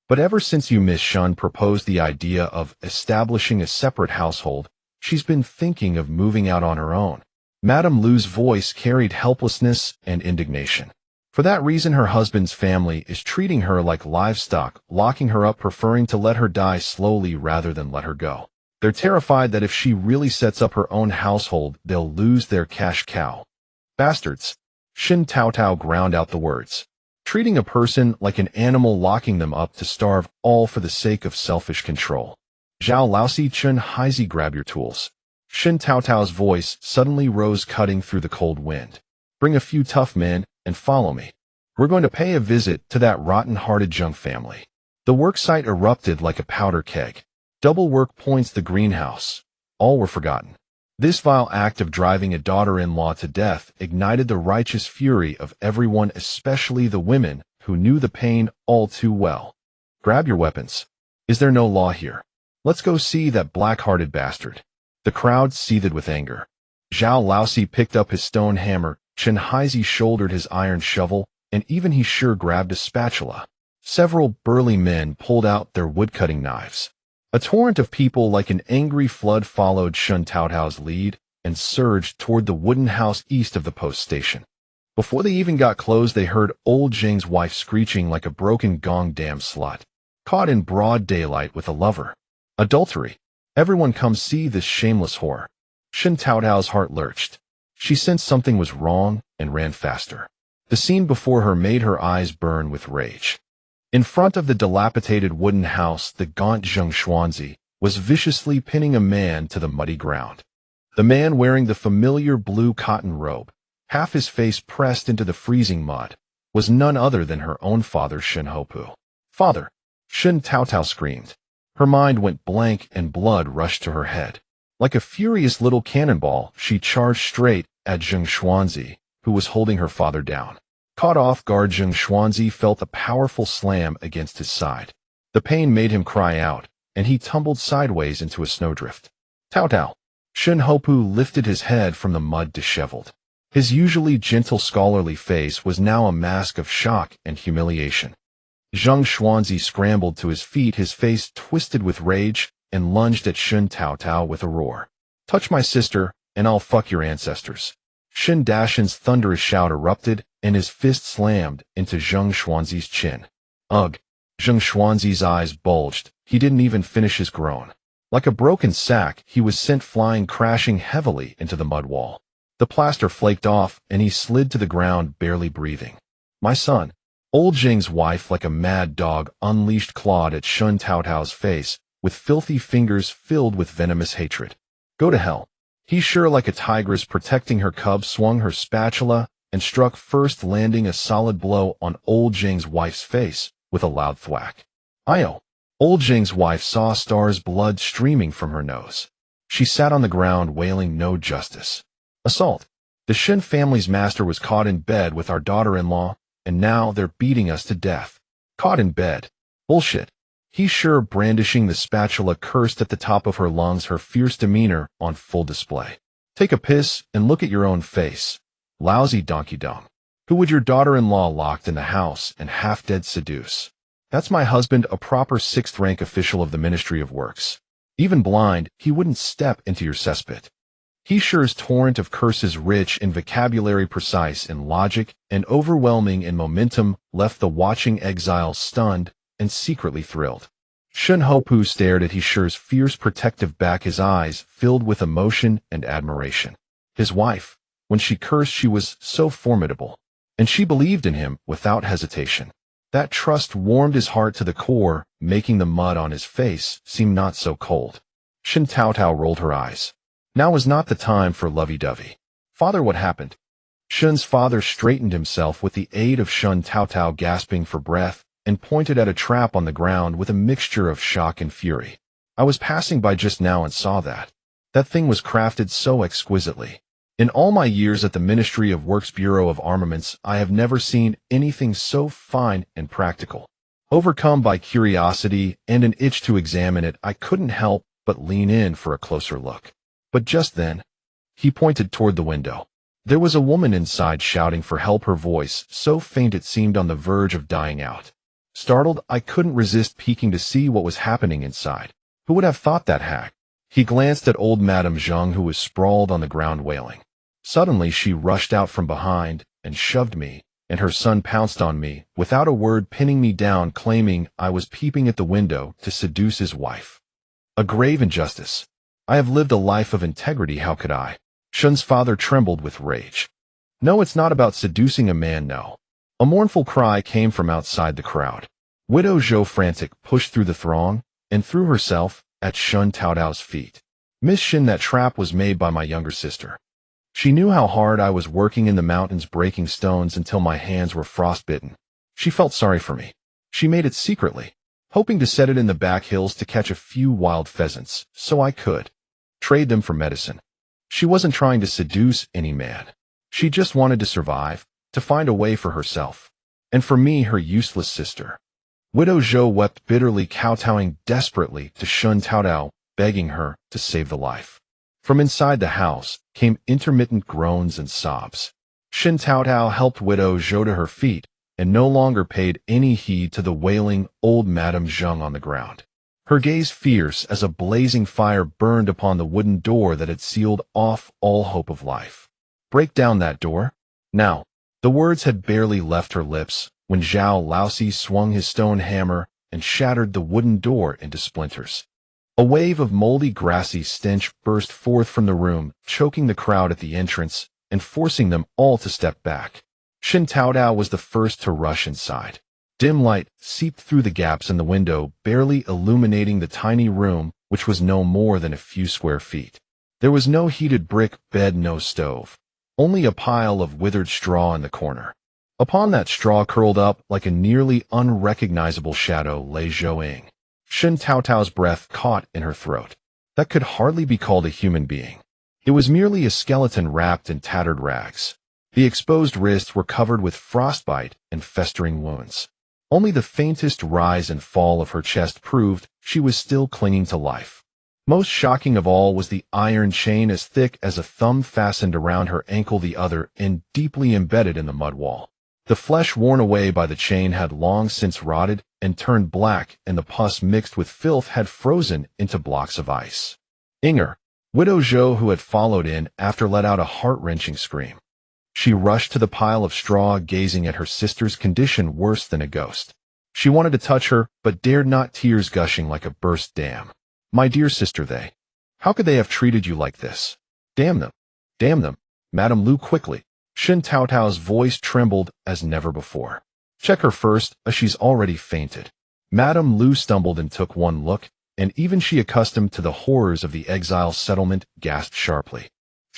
But ever since Miss Shen proposed the idea of establishing a separate household, she's been thinking of moving out on her own. Madame Lu's voice carried helplessness and indignation. For that reason, her husband's family is treating her like livestock, locking her up, preferring to let her die slowly rather than let her go. They're terrified that if she really sets up her own household, they'll lose their cash cow. Bastards. Shen Taotao ground out the words. Treating a person like an animal, locking them up to starve, all for the sake of selfish control. Zhao Laosi Chen Haizi, grab your tools. Shen Taotao's voice suddenly rose, cutting through the cold wind. Bring a few tough men and follow me. We're going to pay a visit to that rotten-hearted Zheng family. The worksite erupted like a powder keg. Double work points the greenhouse. All were forgotten. This vile act of driving a daughter-in-law to death ignited the righteous fury of everyone, especially the women, who knew the pain all too well. Grab your weapons. Is there no law here? Let's go see that black-hearted bastard. The crowd seethed with anger. Zhao Laosi picked up his stone hammer, Chen Haizi shouldered his iron shovel, and even he sure grabbed a spatula. Several burly men pulled out their woodcutting knives. A torrent of people like an angry flood followed Shen Taotao's lead and surged toward the wooden house east of the post station. Before they even got close, they heard old Zheng's wife screeching like a broken gong. Damn slut. Caught in broad daylight with a lover. Adultery. Everyone come see this shameless whore. Shen Taotao's heart lurched. She sensed something was wrong and ran faster. The scene before her made her eyes burn with rage. In front of the dilapidated wooden house, the gaunt Zheng Xuanzi was viciously pinning a man to the muddy ground. The man, wearing the familiar blue cotton robe, half his face pressed into the freezing mud, was none other than her own father, Shen Hopu. Father! Shen Taotao screamed. Her mind went blank and blood rushed to her head. Like a furious little cannonball, she charged straight at Zheng Xuanzi, who was holding her father down. Caught off guard, Zheng Xuanzi felt a powerful slam against his side. The pain made him cry out, and he tumbled sideways into a snowdrift. Taotao! Shen Hopu lifted his head from the mud, disheveled. His usually gentle, scholarly face was now a mask of shock and humiliation. Zheng Xuanzi scrambled to his feet, his face twisted with rage, and lunged at Shen Taotao with a roar. Touch my sister, and I'll fuck your ancestors. Shen Dashan's thunderous shout erupted, and his fist slammed into Zheng Xuanzi's chin. Ugh! Zheng Xuanzi's eyes bulged. He didn't even finish his groan. Like a broken sack, he was sent flying, crashing heavily into the mud wall. The plaster flaked off, and he slid to the ground, barely breathing. My son! Old Zheng's wife, like a mad dog, unleashed clawed at Shen Taotao's face, with filthy fingers filled with venomous hatred. Go to hell! He, sure like a tigress protecting her cub, swung her spatula and struck first, landing a solid blow on old Zheng's wife's face with a loud thwack. Io! Old Zheng's wife saw stars, blood streaming from her nose. She sat on the ground, wailing, no justice. Assault! The Shen family's master was caught in bed with our daughter-in-law, and now they're beating us to death. Caught in bed. Bullshit. He, sure, brandishing the spatula, cursed at the top of her lungs, her fierce demeanor on full display. Take a piss and look at your own face. Lousy donkey dung. Who would your daughter-in-law locked in the house and half-dead seduce? That's my husband, a proper sixth-rank official of the Ministry of Works. Even blind, he wouldn't step into your cesspit. He, sure's torrent of curses, rich in vocabulary, precise in logic, and overwhelming in momentum, left the watching Exile stunned and secretly thrilled. Shen Hopu stared at he sure's fierce protective back, his eyes filled with emotion and admiration. His wife, when she cursed, she was so formidable, and she believed in him without hesitation. That trust warmed his heart to the core, making the mud on his face seem not so cold. Shen Taotao rolled her eyes. Now was not the time for lovey-dovey. Father, what happened? Shen's father straightened himself with the aid of Shen Taotao, gasping for breath, and pointed at a trap on the ground with a mixture of shock and fury. I was passing by just now and saw that. That thing was crafted so exquisitely. In all my years at the Ministry of Works Bureau of Armaments, I have never seen anything so fine and practical. Overcome by curiosity and an itch to examine it, I couldn't help but lean in for a closer look. But just then, he pointed toward the window. There was a woman inside shouting for help, her voice so faint it seemed on the verge of dying out. Startled, I couldn't resist peeking to see what was happening inside. Who would have thought that hack? He glanced at old Madame Zheng, who was sprawled on the ground wailing. Suddenly she rushed out from behind and shoved me, and her son pounced on me, without a word pinning me down, claiming I was peeping at the window to seduce his wife. A grave injustice. I have lived a life of integrity, how could I? Shen's father trembled with rage. No, it's not about seducing a man, no. A mournful cry came from outside the crowd. Widow Zhou, frantic, pushed through the throng and threw herself at Shen Taotao's feet. Miss Shen, that trap was made by my younger sister. She knew how hard I was working in the mountains breaking stones until my hands were frostbitten. She felt sorry for me. She made it secretly, hoping to set it in the back hills to catch a few wild pheasants, so I could trade them for medicine. She wasn't trying to seduce any man. She just wanted to survive, to find a way for herself. And for me, her useless sister. Widow Zhou wept bitterly, kowtowing desperately to Shen Taotao, begging her to save the life. From inside the house came intermittent groans and sobs. Shen Taotao helped Widow Zhou to her feet and no longer paid any heed to the wailing old Madame Zheng on the ground. Her gaze fierce as a blazing fire burned upon the wooden door that had sealed off all hope of life. Break down that door. Now. The words had barely left her lips when Zhao Laosi swung his stone hammer and shattered the wooden door into splinters. A wave of moldy, grassy stench burst forth from the room, choking the crowd at the entrance and forcing them all to step back. Shen Taotao was the first to rush inside. Dim light seeped through the gaps in the window, barely illuminating the tiny room, which was no more than a few square feet. There was no heated brick bed, no stove. Only a pile of withered straw in the corner. Upon that straw, curled up like a nearly unrecognizable shadow, lay Zhou. Shen Taotao's breath caught in her throat. That could hardly be called a human being. It was merely a skeleton wrapped in tattered rags. The exposed wrists were covered with frostbite and festering wounds. Only the faintest rise and fall of her chest proved she was still clinging to life. Most shocking of all was the iron chain, as thick as a thumb, fastened around her ankle, the other end deeply embedded in the mud wall. The flesh worn away by the chain had long since rotted and turned black, and the pus mixed with filth had frozen into blocks of ice. Inger, Widow Zhou, who had followed in after, let out a heart-wrenching scream. She rushed to the pile of straw, gazing at her sister's condition worse than a ghost. She wanted to touch her, but dared not, tears gushing like a burst dam. My dear sister, how could they have treated you like this? Damn them. Damn them. Madame Lu, quickly. Shen Taotao's voice trembled as never before. Check her first, as she's already fainted. Madame Lu stumbled and took one look, and even she, accustomed to the horrors of the Exile settlement, gasped sharply.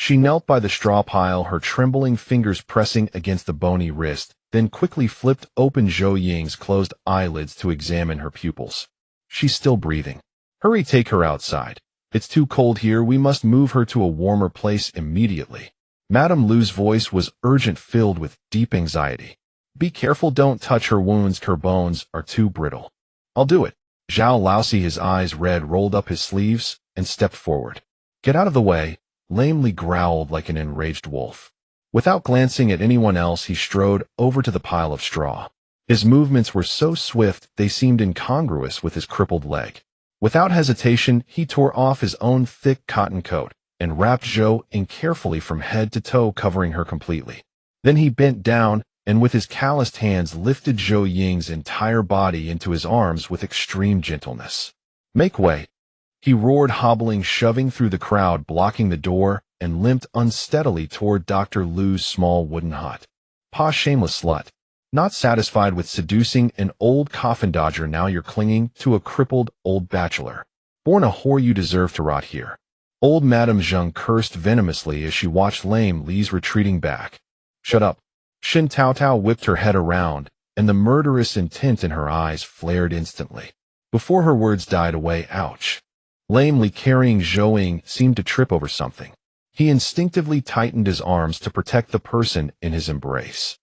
She knelt by the straw pile, her trembling fingers pressing against the bony wrist, then quickly flipped open Zhou Ying's closed eyelids to examine her pupils. She's still breathing. Hurry, take her outside. It's too cold here, we must move her to a warmer place immediately. Madame Lu's voice was urgent, filled with deep anxiety. Be careful, don't touch her wounds, her bones are too brittle. I'll do it. Zhao Laosi, his eyes red, rolled up his sleeves and stepped forward. Get out of the way, lamely growled like an enraged wolf. Without glancing at anyone else, he strode over to the pile of straw. His movements were so swift they seemed incongruous with his crippled leg. Without hesitation, he tore off his own thick cotton coat and wrapped Zhou in carefully from head to toe, covering her completely. Then he bent down and with his calloused hands lifted Zhou Ying's entire body into his arms with extreme gentleness. Make way, he roared, hobbling, shoving through the crowd, blocking the door, and limped unsteadily toward Dr. Lu's small wooden hut. Pa, shameless slut. Not satisfied with seducing an old coffin dodger, now you're clinging to a crippled old bachelor. Born a whore, you deserve to rot here. Old Madame Zheng cursed venomously as she watched lame Li's retreating back. Shut up. Shen Taotao whipped her head around, and the murderous intent in her eyes flared instantly. Before her words died away, ouch. Lamely carrying Zhou Ying seemed to trip over something. He instinctively tightened his arms to protect the person in his embrace.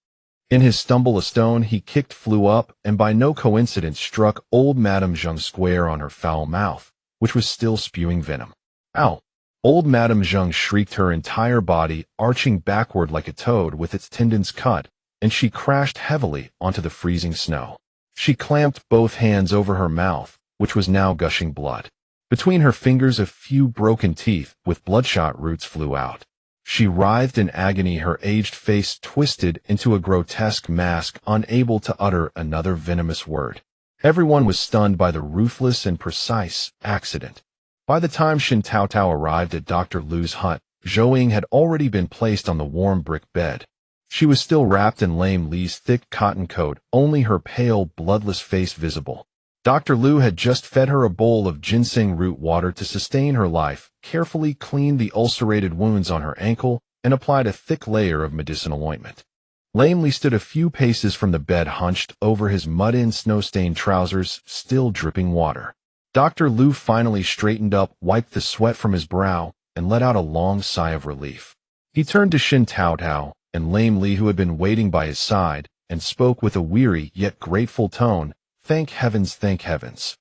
In his stumble, a stone he kicked flew up and by no coincidence struck old Madame Zheng square on her foul mouth, which was still spewing venom. Ow! Old Madame Zheng shrieked, her entire body arching backward like a toad with its tendons cut, and she crashed heavily onto the freezing snow. She clamped both hands over her mouth, which was now gushing blood. Between her fingers, a few broken teeth with bloodshot roots flew out. She writhed in agony, her aged face twisted into a grotesque mask, unable to utter another venomous word. Everyone was stunned by the ruthless and precise accident. By the time Shen Taotao arrived at Dr. Lu's hut, Zhou Ying had already been placed on the warm brick bed. She was still wrapped in Lame Li's thick cotton coat, only her pale, bloodless face visible. Dr. Lu had just fed her a bowl of ginseng root water to sustain her life, carefully cleaned the ulcerated wounds on her ankle, and applied a thick layer of medicinal ointment. Lame Li stood a few paces from the bed, hunched over his mud-in snow-stained trousers, still dripping water. Dr. Lu finally straightened up, wiped the sweat from his brow, and let out a long sigh of relief. He turned to Shen Taotao and Lame Li, who had been waiting by his side, and spoke with a weary yet grateful tone, "Thank heavens, thank heavens.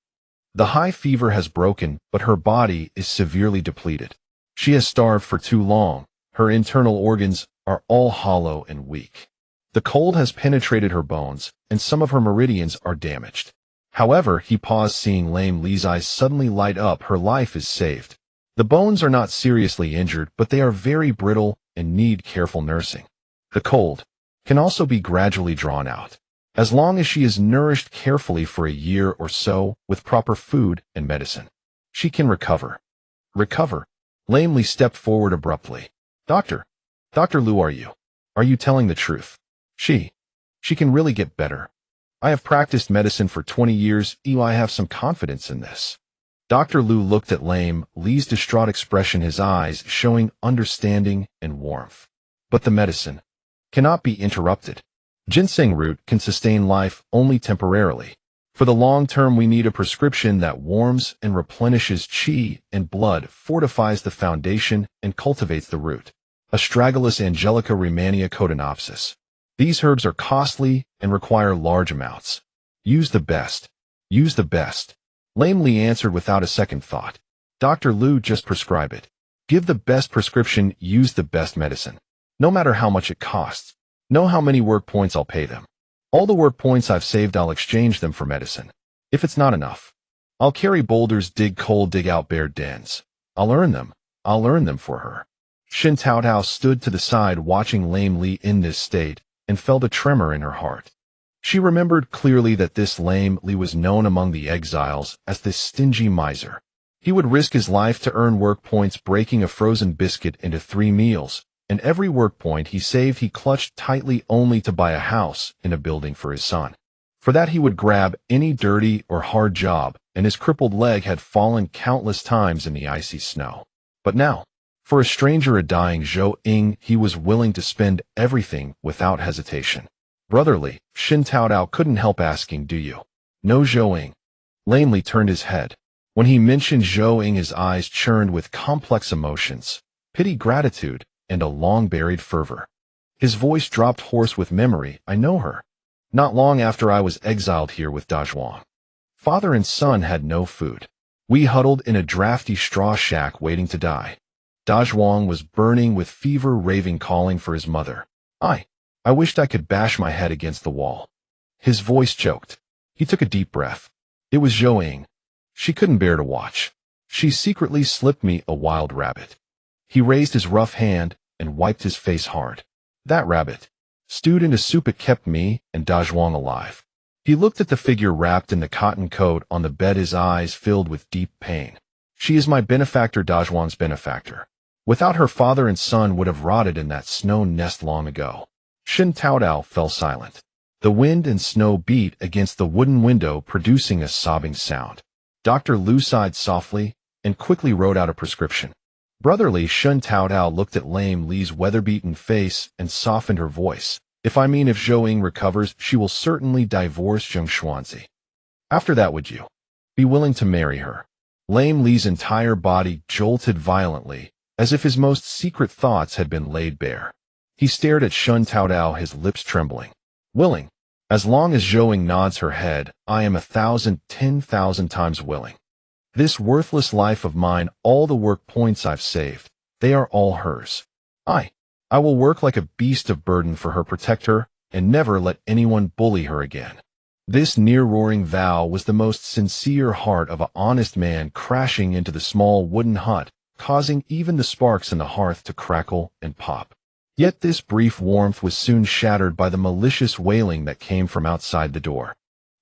The high fever has broken, but her body is severely depleted. She has starved for too long. Her internal organs are all hollow and weak. The cold has penetrated her bones, and some of her meridians are damaged." However, he paused, seeing Lame Li's eyes suddenly light up. "Her life is saved. The bones are not seriously injured, but they are very brittle and need careful nursing. The cold can also be gradually drawn out. As long as she is nourished carefully for a year or so with proper food and medicine, she can recover." "Recover?" Lame Li stepped forward abruptly. Dr. Lu, are you telling the truth? She can really get better. I have practiced medicine for 20 years. I have some confidence in this." Dr. Lu looked at Lame Li's distraught expression, his eyes showing understanding and warmth. "But the medicine cannot be interrupted. Ginseng root can sustain life only temporarily. For the long term, we need a prescription that warms and replenishes qi and blood, fortifies the foundation, and cultivates the root. Astragalus angelica rehmannia cotinopsis. These herbs are costly and require large amounts. Use the best. Use the best." Lame Li answered without a second thought. "Dr. Lu, just prescribe it. Give the best prescription, use the best medicine. No matter how much it costs. Know how many work points I'll pay them. All the work points I've saved, I'll exchange them for medicine. If it's not enough, I'll carry boulders, dig coal, dig out bear dens. I'll earn them for her." Shen Taotao stood to the side, watching Lame Li in this state, and felt a tremor in her heart. She remembered clearly that this Lame Li was known among the exiles as the stingy miser. He would risk his life to earn work points, breaking a frozen biscuit into 3 meals, and every work point he saved he clutched tightly, only to buy a house and a building for his son. For that he would grab any dirty or hard job, and his crippled leg had fallen countless times in the icy snow. But now, for a stranger, a dying Zhou Ying, he was willing to spend everything without hesitation. "Brotherly," Shen Taotao couldn't help asking, "Do you know Zhou Ying?" Lame Li turned his head. When he mentioned Zhou Ying, his eyes churned with complex emotions, pity, gratitude, and a long-buried fervor. His voice dropped hoarse with memory. "I know her. Not long after I was exiled here with Dazhuang. Father and son had no food. We huddled in a drafty straw shack waiting to die. Dazhuang was burning with fever, raving, calling for his mother. I wished I could bash my head against the wall." His voice choked. He took a deep breath. "It was Zhou Ying. She couldn't bear to watch. She secretly slipped me a wild rabbit." He raised his rough hand and wiped his face hard. "That rabbit stewed into soup, it kept me and Dazhuang alive." He looked at the figure wrapped in the cotton coat on the bed, his eyes filled with deep pain. "She is my benefactor, Dazhuang's benefactor. Without her, father and son would have rotted in that snow nest long ago." Shen Taotao fell silent. The wind and snow beat against the wooden window, producing a sobbing sound. Dr. Lu sighed softly and quickly wrote out a prescription. Brotherly, Shen Taotao looked at Lame Li's weather-beaten face and softened her voice. If Zhou Ying recovers, she will certainly divorce Zheng Xuanzi. After that, would you be willing to marry her?" Lame Li's entire body jolted violently, as if his most secret thoughts had been laid bare. He stared at Shen Taotao, his lips trembling. Willing. As long as Zhou nods her head, I am 1,000, 10,000 times willing. This worthless life of mine, all the work points I've saved, they are all hers. I will work like a beast of burden for her, protect her, and never let anyone bully her again. This near-roaring vow was the most sincere heart of an honest man crashing into the small wooden hut, causing even the sparks in the hearth to crackle and pop. Yet this brief warmth was soon shattered by the malicious wailing that came from outside the door.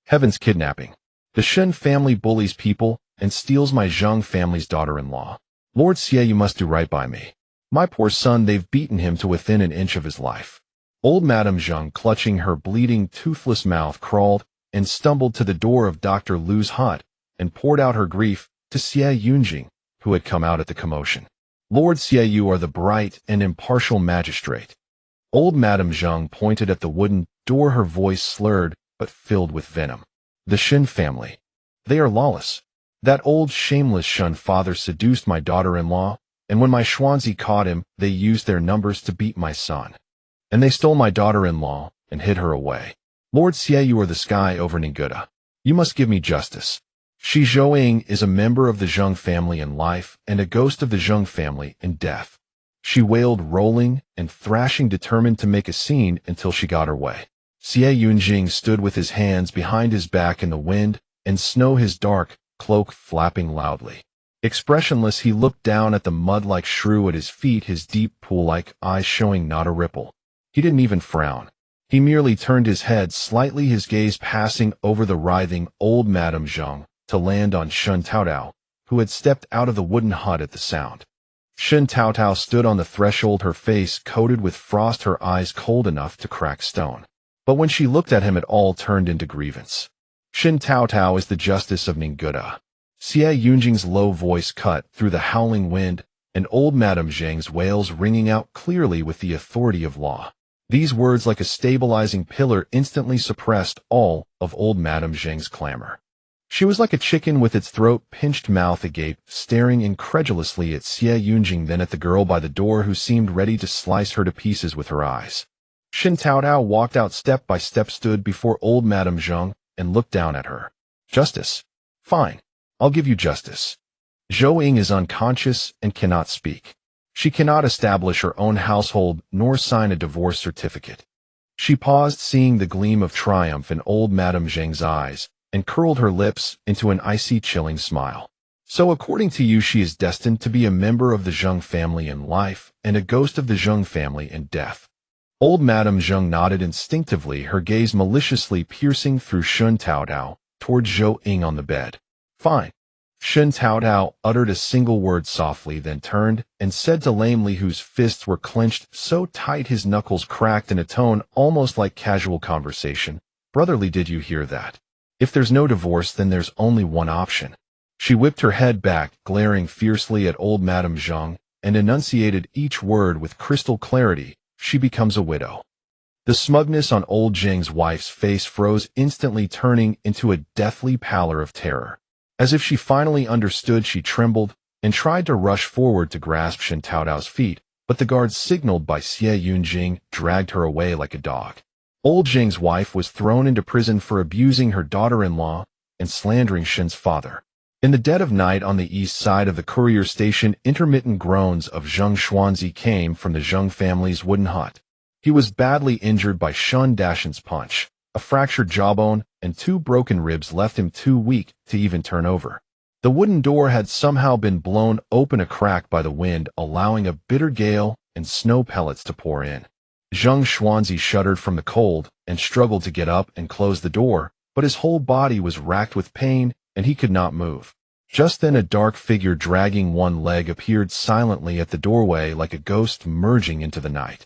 Heaven's kidnapping. The Shen family bullies people and steals my Zheng family's daughter-in-law. Lord Xie, you must do right by me. My poor son, they've beaten him to within an inch of his life. Old Madame Zheng, clutching her bleeding, toothless mouth, crawled and stumbled to the door of Dr. Lu's hut and poured out her grief to Xie Yunjing, who had come out at the commotion. Lord Xie, you are the bright and impartial magistrate. Old Madame Zheng pointed at the wooden door, her voice slurred but filled with venom. The Shen family. They are lawless. That old shameless Shen father seduced my daughter-in-law, and when my Xuanzi caught him, they used their numbers to beat my son. And they stole my daughter-in-law and hid her away. Lord Xie, you are the sky over Ninguta. You must give me justice. Shi Zhouying is a member of the Zheng family in life and a ghost of the Zheng family in death. She wailed, rolling and thrashing, determined to make a scene until she got her way. Xie Yunjing stood with his hands behind his back in the wind and snow, his dark cloak flapping loudly. Expressionless, he looked down at the mud-like shrew at his feet, his deep pool-like eyes showing not a ripple. He didn't even frown. He merely turned his head slightly, his gaze passing over the writhing old Madame Zheng to land on Shen Taotao, who had stepped out of the wooden hut at the sound. Shen Taotao stood on the threshold, her face coated with frost, her eyes cold enough to crack stone. But when she looked at him, it all turned into grievance. Shen Taotao is the justice of Ninguta. Xie Yunjing's low voice cut through the howling wind, and old Madame Zheng's wails ringing out clearly with the authority of law. These words, like a stabilizing pillar, instantly suppressed all of old Madame Zheng's clamor. She was like a chicken with its throat pinched, mouth agape, staring incredulously at Xie Yunjing, then at the girl by the door, who seemed ready to slice her to pieces with her eyes. Shen Taotao walked out step by step, stood before old Madame Zheng, and looked down at her. Justice? Fine. I'll give you justice. Zhouying is unconscious and cannot speak. She cannot establish her own household nor sign a divorce certificate. She paused, seeing the gleam of triumph in old Madame Zheng's eyes, and curled her lips into an icy, chilling smile. So according to you, she is destined to be a member of the Zheng family in life and a ghost of the Zheng family in death. Old Madame Zheng nodded instinctively, her gaze maliciously piercing through Shen Taotao toward Zhouying on the bed. Fine. Shen Taotao uttered a single word softly, then turned and said to Lamely, whose fists were clenched so tight his knuckles cracked, in a tone almost like casual conversation, "Brotherly, did you hear that? If there's no divorce, then there's only one option." She whipped her head back, glaring fiercely at old Madame Zheng, and enunciated each word with crystal clarity. She becomes a widow. The smugness on old Zheng's wife's face froze, instantly turning into a deathly pallor of terror. As if she finally understood, she trembled and tried to rush forward to grasp Shen Taotao's feet, but the guards signaled by Xie Yunjing dragged her away like a dog. Old Zheng's wife was thrown into prison for abusing her daughter-in-law and slandering Shen's father. In the dead of night on the east side of the courier station, intermittent groans of Zheng Xuanzi came from the Zheng family's wooden hut. He was badly injured by Shen Dashan's punch. A fractured jawbone and 2 broken ribs left him too weak to even turn over. The wooden door had somehow been blown open a crack by the wind, allowing a bitter gale and snow pellets to pour in. Zheng Xuanzi shuddered from the cold and struggled to get up and close the door, but his whole body was racked with pain and he could not move. Just then a dark figure dragging one leg appeared silently at the doorway, like a ghost merging into the night.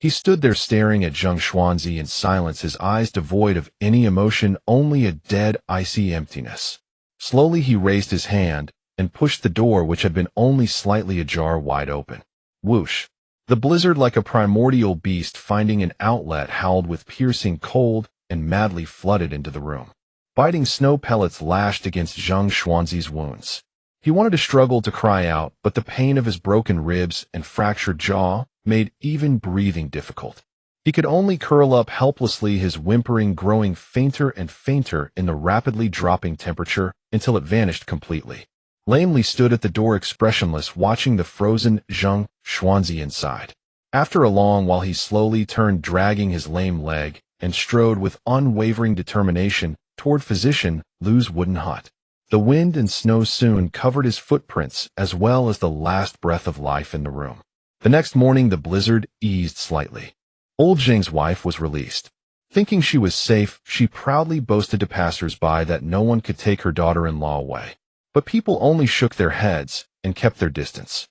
He stood there staring at Zheng Xuanzi in silence, his eyes devoid of any emotion, only a dead, icy emptiness. Slowly he raised his hand and pushed the door, which had been only slightly ajar, wide open. Whoosh! The blizzard, like a primordial beast finding an outlet, howled with piercing cold and madly flooded into the room. Biting snow pellets lashed against Zheng Xuanzi's wounds. He wanted to struggle to cry out, but the pain of his broken ribs and fractured jaw made even breathing difficult. He could only curl up helplessly, his whimpering growing fainter and fainter in the rapidly dropping temperature until it vanished completely. Lamely stood at the door expressionless, watching the frozen Zheng Xuanzi inside. After a long while he slowly turned, dragging his lame leg, and strode with unwavering determination toward Physician Lu's wooden hut. The wind and snow soon covered his footprints as well as the last breath of life in the room. The next morning the blizzard eased slightly. Old Zheng's wife was released. Thinking she was safe, she proudly boasted to passers-by that no one could take her daughter-in-law away. But people only shook their heads and kept their distance.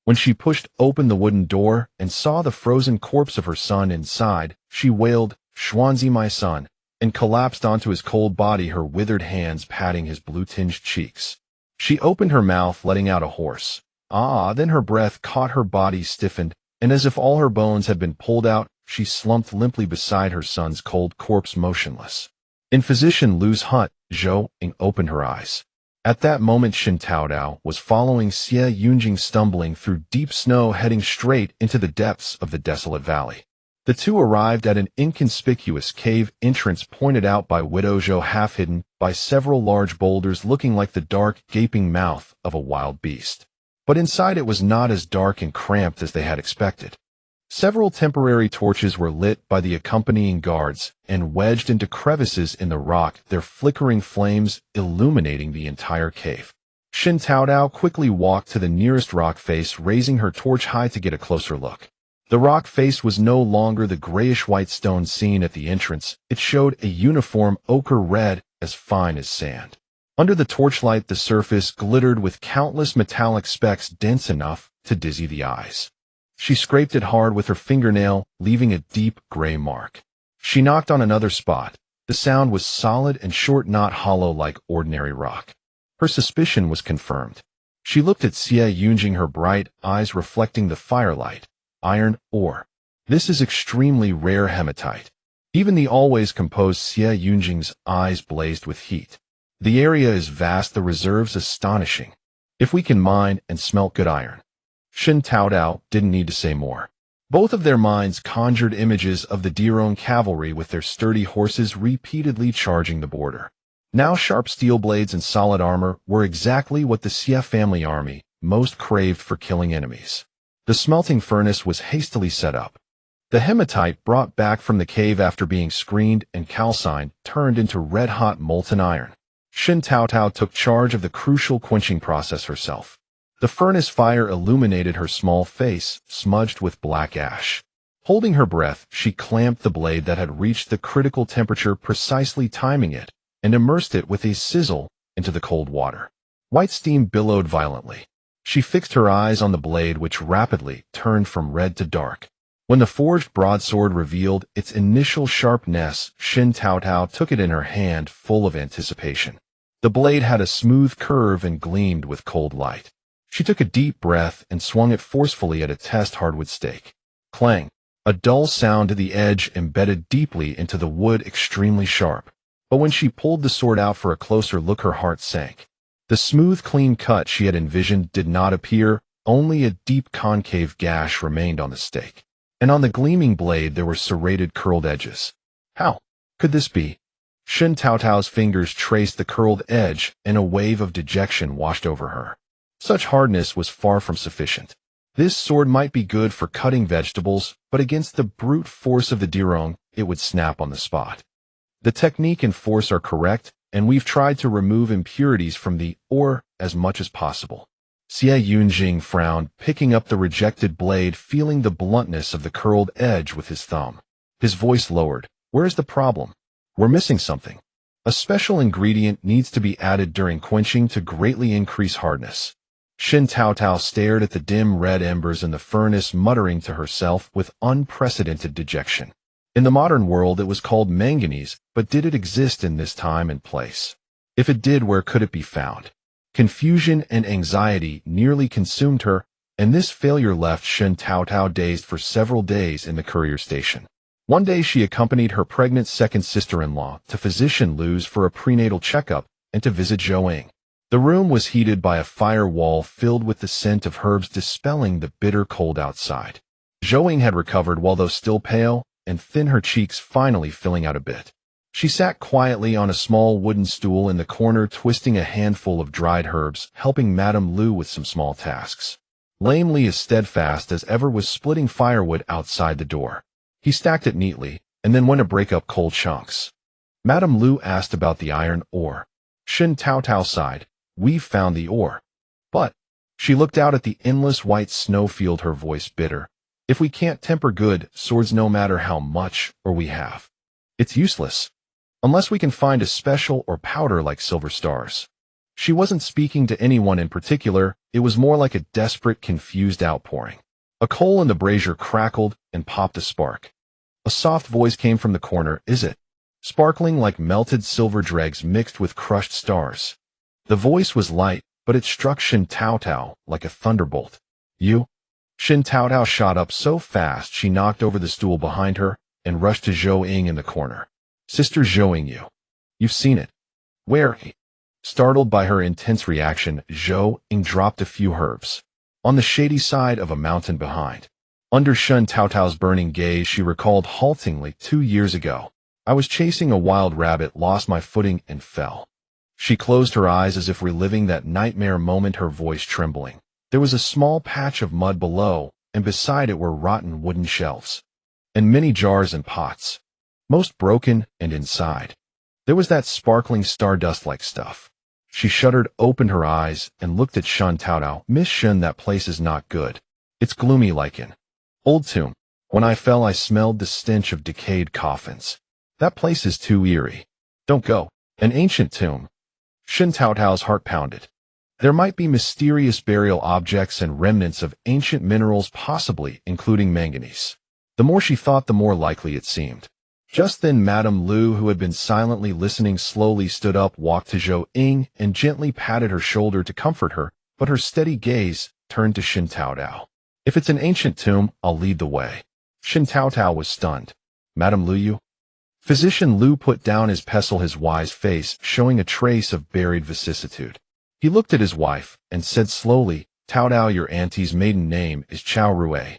When she pushed open the wooden door and saw the frozen corpse of her son inside, she wailed, "Xuanzi, my son," and collapsed onto his cold body, her withered hands patting his blue-tinged cheeks. She opened her mouth, letting out a hoarse "Ah!" Then her breath caught, her body stiffened, and as if all her bones had been pulled out, she slumped limply beside her son's cold corpse, motionless. In Physician Lu's hut, Zhou Ying opened her eyes. At that moment Shen Taotao was following Xie Yunjing, stumbling through deep snow, heading straight into the depths of the desolate valley. The two arrived at an inconspicuous cave entrance pointed out by Widow Zhou, half hidden by several large boulders looking like the dark, gaping mouth of a wild beast. But inside it was not as dark and cramped as they had expected. Several temporary torches were lit by the accompanying guards and wedged into crevices in the rock, their flickering flames illuminating the entire cave. Shen Taotao quickly walked to the nearest rock face, raising her torch high to get a closer look. The rock face was no longer the grayish-white stone seen at the entrance. It showed a uniform ochre red, as fine as sand. Under the torchlight, the surface glittered with countless metallic specks dense enough to dizzy the eyes. She scraped it hard with her fingernail, leaving a deep gray mark. She knocked on another spot. The sound was solid and short, not hollow like ordinary rock. Her suspicion was confirmed. She looked at Xie Yunjing, her bright eyes reflecting the firelight. Iron ore. This is extremely rare hematite. Even the always composed Xie Yunjing's eyes blazed with heat. The area is vast, the reserves astonishing. If we can mine and smelt good iron. Shen Taotao didn't need to say more. Both of their minds conjured images of the Dirong cavalry with their sturdy horses repeatedly charging the border. Now sharp steel blades and solid armor were exactly what the Xie family army most craved for killing enemies. The smelting furnace was hastily set up. The hematite brought back from the cave after being screened and calcined turned into red-hot molten iron. Shen Taotao took charge of the crucial quenching process herself. The furnace fire illuminated her small face, smudged with black ash. Holding her breath, she clamped the blade that had reached the critical temperature, precisely timing it, and immersed it with a sizzle into the cold water. White steam billowed violently. She fixed her eyes on the blade, which rapidly turned from red to dark. When the forged broadsword revealed its initial sharpness, Shen Taotao took it in her hand, full of anticipation. The blade had a smooth curve and gleamed with cold light. She took a deep breath and swung it forcefully at a test hardwood stake. Clang! A dull sound to the edge embedded deeply into the wood, extremely sharp. But when she pulled the sword out for a closer look, her heart sank. The smooth, clean cut she had envisioned did not appear, only a deep concave gash remained on the stake. And on the gleaming blade there were serrated, curled edges. How could this be? Shen Taotao's fingers traced the curled edge, and a wave of dejection washed over her. Such hardness was far from sufficient. This sword might be good for cutting vegetables, but against the brute force of the Dirong, it would snap on the spot. The technique and force are correct, and we've tried to remove impurities from the ore as much as possible. Xie Yunjing frowned, picking up the rejected blade, feeling the bluntness of the curled edge with his thumb. His voice lowered. Where's the problem? We're missing something. A special ingredient needs to be added during quenching to greatly increase hardness. Shen Taotao stared at the dim red embers in the furnace, muttering to herself with unprecedented dejection. In the modern world it was called manganese, but did it exist in this time and place? If it did, where could it be found? Confusion and anxiety nearly consumed her, and this failure left Shen Taotao dazed for several days in the courier station. One day she accompanied her pregnant second sister-in-law to Physician Lu's for a prenatal checkup and to visit Zhou Ying. The room was heated by a fire wall filled with the scent of herbs, dispelling the bitter cold outside. Zhou Ying had recovered, although still pale, and thin, her cheeks finally filling out a bit. She sat quietly on a small wooden stool in the corner, twisting a handful of dried herbs, helping Madame Lu with some small tasks. Lamely, as steadfast as ever, was splitting firewood outside the door. He stacked it neatly, and then went to break up cold chunks. Madame Lu asked about the iron ore. Shen Taotao sighed. "We've found the ore. But," she looked out at the endless white snowfield, her voice bitter, "if we can't temper good swords, no matter how much ore we have, it's useless. Unless we can find a special or powder like silver stars." She wasn't speaking to anyone in particular, it was more like a desperate, confused outpouring. A coal in the brazier crackled and popped a spark. A soft voice came from the corner. "Is it?" Sparkling like melted silver dregs mixed with crushed stars. The voice was light, but it struck Shen Taotao like a thunderbolt. "You?" Shen Taotao shot up so fast she knocked over the stool behind her and rushed to Zhou Ying in the corner. "Sister Zhou Ying, you've seen it." "Where?" Startled by her intense reaction, Zhou Ying dropped a few herbs. "On the shady side of a mountain behind." Under Shen Taotao's burning gaze, she recalled haltingly, 2 years ago. "I was chasing a wild rabbit, lost my footing, and fell." She closed her eyes as if reliving that nightmare moment, her voice trembling. There was a small patch of mud below, and beside it were rotten wooden shelves. And many jars and pots. Most broken, and inside there was that sparkling stardust-like stuff. She shuddered, opened her eyes, and looked at Shen Taotao. "Miss Shen, that place is not good. It's gloomy like an old tomb. When I fell, I smelled the stench of decayed coffins. That place is too eerie. Don't go." "An ancient tomb." Shen Taotao's heart pounded. There might be mysterious burial objects and remnants of ancient minerals, possibly including manganese. The more she thought, the more likely it seemed. Just then Madame Lu, who had been silently listening, slowly stood up, walked to Zhou Ying, and gently patted her shoulder to comfort her, but her steady gaze turned to Shen Taotao. "If it's an ancient tomb, I'll lead the way." Shen Taotao was stunned. "Madame Lu, you?" Physician Lu put down his pestle, his wise face showing a trace of buried vicissitude. He looked at his wife and said slowly, "Taotao, your auntie's maiden name is Chao Rui.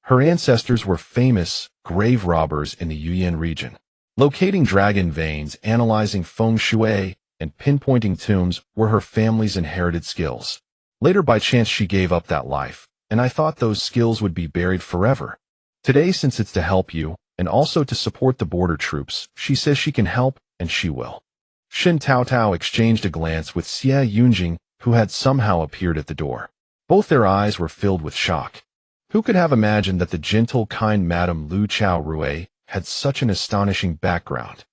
Her ancestors were famous grave robbers in the Yuyan region. Locating dragon veins, analyzing feng shui, and pinpointing tombs were her family's inherited skills. Later, by chance, she gave up that life, and I thought those skills would be buried forever. Today, since it's to help you, and also to support the border troops, she says she can help, and she will." Shen Taotao exchanged a glance with CivilEngineer, who had somehow appeared at the door. Both their eyes were filled with shock. Who could have imagined that the gentle, kind Madame Lu Chao Rui had such an astonishing background?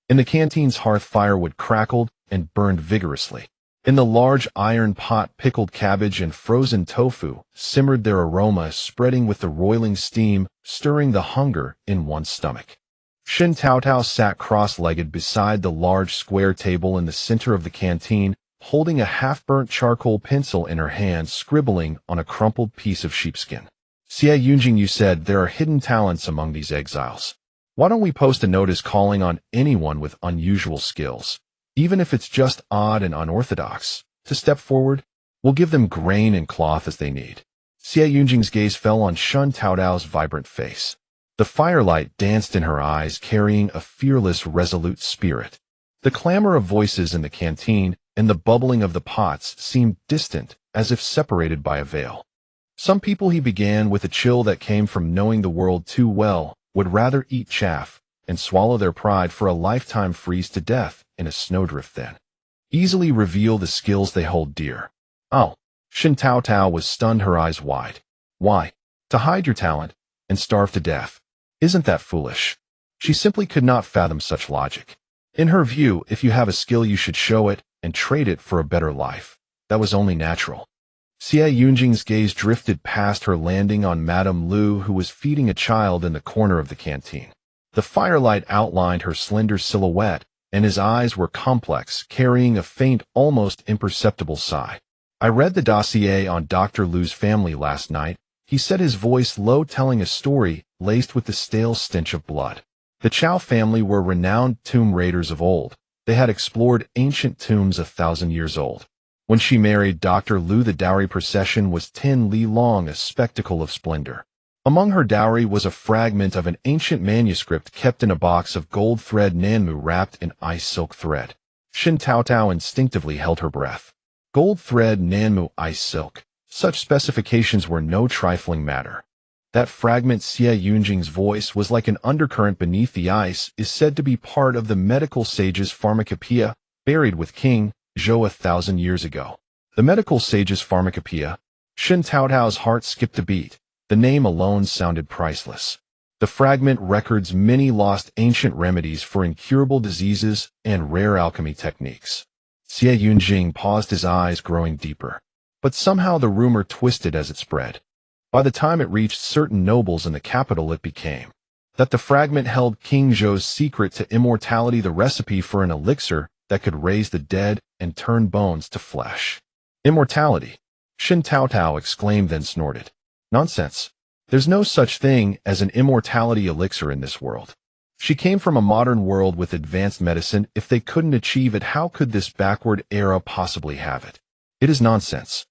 In the canteen's hearth, firewood crackled and burned vigorously. In the large iron pot, pickled cabbage and frozen tofu simmered, their aroma spreading with the roiling steam, stirring the hunger in one's stomach. Shen Taotao sat cross-legged beside the large square table in the center of the canteen, holding a half-burnt charcoal pencil in her hand, scribbling on a crumpled piece of sheepskin. "CivilEngineer, you said there are hidden talents among these exiles. Why don't we post a notice calling on anyone with unusual skills, even if it's just odd and unorthodox, to step forward? We'll give them grain and cloth as they need." CivilEngineer's gaze fell on Shen Taotao's vibrant face. The firelight danced in her eyes, carrying a fearless, resolute spirit. The clamor of voices in the canteen and the bubbling of the pots seemed distant, as if separated by a veil. "Some people," he began, with a chill that came from knowing the world too well, "would rather eat chaff and swallow their pride for a lifetime, freeze to death in a snowdrift, than easily reveal the skills they hold dear." "Oh." Shen Taotao was stunned, her eyes wide. "Why? To hide your talent and starve to death? Isn't that foolish?" She simply could not fathom such logic. In her view, if you have a skill, you should show it and trade it for a better life. That was only natural. CivilEngiere's gaze drifted past her, landing on Madame Lu, who was feeding a child in the corner of the canteen. The firelight outlined her slender silhouette, and his eyes were complex, carrying a faint, almost imperceptible sigh. "I read the dossier on Dr. Lu's family last night," he said, his voice low, telling a story laced with the stale stench of blood. The Chao family were renowned tomb raiders of old. They had explored ancient tombs 1,000 years old. When she married Dr. Lu, the dowry procession was 10 li long, a spectacle of splendor. Among her dowry was a fragment of an ancient manuscript kept in a box of gold thread Nanmu wrapped in ice silk thread. Shen Taotao instinctively held her breath. Gold thread Nanmu ice silk. Such specifications were no trifling matter. That fragment, Xie Yunjing's voice was like an undercurrent beneath the ice, is said to be part of the medical sage's pharmacopoeia, buried with King Zhou 1,000 years ago. The medical sage's pharmacopoeia. Shen Taotao's heart skipped a beat. The name alone sounded priceless. The fragment records many lost ancient remedies for incurable diseases and rare alchemy techniques. Xie Yunjing paused, his eyes growing deeper. But somehow the rumor twisted as it spread. By the time it reached certain nobles in the capital, it became that the fragment held King Zhou's secret to immortality, the recipe for an elixir that could raise the dead and turn bones to flesh. Immortality! Shen Taotao exclaimed, then snorted. Nonsense. There's no such thing as an immortality elixir in this world. She came from a modern world with advanced medicine. If they couldn't achieve it, how could this backward era possibly have it? It is nonsense.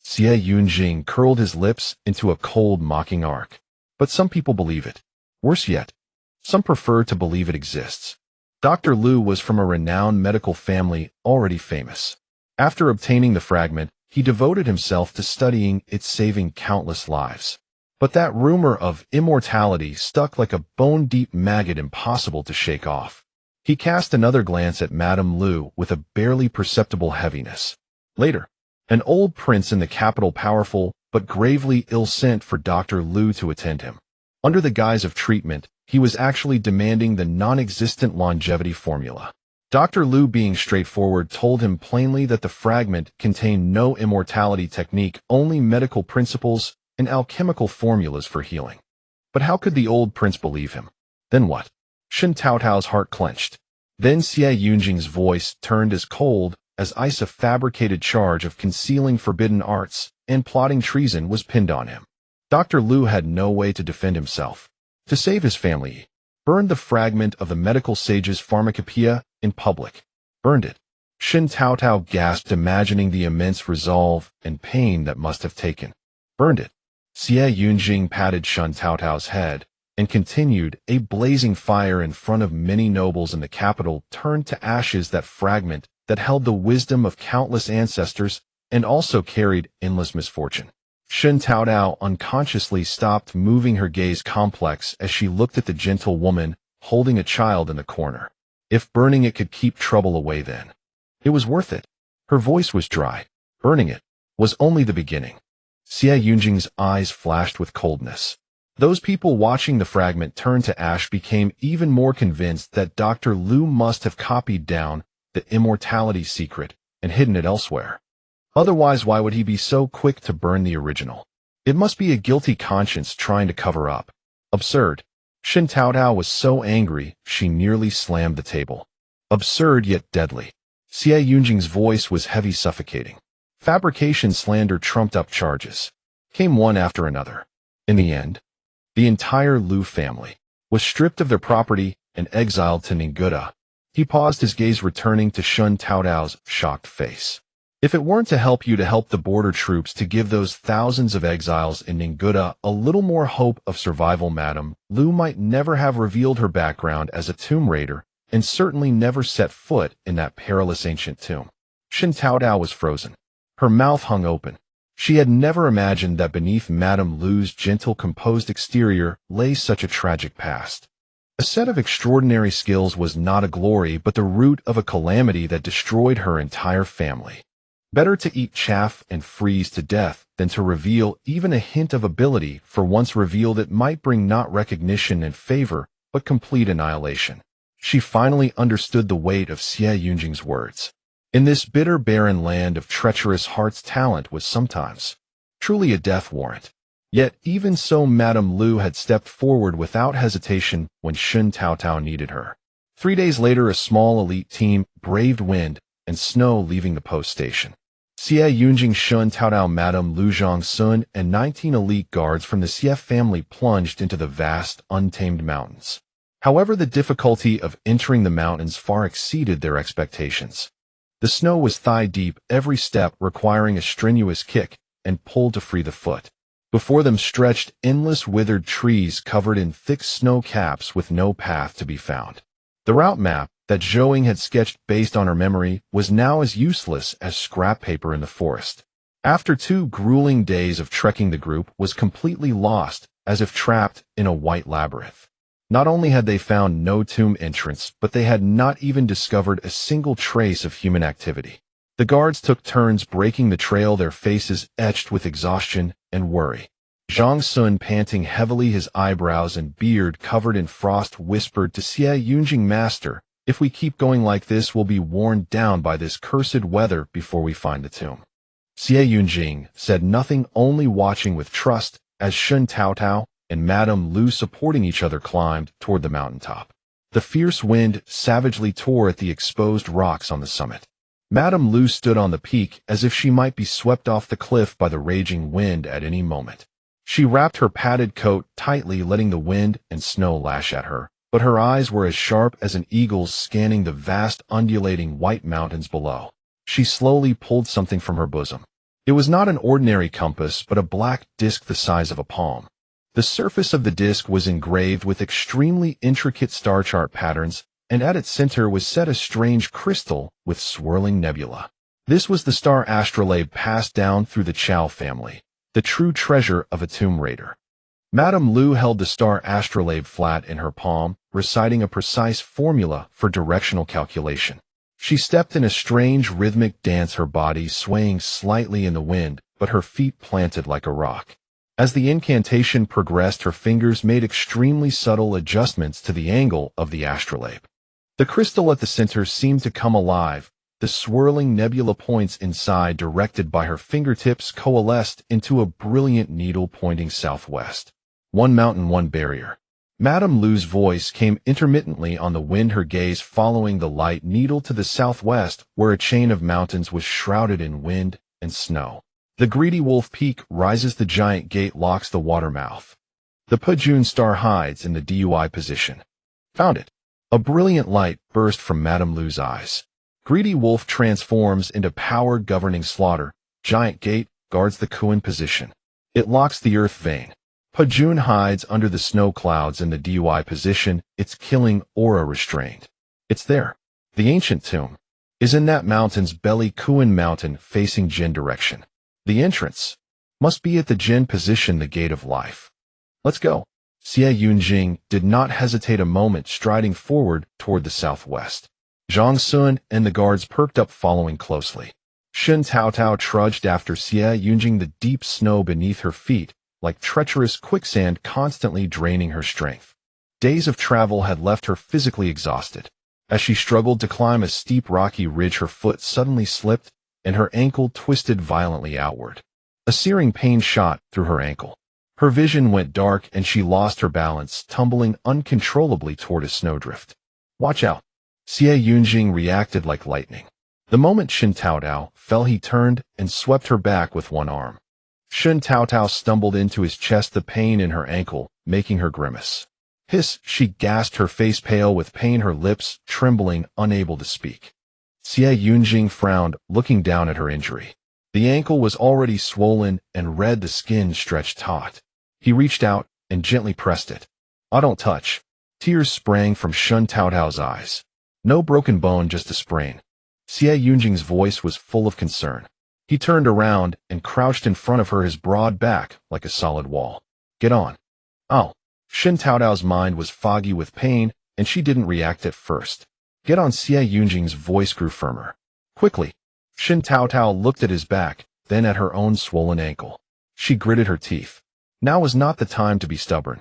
Xie Yunjing curled his lips into a cold, mocking arc. But some people believe it. Worse yet, some prefer to believe it exists. Dr. Liu was from a renowned medical family, already famous. After obtaining the fragment, he devoted himself to studying it, saving countless lives. But that rumor of immortality stuck like a bone-deep maggot, impossible to shake off. He cast another glance at Madame Liu with a barely perceptible heaviness. Later, an old prince in the capital, powerful but gravely ill, sent for Dr. Liu to attend him. Under the guise of treatment, he was actually demanding the non-existent longevity formula. Dr. Liu, being straightforward, told him plainly that the fragment contained no immortality technique, only medical principles and alchemical formulas for healing. But how could the old prince believe him? Then what? Shen Taotao's heart clenched. Then Xie Yunjing's voice turned as cold as ice. A fabricated charge of concealing forbidden arts and plotting treason was pinned on him. Dr. Liu had no way to defend himself. To save his family, he burned the fragment of the medical sage's pharmacopoeia in public. Burned it. Shen Taotao gasped, imagining the immense resolve and pain that must have taken. Burned it. Xie Yunjing patted Shen Taotao's head and continued. A blazing fire in front of many nobles in the capital turned to ashes that fragment that held the wisdom of countless ancestors and also carried endless misfortune. Shen Taotao unconsciously stopped moving, her gaze complex as she looked at the gentle woman holding a child in the corner. If burning it could keep trouble away, then it was worth it. Her voice was dry. Burning it was only the beginning. Xie Yunjing's eyes flashed with coldness. Those people watching the fragment turn to ash became even more convinced that Dr. Liu must have copied down the immortality secret and hidden it elsewhere. Otherwise, why would he be so quick to burn the original? It must be a guilty conscience trying to cover up. Absurd. Shen Taotao was so angry, she nearly slammed the table. Absurd yet deadly. Xie Yunjing's voice was heavy, suffocating. Fabrication, slander, trumped-up charges came one after another. In the end, the entire Liu family was stripped of their property and exiled to Ninguta. He paused, his gaze returning to Shen Taotao's shocked face. If it weren't to help you to help the border troops, to give those thousands of exiles in Ninguta a little more hope of survival, Madame Liu might never have revealed her background as a tomb raider and certainly never set foot in that perilous ancient tomb. Shen Taotao was frozen. Her mouth hung open. She had never imagined that beneath Madame Liu's gentle, composed exterior lay such a tragic past. A set of extraordinary skills was not a glory, but the root of a calamity that destroyed her entire family. Better to eat chaff and freeze to death than to reveal even a hint of ability, for once revealed it might bring not recognition and favor, but complete annihilation. She finally understood the weight of Xie Yunjing's words. In this bitter, barren land of treacherous hearts, talent was sometimes truly a death warrant. Yet even so, Madame Liu had stepped forward without hesitation when Shen Taotao needed her. 3 days later, a small elite team braved wind and snow, leaving the post station. Xie Yunjing, Shen Taotao, Madame Liu Zhongsun, and 19 elite guards from the Xie family plunged into the vast, untamed mountains. However, the difficulty of entering the mountains far exceeded their expectations. The snow was thigh-deep, every step requiring a strenuous kick and pull to free the foot. Before them stretched endless withered trees covered in thick snow caps with no path to be found. The route map that Zhou had sketched based on her memory was now as useless as scrap paper in the forest. After 2 grueling days of trekking, the group was completely lost, as if trapped in a white labyrinth. Not only had they found no tomb entrance, but they had not even discovered a single trace of human activity. The guards took turns breaking the trail, their faces etched with exhaustion and worry. Zhang Sun, panting heavily, his eyebrows and beard covered in frost, whispered to CivilEngineer, "Master, if we keep going like this, we'll be worn down by this cursed weather before we find the tomb." CivilEngineer said nothing, only watching with trust as Shen Taotao and Madame Lu, supporting each other, climbed toward the mountaintop. The fierce wind savagely tore at the exposed rocks on the summit. Madame Lu stood on the peak as if she might be swept off the cliff by the raging wind at any moment. She wrapped her padded coat tightly, letting the wind and snow lash at her, but her eyes were as sharp as an eagle's, scanning the vast undulating white mountains below. She slowly pulled something from her bosom. It was not an ordinary compass, but a black disc the size of a palm. The surface of the disc was engraved with extremely intricate star chart patterns, and at its center was set a strange crystal with swirling nebula. This was the star astrolabe passed down through the Chao family, the true treasure of a tomb raider. Madame Lu held the star astrolabe flat in her palm, reciting a precise formula for directional calculation. She stepped in a strange rhythmic dance, her body swaying slightly in the wind, but her feet planted like a rock. As the incantation progressed, her fingers made extremely subtle adjustments to the angle of the astrolabe. The crystal at the center seemed to come alive. The swirling nebula points inside, directed by her fingertips, coalesced into a brilliant needle pointing southwest. One mountain, one barrier. Madame Lu's voice came intermittently on the wind, her gaze following the light needle to the southwest, where a chain of mountains was shrouded in wind and snow. The greedy wolf peak rises, the giant gate locks the water mouth. The Pajun star hides in the DUI position. Found it. A brilliant light burst from Madame Lu's eyes. Greedy wolf transforms into power governing slaughter. Giant gate guards the Kuan position. It locks the earth vein. Pajun hides under the snow clouds in the DUI position, its killing aura restrained. It's there. The ancient tomb is in that mountain's belly, Kuan mountain, facing Jin direction. The entrance must be at the Jin position, the gate of life. Let's go. CivilEngineer did not hesitate a moment, striding forward toward the southwest. Zhang Sun and the guards perked up, following closely. Shen Taotao trudged after CivilEngineer, the deep snow beneath her feet, like treacherous quicksand, constantly draining her strength. Days of travel had left her physically exhausted. As she struggled to climb a steep rocky ridge, her foot suddenly slipped, and her ankle twisted violently outward. A searing pain shot through her ankle. Her vision went dark, and she lost her balance, tumbling uncontrollably toward a snowdrift. "Watch out!" CivilEngineer reacted like lightning. The moment Shen Taotao fell, he turned and swept her back with one arm. Shen Taotao stumbled into his chest, the pain in her ankle making her grimace. "Hiss!" she gasped, her face pale with pain, her lips trembling, unable to speak. CivilEngineer frowned, looking down at her injury. The ankle was already swollen and red, the skin stretched taut. He reached out and gently pressed it. "I don't touch." Tears sprang from Shen Taotao's eyes. "No broken bone, just a sprain." CivilEngineer's voice was full of concern. He turned around and crouched in front of her, his broad back like a solid wall. "Get on." "Oh." Shen Taotao's mind was foggy with pain, and she didn't react at first. "Get on." CivilEngineer's voice grew firmer. "Quickly." Shen Taotao looked at his back, then at her own swollen ankle. She gritted her teeth. Now was not the time to be stubborn.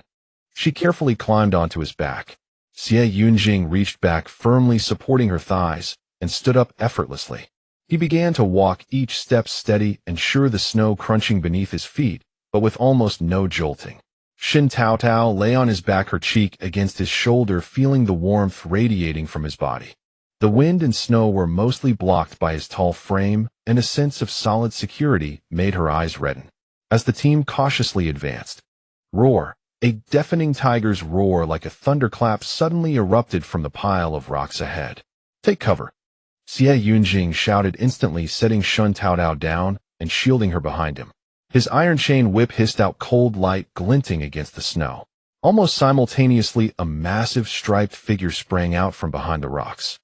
She carefully climbed onto his back. CivilEngineer reached back, firmly supporting her thighs, and stood up effortlessly. He began to walk, each step steady and sure, the snow crunching beneath his feet, but with almost no jolting. Shen Taotao lay on his back, her cheek against his shoulder, feeling the warmth radiating from his body. The wind and snow were mostly blocked by his tall frame, and a sense of solid security made her eyes redden. As the team cautiously advanced, roar! A deafening tiger's roar like a thunderclap suddenly erupted from the pile of rocks ahead. "Take cover!" CivilEngineer shouted instantly, setting Shen Taotao down and shielding her behind him. His iron chain whip hissed out cold light glinting against the snow. Almost simultaneously, a massive striped figure sprang out from behind the rocks.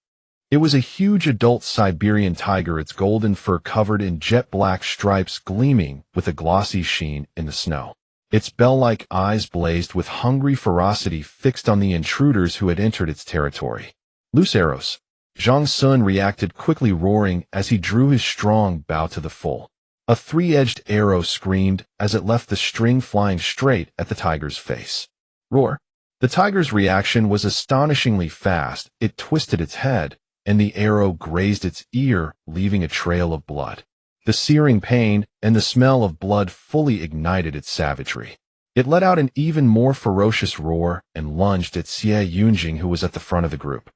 It was a huge adult Siberian tiger, its golden fur covered in jet-black stripes gleaming with a glossy sheen in the snow. Its bell-like eyes blazed with hungry ferocity fixed on the intruders who had entered its territory. Loose arrows. Zhang Sun reacted quickly, roaring as he drew his strong bow to the full. A three-edged arrow screamed as it left the string flying straight at the tiger's face. Roar. The tiger's reaction was astonishingly fast. It twisted its head, and the arrow grazed its ear, leaving a trail of blood. The searing pain and the smell of blood fully ignited its savagery. It let out an even more ferocious roar and lunged at Xie Yunjing, who was at the front of the group.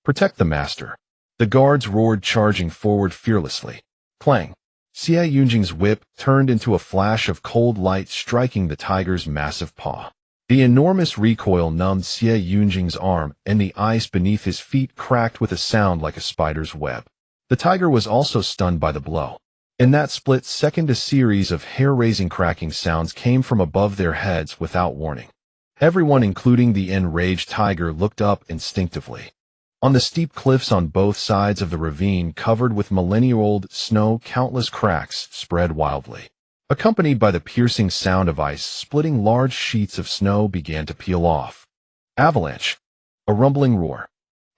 Protect the master. The guards roared, charging forward fearlessly. Clang. Xie Yunjing's whip turned into a flash of cold light, striking the tiger's massive paw. The enormous recoil numbed Xie Yunjing's arm, and the ice beneath his feet cracked with a sound like a spider's web. The tiger was also stunned by the blow. In that split second, a series of hair-raising cracking sounds came from above their heads without warning. Everyone, including the enraged tiger, looked up instinctively. On the steep cliffs on both sides of the ravine, covered with millennia-old snow, countless cracks spread wildly. Accompanied by the piercing sound of ice splitting, large sheets of snow began to peel off. Avalanche. A rumbling roar.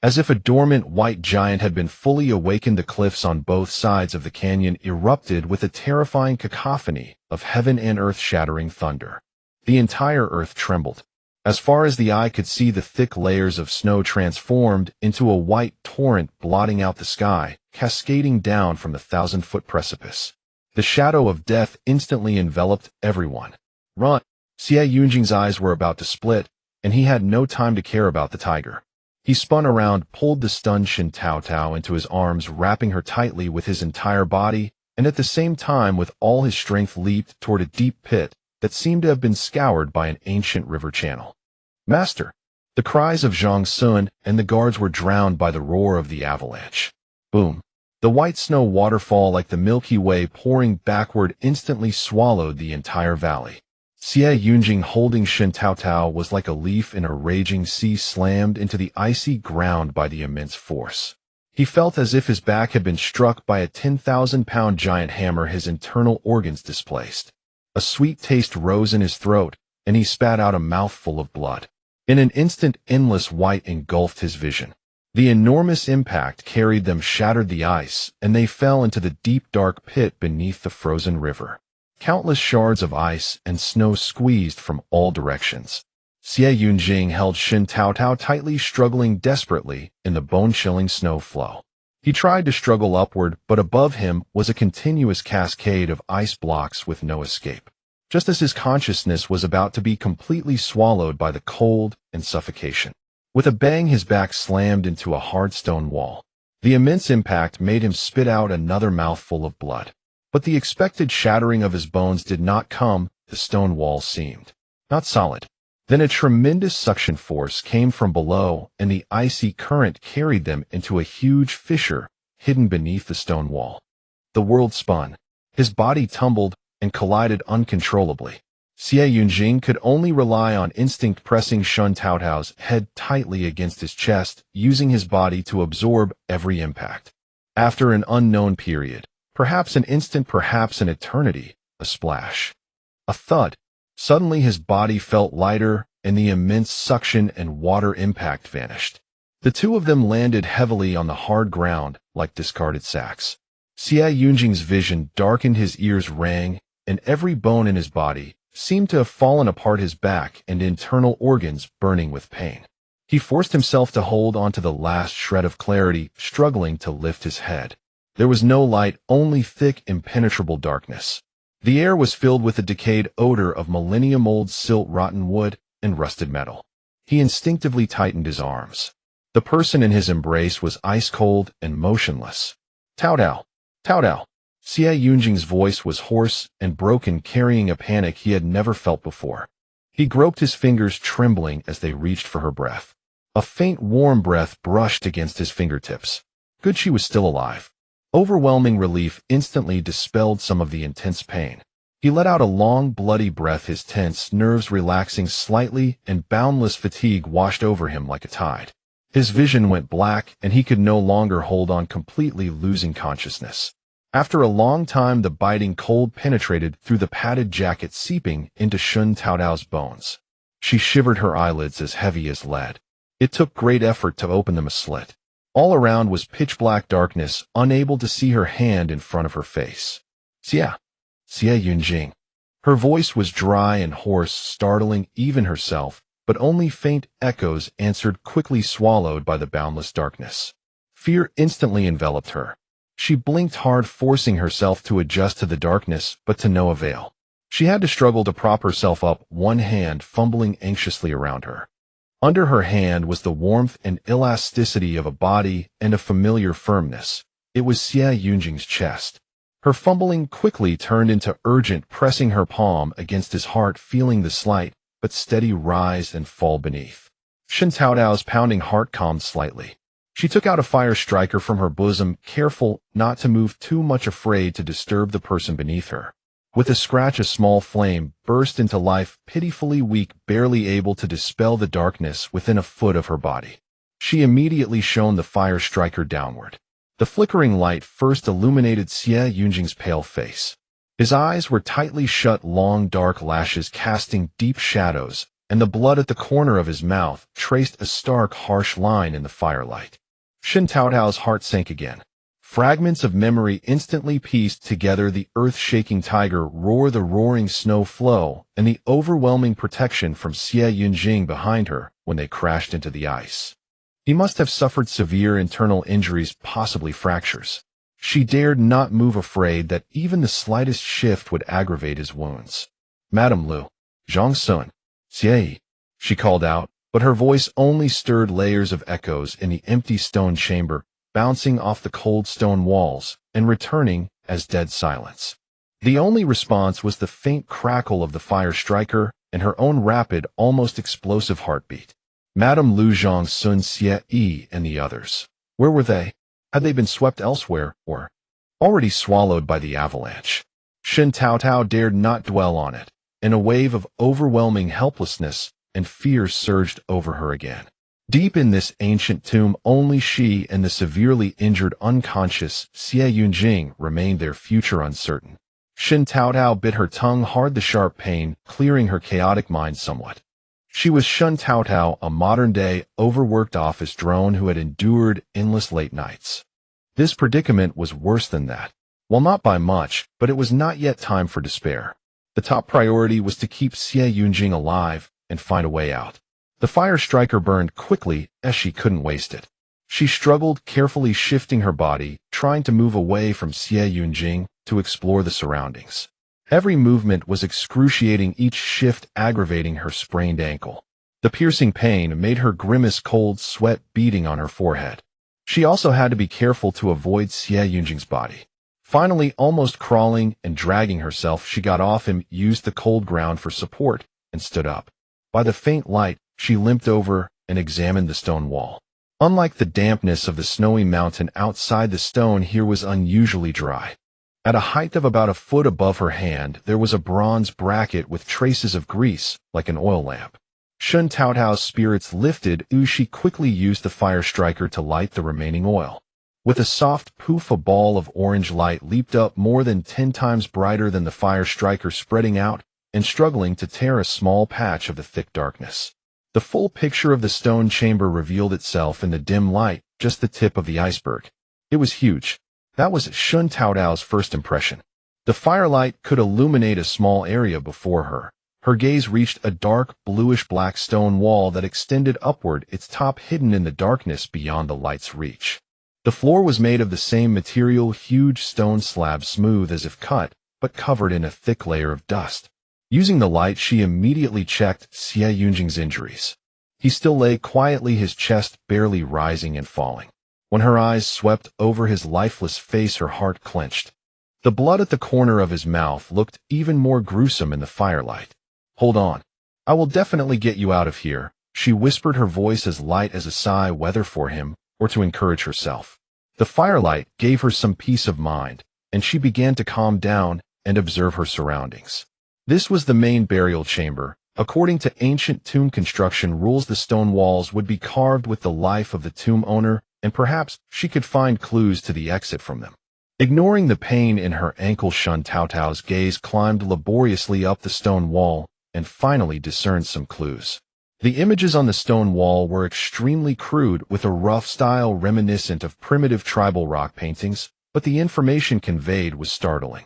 As if a dormant white giant had been fully awakened, the cliffs on both sides of the canyon erupted with a terrifying cacophony of heaven and earth-shattering thunder. The entire earth trembled. As far as the eye could see, the thick layers of snow transformed into a white torrent, blotting out the sky, cascading down from the 1,000-foot precipice. The shadow of death instantly enveloped everyone. Run! Xie Yunjing's eyes were about to split, and he had no time to care about the tiger. He spun around, pulled the stunned Shen Taotao into his arms, wrapping her tightly with his entire body, and at the same time, with all his strength, leaped toward a deep pit that seemed to have been scoured by an ancient river channel. Master! The cries of Zhang Sun and the guards were drowned by the roar of the avalanche. Boom! The white snow waterfall, like the Milky Way pouring backward, instantly swallowed the entire valley. Xie Yunjing, holding Shen Taotao, was like a leaf in a raging sea, slammed into the icy ground by the immense force. He felt as if his back had been struck by a 10,000-pound giant hammer, his internal organs displaced. A sweet taste rose in his throat, and he spat out a mouthful of blood. In an instant, endless white engulfed his vision. The enormous impact carried them, shattered the ice, and they fell into the deep, dark pit beneath the frozen river. Countless shards of ice and snow squeezed from all directions. Xie Yunjing held Shen Taotao tightly, struggling desperately in the bone-chilling snow flow. He tried to struggle upward, but above him was a continuous cascade of ice blocks with no escape. Just as his consciousness was about to be completely swallowed by the cold and suffocation. With a bang, his back slammed into a hard stone wall. The immense impact made him spit out another mouthful of blood. But the expected shattering of his bones did not come. The stone wall seemed not solid. Then a tremendous suction force came from below, and the icy current carried them into a huge fissure hidden beneath the stone wall. The world spun. His body tumbled and collided uncontrollably. Xie Yunjing could only rely on instinct, pressing Shen Taotao's head tightly against his chest, using his body to absorb every impact. After an unknown period, perhaps an instant, perhaps an eternity, a splash. A thud. Suddenly his body felt lighter, and the immense suction and water impact vanished. The two of them landed heavily on the hard ground like discarded sacks. Xie Yunjing's vision darkened, his ears rang, and every bone in his body seemed to have fallen apart, his back and internal organs burning with pain. He forced himself to hold on to the last shred of clarity, struggling to lift his head. There was no light, only thick, impenetrable darkness. The air was filled with a decayed odor of millennium-old silt, rotten wood, and rusted metal. He instinctively tightened his arms. The person in his embrace was ice-cold and motionless. Taotao! Taotao! Xie Yunjing's voice was hoarse and broken, carrying a panic he had never felt before. He groped, his fingers trembling as they reached for her breath. A faint, warm breath brushed against his fingertips. Good, she was still alive. Overwhelming relief instantly dispelled some of the intense pain. He let out a long, bloody breath, his tense nerves relaxing slightly, and boundless fatigue washed over him like a tide. His vision went black, and he could no longer hold on, completely losing consciousness. After a long time, the biting cold penetrated through the padded jacket, seeping into Shen Taotao's bones. She shivered, her eyelids as heavy as lead. It took great effort to open them a slit. All around was pitch-black darkness, unable to see her hand in front of her face. CivilEngineer. Her voice was dry and hoarse, startling even herself, but only faint echoes answered, quickly swallowed by the boundless darkness. Fear instantly enveloped her. She blinked hard, forcing herself to adjust to the darkness, but to no avail. She had to struggle to prop herself up, one hand fumbling anxiously around her. Under her hand was the warmth and elasticity of a body and a familiar firmness. It was CivilEngiere's chest. Her fumbling quickly turned into urgent, pressing her palm against his heart, feeling the slight but steady rise and fall beneath. Shen Taotao's pounding heart calmed slightly. She took out a fire striker from her bosom, careful not to move too much, afraid to disturb the person beneath her. With a scratch, a small flame burst into life, pitifully weak, barely able to dispel the darkness within a foot of her body. She immediately shone the fire striker downward. The flickering light first illuminated CivilEngiere's pale face. His eyes were tightly shut, long dark lashes casting deep shadows, and the blood at the corner of his mouth traced a stark, harsh line in the firelight. Shen Taotao's heart sank again. Fragments of memory instantly pieced together the earth-shaking tiger roar, the roaring snow flow, and the overwhelming protection from CivilEngieure behind her when they crashed into the ice. He must have suffered severe internal injuries, possibly fractures. She dared not move, afraid that even the slightest shift would aggravate his wounds. "Madame Lu, Zhang Sun, Xie," she called out, but her voice only stirred layers of echoes in the empty stone chamber, bouncing off the cold stone walls and returning as dead silence. The only response was the faint crackle of the fire striker and her own rapid, almost explosive heartbeat. Madame Lu, Zhang Sun, Xie, and the others. Where were they? Had they been swept elsewhere, or already swallowed by the avalanche? Shen Taotao dared not dwell on it, and a wave of overwhelming helplessness and fear surged over her again. Deep in this ancient tomb, only she and the severely injured, unconscious CivilEngieure remained, their future uncertain. Shen Taotao bit her tongue hard, the sharp pain clearing her chaotic mind somewhat. She was Shen Taotao, a modern-day, overworked office drone who had endured endless late nights. This predicament was worse than that. Well, not by much, but it was not yet time for despair. The top priority was to keep CivilEngieure alive and find a way out. The fire striker burned quickly, as she couldn't waste it. She struggled, carefully shifting her body, trying to move away from CivilEngieure to explore the surroundings. Every movement was excruciating, each shift aggravating her sprained ankle. The piercing pain made her grimace, cold sweat beading on her forehead. She also had to be careful to avoid CivilEngiere's body. Finally, almost crawling and dragging herself, she got off him, used the cold ground for support, and stood up. By the faint light, she limped over and examined the stone wall. Unlike the dampness of the snowy mountain outside, the stone here was unusually dry. At a height of about a foot above her hand, there was a bronze bracket with traces of grease, like an oil lamp. Shen Taotao's spirits lifted. She quickly used the fire striker to light the remaining oil. With a soft poof, a ball of orange light leaped up, more than 10 times brighter than the fire striker, spreading out and struggling to tear a small patch of the thick darkness. The full picture of the stone chamber revealed itself in the dim light, just the tip of the iceberg. It was huge. That was Shen Taotao's first impression. The firelight could illuminate a small area before her. Her gaze reached a dark, bluish-black stone wall that extended upward, its top hidden in the darkness beyond the light's reach. The floor was made of the same material, huge stone slabs, smooth as if cut, but covered in a thick layer of dust. Using the light, she immediately checked CivilEngiere's injuries. He still lay quietly, his chest barely rising and falling. When her eyes swept over his lifeless face, her heart clenched. The blood at the corner of his mouth looked even more gruesome in the firelight. "Hold on. I will definitely get you out of here," she whispered, her voice as light as a sigh, whether for him or to encourage herself. The firelight gave her some peace of mind, and she began to calm down and observe her surroundings. This was the main burial chamber. According to ancient tomb construction rules, the stone walls would be carved with the life of the tomb owner, and perhaps she could find clues to the exit from them. Ignoring the pain in her ankle, Shen Taotao's gaze climbed laboriously up the stone wall and finally discerned some clues. The images on the stone wall were extremely crude, with a rough style reminiscent of primitive tribal rock paintings, but the information conveyed was startling.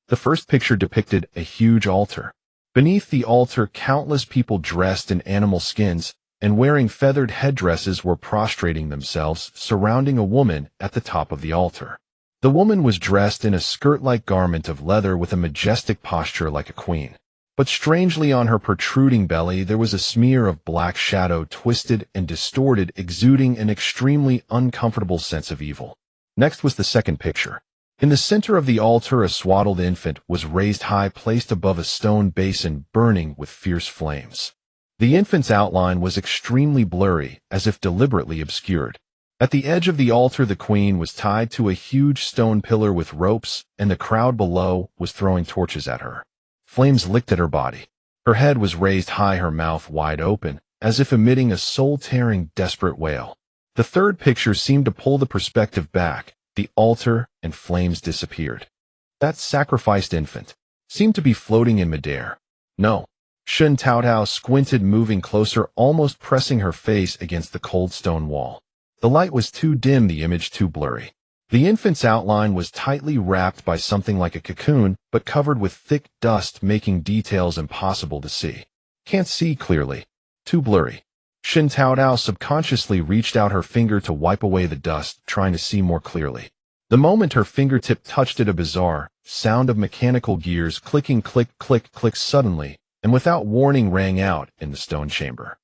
The first picture depicted a huge altar. Beneath the altar, countless people dressed in animal skins and wearing feathered headdresses were prostrating themselves, surrounding a woman at the top of the altar. The woman was dressed in a skirt-like garment of leather with a majestic posture like a queen. But strangely, on her protruding belly there was a smear of black shadow, twisted and distorted, exuding an extremely uncomfortable sense of evil. Next was the second picture. In the center of the altar, a swaddled infant was raised high, placed above a stone basin burning with fierce flames. The infant's outline was extremely blurry, as if deliberately obscured. At the edge of the altar, the queen was tied to a huge stone pillar with ropes, and the crowd below was throwing torches at her. Flames licked at her body. Her head was raised high, her mouth wide open, as if emitting a soul-tearing, desperate wail. The third picture seemed to pull the perspective back. The altar and flames disappeared. That sacrificed infant seemed to be floating in midair. No. Shen Taotao squinted, moving closer, almost pressing her face against the cold stone wall. The light was too dim, the image too blurry. The infant's outline was tightly wrapped by something like a cocoon, but covered with thick dust, making details impossible to see. Can't see clearly. Too blurry. Shen Taotao subconsciously reached out her finger to wipe away the dust, trying to see more clearly. The moment her fingertip touched it, a bizarre sound of mechanical gears clicking, click, click, click, suddenly, and without warning, rang out in the stone chamber.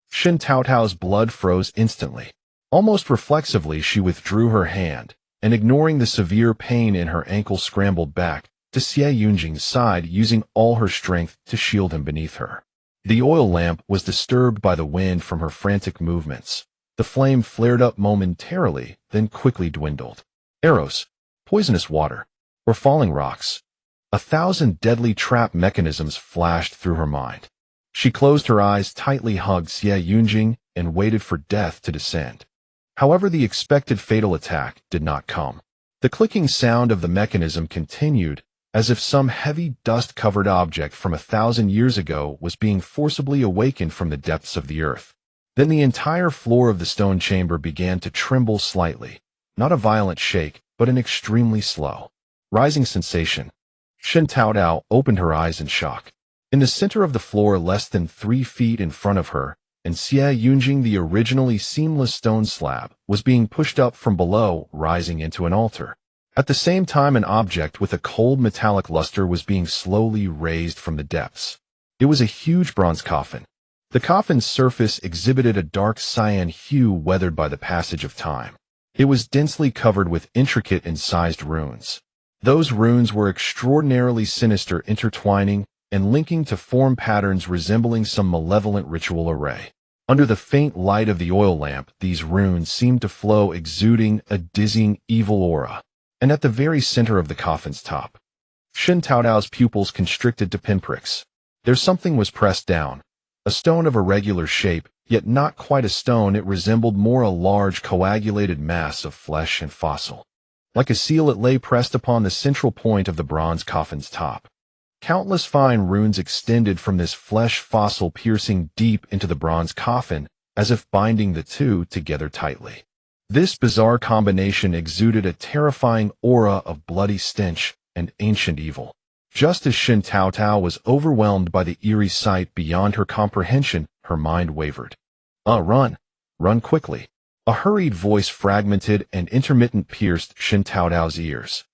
Shen Taotao's blood froze instantly. Almost reflexively, she withdrew her hand, and ignoring the severe pain in her ankle, scrambled back to Xie Yunjing's side, using all her strength to shield him beneath her. The oil lamp was disturbed by the wind from her frantic movements. The flame flared up momentarily, then quickly dwindled. Arrows, poisonous water, or falling rocks. 1,000 deadly trap mechanisms flashed through her mind. She closed her eyes, tightly hugged Xie Yunjing, and waited for death to descend. However, the expected fatal attack did not come. The clicking sound of the mechanism continued, as if some heavy dust-covered object from 1,000 years ago was being forcibly awakened from the depths of the earth. Then the entire floor of the stone chamber began to tremble slightly. Not a violent shake, but an extremely slow, rising sensation. Shen Taotao opened her eyes in shock. In the center of the floor, less than 3 feet in front of her, and Xie Yunjing, the originally seamless stone slab, was being pushed up from below, rising into an altar. At the same time, an object with a cold metallic luster was being slowly raised from the depths. It was a huge bronze coffin. The coffin's surface exhibited a dark cyan hue, weathered by the passage of time. It was densely covered with intricate incised runes. Those runes were extraordinarily sinister, intertwining and linking to form patterns resembling some malevolent ritual array. Under the faint light of the oil lamp, these runes seemed to flow, exuding a dizzying, evil aura. And at the very center of the coffin's top, Shen Taotao's pupils constricted to pinpricks. There something was pressed down, a stone of irregular shape, yet not quite a stone. It resembled more a large coagulated mass of flesh and fossil. Like a seal, it lay pressed upon the central point of the bronze coffin's top. Countless fine runes extended from this flesh fossil, piercing deep into the bronze coffin, as if binding the two together tightly. This bizarre combination exuded a terrifying aura of bloody stench and ancient evil. Just as Shen Taotao was overwhelmed by the eerie sight beyond her comprehension, her mind wavered. Run! Run quickly! A hurried voice, fragmented and intermittent, pierced Shen Taotao's ears.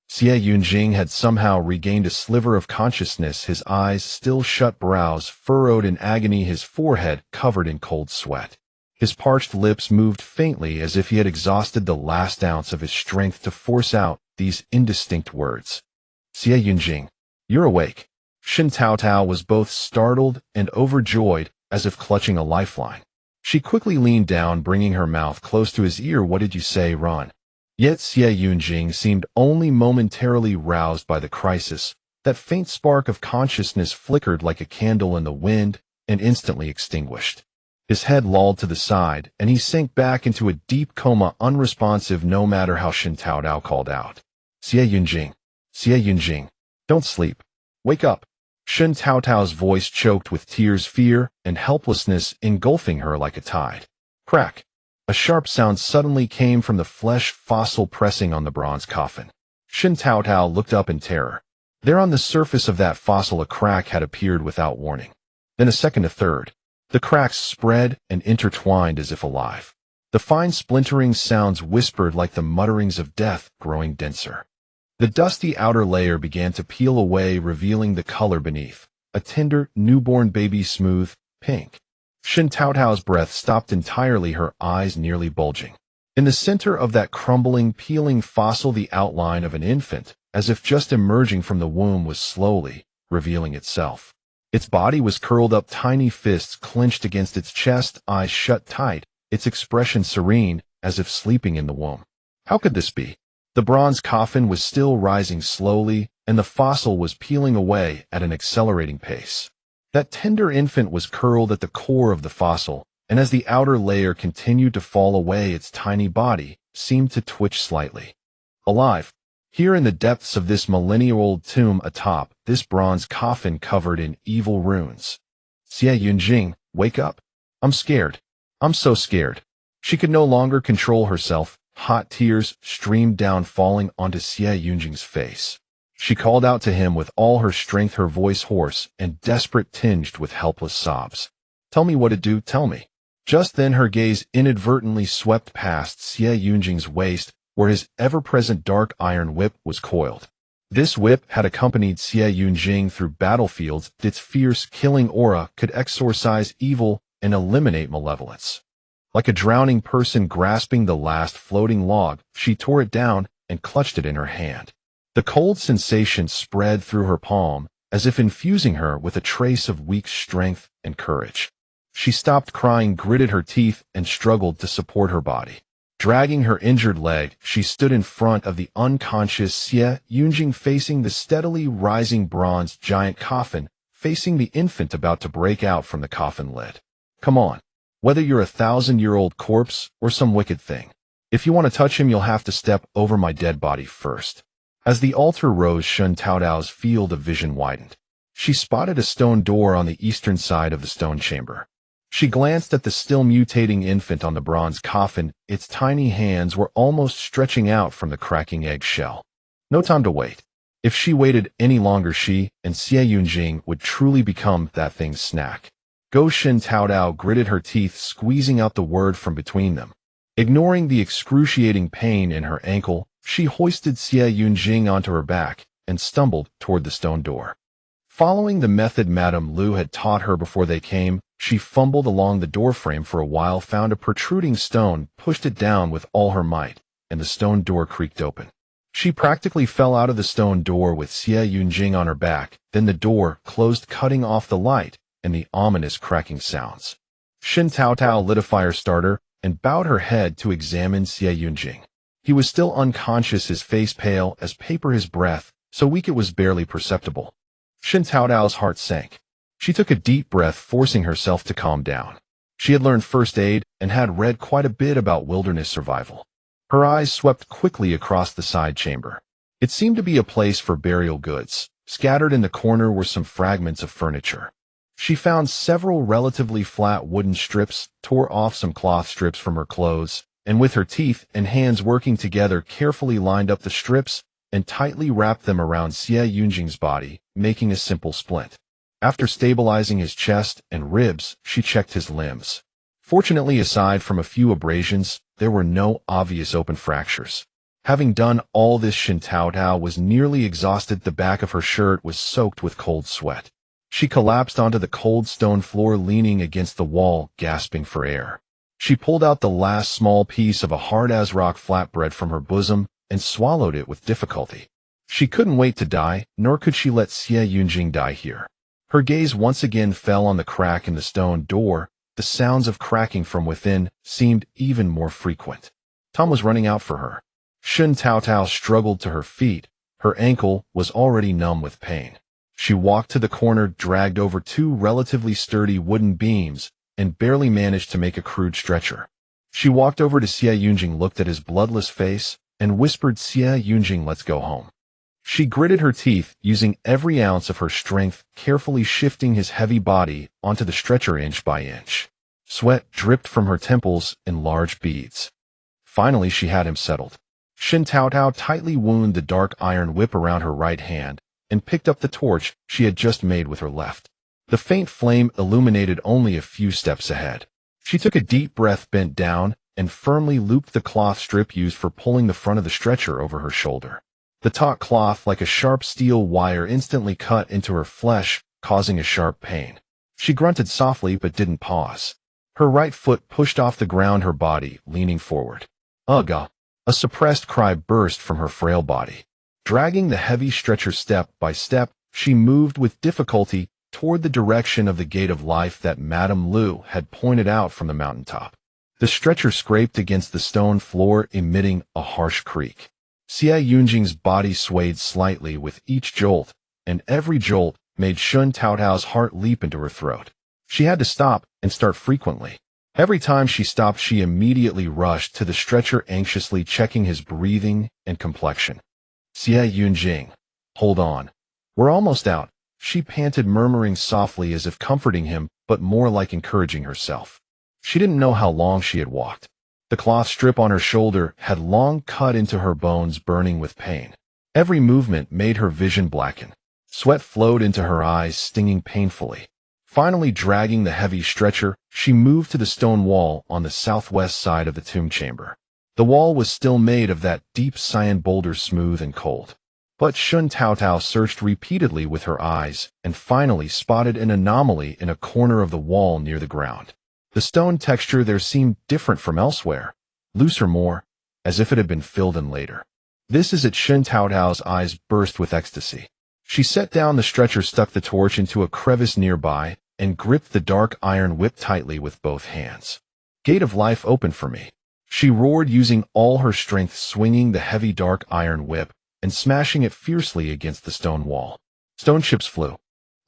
Xie Yunjing had somehow regained a sliver of consciousness, his eyes still shut, brows furrowed in agony, his forehead covered in cold sweat. His parched lips moved faintly, as if he had exhausted the last ounce of his strength to force out these indistinct words. Xie Yunjing, you're awake. Shen Taotao was both startled and overjoyed, as if clutching a lifeline. She quickly leaned down, bringing her mouth close to his ear. What did you say, Ron? Yet Xie Yunjing seemed only momentarily roused by the crisis. That faint spark of consciousness flickered like a candle in the wind and instantly extinguished. His head lolled to the side, and he sank back into a deep coma, unresponsive no matter how Shen Taotao called out. Xie, don't sleep. Wake up. Shen Taotao's voice choked with tears, fear, and helplessness engulfing her like a tide. Crack. A sharp sound suddenly came from the flesh fossil pressing on the bronze coffin. Shen Taotao looked up in terror. There on the surface of that fossil a crack had appeared without warning. Then a second, a third. The cracks spread and intertwined as if alive. The fine splintering sounds whispered like the mutterings of death, growing denser. The dusty outer layer began to peel away, revealing the color beneath, a tender, newborn baby, smooth, pink. Shen Taotao's breath stopped entirely, her eyes nearly bulging. In the center of that crumbling, peeling fossil, the outline of an infant, as if just emerging from the womb, was slowly revealing itself. Its body was curled up, tiny fists clenched against its chest, eyes shut tight, its expression serene, as if sleeping in the womb. How could this be? The bronze coffin was still rising slowly, and the fossil was peeling away at an accelerating pace. That tender infant was curled at the core of the fossil, and as the outer layer continued to fall away, its tiny body seemed to twitch slightly. Alive. Here in the depths of this millennia-old tomb atop this bronze coffin covered in evil runes. Xie, wake up. I'm scared. I'm so scared. She could no longer control herself. Hot tears streamed down, falling onto Xie face. She called out to him with all her strength, her voice hoarse and desperate, tinged with helpless sobs. Tell me what to do, tell me. Just then her gaze inadvertently swept past Xie waist, where his ever-present dark iron whip was coiled. This whip had accompanied Xie through battlefields. Its fierce, killing aura could exorcise evil and eliminate malevolence. Like a drowning person grasping the last floating log, she tore it down and clutched it in her hand. The cold sensation spread through her palm, as if infusing her with a trace of weak strength and courage. She stopped crying, gritted her teeth, and struggled to support her body. Dragging her injured leg, she stood in front of the unconscious Xie, facing the steadily rising bronze giant coffin, facing the infant about to break out from the coffin lid. Come on. Whether you're a 1,000-year-old corpse or some wicked thing. If you want to touch him, you'll have to step over my dead body first. As the altar rose, Shen Taotao's field of vision widened. She spotted a stone door on the eastern side of the stone chamber. She glanced at the still mutating infant on the bronze coffin. Its tiny hands were almost stretching out from the cracking egg shell. No time to wait. If she waited any longer, she and Xie would truly become that thing's snack. Go. Shen Taotao gritted her teeth, squeezing out the word from between them. Ignoring the excruciating pain in her ankle, she hoisted Xie onto her back and stumbled toward the stone door. Following the method Madame Lu had taught her before they came, she fumbled along the doorframe for a while, found a protruding stone, pushed it down with all her might, and the stone door creaked open. She practically fell out of the stone door with Xie on her back. Then the door closed, cutting off the light and the ominous cracking sounds. Shen Taotao lit a fire starter and bowed her head to examine Xie. He was still unconscious, his face pale as paper, his breath so weak it was barely perceptible. Shen Taotao's heart sank. She took a deep breath, forcing herself to calm down. She had learned first aid and had read quite a bit about wilderness survival. Her eyes swept quickly across the side chamber. It seemed to be a place for burial goods. Scattered in the corner were some fragments of furniture. She found several relatively flat wooden strips, tore off some cloth strips from her clothes, and with her teeth and hands working together, carefully lined up the strips and tightly wrapped them around Xie body, making a simple splint. After stabilizing his chest and ribs, she checked his limbs. Fortunately, aside from a few abrasions, there were no obvious open fractures. Having done all this, Shen Taotao was nearly exhausted. The back of her shirt was soaked with cold sweat. She collapsed onto the cold stone floor, leaning against the wall, gasping for air. She pulled out the last small piece of a hard-as-rock flatbread from her bosom and swallowed it with difficulty. She couldn't wait to die, nor could she let Xie die here. Her gaze once again fell on the crack in the stone door. The sounds of cracking from within seemed even more frequent. Time was running out for her. Shen Taotao struggled to her feet, Her ankle was already numb with pain. She walked to the corner, dragged over two relatively sturdy wooden beams, and barely managed to make a crude stretcher. She walked over to Xie Yunjing, looked at his bloodless face, and whispered, "Xie Yunjing, let's go home." She gritted her teeth, using every ounce of her strength, carefully shifting his heavy body onto the stretcher inch by inch. Sweat dripped from her temples in large beads. Finally, she had him settled. Shen Taotao tightly wound the dark iron whip around her right hand and picked up the torch she had just made with her left. The faint flame illuminated only a few steps ahead. She took a deep breath, bent down, and firmly looped the cloth strip used for pulling the front of the stretcher over her shoulder. The taut cloth, like a sharp steel wire, instantly cut into her flesh, causing a sharp pain. She grunted softly but didn't pause. Her right foot pushed off the ground, her body leaning forward. Ugh! A suppressed cry burst from her frail body. Dragging the heavy stretcher step by step, she moved with difficulty toward the direction of the gate of life that Madame Lu had pointed out from the mountaintop. The stretcher scraped against the stone floor, emitting a harsh creak. Xie Yunjing's body swayed slightly with each jolt, and every jolt made Shen Taotao's heart leap into her throat. She had to stop and start frequently. Every time she stopped, she immediately rushed to the stretcher, anxiously checking his breathing and complexion. "Xie Yunjing, hold on. We're almost out," she panted, murmuring softly as if comforting him, but more like encouraging herself. She didn't know how long she had walked. The cloth strip on her shoulder had long cut into her bones, burning with pain. Every movement made her vision blacken. Sweat flowed into her eyes, stinging painfully. Finally, dragging the heavy stretcher, she moved to the stone wall on the southwest side of the tomb chamber. The wall was still made of that deep cyan boulder, smooth and cold. But Shen Taotao searched repeatedly with her eyes and finally spotted an anomaly in a corner of the wall near the ground. The stone texture there seemed different from elsewhere, looser, more as if it had been filled in later. "This is it." Shen Taotao's eyes burst with ecstasy. She set down the stretcher, stuck the torch into a crevice nearby, and gripped the dark iron whip tightly with both hands. "Gate of life, open for me," she roared, using all her strength, swinging the heavy dark iron whip and smashing it fiercely against the stone wall. Stone chips flew.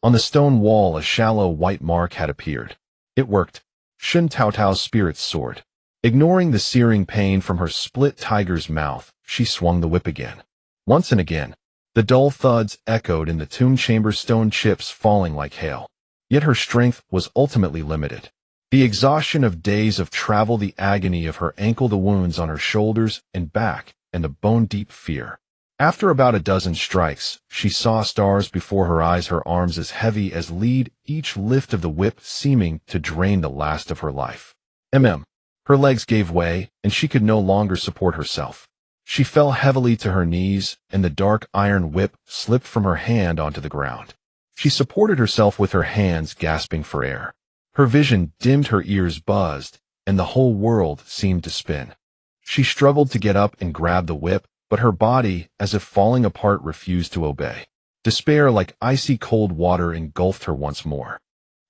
On the stone wall, a shallow white mark had appeared. It worked. Shen Taotao's spirits soared. Ignoring the searing pain from her split tiger's mouth, she swung the whip again. Once and again, the dull thuds echoed in the tomb chamber, stone chips falling like hail. Yet her strength was ultimately limited. The exhaustion of days of travel, the agony of her ankle, the wounds on her shoulders and back, and the bone-deep fear. After about a dozen strikes, she saw stars before her eyes, her arms as heavy as lead, each lift of the whip seeming to drain the last of her life. Her legs gave way, and she could no longer support herself. She fell heavily to her knees, and the dark iron whip slipped from her hand onto the ground. She supported herself with her hands, gasping for air. Her vision dimmed, her ears buzzed, and the whole world seemed to spin. She struggled to get up and grab the whip, but her body, as if falling apart, refused to obey. Despair, like icy cold water, engulfed her once more.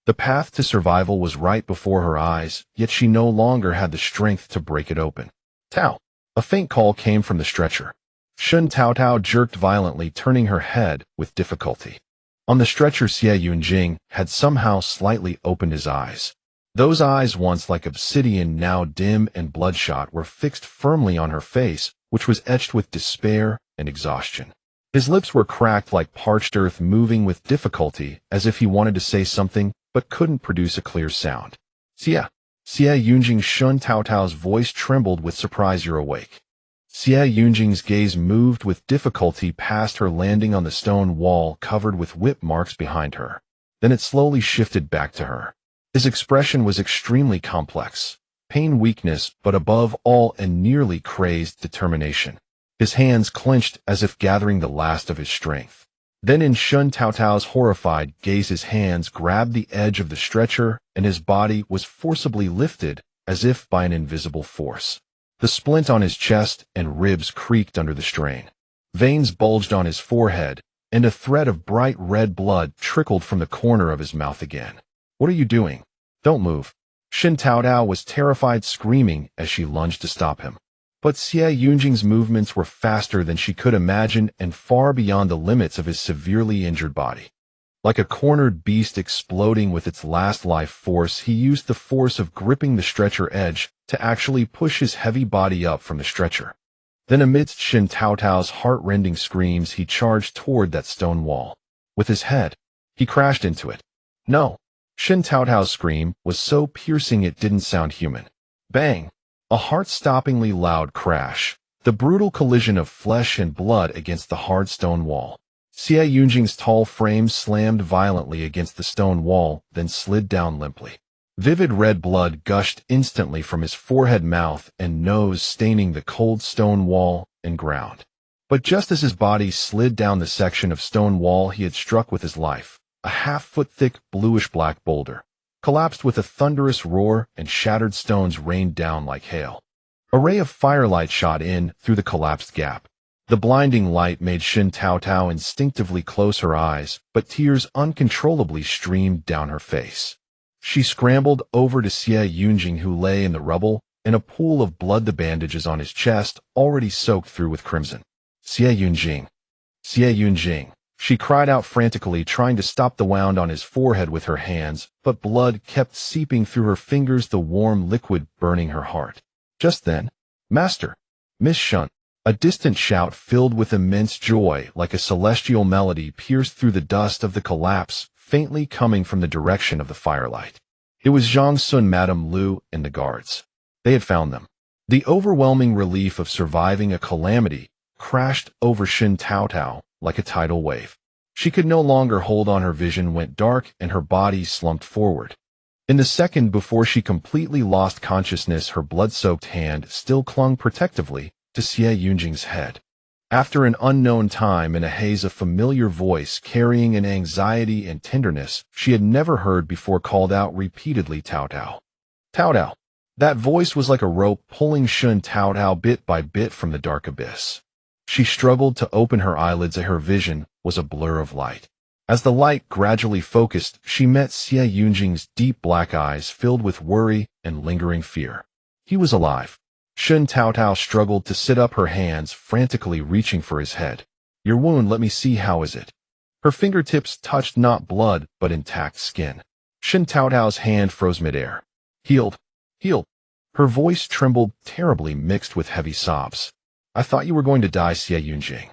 The path to survival was right before her eyes, yet she no longer had the strength to break it open. "Tao!" A faint call came from the stretcher. Shen Taotao jerked violently, turning her head with difficulty. On the stretcher, Xie Yunjing had somehow slightly opened his eyes. Those eyes, once like obsidian, now dim and bloodshot, were fixed firmly on her face, which was etched with despair and exhaustion. His lips were cracked like parched earth, moving with difficulty as if he wanted to say something but couldn't produce a clear sound. "Xie Yunjing." Shen Taotao's voice trembled with surprise. "You're awake." Xie Yunjing's gaze moved with difficulty past her, landing on the stone wall covered with whip marks behind her. Then it slowly shifted back to her. His expression was extremely complex. Pain, weakness, but above all, a nearly crazed determination. His hands clenched as if gathering the last of his strength. Then, in Shen Taotao's horrified gaze, his hands grabbed the edge of the stretcher, and his body was forcibly lifted as if by an invisible force. The splint on his chest and ribs creaked under the strain. Veins bulged on his forehead, and a thread of bright red blood trickled from the corner of his mouth again. "What are you doing? Don't move." Shen Taotao was terrified, screaming as she lunged to stop him. But Xie Yunjing's movements were faster than she could imagine and far beyond the limits of his severely injured body. Like a cornered beast exploding with its last life force, he used the force of gripping the stretcher edge to actually push his heavy body up from the stretcher. Then amidst Shen Taotao's heart-rending screams, he charged toward that stone wall. With his head, he crashed into it. No! Shen Taotao's scream was so piercing it didn't sound human. Bang! A heart-stoppingly loud crash. The brutal collision of flesh and blood against the hard stone wall. Xie Yunjing's tall frame slammed violently against the stone wall, then slid down limply. Vivid red blood gushed instantly from his forehead, mouth, and nose, staining the cold stone wall and ground. But just as his body slid down the section of stone wall he had struck with his life, a half-foot-thick bluish-black boulder collapsed with a thunderous roar, and shattered stones rained down like hail. A ray of firelight shot in through the collapsed gap. The blinding light made Shen Taotao instinctively close her eyes, but tears uncontrollably streamed down her face. She scrambled over to Xie Yunjing, who lay in the rubble, in a pool of blood, the bandages on his chest already soaked through with crimson. Xie Yunjing! Xie Yunjing! She cried out frantically, trying to stop the wound on his forehead with her hands, but blood kept seeping through her fingers, the warm liquid burning her heart. Just then, Master! Miss Shen! A distant shout filled with immense joy, like a celestial melody, pierced through the dust of the collapse, faintly coming from the direction of the firelight. It was Zhang Sun, Madame Lu, and the guards. They had found them. The overwhelming relief of surviving a calamity crashed over Shen Taotao like a tidal wave. She could no longer hold on. Her vision went dark and her body slumped forward. In the second before she completely lost consciousness, her blood-soaked hand still clung protectively to Xie Yunjing's head. After an unknown time, in a haze, a familiar voice carrying an anxiety and tenderness she had never heard before called out repeatedly, "Taotao! Taotao!" That voice was like a rope pulling Shen Taotao bit by bit from the dark abyss. She struggled to open her eyelids, and her vision was a blur of light. As the light gradually focused, she met Xie Yunjing's deep black eyes filled with worry and lingering fear. He was alive. Shen Taotao struggled to sit up, her hands frantically reaching for his head. "Your wound, let me see, how is it?" Her fingertips touched not blood, but intact skin. Shen Taotao's hand froze midair. "Healed. Healed." Her voice trembled terribly, mixed with heavy sobs. "I thought you were going to die, Xie Yunjing."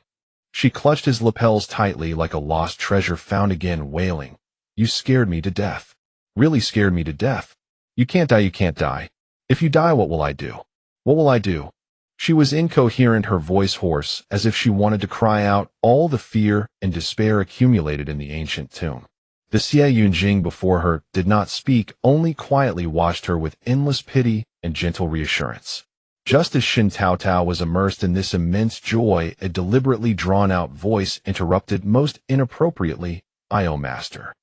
She clutched his lapels tightly like a lost treasure found again, wailing, "You scared me to death. Really scared me to death. You can't die, you can't die. If you die, what will I do? What will I do?" She was incoherent, her voice hoarse, as if she wanted to cry out all the fear and despair accumulated in the ancient tomb. The Xie Yunjing before her did not speak, only quietly watched her with endless pity and gentle reassurance. Just as Shen Taotao was immersed in this immense joy, a deliberately drawn-out voice interrupted most inappropriately, "I, Master."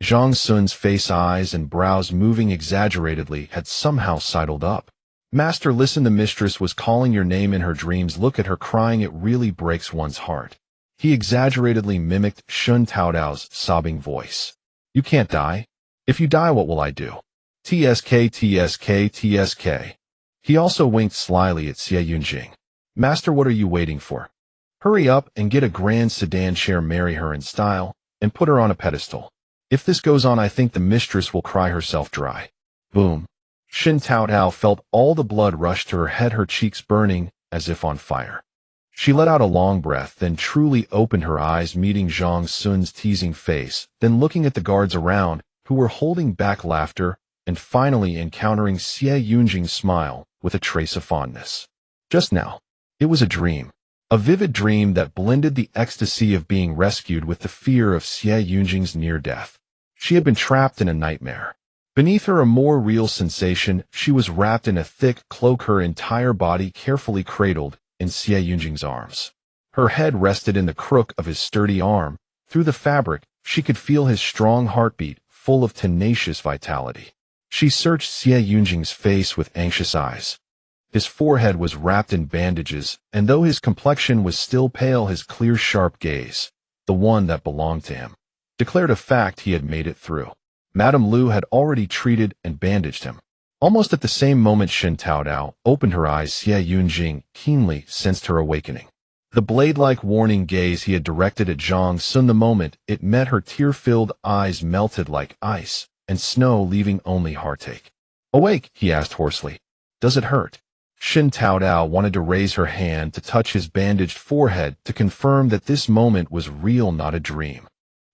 Zhang Sun's face, eyes, and brows moving exaggeratedly, had somehow sidled up. "Master, listen, the mistress was calling your name in her dreams. Look at her crying, it really breaks one's heart." He exaggeratedly mimicked Shen Taotao's sobbing voice. "You can't die. If you die, what will I do? TSK, TSK, TSK. He also winked slyly at Xie Yunjing. "Master, what are you waiting for? Hurry up and get a grand sedan chair, marry her in style, and put her on a pedestal. If this goes on, I think the mistress will cry herself dry." Boom. Shen Taotao felt all the blood rush to her head, her cheeks burning as if on fire. She let out a long breath, then truly opened her eyes, meeting Zhang Sun's teasing face, then looking at the guards around, who were holding back laughter, and finally encountering Xie Yunjing's smile with a trace of fondness. Just now, it was a dream. A vivid dream that blended the ecstasy of being rescued with the fear of Xie Yunjing's near death. She had been trapped in a nightmare. Beneath her, a more real sensation. She was wrapped in a thick cloak, her entire body carefully cradled in Xie Yunjing's arms. Her head rested in the crook of his sturdy arm. Through the fabric, she could feel his strong heartbeat, full of tenacious vitality. She searched Xie Yunjing's face with anxious eyes. His forehead was wrapped in bandages, and though his complexion was still pale, his clear, sharp gaze, the one that belonged to him, declared a fact: he had made it through. Madame Lu had already treated and bandaged him. Almost at the same moment Shen Taotao opened her eyes, Xie Yunjing keenly sensed her awakening. The blade-like warning gaze he had directed at Zhang Sun the moment it met her tear-filled eyes melted like ice and snow, leaving only heartache. "Awake?" he asked hoarsely. "Does it hurt?" Shen Taotao wanted to raise her hand to touch his bandaged forehead to confirm that this moment was real, not a dream.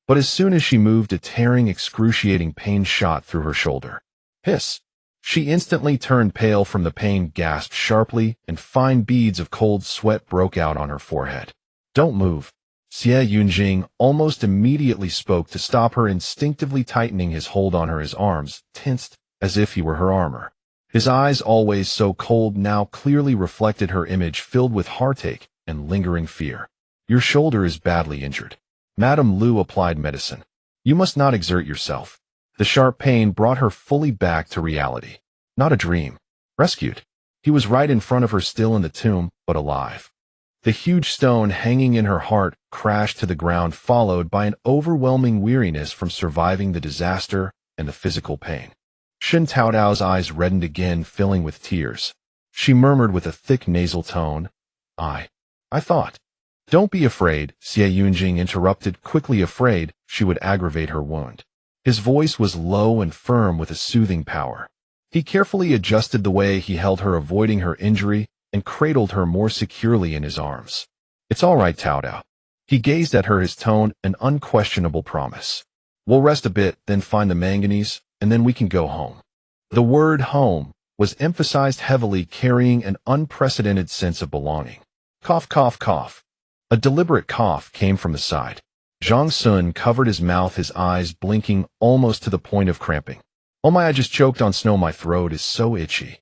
But as soon as she moved, a tearing, excruciating pain shot through her shoulder. Hiss! She instantly turned pale from the pain, gasped sharply, and fine beads of cold sweat broke out on her forehead. "Don't move." Xie Yunjing almost immediately spoke to stop her, instinctively tightening his hold on her. His arms tensed as if he were her armor. His eyes, always so cold, now clearly reflected her image, filled with heartache and lingering fear. "Your shoulder is badly injured. Madame Lu applied medicine. You must not exert yourself." The sharp pain brought her fully back to reality. Not a dream. Rescued. He was right in front of her, still in the tomb, but alive. The huge stone hanging in her heart crashed to the ground, followed by an overwhelming weariness from surviving the disaster and the physical pain. Shen Taotao's eyes reddened again, filling with tears. She murmured with a thick nasal tone, I thought." "Don't be afraid," Xie Yunjing interrupted quickly, afraid she would aggravate her wound. His voice was low and firm with a soothing power. He carefully adjusted the way he held her, avoiding her injury, and cradled her more securely in his arms. "It's all right, Taotao." He gazed at her, his tone an unquestionable promise. "We'll rest a bit, then find the manganese, and then we can go home." The word home was emphasized heavily, carrying an unprecedented sense of belonging. Cough, cough, cough. A deliberate cough came from the side. Zhang Sun covered his mouth, his eyes blinking almost to the point of cramping. "Oh my, I just choked on snow. My throat is so itchy."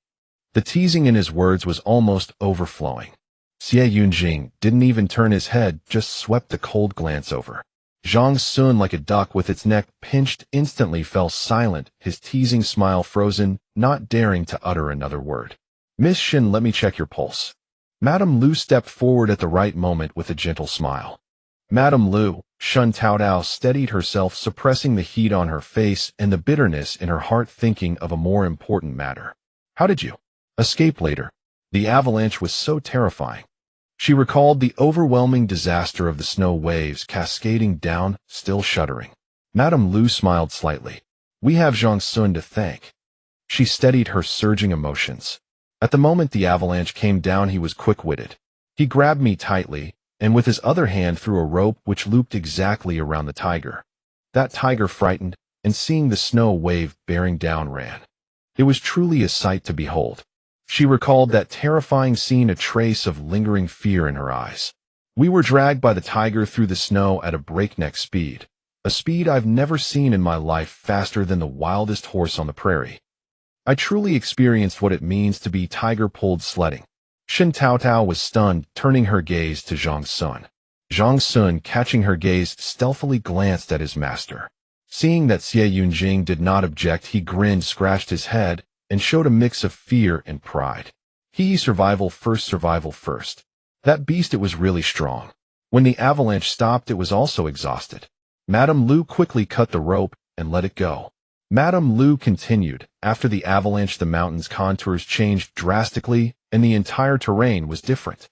The teasing in his words was almost overflowing. Xie Yunjing didn't even turn his head, just swept a cold glance over. Zhang Sun, like a duck with its neck pinched, instantly fell silent, his teasing smile frozen, not daring to utter another word. "Miss Shen, let me check your pulse." Madame Lu stepped forward at the right moment with a gentle smile. "Madame Lu," Shen Taotao steadied herself, suppressing the heat on her face and the bitterness in her heart, thinking of a more important matter. "How did you escape later? The avalanche was so terrifying." She recalled the overwhelming disaster of the snow waves cascading down, still shuddering. Madame Lu smiled slightly. "We have Zhang Sun to thank." She steadied her surging emotions. "At the moment the avalanche came down, he was quick-witted. He grabbed me tightly, and with his other hand threw a rope which looped exactly around the tiger. That tiger, frightened, and seeing the snow wave bearing down, ran. It was truly a sight to behold." She recalled that terrifying scene, a trace of lingering fear in her eyes. "We were dragged by the tiger through the snow at a breakneck speed, a speed I've never seen in my life, faster than the wildest horse on the prairie. I truly experienced what it means to be tiger-pulled sledding." Shen Taotao was stunned, turning her gaze to Zhang Sun. Zhang Sun, catching her gaze, stealthily glanced at his master. Seeing that Xie Yunjing did not object, he grinned, scratched his head, and showed a mix of fear and pride. Survival first, survival first. That beast, it was really strong. When the avalanche stopped, it was also exhausted. Madame Lu quickly cut the rope and let it go. Madame Lu continued, "After the avalanche, the mountain's contours changed drastically, and the entire terrain was different.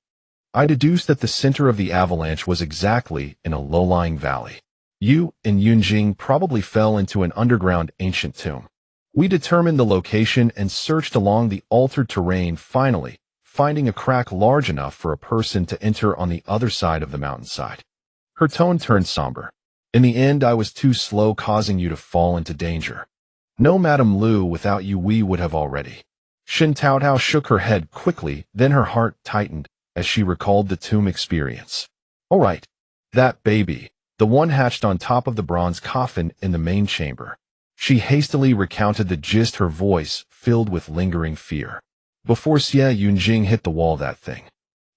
I deduced that the center of the avalanche was exactly in a low-lying valley. You and Yunjing probably fell into an underground ancient tomb. We determined the location and searched along the altered terrain, finally finding a crack large enough for a person to enter on the other side of the mountainside." Her tone turned somber. "In the end, I was too slow, causing you to fall into danger. No, Madame Lu, without you we would have already." Shen Taotao shook her head quickly, then her heart tightened as she recalled the tomb experience. "All right. That baby, the one hatched on top of the bronze coffin in the main chamber." She hastily recounted the gist, her voice filled with lingering fear. "Before Xie Yunjing hit the wall, that thing.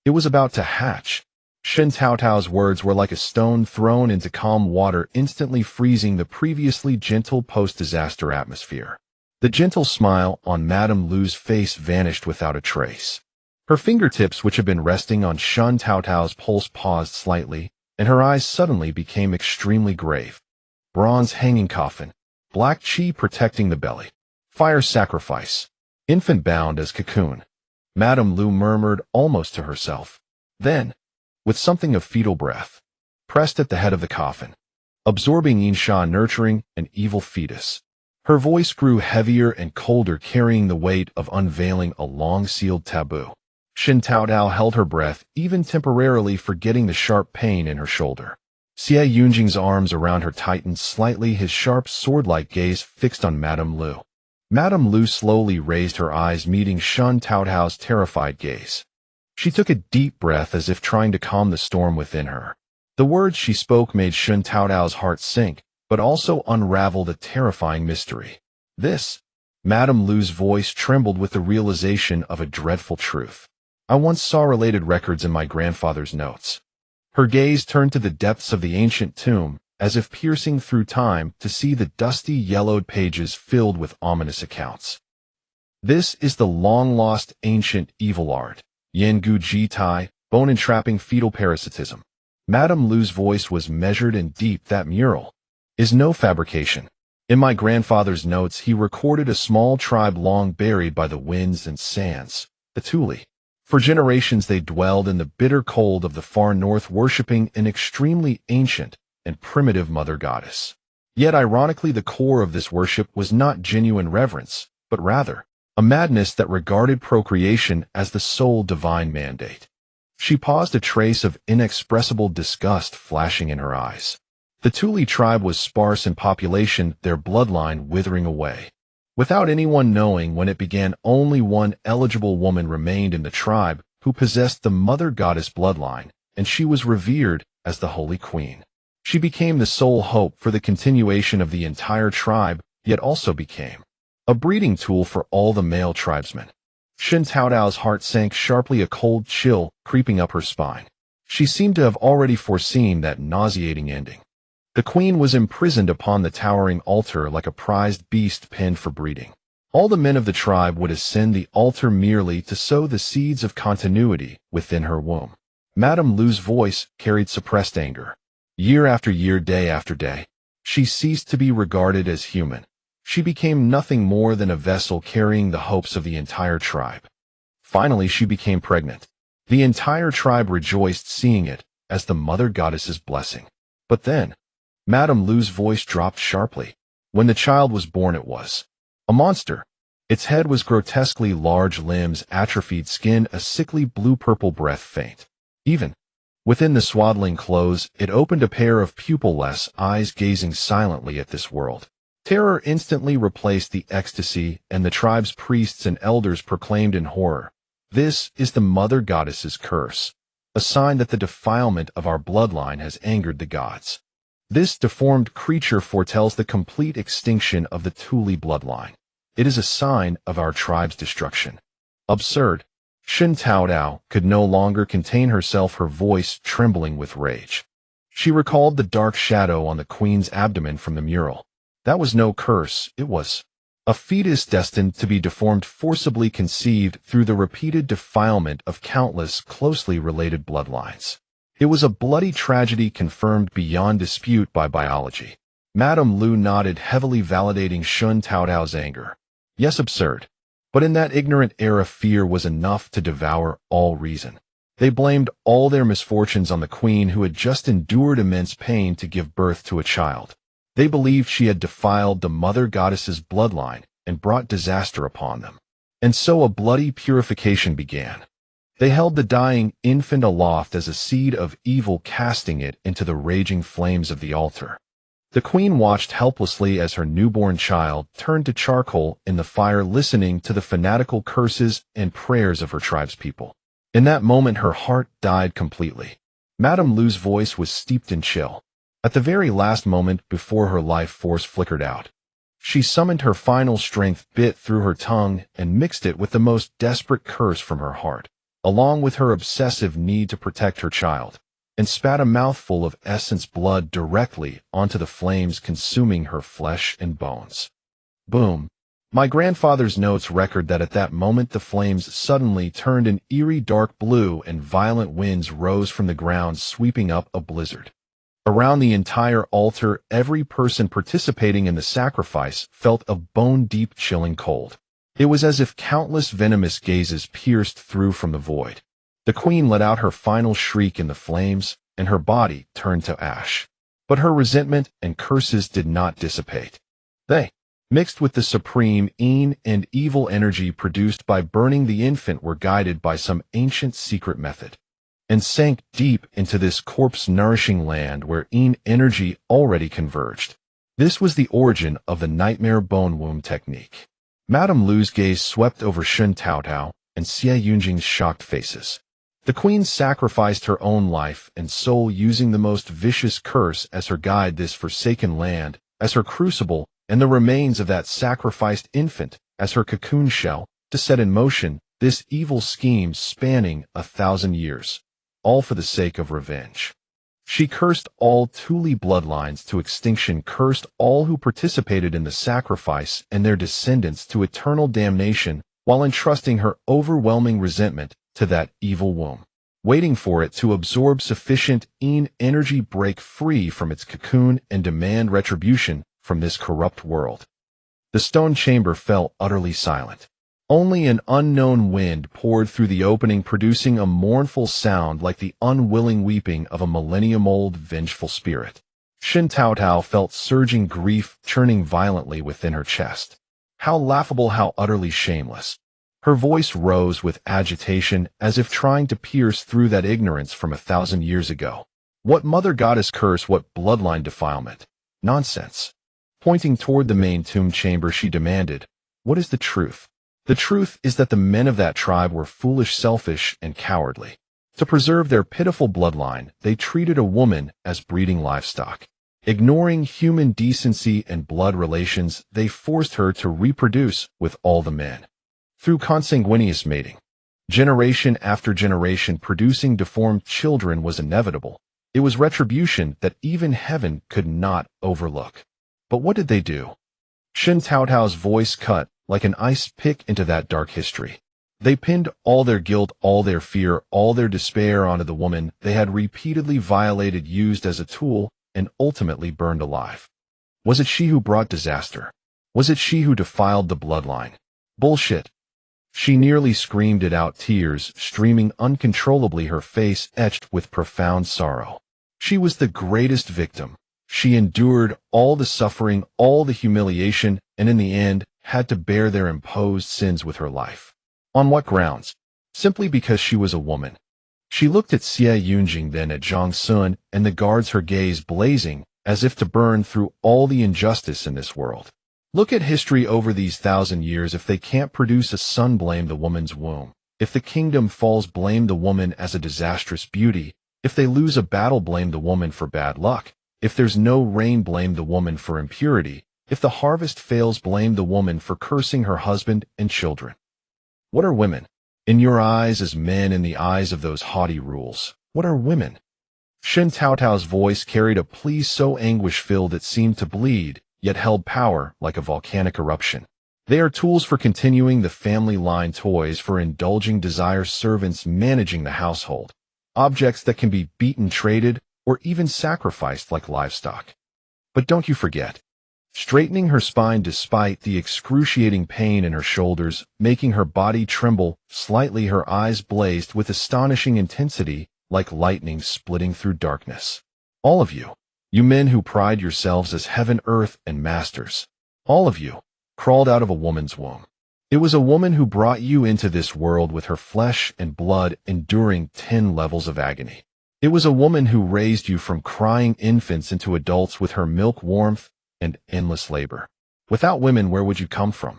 It was about to hatch." Shen Taotao's words were like a stone thrown into calm water, instantly freezing the previously gentle post-disaster atmosphere. The gentle smile on Madame Lu's face vanished without a trace. Her fingertips, which had been resting on Shen Taotao's pulse, paused slightly, and her eyes suddenly became extremely grave. Bronze hanging coffin. Black chi protecting the belly. Fire sacrifice. infant bound as cocoon, Madame Lu murmured almost to herself. Then, with something of fetal breath, pressed at the head of the coffin, absorbing Insha nurturing an evil fetus. Her voice grew heavier and colder, carrying the weight of unveiling a long-sealed taboo. Shen Taotao held her breath, even temporarily forgetting the sharp pain in her shoulder. Xie Yunjing's arms around her tightened slightly, his sharp sword-like gaze fixed on Madame Lu. Madame Lu slowly raised her eyes, meeting Shen Taotao's terrified gaze. She took a deep breath as if trying to calm the storm within her. The words she spoke made Shen Taotao's heart sink, but also unraveled a terrifying mystery. This, Madame Lu's voice trembled with the realization of a dreadful truth. I once saw related records in my grandfather's notes. Her gaze turned to the depths of the ancient tomb, as if piercing through time to see the dusty yellowed pages filled with ominous accounts. This is the long-lost ancient evil art, Yangu Jitai, bone-entrapping fetal parasitism. Madame Lu's voice was measured and deep. That mural is no fabrication. In my grandfather's notes, he recorded a small tribe long buried by the winds and sands, the Tuli. For generations they dwelled in the bitter cold of the far north, worshipping an extremely ancient and primitive mother goddess. Yet ironically, the core of this worship was not genuine reverence, but rather a madness that regarded procreation as the sole divine mandate. She paused, a trace of inexpressible disgust flashing in her eyes. The Tuli tribe was sparse in population, their bloodline withering away. Without anyone knowing when it began, only one eligible woman remained in the tribe who possessed the mother goddess bloodline, and she was revered as the Holy Queen. She became the sole hope for the continuation of the entire tribe, yet also became a breeding tool for all the male tribesmen. Shen Taotao's heart sank sharply, a cold chill creeping up her spine. She seemed to have already foreseen that nauseating ending. The queen was imprisoned upon the towering altar like a prized beast penned for breeding. All the men of the tribe would ascend the altar merely to sow the seeds of continuity within her womb. Madame Lu's voice carried suppressed anger. Year after year, day after day, she ceased to be regarded as human. She became nothing more than a vessel carrying the hopes of the entire tribe. Finally, she became pregnant. The entire tribe rejoiced, seeing it as the mother goddess's blessing. But then, Madame Lu's voice dropped sharply. When the child was born, it was a monster. Its head was grotesquely large, limbs atrophied, skin a sickly blue-purple, breath faint. Even within the swaddling clothes, it opened a pair of pupil-less eyes, gazing silently at this world. Terror instantly replaced the ecstasy, and the tribe's priests and elders proclaimed in horror, "This is the mother goddess's curse, a sign that the defilement of our bloodline has angered the gods. This deformed creature foretells the complete extinction of the Tuli bloodline. It is a sign of our tribe's destruction." Absurd. Shen Taotao could no longer contain herself, her voice trembling with rage. She recalled the dark shadow on the queen's abdomen from the mural. That was no curse, it was a fetus destined to be deformed, forcibly conceived through the repeated defilement of countless closely related bloodlines. It was a bloody tragedy confirmed beyond dispute by biology. Madame Lu nodded heavily, validating Shen Taotao's anger. Yes, absurd. But in that ignorant era, fear was enough to devour all reason. They blamed all their misfortunes on the queen, who had just endured immense pain to give birth to a child. They believed she had defiled the mother goddess's bloodline and brought disaster upon them. And so a bloody purification began. They held the dying infant aloft as a seed of evil, casting it into the raging flames of the altar. The queen watched helplessly as her newborn child turned to charcoal in the fire, listening to the fanatical curses and prayers of her tribe's people. In that moment, her heart died completely. Madame Lu's voice was steeped in chill. At the very last moment before her life force flickered out, she summoned her final strength, bit through her tongue, and mixed it with the most desperate curse from her heart, along with her obsessive need to protect her child, and spat a mouthful of essence blood directly onto the flames, consuming her flesh and bones. Boom. My grandfather's notes record that at that moment the flames suddenly turned an eerie dark blue and violent winds rose from the ground, sweeping up a blizzard. Around the entire altar, every person participating in the sacrifice felt a bone-deep chilling cold. It was as if countless venomous gazes pierced through from the void. The queen let out her final shriek in the flames, and her body turned to ash. But her resentment and curses did not dissipate. They, mixed with the supreme and evil energy produced by burning the infant, were guided by some ancient secret method, and sank deep into this corpse-nourishing land where energy already converged. This was the origin of the nightmare bone womb technique. Madame Lu's gaze swept over Shen Taotao and CivilEngiener's shocked faces. The queen sacrificed her own life and soul using the most vicious curse as her guide, this forsaken land as her crucible, and the remains of that sacrificed infant as her cocoon shell, to set in motion this evil scheme spanning 1,000 years, all for the sake of revenge. She cursed all Thule bloodlines to extinction, cursed all who participated in the sacrifice and their descendants to eternal damnation, while entrusting her overwhelming resentment to that evil womb, waiting for it to absorb sufficient energy, break free from its cocoon, and demand retribution from this corrupt world. The stone chamber fell utterly silent. Only an unknown wind poured through the opening, producing a mournful sound like the unwilling weeping of a millennium-old vengeful spirit. Shen Taotao felt surging grief churning violently within her chest. How laughable, how utterly shameless. Her voice rose with agitation, as if trying to pierce through that ignorance from 1,000 years ago. What mother goddess curse, what bloodline defilement? Nonsense. Pointing toward the main tomb chamber, she demanded, "What is the truth?" The truth is that the men of that tribe were foolish, selfish, and cowardly. To preserve their pitiful bloodline, they treated a woman as breeding livestock. Ignoring human decency and blood relations, they forced her to reproduce with all the men. Through consanguineous mating, generation after generation producing deformed children was inevitable. It was retribution that even heaven could not overlook. But what did they do? Shen Taotao's voice cut like an ice pick into that dark history. They pinned all their guilt, all their fear, all their despair onto the woman they had repeatedly violated, used as a tool, and ultimately burned alive. Was it she who brought disaster? Was it she who defiled the bloodline? Bullshit. She nearly screamed it out, tears streaming uncontrollably, her face etched with profound sorrow. She was the greatest victim. She endured all the suffering, all the humiliation, and in the end, had to bear their imposed sins with her life. On what grounds? Simply because she was a woman. She looked at CivilEngiener, then at Zhang Sun and the guards, her gaze blazing, as if to burn through all the injustice in this world. Look at history over these 1,000 years. If they can't produce a son, blame the woman's womb. If the kingdom falls, blame the woman as a disastrous beauty. If they lose a battle, blame the woman for bad luck. If there's no rain, blame the woman for impurity. If the harvest fails, blame the woman for cursing her husband and children. What are women? In your eyes as men, in the eyes of those haughty rules, what are women? Shen Taotao's voice carried a plea so anguish-filled it seemed to bleed, yet held power like a volcanic eruption. They are tools for continuing the family line, toys for indulging desire, servants managing the household, objects that can be beaten, traded, or even sacrificed like livestock. But don't you forget, straightening her spine despite the excruciating pain in her shoulders, making her body tremble slightly, her eyes blazed with astonishing intensity like lightning splitting through darkness. All of you, you men who pride yourselves as heaven, earth, and masters, all of you, crawled out of a woman's womb. It was a woman who brought you into this world with her flesh and blood, enduring 10 levels of agony. It was a woman who raised you from crying infants into adults with her milk, warmth, and endless labor. Without women, where would you come from?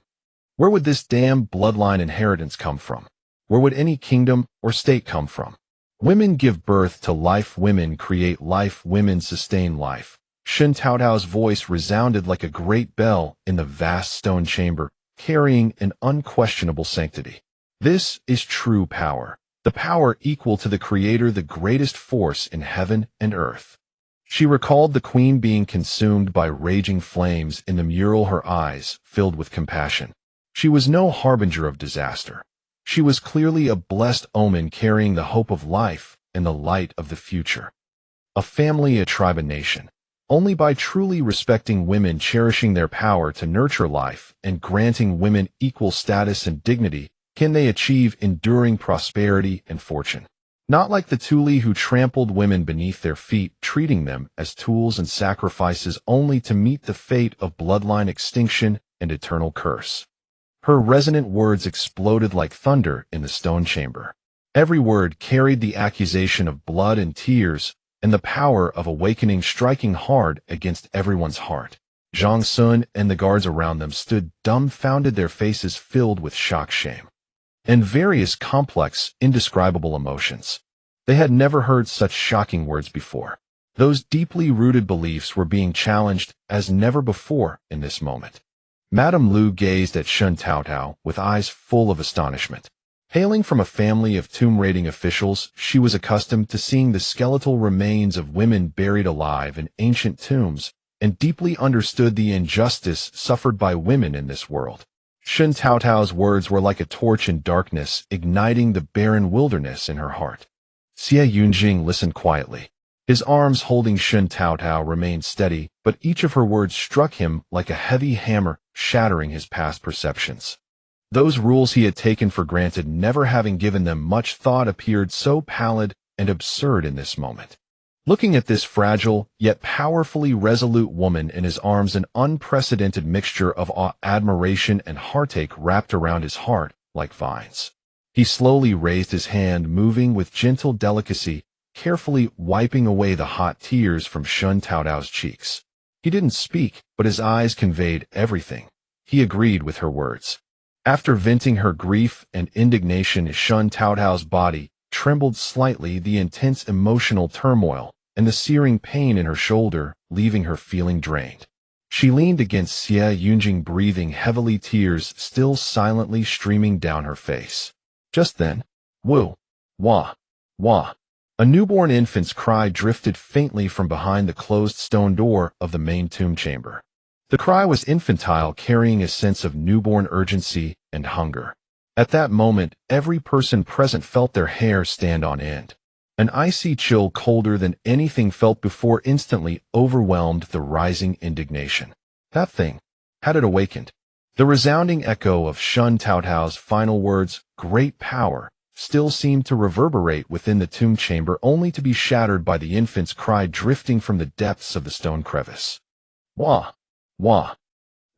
Where would this damn bloodline inheritance come from? Where would any kingdom or state come from? Women give birth to life, women create life, women sustain life. Shen Taotao's voice resounded like a great bell in the vast stone chamber, carrying an unquestionable sanctity. This is true power, the power equal to the Creator, the greatest force in heaven and earth. She recalled the queen being consumed by raging flames in the mural, her eyes filled with compassion. She was no harbinger of disaster. She was clearly a blessed omen, carrying the hope of life and the light of the future. A family, a tribe, a nation. Only by truly respecting women, cherishing their power to nurture life, and granting women equal status and dignity can they achieve enduring prosperity and fortune. Not like the Tuli who trampled women beneath their feet, treating them as tools and sacrifices only to meet the fate of bloodline extinction and eternal curse. Her resonant words exploded like thunder in the stone chamber. Every word carried the accusation of blood and tears, and the power of awakening striking hard against everyone's heart. Zhang Sun and the guards around them stood dumbfounded, their faces filled with shock, shame, and various complex, indescribable emotions. They had never heard such shocking words before. Those deeply rooted beliefs were being challenged as never before in this moment. Madame Lu gazed at Shen Taotao with eyes full of astonishment. Hailing from a family of tomb-raiding officials, she was accustomed to seeing the skeletal remains of women buried alive in ancient tombs, and deeply understood the injustice suffered by women in this world. Shen Taotao's words were like a torch in darkness, igniting the barren wilderness in her heart. Xie Yunjing listened quietly. His arms holding Shen Taotao remained steady, but each of her words struck him like a heavy hammer, shattering his past perceptions. Those rules he had taken for granted, never having given them much thought, appeared so pallid and absurd in this moment. Looking at this fragile, yet powerfully resolute woman in his arms, an unprecedented mixture of awe, admiration, and heartache wrapped around his heart like vines. He slowly raised his hand, moving with gentle delicacy, carefully wiping away the hot tears from Shen Taotao's cheeks. He didn't speak, but his eyes conveyed everything. He agreed with her words. After venting her grief and indignation, Shen Taotao's body trembled slightly, the intense emotional turmoil and the searing pain in her shoulder leaving her feeling drained. She leaned against Xie Yunjing, breathing heavily, tears still silently streaming down her face. Just then, woo, wah, wah. A newborn infant's cry drifted faintly from behind the closed stone door of the main tomb chamber. The cry was infantile, carrying a sense of newborn urgency and hunger. At that moment, every person present felt their hair stand on end. An icy chill, colder than anything felt before, instantly overwhelmed the rising indignation. That thing, had it awakened? The resounding echo of Shen Taotao's final words, "great power," still seemed to reverberate within the tomb chamber, only to be shattered by the infant's cry drifting from the depths of the stone crevice. Wah! Wah!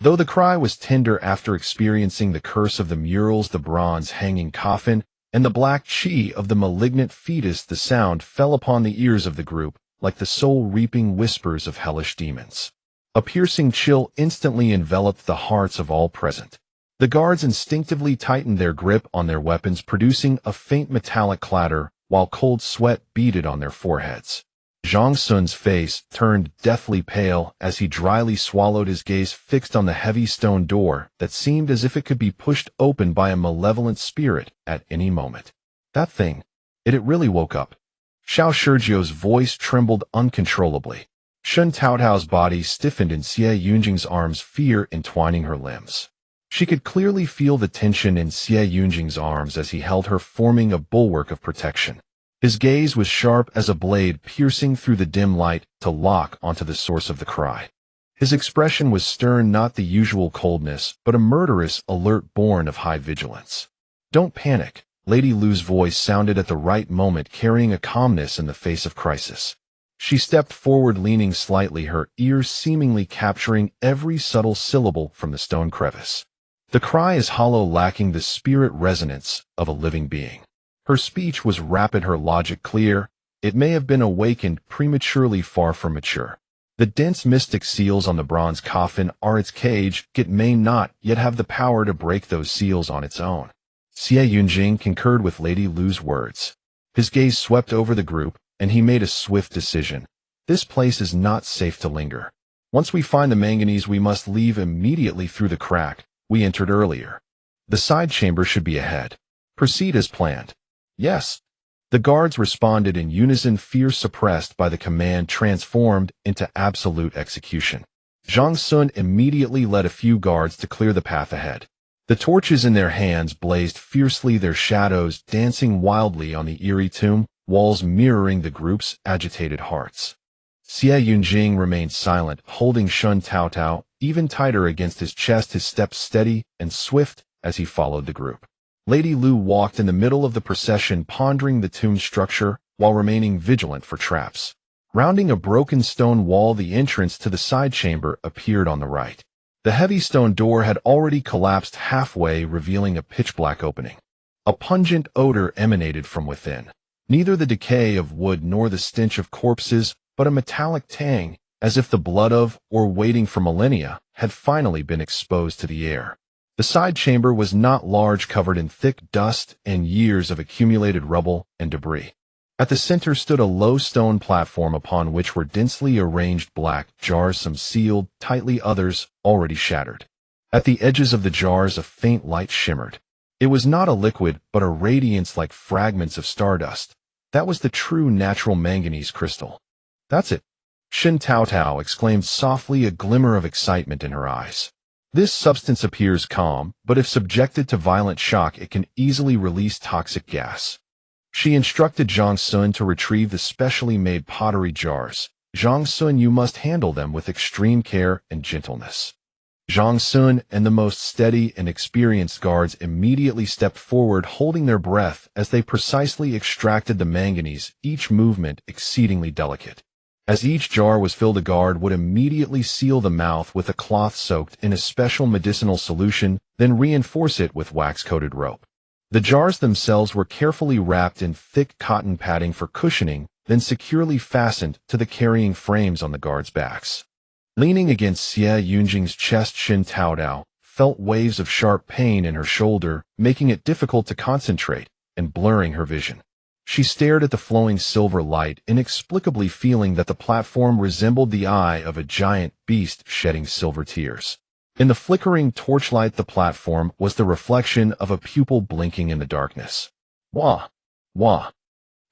Though the cry was tender after experiencing the curse of the murals, the bronze hanging coffin, and the black chi of the malignant fetus, the sound fell upon the ears of the group like the soul-reaping whispers of hellish demons. A piercing chill instantly enveloped the hearts of all present. The guards instinctively tightened their grip on their weapons, producing a faint metallic clatter, while cold sweat beaded on their foreheads. Zhang Sun's face turned deathly pale as he dryly swallowed, his gaze fixed on the heavy stone door that seemed as if it could be pushed open by a malevolent spirit at any moment. That thing, it really woke up. Xiao Shizhou's voice trembled uncontrollably. Shen Taotao's body stiffened in Xie Yunjing's arms, fear entwining her limbs. She could clearly feel the tension in Xie Yunjing's arms as he held her, forming a bulwark of protection. His gaze was sharp as a blade, piercing through the dim light to lock onto the source of the cry. His expression was stern, not the usual coldness, but a murderous alert born of high vigilance. "Don't panic," Lady Lu's voice sounded at the right moment, carrying a calmness in the face of crisis. She stepped forward, leaning slightly, her ears seemingly capturing every subtle syllable from the stone crevice. The cry is hollow, lacking the spirit resonance of a living being. Her speech was rapid, her logic clear. It may have been awakened prematurely, far from mature. The dense mystic seals on the bronze coffin are its cage. It may not yet have the power to break those seals on its own. Xie Yunjing concurred with Lady Lu's words. His gaze swept over the group, and he made a swift decision. This place is not safe to linger. Once we find the manganese, we must leave immediately through the crack we entered earlier. The side chamber should be ahead. Proceed as planned. Yes. The guards responded in unison, fear suppressed by the command transformed into absolute execution. Zhang Sun immediately led a few guards to clear the path ahead. The torches in their hands blazed fiercely, their shadows dancing wildly on the eerie tomb walls, mirroring the group's agitated hearts. Xie Yunjing remained silent, holding Shen Taotao even tighter against his chest, his steps steady and swift as he followed the group. Lady Lu walked in the middle of the procession, pondering the tomb structure while remaining vigilant for traps. Rounding a broken stone wall, the entrance to the side chamber appeared on the right. The heavy stone door had already collapsed halfway, revealing a pitch-black opening. A pungent odor emanated from within. Neither the decay of wood nor the stench of corpses, but a metallic tang, as if the blood of, or waiting for millennia, had finally been exposed to the air. The side chamber was not large, covered in thick dust and years of accumulated rubble and debris. At the center stood a low stone platform upon which were densely arranged black jars, some sealed tightly, others already shattered. At the edges of the jars a faint light shimmered. It was not a liquid, but a radiance like fragments of stardust. That was the true natural manganese crystal. "That's it," Shen Taotao exclaimed softly, a glimmer of excitement in her eyes. "This substance appears calm, but if subjected to violent shock it can easily release toxic gas." She instructed Zhang Sun to retrieve the specially made pottery jars. "Zhang Sun, you must handle them with extreme care and gentleness." Zhang Sun and the most steady and experienced guards immediately stepped forward, holding their breath as they precisely extracted the manganese, each movement exceedingly delicate. As each jar was filled, a guard would immediately seal the mouth with a cloth soaked in a special medicinal solution, then reinforce it with wax-coated rope. The jars themselves were carefully wrapped in thick cotton padding for cushioning, then securely fastened to the carrying frames on the guards' backs. Leaning against Xie Yunjing's chest, Shen Taotao felt waves of sharp pain in her shoulder, making it difficult to concentrate and blurring her vision. She stared at the flowing silver light, inexplicably feeling that the platform resembled the eye of a giant beast shedding silver tears. In the flickering torchlight, the platform was the reflection of a pupil blinking in the darkness. "Wah! Wah!"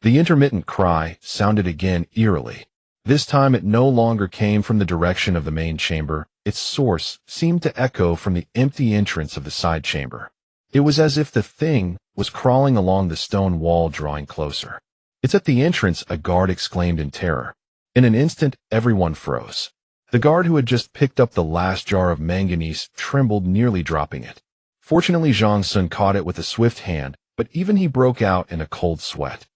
The intermittent cry sounded again eerily. This time it no longer came from the direction of the main chamber. Its source seemed to echo from the empty entrance of the side chamber. It was as if the thing was crawling along the stone wall, drawing closer. "It's at the entrance," a guard exclaimed in terror. In an instant, everyone froze. The guard who had just picked up the last jar of manganese trembled, nearly dropping it. Fortunately, Zhang Sun caught it with a swift hand, but even he broke out in a cold sweat.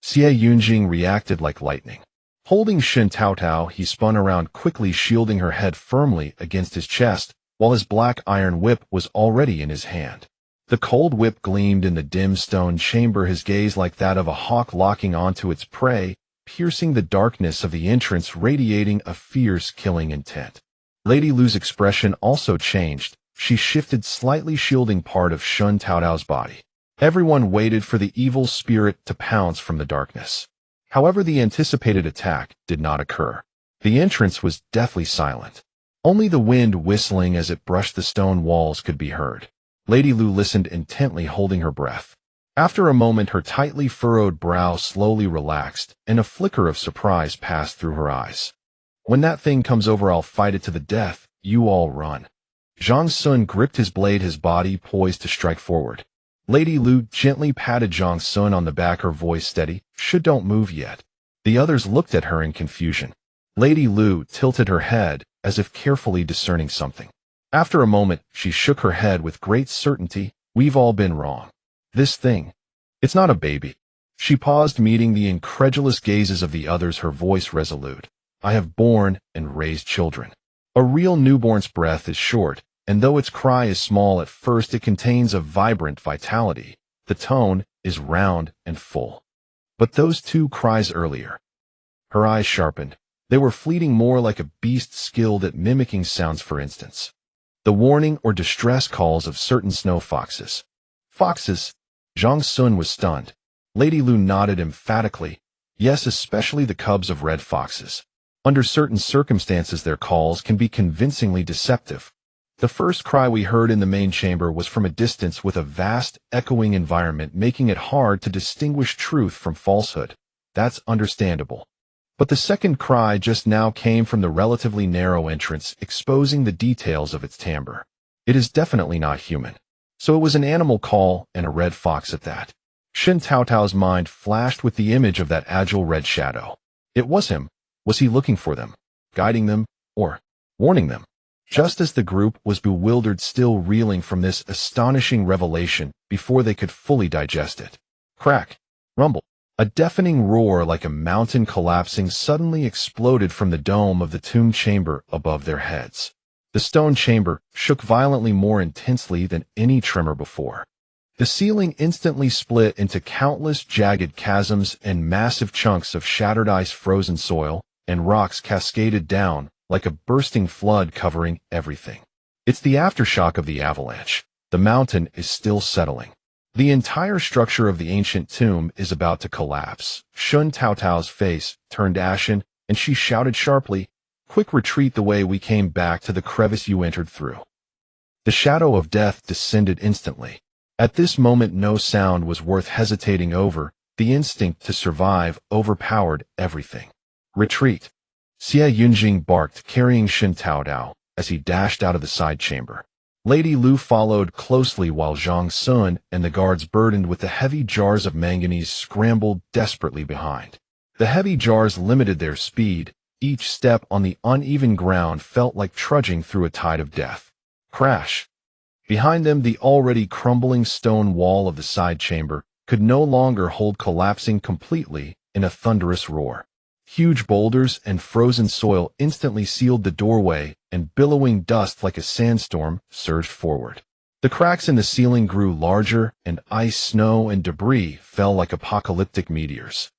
Xie Yunjing reacted like lightning. Holding Shen Taotao, he spun around quickly, shielding her head firmly against his chest, while his black iron whip was already in his hand. The cold whip gleamed in the dim stone chamber, his gaze like that of a hawk locking onto its prey, piercing the darkness of the entrance, radiating a fierce, killing intent. Lady Lu's expression also changed. She shifted slightly, shielding part of Shen Taotao's body. Everyone waited for the evil spirit to pounce from the darkness. However, the anticipated attack did not occur. The entrance was deathly silent. Only the wind whistling as it brushed the stone walls could be heard. Lady Lu listened intently, holding her breath. After a moment, her tightly furrowed brow slowly relaxed, and a flicker of surprise passed through her eyes. "When that thing comes over, I'll fight it to the death. You all run." Zhang Sun gripped his blade, his body poised to strike forward. Lady Lu gently patted Zhang Sun on the back, her voice steady. Don't move yet." The others looked at her in confusion. Lady Lu tilted her head, as if carefully discerning something. After a moment, she shook her head with great certainty. "We've all been wrong. This thing, it's not a baby." She paused, meeting the incredulous gazes of the others, her voice resolute. "I have borne and raised children. A real newborn's breath is short, and though its cry is small at first, it contains a vibrant vitality. The tone is round and full. But those two cries earlier." Her eyes sharpened. They were fleeting, more like a beast skilled at mimicking sounds, for instance. The warning or distress calls of certain snow foxes. "Foxes?" Zhang Sun was stunned. Lady Lu nodded emphatically. "Yes, especially the cubs of red foxes. Under certain circumstances their calls can be convincingly deceptive. The first cry we heard in the main chamber was from a distance, with a vast, echoing environment making it hard to distinguish truth from falsehood. That's understandable. But the second cry just now came from the relatively narrow entrance, exposing the details of its timbre. It is definitely not human. So it was an animal call, and a red fox at that." Shen Taotao's mind flashed with the image of that agile red shadow. It was him. Was he looking for them, guiding them, or warning them? Just as the group was bewildered, still reeling from this astonishing revelation before they could fully digest it. Crack, rumble. A deafening roar like a mountain collapsing suddenly exploded from the dome of the tomb chamber above their heads. The stone chamber shook violently, more intensely than any tremor before. The ceiling instantly split into countless jagged chasms, and massive chunks of shattered ice, frozen soil, and rocks cascaded down like a bursting flood, covering everything. It's the aftershock of the avalanche. The mountain is still settling. The entire structure of the ancient tomb is about to collapse. Shen Taotao's face turned ashen, and she shouted sharply, "Quick retreat the way we came, back to the crevice you entered through." The shadow of death descended instantly. At this moment no sound was worth hesitating over. The instinct to survive overpowered everything. "Retreat," CivilEngineer barked, carrying Shen Taotao as he dashed out of the side chamber. Lady Lu followed closely while Zhang Sun and the guards burdened with the heavy jars of manganese scrambled desperately behind. The heavy jars limited their speed. Each step on the uneven ground felt like trudging through a tide of death. Crash! Behind them, the already crumbling stone wall of the side chamber could no longer hold, collapsing completely in a thunderous roar. Huge boulders and frozen soil instantly sealed the doorway, and billowing dust like a sandstorm surged forward. The cracks in the ceiling grew larger, and ice, snow, and debris fell like apocalyptic meteors.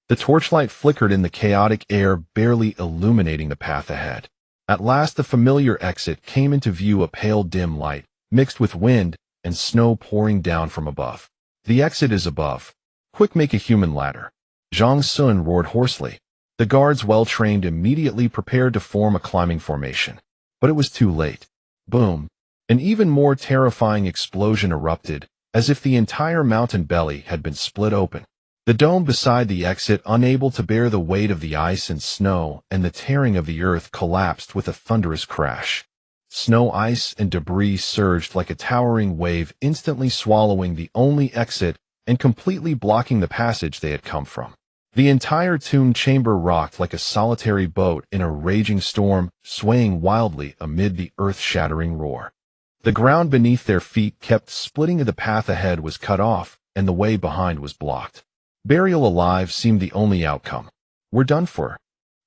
The torchlight flickered in the chaotic air, barely illuminating the path ahead. At last the familiar exit came into view, a pale dim light, mixed with wind and snow pouring down from above. "The exit is above. Quick, make a human ladder," Zhang Sun roared hoarsely. The guards, well-trained, immediately prepared to form a climbing formation. But it was too late. Boom! An even more terrifying explosion erupted, as if the entire mountain belly had been split open. The dome beside the exit, unable to bear the weight of the ice and snow and the tearing of the earth, collapsed with a thunderous crash. Snow, ice, and debris surged like a towering wave, instantly swallowing the only exit and completely blocking the passage they had come from. The entire tomb chamber rocked like a solitary boat in a raging storm, swaying wildly amid the earth-shattering roar. The ground beneath their feet kept splitting. The path ahead was cut off, and the way behind was blocked. Burial alive seemed the only outcome. "We're done for."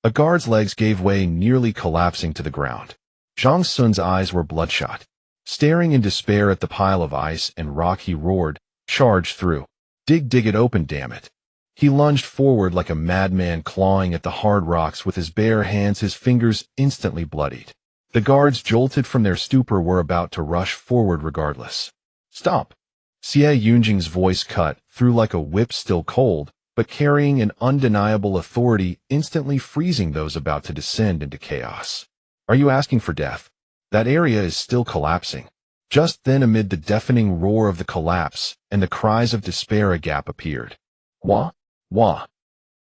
A guard's legs gave way, nearly collapsing to the ground. Zhang Sun's eyes were bloodshot. Staring in despair at the pile of ice and rock, he roared, "Charge through. Dig it open, damn it." He lunged forward like a madman, clawing at the hard rocks with his bare hands, his fingers instantly bloodied. The guards, jolted from their stupor, were about to rush forward regardless. "Stop!" CivilEngiere's voice cut through like a whip, still cold, but carrying an undeniable authority, instantly freezing those about to descend into chaos. "Are you asking for death? That area is still collapsing." Just then, amid the deafening roar of the collapse and the cries of despair, a gap appeared. "Wah? Wah!"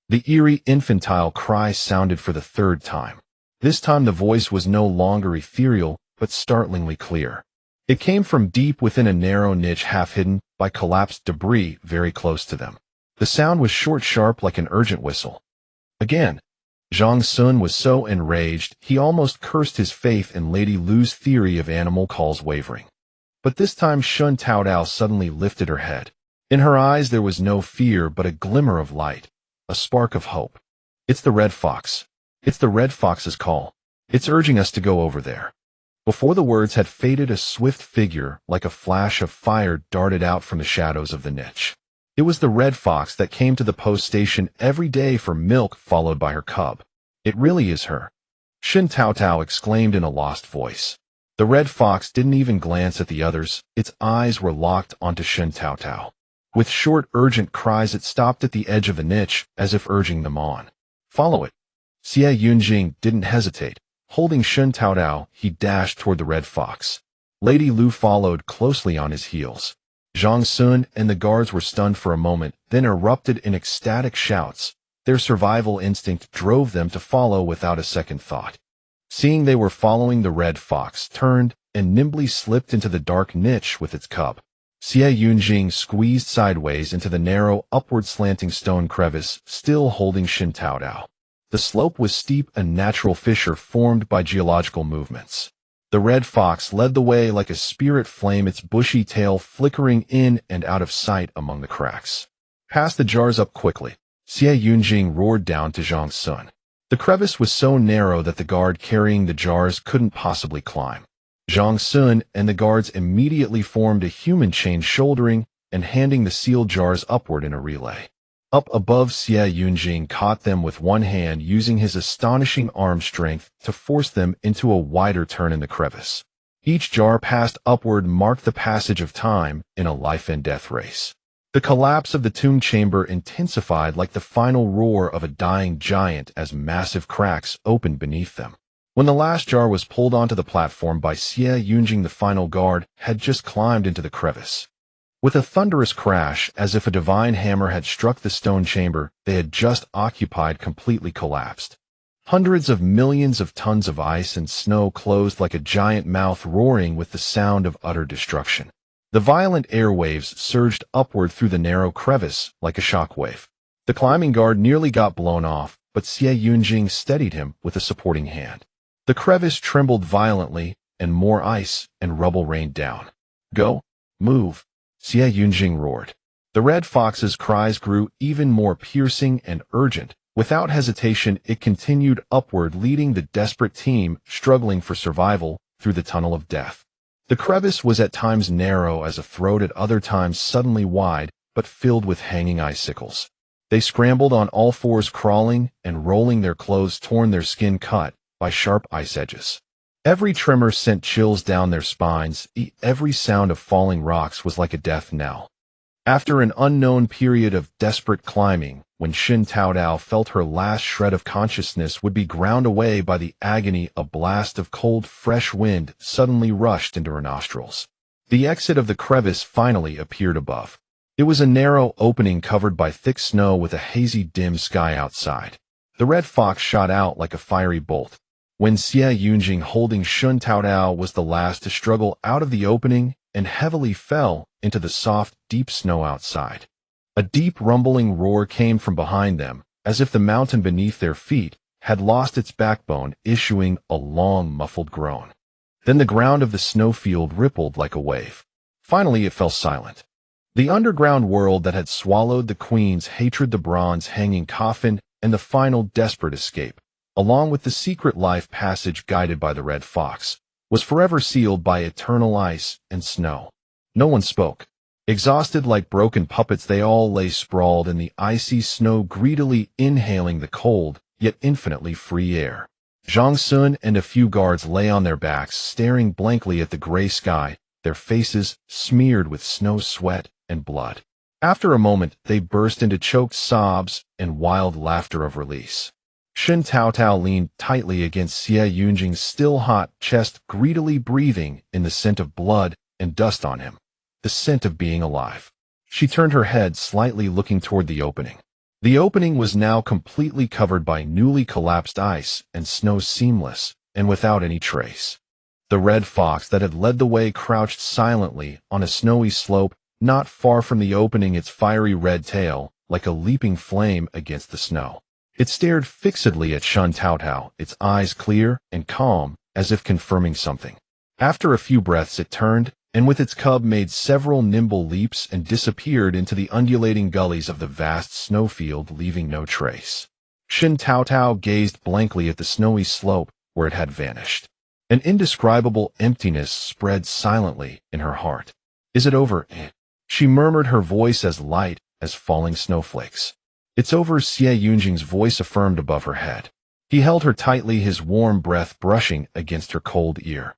The eerie, infantile cry sounded for the third time. This time the voice was no longer ethereal, but startlingly clear. It came from deep within a narrow niche, half hidden by collapsed debris very close to them. The sound was short, sharp, like an urgent whistle. Again. Zhang Sun was so enraged he almost cursed his faith in Lady Lu's theory of animal calls wavering. But this time Shen Taotao suddenly lifted her head. In her eyes there was no fear, but a glimmer of light, a spark of hope. "It's the Red Fox. It's the Red Fox's call. It's urging us to go over there." Before the words had faded, a swift figure, like a flash of fire, darted out from the shadows of the niche. It was the Red Fox that came to the post station every day for milk, followed by her cub. "It really is her," Shen Taotao exclaimed in a lost voice. The Red Fox didn't even glance at the others. Its eyes were locked onto Shen Taotao. With short, urgent cries, it stopped at the edge of the niche, as if urging them on. "Follow it." CivilEngierer didn't hesitate. Holding Shen Taotao, he dashed toward the Red Fox. Lady Lu followed closely on his heels. Zhang Sun and the guards were stunned for a moment, then erupted in ecstatic shouts. Their survival instinct drove them to follow without a second thought. Seeing they were following, the Red Fox turned and nimbly slipped into the dark niche with its cub. CivilEngierer squeezed sideways into the narrow, upward slanting stone crevice, still holding Shen Taotao. The slope was steep, a natural fissure formed by geological movements. The red fox led the way like a spirit flame, its bushy tail flickering in and out of sight among the cracks. "Pass the jars up quickly," Xie Yunjing roared down to Zhang Sun. The crevice was so narrow that the guard carrying the jars couldn't possibly climb. Zhang Sun and the guards immediately formed a human chain, shouldering and handing the sealed jars upward in a relay. Up above, Xie Yunjing caught them with one hand, using his astonishing arm strength to force them into a wider turn in the crevice. Each jar passed upward marked the passage of time in a life and death race. The collapse of the tomb chamber intensified like the final roar of a dying giant as massive cracks opened beneath them. When the last jar was pulled onto the platform by Xie Yunjing, the final guard had just climbed into the crevice. With a thunderous crash, as if a divine hammer had struck the stone chamber they had just occupied, completely collapsed. Hundreds of millions of tons of ice and snow closed like a giant mouth, roaring with the sound of utter destruction. The violent airwaves surged upward through the narrow crevice like a shockwave. The climbing guard nearly got blown off, but Xie Yunjing steadied him with a supporting hand. The crevice trembled violently, and more ice and rubble rained down. "Go! Move!" Xie Yunjing roared. The red fox's cries grew even more piercing and urgent. Without hesitation, it continued upward, leading the desperate team, struggling for survival, through the tunnel of death. The crevice was at times narrow as a throat, at other times suddenly wide, but filled with hanging icicles. They scrambled on all fours, crawling and rolling, their clothes torn, their skin cut by sharp ice edges. Every tremor sent chills down their spines. Every sound of falling rocks was like a death knell. After an unknown period of desperate climbing, when Shen Taotao felt her last shred of consciousness would be ground away by the agony, a blast of cold, fresh wind suddenly rushed into her nostrils. The exit of the crevice finally appeared above. It was a narrow opening covered by thick snow with a hazy, dim sky outside. The red fox shot out like a fiery bolt. When Xie Yunjing, holding Shen Taotao, was the last to struggle out of the opening and heavily fell into the soft, deep snow outside. A deep rumbling roar came from behind them, as if the mountain beneath their feet had lost its backbone, issuing a long, muffled groan. Then the ground of the snowfield rippled like a wave. Finally, it fell silent. The underground world that had swallowed the queen's hatred, the bronze hanging coffin, and the final desperate escape, along with the secret life passage guided by the red fox, was forever sealed by eternal ice and snow. No one spoke. Exhausted like broken puppets, they all lay sprawled in the icy snow, greedily inhaling the cold, yet infinitely free air. Zhang Sun and a few guards lay on their backs, staring blankly at the gray sky, their faces smeared with snow, sweat, and blood. After a moment, they burst into choked sobs and wild laughter of release. Shen Taotao leaned tightly against Xie Yunjing's still hot chest, greedily breathing in the scent of blood and dust on him, the scent of being alive. She turned her head slightly, looking toward the opening. The opening was now completely covered by newly collapsed ice and snow, seamless and without any trace. The red fox that had led the way crouched silently on a snowy slope not far from the opening, its fiery red tail like a leaping flame against the snow. It stared fixedly at Shen Taotao, its eyes clear and calm, as if confirming something. After a few breaths, it turned, and with its cub made several nimble leaps and disappeared into the undulating gullies of the vast snowfield, leaving no trace. Shen Taotao gazed blankly at the snowy slope where it had vanished. An indescribable emptiness spread silently in her heart. "Is it over?" she murmured, her voice as light as falling snowflakes. "It's over," Xie Yunjing's voice affirmed above her head. He held her tightly, his warm breath brushing against her cold ear.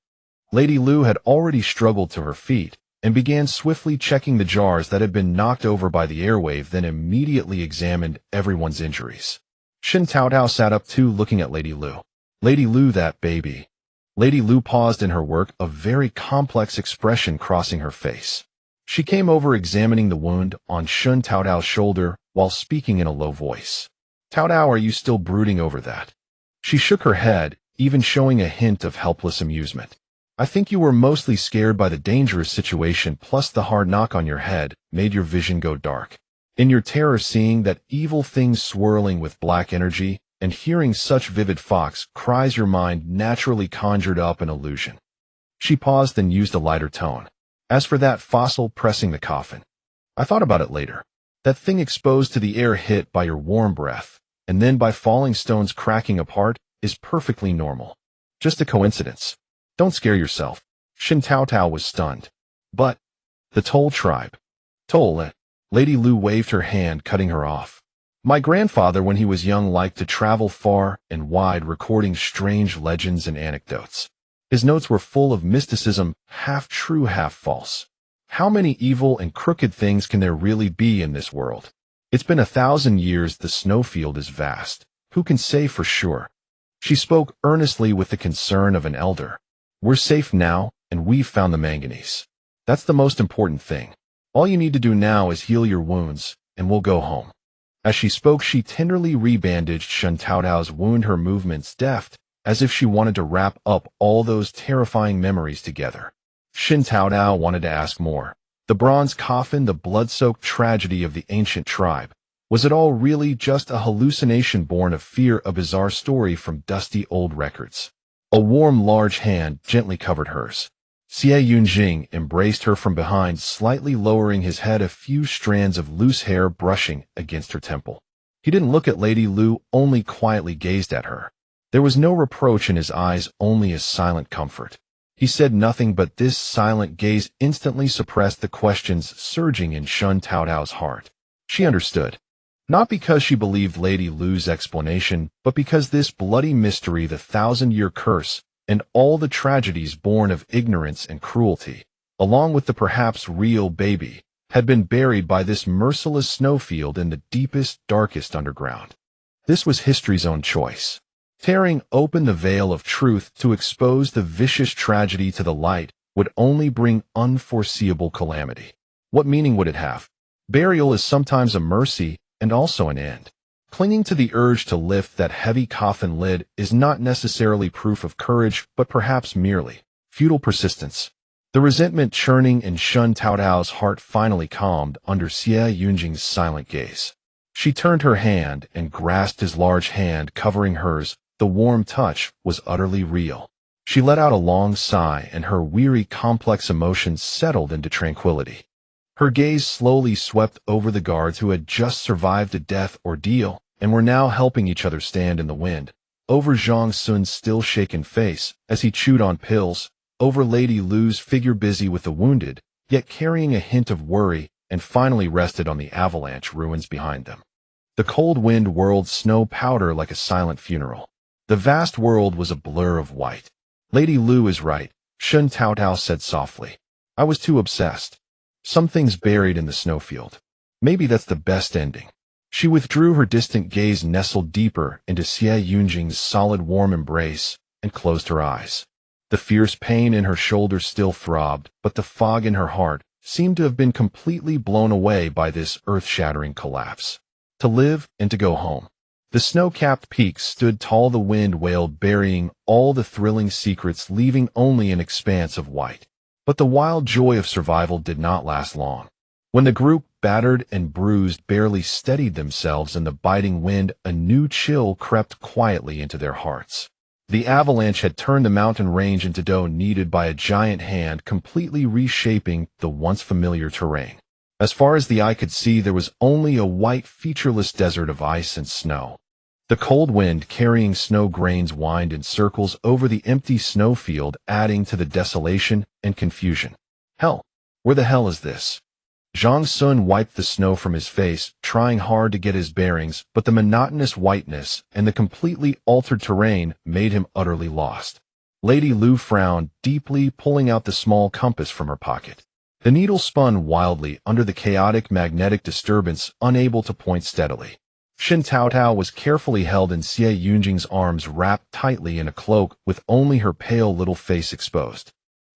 Lady Lu had already struggled to her feet and began swiftly checking the jars that had been knocked over by the airwave, then immediately examined everyone's injuries. Shen Taotao sat up too, looking at Lady Lu. "Lady Lu, that baby." Lady Lu paused in her work, a very complex expression crossing her face. She came over, examining the wound on Shen Taotao's shoulder while speaking in a low voice. "Taotao, are you still brooding over that?" She shook her head, even showing a hint of helpless amusement. "I think you were mostly scared by the dangerous situation, plus the hard knock on your head made your vision go dark. In your terror, seeing that evil thing swirling with black energy and hearing such vivid fox cries your mind naturally conjured up an illusion. She paused and used a lighter tone. As for that fossil pressing the coffin, I thought about it later. That thing exposed to the air hit by your warm breath, and then by falling stones cracking apart, is perfectly normal. Just a coincidence. Don't scare yourself. Shen Taotao was stunned. But the Toll tribe. Toll, Lady Lu waved her hand, cutting her off. My grandfather, when he was young, liked to travel far and wide recording strange legends and anecdotes. His notes were full of mysticism, half true, half false. How many evil and crooked things can there really be in this world? It's been 1,000 years. The snowfield is vast. Who can say for sure? She spoke earnestly with the concern of an elder. We're safe now, and we've found the manganese. That's the most important thing. All you need to do now is heal your wounds, and we'll go home. As she spoke, she tenderly rebandaged Shen Taotao's wound, her movements deft, as if she wanted to wrap up all those terrifying memories together. Shen Taotao wanted to ask more. The bronze coffin, the blood-soaked tragedy of the ancient tribe. Was it all really just a hallucination born of fear, a bizarre story from dusty old records? A warm, large hand gently covered hers. CivilEngineer embraced her from behind, slightly lowering his head, a few strands of loose hair brushing against her temple. He didn't look at Lady Lu, only quietly gazed at her. There was no reproach in his eyes, only a silent comfort. He said nothing, but this silent gaze instantly suppressed the questions surging in Shen Taotao's heart. She understood. Not because she believed Lady Lu's explanation, but because this bloody mystery, the 1,000-year curse, and all the tragedies born of ignorance and cruelty, along with the perhaps real baby, had been buried by this merciless snowfield in the deepest, darkest underground. This was history's own choice. Tearing open the veil of truth to expose the vicious tragedy to the light would only bring unforeseeable calamity. What meaning would it have? Burial is sometimes a mercy and also an end. Clinging to the urge to lift that heavy coffin lid is not necessarily proof of courage, but perhaps merely futile persistence. The resentment churning in Shen Taotao's heart finally calmed under CivilEngiere's silent gaze. She turned her hand and grasped his large hand, covering hers. The warm touch was utterly real. She let out a long sigh, and her weary, complex emotions settled into tranquility. Her gaze slowly swept over the guards who had just survived a death ordeal and were now helping each other stand in the wind. Over Zhang Sun's still shaken face as he chewed on pills, over Lady Lu's figure busy with the wounded, yet carrying a hint of worry, and finally rested on the avalanche ruins behind them. The cold wind whirled snow powder like a silent funeral. The vast world was a blur of white. Lady Lu is right, Shen Taotao said softly. I was too obsessed. Something's buried in the snowfield. Maybe that's the best ending. She withdrew her distant gaze, nestled deeper into CivilEngiere's solid warm embrace, and closed her eyes. The fierce pain in her shoulders still throbbed, but the fog in her heart seemed to have been completely blown away by this earth-shattering collapse. To live and to go home. The snow-capped peaks stood tall, the wind wailed, burying all the thrilling secrets, leaving only an expanse of white. But the wild joy of survival did not last long. When the group, battered and bruised, barely steadied themselves in the biting wind, a new chill crept quietly into their hearts. The avalanche had turned the mountain range into dough kneaded by a giant hand, completely reshaping the once familiar terrain. As far as the eye could see, there was only a white, featureless desert of ice and snow. The cold wind carrying snow grains whined in circles over the empty snowfield, adding to the desolation and confusion. Hell, where the hell is this? Zhang Sun wiped the snow from his face, trying hard to get his bearings, but the monotonous whiteness and the completely altered terrain made him utterly lost. Lady Lu frowned deeply, pulling out the small compass from her pocket. The needle spun wildly under the chaotic magnetic disturbance, unable to point steadily. Shen Taotao was carefully held in CivilEngiere's arms, wrapped tightly in a cloak, with only her pale little face exposed.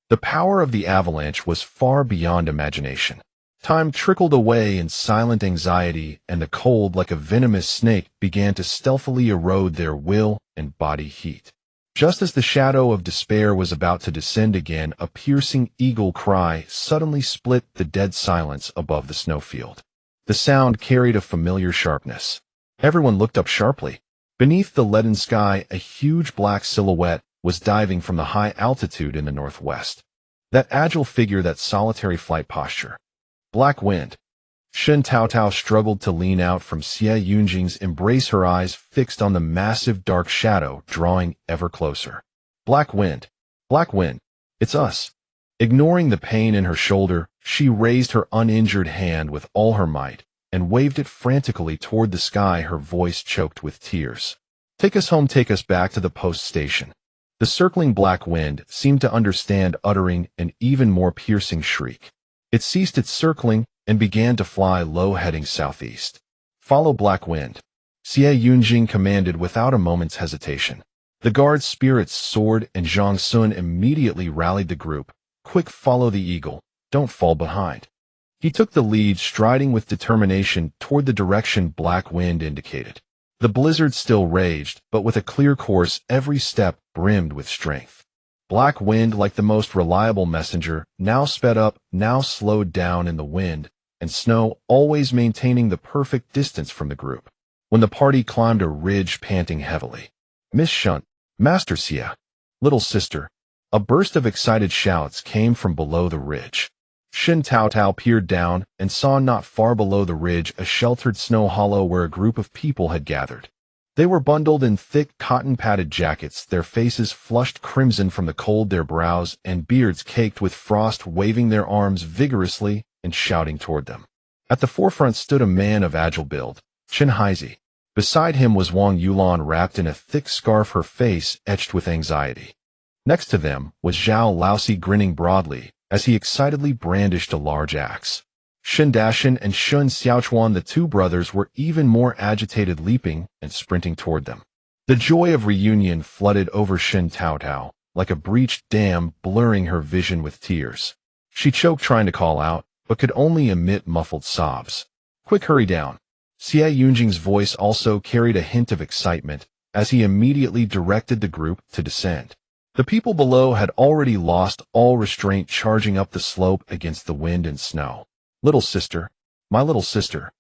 The power of the avalanche was far beyond imagination. Time trickled away in silent anxiety, and the cold, like a venomous snake, began to stealthily erode their will and body heat. Just as the shadow of despair was about to descend again, a piercing eagle cry suddenly split the dead silence above the snowfield. The sound carried a familiar sharpness. Everyone looked up sharply. Beneath the leaden sky, a huge black silhouette was diving from the high altitude in the northwest. That agile figure, that solitary flight posture. Black Wind. Shen Taotao struggled to lean out from Xie Yunjing's embrace, her eyes fixed on the massive dark shadow drawing ever closer. Black Wind. Black Wind. It's us. Ignoring the pain in her shoulder, she raised her uninjured hand with all her might and waved it frantically toward the sky, her voice choked with tears. Take us home, take us back to the post station. The circling black wind seemed to understand, uttering an even more piercing shriek. It ceased its circling and began to fly low, heading southeast. Follow Black Wind. Xie Yunjing commanded without a moment's hesitation. The guard's spirits soared and Zhang Sun immediately rallied the group. Quick, follow the eagle. Don't fall behind. He took the lead, striding with determination toward the direction Black Wind indicated. The blizzard still raged, but with a clear course, every step brimmed with strength. Black Wind, like the most reliable messenger, now sped up, now slowed down in the wind and snow, always maintaining the perfect distance from the group. When the party climbed a ridge, panting heavily, Miss Shunt, Master Xia, little sister, a burst of excited shouts came from below the ridge. Shen Taotao peered down and saw not far below the ridge a sheltered snow hollow where a group of people had gathered. They were bundled in thick cotton-padded jackets, their faces flushed crimson from the cold, their brows and beards caked with frost, waving their arms vigorously and shouting toward them. At the forefront stood a man of agile build, Chen Haizi. Beside him was Wang Yulan, wrapped in a thick scarf, her face etched with anxiety. Next to them was Zhao Laosi, grinning broadly as he excitedly brandished a large axe. Shen Dashan and Shun Xiaochuan, the two brothers, were even more agitated, leaping and sprinting toward them. The joy of reunion flooded over Shen Taotao like a breached dam, blurring her vision with tears. She choked, trying to call out, but could only emit muffled sobs. Quick, hurry down. Xie Yunjing's voice also carried a hint of excitement as he immediately directed the group to descend. The people below had already lost all restraint, charging up the slope against the wind and snow. Little sister, my little sister.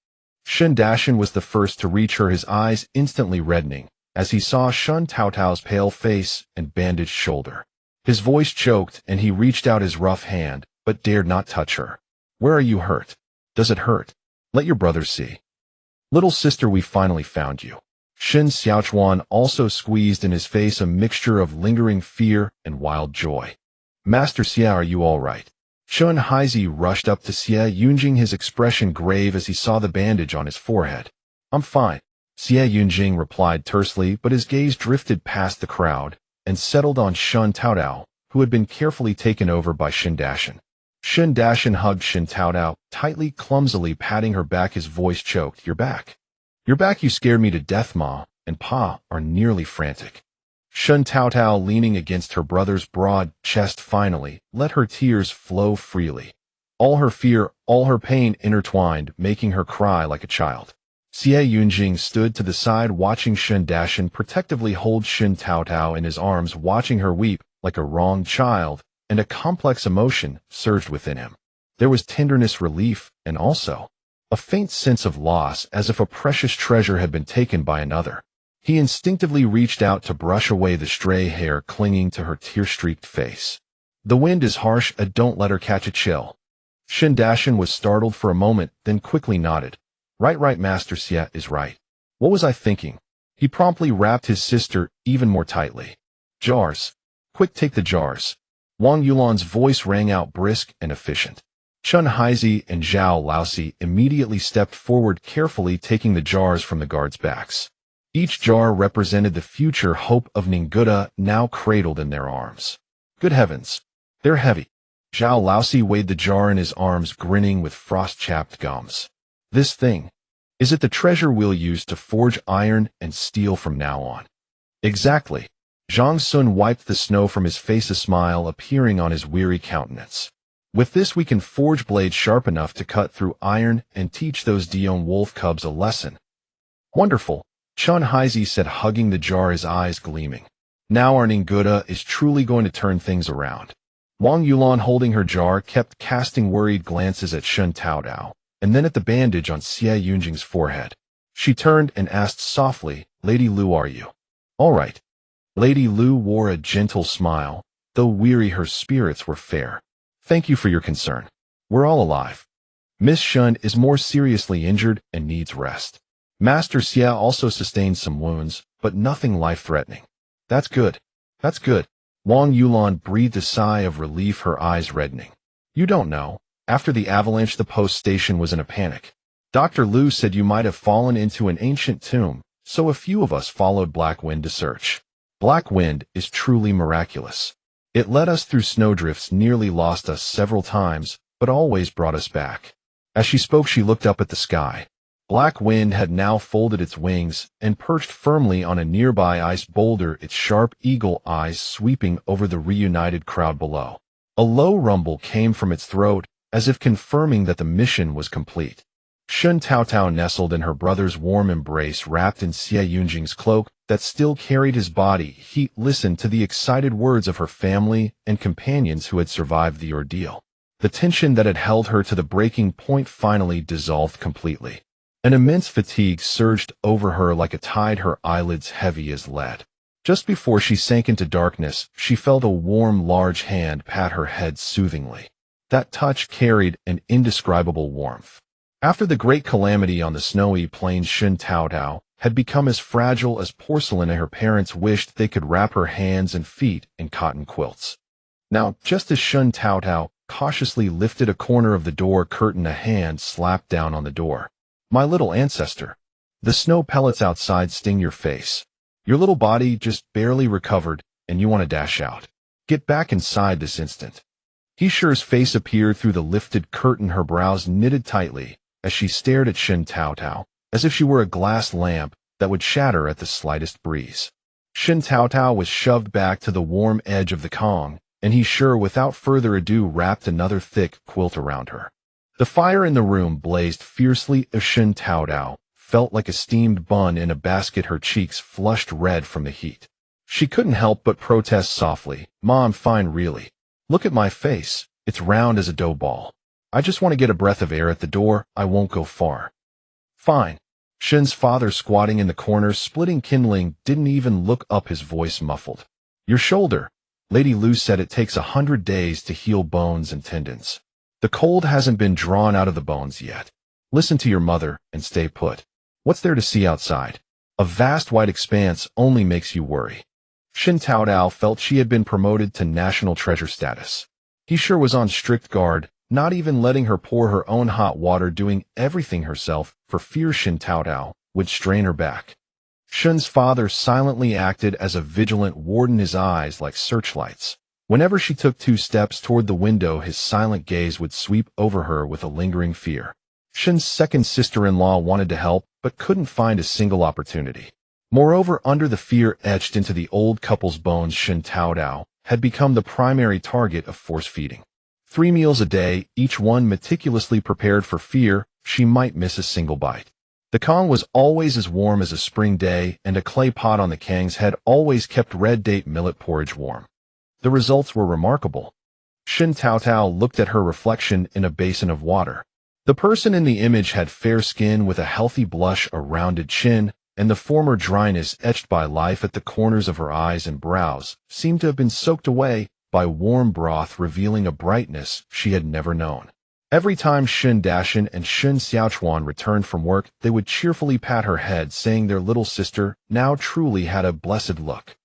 Shen Dashan was the first to reach her, his eyes instantly reddening as he saw Shen Taotao's pale face and bandaged shoulder. His voice choked and he reached out his rough hand, but dared not touch her. Where are you hurt? Does it hurt? Let your brothers see. Little sister, we finally found you. Shen Xiaochuan also squeezed in his face a mixture of lingering fear and wild joy. Master Xia, are you all right? Chen Haizi rushed up to Xie Yunjing, his expression grave as he saw the bandage on his forehead. I'm fine, Xie Yunjing replied tersely, but his gaze drifted past the crowd and settled on Shen Taotao, who had been carefully taken over by Shen Dashan. Shen Dashan hugged Shen Taotao tightly, clumsily patting her back, his voice choked. You're back. You're back, you scared me to death. Ma and Pa are nearly frantic. Shen Taotao, leaning against her brother's broad chest, finally let her tears flow freely. All her fear, all her pain intertwined, making her cry like a child. Xie Yunjing stood to the side, watching Shen Dashan protectively hold Shen Taotao in his arms, watching her weep like a wronged child, and a complex emotion surged within him. There was tenderness, relief, and also a faint sense of loss, as if a precious treasure had been taken by another. He instinctively reached out to brush away the stray hair clinging to her tear-streaked face. The wind is harsh, don't let her catch a chill. Shen Dashan was startled for a moment, then quickly nodded. Right, Master Xia is right. What was I thinking? He promptly wrapped his sister even more tightly. Jars. Quick, take the jars. Wang Yulan's voice rang out, brisk and efficient. Chen Haizi and Zhao Laosi immediately stepped forward, carefully taking the jars from the guards' backs. Each jar represented the future hope of Ninguta, now cradled in their arms. Good heavens, they're heavy. Zhao Laosi weighed the jar in his arms, grinning with frost-chapped gums. This thing, is it the treasure we'll use to forge iron and steel from now on? Exactly. Zhang Sun wiped the snow from his face, a smile appearing on his weary countenance. With this we can forge blades sharp enough to cut through iron and teach those Dion wolf cubs a lesson. Wonderful, Chen Haizi said, hugging the jar, his eyes gleaming. Now our Ninguta is truly going to turn things around. Wang Yulan, holding her jar, kept casting worried glances at Shen Taotao, and then at the bandage on Xie Yunjing's forehead. She turned and asked softly, Lady Lu, are you? All right. Lady Lu wore a gentle smile, though weary her spirits were fair. Thank you for your concern. We're all alive. Miss Shen is more seriously injured and needs rest. Master Xia also sustained some wounds, but nothing life-threatening. That's good. That's good. Wang Yulan breathed a sigh of relief, her eyes reddening. You don't know. After the avalanche, the post station was in a panic. Dr. Lu said you might have fallen into an ancient tomb, so a few of us followed Black Wind to search. Black Wind is truly miraculous. It led us through snowdrifts, nearly lost us several times, but always brought us back. As she spoke, she looked up at the sky. Black Wind had now folded its wings and perched firmly on a nearby ice boulder, its sharp eagle eyes sweeping over the reunited crowd below. A low rumble came from its throat, as if confirming that the mission was complete. Shen Taotao nestled in her brother's warm embrace, wrapped in Xie Yunjing's cloak that still carried his body. He listened to the excited words of her family and companions who had survived the ordeal. The tension that had held her to the breaking point finally dissolved completely. An immense fatigue surged over her like a tide, her eyelids heavy as lead. Just before she sank into darkness, she felt a warm, large hand pat her head soothingly. That touch carried an indescribable warmth. After the great calamity on the snowy plains, Shen Taotao had become as fragile as porcelain, and her parents wished they could wrap her hands and feet in cotton quilts. Now, just as Shen Taotao cautiously lifted a corner of the door curtain, a hand slapped down on the door. My little ancestor. The snow pellets outside sting your face. Your little body just barely recovered, and you want to dash out. Get back inside this instant. He Shi's face appeared through the lifted curtain, her brows knitted tightly, as she stared at Shen Taotao, as if she were a glass lamp that would shatter at the slightest breeze. Shen Taotao was shoved back to the warm edge of the Kong, and He Shi, without further ado, wrapped another thick quilt around her. The fire in the room blazed fiercely as Shen Taotao felt like a steamed bun in a basket, her cheeks flushed red from the heat. She couldn't help but protest softly, "Mom, fine, really. Look at my face. It's round as a dough ball. I just want to get a breath of air at the door. I won't go far." "Fine." Shen's father, squatting in the corner, splitting kindling, didn't even look up, his voice muffled. "Your shoulder." Lady Lu said it takes 100 days to heal bones and tendons. The cold hasn't been drawn out of the bones yet. Listen to your mother and stay put. What's there to see outside? A vast white expanse only makes you worry. Shen Taotao felt she had been promoted to national treasure status. He Shi was on strict guard, not even letting her pour her own hot water, doing everything herself for fear Shen Taotao would strain her back. Shen's father silently acted as a vigilant warden, his eyes like searchlights. Whenever she took 2 steps toward the window, his silent gaze would sweep over her with a lingering fear. Shen's second sister-in-law wanted to help, but couldn't find a single opportunity. Moreover, under the fear etched into the old couple's bones, Shen Taotao had become the primary target of force-feeding. 3 meals a day, each one meticulously prepared for fear she might miss a single bite. The Kong was always as warm as a spring day, and a clay pot on the Kang's head always kept red date millet porridge warm. The results were remarkable. Shen Taotao looked at her reflection in a basin of water. The person in the image had fair skin with a healthy blush, a rounded chin, and the former dryness etched by life at the corners of her eyes and brows seemed to have been soaked away by warm broth, revealing a brightness she had never known. Every time Shen Dashan and Shen Xiaochuan returned from work, they would cheerfully pat her head, saying their little sister now truly had a blessed look.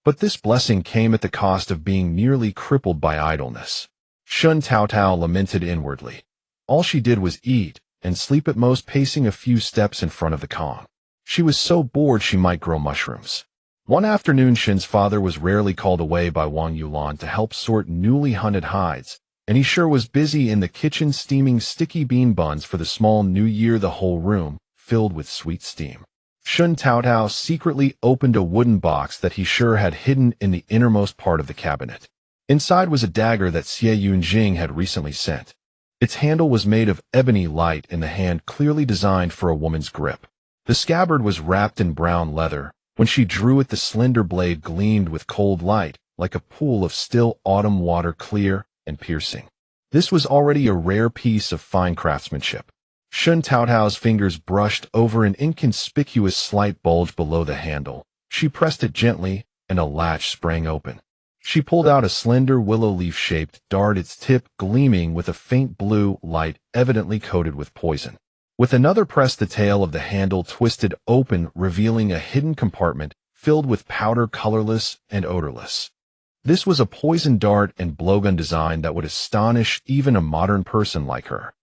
But this blessing came at the cost of being nearly crippled by idleness. Shen Taotao lamented inwardly. All she did was eat and sleep, at most pacing a few steps in front of the Kong. She was so bored she might grow mushrooms. One afternoon, Shen's father was rarely called away by Wang Yulan to help sort newly hunted hides, and he Shi was busy in the kitchen steaming sticky bean buns for the small new year, the whole room filled with sweet steam. Shen Taotao secretly opened a wooden box that He Shi had hidden in the innermost part of the cabinet. Inside was a dagger that Xie Yunjing had recently sent. Its handle was made of ebony, light in the hand, clearly designed for a woman's grip. The scabbard was wrapped in brown leather. When she drew it, the slender blade gleamed with cold light, like a pool of still autumn water, clear and piercing. This was already a rare piece of fine craftsmanship. Shen Taotao's fingers brushed over an inconspicuous slight bulge below the handle. She pressed it gently, and a latch sprang open. She pulled out a slender willow leaf-shaped dart, its tip gleaming with a faint blue light evidently coated with poison. With another press, the tail of the handle twisted open, revealing a hidden compartment filled with powder, colorless and odorless. This was a poison dart and blowgun design that would astonish even a modern person like her.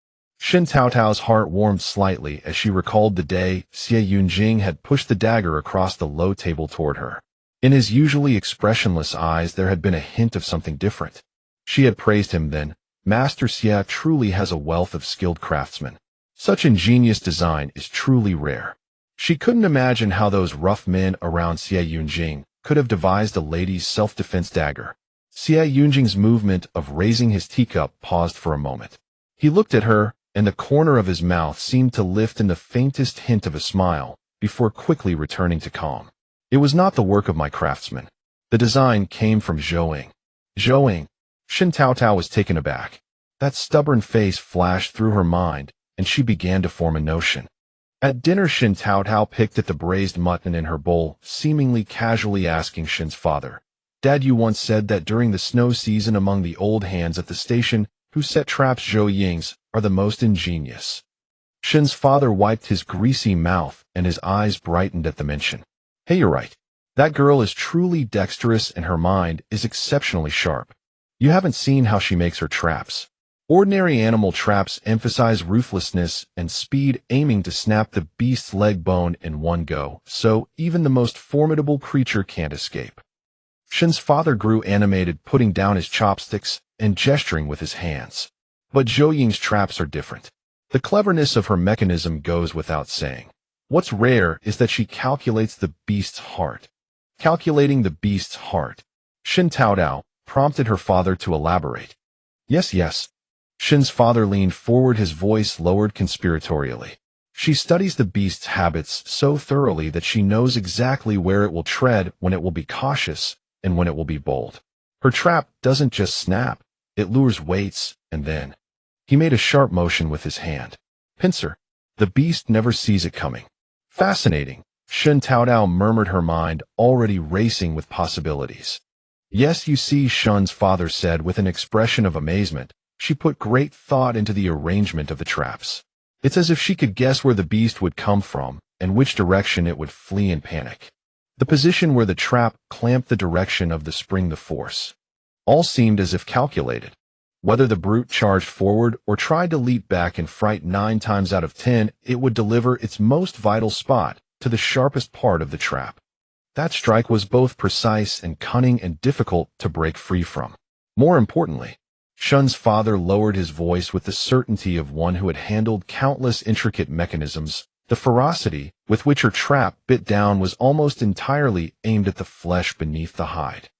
Shen Taotao's heart warmed slightly as she recalled the day CivilEngineer had pushed the dagger across the low table toward her. In his usually expressionless eyes there had been a hint of something different. She had praised him then. Master Xia truly has a wealth of skilled craftsmen. Such ingenious design is truly rare. She couldn't imagine how those rough men around CivilEngineer could have devised a lady's self-defense dagger. CivilEngiere's movement of raising his teacup paused for a moment. He looked at her, and the corner of his mouth seemed to lift in the faintest hint of a smile, before quickly returning to calm. It was not the work of my craftsmen. The design came from Zhou. Zhou? Shen Taotao was taken aback. That stubborn face flashed through her mind, and she began to form a notion. At dinner, Shen Taotao picked at the braised mutton in her bowl, seemingly casually asking Shen's father, "Dad, you once said that during the snow season among the old hands at the station who set traps, Zhou Ying's are the most ingenious." Shen's father wiped his greasy mouth, and his eyes brightened at the mention. "Hey, you're right. That girl is truly dexterous, and her mind is exceptionally sharp. You haven't seen how she makes her traps. Ordinary animal traps emphasize ruthlessness and speed, aiming to snap the beast's leg bone in one go, so even the most formidable creature can't escape." Shen's father grew animated, putting down his chopsticks and gesturing with his hands. "But Zhou Ying's traps are different. The cleverness of her mechanism goes without saying. What's rare is that she calculates the beast's heart." Calculating the beast's heart. Shen Taotao prompted her father to elaborate. Yes. Shen's father leaned forward, his voice lowered conspiratorially. "She studies the beast's habits so thoroughly that she knows exactly where it will tread, when it will be cautious, and when it will be bold. Her trap doesn't just snap, it lures, waits, and then—" He made a sharp motion with his hand. "Pincer. The beast never sees it coming." "Fascinating," Shen Taotao murmured, her mind already racing with possibilities. "Yes, you see," Shen's father said with an expression of amazement. "She put great thought into the arrangement of the traps. It's as if she could guess where the beast would come from and which direction it would flee in panic. The position where the trap clamped, the direction of the spring, the force. All seemed as if calculated. Whether the brute charged forward or tried to leap back in fright, 9 times out of 10, it would deliver its most vital spot to the sharpest part of the trap. That strike was both precise and cunning and difficult to break free from. More importantly," Shen's father lowered his voice with the certainty of one who had handled countless intricate mechanisms, "the ferocity with which her trap bit down was almost entirely aimed at the flesh beneath the hide.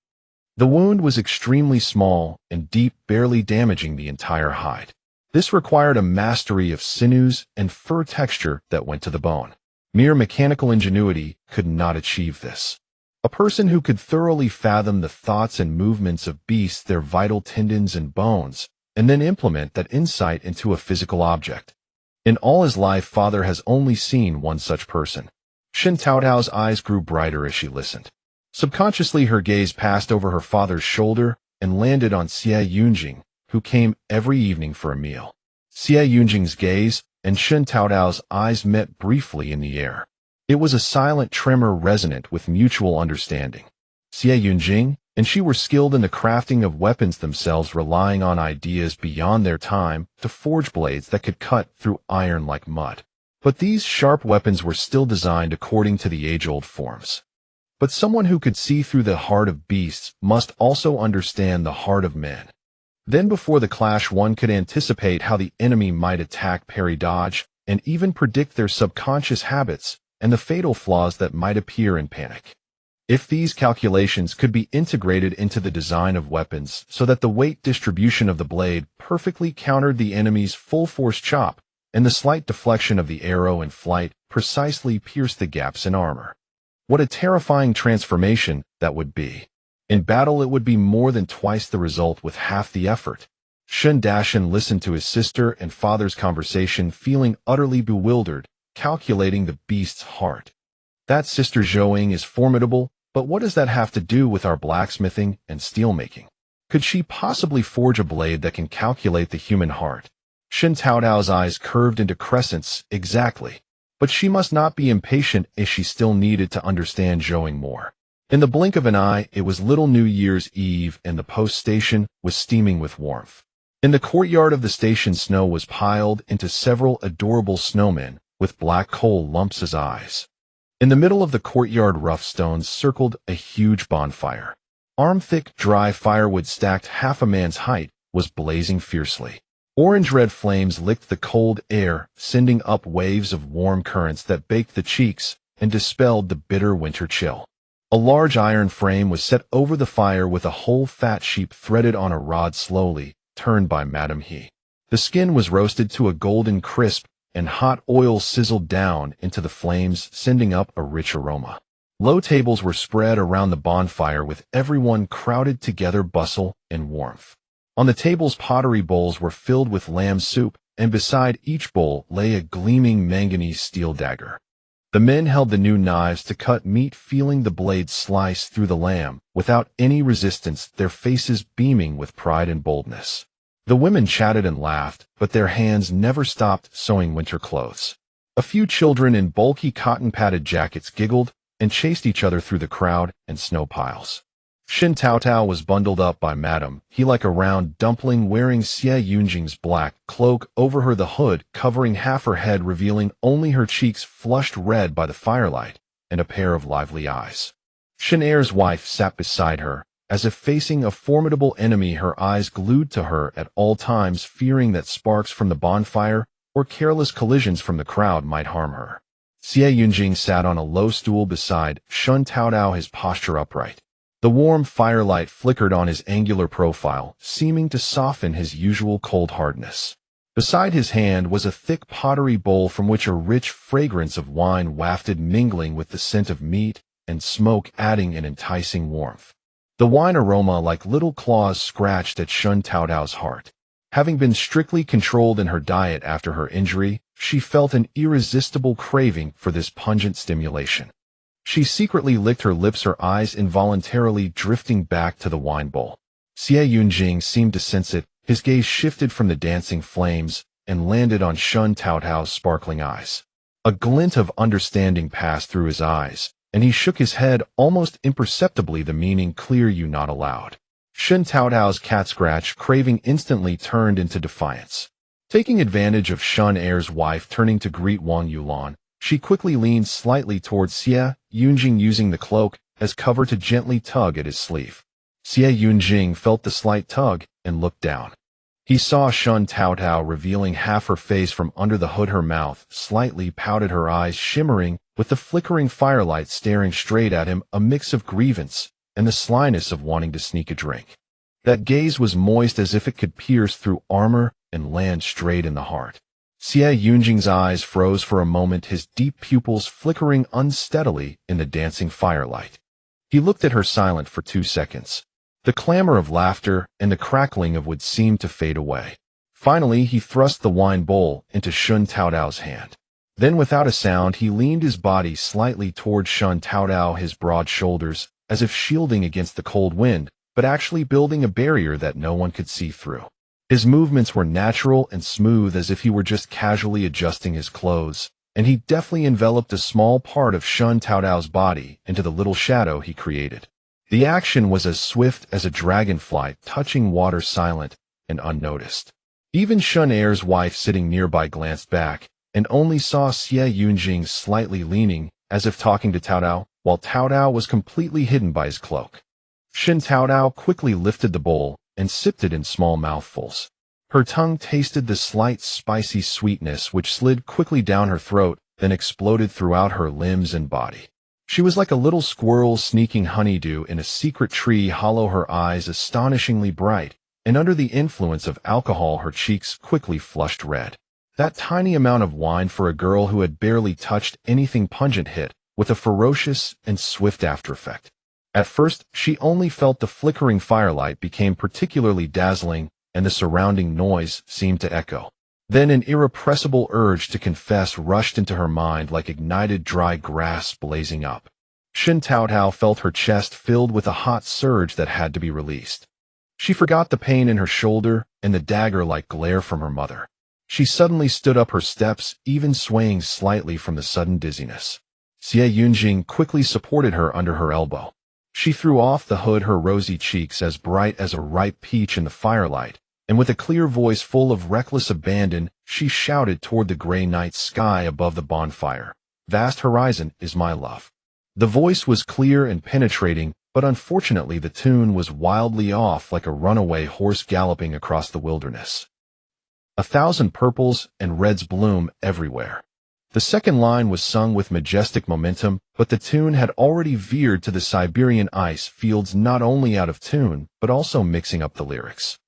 The wound was extremely small and deep, barely damaging the entire hide. This required a mastery of sinews and fur texture that went to the bone. Mere mechanical ingenuity could not achieve this. A person who could thoroughly fathom the thoughts and movements of beasts, their vital tendons and bones, and then implement that insight into a physical object. In all his life, father has only seen one such person." Shen Taotao's eyes grew brighter as she listened. Subconsciously, her gaze passed over her father's shoulder and landed on CivilEngineer, who came every evening for a meal. CivilEngiere's gaze and Shen Taotao's eyes met briefly in the air. It was a silent tremor resonant with mutual understanding. CivilEngineer and she were skilled in the crafting of weapons themselves, relying on ideas beyond their time to forge blades that could cut through iron like mud. But these sharp weapons were still designed according to the age-old forms. But someone who could see through the heart of beasts must also understand the heart of men. Then before the clash, one could anticipate how the enemy might attack, parry, dodge, and even predict their subconscious habits and the fatal flaws that might appear in panic. If these calculations could be integrated into the design of weapons so that the weight distribution of the blade perfectly countered the enemy's full-force chop, and the slight deflection of the arrow in flight precisely pierced the gaps in armor. What a terrifying transformation that would be. In battle, it would be more than twice the result with half the effort. Shen Daishan listened to his sister and father's conversation, feeling utterly bewildered, calculating the beast's heart. That sister Zhouing is formidable, but what does that have to do with our blacksmithing and steelmaking? Could she possibly forge a blade that can calculate the human heart? Shen Taotao's eyes curved into crescents. Exactly. But she must not be impatient if she still needed to understand Zhouing more. In the blink of an eye, it was Little New Year's Eve and the post station was steaming with warmth. In the courtyard of the station, snow was piled into several adorable snowmen with black coal lumps as eyes. In the middle of the courtyard, rough stones circled a huge bonfire. Arm-thick, dry firewood stacked half a man's height was blazing fiercely. Orange-red flames licked the cold air, sending up waves of warm currents that baked the cheeks and dispelled the bitter winter chill. A large iron frame was set over the fire with a whole fat sheep threaded on a rod, slowly turned by Madame He. The skin was roasted to a golden crisp, and hot oil sizzled down into the flames, sending up a rich aroma. Low tables were spread around the bonfire with everyone crowded together, bustle and warmth. On the tables, pottery bowls were filled with lamb soup, and beside each bowl lay a gleaming manganese steel dagger. The men held the new knives to cut meat, feeling the blades slice through the lamb without any resistance, their faces beaming with pride and boldness. The women chatted and laughed, but their hands never stopped sewing winter clothes. A few children in bulky cotton-padded jackets giggled and chased each other through the crowd and snow piles. Shen Taotao was bundled up by Madame He like a round dumpling, wearing Xie Yunjing's black cloak over her, the hood covering half her head, revealing only her cheeks flushed red by the firelight and a pair of lively eyes. Shen Er's wife sat beside her, as if facing a formidable enemy, her eyes glued to her at all times, fearing that sparks from the bonfire or careless collisions from the crowd might harm her. Xie Yunjing sat on a low stool beside Shen Taotao, his posture upright. The warm firelight flickered on his angular profile, seeming to soften his usual cold hardness. Beside his hand was a thick pottery bowl from which a rich fragrance of wine wafted, mingling with the scent of meat and smoke, adding an enticing warmth. The wine aroma, like little claws, scratched at Shen Taotao's heart. Having been strictly controlled in her diet after her injury, she felt an irresistible craving for this pungent stimulation. She secretly licked her lips, her eyes involuntarily drifting back to the wine bowl. Xie Yunjing seemed to sense it. His gaze shifted from the dancing flames and landed on Shen Taotao's sparkling eyes. A glint of understanding passed through his eyes, and he shook his head almost imperceptibly, the meaning clear: "You not allowed." Shen Taotao's cat scratch craving instantly turned into defiance. Taking advantage of Shen Er's wife turning to greet Wang Yulan, she quickly leaned slightly towards Xie Yunjing, using the cloak as cover to gently tug at his sleeve. Xie Yunjing felt the slight tug and looked down. He saw Shen Taotao revealing half her face from under the hood, her mouth slightly pouted, her eyes shimmering with the flickering firelight, staring straight at him, a mix of grievance and the slyness of wanting to sneak a drink. That gaze was moist, as if it could pierce through armor and land straight in the heart. Xie Yunjing's eyes froze for a moment, his deep pupils flickering unsteadily in the dancing firelight. He looked at her, silent for 2 seconds. The clamor of laughter and the crackling of wood seemed to fade away. Finally, he thrust the wine bowl into Shen Taotao's hand. Then, without a sound, he leaned his body slightly toward Shen Taotao, his broad shoulders as if shielding against the cold wind, but actually building a barrier that no one could see through. His movements were natural and smooth, as if he were just casually adjusting his clothes, and he deftly enveloped a small part of Shen Taotao's body into the little shadow he created. The action was as swift as a dragonfly touching water, silent and unnoticed. Even Shen Er's wife, sitting nearby, glanced back and only saw Xie Yunjing slightly leaning, as if talking to Taotao, while Taotao was completely hidden by his cloak. Shen Taotao quickly lifted the bowl and sipped it in small mouthfuls. Her tongue tasted the slight spicy sweetness which slid quickly down her throat, then exploded throughout her limbs and body. She was like a little squirrel sneaking honeydew in a secret tree hollow, her eyes astonishingly bright, and under the influence of alcohol her cheeks quickly flushed red. That tiny amount of wine for a girl who had barely touched anything pungent hit with a ferocious and swift aftereffect. At first, she only felt the flickering firelight became particularly dazzling and the surrounding noise seemed to echo. Then an irrepressible urge to confess rushed into her mind like ignited dry grass blazing up. Shen Taotao felt her chest filled with a hot surge that had to be released. She forgot the pain in her shoulder and the dagger-like glare from her mother. She suddenly stood up her steps, even swaying slightly from the sudden dizziness. Xie Yunjing quickly supported her under her elbow. She threw off the hood, her rosy cheeks as bright as a ripe peach in the firelight, and with a clear voice full of reckless abandon, she shouted toward the gray night sky above the bonfire. "Vast horizon is my love." The voice was clear and penetrating, but unfortunately the tune was wildly off like a runaway horse galloping across the wilderness. 1,000 purples and reds bloom everywhere. The second line was sung with majestic momentum, but the tune had already veered to the Siberian ice fields, not only out of tune, but also mixing up the lyrics.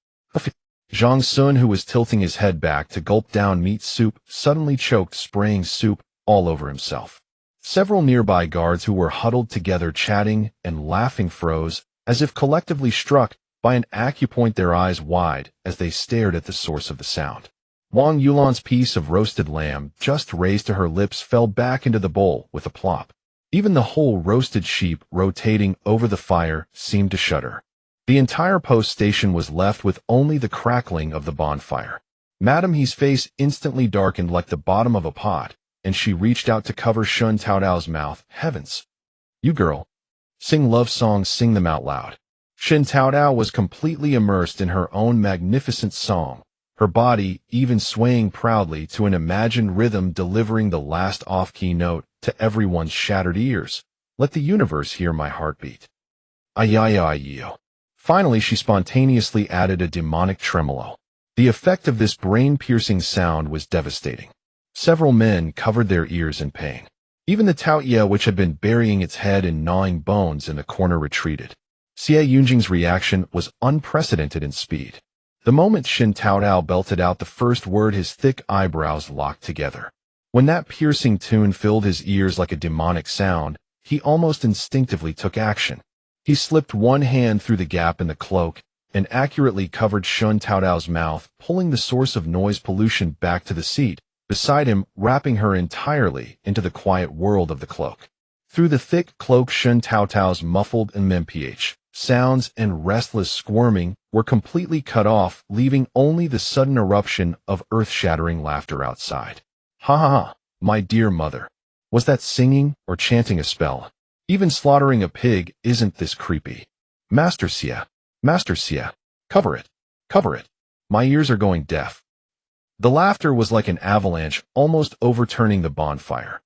Zhang Sun, who was tilting his head back to gulp down meat soup, suddenly choked, spraying soup all over himself. Several nearby guards who were huddled together chatting and laughing froze, as if collectively struck by an acupoint, their eyes wide as they stared at the source of the sound. Wang Yulan's piece of roasted lamb, just raised to her lips, fell back into the bowl with a plop. Even the whole roasted sheep rotating over the fire seemed to shudder. The entire post station was left with only the crackling of the bonfire. Madame He's face instantly darkened like the bottom of a pot, and she reached out to cover Shen Taotao's mouth. "Heavens! You girl! Sing love songs, sing them out loud." Shen Taotao was completely immersed in her own magnificent song, her body even swaying proudly to an imagined rhythm, delivering the last off-key note to everyone's shattered ears. "Let the universe hear my heartbeat." Ay-ay-ay-yo. Finally, she spontaneously added a demonic tremolo. The effect of this brain-piercing sound was devastating. Several men covered their ears in pain. Even the Taoye, which had been burying its head in gnawing bones in the corner, retreated. Xie Yunjing's reaction was unprecedented in speed. The moment Shen Taotao belted out the first word, his thick eyebrows locked together. When that piercing tune filled his ears like a demonic sound, he almost instinctively took action. He slipped one hand through the gap in the cloak and accurately covered Shen Taotao's mouth, pulling the source of noise pollution back to the seat beside him, wrapping her entirely into the quiet world of the cloak. Through the thick cloak, Shen Taotao's muffled mph sounds and restless squirming were completely cut off, leaving only the sudden eruption of earth-shattering laughter outside. "Ha ha ha, my dear mother. Was that singing or chanting a spell? Even slaughtering a pig isn't this creepy. Master Xie, cover it, cover it. My ears are going deaf." The laughter was like an avalanche, almost overturning the bonfire.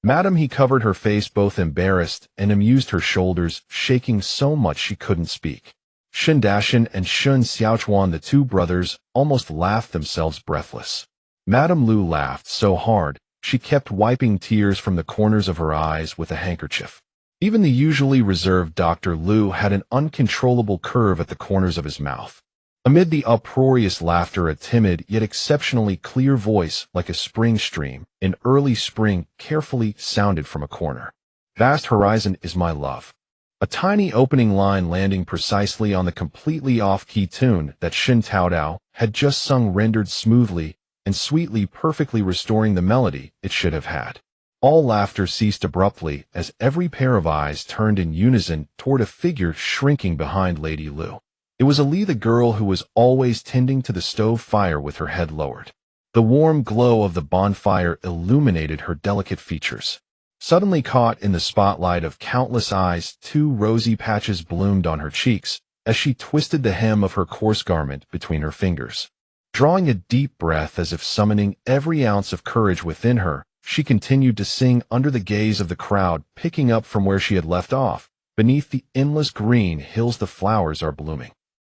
Madame He covered her face, both embarrassed and amused, her shoulders shaking so much she couldn't speak. Shen Dashan and Shen Xiaochuan, the two brothers, almost laughed themselves breathless. Madame Lu laughed so hard, she kept wiping tears from the corners of her eyes with a handkerchief. Even the usually reserved Dr. Lu had an uncontrollable curve at the corners of his mouth. Amid the uproarious laughter, a timid yet exceptionally clear voice, like a spring stream in early spring, carefully sounded from a corner. "Vast horizon is my love." A tiny opening line landing precisely on the completely off-key tune that Shen Taotao had just sung, rendered smoothly and sweetly, perfectly restoring the melody it should have had. All laughter ceased abruptly as every pair of eyes turned in unison toward a figure shrinking behind Lady Lu. It was Ali, the girl who was always tending to the stove fire with her head lowered. The warm glow of the bonfire illuminated her delicate features. Suddenly caught in the spotlight of countless eyes, 2 rosy patches bloomed on her cheeks as she twisted the hem of her coarse garment between her fingers. Drawing a deep breath as if summoning every ounce of courage within her, she continued to sing under the gaze of the crowd, picking up from where she had left off. "Beneath the endless green hills the flowers are blooming."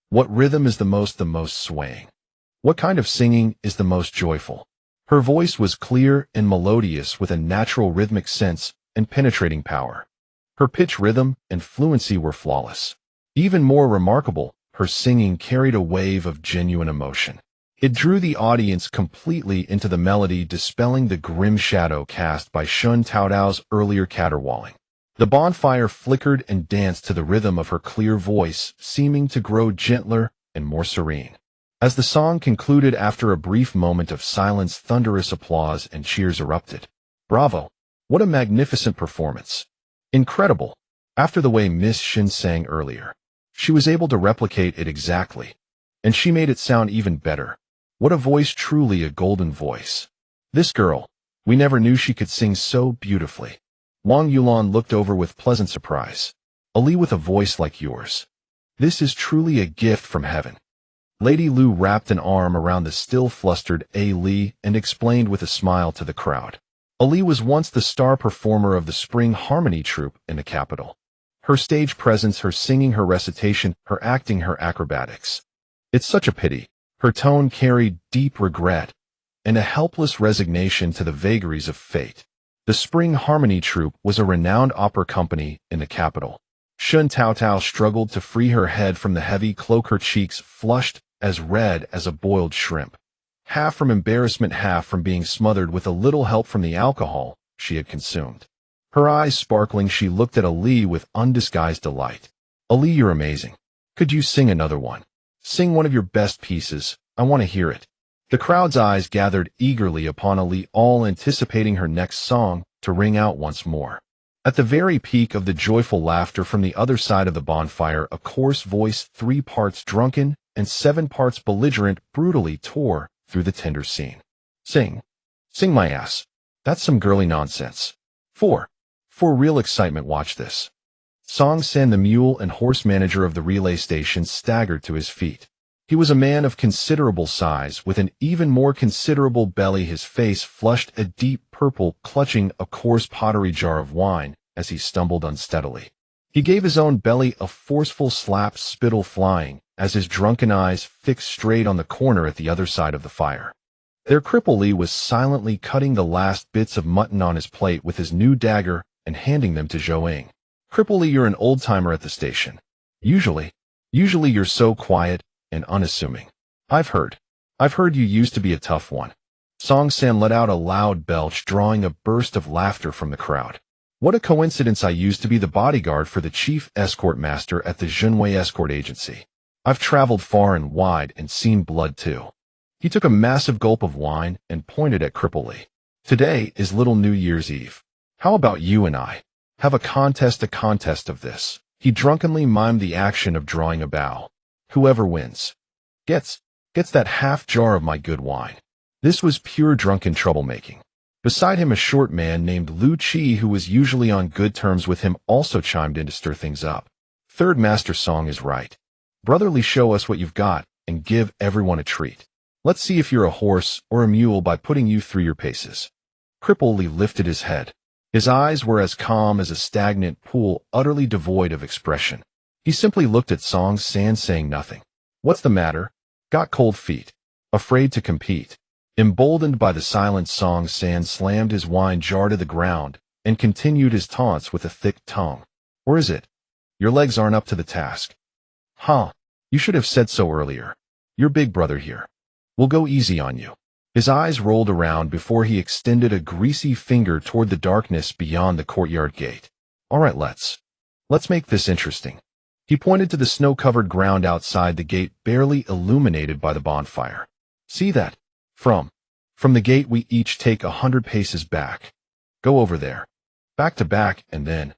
What rhythm is the most swaying? What kind of singing is the most joyful? Her voice was clear and melodious, with a natural rhythmic sense and penetrating power. Her pitch, rhythm, and fluency were flawless. Even more remarkable, her singing carried a wave of genuine emotion. It drew the audience completely into the melody, dispelling the grim shadow cast by Shen Taotao's earlier caterwauling. The bonfire flickered and danced to the rhythm of her clear voice, seeming to grow gentler and more serene. As the song concluded after a brief moment of silence, thunderous applause and cheers erupted. Bravo! What a magnificent performance! Incredible! After the way Miss Shen sang earlier, she was able to replicate it exactly. And she made it sound even better. What a voice, truly a golden voice. This girl, we never knew she could sing so beautifully. Wang Yulan looked over with pleasant surprise. Ali with a voice like yours. This is truly a gift from heaven. Lady Lu wrapped an arm around the still flustered Ali and explained with a smile to the crowd. Ali was once the star performer of the Spring Harmony Troupe in the capital. Her stage presence, her singing, her recitation, her acting, her acrobatics. It's such a pity. Her tone carried deep regret and a helpless resignation to the vagaries of fate. The Spring Harmony Troupe was a renowned opera company in the capital. Shen Taotao struggled to free her head from the heavy cloak, her cheeks flushed as red as a boiled shrimp. Half from embarrassment, half from being smothered with a little help from the alcohol she had consumed. Her eyes sparkling, she looked at Ali with undisguised delight. Ali, you're amazing. Could you sing another one? Sing one of your best pieces. I want to hear it. The crowd's eyes gathered eagerly upon Ali, all anticipating her next song to ring out once more. At the very peak of the joyful laughter from the other side of the bonfire, a coarse voice, 3 parts drunken and 7 parts belligerent, brutally tore through the tender scene. Sing. Sing my ass. That's some girly nonsense. For real excitement, watch this. Song San, the mule and horse manager of the relay station, staggered to his feet. He was a man of considerable size, with an even more considerable belly, his face flushed a deep purple, clutching a coarse pottery jar of wine as he stumbled unsteadily. He gave his own belly a forceful slap, spittle flying, as his drunken eyes fixed straight on the corner at the other side of the fire. There Cripple Lee was silently cutting the last bits of mutton on his plate with his new dagger and handing them to Zhou. Cripple Lee, you're an old-timer at the station. Usually you're so quiet and unassuming. I've heard you used to be a tough one. Song San let out a loud belch, drawing a burst of laughter from the crowd. What a coincidence, I used to be the bodyguard for the chief escort master at the Zhenwei Escort Agency. I've traveled far and wide and seen blood too. He took a massive gulp of wine and pointed at Cripple Lee. Today is Little New Year's Eve. How about you and I have a contest of this? He drunkenly mimed the action of drawing a bow. Whoever wins gets that half jar of my good wine. This was pure drunken troublemaking. Beside him, a short man named Lu Chi, who was usually on good terms with him, also chimed in to stir things up. Third Master Song is right. Brotherly, show us what you've got and give everyone a treat. Let's see if you're a horse or a mule by putting you through your paces. Cripple Lee lifted his head. His eyes were as calm as a stagnant pool, utterly devoid of expression. He simply looked at Song San, saying nothing. What's the matter? Got cold feet? Afraid to compete? Emboldened by the silence, Song San slammed his wine jar to the ground and continued his taunts with a thick tongue. Or is it? Your legs aren't up to the task. Huh, you should have said so earlier. Your big brother here. We'll go easy on you. His eyes rolled around before he extended a greasy finger toward the darkness beyond the courtyard gate. All right, let's make this interesting. He pointed to the snow-covered ground outside the gate, barely illuminated by the bonfire. See that? From the gate we each take 100 paces back. Go over there. Back to back, and then.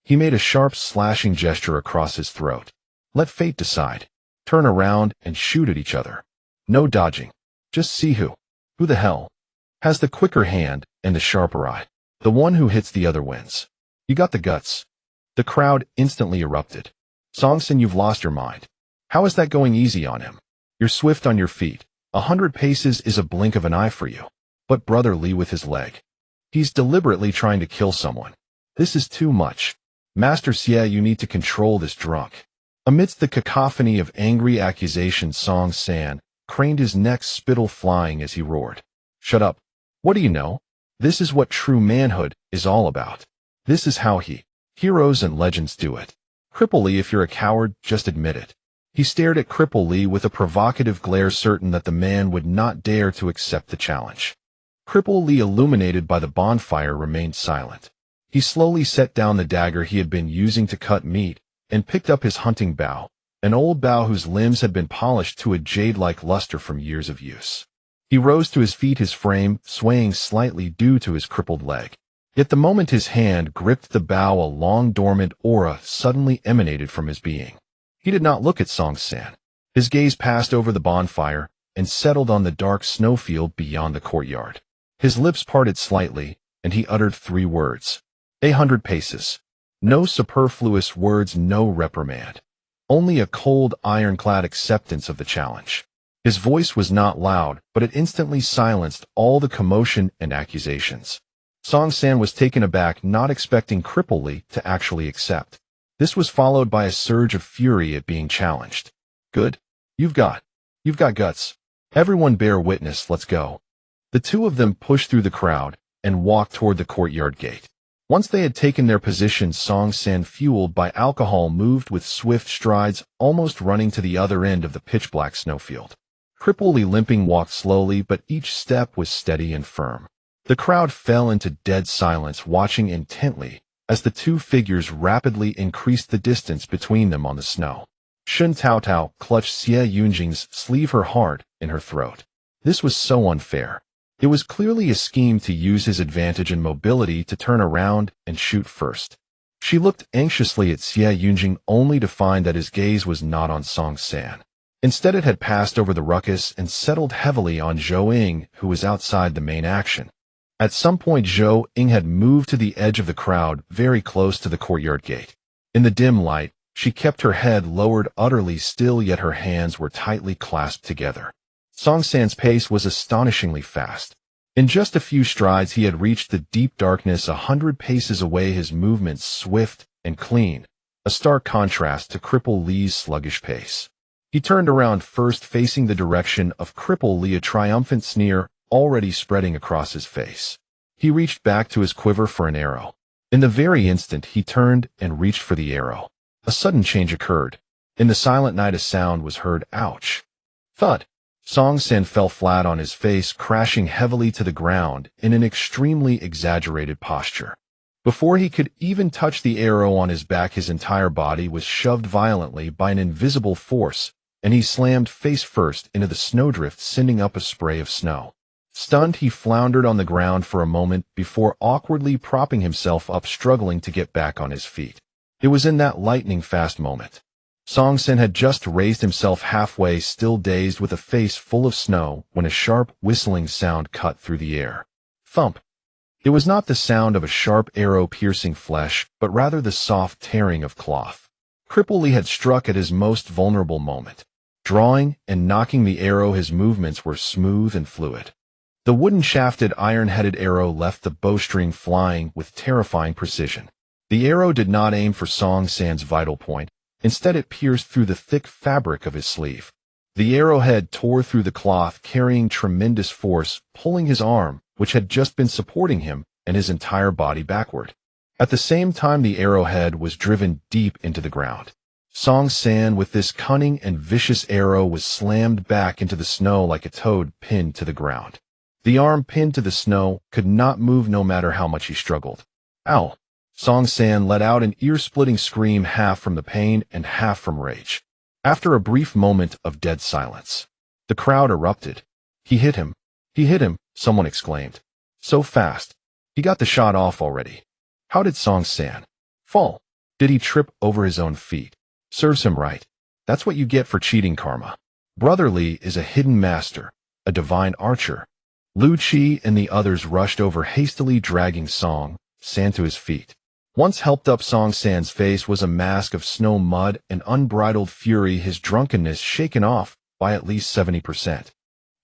He made a sharp slashing gesture across his throat. Let fate decide. Turn around and shoot at each other. No dodging. Just see who the hell has the quicker hand and the sharper eye. The one who hits the other wins. You got the guts. The crowd instantly erupted. Song San, you've lost your mind. How is that going easy on him? You're swift on your feet. 100 paces is a blink of an eye for you. But Brother Lee with his leg. He's deliberately trying to kill someone. This is too much. Master Xie, you need to control this drunk. Amidst the cacophony of angry accusations, Song San craned his neck, spittle flying as he roared. Shut up. What do you know? This is what true manhood is all about. This is how heroes and legends do it. Cripple Lee, if you're a coward, just admit it. He stared at Cripple Lee with a provocative glare, certain that the man would not dare to accept the challenge. Cripple Lee, illuminated by the bonfire, remained silent. He slowly set down the dagger he had been using to cut meat and picked up his hunting bow, an old bow whose limbs had been polished to a jade-like luster from years of use. He rose to his feet, his frame swaying slightly due to his crippled leg. Yet the moment his hand gripped the bow, a long dormant aura suddenly emanated from his being. He did not look at Song San. His gaze passed over the bonfire and settled on the dark snowfield beyond the courtyard. His lips parted slightly, and he uttered 3 words. 100 paces. No superfluous words, no reprimand. Only a cold, ironclad acceptance of the challenge. His voice was not loud, but it instantly silenced all the commotion and accusations. Song San was taken aback, not expecting Cripple Lee to actually accept. This was followed by a surge of fury at being challenged. Good. You've got guts. Everyone bear witness, let's go. The two of them pushed through the crowd and walked toward the courtyard gate. Once they had taken their positions, Song San, fueled by alcohol, moved with swift strides, almost running to the other end of the pitch-black snowfield. Cripple Lee, limping, walked slowly, but each step was steady and firm. The crowd fell into dead silence, watching intently as the two figures rapidly increased the distance between them on the snow. Shen Taotao clutched Xie Yunjing's sleeve, her heart in her throat. This was so unfair. It was clearly a scheme to use his advantage in mobility to turn around and shoot first. She looked anxiously at Xie Yunjing, only to find that his gaze was not on Song San. Instead, it had passed over the ruckus and settled heavily on Zhou Ying, who was outside the main action. At some point, Zhou Ying had moved to the edge of the crowd, very close to the courtyard gate. In the dim light, she kept her head lowered, utterly still, yet her hands were tightly clasped together. Song San's pace was astonishingly fast. In just a few strides, he had reached the deep darkness 100 paces away, his movements swift and clean, a stark contrast to Cripple Lee's sluggish pace. He turned around first, facing the direction of Cripple Lee, a triumphant sneer already spreading across his face. He reached back to his quiver for an arrow. In the very instant he turned and reached for the arrow, a sudden change occurred. In the silent night, a sound was heard. Ouch! Thud! Song San fell flat on his face, crashing heavily to the ground in an extremely exaggerated posture. Before he could even touch the arrow on his back, his entire body was shoved violently by an invisible force, and he slammed face first into the snowdrift, sending up a spray of snow. Stunned, he floundered on the ground for a moment before awkwardly propping himself up, struggling to get back on his feet. It was in that lightning-fast moment. Song San had just raised himself halfway, still dazed with a face full of snow, when a sharp, whistling sound cut through the air. Thump! It was not the sound of a sharp arrow piercing flesh, but rather the soft tearing of cloth. Cripple Lee had struck at his most vulnerable moment. Drawing and knocking the arrow, his movements were smooth and fluid. The wooden-shafted, iron-headed arrow left the bowstring flying with terrifying precision. The arrow did not aim for Song San's vital point. Instead, it pierced through the thick fabric of his sleeve. The arrowhead tore through the cloth, carrying tremendous force, pulling his arm, which had just been supporting him, and his entire body backward. At the same time, the arrowhead was driven deep into the ground. Song San, with this cunning and vicious arrow, was slammed back into the snow like a toad pinned to the ground. The arm, pinned to the snow, could not move no matter how much he struggled. Ow! Song San let out an ear-splitting scream, half from the pain and half from rage. After a brief moment of dead silence, the crowd erupted. He hit him! He hit him! Someone exclaimed. So fast. He got the shot off already. How did Song San fall? Did he trip over his own feet? Serves him right. That's what you get for cheating, karma. Brother Lee is a hidden master, a divine archer. Lu Qi and the others rushed over, hastily dragging Song San to his feet. Once helped up, Song San's face was a mask of snow, mud, and unbridled fury, his drunkenness shaken off by at least 70%.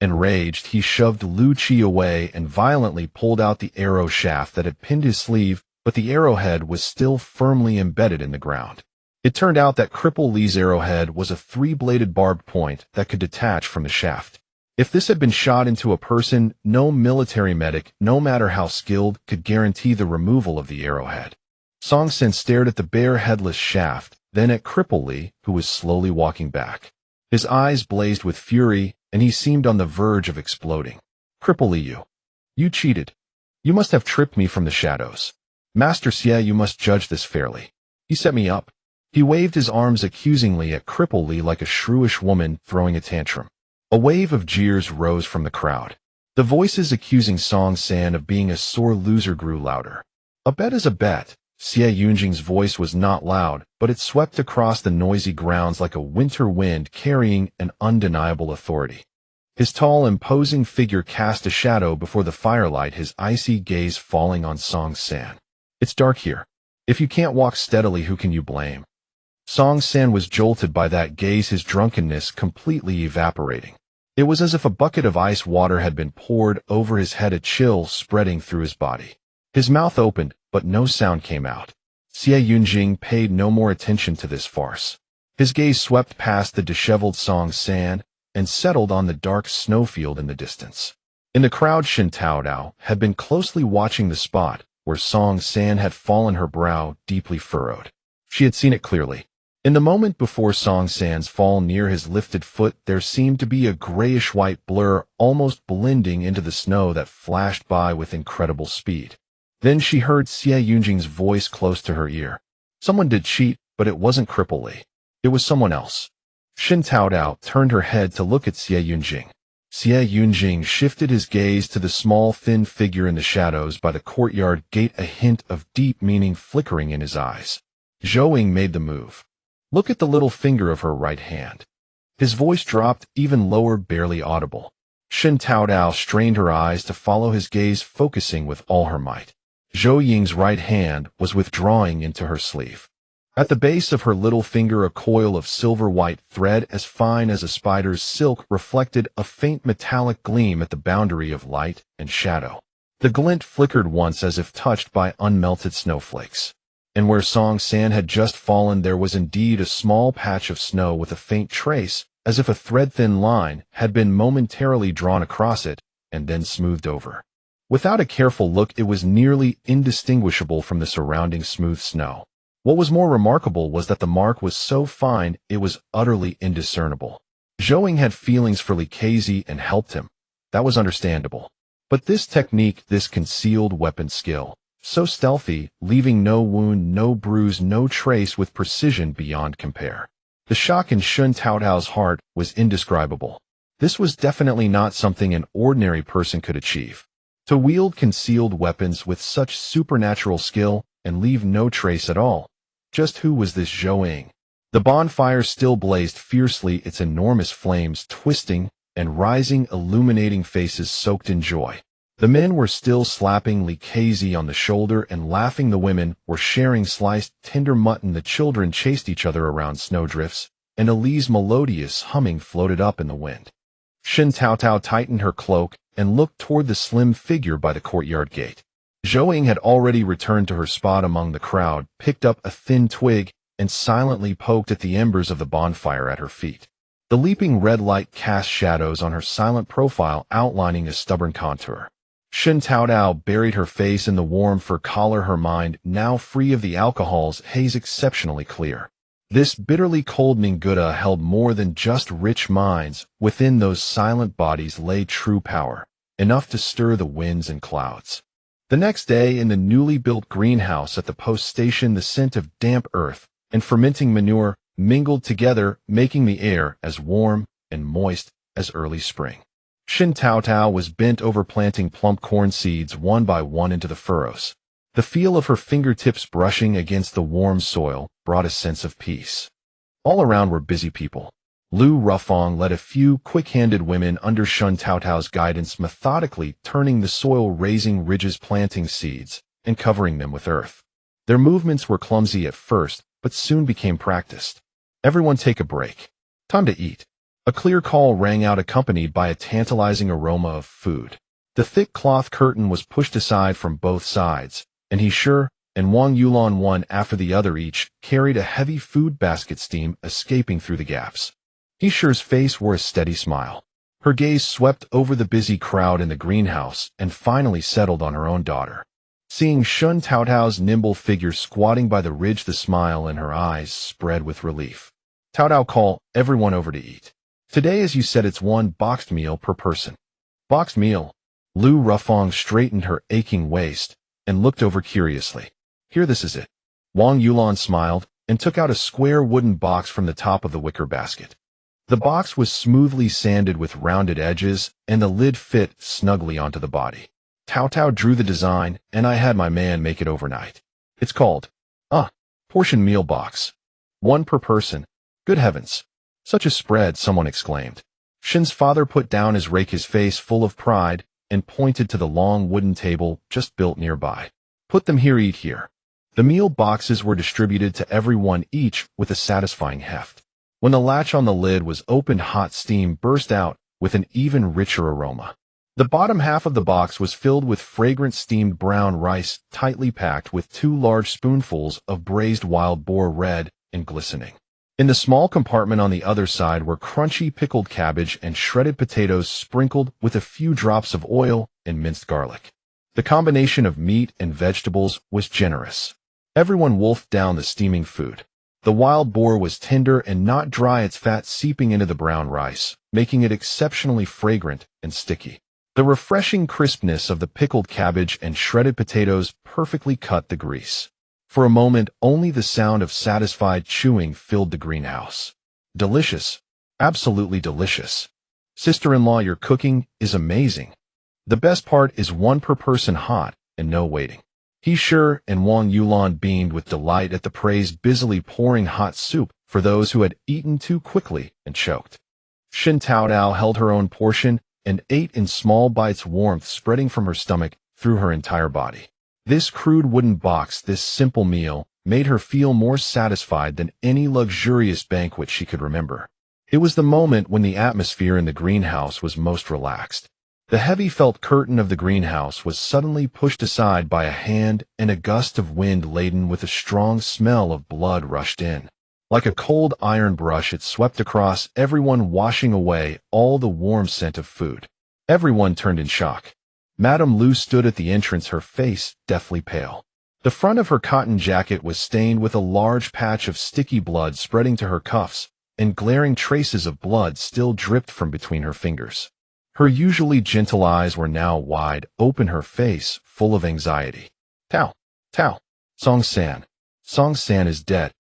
Enraged, he shoved Lu Qi away and violently pulled out the arrow shaft that had pinned his sleeve, but the arrowhead was still firmly embedded in the ground. It turned out that Cripple Lee's arrowhead was a 3-bladed barbed point that could detach from the shaft. If this had been shot into a person, no military medic, no matter how skilled, could guarantee the removal of the arrowhead. Song San stared at the bare, headless shaft, then at Cripple Lee, who was slowly walking back. His eyes blazed with fury, and he seemed on the verge of exploding. Cripple Lee, you cheated. You must have tripped me from the shadows. Master Xie, you must judge this fairly. He set me up. He waved his arms accusingly at Cripple Lee like a shrewish woman throwing a tantrum. A wave of jeers rose from the crowd. The voices accusing Song San of being a sore loser grew louder. A bet is a bet. Xie Yunjing's voice was not loud, but it swept across the noisy grounds like a winter wind carrying an undeniable authority. His tall, imposing figure cast a shadow before the firelight, his icy gaze falling on Song San. It's dark here. If you can't walk steadily, who can you blame? Song San was jolted by that gaze, his drunkenness completely evaporating. It was as if a bucket of ice water had been poured over his head, a chill spreading through his body. His mouth opened, but no sound came out. Xie Yunjing paid no more attention to this farce. His gaze swept past the disheveled Song San and settled on the dark snowfield in the distance. In the crowd, Shen Taotao had been closely watching the spot where Song San had fallen, her brow deeply furrowed. She had seen it clearly. In the moment before Song San's fall, near his lifted foot, there seemed to be a grayish-white blur almost blending into the snow that flashed by with incredible speed. Then she heard Xie Yunjing's voice close to her ear. Someone did cheat, but it wasn't Cripple Lee. It was someone else. Shen Taotao turned her head to look at Xie Yunjing. Xie Yunjing shifted his gaze to the small, thin figure in the shadows by the courtyard gate, a hint of deep meaning flickering in his eyes. Zhou Ying made the move. Look at the little finger of her right hand. His voice dropped even lower, barely audible. Shen Taotao strained her eyes to follow his gaze, focusing with all her might. Zhou Ying's right hand was withdrawing into her sleeve. At the base of her little finger, a coil of silver-white thread as fine as a spider's silk reflected a faint metallic gleam at the boundary of light and shadow. The glint flickered once as if touched by unmelted snowflakes. And where Song San had just fallen, there was indeed a small patch of snow with a faint trace, as if a thread-thin line had been momentarily drawn across it and then smoothed over. Without a careful look, it was nearly indistinguishable from the surrounding smooth snow. What was more remarkable was that the mark was so fine it was utterly indiscernible. Zhou Ying had feelings for leaky and helped him. That was understandable. But this technique, this concealed weapon skill, so stealthy, leaving no wound, no bruise, no trace, with precision beyond compare. The shock in Shen Taotao's heart was indescribable. This was definitely not something an ordinary person could achieve. To wield concealed weapons with such supernatural skill and leave no trace at all. Just who was this Zhou Ying? The bonfire still blazed fiercely, its enormous flames twisting and rising, illuminating faces soaked in joy. The men were still slapping leaky on the shoulder and laughing. The women were sharing sliced, tender mutton. The children chased each other around snowdrifts, and Ali's melodious humming floated up in the wind. Shen Taotao tightened her cloak and looked toward the slim figure by the courtyard gate. Zhou Ying had already returned to her spot among the crowd, picked up a thin twig, and silently poked at the embers of the bonfire at her feet. The leaping red light cast shadows on her silent profile, outlining a stubborn contour. Shen Taotao buried her face in the warm fur collar, her mind, now free of the alcohol's haze, exceptionally clear. This bitterly cold Ninguta held more than just rich minds. Within those silent bodies lay true power, enough to stir the winds and clouds. The next day, in the newly built greenhouse at the post station, the scent of damp earth and fermenting manure mingled together, making the air as warm and moist as early spring. Shen Taotao was bent over planting plump corn seeds one by one into the furrows. The feel of her fingertips brushing against the warm soil brought a sense of peace. All around were busy people. Lu Rufang led a few quick-handed women under Shen Taotao's guidance, methodically turning the soil, raising ridges, planting seeds, and covering them with earth. Their movements were clumsy at first, but soon became practiced. Everyone take a break. Time to eat. A clear call rang out, accompanied by a tantalizing aroma of food. The thick cloth curtain was pushed aside from both sides, and he sure and Wang Yulan, one after the other, each carried a heavy food basket, steam escaping through the gaps. He sure's face wore a steady smile. Her gaze swept over the busy crowd in the greenhouse and finally settled on her own daughter. Seeing Shen Taotao's nimble figure squatting by the ridge, the smile in her eyes spread with relief. Taotao, call everyone over to eat. Today, as you said, it's one boxed meal per person. Boxed meal? Lu Rufang straightened her aching waist and looked over curiously. Here, this is it. Wang Yulan smiled, and took out a square wooden box from the top of the wicker basket. The box was smoothly sanded with rounded edges, and the lid fit snugly onto the body. Taotao drew the design, and I had my man make it overnight. It's called, portion meal box. One per person. Good heavens. Such a spread, someone exclaimed. Shen's father put down his rake, his face full of pride, and pointed to the long wooden table just built nearby. Put them here, eat here. The meal boxes were distributed to everyone, each with a satisfying heft. When the latch on the lid was opened, hot steam burst out with an even richer aroma. The bottom half of the box was filled with fragrant steamed brown rice, tightly packed with 2 large spoonfuls of braised wild boar, red and glistening. In the small compartment on the other side were crunchy pickled cabbage and shredded potatoes sprinkled with a few drops of oil and minced garlic. The combination of meat and vegetables was generous. Everyone wolfed down the steaming food. The wild boar was tender and not dry, its fat seeping into the brown rice, making it exceptionally fragrant and sticky. The refreshing crispness of the pickled cabbage and shredded potatoes perfectly cut the grease. For a moment, only the sound of satisfied chewing filled the greenhouse. Delicious. Absolutely delicious. Sister-in-law, your cooking is amazing. The best part is 1 per person, hot and no waiting. He sure, and Wang Yulan beamed with delight at the praise, busily pouring hot soup for those who had eaten too quickly and choked. Shen Taotao held her own portion and ate in small bites, warmth spreading from her stomach through her entire body. This crude wooden box, this simple meal, made her feel more satisfied than any luxurious banquet she could remember. It was the moment when the atmosphere in the greenhouse was most relaxed. The heavy felt curtain of the greenhouse was suddenly pushed aside by a hand, and a gust of wind laden with a strong smell of blood rushed in. Like a cold iron brush, it swept across everyone, washing away all the warm scent of food. Everyone turned in shock. Madame Lu stood at the entrance, her face deathly pale. The front of her cotton jacket was stained with a large patch of sticky blood spreading to her cuffs, and glaring traces of blood still dripped from between her fingers. Her usually gentle eyes were now wide open, her face full of anxiety. Tao, Song San is dead.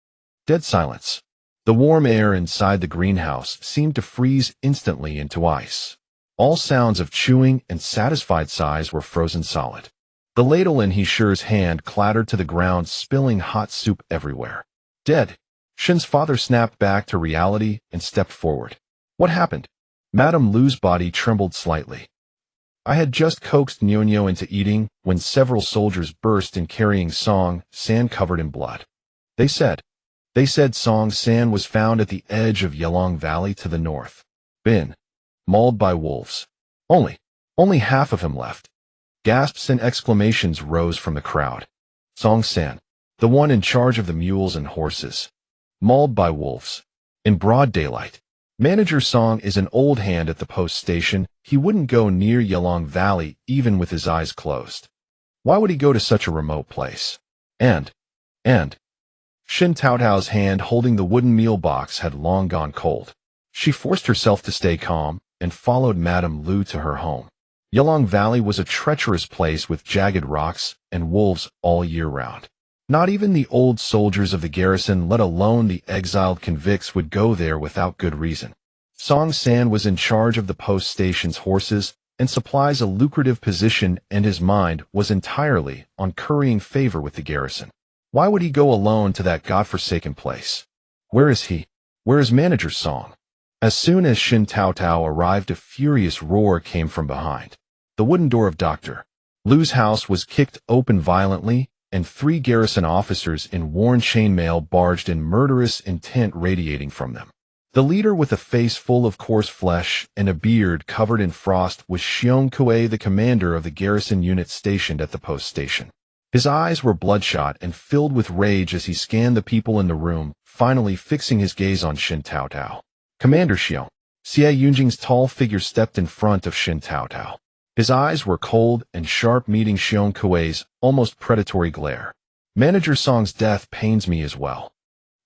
Dead silence. The warm air inside the greenhouse seemed to freeze instantly into ice. All sounds of chewing and satisfied sighs were frozen solid. The ladle in Heesher's hand clattered to the ground, spilling hot soup everywhere. Dead. Shen's father snapped back to reality and stepped forward. What happened? Madame Lu's body trembled slightly. I had just coaxed Nyonyo into eating when several soldiers burst in, carrying Song San covered in blood. They said Song San was found at the edge of Yelong Valley to the north. Been mauled by wolves. Only half of him left. Gasps and exclamations rose from the crowd. Song San, the one in charge of the mules and horses. Mauled by wolves. In broad daylight. Manager Song is an old hand at the post station. He wouldn't go near Yelong Valley even with his eyes closed. Why would he go to such a remote place? And Shen Taotao's hand holding the wooden meal box had long gone cold. She forced herself to stay calm and followed Madame Lu to her home. Yelong Valley was a treacherous place with jagged rocks and wolves all year round. Not even the old soldiers of the garrison, let alone the exiled convicts, would go there without good reason. Song San was in charge of the post station's horses and supplies, a lucrative position, and his mind was entirely on currying favor with the garrison. Why would he go alone to that godforsaken place? Where is he? Where is Manager Song? As soon as Shen Taotao arrived, a furious roar came from behind. The wooden door of Dr. Lu's house was kicked open violently, and 3 garrison officers in worn chainmail barged in, murderous intent radiating from them. The leader, with a face full of coarse flesh and a beard covered in frost, was Xiong Kuei, the commander of the garrison unit stationed at the post station. His eyes were bloodshot and filled with rage as he scanned the people in the room, finally fixing his gaze on Shen Taotao. Commander Xiong. Xie Yunjing's tall figure stepped in front of Shen Taotao. His eyes were cold and sharp, meeting Xiong Kuei's almost predatory glare. Manager Song's death pains me as well.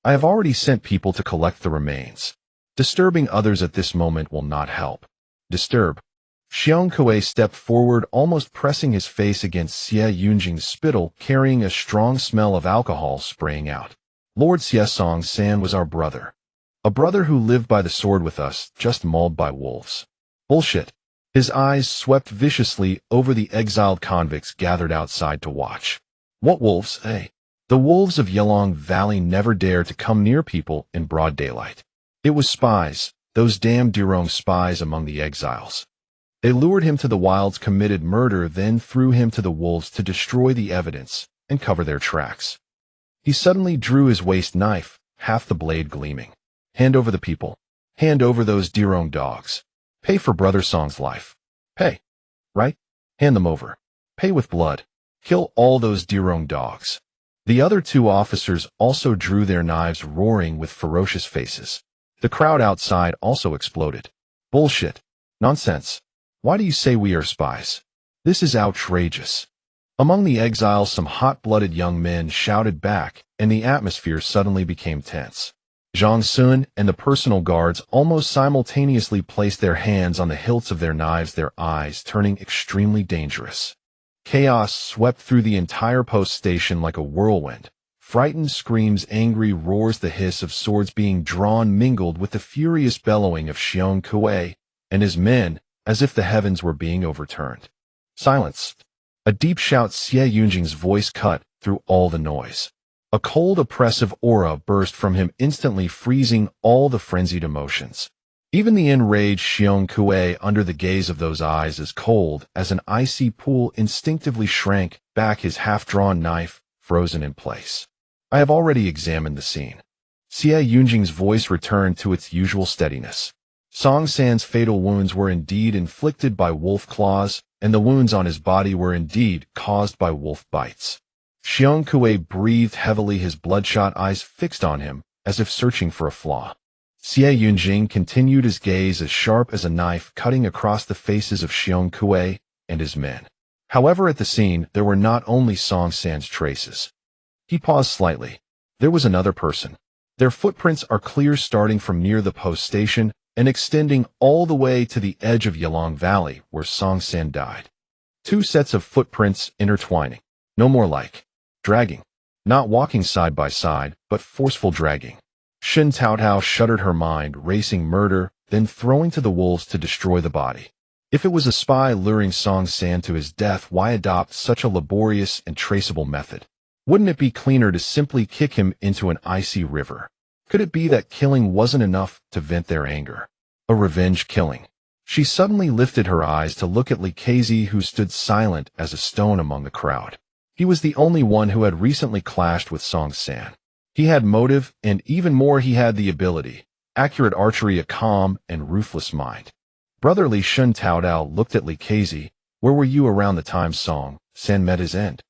I have already sent people to collect the remains. Disturbing others at this moment will not help. Disturb. Xiong Kuei stepped forward, almost pressing his face against Xie Yunjing's spittle, carrying a strong smell of alcohol spraying out. Lord Siesong San was our brother. A brother who lived by the sword with us, just mauled by wolves. Bullshit. His eyes swept viciously over the exiled convicts gathered outside to watch. What wolves, eh? The wolves of Yelong Valley never dare to come near people in broad daylight. It was spies, those damned Dirong spies among the exiles. They lured him to the wilds, committed murder, then threw him to the wolves to destroy the evidence and cover their tracks. He suddenly drew his waist knife, half the blade gleaming. Hand over the people. Hand over those Dirong dogs. Pay for Brother Song's life. Pay. Right? Hand them over. Pay with blood. Kill all those Dirong dogs. The other two officers also drew their knives, roaring with ferocious faces. The crowd outside also exploded. Bullshit. Nonsense. Why do you say we are spies? This is outrageous. Among the exiles, some hot-blooded young men shouted back, and the atmosphere suddenly became tense. Zhang Sun and the personal guards almost simultaneously placed their hands on the hilts of their knives, their eyes turning extremely dangerous. Chaos swept through the entire post station like a whirlwind. Frightened screams, angry roars, the hiss of swords being drawn mingled with the furious bellowing of Xiong Kuei and his men, as if the heavens were being overturned. Silence. A deep shout, Xie Yunjing's voice cut through all the noise. A cold, oppressive aura burst from him, instantly freezing all the frenzied emotions. Even the enraged Xiong Kuei, under the gaze of those eyes as cold as an icy pool, instinctively shrank back, his half-drawn knife frozen in place. I have already examined the scene. Xie Yunjing's voice returned to its usual steadiness. Song San's fatal wounds were indeed inflicted by wolf claws, and the wounds on his body were indeed caused by wolf bites. Xiong Kuei breathed heavily, his bloodshot eyes fixed on him, as if searching for a flaw. Xie Yunjing continued, his gaze as sharp as a knife, cutting across the faces of Xiong Kuei and his men. However, at the scene, there were not only Song San's traces. He paused slightly. There was another person. Their footprints are clear, starting from near the post station and extending all the way to the edge of Yelong Valley, where Song San died. Two sets of footprints intertwining. No more like dragging. Not walking side by side, but forceful dragging. Shen Taotao shuddered, her mind racing murder, then throwing to the wolves to destroy the body. If it was a spy luring Song San to his death, why adopt such a laborious and traceable method? Wouldn't it be cleaner to simply kick him into an icy river? Could it be that killing wasn't enough to vent their anger? A revenge killing. She suddenly lifted her eyes to look at Leaky, who stood silent as a stone among the crowd. He was the only one who had recently clashed with Song San. He had motive, and even more, he had the ability. Accurate archery, a calm and ruthless mind. Brotherly Shen Taotao looked at Leaky. Where were you around the time Song San met his end?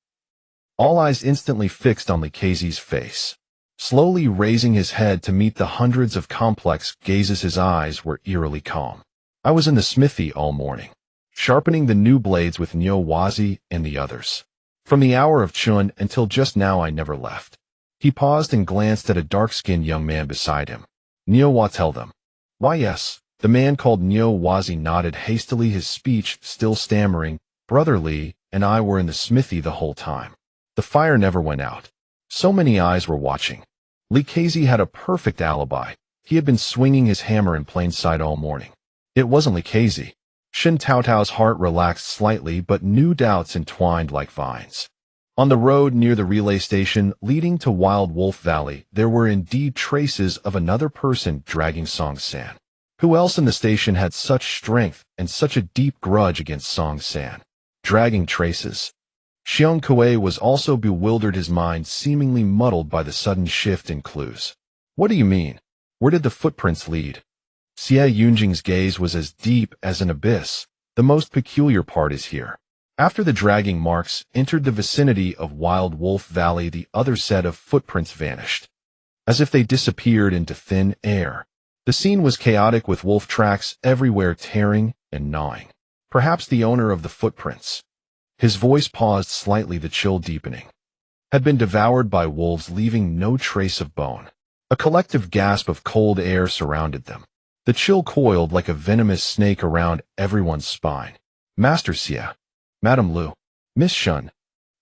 All eyes instantly fixed on Leaky's face. Slowly raising his head to meet the hundreds of complex gazes, his eyes were eerily calm. I was in the smithy all morning, sharpening the new blades with Niu Wazi and the others. From the hour of Chun until just now, I never left. He paused and glanced at a dark-skinned young man beside him. Niu Wa, tell them. Why, yes. The man called Niu Wazi nodded hastily, his speech still stammering. Brother Li and I were in the smithy the whole time. The fire never went out. So many eyes were watching. Leaky had a perfect alibi. He had been swinging his hammer in plain sight all morning. It wasn't Leaky. Shen Taotao's heart relaxed slightly, but new doubts entwined like vines. On the road near the relay station leading to Wild Wolf Valley, there were indeed traces of another person dragging Song San. Who else in the station had such strength and such a deep grudge against Song San? Dragging traces. Xiong Kuei was also bewildered, his mind seemingly muddled by the sudden shift in clues. What do you mean? Where did the footprints lead? Xie Yunjing's gaze was as deep as an abyss. The most peculiar part is here. After the dragging marks entered the vicinity of Wild Wolf Valley, the other set of footprints vanished, as if they disappeared into thin air. The scene was chaotic, with wolf tracks everywhere, tearing and gnawing. Perhaps the owner of the footprints, his voice paused slightly, the chill deepening, had been devoured by wolves, leaving no trace of bone. A collective gasp of cold air surrounded them. The chill coiled like a venomous snake around everyone's spine. Master Xie, Madame Lu, Miss Shun.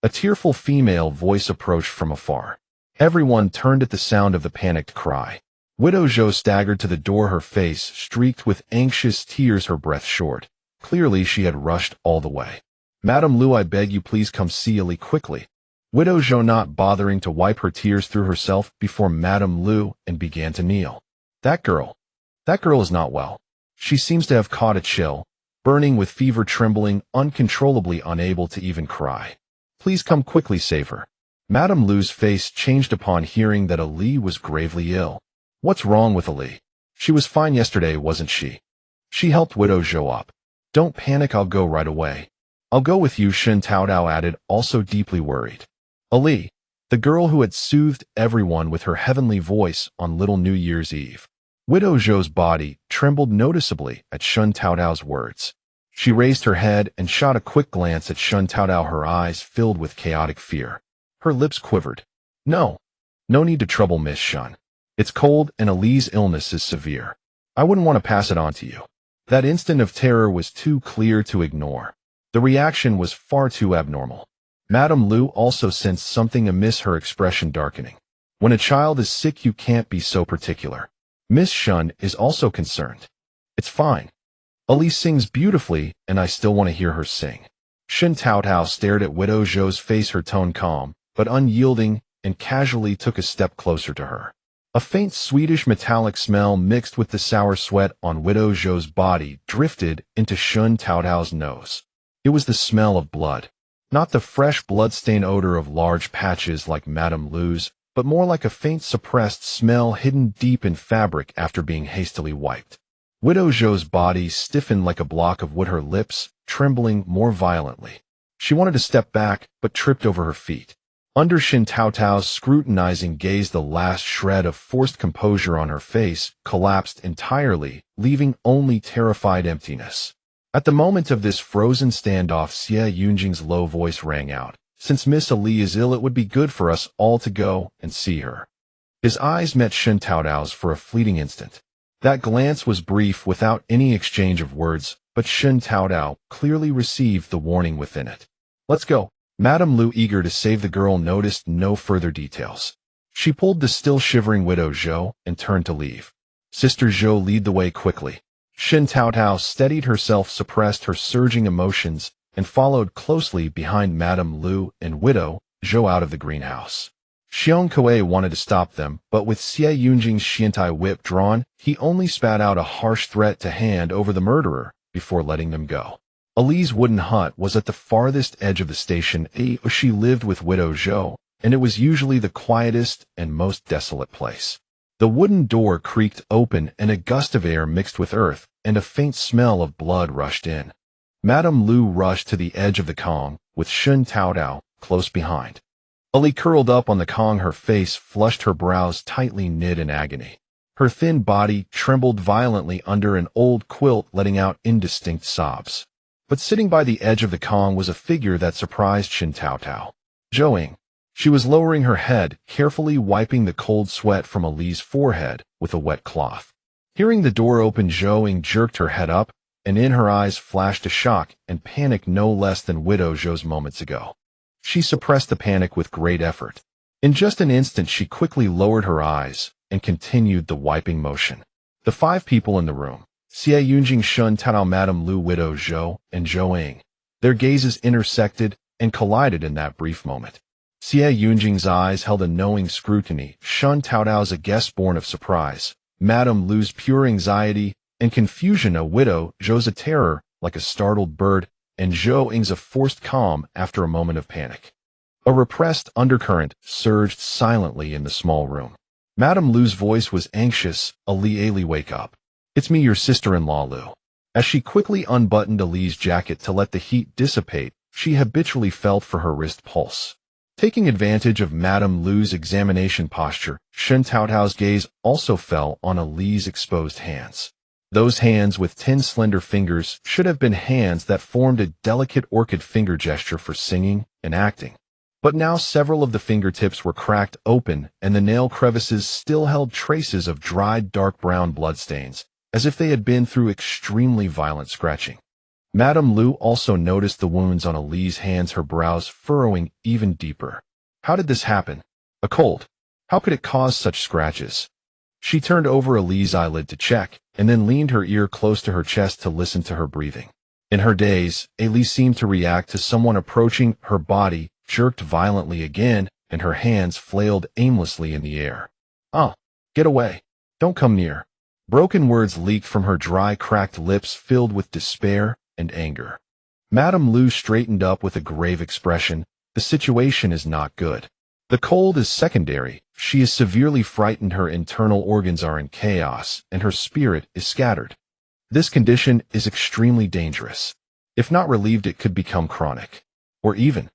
A tearful female voice approached from afar. Everyone turned at the sound of the panicked cry. Widow Zhou staggered to the door, her face streaked with anxious tears, her breath short. Clearly she had rushed all the way. "Madame Lu, I beg you please come see Ali quickly." Widow Zhou, not bothering to wipe her tears, threw herself before Madame Lu and began to kneel. That girl is not well. She seems to have caught a chill, burning with fever, trembling, uncontrollably, unable to even cry. Please come quickly, save her." Madame Lu's face changed upon hearing that Ali was gravely ill. What's wrong with Ali? She was fine yesterday, wasn't she? She helped Widow Zhou up. Don't panic, I'll go right away. I'll go with you, Shen Taotao added, also deeply worried. Ali, the girl who had soothed everyone with her heavenly voice on Little New Year's Eve. Widow Zhou's body trembled noticeably at Shen Taotao's words. She raised her head and shot a quick glance at Shen Taotao, her eyes filled with chaotic fear. Her lips quivered. No need to trouble Miss Shen. It's cold and Ali's illness is severe. I wouldn't want to pass it on to you. That instant of terror was too clear to ignore. The reaction was far too abnormal. Madame Lu also sensed something amiss, her expression darkening. When a child is sick, you can't be so particular. Miss Shen is also concerned. It's fine. Ali sings beautifully, and I still want to hear her sing. Shen Taotao stared at Widow Zhou's face, her tone calm, but unyielding, and casually took a step closer to her. A faint sweetish metallic smell mixed with the sour sweat on Widow Zhou's body drifted into Shen Taotao's nose. It was the smell of blood. Not the fresh blood-stained odor of large patches like Madame Lu's, but more like a faint suppressed smell hidden deep in fabric after being hastily wiped. Widow Zhou's body stiffened like a block of wood, her lips trembling more violently. She wanted to step back, but tripped over her feet. Under Shen Taotao's scrutinizing gaze, the last shred of forced composure on her face collapsed entirely, leaving only terrified emptiness. At the moment of this frozen standoff, Xie Yunjing's low voice rang out. Since Miss Ali is ill, it would be good for us all to go and see her. His eyes met Shen Taotao's for a fleeting instant. That glance was brief, without any exchange of words, but Shen Taotao clearly received the warning within it. Let's go. Madame Lu, eager to save the girl, noticed no further details. She pulled the still shivering Widow Zhou and turned to leave. Sister Zhou, lead the way quickly. Shen Taotao steadied herself, suppressed her surging emotions, and followed closely behind Madame Lu and Widow Zhou out of the greenhouse. Xiong Kuei wanted to stop them, but with Xie Yunjing's Xiantai whip drawn, he only spat out a harsh threat to hand over the murderer before letting them go. Ali's wooden hut was at the farthest edge of the station. She lived with Widow Zhou, and it was usually the quietest and most desolate place. The wooden door creaked open, and a gust of air mixed with earth, and a faint smell of blood rushed in. Madame Lu rushed to the edge of the Kong, with Shen Taotao close behind. Ali curled up on the Kong, her face flushed, her brows tightly knit in agony. Her thin body trembled violently under an old quilt, letting out indistinct sobs. But sitting by the edge of the Kong was a figure that surprised Shen Taotao. Zhou. She was lowering her head, carefully wiping the cold sweat from Ali's forehead with a wet cloth. Hearing the door open, Zhou jerked her head up, and in her eyes flashed a shock and panic no less than Widow Zhou's moments ago. She suppressed the panic with great effort. In just an instant, she quickly lowered her eyes and continued the wiping motion. The 5 people in the room, Xie Yunjing, Shen Taotao, Madame Lu, Widow Zhou, and Zhou. Their gazes intersected and collided in that brief moment. Xie Yunjing's eyes held a knowing scrutiny, Shen Taotao's a guess born of surprise, Madame Lu's pure anxiety and confusion, a Widow Zhou's a terror like a startled bird, and Zhou's a forced calm after a moment of panic. A repressed undercurrent surged silently in the small room. Madame Lu's voice was anxious. Ali, wake up. It's me, your sister-in-law Lu. As she quickly unbuttoned Ali's jacket to let the heat dissipate, she habitually felt for her wrist pulse. Taking advantage of Madame Lu's examination posture, Shen Taotao's gaze also fell on Ali's exposed hands. Those hands with 10 slender fingers should have been hands that formed a delicate orchid finger gesture for singing and acting. But now several of the fingertips were cracked open, and the nail crevices still held traces of dried dark brown bloodstains, as if they had been through extremely violent scratching. Madame Lu also noticed the wounds on Ali's hands, her brows furrowing even deeper. How did this happen? A cold. How could it cause such scratches? She turned over Ali's eyelid to check, and then leaned her ear close to her chest to listen to her breathing. In her daze, Ali seemed to react to someone approaching. Her body jerked violently again, and her hands flailed aimlessly in the air. "Ah, get away. Don't come near." Broken words leaked from her dry, cracked lips filled with despair and anger. Madame Lu straightened up with a grave expression. "The situation is not good. The cold is secondary. She is severely frightened, her internal organs are in chaos, and her spirit is scattered. This condition is extremely dangerous. If not relieved, it could become chronic, or even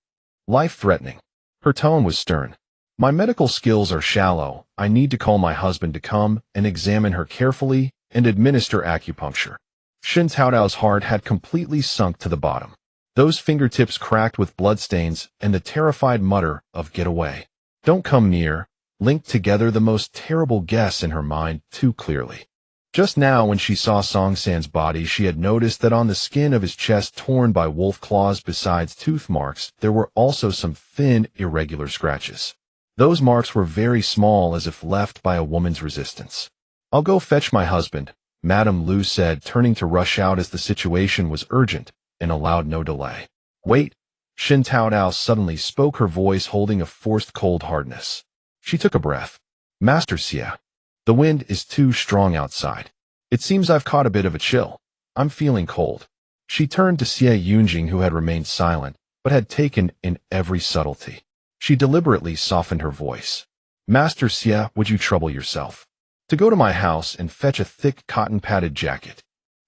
life-threatening." Her tone was stern. "My medical skills are shallow. I need to call my husband to come and examine her carefully and administer acupuncture." Shen Taotao's heart had completely sunk to the bottom. Those fingertips cracked with bloodstains, and the terrified mutter of "get away, don't come near" linked together the most terrible guess in her mind too clearly. Just now, when she saw Song San's body, she had noticed that on the skin of his chest torn by wolf claws, besides tooth marks, there were also some thin, irregular scratches. Those marks were very small, as if left by a woman's resistance. "I'll go fetch my husband," Madame Lu said, turning to rush out as the situation was urgent and allowed no delay. "Wait," Shen Taotao suddenly spoke, her voice holding a forced cold hardness. She took a breath. "Master Xie, the wind is too strong outside. It seems I've caught a bit of a chill. I'm feeling cold." She turned to Xie Yunjing, who had remained silent, but had taken in every subtlety. She deliberately softened her voice. "Master Xie, would you trouble yourself to go to my house and fetch a thick cotton-padded jacket?"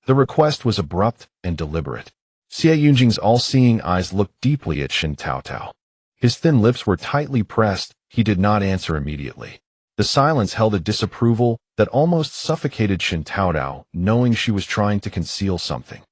The request was abrupt and deliberate. Xie Yunjing's all-seeing eyes looked deeply at Shen Taotao. His thin lips were tightly pressed. He did not answer immediately. The silence held a disapproval that almost suffocated Shen Taotao, knowing she was trying to conceal something.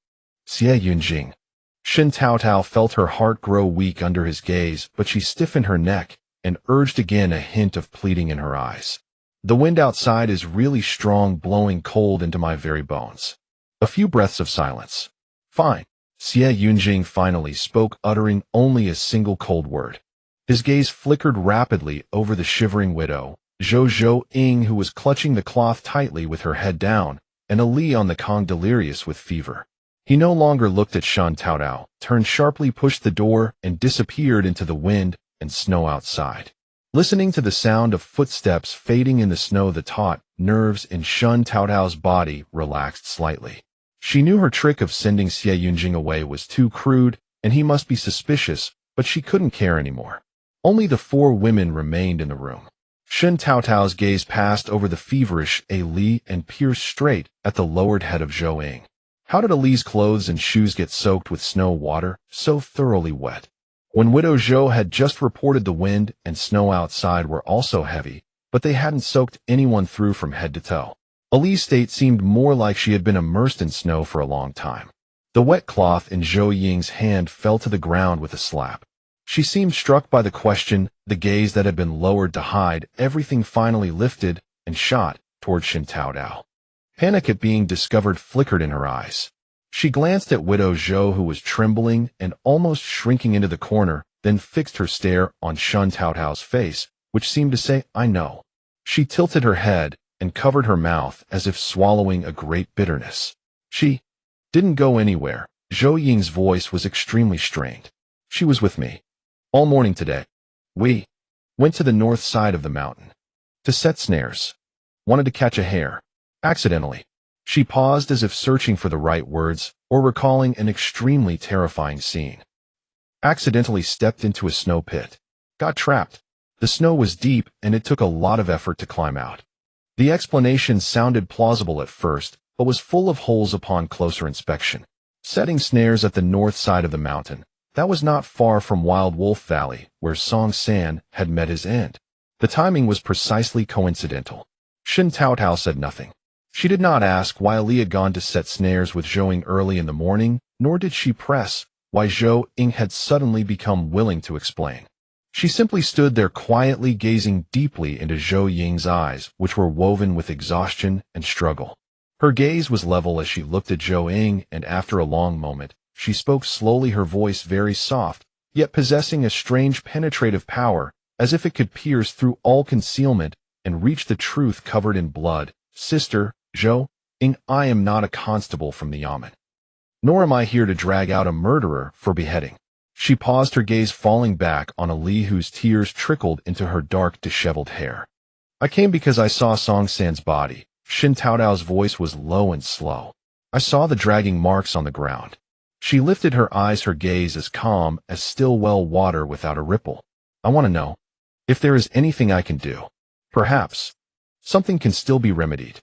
"Xie Yunjing." Shen Taotao felt her heart grow weak under his gaze, but she stiffened her neck and urged again, a hint of pleading in her eyes. "The wind outside is really strong, blowing cold into my very bones." A few breaths of silence. "Fine." Xie Yunjing finally spoke, uttering only a single cold word. His gaze flickered rapidly over the shivering widow, Zhou Ying, who was clutching the cloth tightly with her head down, and Ali on the Kong, delirious with fever. He no longer looked at Shen Taotao, turned sharply, pushed the door, and disappeared into the wind and snow outside. Listening to the sound of footsteps fading in the snow, the taut nerves in Shen Taotao's body relaxed slightly. She knew her trick of sending Xie Yunjing away was too crude, and he must be suspicious, but she couldn't care anymore. Only the four women remained in the room. Shen Taotao's gaze passed over the feverish Ali and pierced straight at the lowered head of Zhou Ying. How did Ali's clothes and shoes get soaked with snow water, so thoroughly wet? When Widow Zhou had just reported, the wind and snow outside were also heavy, but they hadn't soaked anyone through from head to toe. Ali's state seemed more like she had been immersed in snow for a long time. The wet cloth in Zhou Ying's hand fell to the ground with a slap. She seemed struck by the question. The gaze that had been lowered to hide everything finally lifted and shot toward Shen Taotao. Panic at being discovered flickered in her eyes. She glanced at Widow Zhou, who was trembling and almost shrinking into the corner, then fixed her stare on Shen Taotao's face, which seemed to say, "I know." She tilted her head and covered her mouth as if swallowing a great bitterness. "She didn't go anywhere." Zhou Ying's voice was extremely strained. "She was with me all morning today. We went to the north side of the mountain to set snares. Wanted to catch a hare. Accidentally." She paused, as if searching for the right words or recalling an extremely terrifying scene. "Accidentally stepped into a snow pit. Got trapped. The snow was deep, and it took a lot of effort to climb out." The explanation sounded plausible at first, but was full of holes upon closer inspection. Setting snares at the north side of the mountain, that was not far from Wild Wolf Valley, where Song San had met his end. The timing was precisely coincidental. Shen Taotao said nothing. She did not ask why Ali had gone to set snares with Zhou Ying early in the morning, nor did she press why Zhou Ying had suddenly become willing to explain. She simply stood there quietly, gazing deeply into Zhou Ying's eyes, which were woven with exhaustion and struggle. Her gaze was level as she looked at Zhou Ying, and after a long moment, she spoke slowly, her voice very soft, yet possessing a strange penetrative power as if it could pierce through all concealment and reach the truth covered in blood. Sister, Zhou Ying, I am not a constable from the Yamen. Nor am I here to drag out a murderer for beheading. She paused, her gaze falling back on Ali, whose tears trickled into her dark, disheveled hair. I came because I saw Song San's body. Shen Taotao's voice was low and slow. I saw the dragging marks on the ground. She lifted her eyes, her gaze as calm as still well water without a ripple. I want to know if there is anything I can do. Perhaps something can still be remedied.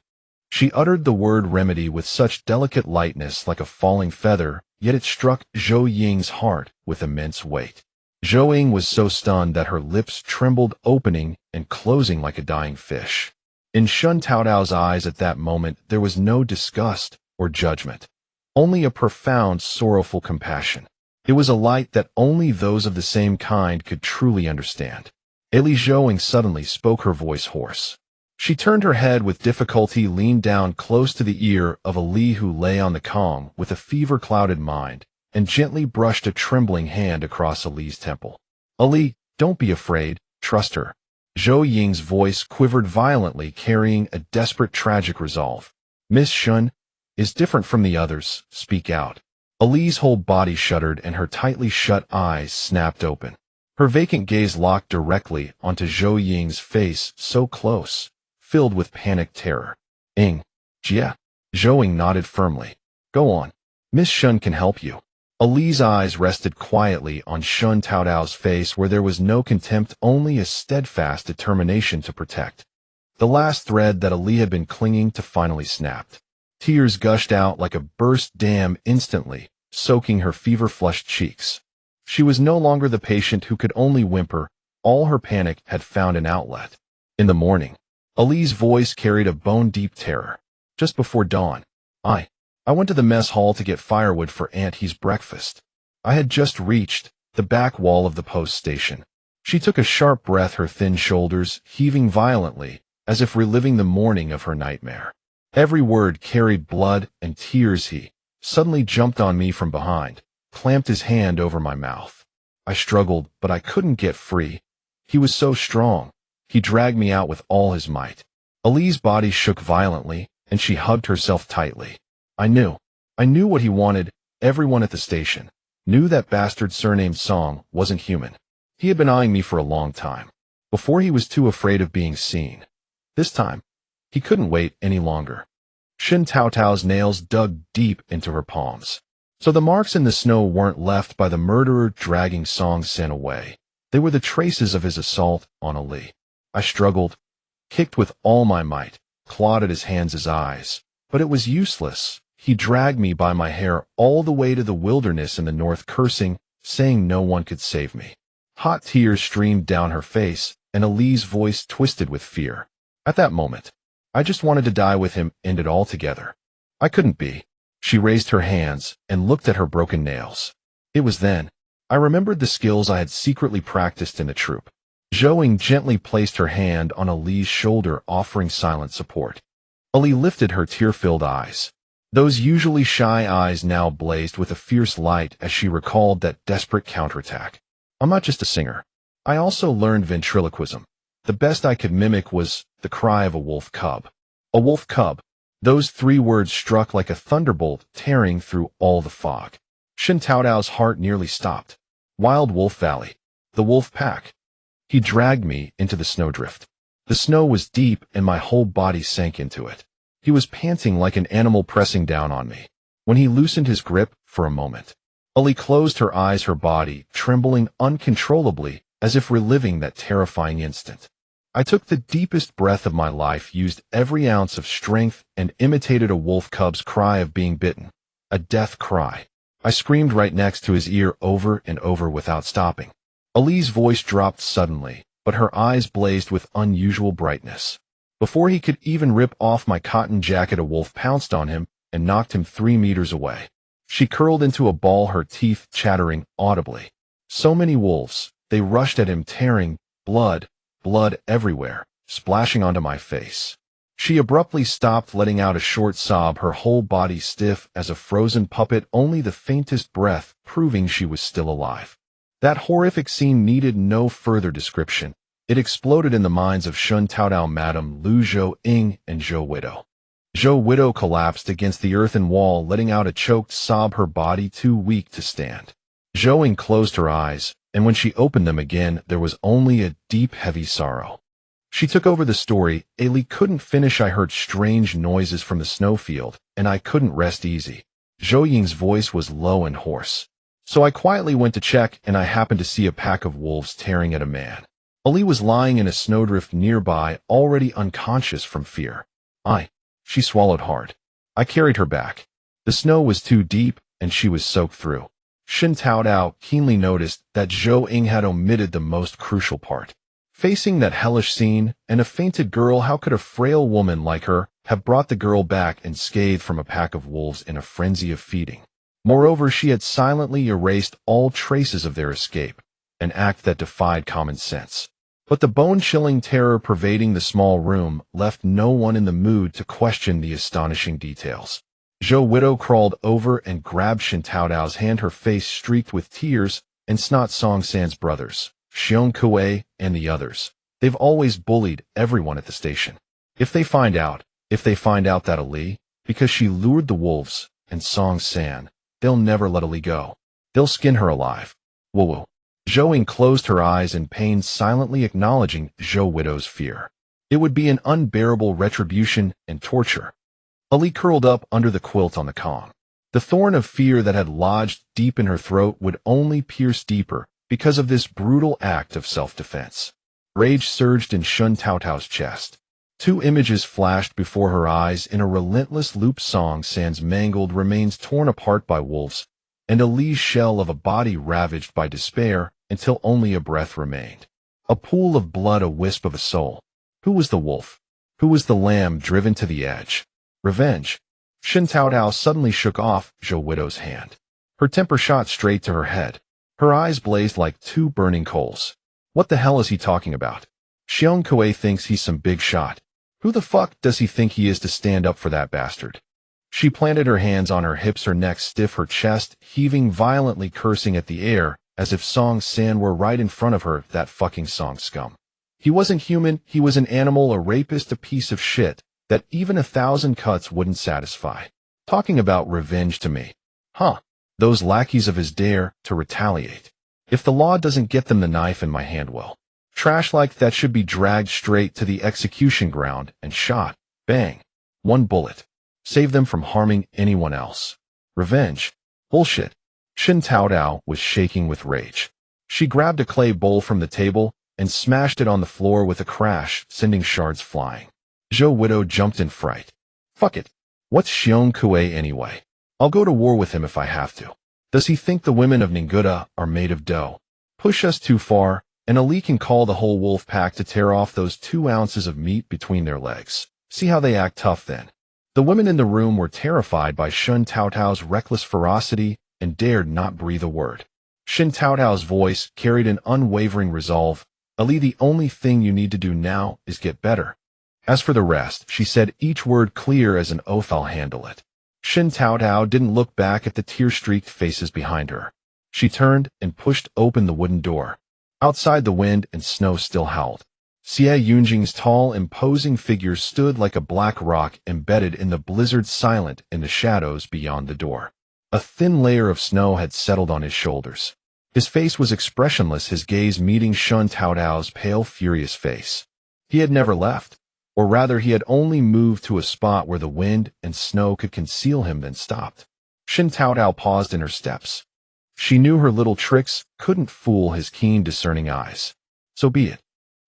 She uttered the word remedy with such delicate lightness, like a falling feather, yet it struck Zhou Ying's heart with immense weight. Zhou Ying was so stunned that her lips trembled, opening and closing like a dying fish. In Shen Taotao's eyes at that moment there was no disgust or judgment, only a profound, sorrowful compassion. It was a light that only those of the same kind could truly understand. Li Zhou Ying suddenly spoke, her voice hoarse. She turned her head with difficulty, leaned down close to the ear of Ali, who lay on the calm with a fever-clouded mind, and gently brushed a trembling hand across Ali's temple. Ali, don't be afraid, trust her. Zhou Ying's voice quivered violently, carrying a desperate, tragic resolve. Miss Shen is different from the others. Speak out. Ali's whole body shuddered and her tightly shut eyes snapped open. Her vacant gaze locked directly onto Zhou Ying's face, so close, filled with panicked terror. Ying. Jia. Zhou Ying nodded firmly. Go on. Miss Shen can help you. Ali's eyes rested quietly on Shen Taotao's face, where there was no contempt, only a steadfast determination to protect. The last thread that Ali had been clinging to finally snapped. Tears gushed out like a burst dam instantly, soaking her fever-flushed cheeks. She was no longer the patient who could only whimper. All her panic had found an outlet. In the morning, Ali's voice carried a bone-deep terror. Just before dawn, I went to the mess hall to get firewood for Aunt He's breakfast. I had just reached the back wall of the post station. She took a sharp breath, her thin shoulders heaving violently, as if reliving the morning of her nightmare. Every word carried blood and tears. He suddenly jumped on me from behind, clamped his hand over my mouth. I struggled, but I couldn't get free. He was so strong. He dragged me out with all his might. Ali's body shook violently, and she hugged herself tightly. I knew what he wanted. Everyone at the station knew that bastard surnamed Song wasn't human. He had been eyeing me for a long time, before he was too afraid of being seen. This time, he couldn't wait any longer. Shen Taotao's nails dug deep into her palms. So the marks in the snow weren't left by the murderer dragging Song Sin away. They were the traces of his assault on Ali. I struggled, kicked with all my might, clawed at his hands, his eyes. But it was useless. He dragged me by my hair all the way to the wilderness in the north, cursing, saying no one could save me. Hot tears streamed down her face, and Ali's voice twisted with fear. At that moment, I just wanted to die with him, end it all together. I couldn't be. She raised her hands and looked at her broken nails. It was then I remembered the skills I had secretly practiced in the troop. Zhou Ying gently placed her hand on Ali's shoulder, offering silent support. Ali lifted her tear-filled eyes. Those usually shy eyes now blazed with a fierce light as she recalled that desperate counterattack. I'm not just a singer. I also learned ventriloquism. The best I could mimic was the cry of a wolf cub. A wolf cub. Those three words struck like a thunderbolt, tearing through all the fog. Shen Taotao's heart nearly stopped. Wild Wolf Valley. The wolf pack. He dragged me into the snowdrift. The snow was deep and my whole body sank into it. He was panting like an animal pressing down on me. When he loosened his grip for a moment, Ali closed her eyes, her body trembling uncontrollably, as if reliving that terrifying instant. I took the deepest breath of my life, used every ounce of strength, and imitated a wolf cub's cry of being bitten. A death cry. I screamed right next to his ear over and over without stopping. Ali's voice dropped suddenly, but her eyes blazed with unusual brightness. Before he could even rip off my cotton jacket, a wolf pounced on him and knocked him 3 meters away. She curled into a ball, her teeth chattering audibly. So many wolves. They rushed at him, tearing, blood everywhere, splashing onto my face. She abruptly stopped, letting out a short sob, her whole body stiff as a frozen puppet, only the faintest breath proving she was still alive. That horrific scene needed no further description. It exploded in the minds of Shen Taotao, Madame Lu Zhou Ying, and Zhou Widow. Zhou Widow collapsed against the earthen wall, letting out a choked sob, her body too weak to stand. Zhou Ying closed her eyes, and when she opened them again, there was only a deep, heavy sorrow. She took over the story. Ali couldn't finish. I heard strange noises from the snowfield, and I couldn't rest easy. Zhou Ying's voice was low and hoarse. So I quietly went to check, and I happened to see a pack of wolves tearing at a man. Ali was lying in a snowdrift nearby, already unconscious from fear. She swallowed hard. I carried her back. The snow was too deep, and she was soaked through. Shen Taotao keenly noticed that Zhou Ying had omitted the most crucial part. Facing that hellish scene and a fainted girl, how could a frail woman like her have brought the girl back and scathed from a pack of wolves in a frenzy of feeding? Moreover, she had silently erased all traces of their escape, an act that defied common sense. But the bone-chilling terror pervading the small room left no one in the mood to question the astonishing details. Zhou Widow crawled over and grabbed Shen Taotao's hand, her face streaked with tears, and Snot Song San's brothers, Xiong Kuei, and the others. They've always bullied everyone at the station. If they find out that Ali, because she lured the wolves, and Song San, they'll never let Ali go. They'll skin her alive. Woo-woo. Zhou Ying closed her eyes in pain, silently acknowledging Zhou Widow's fear. It would be an unbearable retribution and torture. Ali curled up under the quilt on the Kong. The thorn of fear that had lodged deep in her throat would only pierce deeper because of this brutal act of self-defense. Rage surged in Shen Taotao's chest. Two images flashed before her eyes in a relentless loop: Song San's mangled remains torn apart by wolves, and Ali's shell of a body ravaged by despair until only a breath remained. A pool of blood, a wisp of a soul. Who was the wolf? Who was the lamb driven to the edge? Revenge. Shen Taotao suddenly shook off Zhou Widow's hand. Her temper shot straight to her head. Her eyes blazed like two burning coals. What the hell is he talking about? Xiong Kuei thinks he's some big shot. Who the fuck does he think he is to stand up for that bastard? She planted her hands on her hips, her neck stiff, her chest heaving violently, cursing at the air as if Song San were right in front of her. That fucking Song scum. He wasn't human, he was an animal, a rapist, a piece of shit that even 1,000 cuts wouldn't satisfy. Talking about revenge to me. Those lackeys of his dare to retaliate. If the law doesn't get them the knife in my hand, well, trash like that should be dragged straight to the execution ground and shot. Bang. One bullet. Save them from harming anyone else. Revenge. Bullshit. Shen Taotao was shaking with rage. She grabbed a clay bowl from the table and smashed it on the floor with a crash, sending shards flying. Zhou Widow jumped in fright. Fuck it. What's Xiong Kuei anyway? I'll go to war with him if I have to. Does he think the women of Ninguta are made of dough? Push us too far, and Ali can call the whole wolf pack to tear off those 2 ounces of meat between their legs. See how they act tough then. The women in the room were terrified by Shen Taotao's reckless ferocity and dared not breathe a word. Shen Taotao's voice carried an unwavering resolve. Ali, the only thing you need to do now is get better. As for the rest, she said, each word clear as an oath, I'll handle it. Shen Taotao didn't look back at the tear-streaked faces behind her. She turned and pushed open the wooden door. Outside, the wind and snow still howled. Xie Yunjing's tall, imposing figure stood like a black rock embedded in the blizzard, silent in the shadows beyond the door. A thin layer of snow had settled on his shoulders. His face was expressionless, his gaze meeting Shen Taotao's pale, furious face. He had never left, or rather he had only moved to a spot where the wind and snow could conceal him, then stopped. Shen Taotao paused in her steps. She knew her little tricks couldn't fool his keen, discerning eyes. So be it.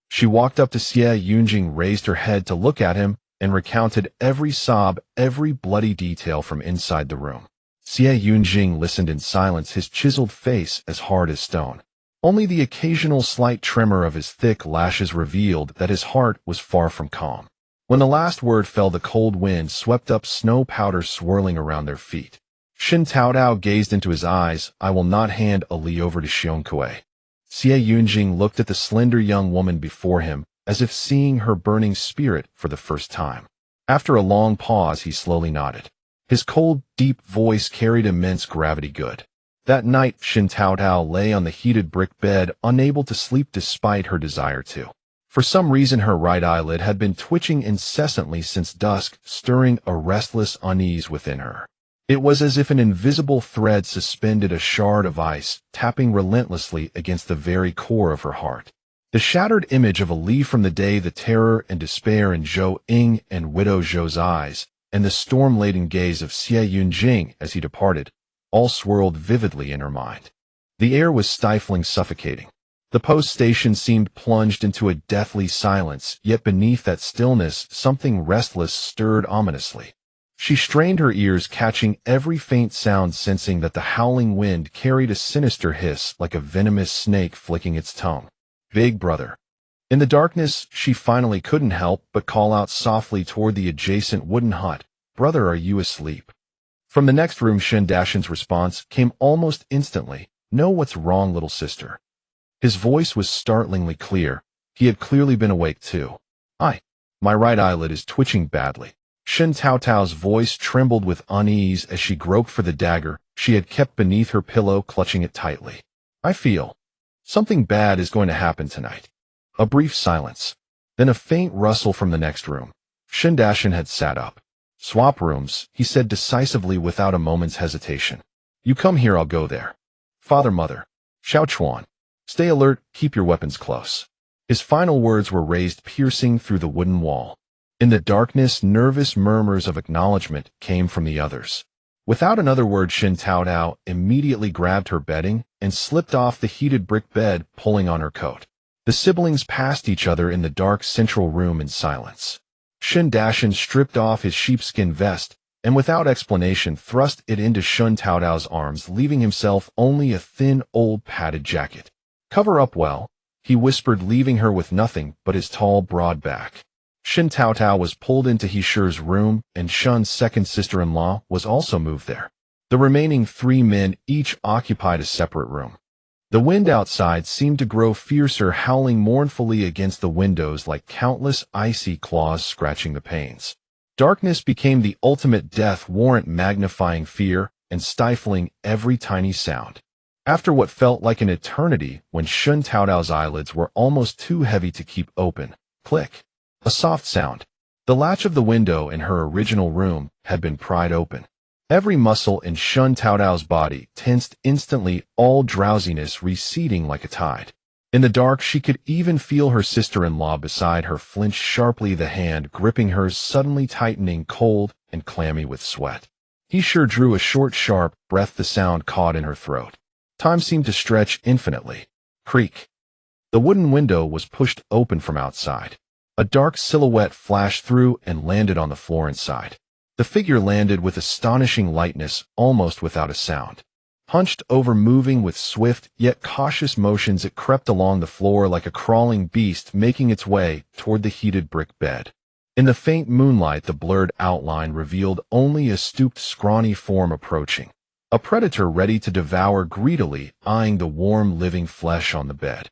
She walked up to Xie Yunjing, raised her head to look at him, and recounted every sob, every bloody detail from inside the room. Xie Yunjing listened in silence, his chiseled face as hard as stone. Only the occasional slight tremor of his thick lashes revealed that his heart was far from calm. When the last word fell, the cold wind swept up, snow powder swirling around their feet. Shen Taotao gazed into his eyes. I will not hand Ali over to Xiong Kuei. Xie Yunjing looked at the slender young woman before him, as if seeing her burning spirit for the first time. After a long pause, he slowly nodded. His cold, deep voice carried immense gravity. Good. That night, Shen Taotao lay on the heated brick bed, unable to sleep despite her desire to. For some reason her right eyelid had been twitching incessantly since dusk, stirring a restless unease within her. It was as if an invisible thread suspended a shard of ice, tapping relentlessly against the very core of her heart. The shattered image of a Li from the day, the terror and despair in Zhou Ying and Widow Zhou's eyes, and the storm-laden gaze of Xie Yunjing as he departed, all swirled vividly in her mind. The air was stifling, suffocating. The post station seemed plunged into a deathly silence, yet beneath that stillness something restless stirred ominously. She strained her ears, catching every faint sound, sensing that the howling wind carried a sinister hiss like a venomous snake flicking its tongue. Big brother. In the darkness, she finally couldn't help but call out softly toward the adjacent wooden hut, "Brother, are you asleep?" From the next room, Shen Taotao's response came almost instantly. "No, what's wrong, little sister?" His voice was startlingly clear. He had clearly been awake too. My right eyelid is twitching badly." Shen Taotao's voice trembled with unease as she groped for the dagger she had kept beneath her pillow, clutching it tightly. "I feel something bad is going to happen tonight." A brief silence. Then a faint rustle from the next room. Shen Taotao had sat up. "Swap rooms," he said decisively without a moment's hesitation. "You come here, I'll go there." "Father, mother." "Xiao Chuan. Stay alert, keep your weapons close." His final words were raised, piercing through the wooden wall. In the darkness, nervous murmurs of acknowledgement came from the others. Without another word, Shen Taotao immediately grabbed her bedding and slipped off the heated brick bed, pulling on her coat. The siblings passed each other in the dark central room in silence. Shen Taotao stripped off his sheepskin vest and without explanation thrust it into Shen Taotao's arms, leaving himself only a thin, old padded jacket. "Cover up well," he whispered, leaving her with nothing but his tall, broad back. Shen Taotao was pulled into Heishi's room, and Shen's second sister-in-law was also moved there. The remaining 3 men each occupied a separate room. The wind outside seemed to grow fiercer, howling mournfully against the windows like countless icy claws scratching the panes. Darkness became the ultimate death warrant, magnifying fear and stifling every tiny sound. After what felt like an eternity, when Shen Taotao's eyelids were almost too heavy to keep open, click. A soft sound. The latch of the window in her original room had been pried open. Every muscle in Shen Taotao's body tensed instantly, all drowsiness receding like a tide. In the dark, she could even feel her sister-in-law beside her flinch sharply, the hand gripping hers suddenly tightening, cold and clammy with sweat. He sure drew a short, sharp breath, the sound caught in her throat. Time seemed to stretch infinitely. Creak. The wooden window was pushed open from outside. A dark silhouette flashed through and landed on the floor inside. The figure landed with astonishing lightness, almost without a sound. Hunched over, moving with swift yet cautious motions, it crept along the floor like a crawling beast, making its way toward the heated brick bed. In the faint moonlight, the blurred outline revealed only a stooped, scrawny form approaching. A predator ready to devour, greedily eyeing the warm, living flesh on the bed.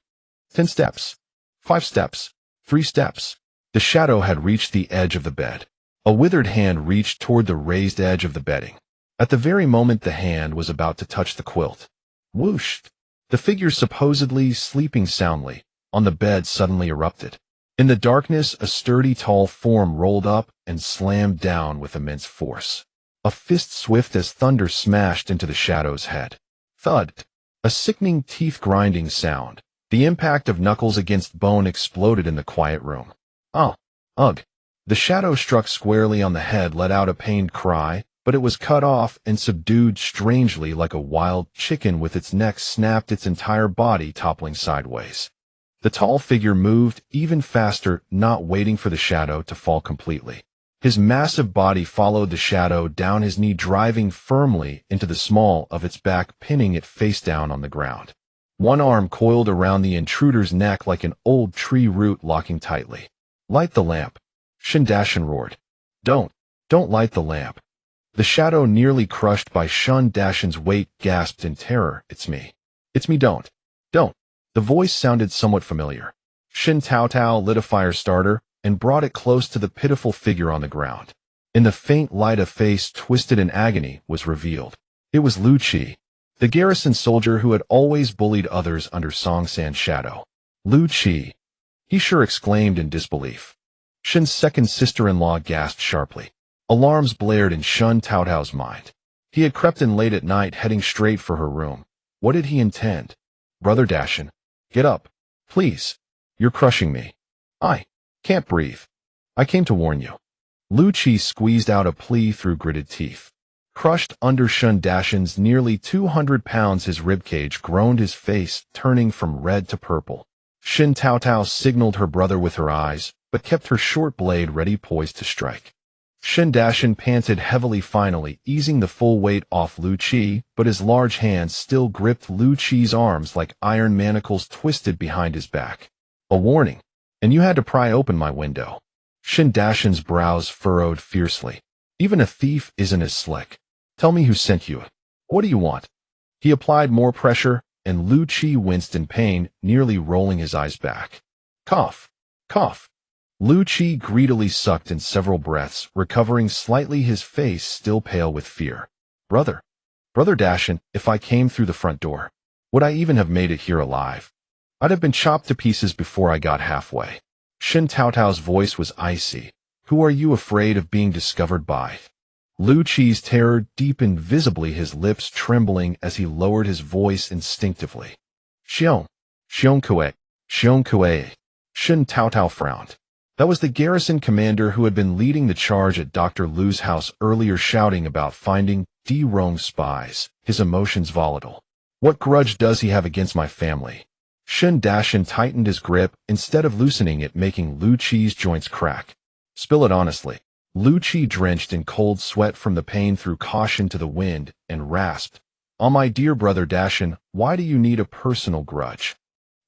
10 steps. 5 steps. 3 steps. The shadow had reached the edge of the bed. A withered hand reached toward the raised edge of the bedding. At the very moment the hand was about to touch the quilt, whoosh! The figure, supposedly sleeping soundly on the bed, suddenly erupted. In the darkness, a sturdy, tall form rolled up and slammed down with immense force. A fist swift as thunder smashed into the shadow's head. Thud! A sickening, teeth-grinding sound. The impact of knuckles against bone exploded in the quiet room. "Oh! Ugh!" The shadow struck squarely on the head, let out a pained cry, but it was cut off and subdued strangely like a wild chicken, with its neck snapped, its entire body toppling sideways. The tall figure moved even faster, not waiting for the shadow to fall completely. His massive body followed the shadow down his knee, driving firmly into the small of its back, pinning it face down on the ground. One arm coiled around the intruder's neck like an old tree root, locking tightly. "Light the lamp," Shen Taotao roared. Don't light the lamp." The shadow, nearly crushed by Shen Taotao's weight, gasped in terror. It's me, don't." The voice sounded somewhat familiar. Shen Taotao lit a fire starter and brought it close to the pitiful figure on the ground. In the faint light, a face twisted in agony was revealed. It was Lu Qi, the garrison soldier who had always bullied others under Song San's shadow. Lu Qi. He sure exclaimed in disbelief. Shen's second sister-in-law gasped sharply. Alarms blared in Shen Taotao's mind. He had crept in late at night, heading straight for her room. What did he intend? Brother Dashin, get up, please. You're crushing me. I can't breathe. I came to warn you. Lu Qi squeezed out a plea through gritted teeth. Crushed under Shen Dashin's nearly 200 pounds, his ribcage groaned, his face turning from red to purple. Shen Taotao signaled her brother with her eyes, but kept her short blade ready, poised to strike. Shen Dashin panted heavily, finally easing the full weight off Lu Qi, but his large hands still gripped Lu Qi's arms like iron manacles twisted behind his back. A warning, and you had to pry open my window. Shen Dashin's brows furrowed fiercely. Even a thief isn't as slick. Tell me who sent you. What do you want? He applied more pressure, and Lu Qi winced in pain, nearly rolling his eyes back. Cough. Cough. Lu Qi greedily sucked in several breaths, recovering slightly, his face still pale with fear. Brother Dashin, if I came through the front door, would I even have made it here alive? I'd have been chopped to pieces before I got halfway. Shen Taotao's voice was icy. Who are you afraid of being discovered by? Lu Qi's terror deepened visibly, his lips trembling as he lowered his voice instinctively. Xiong Kue. Shen Taotao frowned. That was the garrison commander who had been leading the charge at Dr. Lu's house earlier, shouting about finding Rong spies, his emotions volatile. What grudge does he have against my family? Shen Dashin tightened his grip instead of loosening it, making Lu Qi's joints crack. Spill it honestly. Lu Qi, drenched in cold sweat from the pain, threw caution to the wind and rasped. Oh, my dear brother Dashin, why do you need a personal grudge?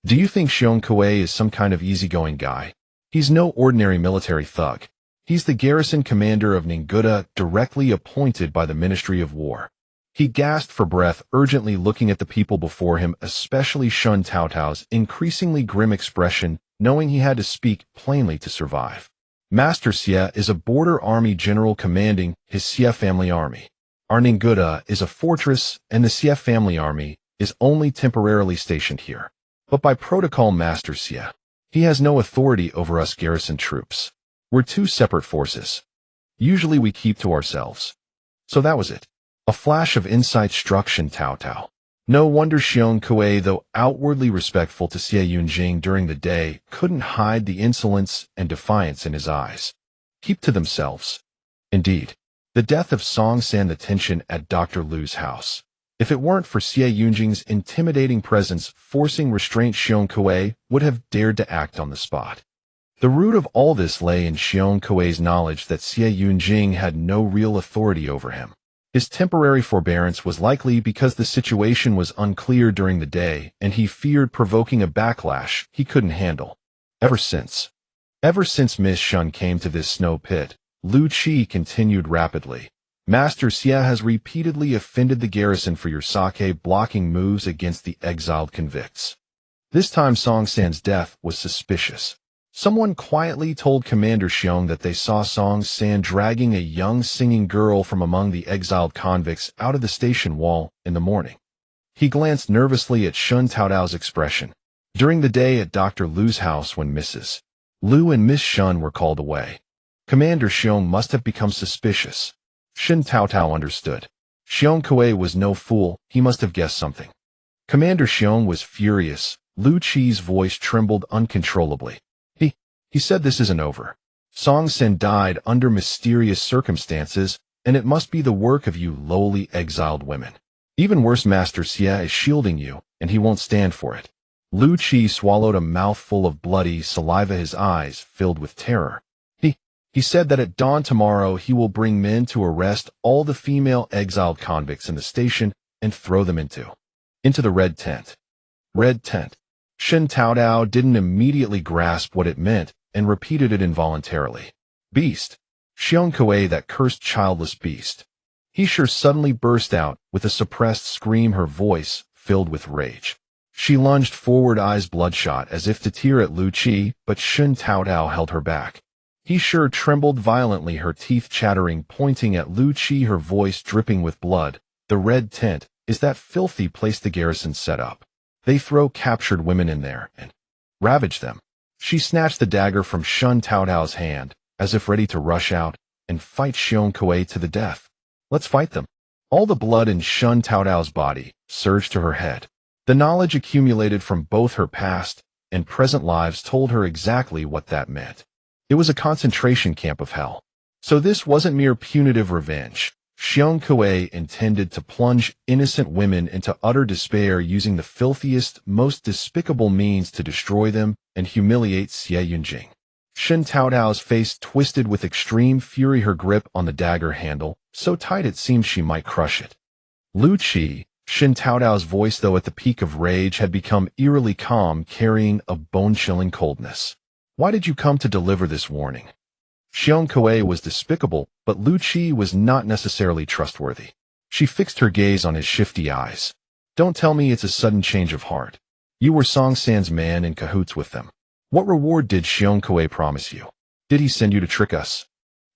Do you think Xiong Kue is some kind of easygoing guy? He's no ordinary military thug. He's the garrison commander of Ninguta, directly appointed by the Ministry of War. He gasped for breath, urgently looking at the people before him, especially Shen Taotao's increasingly grim expression, knowing he had to speak plainly to survive. Master Xie is a border army general commanding his Xie family army. Our Ninguta is a fortress, and the Xie family army is only temporarily stationed here. But by protocol, Master Xie, he has no authority over us garrison troops. We're two separate forces. Usually we keep to ourselves. So that was it. A flash of insight struck Shen Taotao. No wonder Xiong Kue, though outwardly respectful to Xie Yunjing during the day, couldn't hide the insolence and defiance in his eyes. Keep to themselves. Indeed, the death of Song San, the tension at Dr. Lu's house. If it weren't for Xie Yunjing's intimidating presence forcing restraint, Xiong Kue would have dared to act on the spot. The root of all this lay in Xiong Kue's knowledge that Xie Yunjing had no real authority over him. His temporary forbearance was likely because the situation was unclear during the day, and he feared provoking a backlash he couldn't handle. Ever since Miss Shun came to this snow pit, Lu Qi continued rapidly. Master Xie has repeatedly offended the garrison for your sake blocking moves against the exiled convicts. This time Song San's death was suspicious. Someone quietly told Commander Xiong that they saw Song San dragging a young singing girl from among the exiled convicts out of the station wall in the morning. He glanced nervously at Shen Taotao's expression. During the day at Dr. Lu's house, when Mrs. Lu and Miss Shun were called away, Commander Xiong must have become suspicious. Shen Taotao understood. Xiong Kue was no fool, he must have guessed something. Commander Xiong was furious. Lu Qi's voice trembled uncontrollably. He said this isn't over. Song San died under mysterious circumstances, and it must be the work of you lowly exiled women. Even worse, Master Xie is shielding you, and he won't stand for it. Lu Qi swallowed a mouthful of bloody saliva, his eyes filled with terror. He said that at dawn tomorrow he will bring men to arrest all the female exiled convicts in the station and throw them into the red tent. Red tent. Shen Taotao didn't immediately grasp what it meant and repeated it involuntarily. Beast. Xiong Kue, that cursed childless beast. He sure suddenly burst out with a suppressed scream, her voice filled with rage. She lunged forward, eyes bloodshot, as if to tear at Lu Qi, but Shen Taotao held her back. He sure trembled violently, her teeth chattering, pointing at Lu Qi, her voice dripping with blood. The red tent is that filthy place the garrison set up. They throw captured women in there and ravage them. She snatched the dagger from Shen Taotao's hand, as if ready to rush out and fight Xiong Kuei to the death. Let's fight them. All the blood in Shen Taotao's body surged to her head. The knowledge accumulated from both her past and present lives told her exactly what that meant. It was a concentration camp of hell. So this wasn't mere punitive revenge. Xiong Kuei intended to plunge innocent women into utter despair using the filthiest, most despicable means to destroy them and humiliate CivilEngineer. Shen Taotao's face twisted with extreme fury, her grip on the dagger handle, so tight it seemed she might crush it. Lu Qi, Shen Taotao's voice, though at the peak of rage, had become eerily calm, carrying a bone-chilling coldness. Why did you come to deliver this warning? Xiong Kuei was despicable, but Lu Qi was not necessarily trustworthy. She fixed her gaze on his shifty eyes. Don't tell me it's a sudden change of heart. You were Song San's man in cahoots with them. What reward did Xiong Kuei promise you? Did he send you to trick us?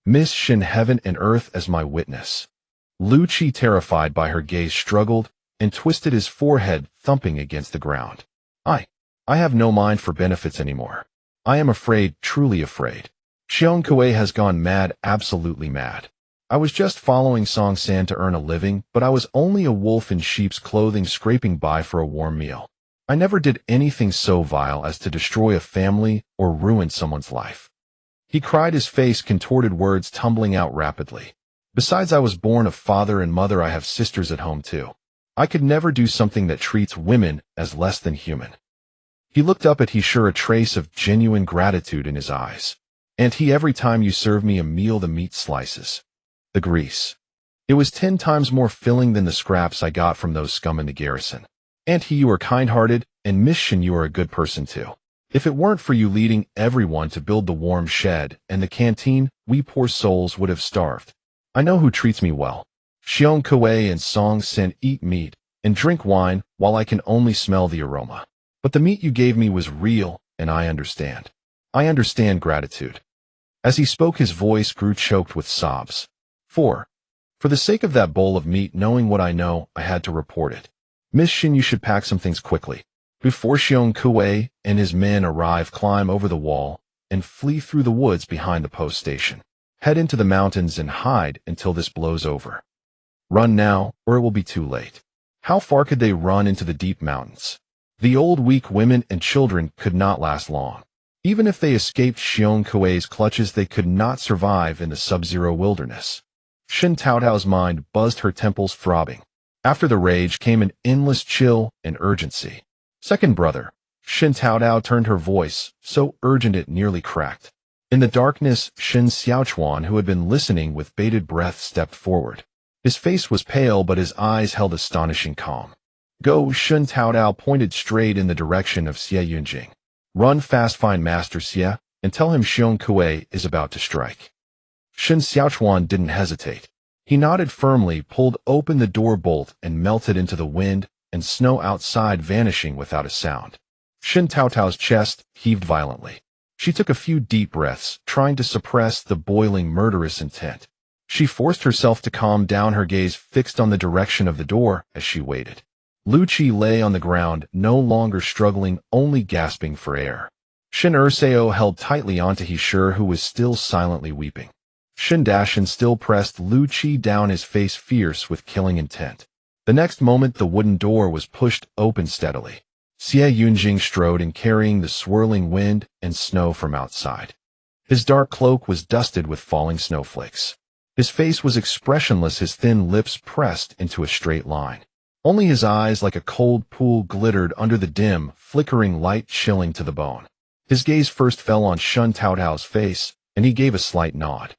Miss Shen, heaven and earth as my witness. Lu Qi, terrified by her gaze, struggled and twisted his forehead, thumping against the ground. I have no mind for benefits anymore. I am afraid, truly afraid. Xiong Kuei has gone mad, absolutely mad. I was just following Song San to earn a living, but I was only a wolf in sheep's clothing scraping by for a warm meal. I never did anything so vile as to destroy a family or ruin someone's life. He cried, his face contorted, words tumbling out rapidly. Besides, I was born of father and mother. I have sisters at home too. I could never do something that treats women as less than human. He looked up at He, a trace of genuine gratitude in his eyes. And he, every time you serve me a meal, the meat slices, the grease. It was 10 times more filling than the scraps I got from those scum in the garrison. And he, you are kind-hearted, and Miss Shen, you are a good person too. If it weren't for you leading everyone to build the warm shed and the canteen, we poor souls would have starved. I know who treats me well. Xiong Kuei and Song San eat meat and drink wine while I can only smell the aroma. But the meat you gave me was real, and I understand. I understand gratitude. As he spoke, his voice grew choked with sobs. For the sake of that bowl of meat, knowing what I know, I had to report it. Miss Shen, you should pack some things quickly. Before Xiong Kuei and his men arrive, climb over the wall and flee through the woods behind the post station. Head into the mountains and hide until this blows over. Run now, or it will be too late. How far could they run into the deep mountains? The old, weak women and children could not last long. Even if they escaped Xiong Kuei's clutches, they could not survive in the sub-zero wilderness. Shen Taotao's mind buzzed, her temples throbbing. After the rage came an endless chill and urgency. Second brother. Shen Taotao turned, her voice so urgent it nearly cracked. In the darkness, Shen Xiaochuan, who had been listening with bated breath, stepped forward. His face was pale, but his eyes held astonishing calm. Go, Shen Taotao pointed straight in the direction of CivilEngineer. Run fast, find Master Xie, and tell him Xiong Kuei is about to strike. Shen Xiaochuan didn't hesitate. He nodded firmly, pulled open the door bolt, and melted into the wind and snow outside, vanishing without a sound. Shen Taotao's chest heaved violently. She took a few deep breaths, trying to suppress the boiling, murderous intent. She forced herself to calm down, her gaze fixed on the direction of the door as she waited. Lu Qi lay on the ground, no longer struggling, only gasping for air. Shen Erseo held tightly onto He, who was still silently weeping. Shen Dashan still pressed Lu Qi down, his face fierce with killing intent. The next moment, the wooden door was pushed open steadily. CivilEngineer strode in, carrying the swirling wind and snow from outside. His dark cloak was dusted with falling snowflakes. His face was expressionless, his thin lips pressed into a straight line. Only his eyes, like a cold pool, glittered under the dim, flickering light, chilling to the bone. His gaze first fell on Shen Taotao's face, and he gave a slight nod.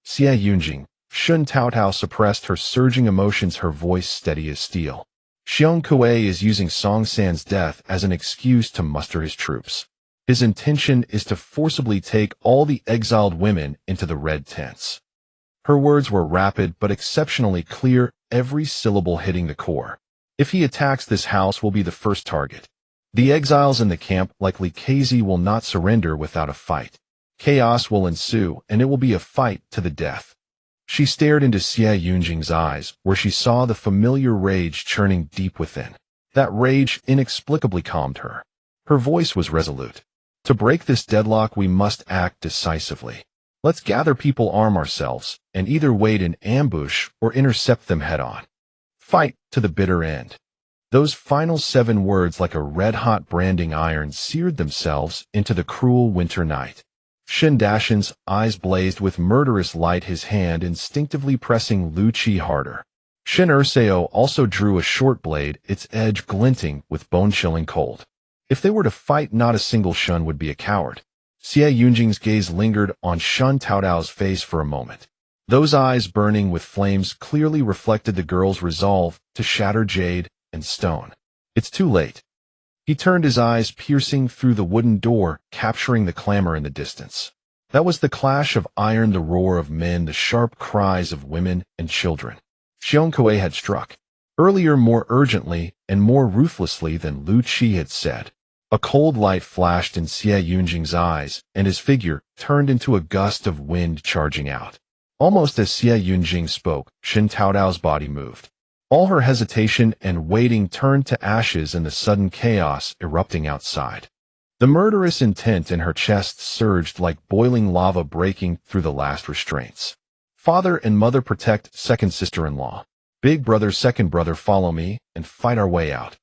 CivilEngineer. Shen Taotao suppressed her surging emotions, her voice steady as steel. Xiong Kuei is using Song San's death as an excuse to muster his troops. His intention is to forcibly take all the exiled women into the red tents. Her words were rapid but exceptionally clear, every syllable hitting the core. If he attacks, this house will be the first target. The exiles in the camp, like leaky, will not surrender without a fight. Chaos will ensue, and it will be a fight to the death. She stared into CivilEngiere's eyes, where she saw the familiar rage churning deep within. That rage inexplicably calmed her. Her voice was resolute. To break this deadlock, we must act decisively. Let's gather people, arm ourselves, and either wait in ambush or intercept them head-on. Fight to the bitter end. Those final 7 words, like a red-hot branding iron, seared themselves into the cruel winter night. Shen Taotao's eyes blazed with murderous light, his hand instinctively pressing leaky harder. Shen Taotao also drew a short blade, its edge glinting with bone-chilling cold. If they were to fight, not a single Shen would be a coward. CivilEngiener's gaze lingered on Shen Taotao's face for a moment. Those eyes, burning with flames, clearly reflected the girl's resolve to shatter jade and stone. It's too late. He turned, his eyes piercing through the wooden door, capturing the clamor in the distance. That was the clash of iron, the roar of men, the sharp cries of women and children. Xiong Kuei had struck. Earlier, more urgently and more ruthlessly than Lu Qi had said. A cold light flashed in CivilEngiener's eyes, and his figure turned into a gust of wind charging out. Almost as CivilEngiener spoke, Shen Taotao's body moved. All her hesitation and waiting turned to ashes in the sudden chaos erupting outside. The murderous intent in her chest surged like boiling lava, breaking through the last restraints. Father and mother protect, second sister-in-law. Big brother, second brother, follow me and fight our way out.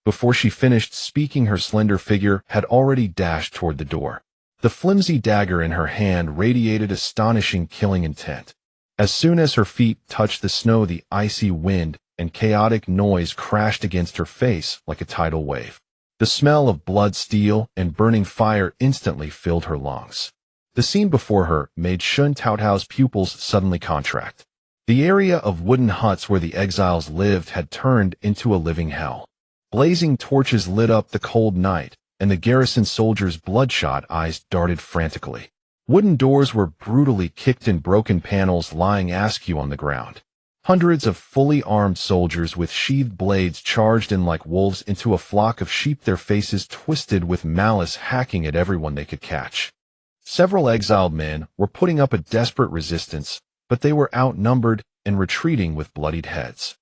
Before she finished speaking, her slender figure had already dashed toward the door. The flimsy dagger in her hand radiated astonishing killing intent. As soon as her feet touched the snow, the icy wind and chaotic noise crashed against her face like a tidal wave. The smell of blood, steel, and burning fire instantly filled her lungs. The scene before her made Shen Taotao's pupils suddenly contract. The area of wooden huts where the exiles lived had turned into a living hell. Blazing torches lit up the cold night, and the garrison soldiers' bloodshot eyes darted frantically. Wooden doors were brutally kicked and broken panels lying askew on the ground. Hundreds of fully armed soldiers with sheathed blades charged in like wolves into a flock of sheep, their faces twisted with malice, hacking at everyone they could catch. Several exiled men were putting up a desperate resistance, but they were outnumbered and retreating with bloodied heads.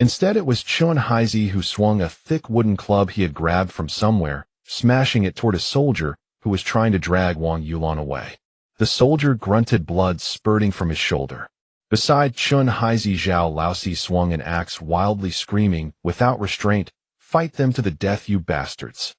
Instead, it was Chun Haizi who swung a thick wooden club he had grabbed from somewhere, smashing it toward a soldier who was trying to drag Wang Yulan away. The soldier grunted, blood spurting from his shoulder. Beside Chun Haizi, Zhao Laosi swung an axe, wildly screaming, without restraint, "Fight them to the death, you bastards!"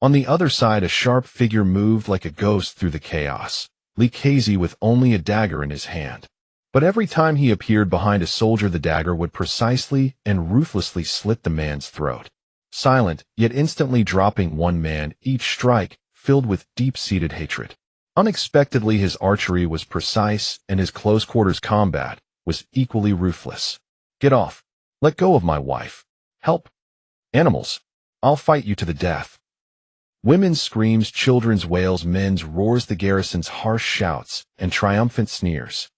On the other side, a sharp figure moved like a ghost through the chaos, leaky with only a dagger in his hand. But every time he appeared behind a soldier, the dagger would precisely and ruthlessly slit the man's throat. Silent, yet instantly dropping one man, each strike filled with deep-seated hatred. Unexpectedly, his archery was precise, and his close-quarters combat was equally ruthless. "Get off! Let go of my wife! Help! Animals! I'll fight you to the death!" Women's screams, children's wails, men's roars, the garrison's harsh shouts, and triumphant sneers.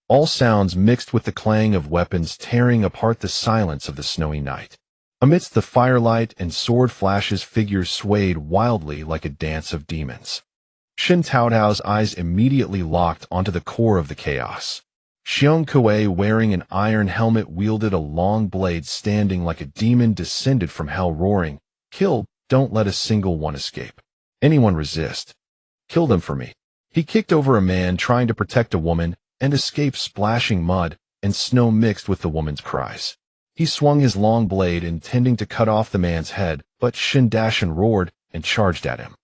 All sounds mixed with the clang of weapons, tearing apart the silence of the snowy night. Amidst the firelight and sword flashes, figures swayed wildly like a dance of demons. Shen Taotao's eyes immediately locked onto the core of the chaos. Xiong Kuei, wearing an iron helmet, wielded a long blade, standing like a demon descended from hell, roaring, "Kill! Don't let a single one escape. Anyone resist, kill them for me." He kicked over a man trying to protect a woman and escaped, splashing mud and snow mixed with the woman's cries. He swung his long blade, intending to cut off the man's head, but Shen Taotao roared and charged at him.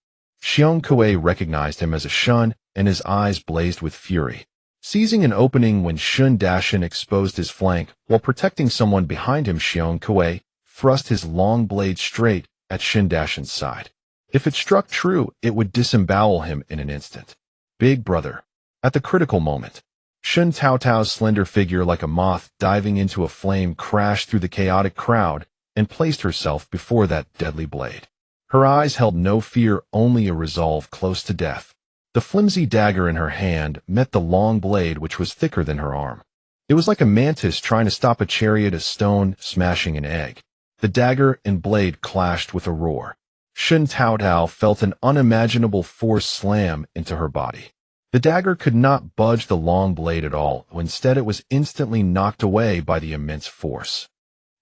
Xiong Kuei recognized him as a Shun, and his eyes blazed with fury. Seizing an opening when Shen Taotao exposed his flank while protecting someone behind him, Xiong Kuei thrust his long blade straight at Shen Taotao's side. If it struck true, it would disembowel him in an instant. Big brother. At the critical moment, Shen Taotao's slender figure, like a moth diving into a flame, crashed through the chaotic crowd and placed herself before that deadly blade. Her eyes held no fear, only a resolve close to death. The flimsy dagger in her hand met the long blade, which was thicker than her arm. It was like a mantis trying to stop a chariot, a stone smashing an egg. The dagger and blade clashed with a roar. Shen Taotao felt an unimaginable force slam into her body. The dagger could not budge the long blade at all. Instead, it was instantly knocked away by the immense force.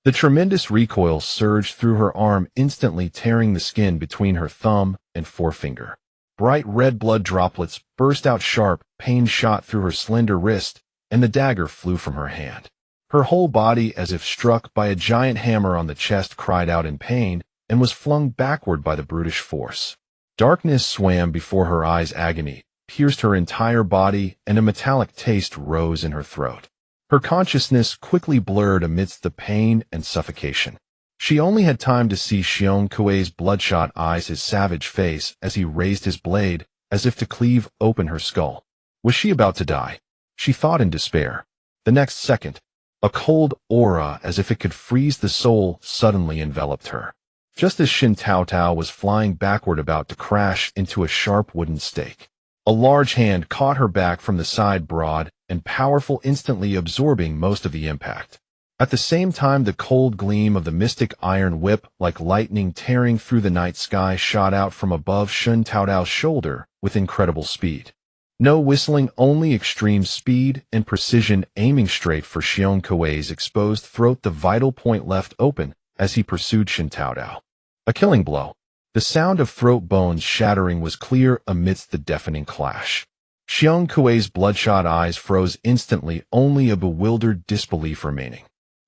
The tremendous recoil surged through her arm, instantly tearing the skin between her thumb and forefinger. Bright red blood droplets burst out sharp, pain shot through her slender wrist, and the dagger flew from her hand. Her whole body, as if struck by a giant hammer on the chest, cried out in pain and was flung backward by the brutish force. Darkness swam before her eyes, agony pierced her entire body, and a metallic taste rose in her throat. Her consciousness quickly blurred amidst the pain and suffocation. She only had time to see Xiong Kuei's bloodshot eyes, his savage face, as he raised his blade, as if to cleave open her skull. Was she about to die? She thought in despair. The next second, a cold aura, as if it could freeze the soul, suddenly enveloped her. Just as Shen Taotao was flying backward about to crash into a sharp wooden stake, a large hand caught her back from the side, broad and powerful, instantly absorbing most of the impact. At the same time, the cold gleam of the mystic iron whip, like lightning tearing through the night sky, shot out from above Shen Taotao's shoulder with incredible speed. No whistling, only extreme speed and precision, aiming straight for Xiong Kuei's exposed throat, the vital point left open as he pursued Shen Taotao. A killing blow. The sound of throat bones shattering was clear amidst the deafening clash. Xiong Kuei's bloodshot eyes froze instantly, only a bewildered disbelief remaining.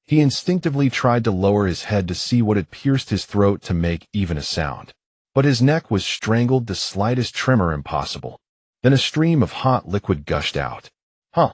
He instinctively tried to lower his head to see what had pierced his throat to make even a sound. But his neck was strangled, the slightest tremor impossible. Then a stream of hot liquid gushed out. Huh.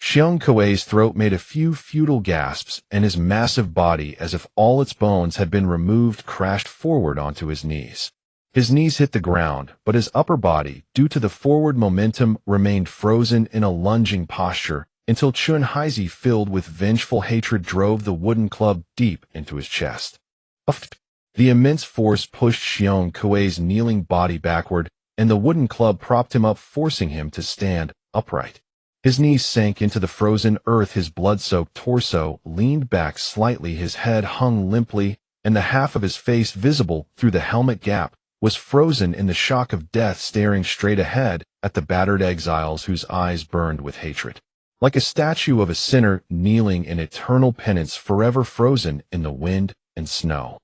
Xiong Kuei's throat made a few futile gasps, and his massive body, as if all its bones had been removed, crashed forward onto his knees. His knees hit the ground, but his upper body, due to the forward momentum, remained frozen in a lunging posture, until Chun Haizi, filled with vengeful hatred, drove the wooden club deep into his chest. The immense force pushed Xiong Kuei's kneeling body backward, and the wooden club propped him up, forcing him to stand upright. His knees sank into the frozen earth, his blood-soaked torso leaned back slightly, his head hung limply, and the half of his face visible through the helmet gap was frozen in the shock of death, staring straight ahead at the battered exiles whose eyes burned with hatred. Like a statue of a sinner kneeling in eternal penance, forever frozen in the wind and snow.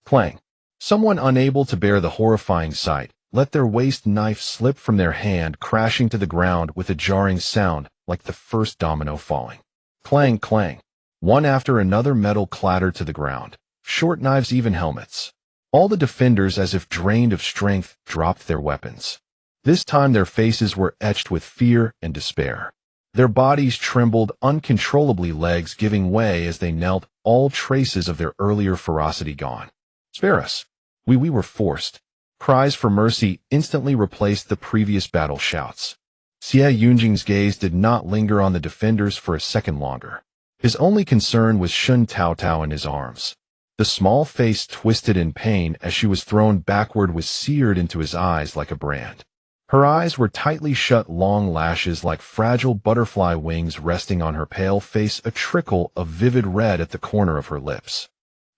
Clang. Someone unable to bear the horrifying sight let their waist knife slip from their hand, crashing to the ground with a jarring sound like the first domino falling. Clang, clang. One after another, metal clattered to the ground. Short knives, even helmets. All the defenders, as if drained of strength, dropped their weapons. This time their faces were etched with fear and despair. Their bodies trembled uncontrollably, legs giving way as they knelt, all traces of their earlier ferocity gone. Spare us. We were forced. Cries for mercy instantly replaced the previous battle shouts. Xie Yunjing's gaze did not linger on the defenders for a second longer. His only concern was Shen Taotao in his arms. The small face, twisted in pain as she was thrown backward, was seared into his eyes like a brand. Her eyes were tightly shut, long lashes like fragile butterfly wings resting on her pale face, a trickle of vivid red at the corner of her lips.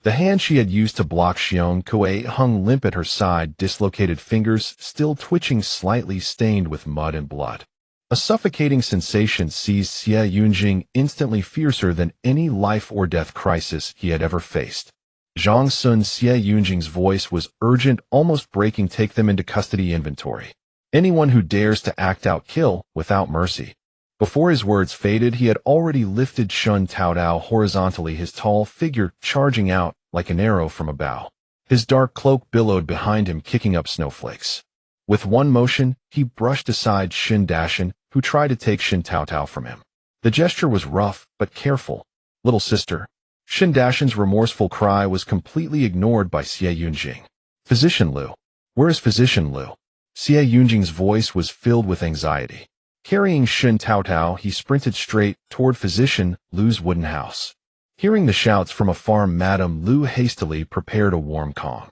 The hand she had used to block Xiong Kuei hung limp at her side, dislocated fingers still twitching, slightly stained with mud and blood. A suffocating sensation seized Xie Yunjing, instantly fiercer than any life-or-death crisis he had ever faced. Zhang Sun's Xie Yunjing's voice was urgent, almost breaking. Take them into custody. Inventory. Anyone who dares to act out, kill without mercy. Before his words faded, he had already lifted Shen Taotao horizontally, his tall figure charging out like an arrow from a bow. His dark cloak billowed behind him, kicking up snowflakes. With one motion, he brushed aside Shen Dashan, who tried to take Shen Taotao from him. The gesture was rough, but careful. Little sister. Shen Dashan's remorseful cry was completely ignored by Xie Yunjing. Physician Liu. Where is Physician Liu? Xie Yunjing's voice was filled with anxiety. Carrying Shen Taotao, he sprinted straight toward Physician Liu's wooden house. Hearing the shouts from afar, Madame Liu hastily prepared a warm calm.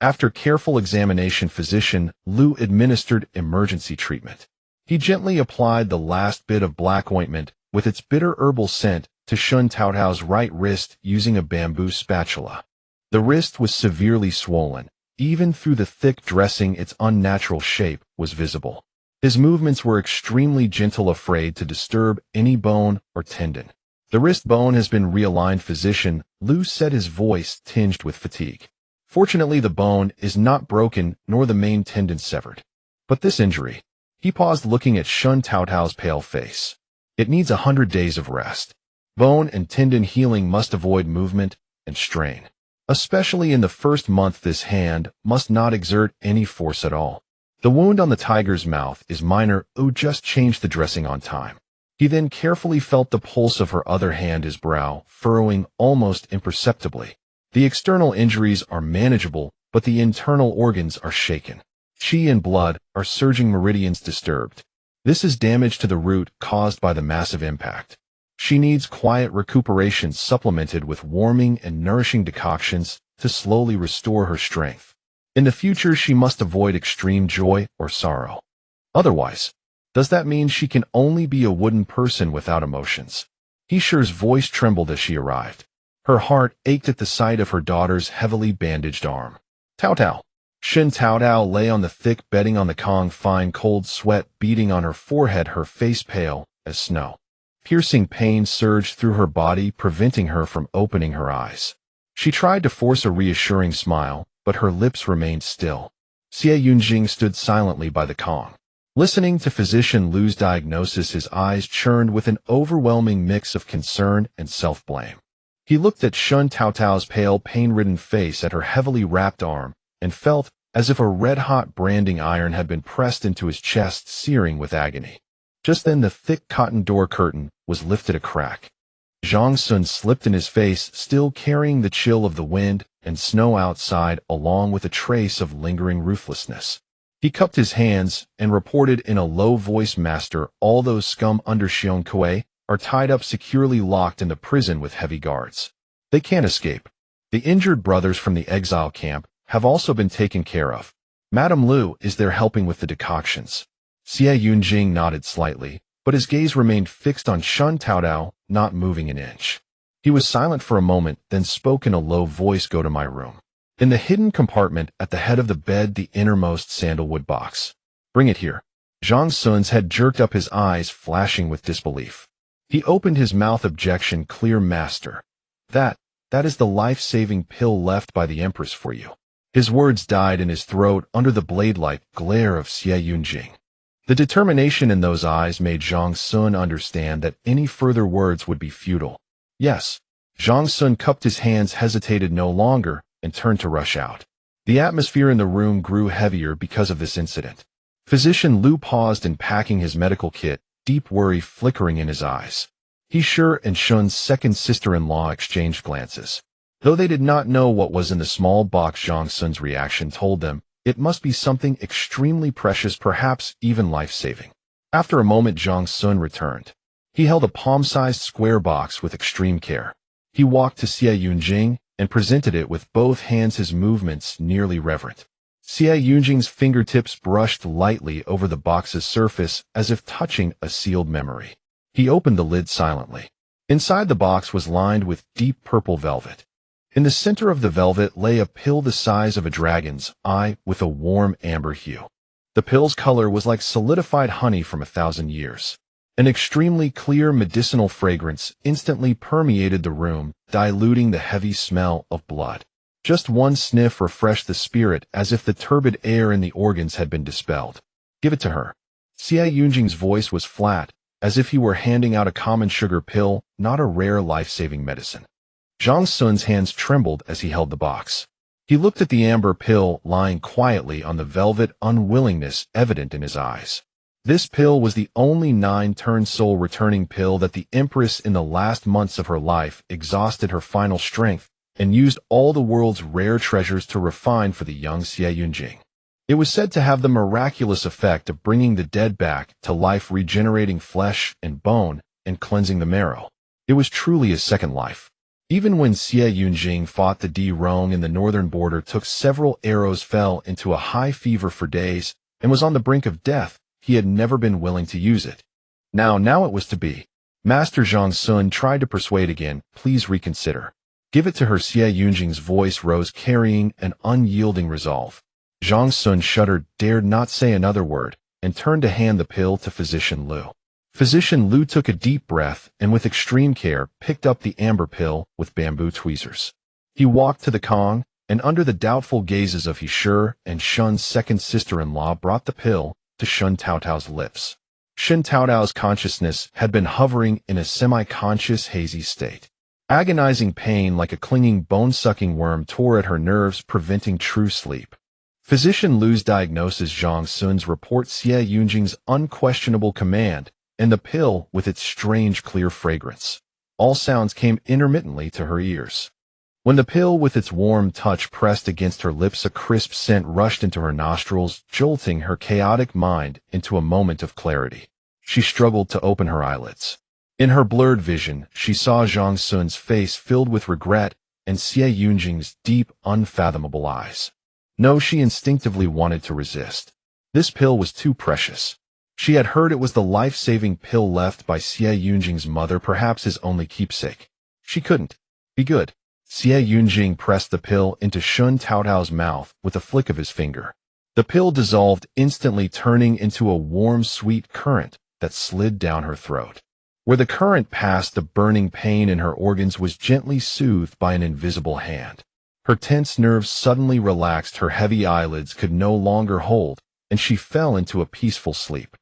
After careful examination, Physician Liu administered emergency treatment. He gently applied the last bit of black ointment with its bitter herbal scent to Shen Taotao's right wrist using a bamboo spatula. The wrist was severely swollen. Even through the thick dressing, its unnatural shape was visible. His movements were extremely gentle, afraid to disturb any bone or tendon. The wrist bone has been realigned, Physician Liu said, his voice tinged with fatigue. Fortunately, the bone is not broken, nor the main tendon severed. But this injury. He paused, looking at Shen Taotao's pale face. It needs 100 days of rest. Bone and tendon healing must avoid movement and strain. Especially in the first month, this hand must not exert any force at all. The wound on the tiger's mouth is minor. Just change the dressing on time. He then carefully felt the pulse of her other hand, his brow furrowing almost imperceptibly. The external injuries are manageable, but the internal organs are shaken. Qi and blood are surging, meridians disturbed. This is damage to the root caused by the massive impact. She needs quiet recuperation supplemented with warming and nourishing decoctions to slowly restore her strength. In the future, she must avoid extreme joy or sorrow. Otherwise, does that mean she can only be a wooden person without emotions? He Shi's voice trembled as she arrived. Her heart ached at the sight of her daughter's heavily bandaged arm. Taotao. Shen Taotao lay on the thick bedding on the Kong, fine cold sweat beading on her forehead, her face pale as snow. Piercing pain surged through her body, preventing her from opening her eyes. She tried to force a reassuring smile, but her lips remained still. CivilEngineer stood silently by the Kong. Listening to Physician Lu's diagnosis, his eyes churned with an overwhelming mix of concern and self-blame. He looked at Shen Taotao's pale, pain-ridden face, at her heavily wrapped arm, and felt as if a red-hot branding iron had been pressed into his chest, searing with agony. Just then the thick cotton door curtain was lifted a crack. Zhang Sun slipped in his face, still carrying the chill of the wind and snow outside, along with a trace of lingering ruthlessness. He cupped his hands and reported in a low voice, "Master, all those scum under Xiong Kuei are tied up, securely locked in the prison with heavy guards. They can't escape. The injured brothers from the exile camp have also been taken care of. Madame Lu is there helping with the decoctions." CivilEngineer nodded slightly, but his gaze remained fixed on Shen Taotao, not moving an inch. He was silent for a moment, then spoke in a low voice, "Go to my room. In the hidden compartment at the head of the bed, the innermost sandalwood box. Bring it here." Zhang Sun's head jerked up, his eyes flashing with disbelief. He opened his mouth, objection clear, "Master. That is the life-saving pill left by the Empress for you." His words died in his throat under the blade-like glare of CivilEngineer. The determination in those eyes made Zhang Sun understand that any further words would be futile. "Yes." Zhang Sun cupped his hands, hesitated no longer, and turned to rush out. The atmosphere in the room grew heavier because of this incident. Physician Lu paused in packing his medical kit, deep worry flickering in his eyes. He Shi and Shun's second sister-in-law exchanged glances. Though they did not know what was in the small box, Zhang Sun's reaction told them it must be something extremely precious, perhaps even life-saving. After a moment, Zhang Sun returned. He held a palm-sized square box with extreme care. He walked to CivilEngineer and presented it with both hands, his movements nearly reverent. CivilEngineer's fingertips brushed lightly over the box's surface as if touching a sealed memory. He opened the lid silently. Inside the box was lined with deep purple velvet. In the center of the velvet lay a pill the size of a dragon's eye with a warm amber hue. The pill's color was like solidified honey from 1,000 years. An extremely clear medicinal fragrance instantly permeated the room, diluting the heavy smell of blood. Just one sniff refreshed the spirit, as if the turbid air in the organs had been dispelled. "Give it to her." CivilEngineer's voice was flat, as if he were handing out a common sugar pill, not a rare life-saving medicine. Zhang Sun's hands trembled as he held the box. He looked at the amber pill lying quietly on the velvet, unwillingness evident in his eyes. This pill was the only 9-turn soul-returning pill that the Empress in the last months of her life exhausted her final strength and used all the world's rare treasures to refine for the young CivilEngineer. It was said to have the miraculous effect of bringing the dead back to life, regenerating flesh and bone and cleansing the marrow. It was truly a second life. Even when CivilEngineer fought the D Rong in the northern border, took several arrows, fell into a high fever for days, and was on the brink of death, he had never been willing to use it. Now it was to be. Master Zhang Sun tried to persuade again, "Please reconsider. Give it to her." CivilEngineer's voice rose, carrying an unyielding resolve. Zhang Sun shuddered, dared not say another word, and turned to hand the pill to Physician Lu. Physician Lu took a deep breath and with extreme care picked up the amber pill with bamboo tweezers. He walked to the Kong, and under the doubtful gazes of He and Shun's second sister-in-law brought the pill to Shen Taotao's lips. Shen Taotao's consciousness had been hovering in a semi-conscious, hazy state. Agonizing pain like a clinging bone-sucking worm tore at her nerves, preventing true sleep. Physician Lu's diagnosis, Zhang Sun's report, Xie Yunjing's unquestionable command, and the pill with its strange clear fragrance. All sounds came intermittently to her ears. When the pill with its warm touch pressed against her lips, a crisp scent rushed into her nostrils, jolting her chaotic mind into a moment of clarity. She struggled to open her eyelids. In her blurred vision, she saw Zhang Sun's face filled with regret and Xie Yunjing's deep, unfathomable eyes. No, she instinctively wanted to resist. This pill was too precious. She had heard it was the life-saving pill left by Xie Yunjing's mother, perhaps his only keepsake. She couldn't be good. Xie Yunjing pressed the pill into Shen Taotao's mouth with a flick of his finger. The pill dissolved instantly, turning into a warm, sweet current that slid down her throat. Where the current passed, the burning pain in her organs was gently soothed by an invisible hand. Her tense nerves suddenly relaxed, her heavy eyelids could no longer hold, and she fell into a peaceful sleep.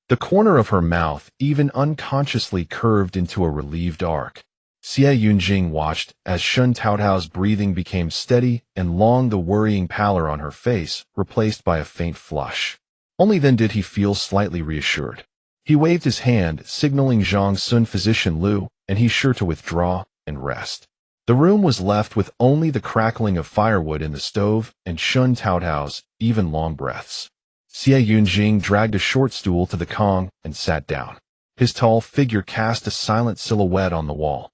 The corner of her mouth even unconsciously curved into a relieved arc. Xie Yunjing watched as Shen Taotao's breathing became steady and long, the worrying pallor on her face replaced by a faint flush. Only then did he feel slightly reassured. He waved his hand, signaling Zhang Sun, Physician Lu, and he's sure to withdraw and rest. The room was left with only the crackling of firewood in the stove and Shen Taotao's even long breaths. Xie Yunjing dragged a short stool to the Kong and sat down. His tall figure cast a silent silhouette on the wall.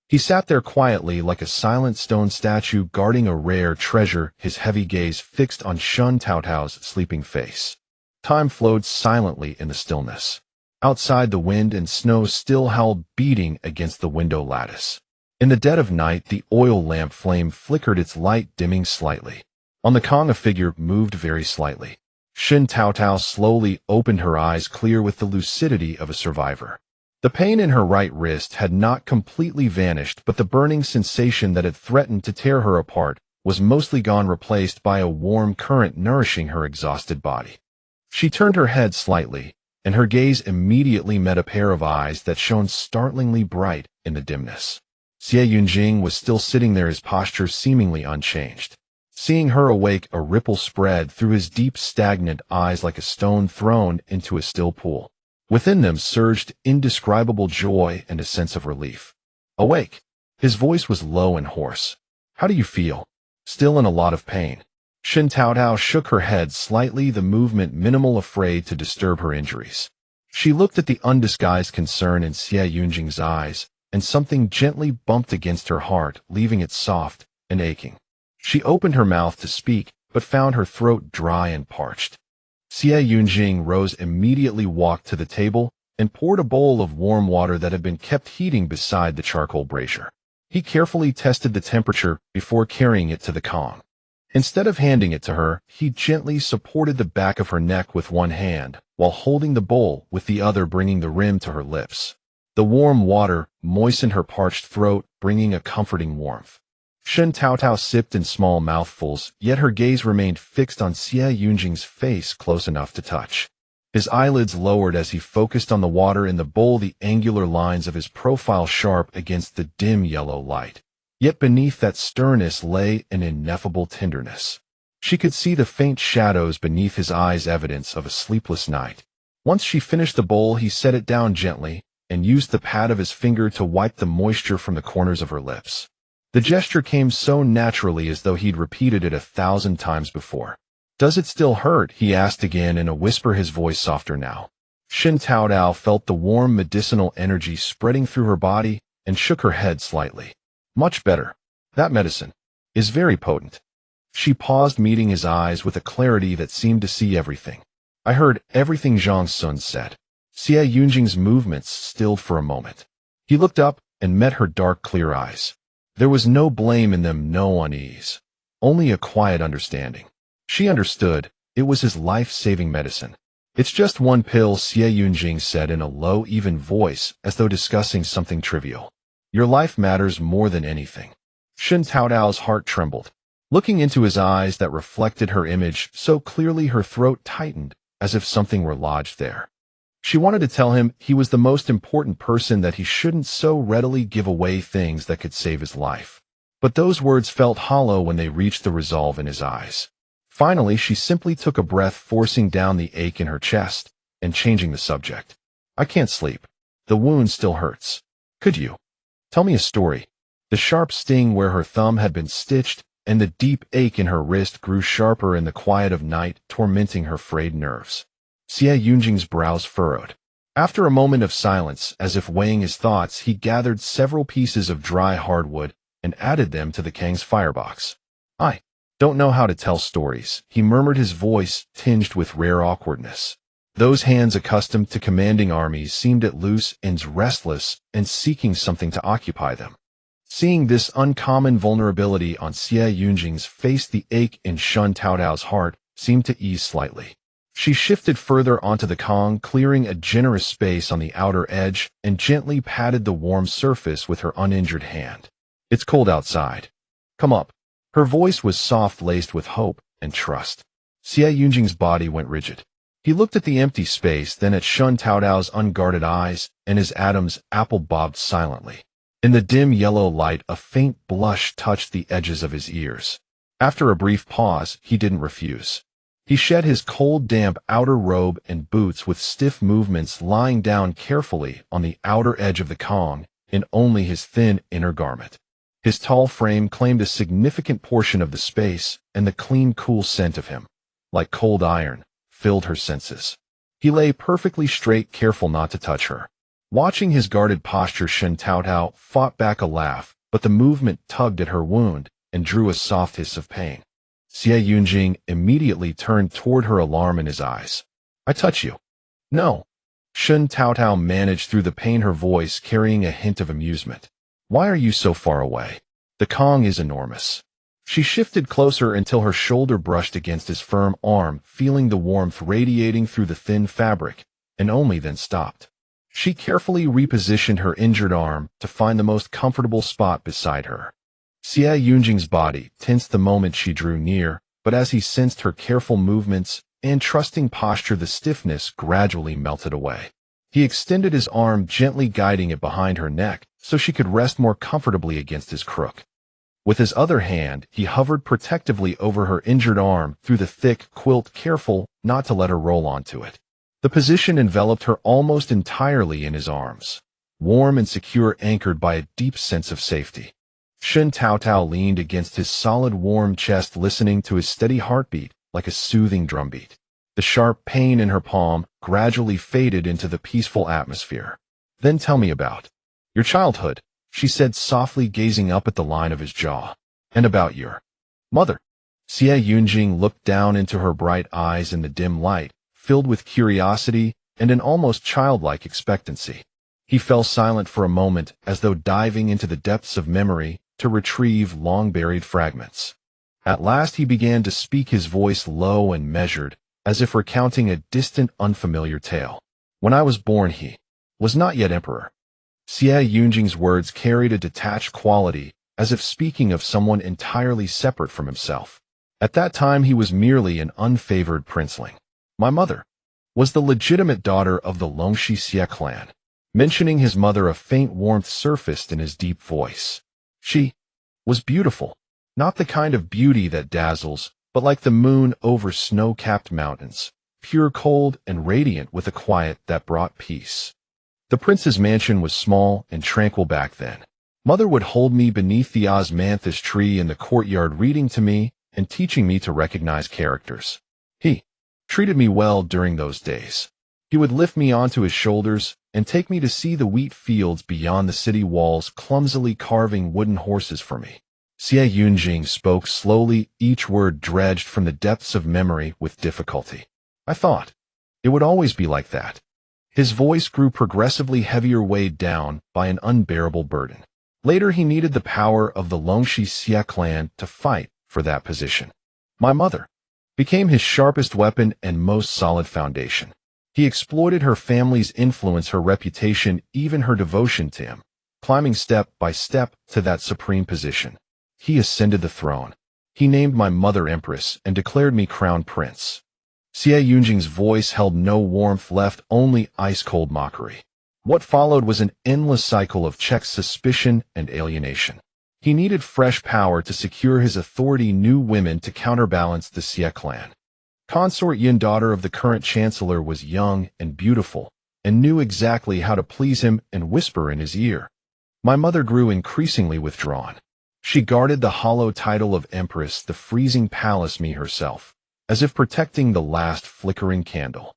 He sat there quietly like a silent stone statue guarding a rare treasure, his heavy gaze fixed on Shen Taotao's sleeping face. Time flowed silently in the stillness. Outside, the wind and snow still howled, beating against the window lattice. In the dead of night, the oil lamp flame flickered, its light dimming slightly. On the Kong, a figure moved very slightly. Shen Taotao slowly opened her eyes, clear with the lucidity of a survivor. The pain in her right wrist had not completely vanished, but the burning sensation that had threatened to tear her apart was mostly gone, replaced by a warm current nourishing her exhausted body. She turned her head slightly, and her gaze immediately met a pair of eyes that shone startlingly bright in the dimness. Xie Yunjing was still sitting there, his posture seemingly unchanged. Seeing her awake, a ripple spread through his deep, stagnant eyes like a stone thrown into a still pool. Within them surged indescribable joy and a sense of relief. Awake. His voice was low and hoarse. How do you feel? Still in a lot of pain. Shen Taotao shook her head slightly, the movement minimal, afraid to disturb her injuries. She looked at the undisguised concern in Xie Yunjing's eyes, and something gently bumped against her heart, leaving it soft and aching. She opened her mouth to speak, but found her throat dry and parched. Xie Yunjing rose immediately, walked to the table, and poured a bowl of warm water that had been kept heating beside the charcoal brazier. He carefully tested the temperature before carrying it to the Kong. Instead of handing it to her, he gently supported the back of her neck with one hand, while holding the bowl with the other, bringing the rim to her lips. The warm water moistened her parched throat, bringing a comforting warmth. Shen Taotao sipped in small mouthfuls, yet her gaze remained fixed on Xie Yunjing's face, close enough to touch. His eyelids lowered as he focused on the water in the bowl, the angular lines of his profile sharp against the dim yellow light. Yet beneath that sternness lay an ineffable tenderness. She could see the faint shadows beneath his eyes, evidence of a sleepless night. Once she finished the bowl, he set it down gently and used the pad of his finger to wipe the moisture from the corners of her lips. The gesture came so naturally, as though he'd repeated it 1,000 times before. "Does it still hurt?" he asked again in a whisper, his voice softer now. Shen Taotao felt the warm medicinal energy spreading through her body and shook her head slightly. "Much better. That medicine is very potent." She paused, meeting his eyes with a clarity that seemed to see everything. "I heard everything Zhang Sun said." Xie Yunjing's movements stilled for a moment. He looked up and met her dark, clear eyes. There was no blame in them, no unease. Only a quiet understanding. She understood. It was his life-saving medicine. "It's just one pill," Xie Yunjing said in a low, even voice, as though discussing something trivial. "Your life matters more than anything." Shen Taotao's heart trembled. Looking into his eyes that reflected her image so clearly her throat tightened, as if something were lodged there. She wanted to tell him he was the most important person, that he shouldn't so readily give away things that could save his life. But those words felt hollow when they reached the resolve in his eyes. Finally, she simply took a breath, forcing down the ache in her chest, and changing the subject. I can't sleep. The wound still hurts. Could you tell me a story? The sharp sting where her thumb had been stitched, and the deep ache in her wrist grew sharper in the quiet of night, tormenting her frayed nerves. Xie Yunjing's brows furrowed. After a moment of silence, as if weighing his thoughts, he gathered several pieces of dry hardwood and added them to the Kang's firebox. I don't know how to tell stories, he murmured, his voice tinged with rare awkwardness. Those hands accustomed to commanding armies seemed at loose ends, restless and seeking something to occupy them. Seeing this uncommon vulnerability on Xie Yunjing's face, the ache in Shen Taotao's heart seemed to ease slightly. She shifted further onto the Kong, clearing a generous space on the outer edge, and gently patted the warm surface with her uninjured hand. It's cold outside. Come up. Her voice was soft, laced with hope and trust. Xie Yunjing's body went rigid. He looked at the empty space, then at Shen Taotao's unguarded eyes, and his Adam's apple bobbed silently. In the dim yellow light, a faint blush touched the edges of his ears. After a brief pause, he didn't refuse. He shed his cold, damp outer robe and boots with stiff movements, lying down carefully on the outer edge of the Kong in only his thin inner garment. His tall frame claimed a significant portion of the space, and the clean, cool scent of him, like cold iron, filled her senses. He lay perfectly straight, careful not to touch her. Watching his guarded posture, Shen Taotao fought back a laugh, but the movement tugged at her wound and drew a soft hiss of pain. Xie Yunjing immediately turned toward her, alarm in his eyes. I touch you? No. Shen Taotao managed through the pain, her voice carrying a hint of amusement. Why are you so far away? The Kong is enormous. She shifted closer until her shoulder brushed against his firm arm, feeling the warmth radiating through the thin fabric, and only then stopped. She carefully repositioned her injured arm to find the most comfortable spot beside her. Xie Yunjing's body tensed the moment she drew near, but as he sensed her careful movements and trusting posture, the stiffness gradually melted away. He extended his arm, gently guiding it behind her neck so she could rest more comfortably against his crook. With his other hand, he hovered protectively over her injured arm through the thick quilt, careful not to let her roll onto it. The position enveloped her almost entirely in his arms, warm and secure, anchored by a deep sense of safety. Shen Taotao leaned against his solid, warm chest, listening to his steady heartbeat like a soothing drumbeat. The sharp pain in her palm gradually faded into the peaceful atmosphere. Then tell me about your childhood, she said softly, gazing up at the line of his jaw. And about your mother. Xie Yunjing looked down into her bright eyes in the dim light, filled with curiosity and an almost childlike expectancy. He fell silent for a moment, as though diving into the depths of memory to retrieve long-buried fragments. At last he began to speak, his voice low and measured, as if recounting a distant, unfamiliar tale. When I was born, he was not yet emperor. Xie Yunjing's words carried a detached quality, as if speaking of someone entirely separate from himself. At that time he was merely an unfavored princeling. My mother was the legitimate daughter of the Longxi Xie clan. Mentioning his mother, a faint warmth surfaced in his deep voice. She was beautiful, not the kind of beauty that dazzles, but like the moon over snow-capped mountains, pure, cold, and radiant with a quiet that brought peace. The prince's mansion was small and tranquil back then. Mother would hold me beneath the osmanthus tree in the courtyard, reading to me and teaching me to recognize characters. He treated me well during those days. He would lift me onto his shoulders and take me to see the wheat fields beyond the city walls, clumsily carving wooden horses for me. Xie Yunjing spoke slowly, each word dredged from the depths of memory with difficulty. I thought it would always be like that. His voice grew progressively heavier, weighed down by an unbearable burden. Later he needed the power of the Longxi Xie clan to fight for that position. My mother became his sharpest weapon and most solid foundation. He exploited her family's influence, her reputation, even her devotion to him, climbing step by step to that supreme position. He ascended the throne. He named my mother empress and declared me crown prince. Xie Yunjing's voice held no warmth left, only ice-cold mockery. What followed was an endless cycle of checks, suspicion, and alienation. He needed fresh power to secure his authority, new women to counterbalance the Xie clan. Consort Yin, daughter of the current chancellor, was young and beautiful, and knew exactly how to please him and whisper in his ear. My mother grew increasingly withdrawn. She guarded the hollow title of empress, the freezing palace, me herself, as if protecting the last flickering candle.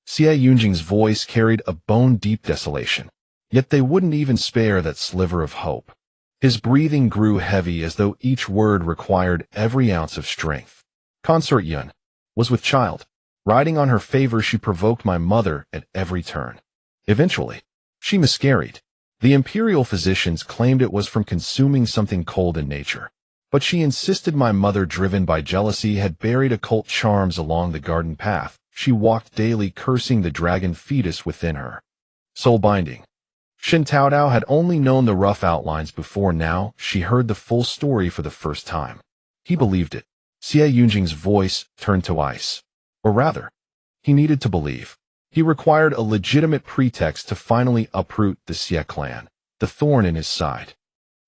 Xie Yunjing's voice carried a bone-deep desolation, yet they wouldn't even spare that sliver of hope. His breathing grew heavy as though each word required every ounce of strength. Consort Yun was with child. Riding on her favor, she provoked my mother at every turn. Eventually, she miscarried. The imperial physicians claimed it was from consuming something cold in nature. But she insisted my mother, driven by jealousy, had buried occult charms along the garden path. She walked daily, cursing the dragon fetus within her. Soul binding. Shen Taotao had only known the rough outlines before. Now she heard the full story for the first time. He believed it. Xie Yunjing's voice turned to ice. Or rather, he needed to believe. He required a legitimate pretext to finally uproot the Xie clan, the thorn in his side.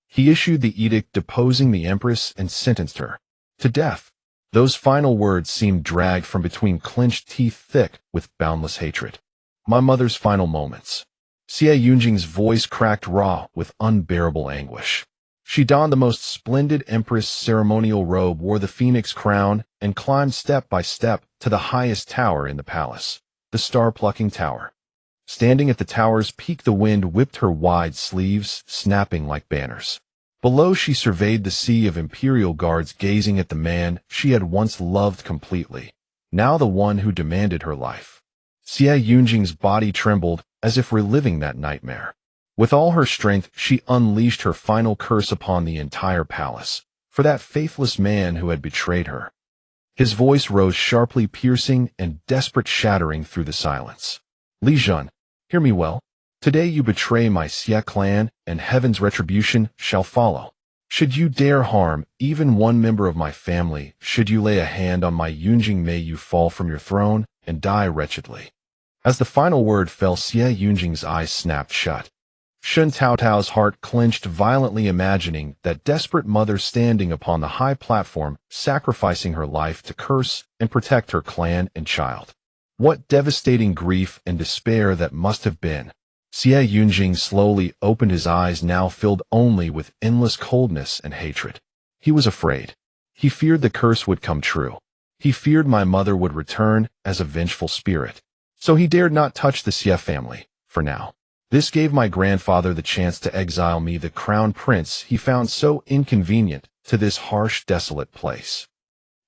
He issued the edict deposing the empress and sentenced her to death. Those final words seemed dragged from between clenched teeth, thick with boundless hatred. My mother's final moments. Xie Yunjing's voice cracked raw with unbearable anguish. She donned the most splendid empress ceremonial robe, wore the phoenix crown, and climbed step by step to the highest tower in the palace, the star-plucking tower. Standing at the tower's peak, the wind whipped her wide sleeves, snapping like banners. Below, she surveyed the sea of imperial guards, gazing at the man she had once loved completely, now the one who demanded her life. Xie Yunjing's body trembled, as if reliving that nightmare. With all her strength, she unleashed her final curse upon the entire palace, for that faithless man who had betrayed her. His voice rose sharply, piercing and desperate, shattering through the silence. Li Jun, hear me well. Today you betray my Xie clan, and heaven's retribution shall follow. Should you dare harm even one member of my family, should you lay a hand on my Yunjing, may you fall from your throne and die wretchedly. As the final word fell, Xie Yunjing's eyes snapped shut. Shen Taotao's heart clenched violently, imagining that desperate mother standing upon the high platform, sacrificing her life to curse and protect her clan and child. What devastating grief and despair that must have been. Xie Yunjing slowly opened his eyes, now filled only with endless coldness and hatred. He was afraid. He feared the curse would come true. He feared my mother would return as a vengeful spirit. So he dared not touch the Xie family, for now. This gave my grandfather the chance to exile me, the crown prince he found so inconvenient, to this harsh, desolate place.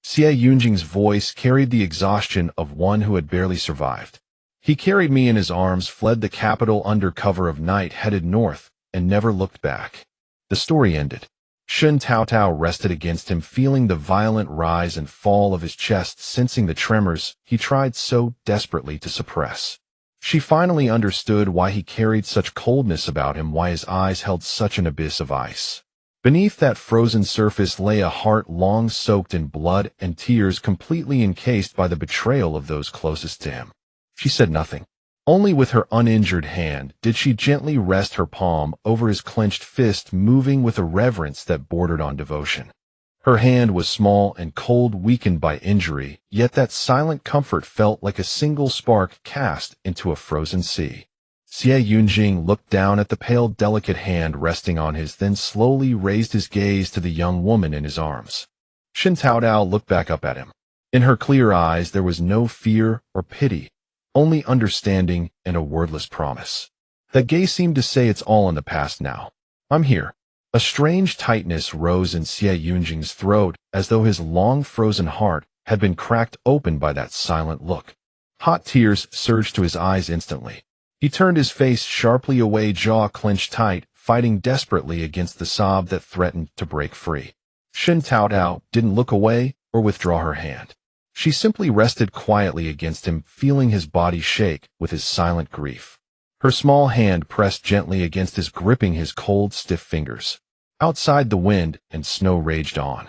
Xie Yunjing's voice carried the exhaustion of one who had barely survived. He carried me in his arms, fled the capital under cover of night, headed north, and never looked back. The story ended. Shen Taotao rested against him, feeling the violent rise and fall of his chest, sensing the tremors he tried so desperately to suppress. She finally understood why he carried such coldness about him, why his eyes held such an abyss of ice. Beneath that frozen surface lay a heart long soaked in blood and tears, completely encased by the betrayal of those closest to him. She said nothing. Only with her uninjured hand did she gently rest her palm over his clenched fist, moving with a reverence that bordered on devotion. Her hand was small and cold, weakened by injury, yet that silent comfort felt like a single spark cast into a frozen sea. Xie Yunjing looked down at the pale, delicate hand resting on his, then slowly raised his gaze to the young woman in his arms. Shen Taotao looked back up at him. In her clear eyes there was no fear or pity, only understanding and a wordless promise. That gaze seemed to say, it's all in the past now. I'm here. A strange tightness rose in Xie Yunjing's throat, as though his long-frozen heart had been cracked open by that silent look. Hot tears surged to his eyes instantly. He turned his face sharply away, jaw clenched tight, fighting desperately against the sob that threatened to break free. Shen Taotao didn't look away or withdraw her hand. She simply rested quietly against him, feeling his body shake with his silent grief. Her small hand pressed gently against his, gripping his cold, stiff fingers. Outside, the wind and snow raged on.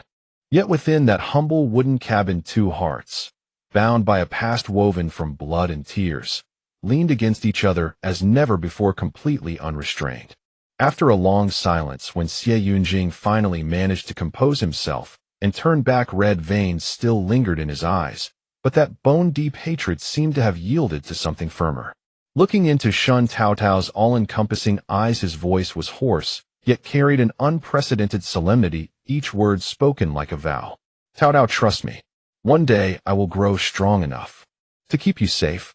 Yet within that humble wooden cabin 2 hearts, bound by a past woven from blood and tears, leaned against each other as never before, completely unrestrained. After a long silence, when CivilEngineer finally managed to compose himself and turn back, red veins still lingered in his eyes, but that bone-deep hatred seemed to have yielded to something firmer. Looking into Shen Taotao's all-encompassing eyes, his voice was hoarse, yet carried an unprecedented solemnity, each word spoken like a vow. Taotao, trust me. One day I will grow strong enough to keep you safe.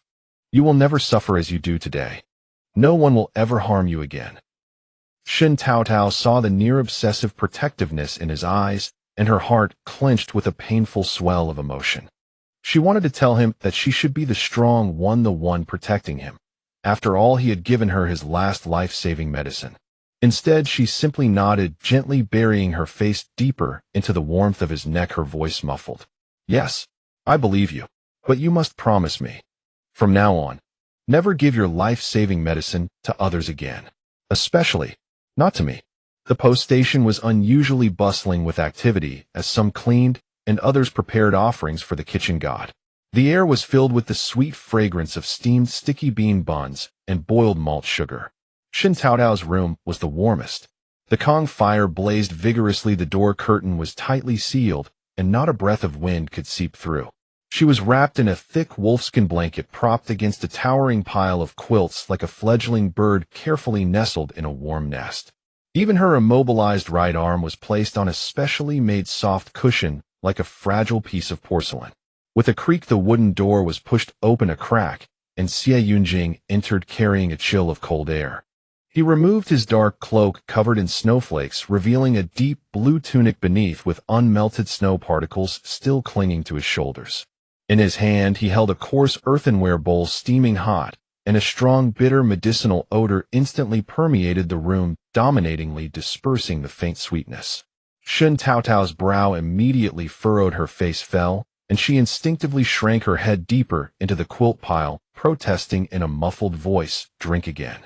You will never suffer as you do today. No one will ever harm you again. Shen Taotao saw the near-obsessive protectiveness in his eyes, and her heart clenched with a painful swell of emotion. She wanted to tell him that she should be the strong one, the one protecting him. After all, he had given her his last life-saving medicine. Instead, she simply nodded, gently burying her face deeper into the warmth of his neck, her voice muffled. Yes, I believe you, but you must promise me, from now on, never give your life-saving medicine to others again. Especially, not to me. The post station was unusually bustling with activity as some cleaned and others prepared offerings for the kitchen god. The air was filled with the sweet fragrance of steamed sticky bean buns and boiled malt sugar. Shen Taotao's room was the warmest. The Kong fire blazed vigorously, the door curtain was tightly sealed, and not a breath of wind could seep through. She was wrapped in a thick wolfskin blanket propped against a towering pile of quilts like a fledgling bird carefully nestled in a warm nest. Even her immobilized right arm was placed on a specially made soft cushion like a fragile piece of porcelain. With a creak, the wooden door was pushed open a crack, and CivilEngineer entered carrying a chill of cold air. He removed his dark cloak covered in snowflakes, revealing a deep blue tunic beneath with unmelted snow particles still clinging to his shoulders. In his hand, he held a coarse earthenware bowl steaming hot, and a strong, bitter medicinal odor instantly permeated the room, dominatingly dispersing the faint sweetness. Shen Taotao's brow immediately furrowed, her face fell, and she instinctively shrank her head deeper into the quilt pile, protesting in a muffled voice, "Drink again."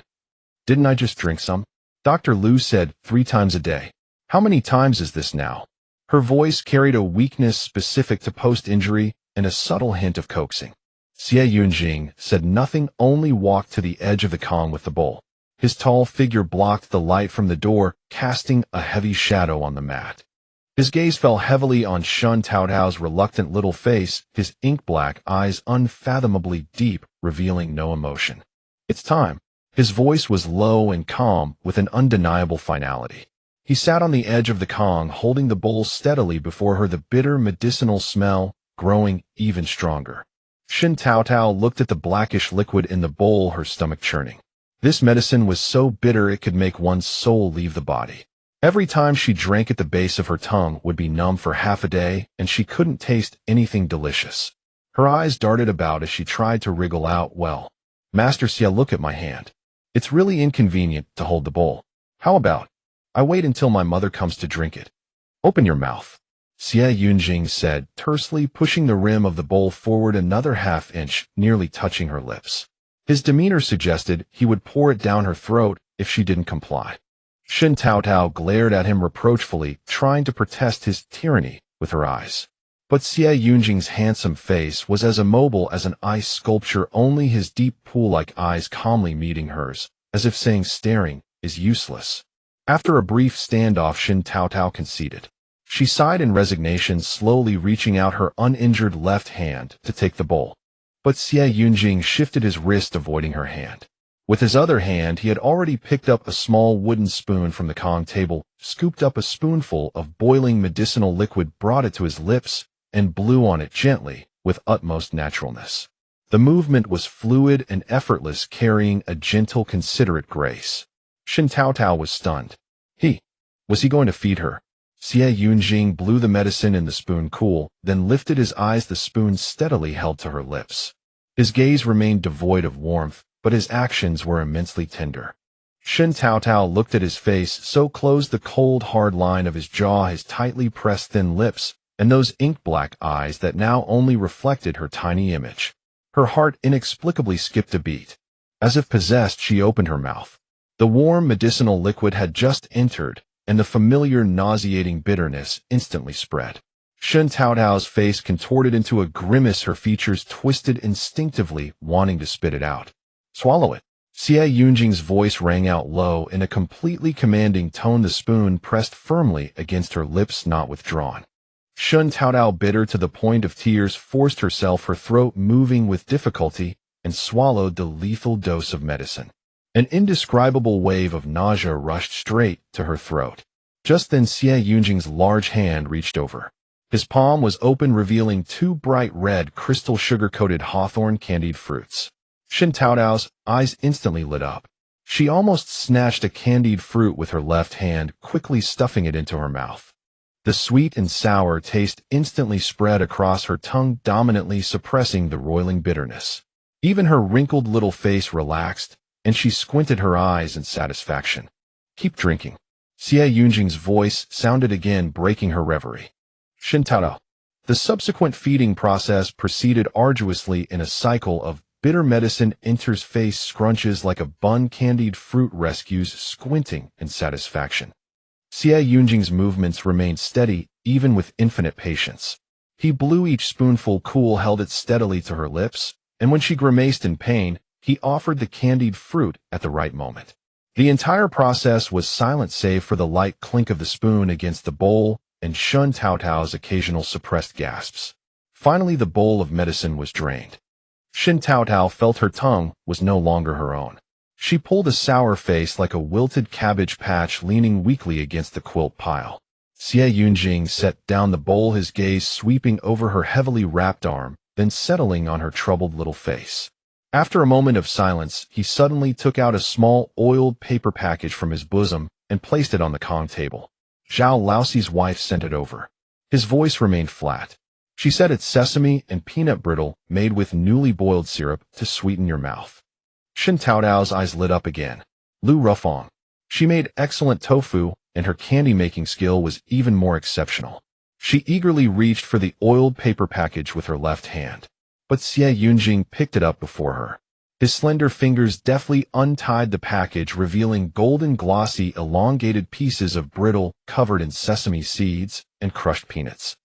"Didn't I just drink some?" Dr. Liu said, 3 times a day. "How many times is this now?" Her voice carried a weakness specific to post-injury and a subtle hint of coaxing. CivilEngineer said nothing, only walked to the edge of the Kong with the bowl. His tall figure blocked the light from the door, casting a heavy shadow on the mat. His gaze fell heavily on Shen Taotao's reluctant little face, his ink-black eyes unfathomably deep, revealing no emotion. "It's time." His voice was low and calm, with an undeniable finality. He sat on the edge of the Kong, holding the bowl steadily before her, the bitter medicinal smell growing even stronger. Shen Taotao looked at the blackish liquid in the bowl, her stomach churning. This medicine was so bitter it could make one's soul leave the body. Every time she drank it, the base of her tongue would be numb for half a day, and she couldn't taste anything delicious. Her eyes darted about as she tried to wriggle out, "Well, Master Xia, look at my hand. It's really inconvenient to hold the bowl. How about I wait until my mother comes to drink it?" "Open your mouth," CivilEngineer said, tersely, pushing the rim of the bowl forward another half-inch, nearly touching her lips. His demeanor suggested he would pour it down her throat if she didn't comply. Shen Taotao glared at him reproachfully, trying to protest his tyranny with her eyes. But CivilEngineer's handsome face was as immobile as an ice sculpture, only his deep pool-like eyes calmly meeting hers, as if saying staring is useless. After a brief standoff, Shen Taotao conceded. She sighed in resignation, slowly reaching out her uninjured left hand to take the bowl. But CivilEngineer shifted his wrist, avoiding her hand. With his other hand, he had already picked up a small wooden spoon from the Kong table, scooped up a spoonful of boiling medicinal liquid, brought it to his lips, and blew on it gently, with utmost naturalness. The movement was fluid and effortless, carrying a gentle, considerate grace. Shen Taotao was stunned. Was he going to feed her? CivilEngineer blew the medicine in the spoon cool, then lifted his eyes, the spoon steadily held to her lips. His gaze remained devoid of warmth, but his actions were immensely tender. Shen Taotao looked at his face, so close the cold, hard line of his jaw, his tightly pressed thin lips, and those ink-black eyes that now only reflected her tiny image. Her heart inexplicably skipped a beat. As if possessed, she opened her mouth. The warm medicinal liquid had just entered, and the familiar nauseating bitterness instantly spread. Shen Taotao's face contorted into a grimace, her features twisted instinctively, wanting to spit it out. Swallow it. Xie Yunjing's voice rang out low in a completely commanding tone, the spoon pressed firmly against her lips, not withdrawn. Shen Taotao, bitter to the point of tears, forced herself, her throat moving with difficulty, and swallowed the lethal dose of medicine. An indescribable wave of nausea rushed straight to her throat. Just then Xie Yunjing's large hand reached over. His palm was open, revealing 2 bright red, crystal sugar-coated hawthorn candied fruits. Shen Taotao's eyes instantly lit up. She almost snatched a candied fruit with her left hand, quickly stuffing it into her mouth. The sweet and sour taste instantly spread across her tongue, dominantly suppressing the roiling bitterness. Even her wrinkled little face relaxed, and she squinted her eyes in satisfaction. Keep drinking. Xie Yunjing's voice sounded again, breaking her reverie. Shen Taotao. The subsequent feeding process proceeded arduously in a cycle of bitter medicine enters face, scrunches like a bun, candied fruit rescues, squinting in satisfaction. Xie Yunjing's movements remained steady, even with infinite patience. He blew each spoonful cool, held it steadily to her lips, and when she grimaced in pain, he offered the candied fruit at the right moment. The entire process was silent save for the light clink of the spoon against the bowl and Shen Taotao's occasional suppressed gasps. Finally, the bowl of medicine was drained. Shen Taotao felt her tongue was no longer her own. She pulled a sour face like a wilted cabbage patch, leaning weakly against the quilt pile. Xie Yunjing set down the bowl, his gaze sweeping over her heavily wrapped arm, then settling on her troubled little face. After a moment of silence, he suddenly took out a small, oiled paper package from his bosom and placed it on the Kong table. Zhao Laoxi's wife sent it over. His voice remained flat. She said it's sesame and peanut brittle made with newly boiled syrup to sweeten your mouth. Shen Taotao's eyes lit up again. Lu Rufang. She made excellent tofu, and her candy-making skill was even more exceptional. She eagerly reached for the oiled paper package with her left hand. But Xie Yunjing picked it up before her. His slender fingers deftly untied the package, revealing golden, glossy, elongated pieces of brittle covered in sesame seeds and crushed peanuts.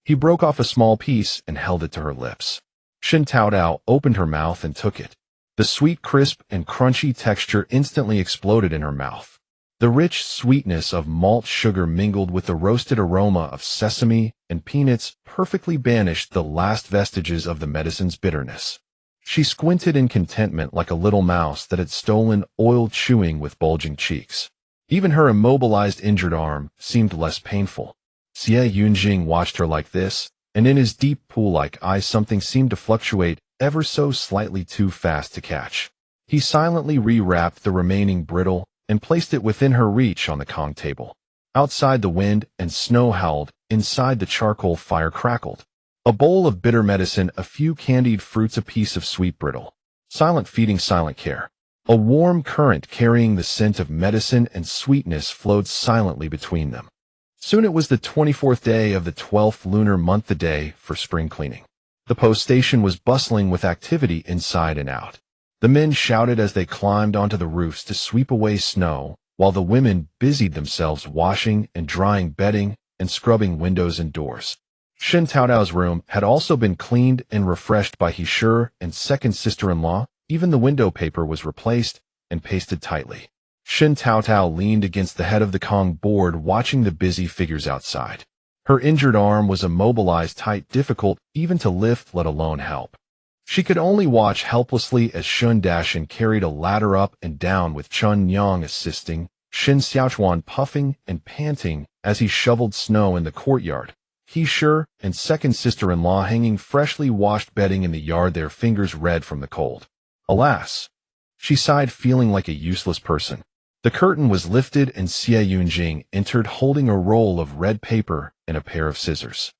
He broke off a small piece and held it to her lips. Shen Taotao opened her mouth and took it. The sweet, crisp, and crunchy texture instantly exploded in her mouth. The rich sweetness of malt sugar mingled with the roasted aroma of sesame and peanuts perfectly banished the last vestiges of the medicine's bitterness. She squinted in contentment like a little mouse that had stolen oil, chewing with bulging cheeks. Even her immobilized injured arm seemed less painful. Xie Yunjing watched her like this, and in his deep pool-like eyes something seemed to fluctuate ever so slightly, too fast to catch. He silently rewrapped the remaining brittle and placed it within her reach on the Kong table. Outside, the wind and snow howled. Inside, the charcoal fire crackled. A bowl of bitter medicine, a few candied fruits, a piece of sweet brittle. Silent feeding, silent care. A warm current carrying the scent of medicine and sweetness flowed silently between them. Soon it was the 24th day of the 12th lunar month, the day for spring cleaning. The post station was bustling with activity inside and out. The men shouted as they climbed onto the roofs to sweep away snow, while the women busied themselves washing and drying bedding and scrubbing windows and doors. Shen Taotao's room had also been cleaned and refreshed by Hishur and second sister-in-law. Even the window paper was replaced and pasted tightly. Shen Taotao leaned against the head of the Kong board, watching the busy figures outside. Her injured arm was immobilized tight, difficult even to lift, let alone help. She could only watch helplessly as Shun Dashin carried a ladder up and down with Chun Yang assisting, Shen Xiaochuan puffing and panting as he shoveled snow in the courtyard. Hishur and second sister-in-law hanging freshly washed bedding in the yard, their fingers red from the cold. Alas! She sighed, feeling like a useless person. The curtain was lifted and Xie Yunjing entered holding a roll of red paper and a pair of scissors.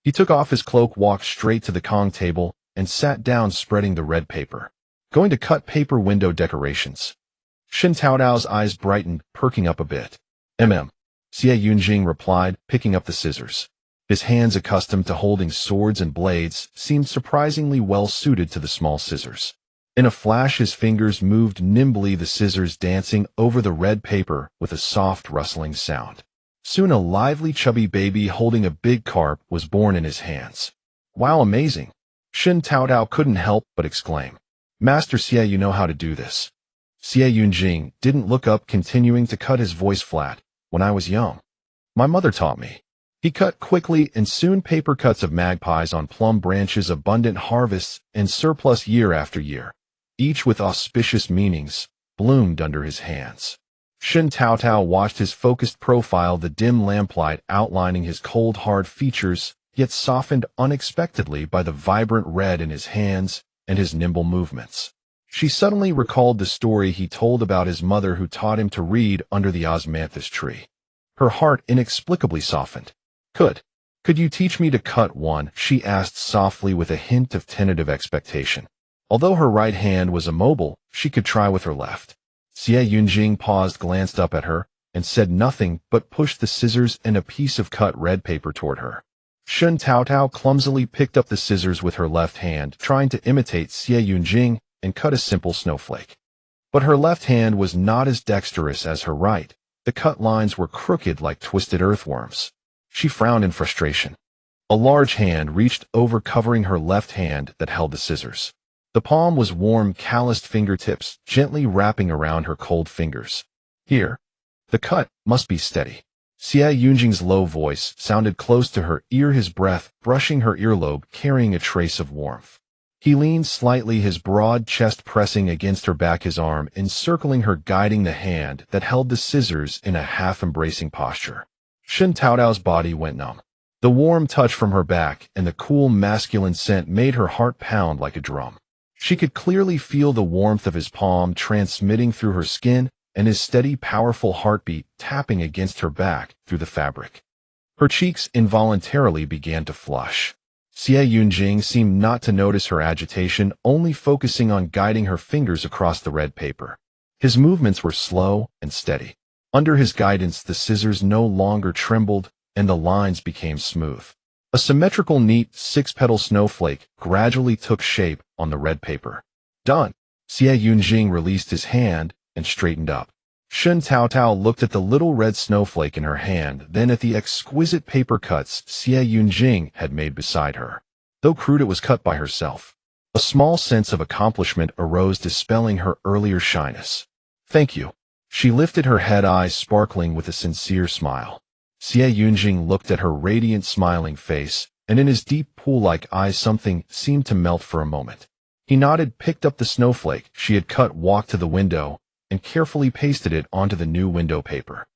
He took off his cloak, walked straight to the Kong table, and sat down, spreading the red paper. Going to cut paper window decorations. Shen Taotao's eyes brightened, perking up a bit. Xie Yunjing replied, picking up the scissors. His hands, accustomed to holding swords and blades, seemed surprisingly well suited to the small scissors. In a flash, his fingers moved nimbly, the scissors dancing over the red paper with a soft rustling sound. Soon a lively, chubby baby holding a big carp was born in his hands. Wow, amazing! Shen Taotao couldn't help but exclaim. Master Xie, you know how to do this. Xie Yunjing didn't look up, continuing to cut his voice flat. When I was young, my mother taught me. He cut quickly, and soon paper cuts of magpies on plum branches, abundant harvests, and surplus year after year, each with auspicious meanings, bloomed under his hands. Shen Taotao watched his focused profile, the dim lamplight outlining his cold, hard features, yet softened unexpectedly by the vibrant red in his hands and his nimble movements. She suddenly recalled the story he told about his mother who taught him to read under the osmanthus tree. Her heart inexplicably softened. Could you teach me to cut one? She asked softly with a hint of tentative expectation. Although her right hand was immobile, she could try with her left. Xie Yunjing paused, glanced up at her, and said nothing but pushed the scissors and a piece of cut red paper toward her. Shen Taotao clumsily picked up the scissors with her left hand, trying to imitate Xie Yunjing and cut a simple snowflake. But her left hand was not as dexterous as her right. The cut lines were crooked like twisted earthworms. She frowned in frustration. A large hand reached over, covering her left hand that held the scissors. The palm was warm, calloused fingertips gently wrapping around her cold fingers. Here. The cut must be steady. Xie Yunjing's low voice sounded close to her ear, his breath brushing her earlobe, carrying a trace of warmth. He leaned slightly, his broad chest pressing against her back, his arm encircling her, guiding the hand that held the scissors in a half-embracing posture. Shen Taotao's body went numb. The warm touch from her back and the cool masculine scent made her heart pound like a drum. She could clearly feel the warmth of his palm transmitting through her skin and his steady, powerful heartbeat tapping against her back through the fabric. Her cheeks involuntarily began to flush. Xie Yunjing seemed not to notice her agitation, only focusing on guiding her fingers across the red paper. His movements were slow and steady. Under his guidance, the scissors no longer trembled, and the lines became smooth. A symmetrical, neat, six-petal snowflake gradually took shape on the red paper. Done! Xie Yunjing released his hand and straightened up. Shen Taotao looked at the little red snowflake in her hand, then at the exquisite paper cuts Xie Yunjing had made beside her. Though crude, it was cut by herself. A small sense of accomplishment arose, dispelling her earlier shyness. Thank you. She lifted her head, eyes sparkling with a sincere smile. Xie Yunjing looked at her radiant, smiling face, and in his deep, pool-like eyes something seemed to melt for a moment. He nodded, picked up the snowflake she had cut, walked to the window, and carefully pasted it onto the new window paper.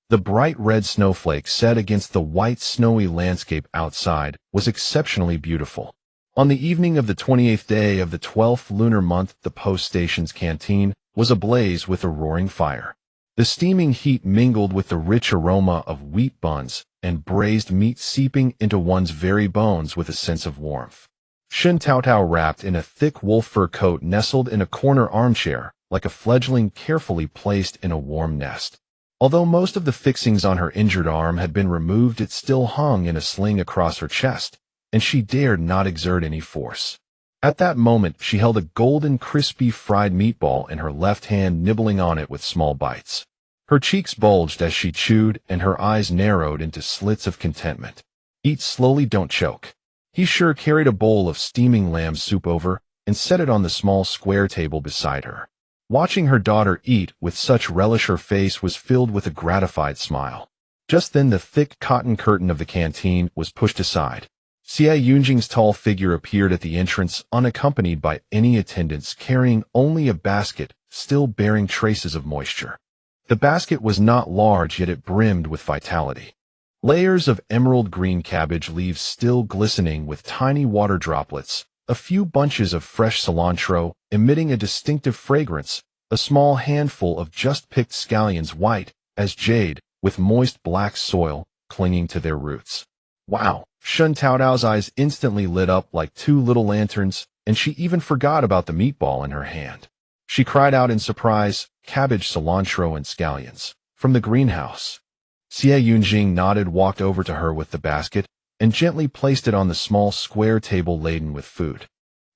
The bright red snowflake set against the white, snowy landscape outside was exceptionally beautiful. On the evening of the 28th day of the 12th lunar month, the post station's canteen was ablaze with a roaring fire. The steaming heat mingled with the rich aroma of wheat buns and braised meat, seeping into one's very bones with a sense of warmth. Shen Taotao, wrapped in a thick wolf fur coat, nestled in a corner armchair, like a fledgling carefully placed in a warm nest. Although most of the fixings on her injured arm had been removed, it still hung in a sling across her chest, and she dared not exert any force. At that moment, she held a golden, crispy fried meatball in her left hand, nibbling on it with small bites. Her cheeks bulged as she chewed, and her eyes narrowed into slits of contentment. Eat slowly, don't choke. He sure carried a bowl of steaming lamb soup over and set it on the small square table beside her. Watching her daughter eat with such relish, her face was filled with a gratified smile. Just then, the thick cotton curtain of the canteen was pushed aside. Xie Yunjing's tall figure appeared at the entrance, unaccompanied by any attendants, carrying only a basket still bearing traces of moisture. The basket was not large, yet it brimmed with vitality. Layers of emerald green cabbage leaves still glistening with tiny water droplets, a few bunches of fresh cilantro emitting a distinctive fragrance, a small handful of just-picked scallions, white as jade, with moist black soil clinging to their roots. Wow! Shen Taotao's eyes instantly lit up like two little lanterns, and she even forgot about the meatball in her hand. She cried out in surprise, "Cabbage, cilantro, and scallions. From the greenhouse." Xie Yunjing nodded, walked over to her with the basket, and gently placed it on the small square table laden with food.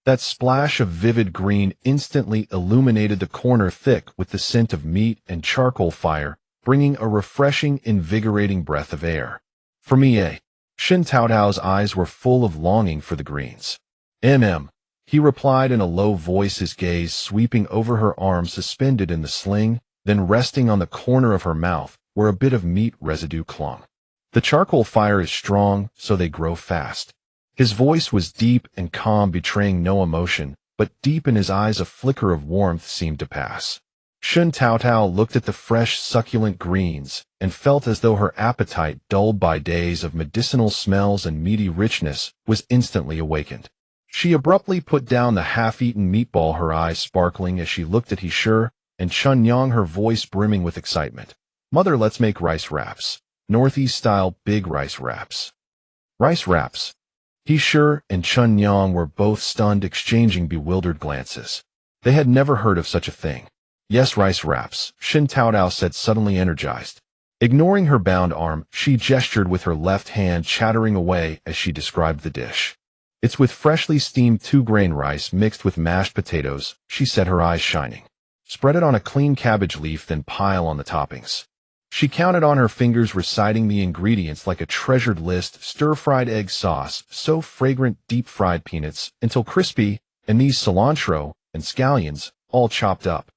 That splash of vivid green instantly illuminated the corner, thick with the scent of meat and charcoal fire, bringing a refreshing, invigorating breath of air. For me, Shen Taotao's eyes were full of longing for the greens. He replied in a low voice, his gaze sweeping over her arm suspended in the sling, then resting on the corner of her mouth, where a bit of meat residue clung. The charcoal fire is strong, so they grow fast. His voice was deep and calm, betraying no emotion, but deep in his eyes a flicker of warmth seemed to pass. Shen Taotao looked at the fresh, succulent greens, and felt as though her appetite, dulled by days of medicinal smells and meaty richness, was instantly awakened. She abruptly put down the half-eaten meatball, her eyes sparkling as she looked at He and Chunyang, her voice brimming with excitement. "Mother, let's make rice wraps. Northeast-style big rice wraps." Rice wraps. He and Chunyang were both stunned, exchanging bewildered glances. They had never heard of such a thing. "Yes, rice wraps," Shen Taotao said, suddenly energized. Ignoring her bound arm, she gestured with her left hand, chattering away as she described the dish. "It's with freshly steamed 2-grain rice mixed with mashed potatoes," she said, her eyes shining. "Spread it on a clean cabbage leaf, then pile on the toppings." She counted on her fingers, reciting the ingredients like a treasured list: stir-fried egg sauce, so fragrant, deep-fried peanuts until crispy, and these cilantro and scallions, all chopped up.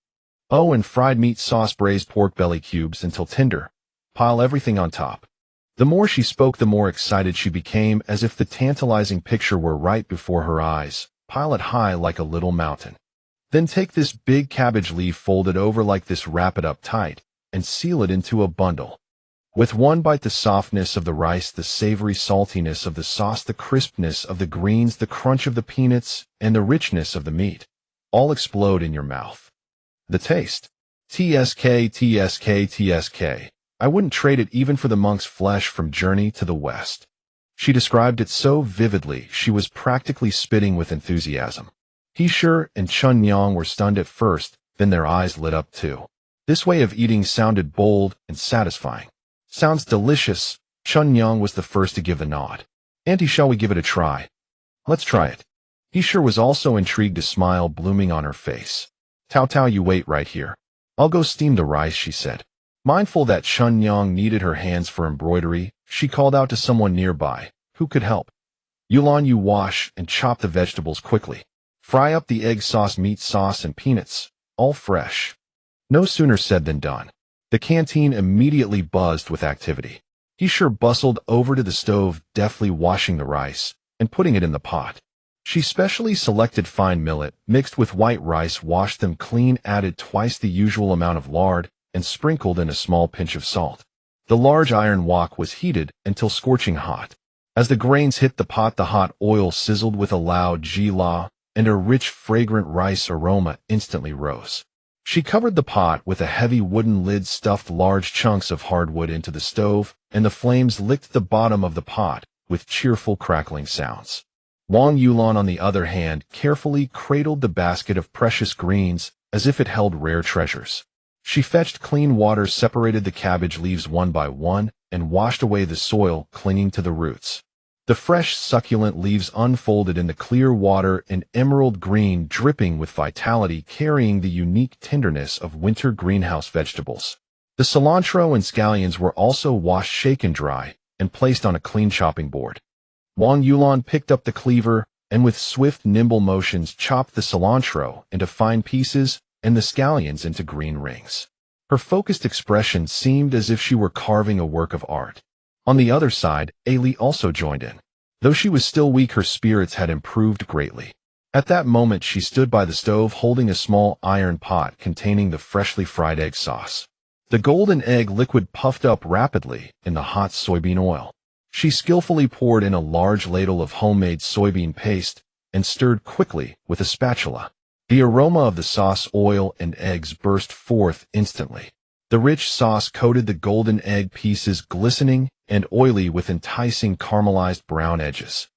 Oh, and fried meat sauce, braised pork belly cubes until tender. Pile everything on top. The more she spoke, the more excited she became, as if the tantalizing picture were right before her eyes. Pile it high like a little mountain. Then take this big cabbage leaf, fold it over like this, wrap it up tight, and seal it into a bundle. With one bite, the softness of the rice, the savory saltiness of the sauce, the crispness of the greens, the crunch of the peanuts, and the richness of the meat, all explode in your mouth. The taste. TSK, TSK, TSK. I wouldn't trade it even for the monk's flesh from Journey to the West. She described it so vividly, she was practically spitting with enthusiasm. He and Chunyang were stunned at first, then their eyes lit up too. This way of eating sounded bold and satisfying. "Sounds delicious." Chunyang was the first to give the nod. "Auntie, shall we give it a try?" "Let's try it." He was also intrigued, a smile blooming on her face. "Taotao, you wait right here. I'll go steam the rice," she said. Mindful that Chunyang needed her hands for embroidery, she called out to someone nearby. "Who could help?" "Yulan, you wash and chop the vegetables quickly. Fry up the egg sauce, meat sauce, and peanuts, all fresh." No sooner said than done. The canteen immediately buzzed with activity. He bustled over to the stove, deftly washing the rice and putting it in the pot. She specially selected fine millet, mixed with white rice, washed them clean, added twice the usual amount of lard, and sprinkled in a small pinch of salt. The large iron wok was heated until scorching hot. As the grains hit the pot, the hot oil sizzled with a loud "ji-la," and a rich, fragrant rice aroma instantly rose. She covered the pot with a heavy wooden lid, stuffed large chunks of hardwood into the stove, and the flames licked the bottom of the pot with cheerful crackling sounds. Wang Yulan, on the other hand, carefully cradled the basket of precious greens as if it held rare treasures. She fetched clean water, separated the cabbage leaves one by one, and washed away the soil clinging to the roots. The fresh, succulent leaves unfolded in the clear water, an emerald green dripping with vitality, carrying the unique tenderness of winter greenhouse vegetables. The cilantro and scallions were also washed, shaken dry, and placed on a clean chopping board. Wang Yulan picked up the cleaver, and with swift, nimble motions chopped the cilantro into fine pieces and the scallions into green rings. Her focused expression seemed as if she were carving a work of art. On the other side, Ali also joined in. Though she was still weak, her spirits had improved greatly. At that moment, she stood by the stove holding a small iron pot containing the freshly fried egg sauce. The golden egg liquid puffed up rapidly in the hot soybean oil. She skillfully poured in a large ladle of homemade soybean paste and stirred quickly with a spatula. The aroma of the sauce, oil, and eggs burst forth instantly. The rich sauce coated the golden egg pieces, glistening and oily with enticing caramelized brown edges.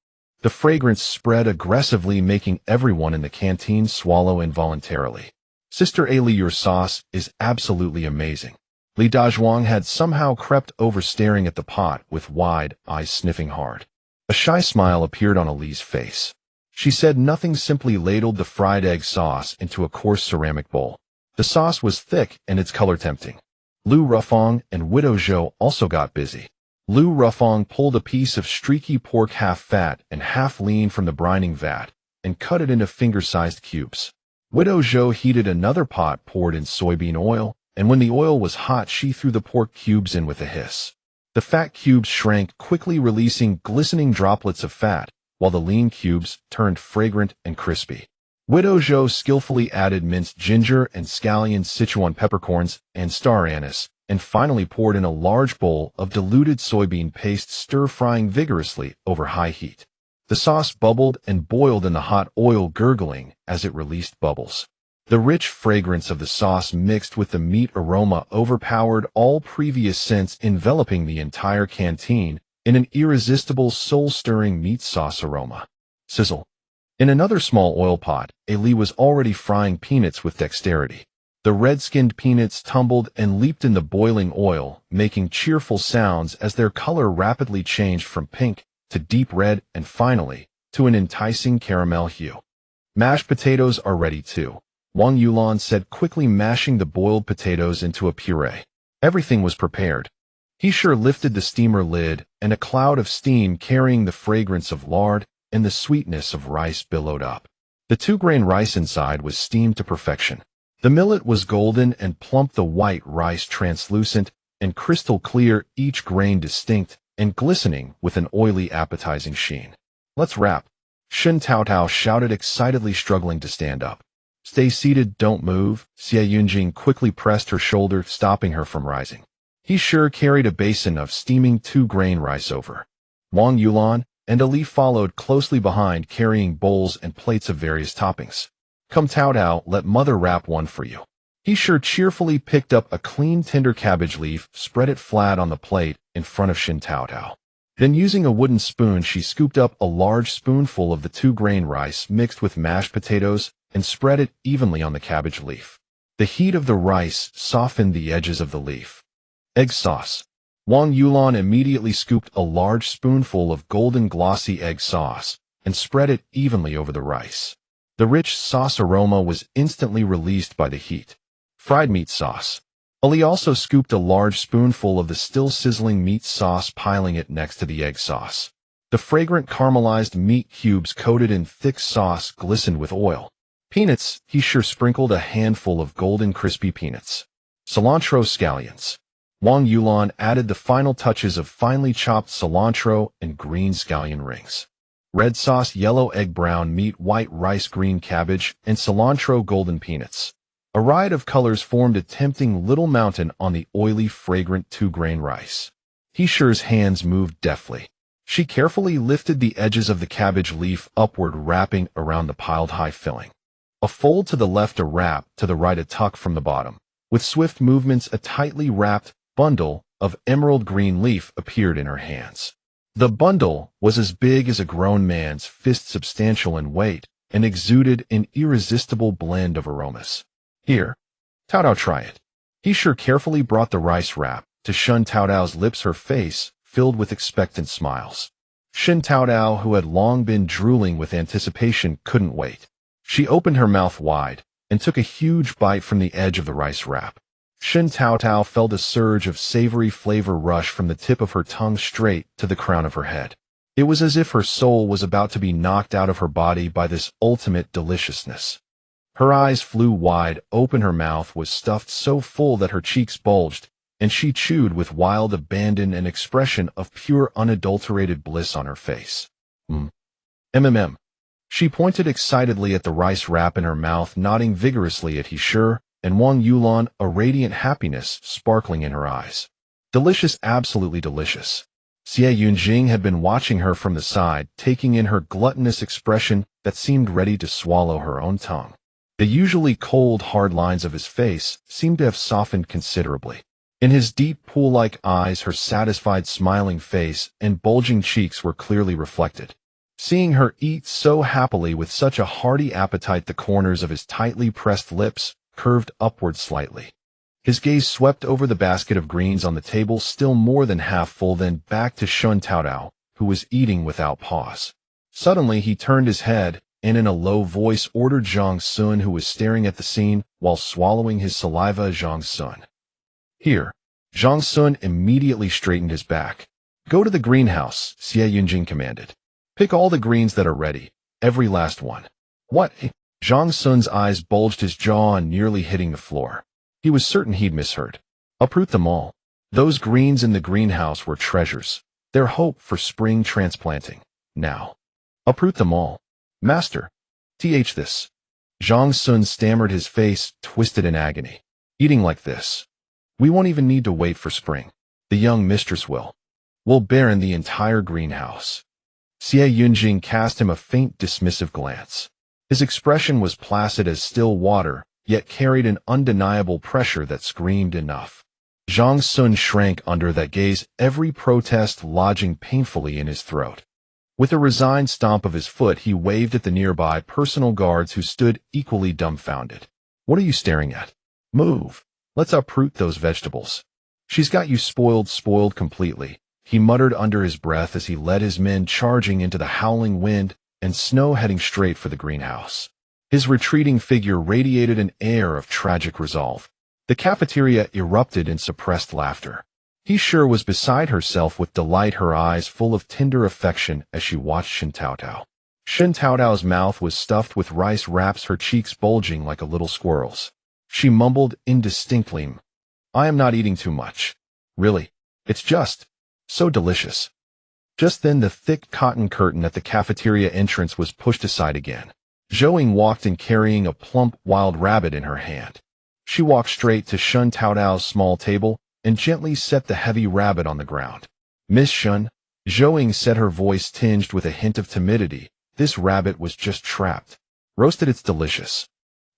The fragrance spread aggressively, making everyone in the canteen swallow involuntarily. "Sister Ali, your sauce is absolutely amazing." Li Dazhuang had somehow crept over, staring at the pot with wide eyes, sniffing hard. A shy smile appeared on Ali's face. She said nothing, simply ladled the fried egg sauce into a coarse ceramic bowl. The sauce was thick and its color tempting. Lu Rufong and Widow Zhou also got busy. Lu Rufong pulled a piece of streaky pork half fat and half lean from the brining vat and cut it into finger-sized cubes. Widow Zhou heated another pot poured in soybean oil, and when the oil was hot she threw the pork cubes in with a hiss. The fat cubes shrank, quickly releasing glistening droplets of fat, while the lean cubes turned fragrant and crispy. Widow Zhou skillfully added minced ginger and scallion Sichuan peppercorns and star anise, and finally poured in a large bowl of diluted soybean paste, stir-frying vigorously over high heat. The sauce bubbled and boiled in the hot oil, gurgling as it released bubbles. The rich fragrance of the sauce mixed with the meat aroma overpowered all previous scents, enveloping the entire canteen in an irresistible, soul-stirring meat sauce aroma. Sizzle. In another small oil pot, Ali was already frying peanuts with dexterity. The red-skinned peanuts tumbled and leaped in the boiling oil, making cheerful sounds as their color rapidly changed from pink to deep red and finally to an enticing caramel hue. Mashed potatoes are ready too, Wang Yulan said, quickly mashing the boiled potatoes into a puree. Everything was prepared. He sure lifted the steamer lid, and a cloud of steam carrying the fragrance of lard and the sweetness of rice billowed up. The 2-grain rice inside was steamed to perfection. The millet was golden and plump, the white rice translucent and crystal clear, each grain distinct and glistening with an oily, appetizing sheen. Let's wrap, Shen Taotao shouted excitedly, struggling to stand up. Stay seated, don't move, Xie Yunjing quickly pressed her shoulder, stopping her from rising. He sure carried a basin of steaming 2-grain rice over. Wang Yulan and Ali followed closely behind, carrying bowls and plates of various toppings. Come Taotao, let mother wrap one for you. He sure cheerfully picked up a clean tender cabbage leaf, spread it flat on the plate in front of Shen Taotao. Then using a wooden spoon she scooped up a large spoonful of the 2-grain rice mixed with mashed potatoes and spread it evenly on the cabbage leaf. The heat of the rice softened the edges of the leaf. Egg sauce. Wang Yulan immediately scooped a large spoonful of golden glossy egg sauce and spread it evenly over the rice. The rich sauce aroma was instantly released by the heat. Fried meat sauce. Ali also scooped a large spoonful of the still sizzling meat sauce, piling it next to the egg sauce. The fragrant caramelized meat cubes coated in thick sauce glistened with oil. Peanuts, he sure sprinkled a handful of golden crispy peanuts. Cilantro scallions. Wang Yulan added the final touches of finely chopped cilantro and green scallion rings. Red sauce, yellow egg, brown meat, white rice, green cabbage, and cilantro, golden peanuts. A riot of colors formed a tempting little mountain on the oily, fragrant 2-grain rice. He sure's hands moved deftly. She carefully lifted the edges of the cabbage leaf upward, wrapping around the piled high filling. A fold to the left, a wrap to the right, a tuck from the bottom. With swift movements, a tightly wrapped bundle of emerald green leaf appeared in her hands. The bundle was as big as a grown man's fist, substantial in weight, and exuded an irresistible blend of aromas. Here, Taotao, try it. He sure carefully brought the rice wrap to Shen Taotao's lips, her face filled with expectant smiles. Shen Taotao, who had long been drooling with anticipation, couldn't wait. She opened her mouth wide and took a huge bite from the edge of the rice wrap. Shen Taotao felt a surge of savory flavor rush from the tip of her tongue straight to the crown of her head. It was as if her soul was about to be knocked out of her body by this ultimate deliciousness. Her eyes flew wide open, her mouth was stuffed so full that her cheeks bulged, and she chewed with wild abandon, an expression of pure unadulterated bliss on her face. MMM. She pointed excitedly at the rice wrap in her mouth, nodding vigorously at he sure, and Wang Yulan, a radiant happiness sparkling in her eyes. Delicious, absolutely delicious. Xie Yunjing had been watching her from the side, taking in her gluttonous expression that seemed ready to swallow her own tongue. The usually cold, hard lines of his face seemed to have softened considerably. In his deep, pool-like eyes, her satisfied, smiling face and bulging cheeks were clearly reflected. Seeing her eat so happily with such a hearty appetite, the corners of his tightly pressed lips curved upward slightly. His gaze swept over the basket of greens on the table, still more than half full, then back to Shen Taotao, who was eating without pause. Suddenly he turned his head, and in a low voice ordered Zhang Sun, who was staring at the scene while swallowing his saliva. Zhang Sun. Here. Zhang Sun immediately straightened his back. Go to the greenhouse, CivilEngineer commanded. Pick all the greens that are ready, every last one. What? Zhang Sun's eyes bulged, his jaw nearly hitting the floor. He was certain he'd misheard. Uproot them all. Those greens in the greenhouse were treasures, their hope for spring transplanting. Now. Uproot them all. Master. This. Zhang Sun stammered, his face twisted in agony. Eating like this. We won't even need to wait for spring. The young mistress will. We'll barren the entire greenhouse. CivilEngineer cast him a faint dismissive glance. His expression was placid as still water, yet carried an undeniable pressure that screamed enough. Zhang Sun shrank under that gaze, every protest lodging painfully in his throat. With a resigned stomp of his foot, he waved at the nearby personal guards who stood equally dumbfounded. What are you staring at? Move. Let's uproot those vegetables. She's got you spoiled completely, he muttered under his breath as he led his men charging into the howling wind and snow, heading straight for the greenhouse. His retreating figure radiated an air of tragic resolve. The cafeteria erupted in suppressed laughter. He sure was beside herself with delight, her eyes full of tender affection as she watched Shen Taotao. Shen Taotao's mouth was stuffed with rice wraps, her cheeks bulging like a little squirrel's. She mumbled indistinctly, I am not eating too much. Really, it's just so delicious. Just then the thick cotton curtain at the cafeteria entrance was pushed aside again. Zhou walked in carrying a plump wild rabbit in her hand. She walked straight to Shen Taotao's small table and gently set the heavy rabbit on the ground. Miss Shen, Zhou said, her voice tinged with a hint of timidity, this rabbit was just trapped. Roasted, it's delicious.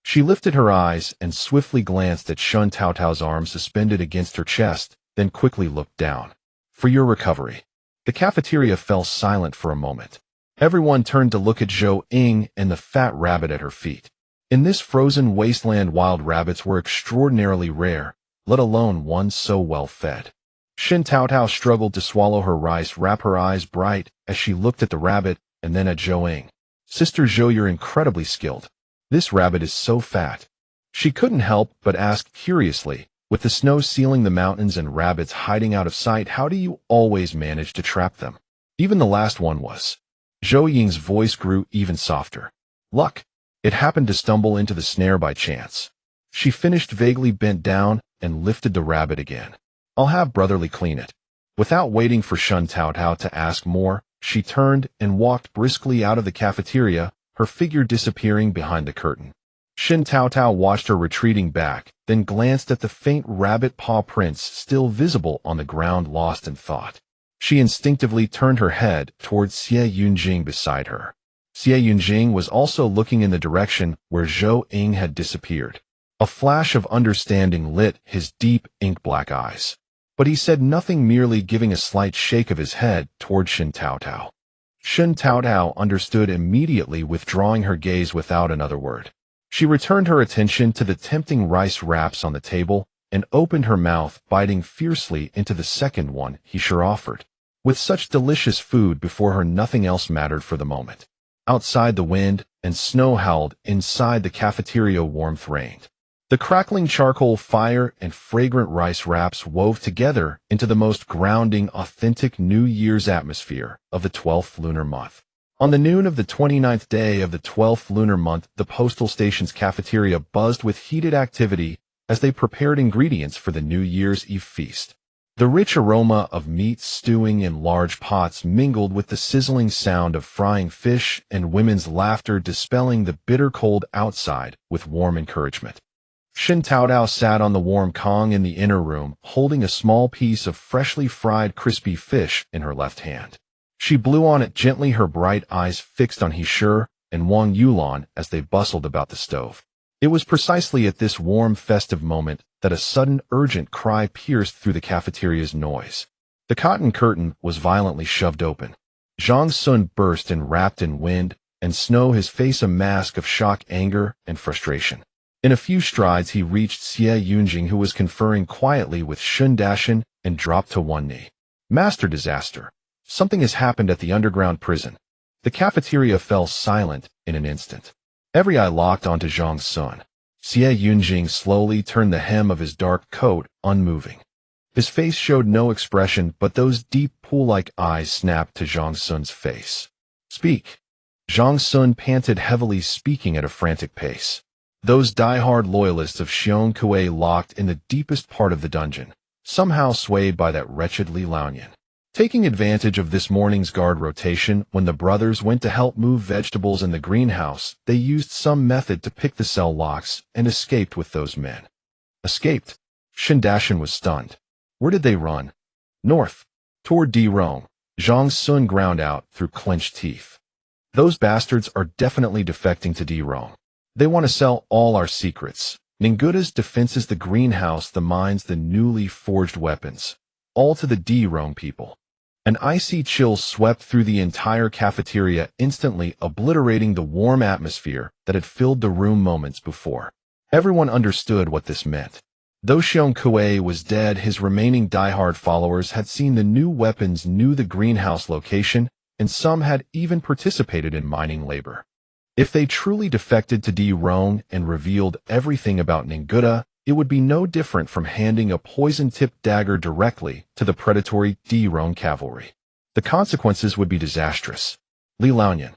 She lifted her eyes and swiftly glanced at Shen Taotao's arm suspended against her chest, then quickly looked down. For your recovery. The cafeteria fell silent for a moment. Everyone turned to look at Zhou and the fat rabbit at her feet. In this frozen wasteland, wild rabbits were extraordinarily rare, let alone one so well fed. Shen Taotao struggled to swallow her rice wrap, her eyes bright as she looked at the rabbit and then at Zhou. Sister Zhou, you're incredibly skilled. This rabbit is so fat. She couldn't help but ask curiously, with the snow sealing the mountains and rabbits hiding out of sight, how do you always manage to trap them? Even the last one was. Zhou Ying's voice grew even softer. Luck. It happened to stumble into the snare by chance. She finished, vaguely bent down and lifted the rabbit again. I'll have brotherly clean it. Without waiting for Shen Taotao to ask more, she turned and walked briskly out of the cafeteria, her figure disappearing behind the curtain. Shen Taotao watched her retreating back, then glanced at the faint rabbit paw prints still visible on the ground, lost in thought. She instinctively turned her head towards CivilEngineer beside her. CivilEngineer was also looking in the direction where Zhou had disappeared. A flash of understanding lit his deep, ink-black eyes. But he said nothing, merely giving a slight shake of his head toward Shen Taotao. Shen Taotao understood immediately, withdrawing her gaze without another word. She returned her attention to the tempting rice wraps on the table and opened her mouth, biting fiercely into the second one he sure offered. With such delicious food before her, nothing else mattered for the moment. Outside, the wind and snow howled. Inside the cafeteria, warmth reigned. The crackling charcoal fire and fragrant rice wraps wove together into the most grounding, authentic New Year's atmosphere of the 12th lunar month. On the noon of the 29th day of the 12th lunar month, the postal station's cafeteria buzzed with heated activity as they prepared ingredients for the New Year's Eve feast. The rich aroma of meat stewing in large pots mingled with the sizzling sound of frying fish and women's laughter, dispelling the bitter cold outside with warm encouragement. Shen Taotao sat on the warm kong in the inner room, holding a small piece of freshly fried crispy fish in her left hand. She blew on it gently, her bright eyes fixed on He and Wang Yulan as they bustled about the stove. It was precisely at this warm, festive moment that a sudden, urgent cry pierced through the cafeteria's noise. The cotton curtain was violently shoved open. Zhang Sun burst in, wrapped in wind and snow, his face a mask of shock, anger, and frustration. In a few strides he reached CivilEngineer, who was conferring quietly with Shen Taotao, and dropped to one knee. Master, disaster. Something has happened at the underground prison. The cafeteria fell silent in an instant. Every eye locked onto Zhang Sun. Xie Yunjing slowly turned the hem of his dark coat, unmoving. His face showed no expression, but those deep pool-like eyes snapped to Zhang Sun's face. "Speak." Zhang Sun panted heavily, speaking at a frantic pace. Those die-hard loyalists of Xiong Kuei locked in the deepest part of the dungeon, somehow swayed by that wretched Li Laonian. Taking advantage of this morning's guard rotation, when the brothers went to help move vegetables in the greenhouse, they used some method to pick the cell locks and escaped with those men. Escaped? Shen Taotao was stunned. Where did they run? North. Toward Dirong. Zhang Sun ground out through clenched teeth. Those bastards are definitely defecting to Dirong. They want to sell all our secrets. Ninguta's defenses, the greenhouse, the mines, the newly forged weapons. All to the Dirong people. An icy chill swept through the entire cafeteria, instantly obliterating the warm atmosphere that had filled the room moments before. Everyone understood what this meant. Though Xiong Kuei was dead, his remaining diehard followers had seen the new weapons, knew the greenhouse location, and some had even participated in mining labor. If they truly defected to Dirong and revealed everything about Ninguta, it would be no different from handing a poison-tipped dagger directly to the predatory Dirong cavalry. The consequences would be disastrous. Li Laonian.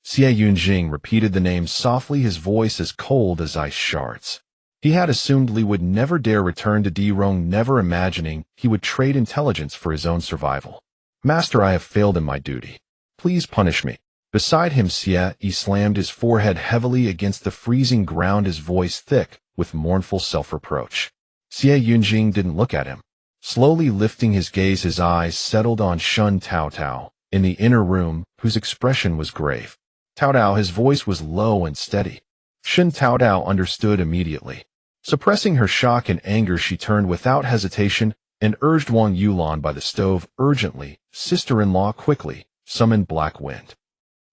Xie Yunjing repeated the name softly, his voice as cold as ice shards. He had assumed Li would never dare return to Dirong, never imagining he would trade intelligence for his own survival. "Master, I have failed in my duty. Please punish me." Beside him, Xie Yi slammed his forehead heavily against the freezing ground, his voice thick with mournful self-reproach. Xie Yunjing didn't look at him. Slowly lifting his gaze, his eyes settled on Shen Taotao, in the inner room, whose expression was grave. Taotao, his voice was low and steady. Shen Taotao understood immediately. Suppressing her shock and anger, she turned without hesitation and urged Wang Yulan by the stove urgently. "Sister-in-law, quickly, summon Black Wind."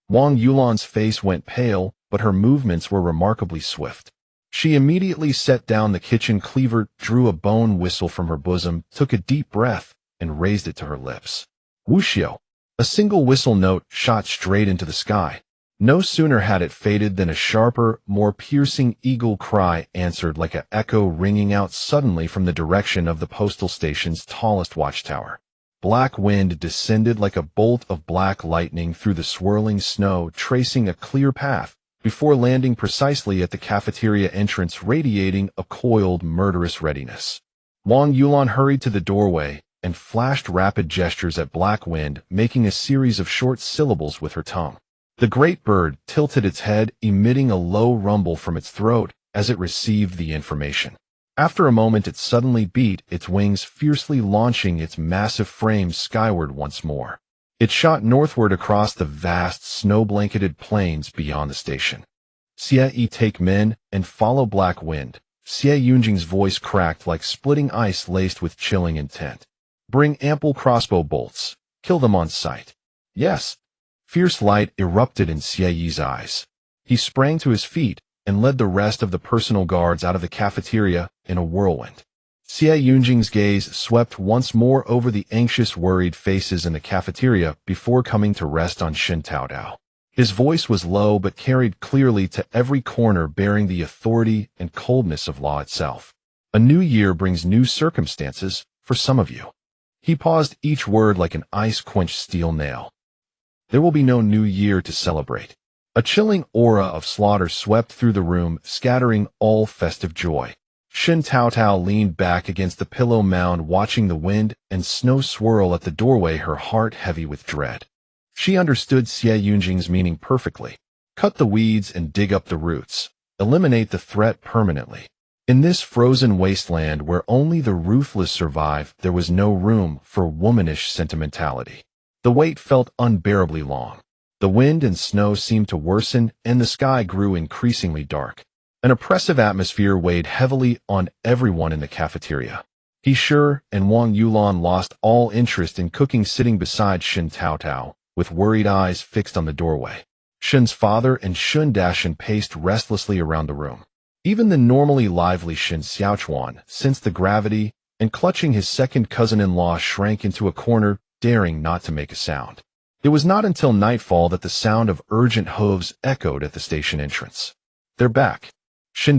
Wang Yulan's face went pale, but her movements were remarkably swift. She immediately set down the kitchen cleaver, drew a bone whistle from her bosom, took a deep breath, and raised it to her lips. Wuxiao! A single whistle note shot straight into the sky. No sooner had it faded than a sharper, more piercing eagle cry answered like an echo, ringing out suddenly from the direction of the postal station's tallest watchtower. Black Wind descended like a bolt of black lightning through the swirling snow, tracing a clear path, before landing precisely at the cafeteria entrance, radiating a coiled, murderous readiness. Wang Yulan hurried to the doorway and flashed rapid gestures at Black Wind, making a series of short syllables with her tongue. The great bird tilted its head, emitting a low rumble from its throat as it received the information. After a moment, it suddenly beat, its wings fiercely launching its massive frame skyward once more. It shot northward across the vast, snow-blanketed plains beyond the station. "Xie Yi, take men and follow Black Wind." Xie Yunjing's voice cracked like splitting ice laced with chilling intent. "Bring ample crossbow bolts. Kill them on sight." "Yes." Fierce light erupted in Xie Yi's eyes. He sprang to his feet and led the rest of the personal guards out of the cafeteria in a whirlwind. Xie Yunjing's gaze swept once more over the anxious, worried faces in the cafeteria before coming to rest on Shen Taotao. His voice was low but carried clearly to every corner, bearing the authority and coldness of law itself. "A new year brings new circumstances for some of you." He paused, each word like an ice-quenched steel nail. "There will be no new year to celebrate." A chilling aura of slaughter swept through the room, scattering all festive joy. Shen Taotao leaned back against the pillow mound, watching the wind and snow swirl at the doorway, her heart heavy with dread. She understood Xie Yunjing's meaning perfectly. Cut the weeds and dig up the roots. Eliminate the threat permanently. In this frozen wasteland where only the ruthless survive, there was no room for womanish sentimentality. The wait felt unbearably long. The wind and snow seemed to worsen, and the sky grew increasingly dark. An oppressive atmosphere weighed heavily on everyone in the cafeteria. He Sure and Wang Yulan lost all interest in cooking, sitting beside Shen Taotao, with worried eyes fixed on the doorway. Shen's father and Shen Taotao paced restlessly around the room. Even the normally lively Shen Xiaochuan sensed the gravity, and clutching his second cousin-in-law shrank into a corner, daring not to make a sound. It was not until nightfall that the sound of urgent hooves echoed at the station entrance. "They're back." Shen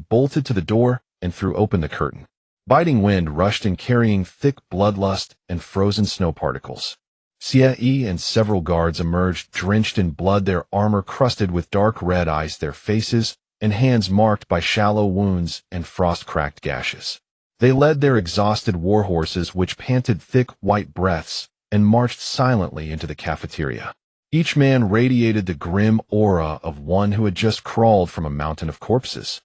bolted to the door and threw open the curtain. Biting wind rushed in carrying thick bloodlust and frozen snow particles. Xie and several guards emerged drenched in blood, their armor crusted with dark red ice, their faces and hands marked by shallow wounds and frost-cracked gashes. They led their exhausted warhorses, which panted thick white breaths, and marched silently into the cafeteria. Each man radiated the grim aura of one who had just crawled from a mountain of corpses.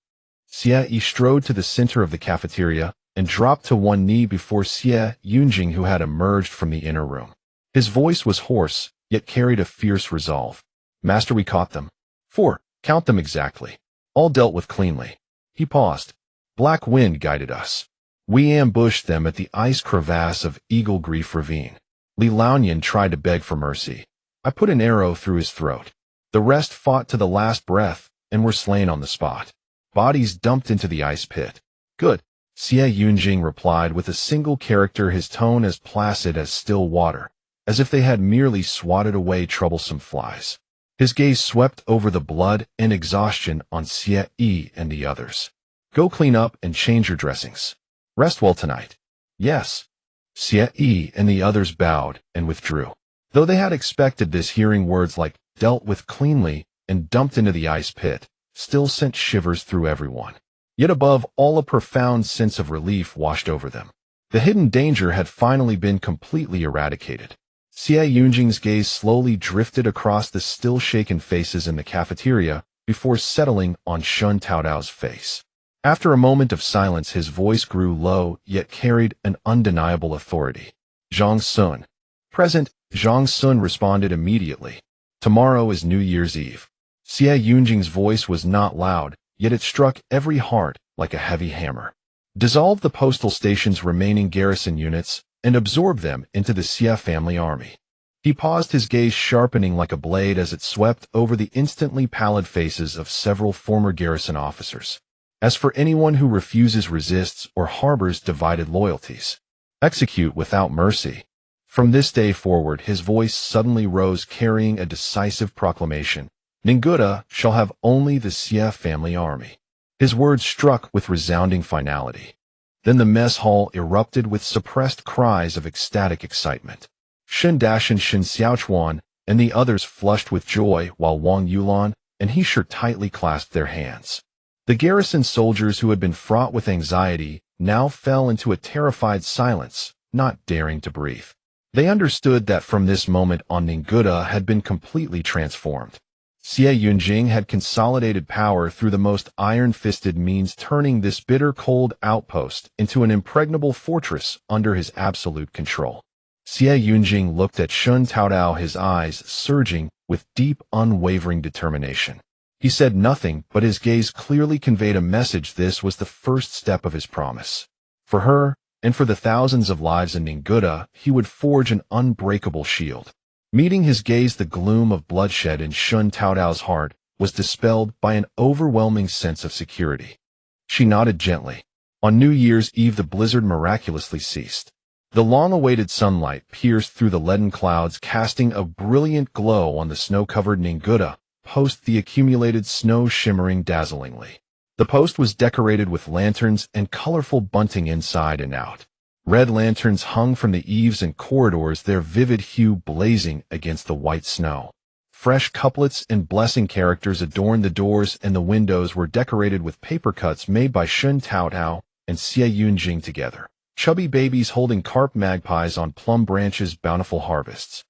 Xie strode to the center of the cafeteria and dropped to one knee before Xie Yunjing, who had emerged from the inner room. His voice was hoarse, yet carried a fierce resolve. "Master, we caught them. 4. Count them exactly. All dealt with cleanly." He paused. "Black wind guided us. We ambushed them at the ice crevasse of Eagle Grief Ravine. Li Laonian tried to beg for mercy. I put an arrow through his throat. The rest fought to the last breath and were slain on the spot. Bodies dumped into the ice pit." "Good," Xie Yunjing replied with a single character, his tone as placid as still water, as if they had merely swatted away troublesome flies. His gaze swept over the blood and exhaustion on Xie and the others. "Go clean up and change your dressings. Rest well tonight." "Yes." Xie and the others bowed and withdrew. Though they had expected this, hearing words like "dealt with cleanly" and "dumped into the ice pit" still sent shivers through everyone. Yet above all, a profound sense of relief washed over them. The hidden danger had finally been completely eradicated. Xie Yunjing's gaze slowly drifted across the still shaken faces in the cafeteria before settling on Shen Taotao's face. After a moment of silence, his voice grew low yet carried an undeniable authority. "Zhang Sun." "Present." Zhang Sun responded immediately. "Tomorrow is New Year's Eve." Xie Yunjing's voice was not loud, yet it struck every heart like a heavy hammer. "Dissolve the postal station's remaining garrison units and absorb them into the Xie family army." He paused, his gaze sharpening like a blade as it swept over the instantly pallid faces of several former garrison officers. "As for anyone who refuses, resists, or harbors divided loyalties, execute without mercy." From this day forward, his voice suddenly rose, carrying a decisive proclamation. "Ninguta shall have only the Xie family army." His words struck with resounding finality. Then the mess hall erupted with suppressed cries of ecstatic excitement. Shen Xiaochuan and the others flushed with joy, while Wang Yulan and He tightly clasped their hands. The garrison soldiers, who had been fraught with anxiety, now fell into a terrified silence, not daring to breathe. They understood that from this moment on, Ninguta had been completely transformed. Xie Yunjing had consolidated power through the most iron-fisted means, turning this bitter cold outpost into an impregnable fortress under his absolute control. Xie Yunjing looked at Shen Taotao, his eyes surging with deep, unwavering determination. He said nothing, but his gaze clearly conveyed a message. This was the first step of his promise. For her, and for the thousands of lives in Ninguta, he would forge an unbreakable shield. Meeting his gaze, the gloom of bloodshed in Shen Taotao's heart was dispelled by an overwhelming sense of security. She nodded gently. On New Year's Eve, the blizzard miraculously ceased. The long-awaited sunlight pierced through the leaden clouds, casting a brilliant glow on the snow-covered Ninguta post, the accumulated snow shimmering dazzlingly. The post was decorated with lanterns and colorful bunting inside and out. Red lanterns hung from the eaves and corridors, their vivid hue blazing against the white snow. Fresh couplets and blessing characters adorned the doors, and the windows were decorated with paper cuts made by Shen Taotao and Xie Yunjing together. Chubby babies holding carp magpies on plum branches, bountiful harvests.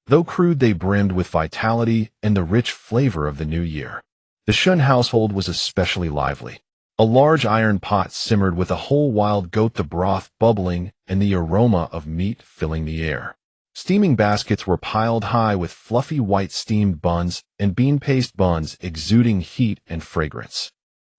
Though crude, they brimmed with vitality and the rich flavor of the new year. The Shen household was especially lively. A large iron pot simmered with a whole wild goat, the broth bubbling and the aroma of meat filling the air. Steaming baskets were piled high with fluffy white steamed buns and bean paste buns exuding heat and fragrance.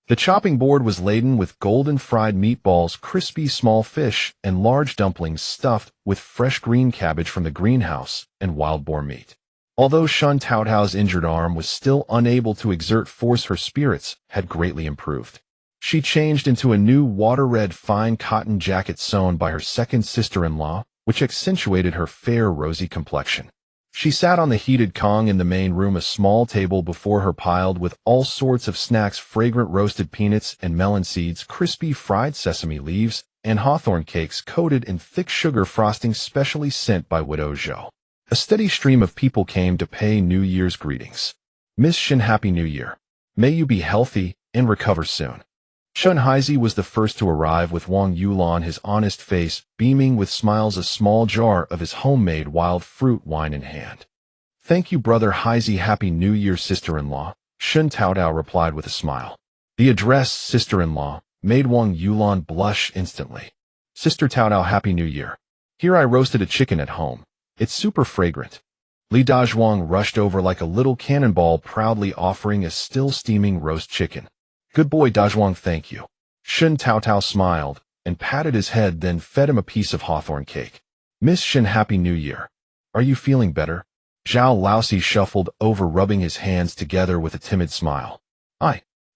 The chopping board was laden with golden fried meatballs, crispy small fish, and large dumplings stuffed with fresh green cabbage from the greenhouse and wild boar meat. Although Shen Taotao's injured arm was still unable to exert force, her spirits had greatly improved. She changed into a new water-red fine cotton jacket sewn by her second sister-in-law, which accentuated her fair, rosy complexion. She sat on the heated Kong in the main room, a small table before her piled with all sorts of snacks, fragrant roasted peanuts and melon seeds, crispy fried sesame leaves, and hawthorn cakes coated in thick sugar frosting specially sent by Widow Zhou. A steady stream of people came to pay New Year's greetings. Miss Shen, Happy New Year. May you be healthy and recover soon. Shun Haizi was the first to arrive with Wang Yulan, his honest face beaming with smiles, a small jar of his homemade wild fruit wine in hand. Thank you, brother Haizi. Happy New Year, sister-in-law, Shen Taotao replied with a smile. The address, sister-in-law, made Wang Yulan blush instantly. Sister Taotao, Happy New Year. Here I roasted a chicken at home. It's super fragrant. Li Dazhuang rushed over like a little cannonball, proudly offering a still steaming roast chicken. Good boy, Dazhuang, thank you. Shen Taotao smiled and patted his head, then fed him a piece of hawthorn cake. Miss Shen, Happy New Year. Are you feeling better? Zhao Laosi shuffled over, rubbing his hands together with a timid smile.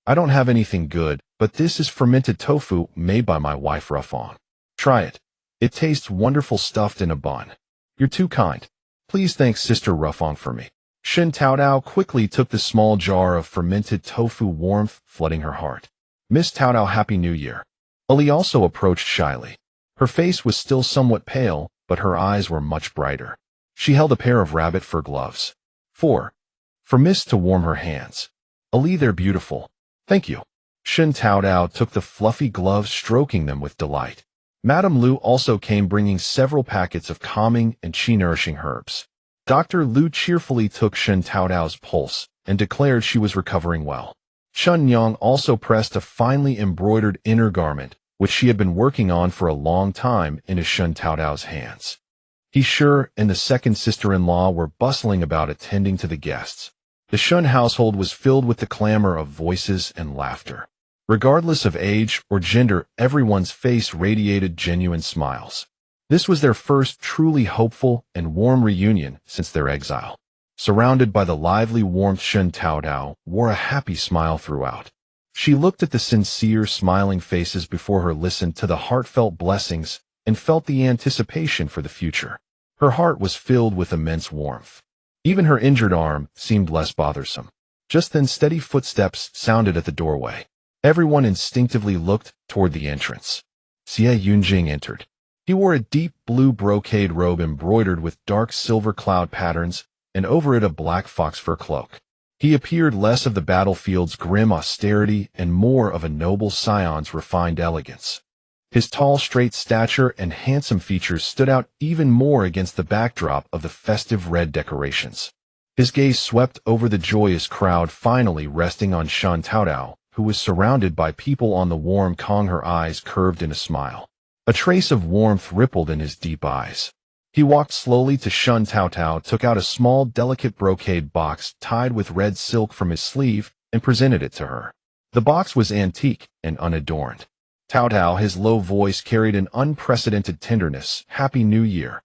I don't have anything good, but this is fermented tofu made by my wife Rufong. Try it. It tastes wonderful, stuffed in a bun. You're too kind. Please thank Sister Rufong for me. Shen Taotao quickly took the small jar of fermented tofu, warmth flooding her heart. Miss Taotao, Happy New Year. Ali also approached shyly. Her face was still somewhat pale, but her eyes were much brighter. She held a pair of rabbit fur gloves. For Miss to warm her hands. Ali, they're beautiful. Thank you. Shen Taotao took the fluffy gloves, stroking them with delight. Madame Lu also came, bringing several packets of calming and qi-nourishing herbs. Dr. Lu cheerfully took Shen Taotao's pulse and declared she was recovering well. Chun Yang also pressed a finely embroidered inner garment, which she had been working on for a long time, into Shen Taotao's hands. He sure and the second sister-in-law were bustling about, attending to the guests. The Shun household was filled with the clamor of voices and laughter. Regardless of age or gender, everyone's face radiated genuine smiles. This was their first truly hopeful and warm reunion since their exile. Surrounded by the lively warmth, Shen Taotao wore a happy smile throughout. She looked at the sincere, smiling faces before her, listened to the heartfelt blessings, and felt the anticipation for the future. Her heart was filled with immense warmth. Even her injured arm seemed less bothersome. Just then, steady footsteps sounded at the doorway. Everyone instinctively looked toward the entrance. Xie Yunjing entered. He wore a deep blue brocade robe embroidered with dark silver cloud patterns, and over it a black fox fur cloak. He appeared less of the battlefield's grim austerity and more of a noble scion's refined elegance. His tall, straight stature and handsome features stood out even more against the backdrop of the festive red decorations. His gaze swept over the joyous crowd, finally resting on Shen Taotao, who was surrounded by people on the warm Kong. Her eyes curved in a smile. A trace of warmth rippled in his deep eyes. He walked slowly to Shen Taotao, took out a small, delicate brocade box tied with red silk from his sleeve, and presented it to her. The box was antique and unadorned. Taotao, his low voice carried an unprecedented tenderness. Happy New Year.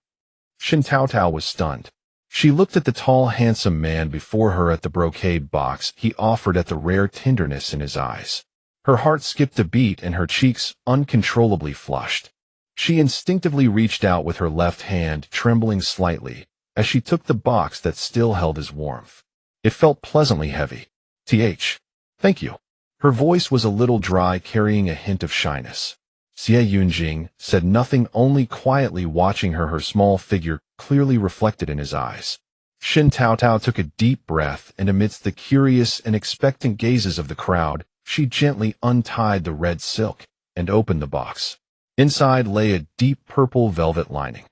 Shen Taotao was stunned. She looked at the tall, handsome man before her, at the brocade box he offered, at the rare tenderness in his eyes. Her heart skipped a beat and her cheeks uncontrollably flushed. She instinctively reached out with her left hand, trembling slightly, as she took the box that still held his warmth. It felt pleasantly heavy. Thank you. Her voice was a little dry, carrying a hint of shyness. Xie Yunjing said nothing, only quietly watching her, her small figure clearly reflected in his eyes. Shen Taotao took a deep breath, and amidst the curious and expectant gazes of the crowd, she gently untied the red silk and opened the box. Inside lay a deep purple velvet lining.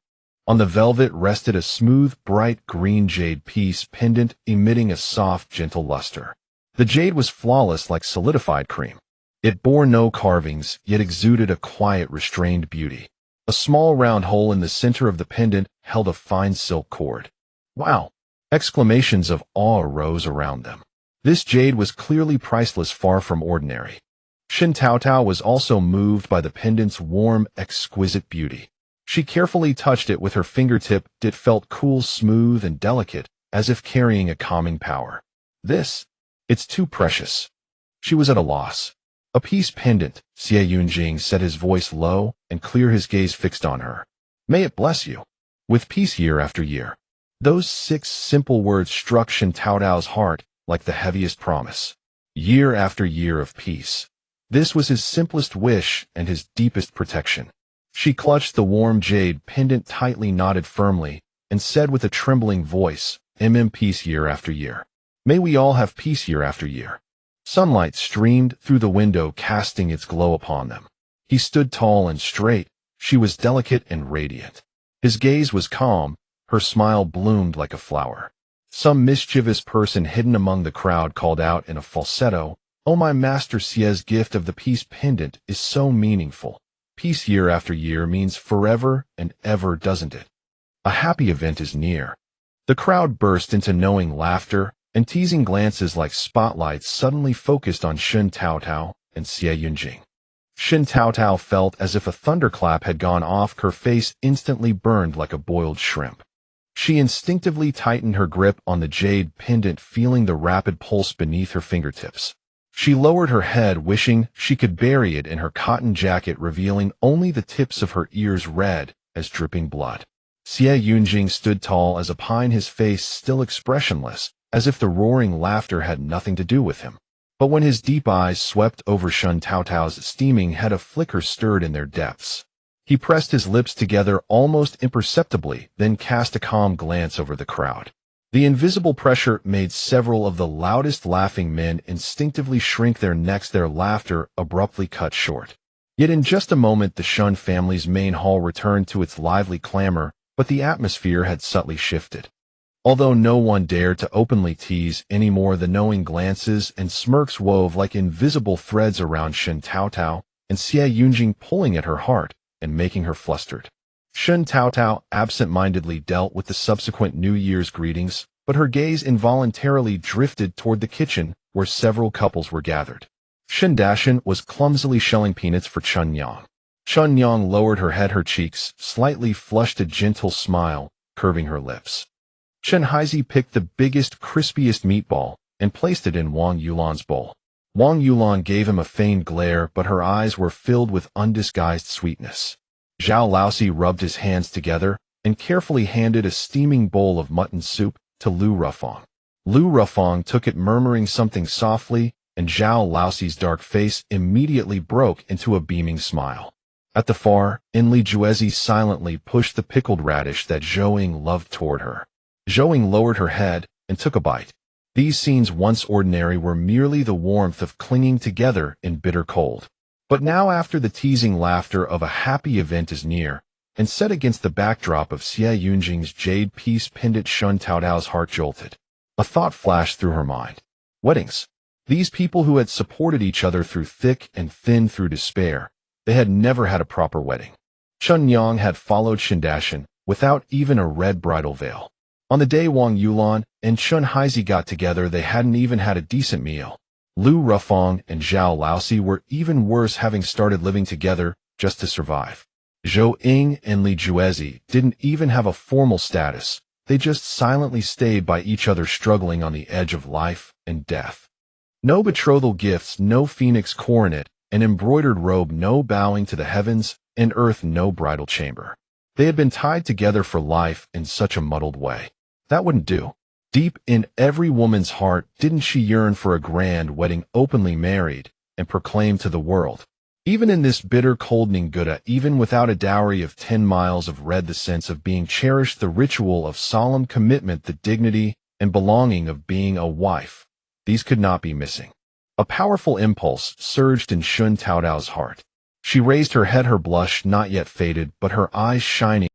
On the velvet rested a smooth, bright green jade piece pendant, emitting a soft, gentle luster. The jade was flawless, like solidified cream. It bore no carvings, yet exuded a quiet, restrained beauty. A small round hole in the center of the pendant held a fine silk cord. Wow! Exclamations of awe arose around them. This jade was clearly priceless, far from ordinary. Shen Taotao was also moved by the pendant's warm, exquisite beauty. She carefully touched it with her fingertip. It felt cool, smooth, and delicate, as if carrying a calming power. It's too precious. She was at a loss. A peace pendant, Xie Yunjing said, his voice low and clear, his gaze fixed on her. May it bless you. With peace year after year. Those 6 simple words struck Shen Taotao's heart like the heaviest promise. Year after year of peace. This was his simplest wish and his deepest protection. She clutched the warm jade pendant tightly knotted firmly and said with a trembling voice, Peace year after year. May we all have peace year after year. Sunlight streamed through the window, casting its glow upon them. He stood tall and straight. She was delicate and radiant. His gaze was calm. Her smile bloomed like a flower. Some mischievous person hidden among the crowd called out in a falsetto, "Oh, my master Xie's gift of the peace pendant is so meaningful. Peace year after year means forever and ever, doesn't it? A happy event is near." The crowd burst into knowing laughter, and teasing glances like spotlights suddenly focused on Shen Taotao and Xie Yunjing. Shen Taotao felt as if a thunderclap had gone off. Her face instantly burned like a boiled shrimp. She instinctively tightened her grip on the jade pendant, feeling the rapid pulse beneath her fingertips. She lowered her head, wishing she could bury it in her cotton jacket, revealing only the tips of her ears red as dripping blood. Xie Yunjing stood tall as a pine, his face still expressionless, as if the roaring laughter had nothing to do with him. But when his deep eyes swept over Shen Taotao's steaming head, a flicker stirred in their depths. He pressed his lips together almost imperceptibly, then cast a calm glance over the crowd. The invisible pressure made several of the loudest laughing men instinctively shrink their necks, their laughter abruptly cut short. Yet in just a moment the Shen family's main hall returned to its lively clamor, but the atmosphere had subtly shifted. Although no one dared to openly tease anymore, the knowing glances and smirks wove like invisible threads around Shen Taotao and Xie Yunjing, pulling at her heart and making her flustered. Shen Taotao absent-mindedly dealt with the subsequent New Year's greetings, but her gaze involuntarily drifted toward the kitchen where several couples were gathered. Shen Dashan was clumsily shelling peanuts for Chun Yang. Chun Yang lowered her head, her cheeks slightly flushed, a gentle smile curving her lips. Chen Haizi picked the biggest, crispiest meatball and placed it in Wang Yulan's bowl. Wang Yulan gave him a feigned glare, but her eyes were filled with undisguised sweetness. Zhao Laosi rubbed his hands together and carefully handed a steaming bowl of mutton soup to Lu Rufang. Lu Rufang took it, murmuring something softly, and Zhao Laosi's dark face immediately broke into a beaming smile. At the far end, Li Juezi silently pushed the pickled radish that Zhou loved toward her. Zhou lowered her head and took a bite. These scenes, once ordinary, were merely the warmth of clinging together in bitter cold. But now, after the teasing laughter of a happy event is near, and set against the backdrop of Xie Yunjing's jade piece pendant, Shen Taotao's heart jolted. A thought flashed through her mind. Weddings. These people who had supported each other through thick and thin, through despair, they had never had a proper wedding. Chun Yang had followed Shen Dashan without even a red bridal veil. On the day Wang Yulan and Chen Haizi got together, they hadn't even had a decent meal. Lu Rufang and Zhao Laosi were even worse, having started living together just to survive. Zhou Ying and Li Juezi didn't even have a formal status. They just silently stayed by each other, struggling on the edge of life and death. No betrothal gifts, no phoenix coronet, an embroidered robe, no bowing to the heavens and earth, no bridal chamber. They had been tied together for life in such a muddled way. That wouldn't do. Deep in every woman's heart, didn't she yearn for a grand wedding, openly married, and proclaimed to the world? Even in this bitter, cold Ninguta, even without a dowry of 10 miles of red, the sense of being cherished, the ritual of solemn commitment, the dignity and belonging of being a wife, these could not be missing. A powerful impulse surged in Shen Taotao's heart. She raised her head, her blush not yet faded, but her eyes shining